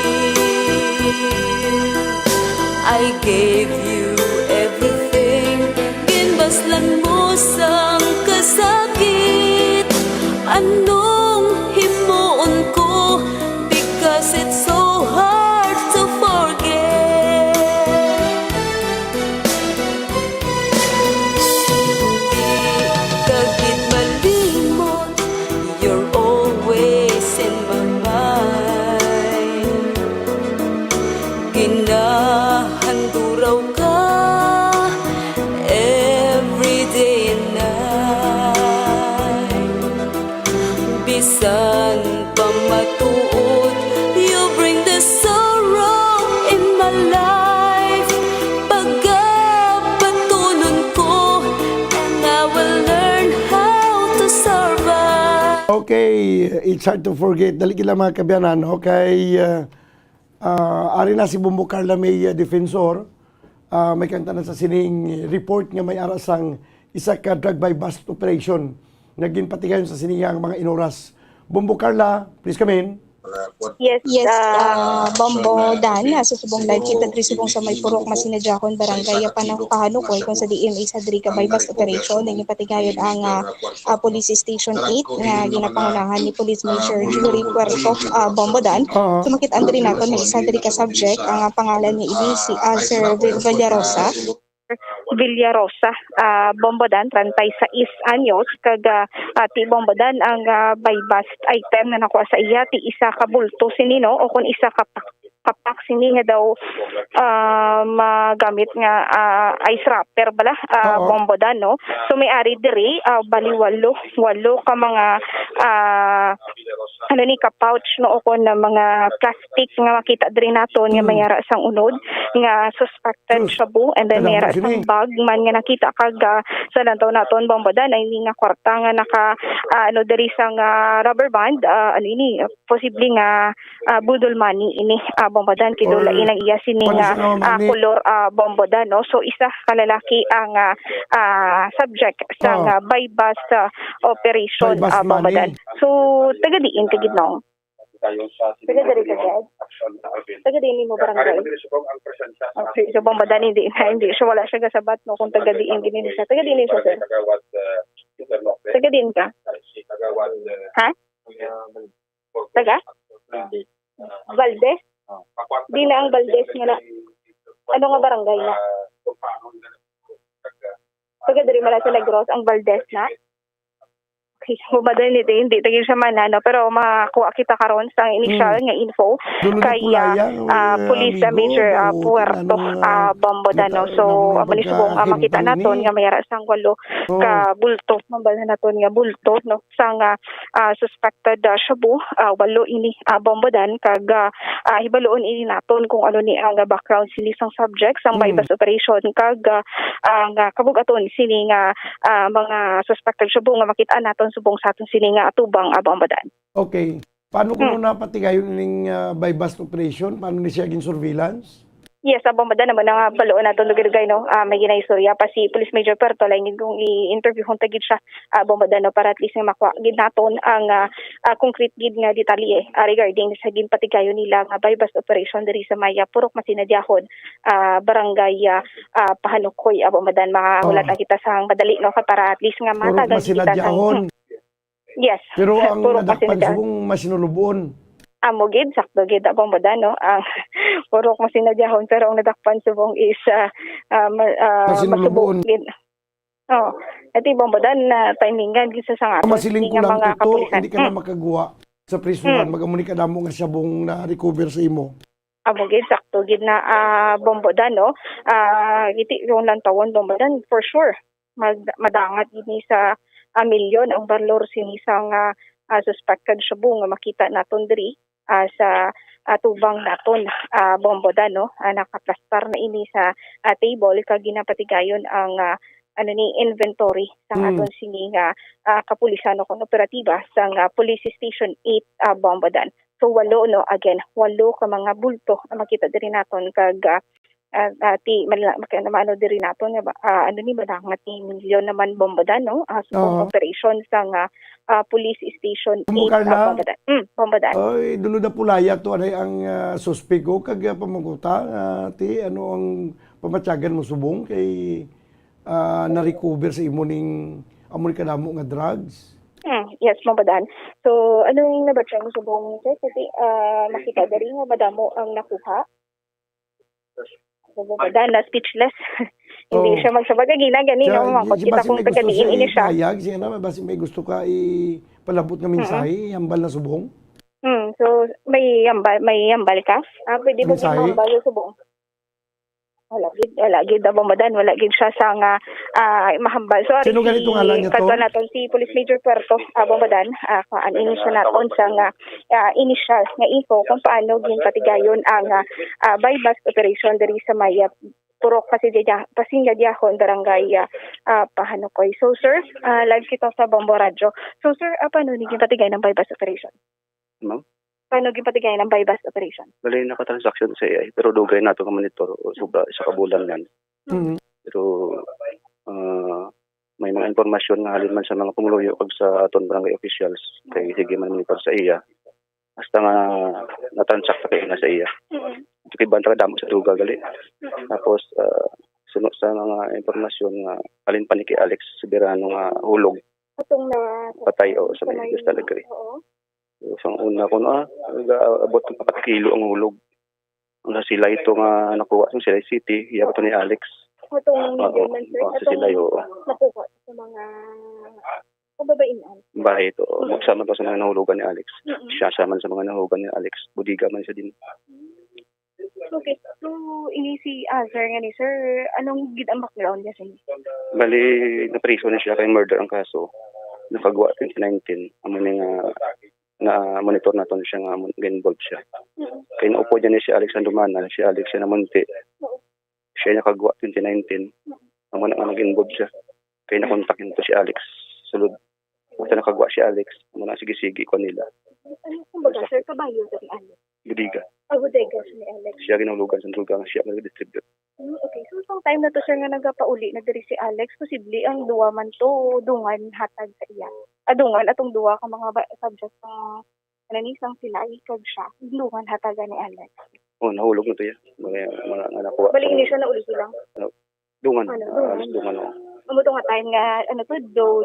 I gave you everything, ginbaslan mo sang kasakit. Anong himuon ko, because it's so hard to forget. Kahit malimot, you're always in my mind. Ginahanduraw ka every day and night. Bisan pa matuod, you bring the sorrow in my life. Pagkapatunon ko, and I will learn how to survive. Okay, it's hard to forget. Dali kila mga kabiyanan, okay. Ari na si Bumbo Carla May Defensor. May kanta na sa sining report nga may arasang isa ka drug by bust operation. Naging patigayon sa sining ang mga inoras. Bumbo Carla, please come in. Yes, Bombo Dan, sa subong live kita diri subong sa may purok Masinajakon barangay panang Pahanukoy kung sa DMA sa diri ka bypass operation ning patigayon ang Police Station 8 nga ginapangunahan ni Police Major Jury Puerto Bombo Dan. Sumakit ang diri naton may isa diri ka subject ang pangalan niya ini si Sir Villarosa. Bombodan, 36 anyos, kag ti Bombodan ang by bust item na nakuha sa iya, ti isa ka bulto sinino o kung isa ka kapak sini nga daw magamit nga ice wrapper bala Bombodan, no? So may ari diri bali walo ka mga ano ni ka pouch no o kon na mga plastic nga makita diri naton nga mayara sang unod nga suspected shabu, and then mayara sang bag man nga nakita kag sa lantaw naton Bombodan ay nga kwarta nga naka ano diri sang rubber band ano ini possibly nga budol money ini Bombodan kidula inang iya sini nga color Bombodan, no? So isa ka lalaki ang subject sa by bust operation Bombodan. So taga diin kagid no. Taga diri kagid. Taga diin mo barangay. Okay, so Bombodan hindi siya wala siya gasabat no kung taga diin dinhi siya. Taga diin siya sir. Taga diin ka? Ha? Taga? Valdez? Di na ang Valdez nga na. Ano nga barangay na? Taga diri mala sa Negros ang Valdez na. Bumadan nito hindi tagil siya man pero makuha kita karon sa initial nga info kay Police Major Puerto Bombodano. So abani subong makita naton nga mayara sang 8 ka bulto mambala naton nga bulto no sang suspected shabu 8 ini Bombodan kag hibaloon ini naton kung ano ni ang background sini sang subject sang bypass operation kag ang kabugaton sini nga mga suspected shabu nga makita naton subong sa aton sini nga atubang Bombodan. Okay. Paano ko napatigay yung bypass operation? Paano ni siya gin surveillance? Yes, Bombodan naman nga baloon naton lugay no. May ginaistorya pa si Police Major Puerto lang kung i-interview kung tagid siya Bombodan no, para at least nga makuha gid naton ang concrete gid nga detalye regarding sa gin patigayon nila nga bypass operation diri sa Maya Purok Masinadyahon barangay Pahanukoy Bombodan. Mahulat na kita sa madali no para at least nga matagal kita sang yes. Pero ang nadakpan subong masinulubon. Amogid, sakto gid Bombodan no. Ang purok Masinadyahon pero ang nadakpan subong is masinulubon. Oh, ati Bombodan na timingan gid sa sangaton. Masiling ko lang ito, hindi ka na makagawa sa prisuhan. Magamuni ka damo nga sabong na recover sa imo. Amogid, sakto gid na Bombodan no. Iti yung lang tawon Bombodan for sure. Madangat gid ni sa milyon ang valor sinisang suspected shabu nga makita naton diri sa tubang naton Bombodan no. Nakaplastar na ini sa table kag ginapatigayon ang ano ni inventory sa aton sini nga kapulisan kon operatiba sa Police Station 8 Bombodan. So 8 no, again 8 ka mga bulto na makita diri naton kag ano diri naton nga ano ni badangat ni milyon naman Bombodan no. So operation sa Police Station 8 Bombodan. Bombodan. Ay dulo na pulaya to anay ang suspect ko kag pamaguta ti ano ang pamatyagan mo subong kay na-recover sa imo ning amon kanamo nga drugs. Yes, Bombodan. So anong nabatya mo subong kasi makita diri nga madamo ang nakuha. Bombodan na speechless. Hindi siya magsabaga ginagani no makita kung tagadiin ini siya. Hayag siya na basi may gusto ka ipalabot nga mensahe hambal na subong. So may hambal ka? Pwede mo hambal sa subong. Wala gid Bombodan, wala gid siya sa nga mahambal. So sino ganito ngalan niya to? Kadto naton si Police Major Puerto Bombodan, kuan ini siya naton sa nga initial nga info kung paano gin patigayon ang bypass operation diri sa Maya Purok Masinadyahon barangay Pahanukoy. So sir, live kita sa Bombo Radio. So sir, paano ni gin patigay ng bypass operation? Ma'am? Paano gipatigay ng bypass operation? Bali nakatransaksyon sa AI, pero dugay nato ka monitor o sobra sa kabulan yan. Pero may mga impormasyon nga halin man sa mga pumuluyo pag sa aton barangay officials kay sige man monitor sa iya. Hasta nga natransact kay na sa iya. Ito kay banta damo sa duga gali. Tapos sunod sa mga impormasyon nga halin pa ni kay Alex Soberano nga hulog. Atong na patay o sa may gusto talaga. Oo. So, ang una ko abot ng 4 kilo ang hulog. Ang sila ito nga nakuha sa Silay City, iyabot ni Alex. Itong medium sir, sa Silay, nakuha sa mga kababainan. Bahay ito, magsama pa sa mga nahulugan ni Alex. Siya saman sa mga nahulugan ni Alex. Budiga man siya din. Okay, so ini si Azar nga ni sir, anong gid ang background niya sa inyo? Bali, na-preso na siya kay murder ang kaso. Nakagawa 2019, amo na monitor naton siya nga involved siya. Kaya naupo dyan ni si Alex Andumana, si Alex siya namunti. Siya nakagawa 2019. Amo na nag-involved siya. Kaya nakontakin to si Alex. Sulod. Kung nakagawa si Alex, amo na sige-sige ko nila. Ano kung baga sir, kabayo sa ni Alex? Budiga. Bodega ni Alex. Siya ginahulugan sa druga, siya mag-distribute. Okay, so pang time na to sir nga nagapauli na diri si Alex, posible ang duwa man to dungan hatag sa iya. Adungan atong duwa ka mga subject ng nanisang sila ikag siya. Dungan hatagan ni Alex. Nahulog na to ya. Mga nakuha. Balik ni siya na uli silang. Dungan. Dungan. Amo to nga time nga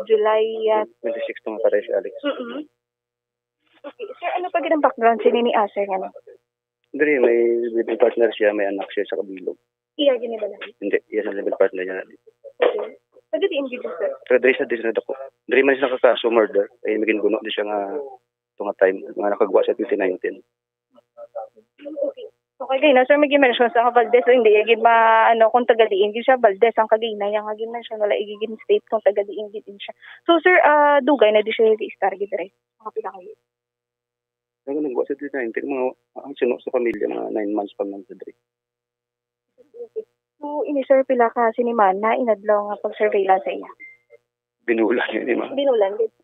July 26 to nga pare si Alex. Okay, sir, ano pa gid ang background ni Aser nga? Diri may living partner siya, may anak siya sa kabilog. Iya gini ba? Hindi, iya sa living partner niya. Okay. Pagdiin gid sir. Pero diri sa disney ako. Diri man siya nakakaso murder. Ay maging guno di siya nga tunga time nga nakagawa sa 2019. Okay. So kay na sir may mention sa Valdez so hindi gid kung taga-diin gid siya Valdez ang kagina yang mention wala igigin state kung taga-diin gid siya. So sir dugay na di siya i-star gid diri. Mga pila kayo. Kaya nagawa sa 2019 mga ang sino sa pamilya mga 9 months pa man sa diri. Okay. So ini sir pila ka siniman na inadlaw nga pag-surveillance sa iya. Binulan yun ma. Binulan gid.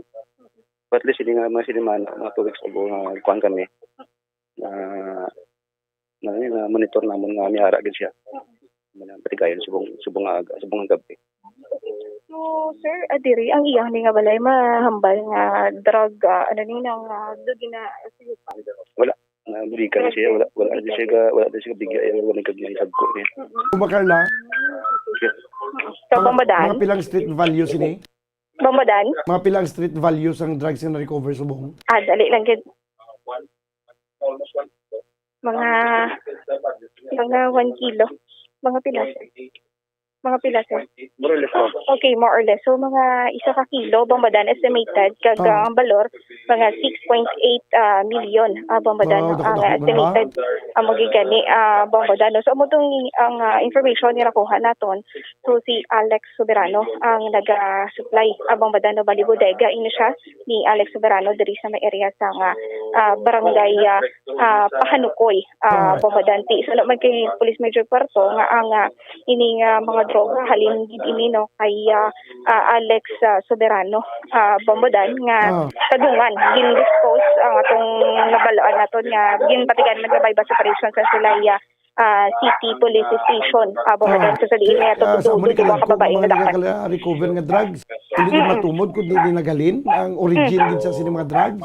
But least hindi nga mga siniman mga 2 weeks ago nga kuan kami. Na monitor namon nga mihara gid siya. Patigayon subong aga, subong gabi. So sir, adiri ang iyang ni nga balay mahambal nga drug nang dugina Wala na bulikan siya, wala di siya bigay wala kagyan sa ko niya. Kumakarla, So Bambadan, mga pilang street values ini? Bambadan, Mga pilang street values ang drugs na recover sa buong? dali lang gid. Mga 1 kilo. Mga pila sir. Mga pila sir. More or less. Okay, more or less. So mga 1 ka kilo Bambadan estimated kag ang balor mga 6.8 million Bambadan ang estimated ang magigani Bambadan. So mo tong ang information ni nakuha naton. So si Alex Soberano ang naga-supply Bambadan Bali Bodega ini siya ni Alex Soberano diri sa may area sa barangay Pahanukoy Bambadan. So man kay Police Major Puerto nga ang ini mga droga halin gid ini no kay Alex Soberano Bambadan nga kadungan gin-dispose ang atong nabaloan naton nga ginpatigan nagabay-bas operation sa sila City Police Station Bambadan sa diin nga tutudo mga kababae nga dapat recover nga drugs. Hindi din matumod kundi din nagalin ang origin din sa sini mga drugs.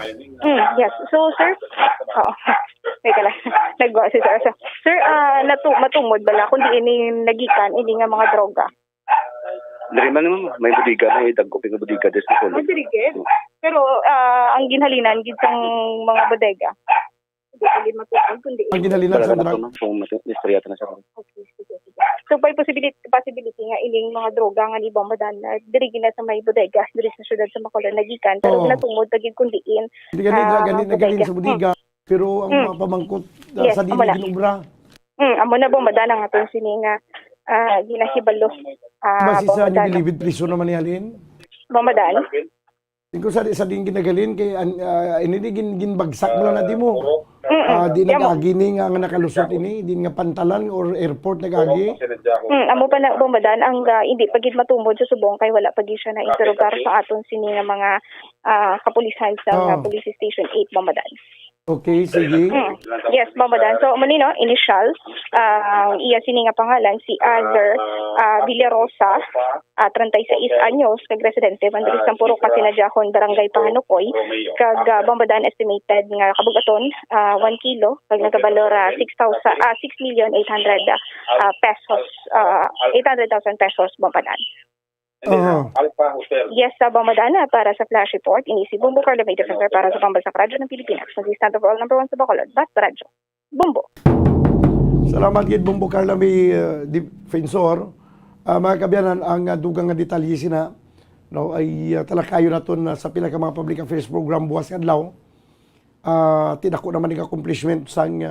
Yes. So sir, teka lang. Nagwa si sir. Sir, matumod bala kundi ini nagikan ini nga mga droga. Diri man naman may budiga may dagko ping budiga des ko. Pero ang ginhalinan gid sang mga bodega. Hindi matukod kundi Ang ginhalinan sa drugs. Kung istorya na siya. So by possibility nga ining mga droga nga ni Bambadan diri gina sa may bodega diri sa syudad sa Bacolod nagikan pero natungod gid kundiin. Hindi ganin sa budiga. Pero ang mga pamangkot sa dili ginubra. Amo na Bambadan ang aton sini nga ginahibalo. Basi sa nilibid prison naman ni Halin? Bambadan? Tingko sa din ginagalin kay ini ginbagsak mo lang na di mo. Di nagagini nga nakalusot ini, di nga pantalan or airport nagagi. Amo pa na Bambadan ang hindi pagid matumod sa subong kay wala pagid siya na interogar sa aton sini nga mga kapulisan sa Police Station 8 Bambadan. Okay, sige. Yes, Bambadan. So, manino, initial, iya sini nga pangalan, si Azer Villarosa, 36 anyos, kag residente, Bandris ng Purok, Masinadjahon, Barangay Pahanukoy, kag Bambadan estimated nga kabugaton, 1 kilo, kag nagabalor 6,800,000 pesos, 800,000 pesos, Bambadan. Yes, sa Bambadan para sa Flash Report, inisi Bumbo Carla May Defensor para sa Pambansang Radyo ng Pilipinas. Consistent of all number 1 sa Bacolod, Basta Radyo. Bumbo. Salamat gid Bumbo Carla May Defensor. Mga kabyanan, ang dugang nga detalye sina ay talakayo naton sa pila ka mga public affairs program buwas adlaw. Tinako naman ning accomplishment sang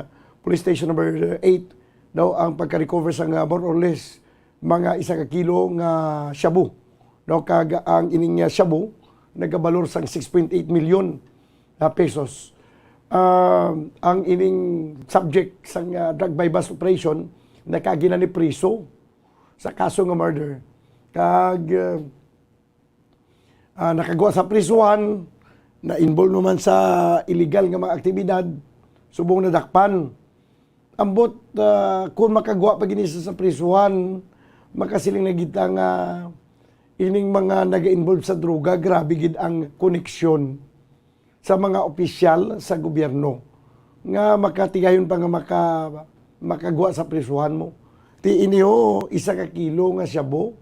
police station number 8 daw ang pagka-recover sang more or less mga 1 kilo nga shabu. Kag ang ining shabu nagabalor sang 6.8 million pesos. Ang ining subject sang drug bypass operation nakagina ni priso sa kaso nga murder. Kag nakagawa sa prisuhan na involved naman sa illegal nga mga aktibidad subong nadakpan. Ambot kung makagawa pa gini sa prisuhan makasiling na gita nga ining mga naga-involve sa droga, grabe gid ang koneksyon sa mga opisyal sa gobyerno nga makatigayon pa nga makagawa sa prisuhan mo. Ti iniho 1 kilo nga shabu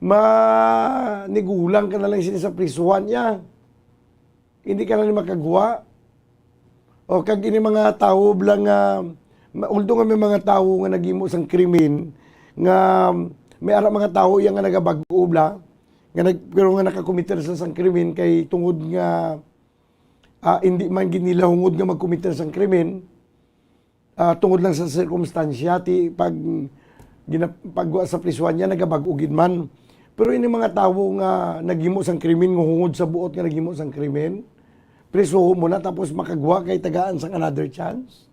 manigulang ka na lang sini sa prisuhan niya. Hindi ka na makagawa. O kag ini mga tao blang although nga may mga tao nga nagimo sang krimen nga may ara mga tao yang nga nagabag-ubla nga pero nga nakakomiter sa sang krimen kay tungod nga hindi man ginilahungod nga magkomiter sang krimen tungod lang sa circumstansya ti pagwa sa prisuan niya nagabag-ugid man. Pero ini mga tao nga naghimo sang krimen hungod sa buot nga naghimo sang krimen, preso mo na tapos makagwa kay tagaan sang another chance.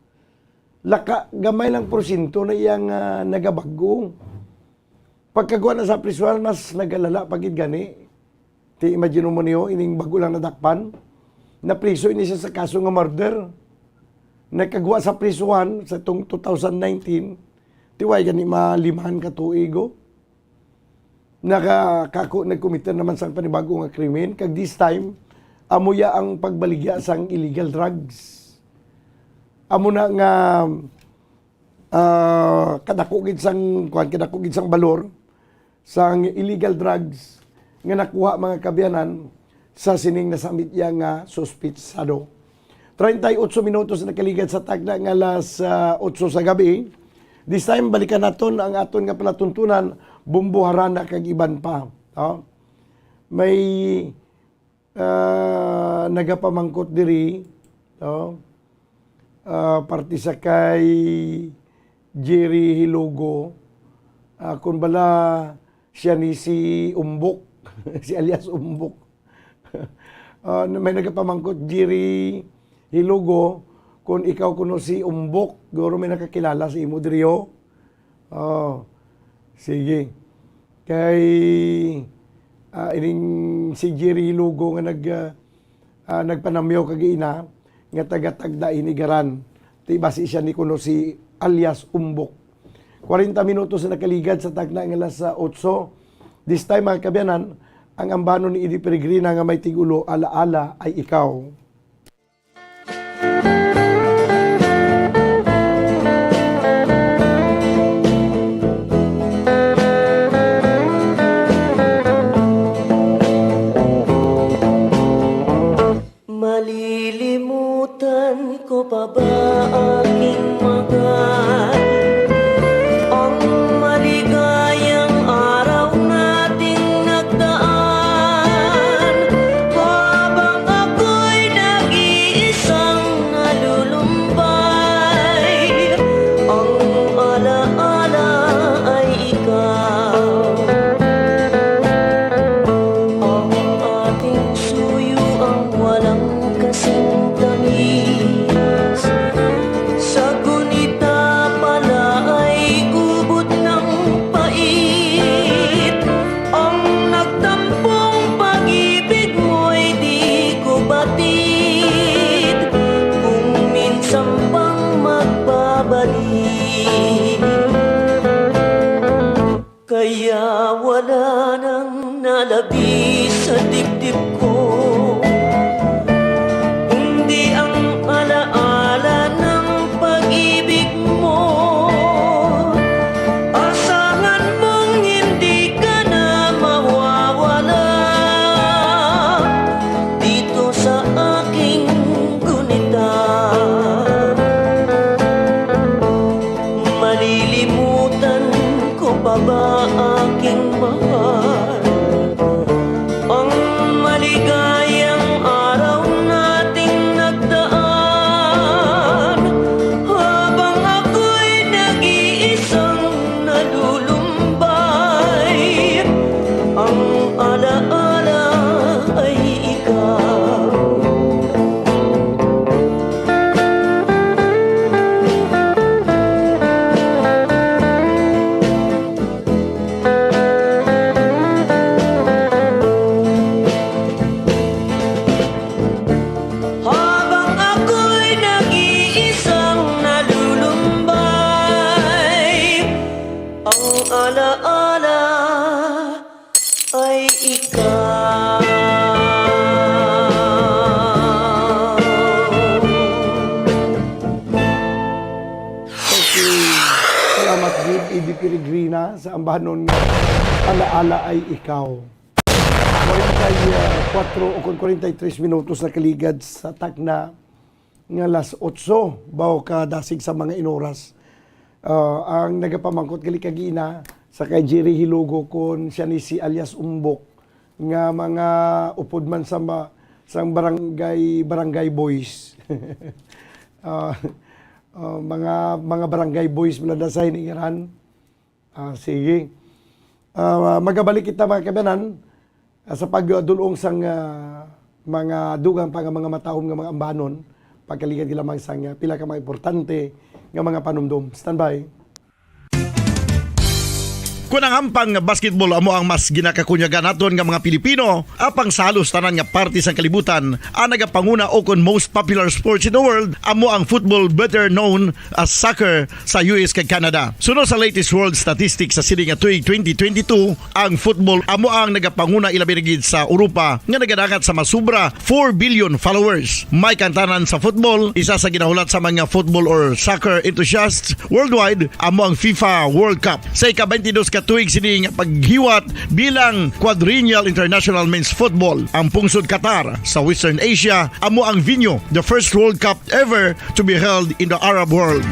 Gamay lang porsyento na iyang nagabag-o. Pagkagawa na sa prisuan, mas nagalala pagid gani. Ti imagine mo niyo, ining bago lang nadakpan, na priso ini siya sa kaso nga murder. Nagkagawa sa prisuan sa itong 2019, tiway gani malimahan ka tuigo. Nagkumita naman sa panibago nga krimen. Kag this time, amuya ang pagbaligya sang illegal drugs. Amo na nga kadakugid sang balor sang illegal drugs nga nakuha mga kabiyanan sa sining nasamit yang suspitsado. 38 minutos na nakaligad sa tagna nga alas 8 sa gabi. This time balikan naton ang aton nga palatuntunan bumbuharana kag iban pa. May nagapamangkot diri parti sa kay Jerry Hilogo kung bala siya ni si Umbok si alias Umbok may nagapamangkot Jerry Hilogo kung ikaw kuno si Umbok guro may nakakilala si imo diriyo. Sige kay ining si Jerry Hilogo nga nagpanamyaw kag ina nga taga-tagda inigaran. Basi siya ni kuno si alias Umbok. 40 minutos na nakaligad sa tagna ng alas 8. This time mga kabyanan, ang ambano ni Idi Peregrina nga may tigulo alaala ay ikaw. Malilimutan ko pa ba aking mahal? Ang maligayang araw nating nagdaan habang ako'y nag-iisang nalulumbay. Ang alaala ay ikaw. Ang ating suyo ang walang kasing tamis. Sa gunita pala ay ubod ng pait. Ang nagtampong pag-ibig mo'y di ko batid. Kung minsan pang magbabalik, kaya wala nang nalabi sa dibdib ko. Kundi ang alaala ng pag-ibig mo. Asahan mong hindi ka na mawawala dito sa aking gunita. Malilimutan ko pa ba aking mahal? Ang maligayang araw nating nagdaan habang ako'y nag-iisang nalulumbay. Ang alaala ay ikaw. Habang ako'y nag-iisang nalulumbay, ang alaala ay ikaw. Okay. Salamat Gid Idi Peregrina sa ambanon nga alaala ay ikaw. 44 o 43 minutos na kaligad sa tagna nga alas 8 bawo ka dasig sa mga inoras. Ang nagapamangkot gali kagina sa kay Jerry Hilugo kon siya ni si alias Umbok nga mga upod man sa sang barangay boys. Mga barangay boys mula sa hinigiran. Sige. Magabalik kita mga kabanan sa pagdulong sang mga dugang pa nga mga matahom nga mga ambanon pagkaligan kila mga sang pila ka mga importante nga mga panumdum. Standby. Kung ang ampang basketball amo ang mas ginakakunyagan naton nga mga Pilipino, apang salos tanan nga parte sang kalibutan, ang nagapanguna o kon most popular sports in the world, amo ang football better known as soccer sa US kag Canada. Sunod sa latest world statistics sa sining nga tuig 2022, ang football amo ang nagapanguna ilabi gid sa Europa nga nagadagat sa masubra 4 billion followers. May kantanan sa football, isa sa ginahulat sa mga football or soccer enthusiasts worldwide, amo ang FIFA World Cup. Sa ika-22 tuig sining paghiwat bilang quadrennial international men's football. Ang pungsod Qatar sa Western Asia amo ang venue, the first World Cup ever to be held in the Arab world.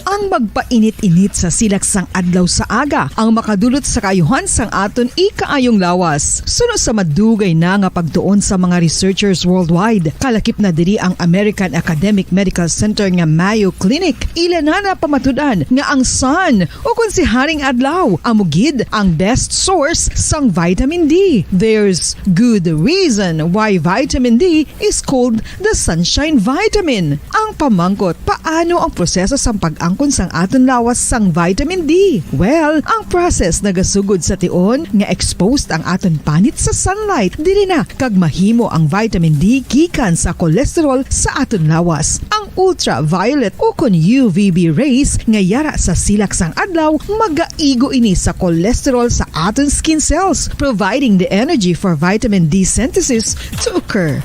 Ang magpainit-init sa silaksang adlaw sa aga ang makadulot sa kaayuhan sang aton ikaayong lawas. Sunod sa madugay na nga pagtuon sa mga researchers worldwide, kalakip na diri ang American Academic Medical Center nga Mayo Clinic. Ila na pamatudan nga ang sun o kung si Haring Adlaw amugid ang best source sang vitamin D. There's good reason why vitamin D is called the sunshine vitamin. Ang pamangkot, paano ang proseso sang pag-angkon sang aton lawas sang vitamin D? Well, ang process nagasugod sa tion nga exposed ang aton panit sa sunlight dili na kag mahimo ang vitamin D gikan sa cholesterol sa aton lawas. Ang ultraviolet o kon UVB rays nga yara sa silak sang adlaw magaigo ini sa cholesterol sa aton skin cells, providing the energy for vitamin D synthesis to occur.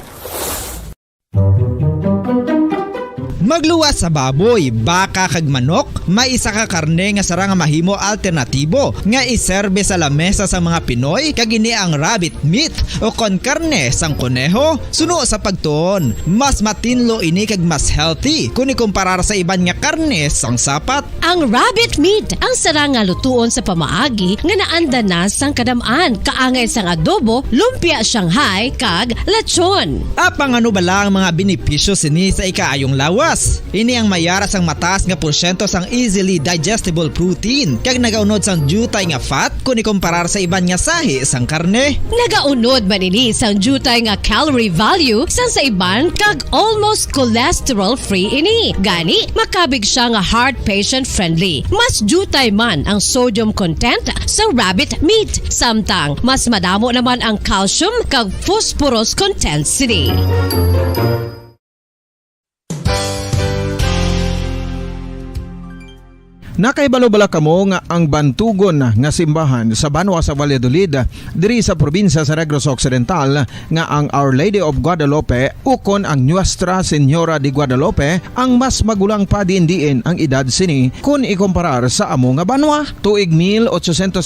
Magluwas sa baboy, baka kag manok, may isa ka karne nga sarang mahimo alternatibo nga iserbe sa lamesa sa mga Pinoy kag ini ang rabbit meat o kon karne sang kuneho. Suno sa pagtuon, mas matinlo ini kag mas healthy kung ikumparar sa iban nga karne sang sapat. Ang rabbit meat ang sarang nga lutuon sa pamaagi nga naanda na sang kadamaan, kaangay sang adobo, lumpia Shanghai kag lechon. Apang ano bala ang mga benepisyo sini sa ikaayong lawas? Ini ang mayara sang mataas nga porsyento sang easily digestible protein kag nagaunod sang jutay nga fat kung ikumparar sa iban nga sahi sang karne. Nagaunod man ini sang jutay nga calorie value sang sa iban kag almost cholesterol free ini. Gani makabig siya nga heart patient friendly. Mas jutay man ang sodium content sa rabbit meat, samtang mas madamo naman ang calcium kag phosphorus content sini. Nakaibalo-bala kamo nga ang bantugon nga simbahan sa Banwa sa Valladolid diri sa probinsya sa Negros Occidental nga ang Our Lady of Guadalupe ukon ang Nuestra Señora de Guadalupe ang mas magulang pa diin ang edad sini kung ikumparar sa amo nga banwa. Tuig 1852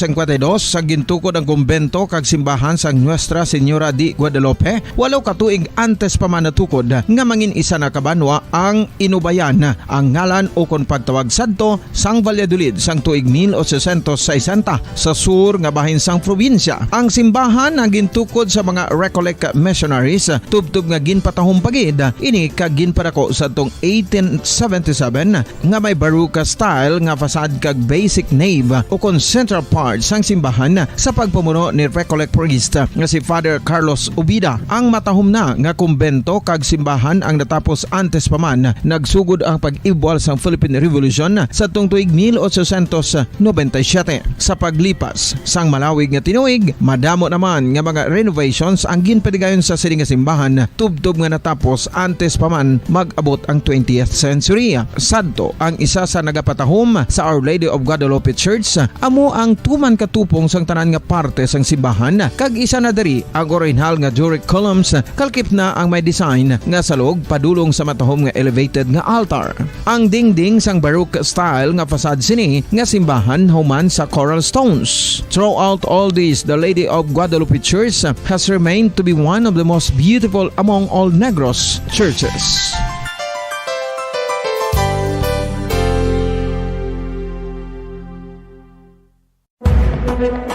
sa gintukod ang kumbento kag simbahan sa Nuestra Señora de Guadalupe, walo ka tuig antes pa man natukod nga mangin isa na kabanwa ang inubayan ang ngalan ukon pagtawag sadto sang Valladolid sang tuig 1860 sa sur nga bahin sang probinsya. Ang simbahan ang gintukod sa mga Recollect missionaries tubtub nga ginpatahong pagid ini kag ginpadako sa tong 1877 nga may baroque style nga fasad kag basic nave o kon central part sang simbahan sa pagpamuno ni Recollect priest nga si Father Carlos Ubida. Ang matahom na nga kumbento kag simbahan ang natapos antes pa man nagsugod ang pag-ibwal sang Philippine Revolution sa tong tuig 1897. Sa paglipas sang malawig nga tinuig, madamo naman nga mga renovations ang ginpadigayon sa sining nga simbahan tubtob nga natapos antes pa man mag-abot ang 20th century. Sadto ang isa sa nagapatahom sa Our Lady of Guadalupe Church, amo ang tuman katupong sang tanan nga parte sang simbahan kag isa na diri ang original nga Doric columns kalkip na ang may design nga salog padulong sa matahom nga elevated nga altar. Ang dingding sang baroque style nga fasad sini nga simbahan human sa coral stones. Throughout all this, the Lady of Guadalupe Church has remained to be one of the most beautiful among all Negros churches.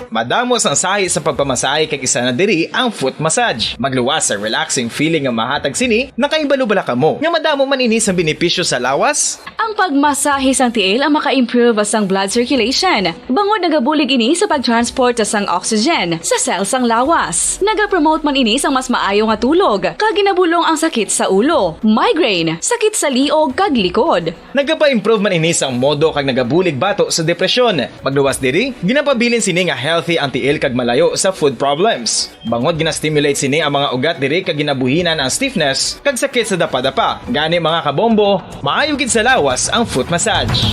Madamos ang sahi sa pagpamasahe kag isa na diri ang foot massage. Magluwas sa relaxing feeling nga mahatag sini, nakaibalo-bala ka mo. Nga madamo man ini sa benepisyo sa lawas. Ang pagmasahe sang tiil ang maka-improve sang blood circulation. Bangod nagabulig ini sa pagtransport sang oxygen sa cell sang lawas. Nagapromote man ini sang mas maayo nga tulog, kag ginabulong ang sakit sa ulo, migraine, sakit sa liog kag likod. Nagapa-improve man ini sa modo kag nagabulig bato sa depresyon. Magluwas diri, ginapabilin sini nga healthy ang tiil kag malayo sa food problems. Bangod ginastimulate sini ang mga ugat diri kag ginabuhinan ang stiffness kag sakit sa dapa-dapa. Gani mga kabombo, maayo gid sa lawas ang foot massage.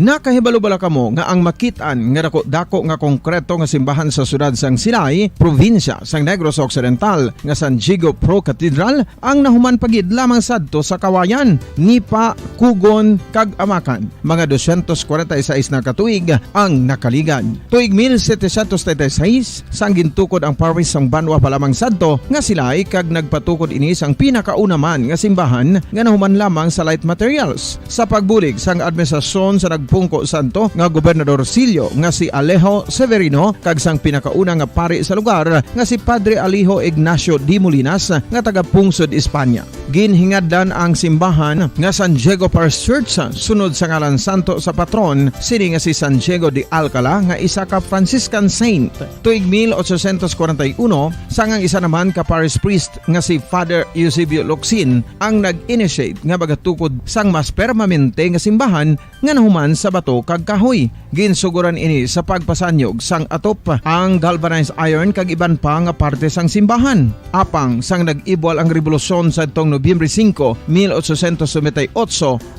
Nakahibalo-bala kamo nga ang makitaan nga dako nga konkreto nga simbahan sa sudad sang Sinay, probinsya sang Negros Occidental nga San Diego Pro Cathedral ang nahuman pagid lamang sadto sa kawayan, Nipa, Kugon kag Amakan. Mga 246 na katuig ang nakaligan. Tuig 1736 sang gintukod ang parish sang Banwa pa lamang sadto nga silay kag nagpatukod ini sang pinakauna man nga simbahan nga nahuman lamang sa light materials. Sa pagbulig sang administrasyon sa Pungko Santo nga Gobernador Silio nga si Alejo Severino kag sang pinakauna nga pari sa lugar nga si Padre Alejo Ignacio D. Molinas nga taga Pungsod, Espanya. Ginhingadlan ang simbahan nga San Diego Parish Church sunod sa ngalan santo sa patron sini nga si San Diego de Alcala nga isa ka Franciscan saint. Tuig 1841 sangang isa naman ka parish priest nga si Father Eusebio Locsin ang nag-initiate nga bagatukod sang mas permanente nga simbahan nga nahuman sa bato kag kahoy. Ginsuguran ini sa pagpasanyog sang atop ang galvanized iron kag iban pa nga parte sang simbahan. Apang sang nag-ibwal ang revolusyon sa tong Nobyembre 5, 1898,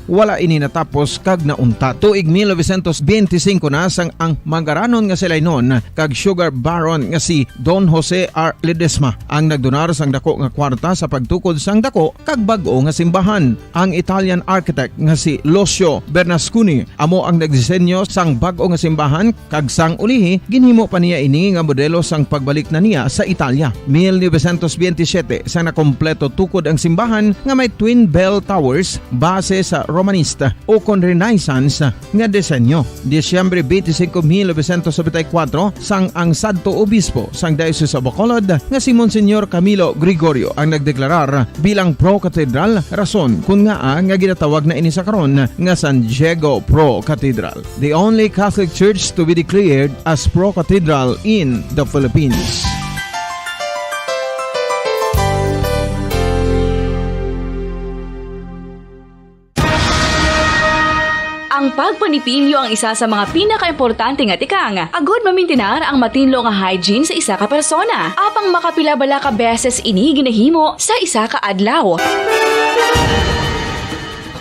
wala ini natapos kag naunta. Tuig 1925 na sang ang mangaranon nga sila nun kag sugar baron nga si Don Jose R. Ledesma ang nagdonar sang dako nga kwarta sa pagtukod sang dako kag bag-o nga simbahan. Ang Italian architect nga si Lucio Bernasconi amo ang nagdisenyo sang bag-o nga simbahan kag sang ulihi ginhimo pa niya ini nga modelo sang pagbalik na niya sa Italia. 1927 sang nakompleto tukod ang simbahan nga may twin bell towers base sa Romanista o kon Renaissance nga disenyo. Disyembre 25, 1974 sang ang sadto obispo sang Diocese of Bacolod nga si Monsignor Camilo Gregorio ang nagdeklarar bilang pro cathedral, rason kun nga ginatawag na ini sa karon nga San Diego Pro Cathedral, the only Catholic church to be declared as pro cathedral in the Philippines. Ang pagpanipilyo ang isa sa mga pinaka-importante nga tikang. Agod mamintinar ang matinlo nga hygiene sa isa ka persona. Apang makapilabala ka beses ini ginahimo sa isa ka adlaw.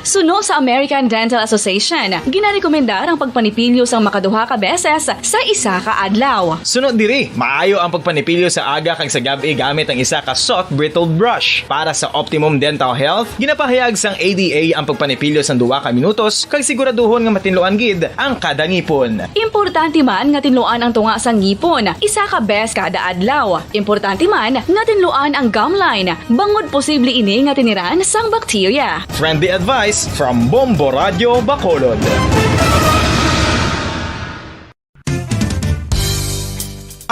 Suno sa American Dental Association, ginarekomendar ang pagpanipilyo sang makaduha ka beses sa isa ka adlaw. Sunod diri, maayo ang pagpanipilyo sa aga kag sa gabi gamit ang isa ka soft brittled brush. Para sa optimum dental health, ginapahayag sang ADA ang pagpanipilyo sang 2 ka minutos kag siguraduhon nga matinluan gid ang kada ngipon. Importante man nga tinluan ang tunga sang ngipon, isa ka bes kada adlaw. Importante man nga tinluan ang gum line, bangod posible ini nga tiniran sang bakterya. Friendly advice from Bombo Radio Bacolod.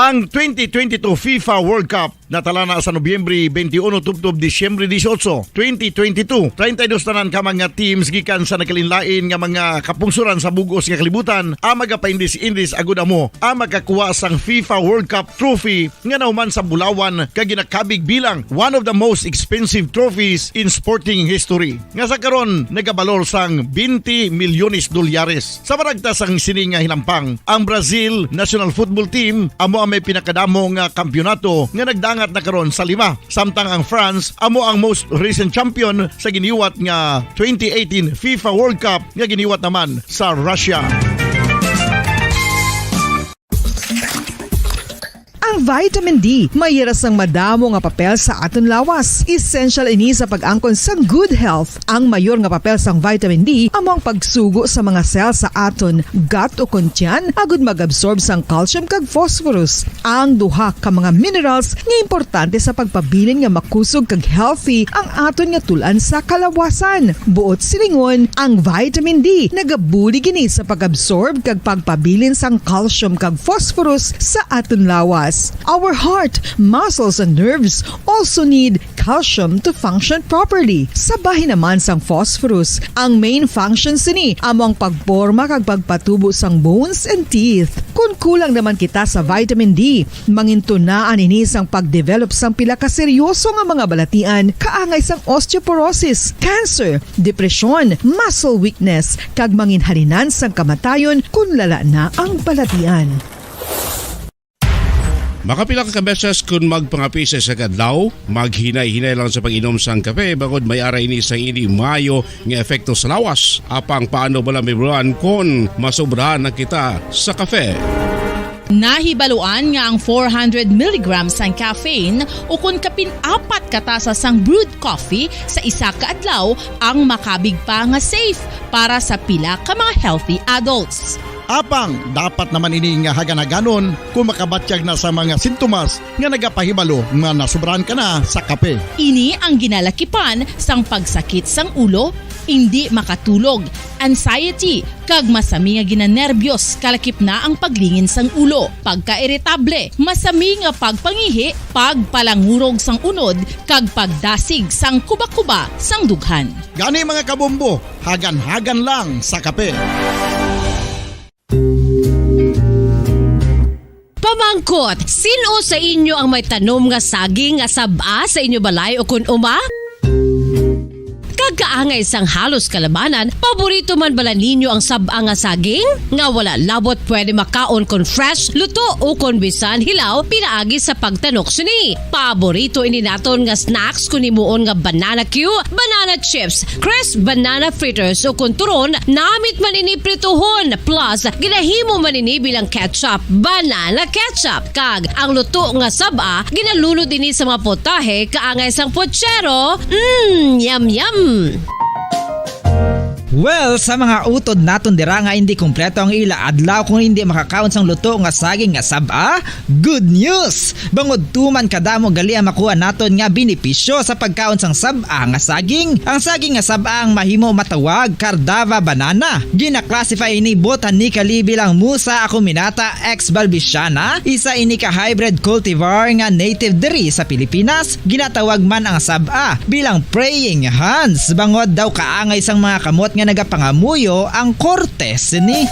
Ang 2022 FIFA World Cup natala na sa Nobyembre 21 tubtob Disyembre 18, 2022. 32 tanan ka mga teams gikan sa nakalinlain nga mga kapungsuran sa bugos nga kalibutan ang magapaindis-indis agud amo ang makakuha sang FIFA World Cup trophy nga nahuman sa Bulawan kag ginakabig bilang one of the most expensive trophies in sporting history. Nga sa karon nagabalor sang 20 milyones dolyares. Sa baragtas sang sini nga hinampang, ang Brazil National Football Team amo may pinakadamo nga kampyonato nga nagdangat na karon sa 5. Samtang ang France amo ang most recent champion sa giniwat nga 2018 FIFA World Cup nga giniwat naman sa Russia. Ang vitamin D mayira sang madamo nga papel sa aton lawas. Essential ini sa pag-angkon sang good health. Ang mayor nga papel sang vitamin D among pagsugo sa mga cell sa aton gut o kuntyan agud mag-absorb sang calcium kag phosphorus. Ang duha ka mga minerals nga importante sa pagpabilin nga makusog kag healthy ang aton nga tulan sa kalawasan. Buot silingon, ang vitamin D nagabuli gini sa pag-absorb kag pagpabilin sang calcium kag phosphorus sa aton lawas. Our heart, muscles and nerves also need calcium to function properly. Sabahin naman sang phosphorus, ang main function sini among pagporma kag pagpatubo sang bones and teeth. Kung kulang naman kita sa vitamin D, mangintunaan ini sang pagdevelop sang pila ka seryoso nga mga balatian, kaangay sang osteoporosis, cancer, depresyon, muscle weakness, kag manginhalinan sang kamatayon kung lala na ang balatian. Makapila ka beses kung magpangapisa sa kadlaw, maghinay-hinay lang sa pag-inom sang kape bagod may ara ini sa ini mayo nga efekto sa lawas. Apang paano bala mibuan kung masobrahan na kita sa kape? Nahibaluan nga ang 400 mg sang caffeine o kung kapin-apat katasa sang brewed coffee sa isa ka adlaw ang makabig pa nga safe para sa pila ka mga healthy adults. Apang, dapat naman ini nga haganaganon kung makabatsyag na sa mga sintomas nga nagapahibalo nga nasubrahan ka na sa kape. Ini ang ginalakipan sang pagsakit sang ulo, hindi makatulog, anxiety, kag masami nga ginanerbiyos kalakip na ang paglingin sang ulo, pagka-iritable, masami nga pagpangihi, pagpalangurog sang unod, kag pagdasig sang kuba-kuba sang dughan. Gani mga kabombo, hagan-hagan lang sa kape. Pamangkot, sino sa inyo ang may tanom nga saging nga saba sa inyo balay o kun uma? Kagkaangay sang halos kalabanan, paborito man bala ninyo ang saba nga saging? Nga wala labot pwede makaon kon fresh, luto o kon bisan hilaw, pinaagi sa pagtanok sini. Paborito ini naton nga snacks kun himuon nga banana Q, banana chips, crisp banana fritters o kun turon, namit man ini prituhon, plus ginahimo man ini bilang ketchup, banana ketchup. Kag ang luto nga saba, ginalulod ini sa mga potahe kaangay sang pochero. Yum yum! Well, sa mga utod naton dira nga hindi kumpleto ang ila adlaw kung hindi makakaon sang luto nga saging nga saba, good news! Bangod tuman kadamo gali ang makuha naton nga benepisyo sa pagkaon sang saba nga saging. Ang saging nga saba ang mahimo matawag Cardava banana. Gina-classify ini botanically bilang Musa acuminata ex balbisiana, isa ini ka hybrid cultivar nga native diri sa Pilipinas. Ginatawag man ang saba bilang praying hands. Bangod daw kaangay sang mga kamot nga nagapangamuyo ang kortes ni.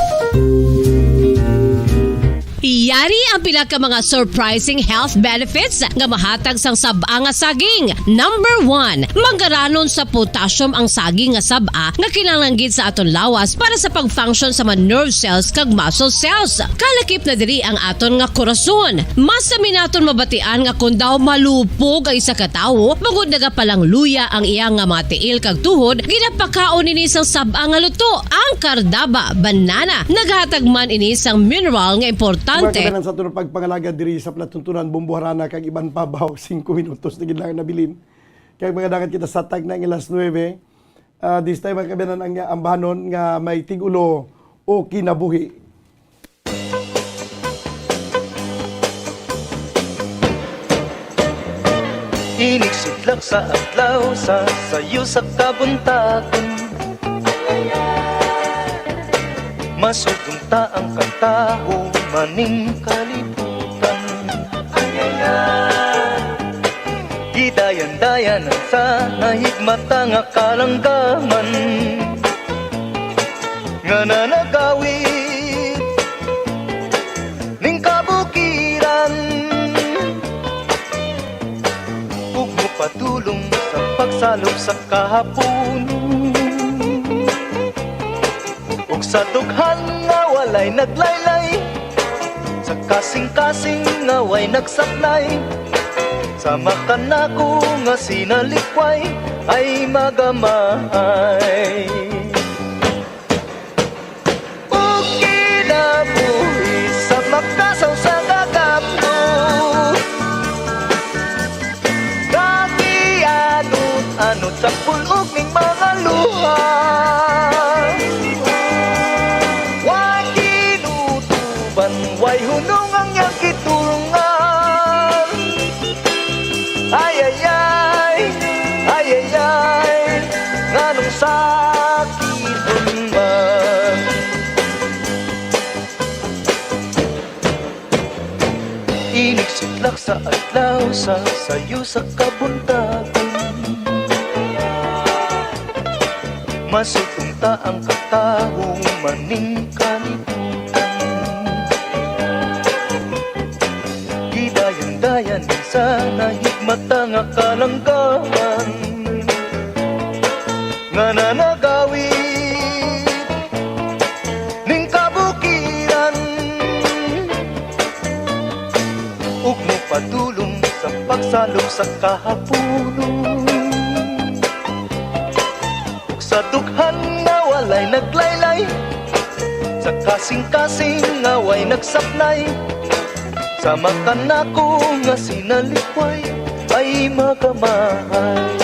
Iyari ang pila ka mga surprising health benefits nga mahatag sang saba nga saging. Number 1, manggaranon sa potassium ang saging nga saba nga kinahanglan sa aton lawas para sa pag-function sa mga nerve cells kag muscle cells. Kalakip na diri ang aton nga korason. Mas sami naton mabatian nga kun daw malupog ang isa ka tawo, bangod nagapalang luya ang iyang nga mga tiil kag tuhod, ginapakaon ini sang saba nga luto, ang Cardava banana. Naghatag man ini sang mineral nga importante. Mga sa tunong pagpangalaga diri sa platuntunan bumbuharana kag iban pa baw 5 minutos na gidlang nabilin. Kaya mga dagat kita sa tag na ng ilas 9. This time mga kabinan ang ambahanon nga may tigulo o kinabuhi. Inigsudlak sa adlaw sa sayo sa kabuntagon. Masudunta ang kataho maning kalibutan. Gidayan-dayan ang sa nahigmata nga kalanggaman nga nanagawid ning kabukiran. Ug mupatulong sa pagsalop sa kahaponon ug sa dughan nga walay naglaylay, sa kasing-kasing nga way nagsaklay, sa makanako nga sinalikway ay magamay. Ug kinabuhi sa makasaw sa gagapon, Inig sitlak sa adlaw sa sayo sa kabuntagon. Masutunta ang katahong maning kalibutan. Gidayan-dayan sa nahigmata nga kalanggaman nga nanagawid ning kabukiran. Ug mo padulong sa pagsalok sa kahapunon. Sa dughan nga walay naglaylay, sa kasing-kasing nga way nagsapnay, sa makanako nga sinalikway ay magamahay.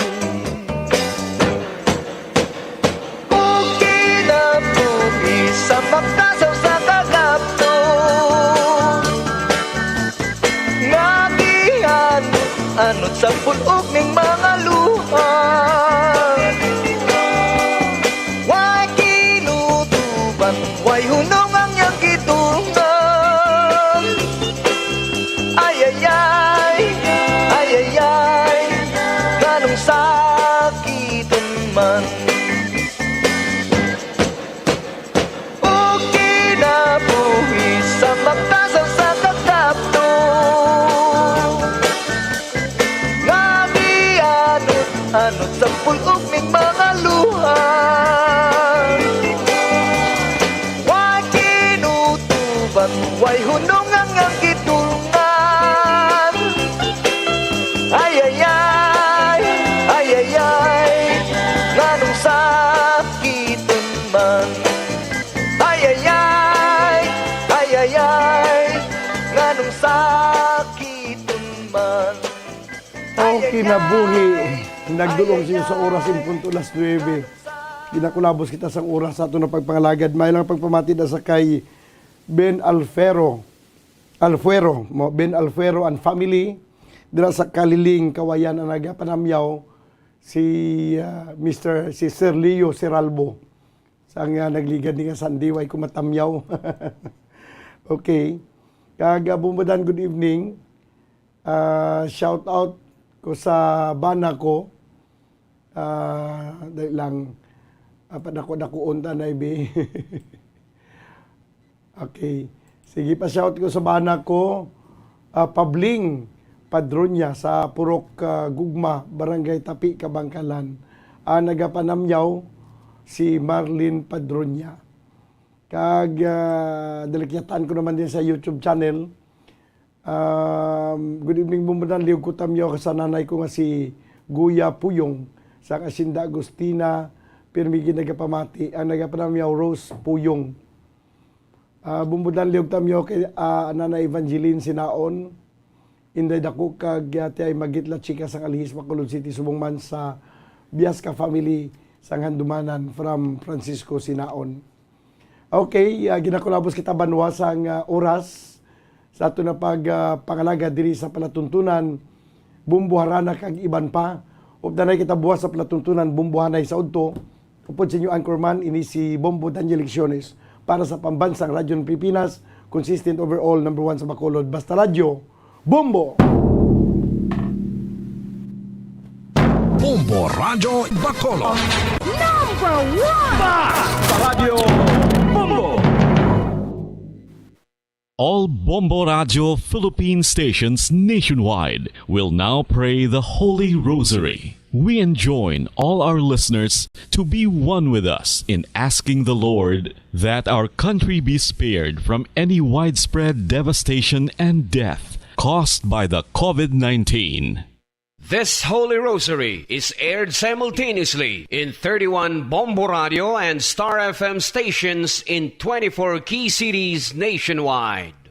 Ug kinabuhi sa magkasaw sa kagapto, nga gihanot sa pulog ning mga luha. Way hunong ang iyang gitungan. Ay ay ay, ay ay ay, ganong sakiton man. O kinabuhi sa magkasaw sa katapto, nga gianot-anot sa pulog ning mga luha. Way hunong ang ang gitungan. Ay ay ay, ay ay ay, nganong sakiton man. Ay ay ay, ay ay ay, nganong sakiton man. O kinabuhi, nagdulong siya sa oras 9:09. Ginakulabos kita sa oras sa ito na pagpangalagad. May lang pagpamatid sa kay Ben Alfuero and family dira sa Kaliling, Kawayan ang nagapanamyaw si Sir Leo Seralbo sa nga nagligad ni nga sandiway kumatamyaw. Okay, kagabumbadan, good evening. Shout out ko sa bana ko, dahil lang padako-dakuon tanay be. Okay. Sige pa shout ko sa bana ko, Pabling Padronya sa Purok Gugma, Barangay Tapi, Kabangkalan. Nagapanamyaw si Marlene Padronya. Dalikyatan ko naman din sa YouTube channel. Good evening, bumbadan liog ko tamyaw sa nanay ko nga si Guya Puyong sa Kasinda Agustina, Pirmigi nagapamati. Nagapanamyaw Rose Puyong. Bumbudan liog tamyo kay Nana Evangeline Sinaon. Inday dako kag yati ay magitla chika sa Alihis, Bacolod City, Subongman sa Biasca family sang Handumanan from Francisco Sinaon. Okay, ginakulabos kita banwa sang oras sa ato na pangalaga diri sa palatuntunan bumbuharana kag iban pa. Ug danay kita buwas sa palatuntunan bumbuhanay sa udto. Upod sa inyo anchorman ini si Bombo Daniel Lecciones para sa pambansang Radyo ng Pilipinas, consistent overall, number 1 sa Bacolod. Basta Radyo, Bombo! Bombo Radyo Bacolod. Number 1! Basta Radyo Bombo! All Bombo Radio Philippine stations nationwide will now pray the Holy Rosary. We enjoin all our listeners to be one with us in asking the Lord that our country be spared from any widespread devastation and death caused by the COVID-19. This Holy Rosary is aired simultaneously in 31 Bombo Radio and Star FM stations in 24 key cities nationwide.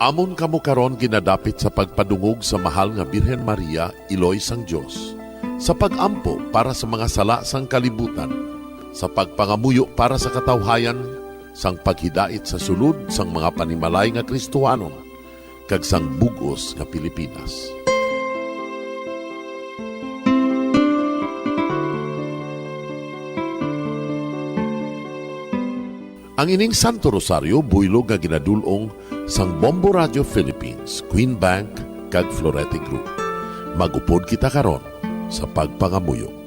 Amon kamo karon ginadapit sa pagpadungog sa mahal nga Birhen Maria, Iloy sang Dios, sa pagampo para sa mga sala sang kalibutan, sa pagpangamuyo para sa katawhayan, sang paghidait sa sulod sang mga panimalay nga Kristohanon kag sang bugos nga Pilipinas. Ang ining Santo Rosario buylog nga ginadulong sang Bombo Radio Philippines, Queen Bank kag Florete Group. Magupod kita karon sa pagpangamuyo.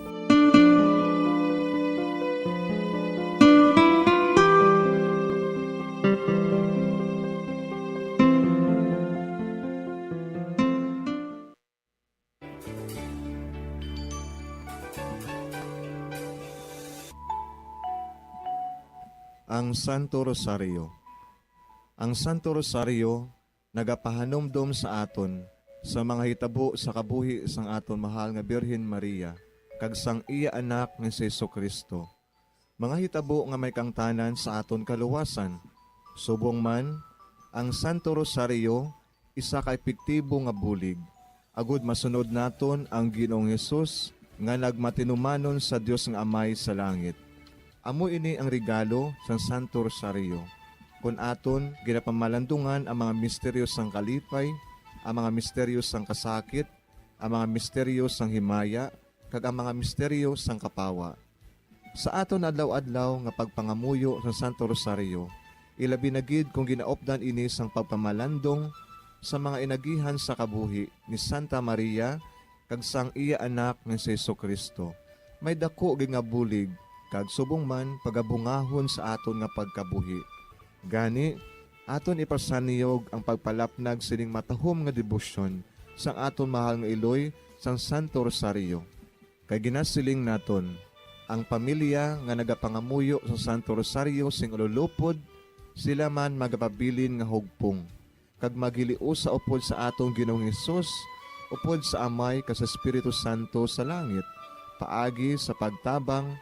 Ang Santo Rosario. Ang Santo Rosario nagapahanumdum sa aton sa mga hitabo sa kabuhi sang aton mahal nga Birhen Maria kag sang iya anak ni Jesucristo. Mga hitabo nga may kangtanan sa aton kaluwasan. Subong man, ang Santo Rosario isa ka epektibo nga bulig. Agud masunod naton ang Ginoong Hesus nga nagmatinumanon sa Dios nga Amay sa langit. Amo ini ang regalo sa Santo Rosario. Kung aton ginapamalandungan ang mga misteryo sang kalipay, ang mga misteryo sang kasakit, ang mga misteryo sang himaya, kag ang mga misteryo sang kapawa. Sa aton adlaw-adlaw nga pagpangamuyo sa Santo Rosario, ilabi na gid kung ginaopdan ini sang pagpamalandong sa mga inagihan sa kabuhi ni Santa Maria kag sang iya anak nga si Jesucristo. May dako gid nga bulig kag subong man pagabungahon sa aton nga pagkabuhi. Gani, aton ipasaniyog ang pagpalapnag sining matahom nga debosyon sang aton mahal nga iloy sang Santo Rosario. Kay ginasiling naton, ang pamilya nga nagapangamuyo sa Santo Rosario sing ululupod, sila man magapabilin nga hugpong. Kag magiliu sa upod sa atong Ginoong Hesus, upod sa Amay kas Espiritu Santo sa langit, paagi sa pagtabang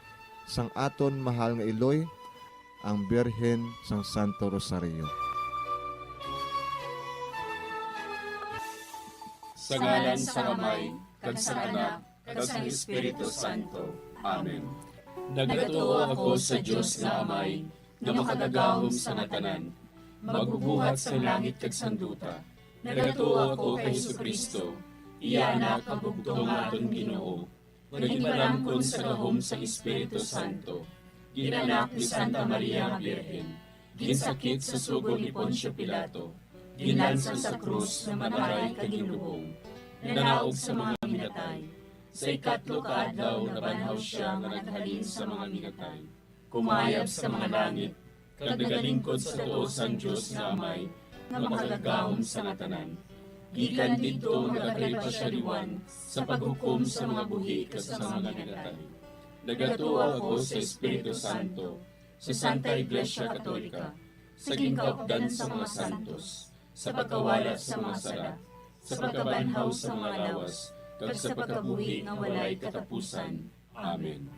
sang aton mahal nga iloy, ang Birhen sang Santo Rosario. Sa ngalan sa Amay, kag sa Anak, kag sa Espiritu Santo. Amen. Nagatuo ako sa Dios nga Amay, nga makadagahom sa natanan, magbubuhat sa langit kag sanduta. Nagatuo ako kay Jesucristo, iya anak ang bugtong aton Ginoo. Nagimarangkon sa gahom sa Espiritu Santo, ginanak ni Santa Maria nga Birhen, ginsakit sa sugod ni Poncio Pilato, ginlansang sa krus na matay kag ginlubong, nanaog sa mga minatay. Sa ikatlo ka adlaw nabanhaw siya nga naghalin sa mga minatay, kumayab sa mga langit, kag nagalingkod sa tuos sang Dios nga Amay, nga makagagahom sa natanan. Gikan dito nagakalipa siya liwan sa paghukom sa mga buhi kas sa mga minatay. Nagatuo ako sa Espiritu Santo, sa Santa Iglesia Katolika, sa gingkaupdan sa mga santos, sa pagkawala sa mga sala, sa pagkabanhaw sa mga lawas, kag sa pagkabuhi nga walay katapusan. Amen.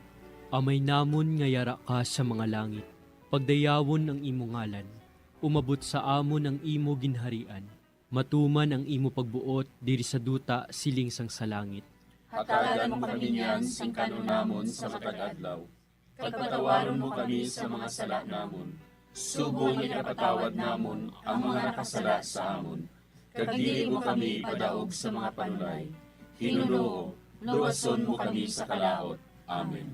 Amay namon nga yara ka sa mga langit, pagdayawon ang imo ngalan, umabot sa amon ang imo ginharian. Matuman ang imo pagbuot diri sa duta siling sang sa langit. Hatagan mo kami niyan sing kanunamon sa matag adlaw. Pagpatawaron mo kami sa mga sala namon. Subo ni kapatawad namon ang mga nakasala sa amon. Kag dili mo kami padaog sa mga panulay. Hinunoo, luwason mo kami sa kalaot. Amen.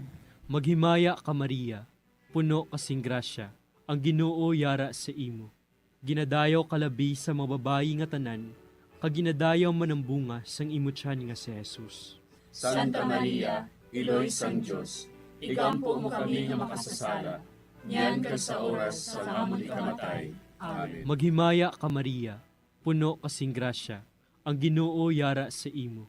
Maghimaya ka Maria, puno kasing grasya, ang Ginoo yara sa imo. Ginadayaw kalabi sa mga babayi nga tanan, kag ginadayaw man ang bunga sang imo tiyan nga si Jesus. Santa Maria, Iloy sang Dios, igampo mo kami nga makasasala, niyan kag sa oras sa amon ikamatay. Amen. Maghimaya ka Maria, puno kasing grasya, ang Ginoo yara sa imo.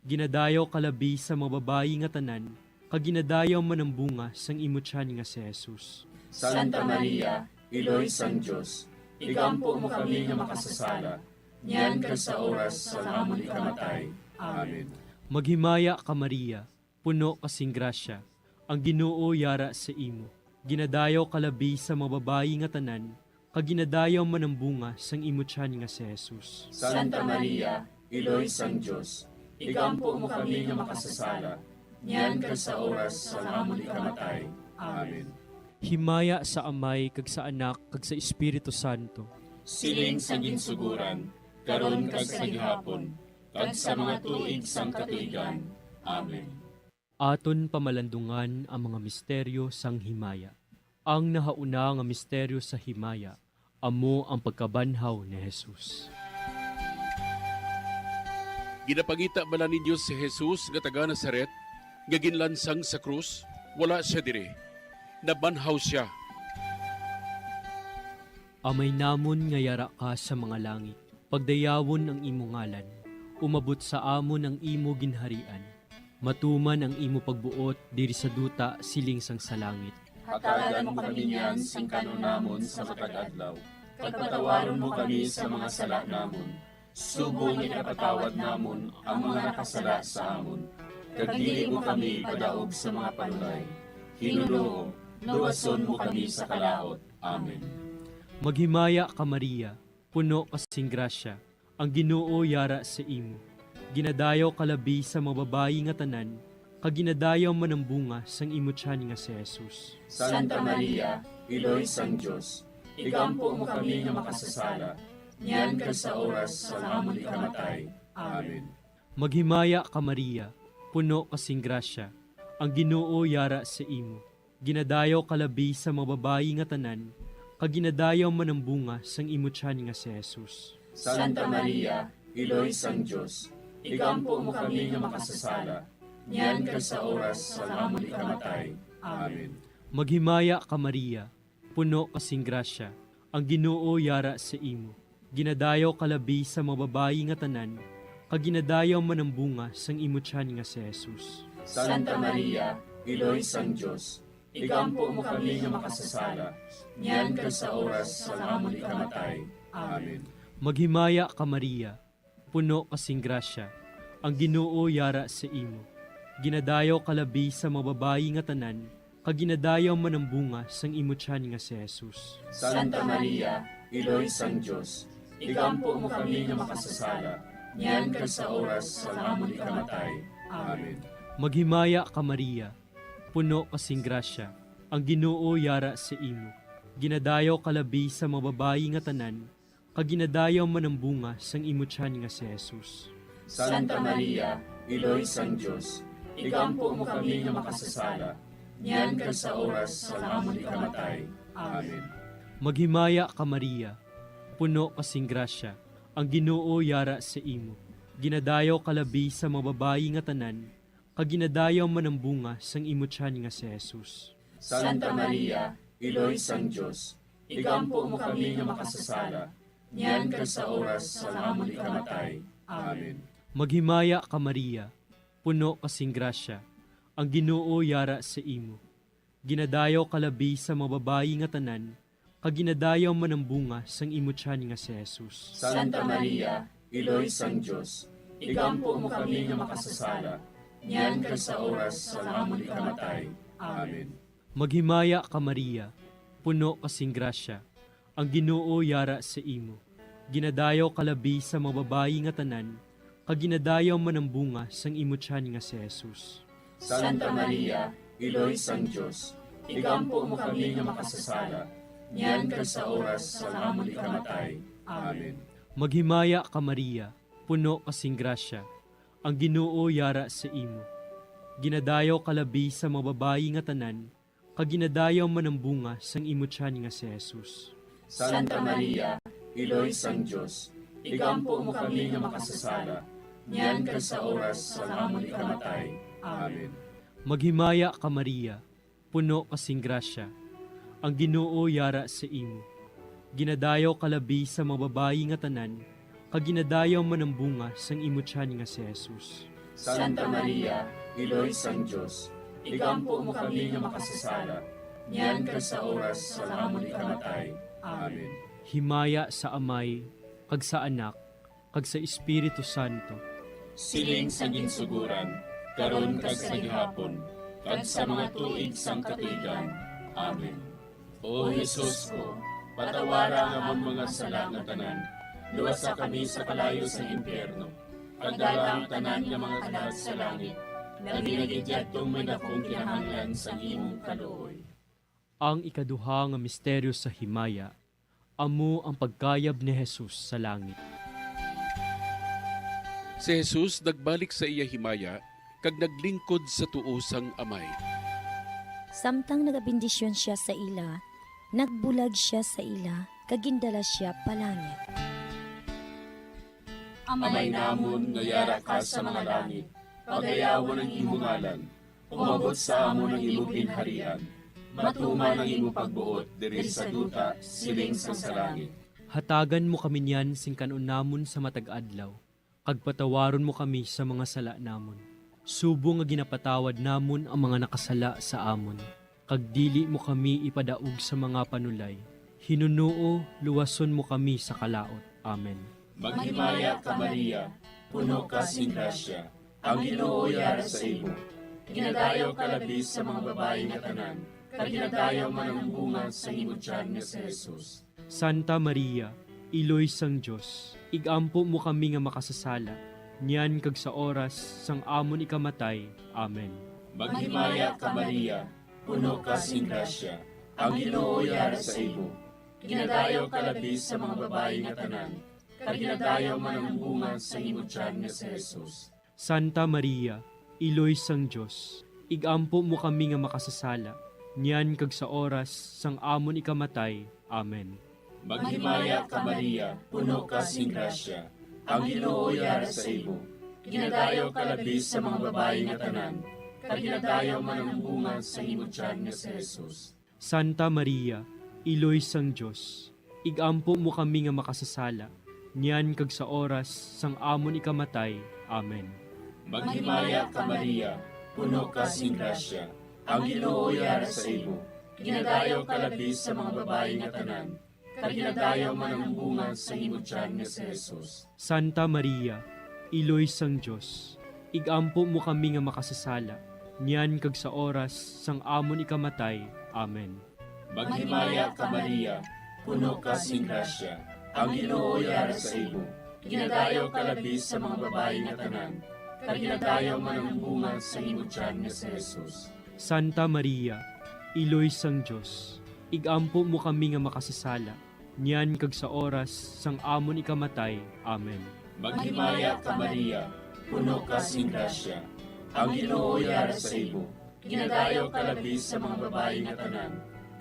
Ginadayaw kalabi sa mga babayi nga tanan, kag ginadayaw man ang bunga sang imo tiyan nga si Jesus. Santa Maria, Iloy sang Dios, igampo mo kami nga makasasala, niyan kag sa oras sa amon ikamatay. Amen. Maghimaya ka Maria, puno kasing grasya, ang Ginoo yara sa imo. Ginadayaw kalabi sa mga babayi nga tanan, kag ginadayaw man ang bunga sang imo tiyan nga si Jesus. Santa Maria, Iloy sang Dios, igampo mo kami nga makasasala, niyan kag sa oras sa amon ikamatay. Amen. Himaya sa Amay, kag sa Anak, kag sa Espiritu Santo. Siling sa ginsuguran, karon kag sa gihapon, kag sa mga tuig sang katuigan. Amen. Aton pamalandungan ang mga misteryo sang himaya. Ang nahauna nga misteryo sa himaya, amo ang pagkabanhaw ni Jesus. Ginapangita bala ni Diyos si Jesus nga taga Nazaret, nga ginlansang sa krus, wala siya dire. Nabanhaw siya. Amay namon nga yara ka sa mga langit, pagdayawon ang imo ngalan, umabot sa amon ang imo ginharian, matuman ang imo pagbuot diri sa duta siling sang sa langit. Hatagan mo kami niyan sing kanon namon sa matag adlaw. Pagpatawaron mo kami sa mga sala namon. Subong ipatawad namon ang mga nakasala sa amon. Kagdili mo kami padaog sa mga panulay. Hinuloo, luwason mo kami sa kalaot. Amen. Maghimaya ka Maria, puno kasing grasya, ang Ginoo yara sa imo. Ginadayaw kalabi sa mababayi nga tanan, kag ginadayaw man ang bunga sang imo tiyan nga si Jesus. Santa Maria, Iloy sang Diyos, igampo mo kami nga makasasala, niyan ka sa oras sa amon ikamatay. Amen. Maghimaya ka Maria, puno kasing grasya, ang Ginoo yara sa imo. Ginadayaw kalabi sa mababayi nga tanan, kag ginadayaw man ang bunga sang imo tiyan nga si Jesus. Santa Maria, Iloy sang Diyos, igampo mo kami nga makasasala, niyan ka sa oras sa amon ikamatay. Amen. Maghimaya ka Maria, puno kasing grasya, ang Ginoo yara sa imo. Ginadayaw kalabi sa mababayi nga tanan, kag ginadayaw man ang bunga sang imo tiyan nga si Jesus. Santa Maria, Iloy sang Diyos, igampo mo kami nga makasasala, niyan ka sa oras sa amon ikamatay. Amen. Maghimaya ka Maria, puno kasing grasya, ang Ginoo yara sa imo. Ginadayaw kalabi sa mababayi nga tanan, kag ginadayaw man ang bunga sang imo tiyan nga si Jesus. Santa Maria, Iloy sang Diyos, igampo mo kami nga makasasala, niyan ka sa oras sa amon ikamatay. Amen. Maghimaya ka Maria, puno kasing grasya, ang Ginoo yara sa imo. Ginadayaw kalabi sa mababayi nga tanan, kag ginadayaw man ang bunga sang imo tiyan nga si Jesus. Santa Maria, Iloy sang Diyos, igampo mo kami nga makasasala, niyan ka sa oras sa amon ikamatay. Amen. Maghimaya ka Maria, puno kasing grasya, ang Ginoo yara sa imo. Ginadayaw kalabi sa mababayi nga tanan, kag ginadayaw man ang bunga sang imo tiyan nga si Jesus. Santa Maria, Iloy sang Diyos, igampo mo kami nga makasasala, niyan ka sa oras sa amon ikamatay. Amen. Maghimaya ka Maria, puno kasing grasya, ang Ginoo yara sa imo. Ginadayaw kalabi sa mababayi nga tanan, kag ginadayaw man ang bunga sang imo tiyan nga si Jesus. Santa Maria, Iloy sang Diyos, igampo mo kami nga makasasala, niyan ka sa oras sa amon ikamatay. Amen. Maghimaya ka Maria, puno kasing grasya, ang Ginoo yara sa imo. Ginadayaw kalabi sa mababayi nga tanan, kag ginadayaw man ang bunga sang imo tiyan nga si Jesus. Santa Maria, Iloy sang Diyos, igampo mo kami nga makasasala, niyan ka sa oras sa amon ikamatay. Amen. Maghimaya ka Maria, puno kasing grasya, ang Ginoo yara sa imo. Ginadayaw kalabi sa mababayi nga tanan, kag ginadayaw man ang bunga sang imo tiyan nga si Jesus. Santa Maria, Iloy sang Diyos, igampo mo kami nga makasasala, niyan ka sa oras sa amon ikamatay. Amen. Maghimaya ka Maria, puno kasing grasya, ang Ginoo yara sa imo. Ginadayaw kalabi sa mababayi nga tanan, kag ginadayaw man ang bunga sang imo tiyan nga si Jesus. Santa Maria, Iloy sang Diyos, igampo mo kami nga makasasala, niyan ka sa oras sa amon ikamatay. Amen. Himaya sa Amay, kag sa Anak, kag sa Espiritu Santo. Siling sa ginsuguran, karon kag sa gihapon, kag sa mga tuig sang katuigan. Amen. O Jesus ko, patawara amon mga sala nga tanan, luwasa kami sa kalayo sa impyerno, pagdala ang tanan nga mga kalag sa langit, na ginagidyattong may dakong kinahanglan sa imong kaluoy. Ang ikaduha nga misteryo sa himaya, amo ang pagkayab ni Jesus sa langit. Si Jesus nagbalik sa iya himaya, kag naglingkod sa tuosang amay. Samtang nagabindisyon siya sa ila, nagbulag siya sa ila, kagindala siya palangit. Amay namon nga yara ka sa mga langit, pagayawan ang imong ngalan, umabot sa amon ang imong ginharian, matuman ang imong pagbuot diri sa duta siling sa langit. Hatagan mo kami niyan sing kanon namon sa matag adlaw, kag patawaron mo kami sa mga sala namon. Subo nga ginapatawad namon ang mga nakasala sa amon, kag dili mo kami ipadaog sa mga panulay. Hinunuo, luwason mo kami sa kalaot. Amen. Maghimaya ka Maria, puno ka sing grasya, ang Ginoo yara sa imo. Ginadayaw ka labis sa mga babae nga tanan, kag ginadayaw man ang bunga sa imong tiyan nga si Jesus. Santa Maria, Iloy sang Diyos, igampo mo kami nga makasasala, niyan kag sa oras sang amon ikamatay. Amen. Maghimaya ka Maria, puno ka sing grasya, ang Ginoo yara sa imo. Ginadayaw ka labis sa mga babae nga tanan, kag ginadayaw man ang bunga sa imong tiyan nga si Jesus. Santa Maria, Iloy sang Diyos, igampo mo kami nga makasasala, niyan kag sa oras sang amon ikamatay. Amen. Maghimaya ka Maria, puno ka sing grasya, ang Ginoo yara sa imo. Ginadayaw ka labis sa mga babae nga tanan, kag ginadayaw man ang bunga sa imong tiyan nga si Jesus. Santa Maria, Iloy sang Diyos, igampo mo kami nga makasasala, niyan kag sa oras sang amon ikamatay. Amen. Maghimaya ka Maria, puno ka sing grasya, ang Ginoo yara sa imo. Ginadayaw ka labis sa mga babae nga tanan, kag ginadayaw man ang bunga sa imong tiyan nga si Jesus. Santa Maria, Iloy sang Diyos, igampo mo kami nga makasasala, niyan kag sa oras sang amon ikamatay. Amen. Maghimaya ka Maria, puno ka sing grasya, ang Ginoo yara sa imo. Ginadayaw ka labis sa mga babae nga tanan, kag ginadayaw man ang bunga sa imong tiyan nga si Jesus. Santa Maria, Iloy sang Diyos, igampo mo kami nga makasasala, niyan kag sa oras sang amon ikamatay. Amen. Maghimaya ka Maria, puno ka sing grasya, ang Ginoo yara sa imo. Ginadayaw ka labis sa mga babae nga tanan,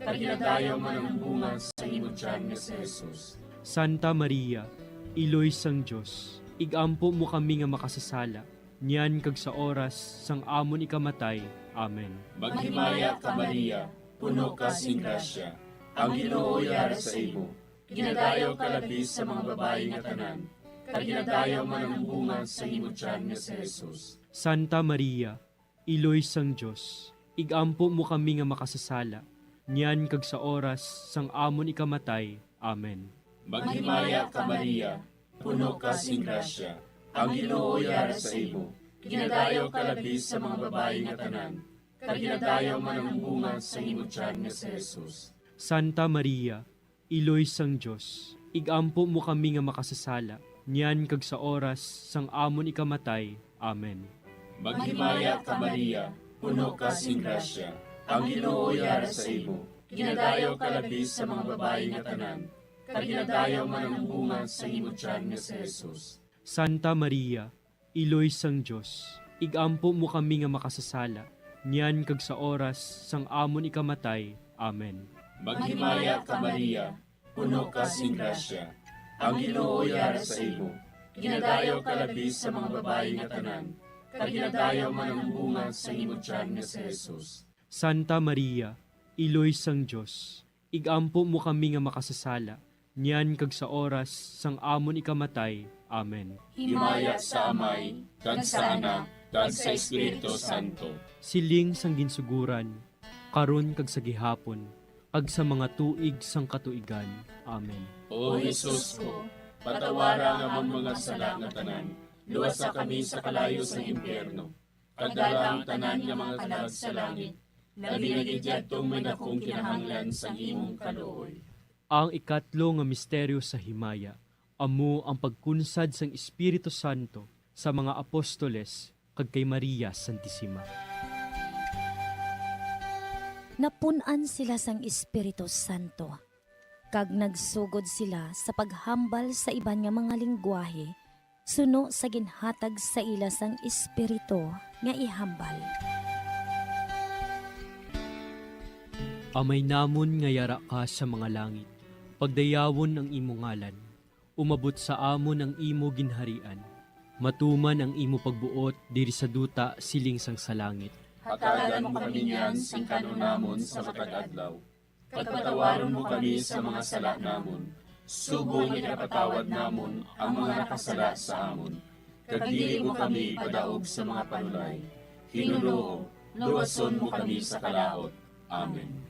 kag ginadayaw man ang bunga sa imong tiyan nga si Jesus. Santa Maria, Iloy sang Diyos, igampo mo kami nga makasasala, niyan kag sa oras sang amon ikamatay. Amen. Maghimaya ka Maria, puno ka sing grasya, ang Ginoo yara sa imo. Ginadayaw ka labis sa mga babae nga tanan, kag ginadayaw man ang bunga sa imong tiyan nga si Jesus. Santa Maria, Iloy sang Diyos, igampo mo kami nga makasasala, niyan kag sa oras sang amon ikamatay. Amen. Maghimaya ka Maria, puno ka sing grasya, ang Ginoo yara sa imo. Ginadayaw ka labis sa mga babae nga tanan, kag ginadayaw man ang bunga sa imong tiyan nga si Jesus. Santa Maria, Iloy sang Diyos, igampo mo kami nga makasasala, niyan kag sa oras sang amon ikamatay. Amen. Maghimaya ka Maria, puno ka sing grasya, ang Ginoo yara sa imo. Ginadayaw ka labis sa mga babae nga tanan, kag ginadayaw man ang bunga sa imong tiyan nga si Jesus. Santa Maria, Iloy sang Diyos, igampo mo kami nga makasasala, niyan kag sa oras sang amon ikamatay. Amen. Maghimaya ka Maria, puno ka sing grasya, ang Ginoo yara sa imo. Ginadayaw ka labis sa mga babae nga tanan, kag ginadayaw man ang bunga sa imong tiyan nga si Jesus. Santa Maria, Iloy sang Diyos, igampo mo kami nga makasasala, niyan kag sa oras sang amon ikamatay. Amen. Himaya sa Amay, kag sa Anak, kag sa Espiritu Santo. Siling sang ginsuguran, karon kag sa gihapon, kag sa mga tuig sang katuigan. Amen. O Jesus ko, patawara nga mong mga sala nga tanan, luwasa kami sa kalayo sa impyerno, kag dala ang tanan nga mga kalag sa langit, labi nga gidyadtong may nakong kinahanglan sa imong kaluoy. Ang ikatlo nga misteryo sa himaya, amo ang pagkunsad sang Espiritu Santo sa mga apostoles kag kay Maria Santissima. napunan sila sang Espiritu Santo. Kag nagsugod sila sa paghambal sa iban nga mga lingwahe, suno sa ginhatag sa ila sang Espiritu nga ihambal. Amay namon nga yara ka sa mga langit, pagdayawon ang imo ngalan, umabot sa amon ang imo ginharian, matuman ang imo pagbuot diri sa duta siling sang sa langit. Hatagan mo kami niyan sing kanunamon sa matag adlaw. Pagpatawaron mo kami sa mga sala namon. Subong ikapatawad namon ang mga nakasala sa amon. Kagdili mo kami padaog sa mga panulay. Hinuloo, luwason mo kami sa kalaot. Amen.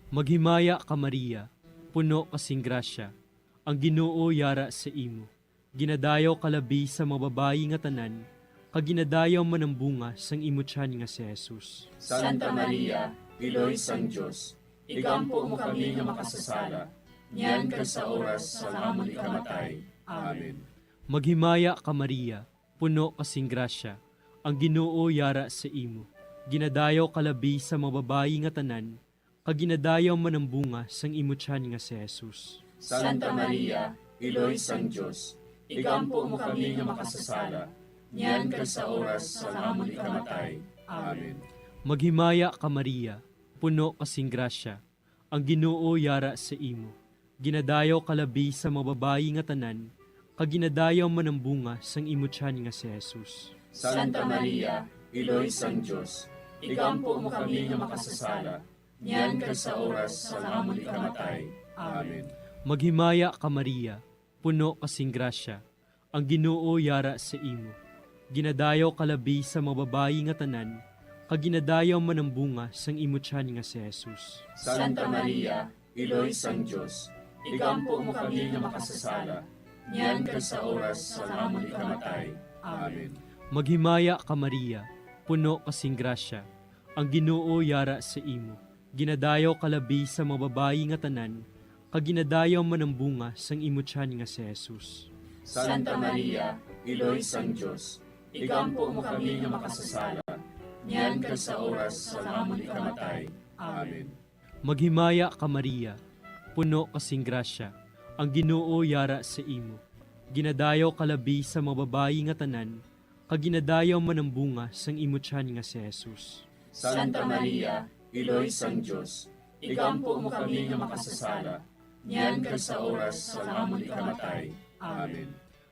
Maghimaya ka Maria, puno kasing grasya, ang Ginoo yara sa imo. Ginadayaw kalabi sa mga babayi nga tanan, kag ginadayaw man ang bunga sang imo tiyan nga si Jesus. Santa Maria, Iloy sang Diyos, igampo mo kami nga makasasala, niyan ka sa oras sa amon ikamatay. Amen. Maghimaya ka Maria, puno kasing grasya, ang Ginoo yara sa imo. Ginadayaw kalabi sa mga babayi nga tanan, kag ginadayaw man ang bunga sang imo tiyan nga si Jesus. Santa Maria, Iloy sang Diyos, igampo mo kami nga makasasala, niyan ka sa oras sa amon ikamatay. Amen. Maghimaya ka Maria, puno kasing grasya, ang Ginoo yara sa imo. Ginadayaw kalabi sa mga babayi nga tanan, kag ginadayaw man ang bunga sang imo tiyan nga si Jesus. Santa Maria, Iloy sang Diyos, igampo mo kami nga makasasala, niyan ka sa oras sa amon ikamatay. Amen. Maghimaya ka Maria, puno kasing grasya, ang Ginoo yara sa imo. Ginadayaw kalabi sa mga babayi nga tanan, kag ginadayaw man ang bunga sang imo tiyan nga si Jesus. Santa Maria, Iloy sang Diyos, igampo mo kami nga makasasala, niyan ka sa oras sa amon ikamatay. Amen. Maghimaya ka Maria, puno kasing grasya, ang Ginoo yara sa imo. Ginadayaw kalabi sa mga babayi nga tanan, kag ginadayaw man ang bunga sang imo tiyan nga si Jesus. Santa Maria, Iloy sang Diyos, igampo mo kami nga makasasala, niyan ka sa oras sa amon ikamatay. Amen. Maghimaya ka Maria, puno kasing grasya, ang Ginoo yara sa imo. Ginadayaw kalabi sa mga babayi nga tanan, kag ginadayaw man ang bunga sang imo tiyan nga si Jesus. Santa Maria, Iloy sang Diyos, igampo mo kami nga makasasala, niyan ka sa oras sa amon ikamatay. Amen.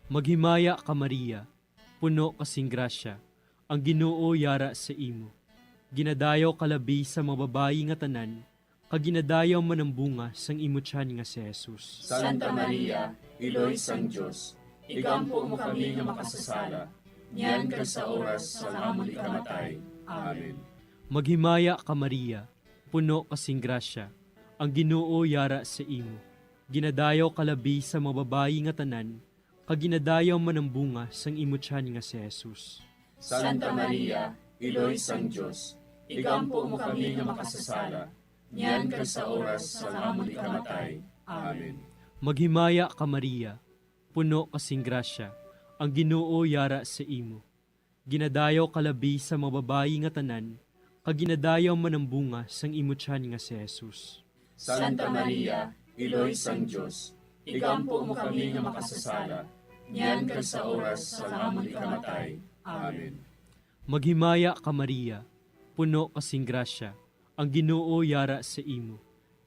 Maghimaya ka Maria, puno kasing grasya, ang Ginoo yara sa imo. Ginadayaw kalabi sa mga babayi nga tanan, kag ginadayaw man ang bunga sang imo tiyan nga si Jesus. Santa Maria, Iloy sang Diyos, igampo mo kami nga makasasala, niyan ka sa oras sa amon ikamatay. Amen. Maghimaya ka Maria, puno kasing grasya, ang Ginoo yara sa imo. Ginadayaw kalabi sa mga babayi nga tanan, kag ginadayaw man ang bunga sang imo tiyan nga si Jesus. Santa Maria, Iloy sang Diyos, igampo mo kami nga makasasala, niyan ka sa oras sa amon ikamatay. Amen. Maghimaya ka Maria, puno kasing grasya, ang Ginoo yara sa imo. Ginadayaw kalabi sa mga babayi nga tanan, kag ginadayaw man ang bunga sang imo tiyan nga si Jesus. Santa Maria, Iloy sang Diyos, igampo mo kami nga makasasala, niyan ka sa oras sa amon ikamatay. Amen. Maghimaya ka Maria, puno kasing grasya, ang Ginoo yara sa imo.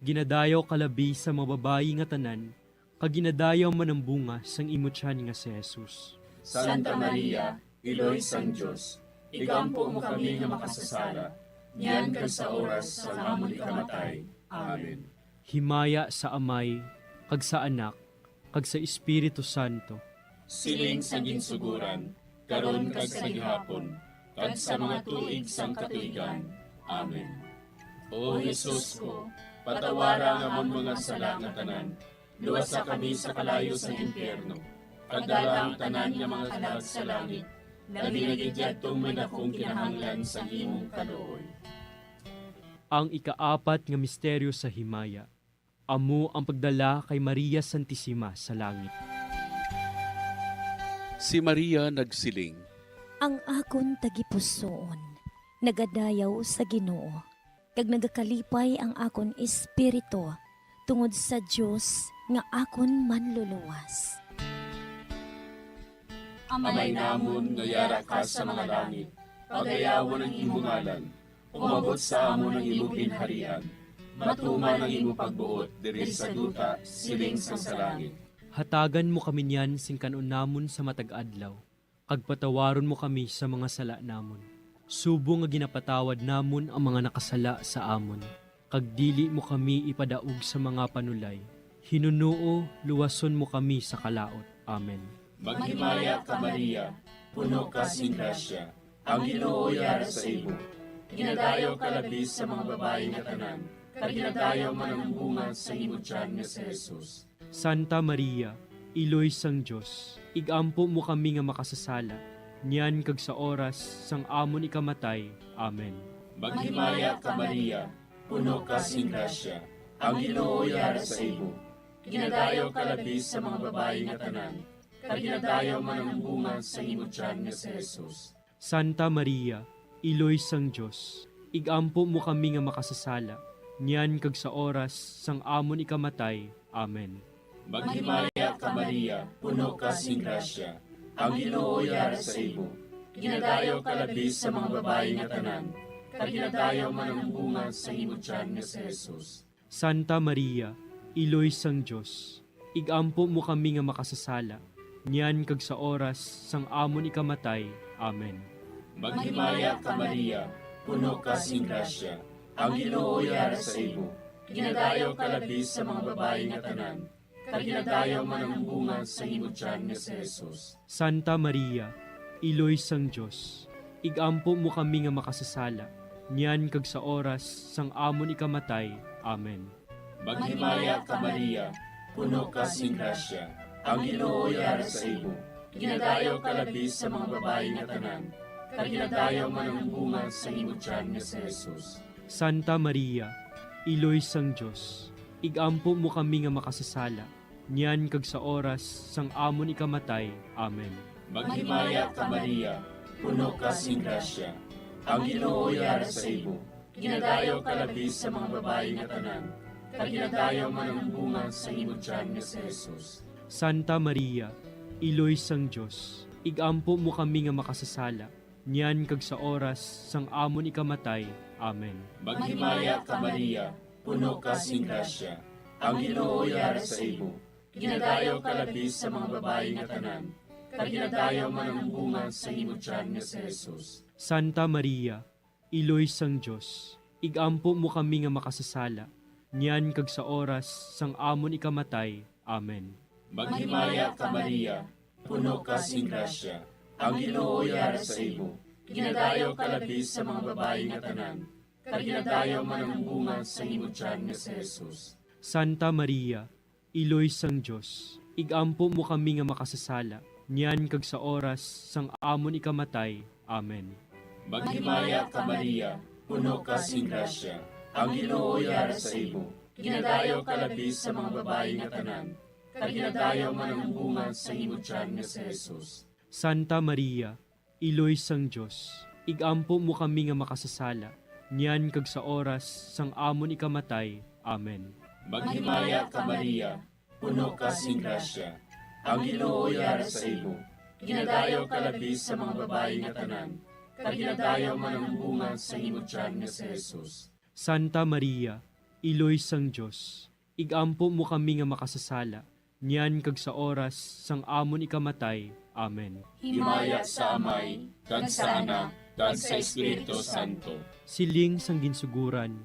Ginadayaw kalabi sa mga babayi nga tanan, kag ginadayaw man ang bunga sang imo tiyan nga si Jesus. Santa Maria, Iloy sang Diyos, igampo mo kami nga makasasala, niyan ka sa oras sa amon ikamatay. Amen. Himaya sa Amay, kag sa Anak, kag sa Espiritu Santo. Siling sa ginsuguran, karon kag sa gihapon, kag sa mga tuig sang katuigan. Amen. O Jesus ko, patawara nga amon mga sala nga tanan, luwasa kami sa kalayo sa impyerno, pagdala ang tanan nga mga kalag sa langit, labi na gidyadtong may dakong kinahanglan sa imong kaluoy. Ang ikaapat nga misteryo sa himaya, amo ang pagdala kay Maria Santissima sa langit. Si Maria nagsiling, Ang akon tagipusoon, nagadayaw sa Ginoo, kag nagakalipay ang akon espiritu tungod sa Dios nga akon manluluwas. Amay namon nga yara ka sa mga langit, pagayawan ang imong ngalan, umabot sa amon ang imong ginharian, matuman ang imong pagbuot diri sa duta siling sa langit. Hatagan mo kami niyan sing kanon namon sa matag adlaw, kag patawaron mo kami sa mga sala namon. Subo nga ginapatawad namon ang mga nakasala sa amon, kag dili mo kami ipadaog sa mga panulay. Hinunuo, luwason mo kami sa kalaot. Amen. Maghimaya ka Maria, puno ka sing grasya, ang Ginoo yara sa imo. Ginadayaw ka labis sa mga babae nga tanan, kag ginadayaw man ang bunga sa imo tiyan nga si Jesus. Santa Maria, Iloy sang Diyos, igampo mo kami nga makasasala, niyan kag sa oras sang amon ikamatay. Amen. Maghimaya ka Maria, puno ka sing grasya, ang Ginoo yara sa imo. Ginadayaw ka labis sa mga babae nga tanan, kag ginadayaw man ang bunga sa imo tiyan nga si Jesus. Santa Maria, Iloy sang Diyos, igampo mo kami nga makasasala, niyan kag sa oras sang amon ikamatay. Amen. Maghimaya ka Maria, puno ka sing grasya, ang Ginoo yara sa imo. Ginadayaw ka labis sa mga babae nga tanan, kag ginadayaw man ang bunga sa imo tiyan nga si Jesus. Santa Maria, Iloy sang Diyos, igampo mo kami nga makasasala, niyan kag sa oras sang amon ikamatay. Amen. Maghimaya ka Maria, puno ka sing grasya, ang Ginoo yara sa imo. Ginadayaw ka labis sa mga babae nga tanan, kag ginadayaw man ang bunga sa imo tiyan nga si Jesus. Santa Maria, Iloy sang Diyos, igampo mo kami nga makasasala, niyan kag sa oras sang amon ikamatay. Amen. Maghimaya ka Maria, puno ka sing grasya, ang Ginoo yara sa imo. Ginadayaw ka labis sa mga babae nga tanan, kag ginadayaw man ang bunga sa imo tiyan nga si Jesus. Santa Maria, Iloy sang Diyos, igampo mo kami nga makasasala, niyan kag sa oras sang amon ikamatay. Amen. Maghimaya ka Maria, puno ka sing grasya, ang Ginoo yara sa imo. Ginadayaw ka labis sa mga babae nga tanan, kag ginadayaw man ang bunga sa imo tiyan nga si Jesus. Santa Maria, Iloy sang Diyos, igampo mo kami nga makasasala, niyan kag sa oras sang amon ikamatay. Amen. Maghimaya ka Maria, puno ka sing grasya, ang Ginoo yara sa imo. Ginadayaw ka labis sa mga babae nga tanan, kag ginadayaw man ang bunga sa imo tiyan nga si Jesus. Santa Maria, Iloy sang Diyos, igampo mo kami nga makasasala, niyan kag sa oras sang amon ikamatay. Amen. Maghimaya ka Maria, puno ka sing grasya, ang Ginoo yara sa imo. Ginadayaw ka labis sa mga babae nga tanan, kag ginadayaw man ang bunga sa imo tiyan nga si Jesus. Santa Maria, Iloy sang Diyos, igampo mo kami nga makasasala, niyan kag sa oras sang amon ikamatay. Amen. Maghimaya ka Maria, puno ka sing grasya, ang Ginoo yara sa imo. Ginadayaw ka labis sa mga babae nga tanan, kag ginadayaw man ang bunga sa imo tiyan nga si Jesus. Santa Maria, Iloy sang Diyos, igampo mo kami nga makasasala, niyan kag sa oras sang amon ikamatay. Amen. Maghimaya ka Maria, puno ka sing grasya, ang Ginoo yara sa imo. Ginadayaw ka labis sa mga babae nga tanan, kag ginadayaw man ang bunga sa imo tiyan nga si Jesus. Santa Maria, Iloy sang Diyos, igampo mo kami nga makasasala, niyan kag sa oras sang amon ikamatay. Amen. Himaya sa Amay, kag sa Anak, kag sa Espiritu Santo. Siling sang ginsuguran,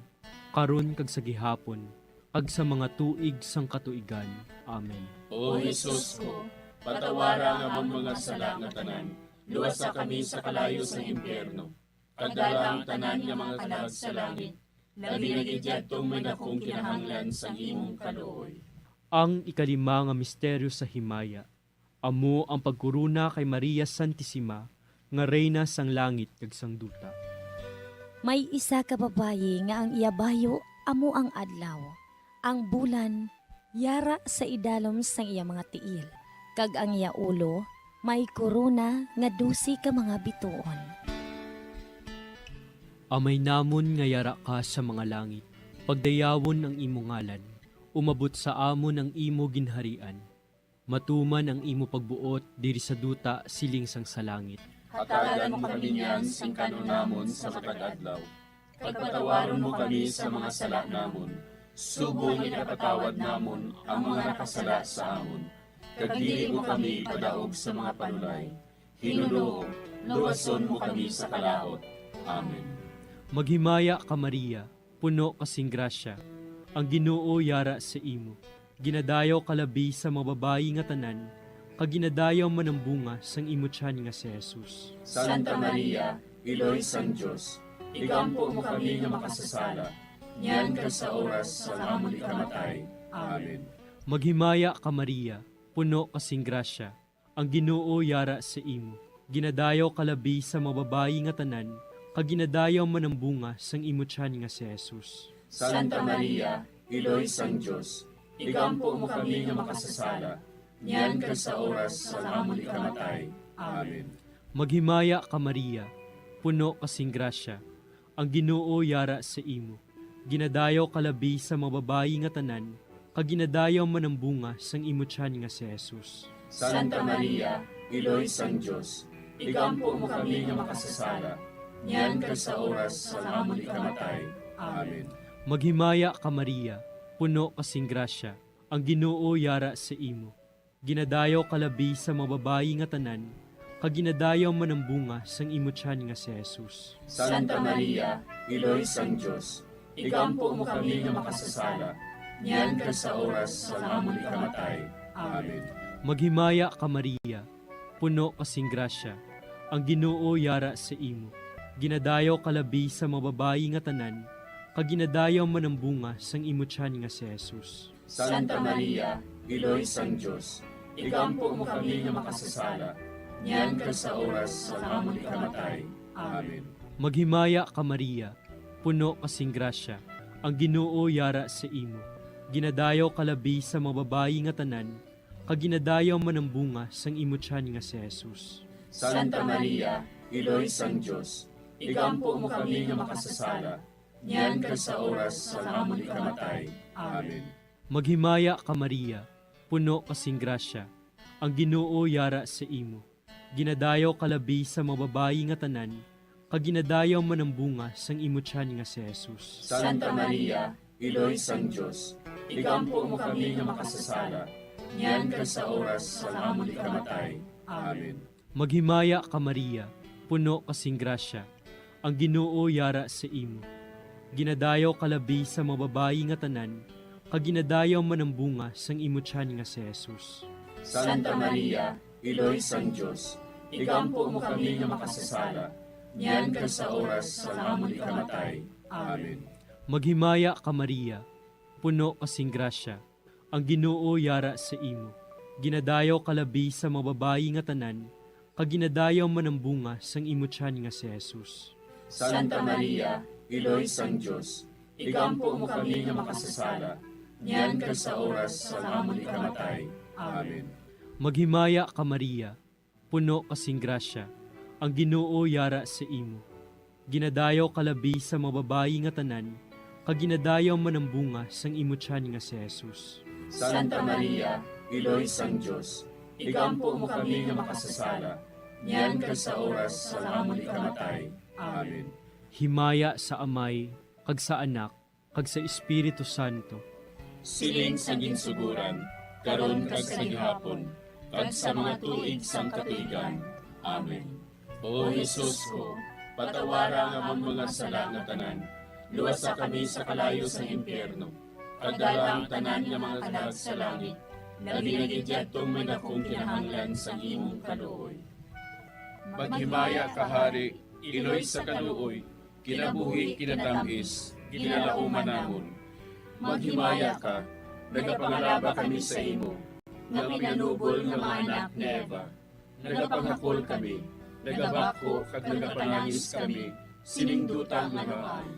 karon kag sa gihapon, kag sa mga tuig sang katuigan. Amen. O Jesus ko, patawara nga among mga sala nga tanan, luwasa kami sa kalayo sa impyerno, kag dala ang tanan nga mga kalag sa langit, labi na gidyadtong may dakong kinahanglan sa imong kaluoy. Ang ikalima nga misteryo sa himaya, amo ang pagkuruna kay Maria Santissima, nga reyna sang langit kag sang duta. May isa ka babayi nga ang iyabayo amo ang adlaw. Ang bulan yara sa idalom sang iya mga tiil, kag ang iya ulo may korona nga 12 ka mga bituon. Amay namon nga yara ka sa mga langit, pagdayawon ang imo ngalan, umabot sa amon ang imo ginharian. Matuman ang imo pagbuot diri sa duta siling sang sa langit. Hatagan mo kami niyan sing kanon namon sa matag adlaw. Pagpatawaron mo kami sa mga sala namon. Subong ikapatawad namon ang mga nakasala sa amon. Kag dili mo kami padaog sa mga panulay. Hinuloo, luwason mo kami sa kalaot. Amen. Maghimaya ka Maria, puno kasing grasya, ang Ginoo yara sa imo. Ginadayaw kalabi sa mga babayi nga tanan, kag ginadayaw man ang bunga sang imo tiyan nga si Jesus. Santa Maria, Iloy sang Diyos, igampo mo kami nga makasasala, niyan ka sa oras sa amon ikamatay. Amen. Maghimaya ka Maria, puno kasing grasya, ang Ginoo yara sa imo. Ginadayaw kalabi sa mga babayi nga tanan, kag ginadayaw man ang bunga sang imo tiyan nga si Jesus. Santa Maria, Iloy sang Diyos, igampo mo kami nga makasasala, niyan ka sa oras sa amon ikamatay. Amen. Maghimaya ka Maria, puno kasing grasya, ang Ginoo yara sa imo. Ginadayaw kalabi sa mga babayi nga tanan, kag ginadayaw man ang bunga sang imo tiyan nga si Jesus. Santa Maria, Iloy sang Diyos, igampo mo kami nga makasasala, niyan ka sa oras sa amon ikamatay. Amen. Maghimaya ka Maria, puno kasing grasya, ang Ginoo yara sa imo. Ginadayaw kalabi sa mga babayi nga tanan, kag ginadayaw man ang bunga sang imo tiyan nga si Jesus. Santa Maria, Iloy sang Diyos, igampo mo kami nga makasasala, niyan ka sa oras sa amon ikamatay. Amen. Maghimaya ka Maria, puno kasing grasya, ang Ginoo yara sa imo. Ginadayaw kalabi sa mga babayi nga tanan, kag ginadayaw man ang bunga sang imo tiyan nga si Jesus. Santa Maria, Iloy sang Diyos, igampo mo kami nga makasasala, niyan ka sa oras sa amon ikamatay. Amen. Maghimaya ka Maria, puno kasing grasya, ang Ginoo yara sa imo. Ginadayaw kalabi sa mga babayi nga tanan, kag ginadayaw man ang bunga sang imo tiyan nga si Jesus. Santa Maria, Iloy sang Diyos, igampo mo kami nga makasasala, niyan ka sa oras sa amon ikamatay. Amen. Maghimaya ka Maria, puno kasing grasya, ang Ginoo yara sa imo. Ginadayaw kalabi sa mga babayi nga tanan, kag ginadayaw man ang bunga sang imo tiyan nga si Jesus. Santa Maria, Iloy sang Diyos, igampo mo kami nga makasasala, niyan ka sa oras sa amon ikamatay. Amen. Maghimaya ka Maria, puno kasing grasya, ang Ginoo yara sa imo. Ginadayaw kalabi sa mga babayi nga tanan, kag ginadayaw man ang bunga sang imo tiyan nga si Jesus. Santa Maria, Iloy sang Diyos, igampo mo kami nga makasasala, niyan ka sa oras sa amon ikamatay. Amen. Maghimaya ka Maria, puno kasing grasya, ang Ginoo yara sa imo. Ginadayaw kalabi sa mga babayi nga tanan, kag ginadayaw man ang bunga sang imo tiyan nga si Jesus. Santa Maria, Iloy sang Diyos, igampo mo kami nga makasasala, niyan ka sa oras sa amon ikamatay. Amen. Maghimaya ka Maria, puno kasing grasya, ang Ginoo yara sa imo. Ginadayaw kalabi sa mga babayi nga tanan, kag ginadayaw man ang bunga sang imo tiyan nga si Jesus. Santa Maria, Iloy sang Diyos, igampo mo kami nga makasasala, niyan ka sa oras sa amon ikamatay. Amen. Himaya sa Amay, kag sa Anak, kag sa Espiritu Santo. Siling sa ginsuguran, karon kag sa gihapon, kag sa mga tuig sang katuigan. Amen. O Jesus ko, patawara nga ang mga sala nga tanan, luwasa kami sa kalayo sa impyerno, kag dala ang tanan nga mga kalag sa langit, naginagidyatong may nakong kinahanglan sa imong kaluoy. Maghimaya ka Hari, Iloy sa kaluoy, kinabuhi kinatamis, ginalauman namon. Maghimaya ka, nagapangalaba kami sa imo, nga pinanubol nga mga anak ni Eva. Nagapangakol kami, nagabako kag nagapanangis kami, siningdutang nagaan.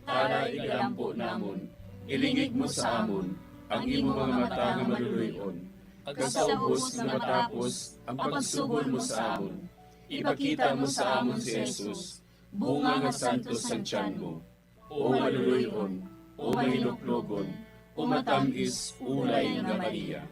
Para igalampo namon, ilingig mo sa amon, ang imo mga mata nga maluluyon. Kag sa ubos na matapos, ang pagsugod mo sa amon. Ipakita mo sa amon si Jesus, bunga nga santos ang tiyan mo, o maluluyon, o mahiluklogon, o matamis ulay nga Maria.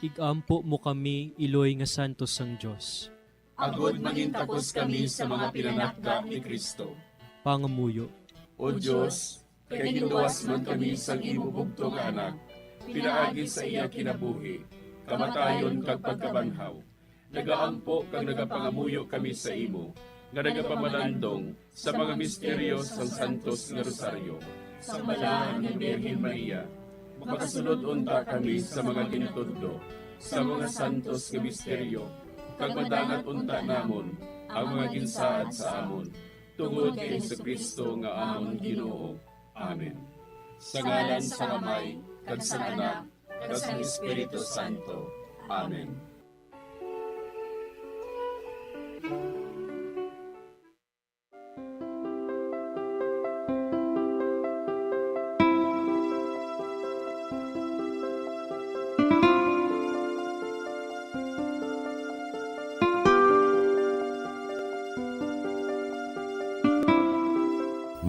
Igampo mo kami, Iloy nga santos ang Diyos. Agod mangintapos kami sa mga pinanakda ni Kristo. Pangamuyo. O Diyos, kay ginduwas man kami sa ibubugto nga anak, pinaagi sa iya kinabuhi, kamatayon kag pagkabanhaw. Nagaampo kag nagapangamuyo kami sa imo, nga nagapamalandong sa mga misteryo sa Santos nga Rosaryo. Sa balaan ng Birhen Maria, makasunod unta kami sa mga ginitudlo, sa mga santos nga misteryo, kag madangat unta namon ang mga ginsaad sa amon, tungod kay Jesucristo nga amon Ginoo. Amen. Sa ngalan sa Amay, kag sa Anak, kag sa Espiritu Santo. Amen.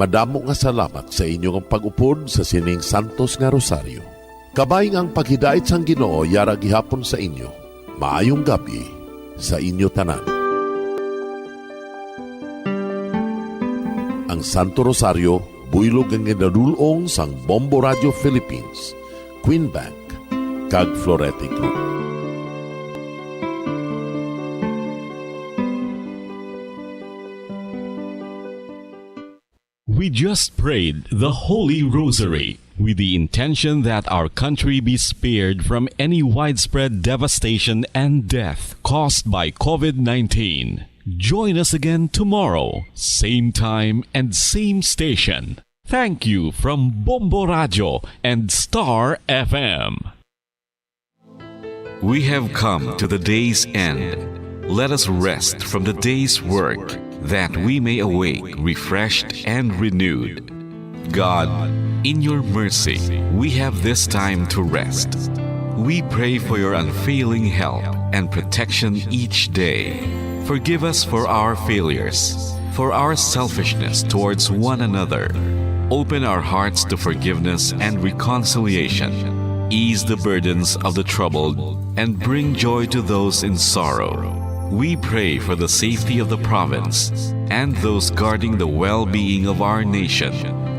Madamo nga salamat sa inyong pag-upod sa sining Santos nga Rosaryo. Kabayng ang paghidait sang Ginoo yara gihapon sa inyo. Maayong gabi sa inyo tanan. Ang Santo Rosario buylog ang ginadulong sang Bombo Radio Philippines, Queen Bank, kag Florete Group. We just prayed the Holy Rosary with the intention that our country be spared from any widespread devastation and death caused by COVID-19. Join us again tomorrow, same time and same station. Thank you from Bombo Radio and Star FM. We have come to the day's end. Let us rest from the day's work, that we may awake refreshed and renewed. God, in your mercy, we have this time to rest. We pray for your unfailing help and protection each day. Forgive us for our failures, for our selfishness towards one another. Open our hearts to forgiveness and reconciliation. Ease the burdens of the troubled and bring joy to those in sorrow. We pray for the safety of the province and those guarding the well-being of our nation,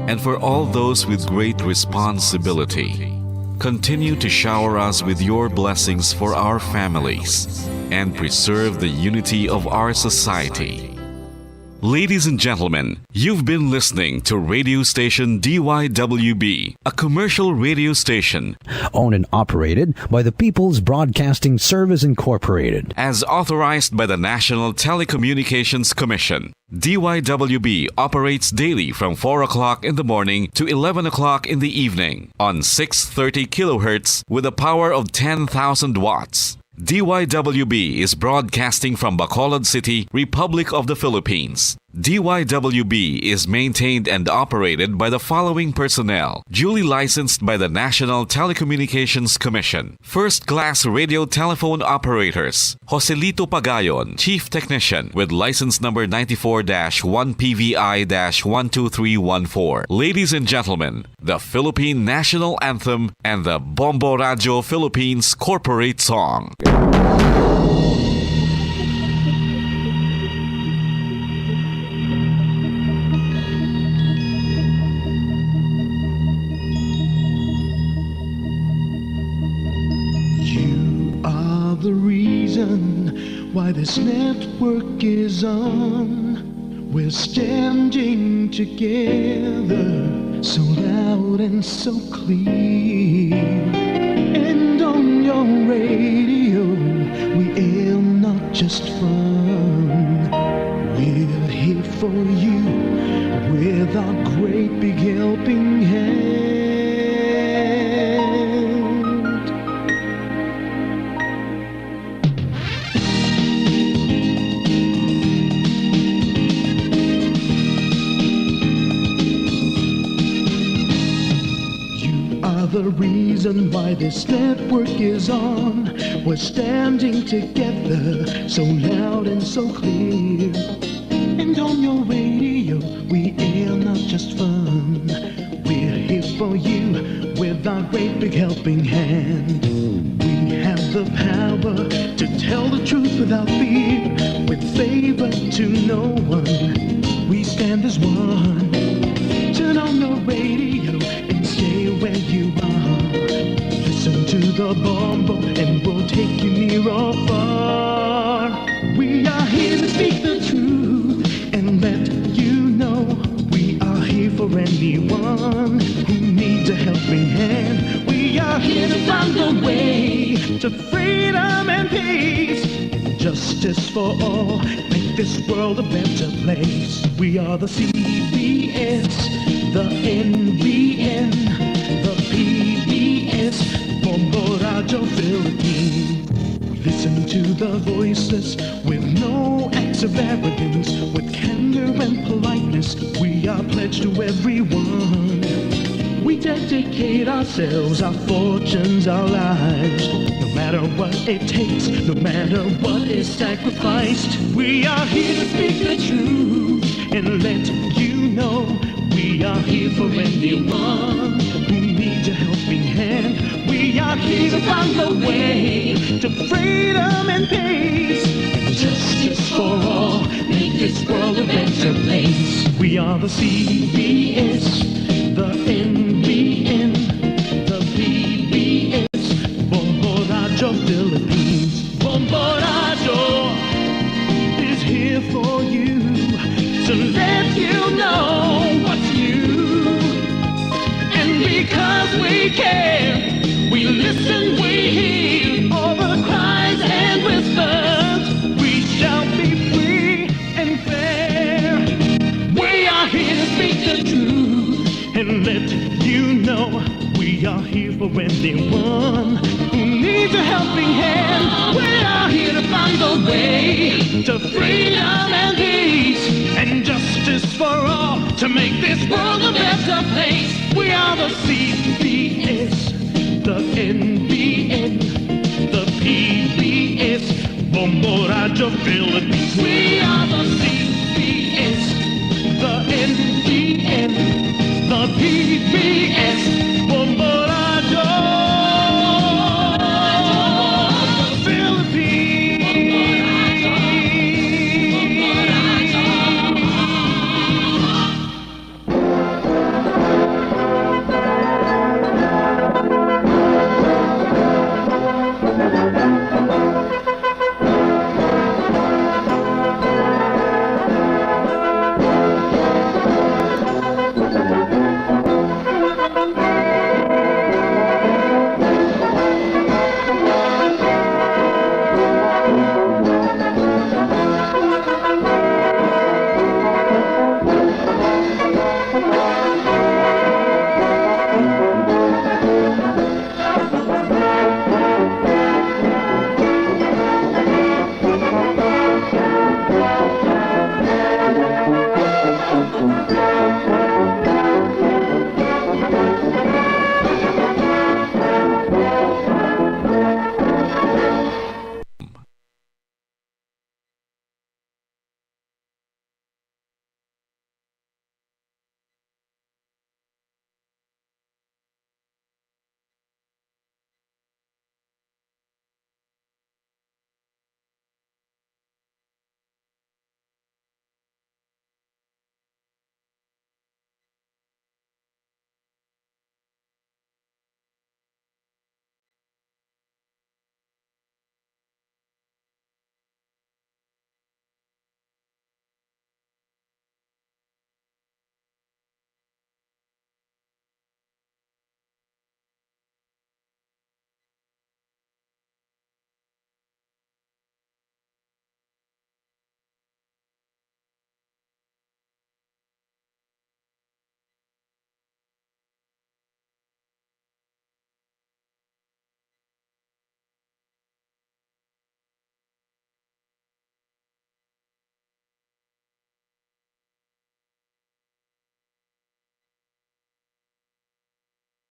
and for all those with great responsibility. Continue to shower us with your blessings for our families and preserve the unity of our society. Ladies and gentlemen, you've been listening to radio station DYWB, a commercial radio station owned and operated by the People's Broadcasting Service Incorporated, as authorized by the National Telecommunications Commission. DYWB operates daily from 4 o'clock in the morning to 11 o'clock in the evening on 630 kilohertz with a power of 10,000 watts. DYWB is broadcasting from Bacolod City, Republic of the Philippines. DYWB is maintained and operated by the following personnel, duly licensed by the National Telecommunications Commission. First-class radio telephone operators: Joselito Pagayon, Chief Technician with license number 94-1PVI-12314. Ladies and gentlemen, the Philippine National Anthem and the Bombo Radio Philippines Corporate Song. The reason why this network is on. We're standing together, so loud and so clear. And on your radio, we aim not just fun. We're here for you with our great big helping hand. The reason why this network is on. We're standing together, so loud and so clear. And And on your radio, we air not just fun. We're here for you with our great big helping hand. We have the power to tell the truth without fear, with favor to no one. We stand as one. Turn on the radio and stay where you are. Listen to the Bombo and we'll take you near or far. We are here to speak the truth and let you know we are here for anyone who needs a helping hand. We are here to find the way to freedom and peace, justice for all, make this world a better place. We are the CBS, the NBN, the PBS, Bombo Radio Philippines. Listen to the voiceless with no acts of arrogance, with candor and politeness. We are pledged to everyone. We dedicate ourselves, our fortunes, our lives. No matter what it takes, no matter what is sacrificed, we are here to speak the truth and let you know we are here for anyone who needs a helping hand. We are here to find the way to freedom and peace, justice for all, make this world a better place. We are the CBS, the NBN, the PBS, Bombo Radio Philippines. Bombo Radio is here for you, to let you know what's new. And because we care, we listen, we hear all the cries and whispers. We shall be free and fair. We are here to speak the truth and let you know we are here for anyone who needs a helping hand. We are here to find the way to freedom and peace and justice for all, to make this world a better place. We are the CBS, the NBN, the PBS, Bombo Radio Philippines. We are the CBS, the NBN, the PBS, Bombo Radio.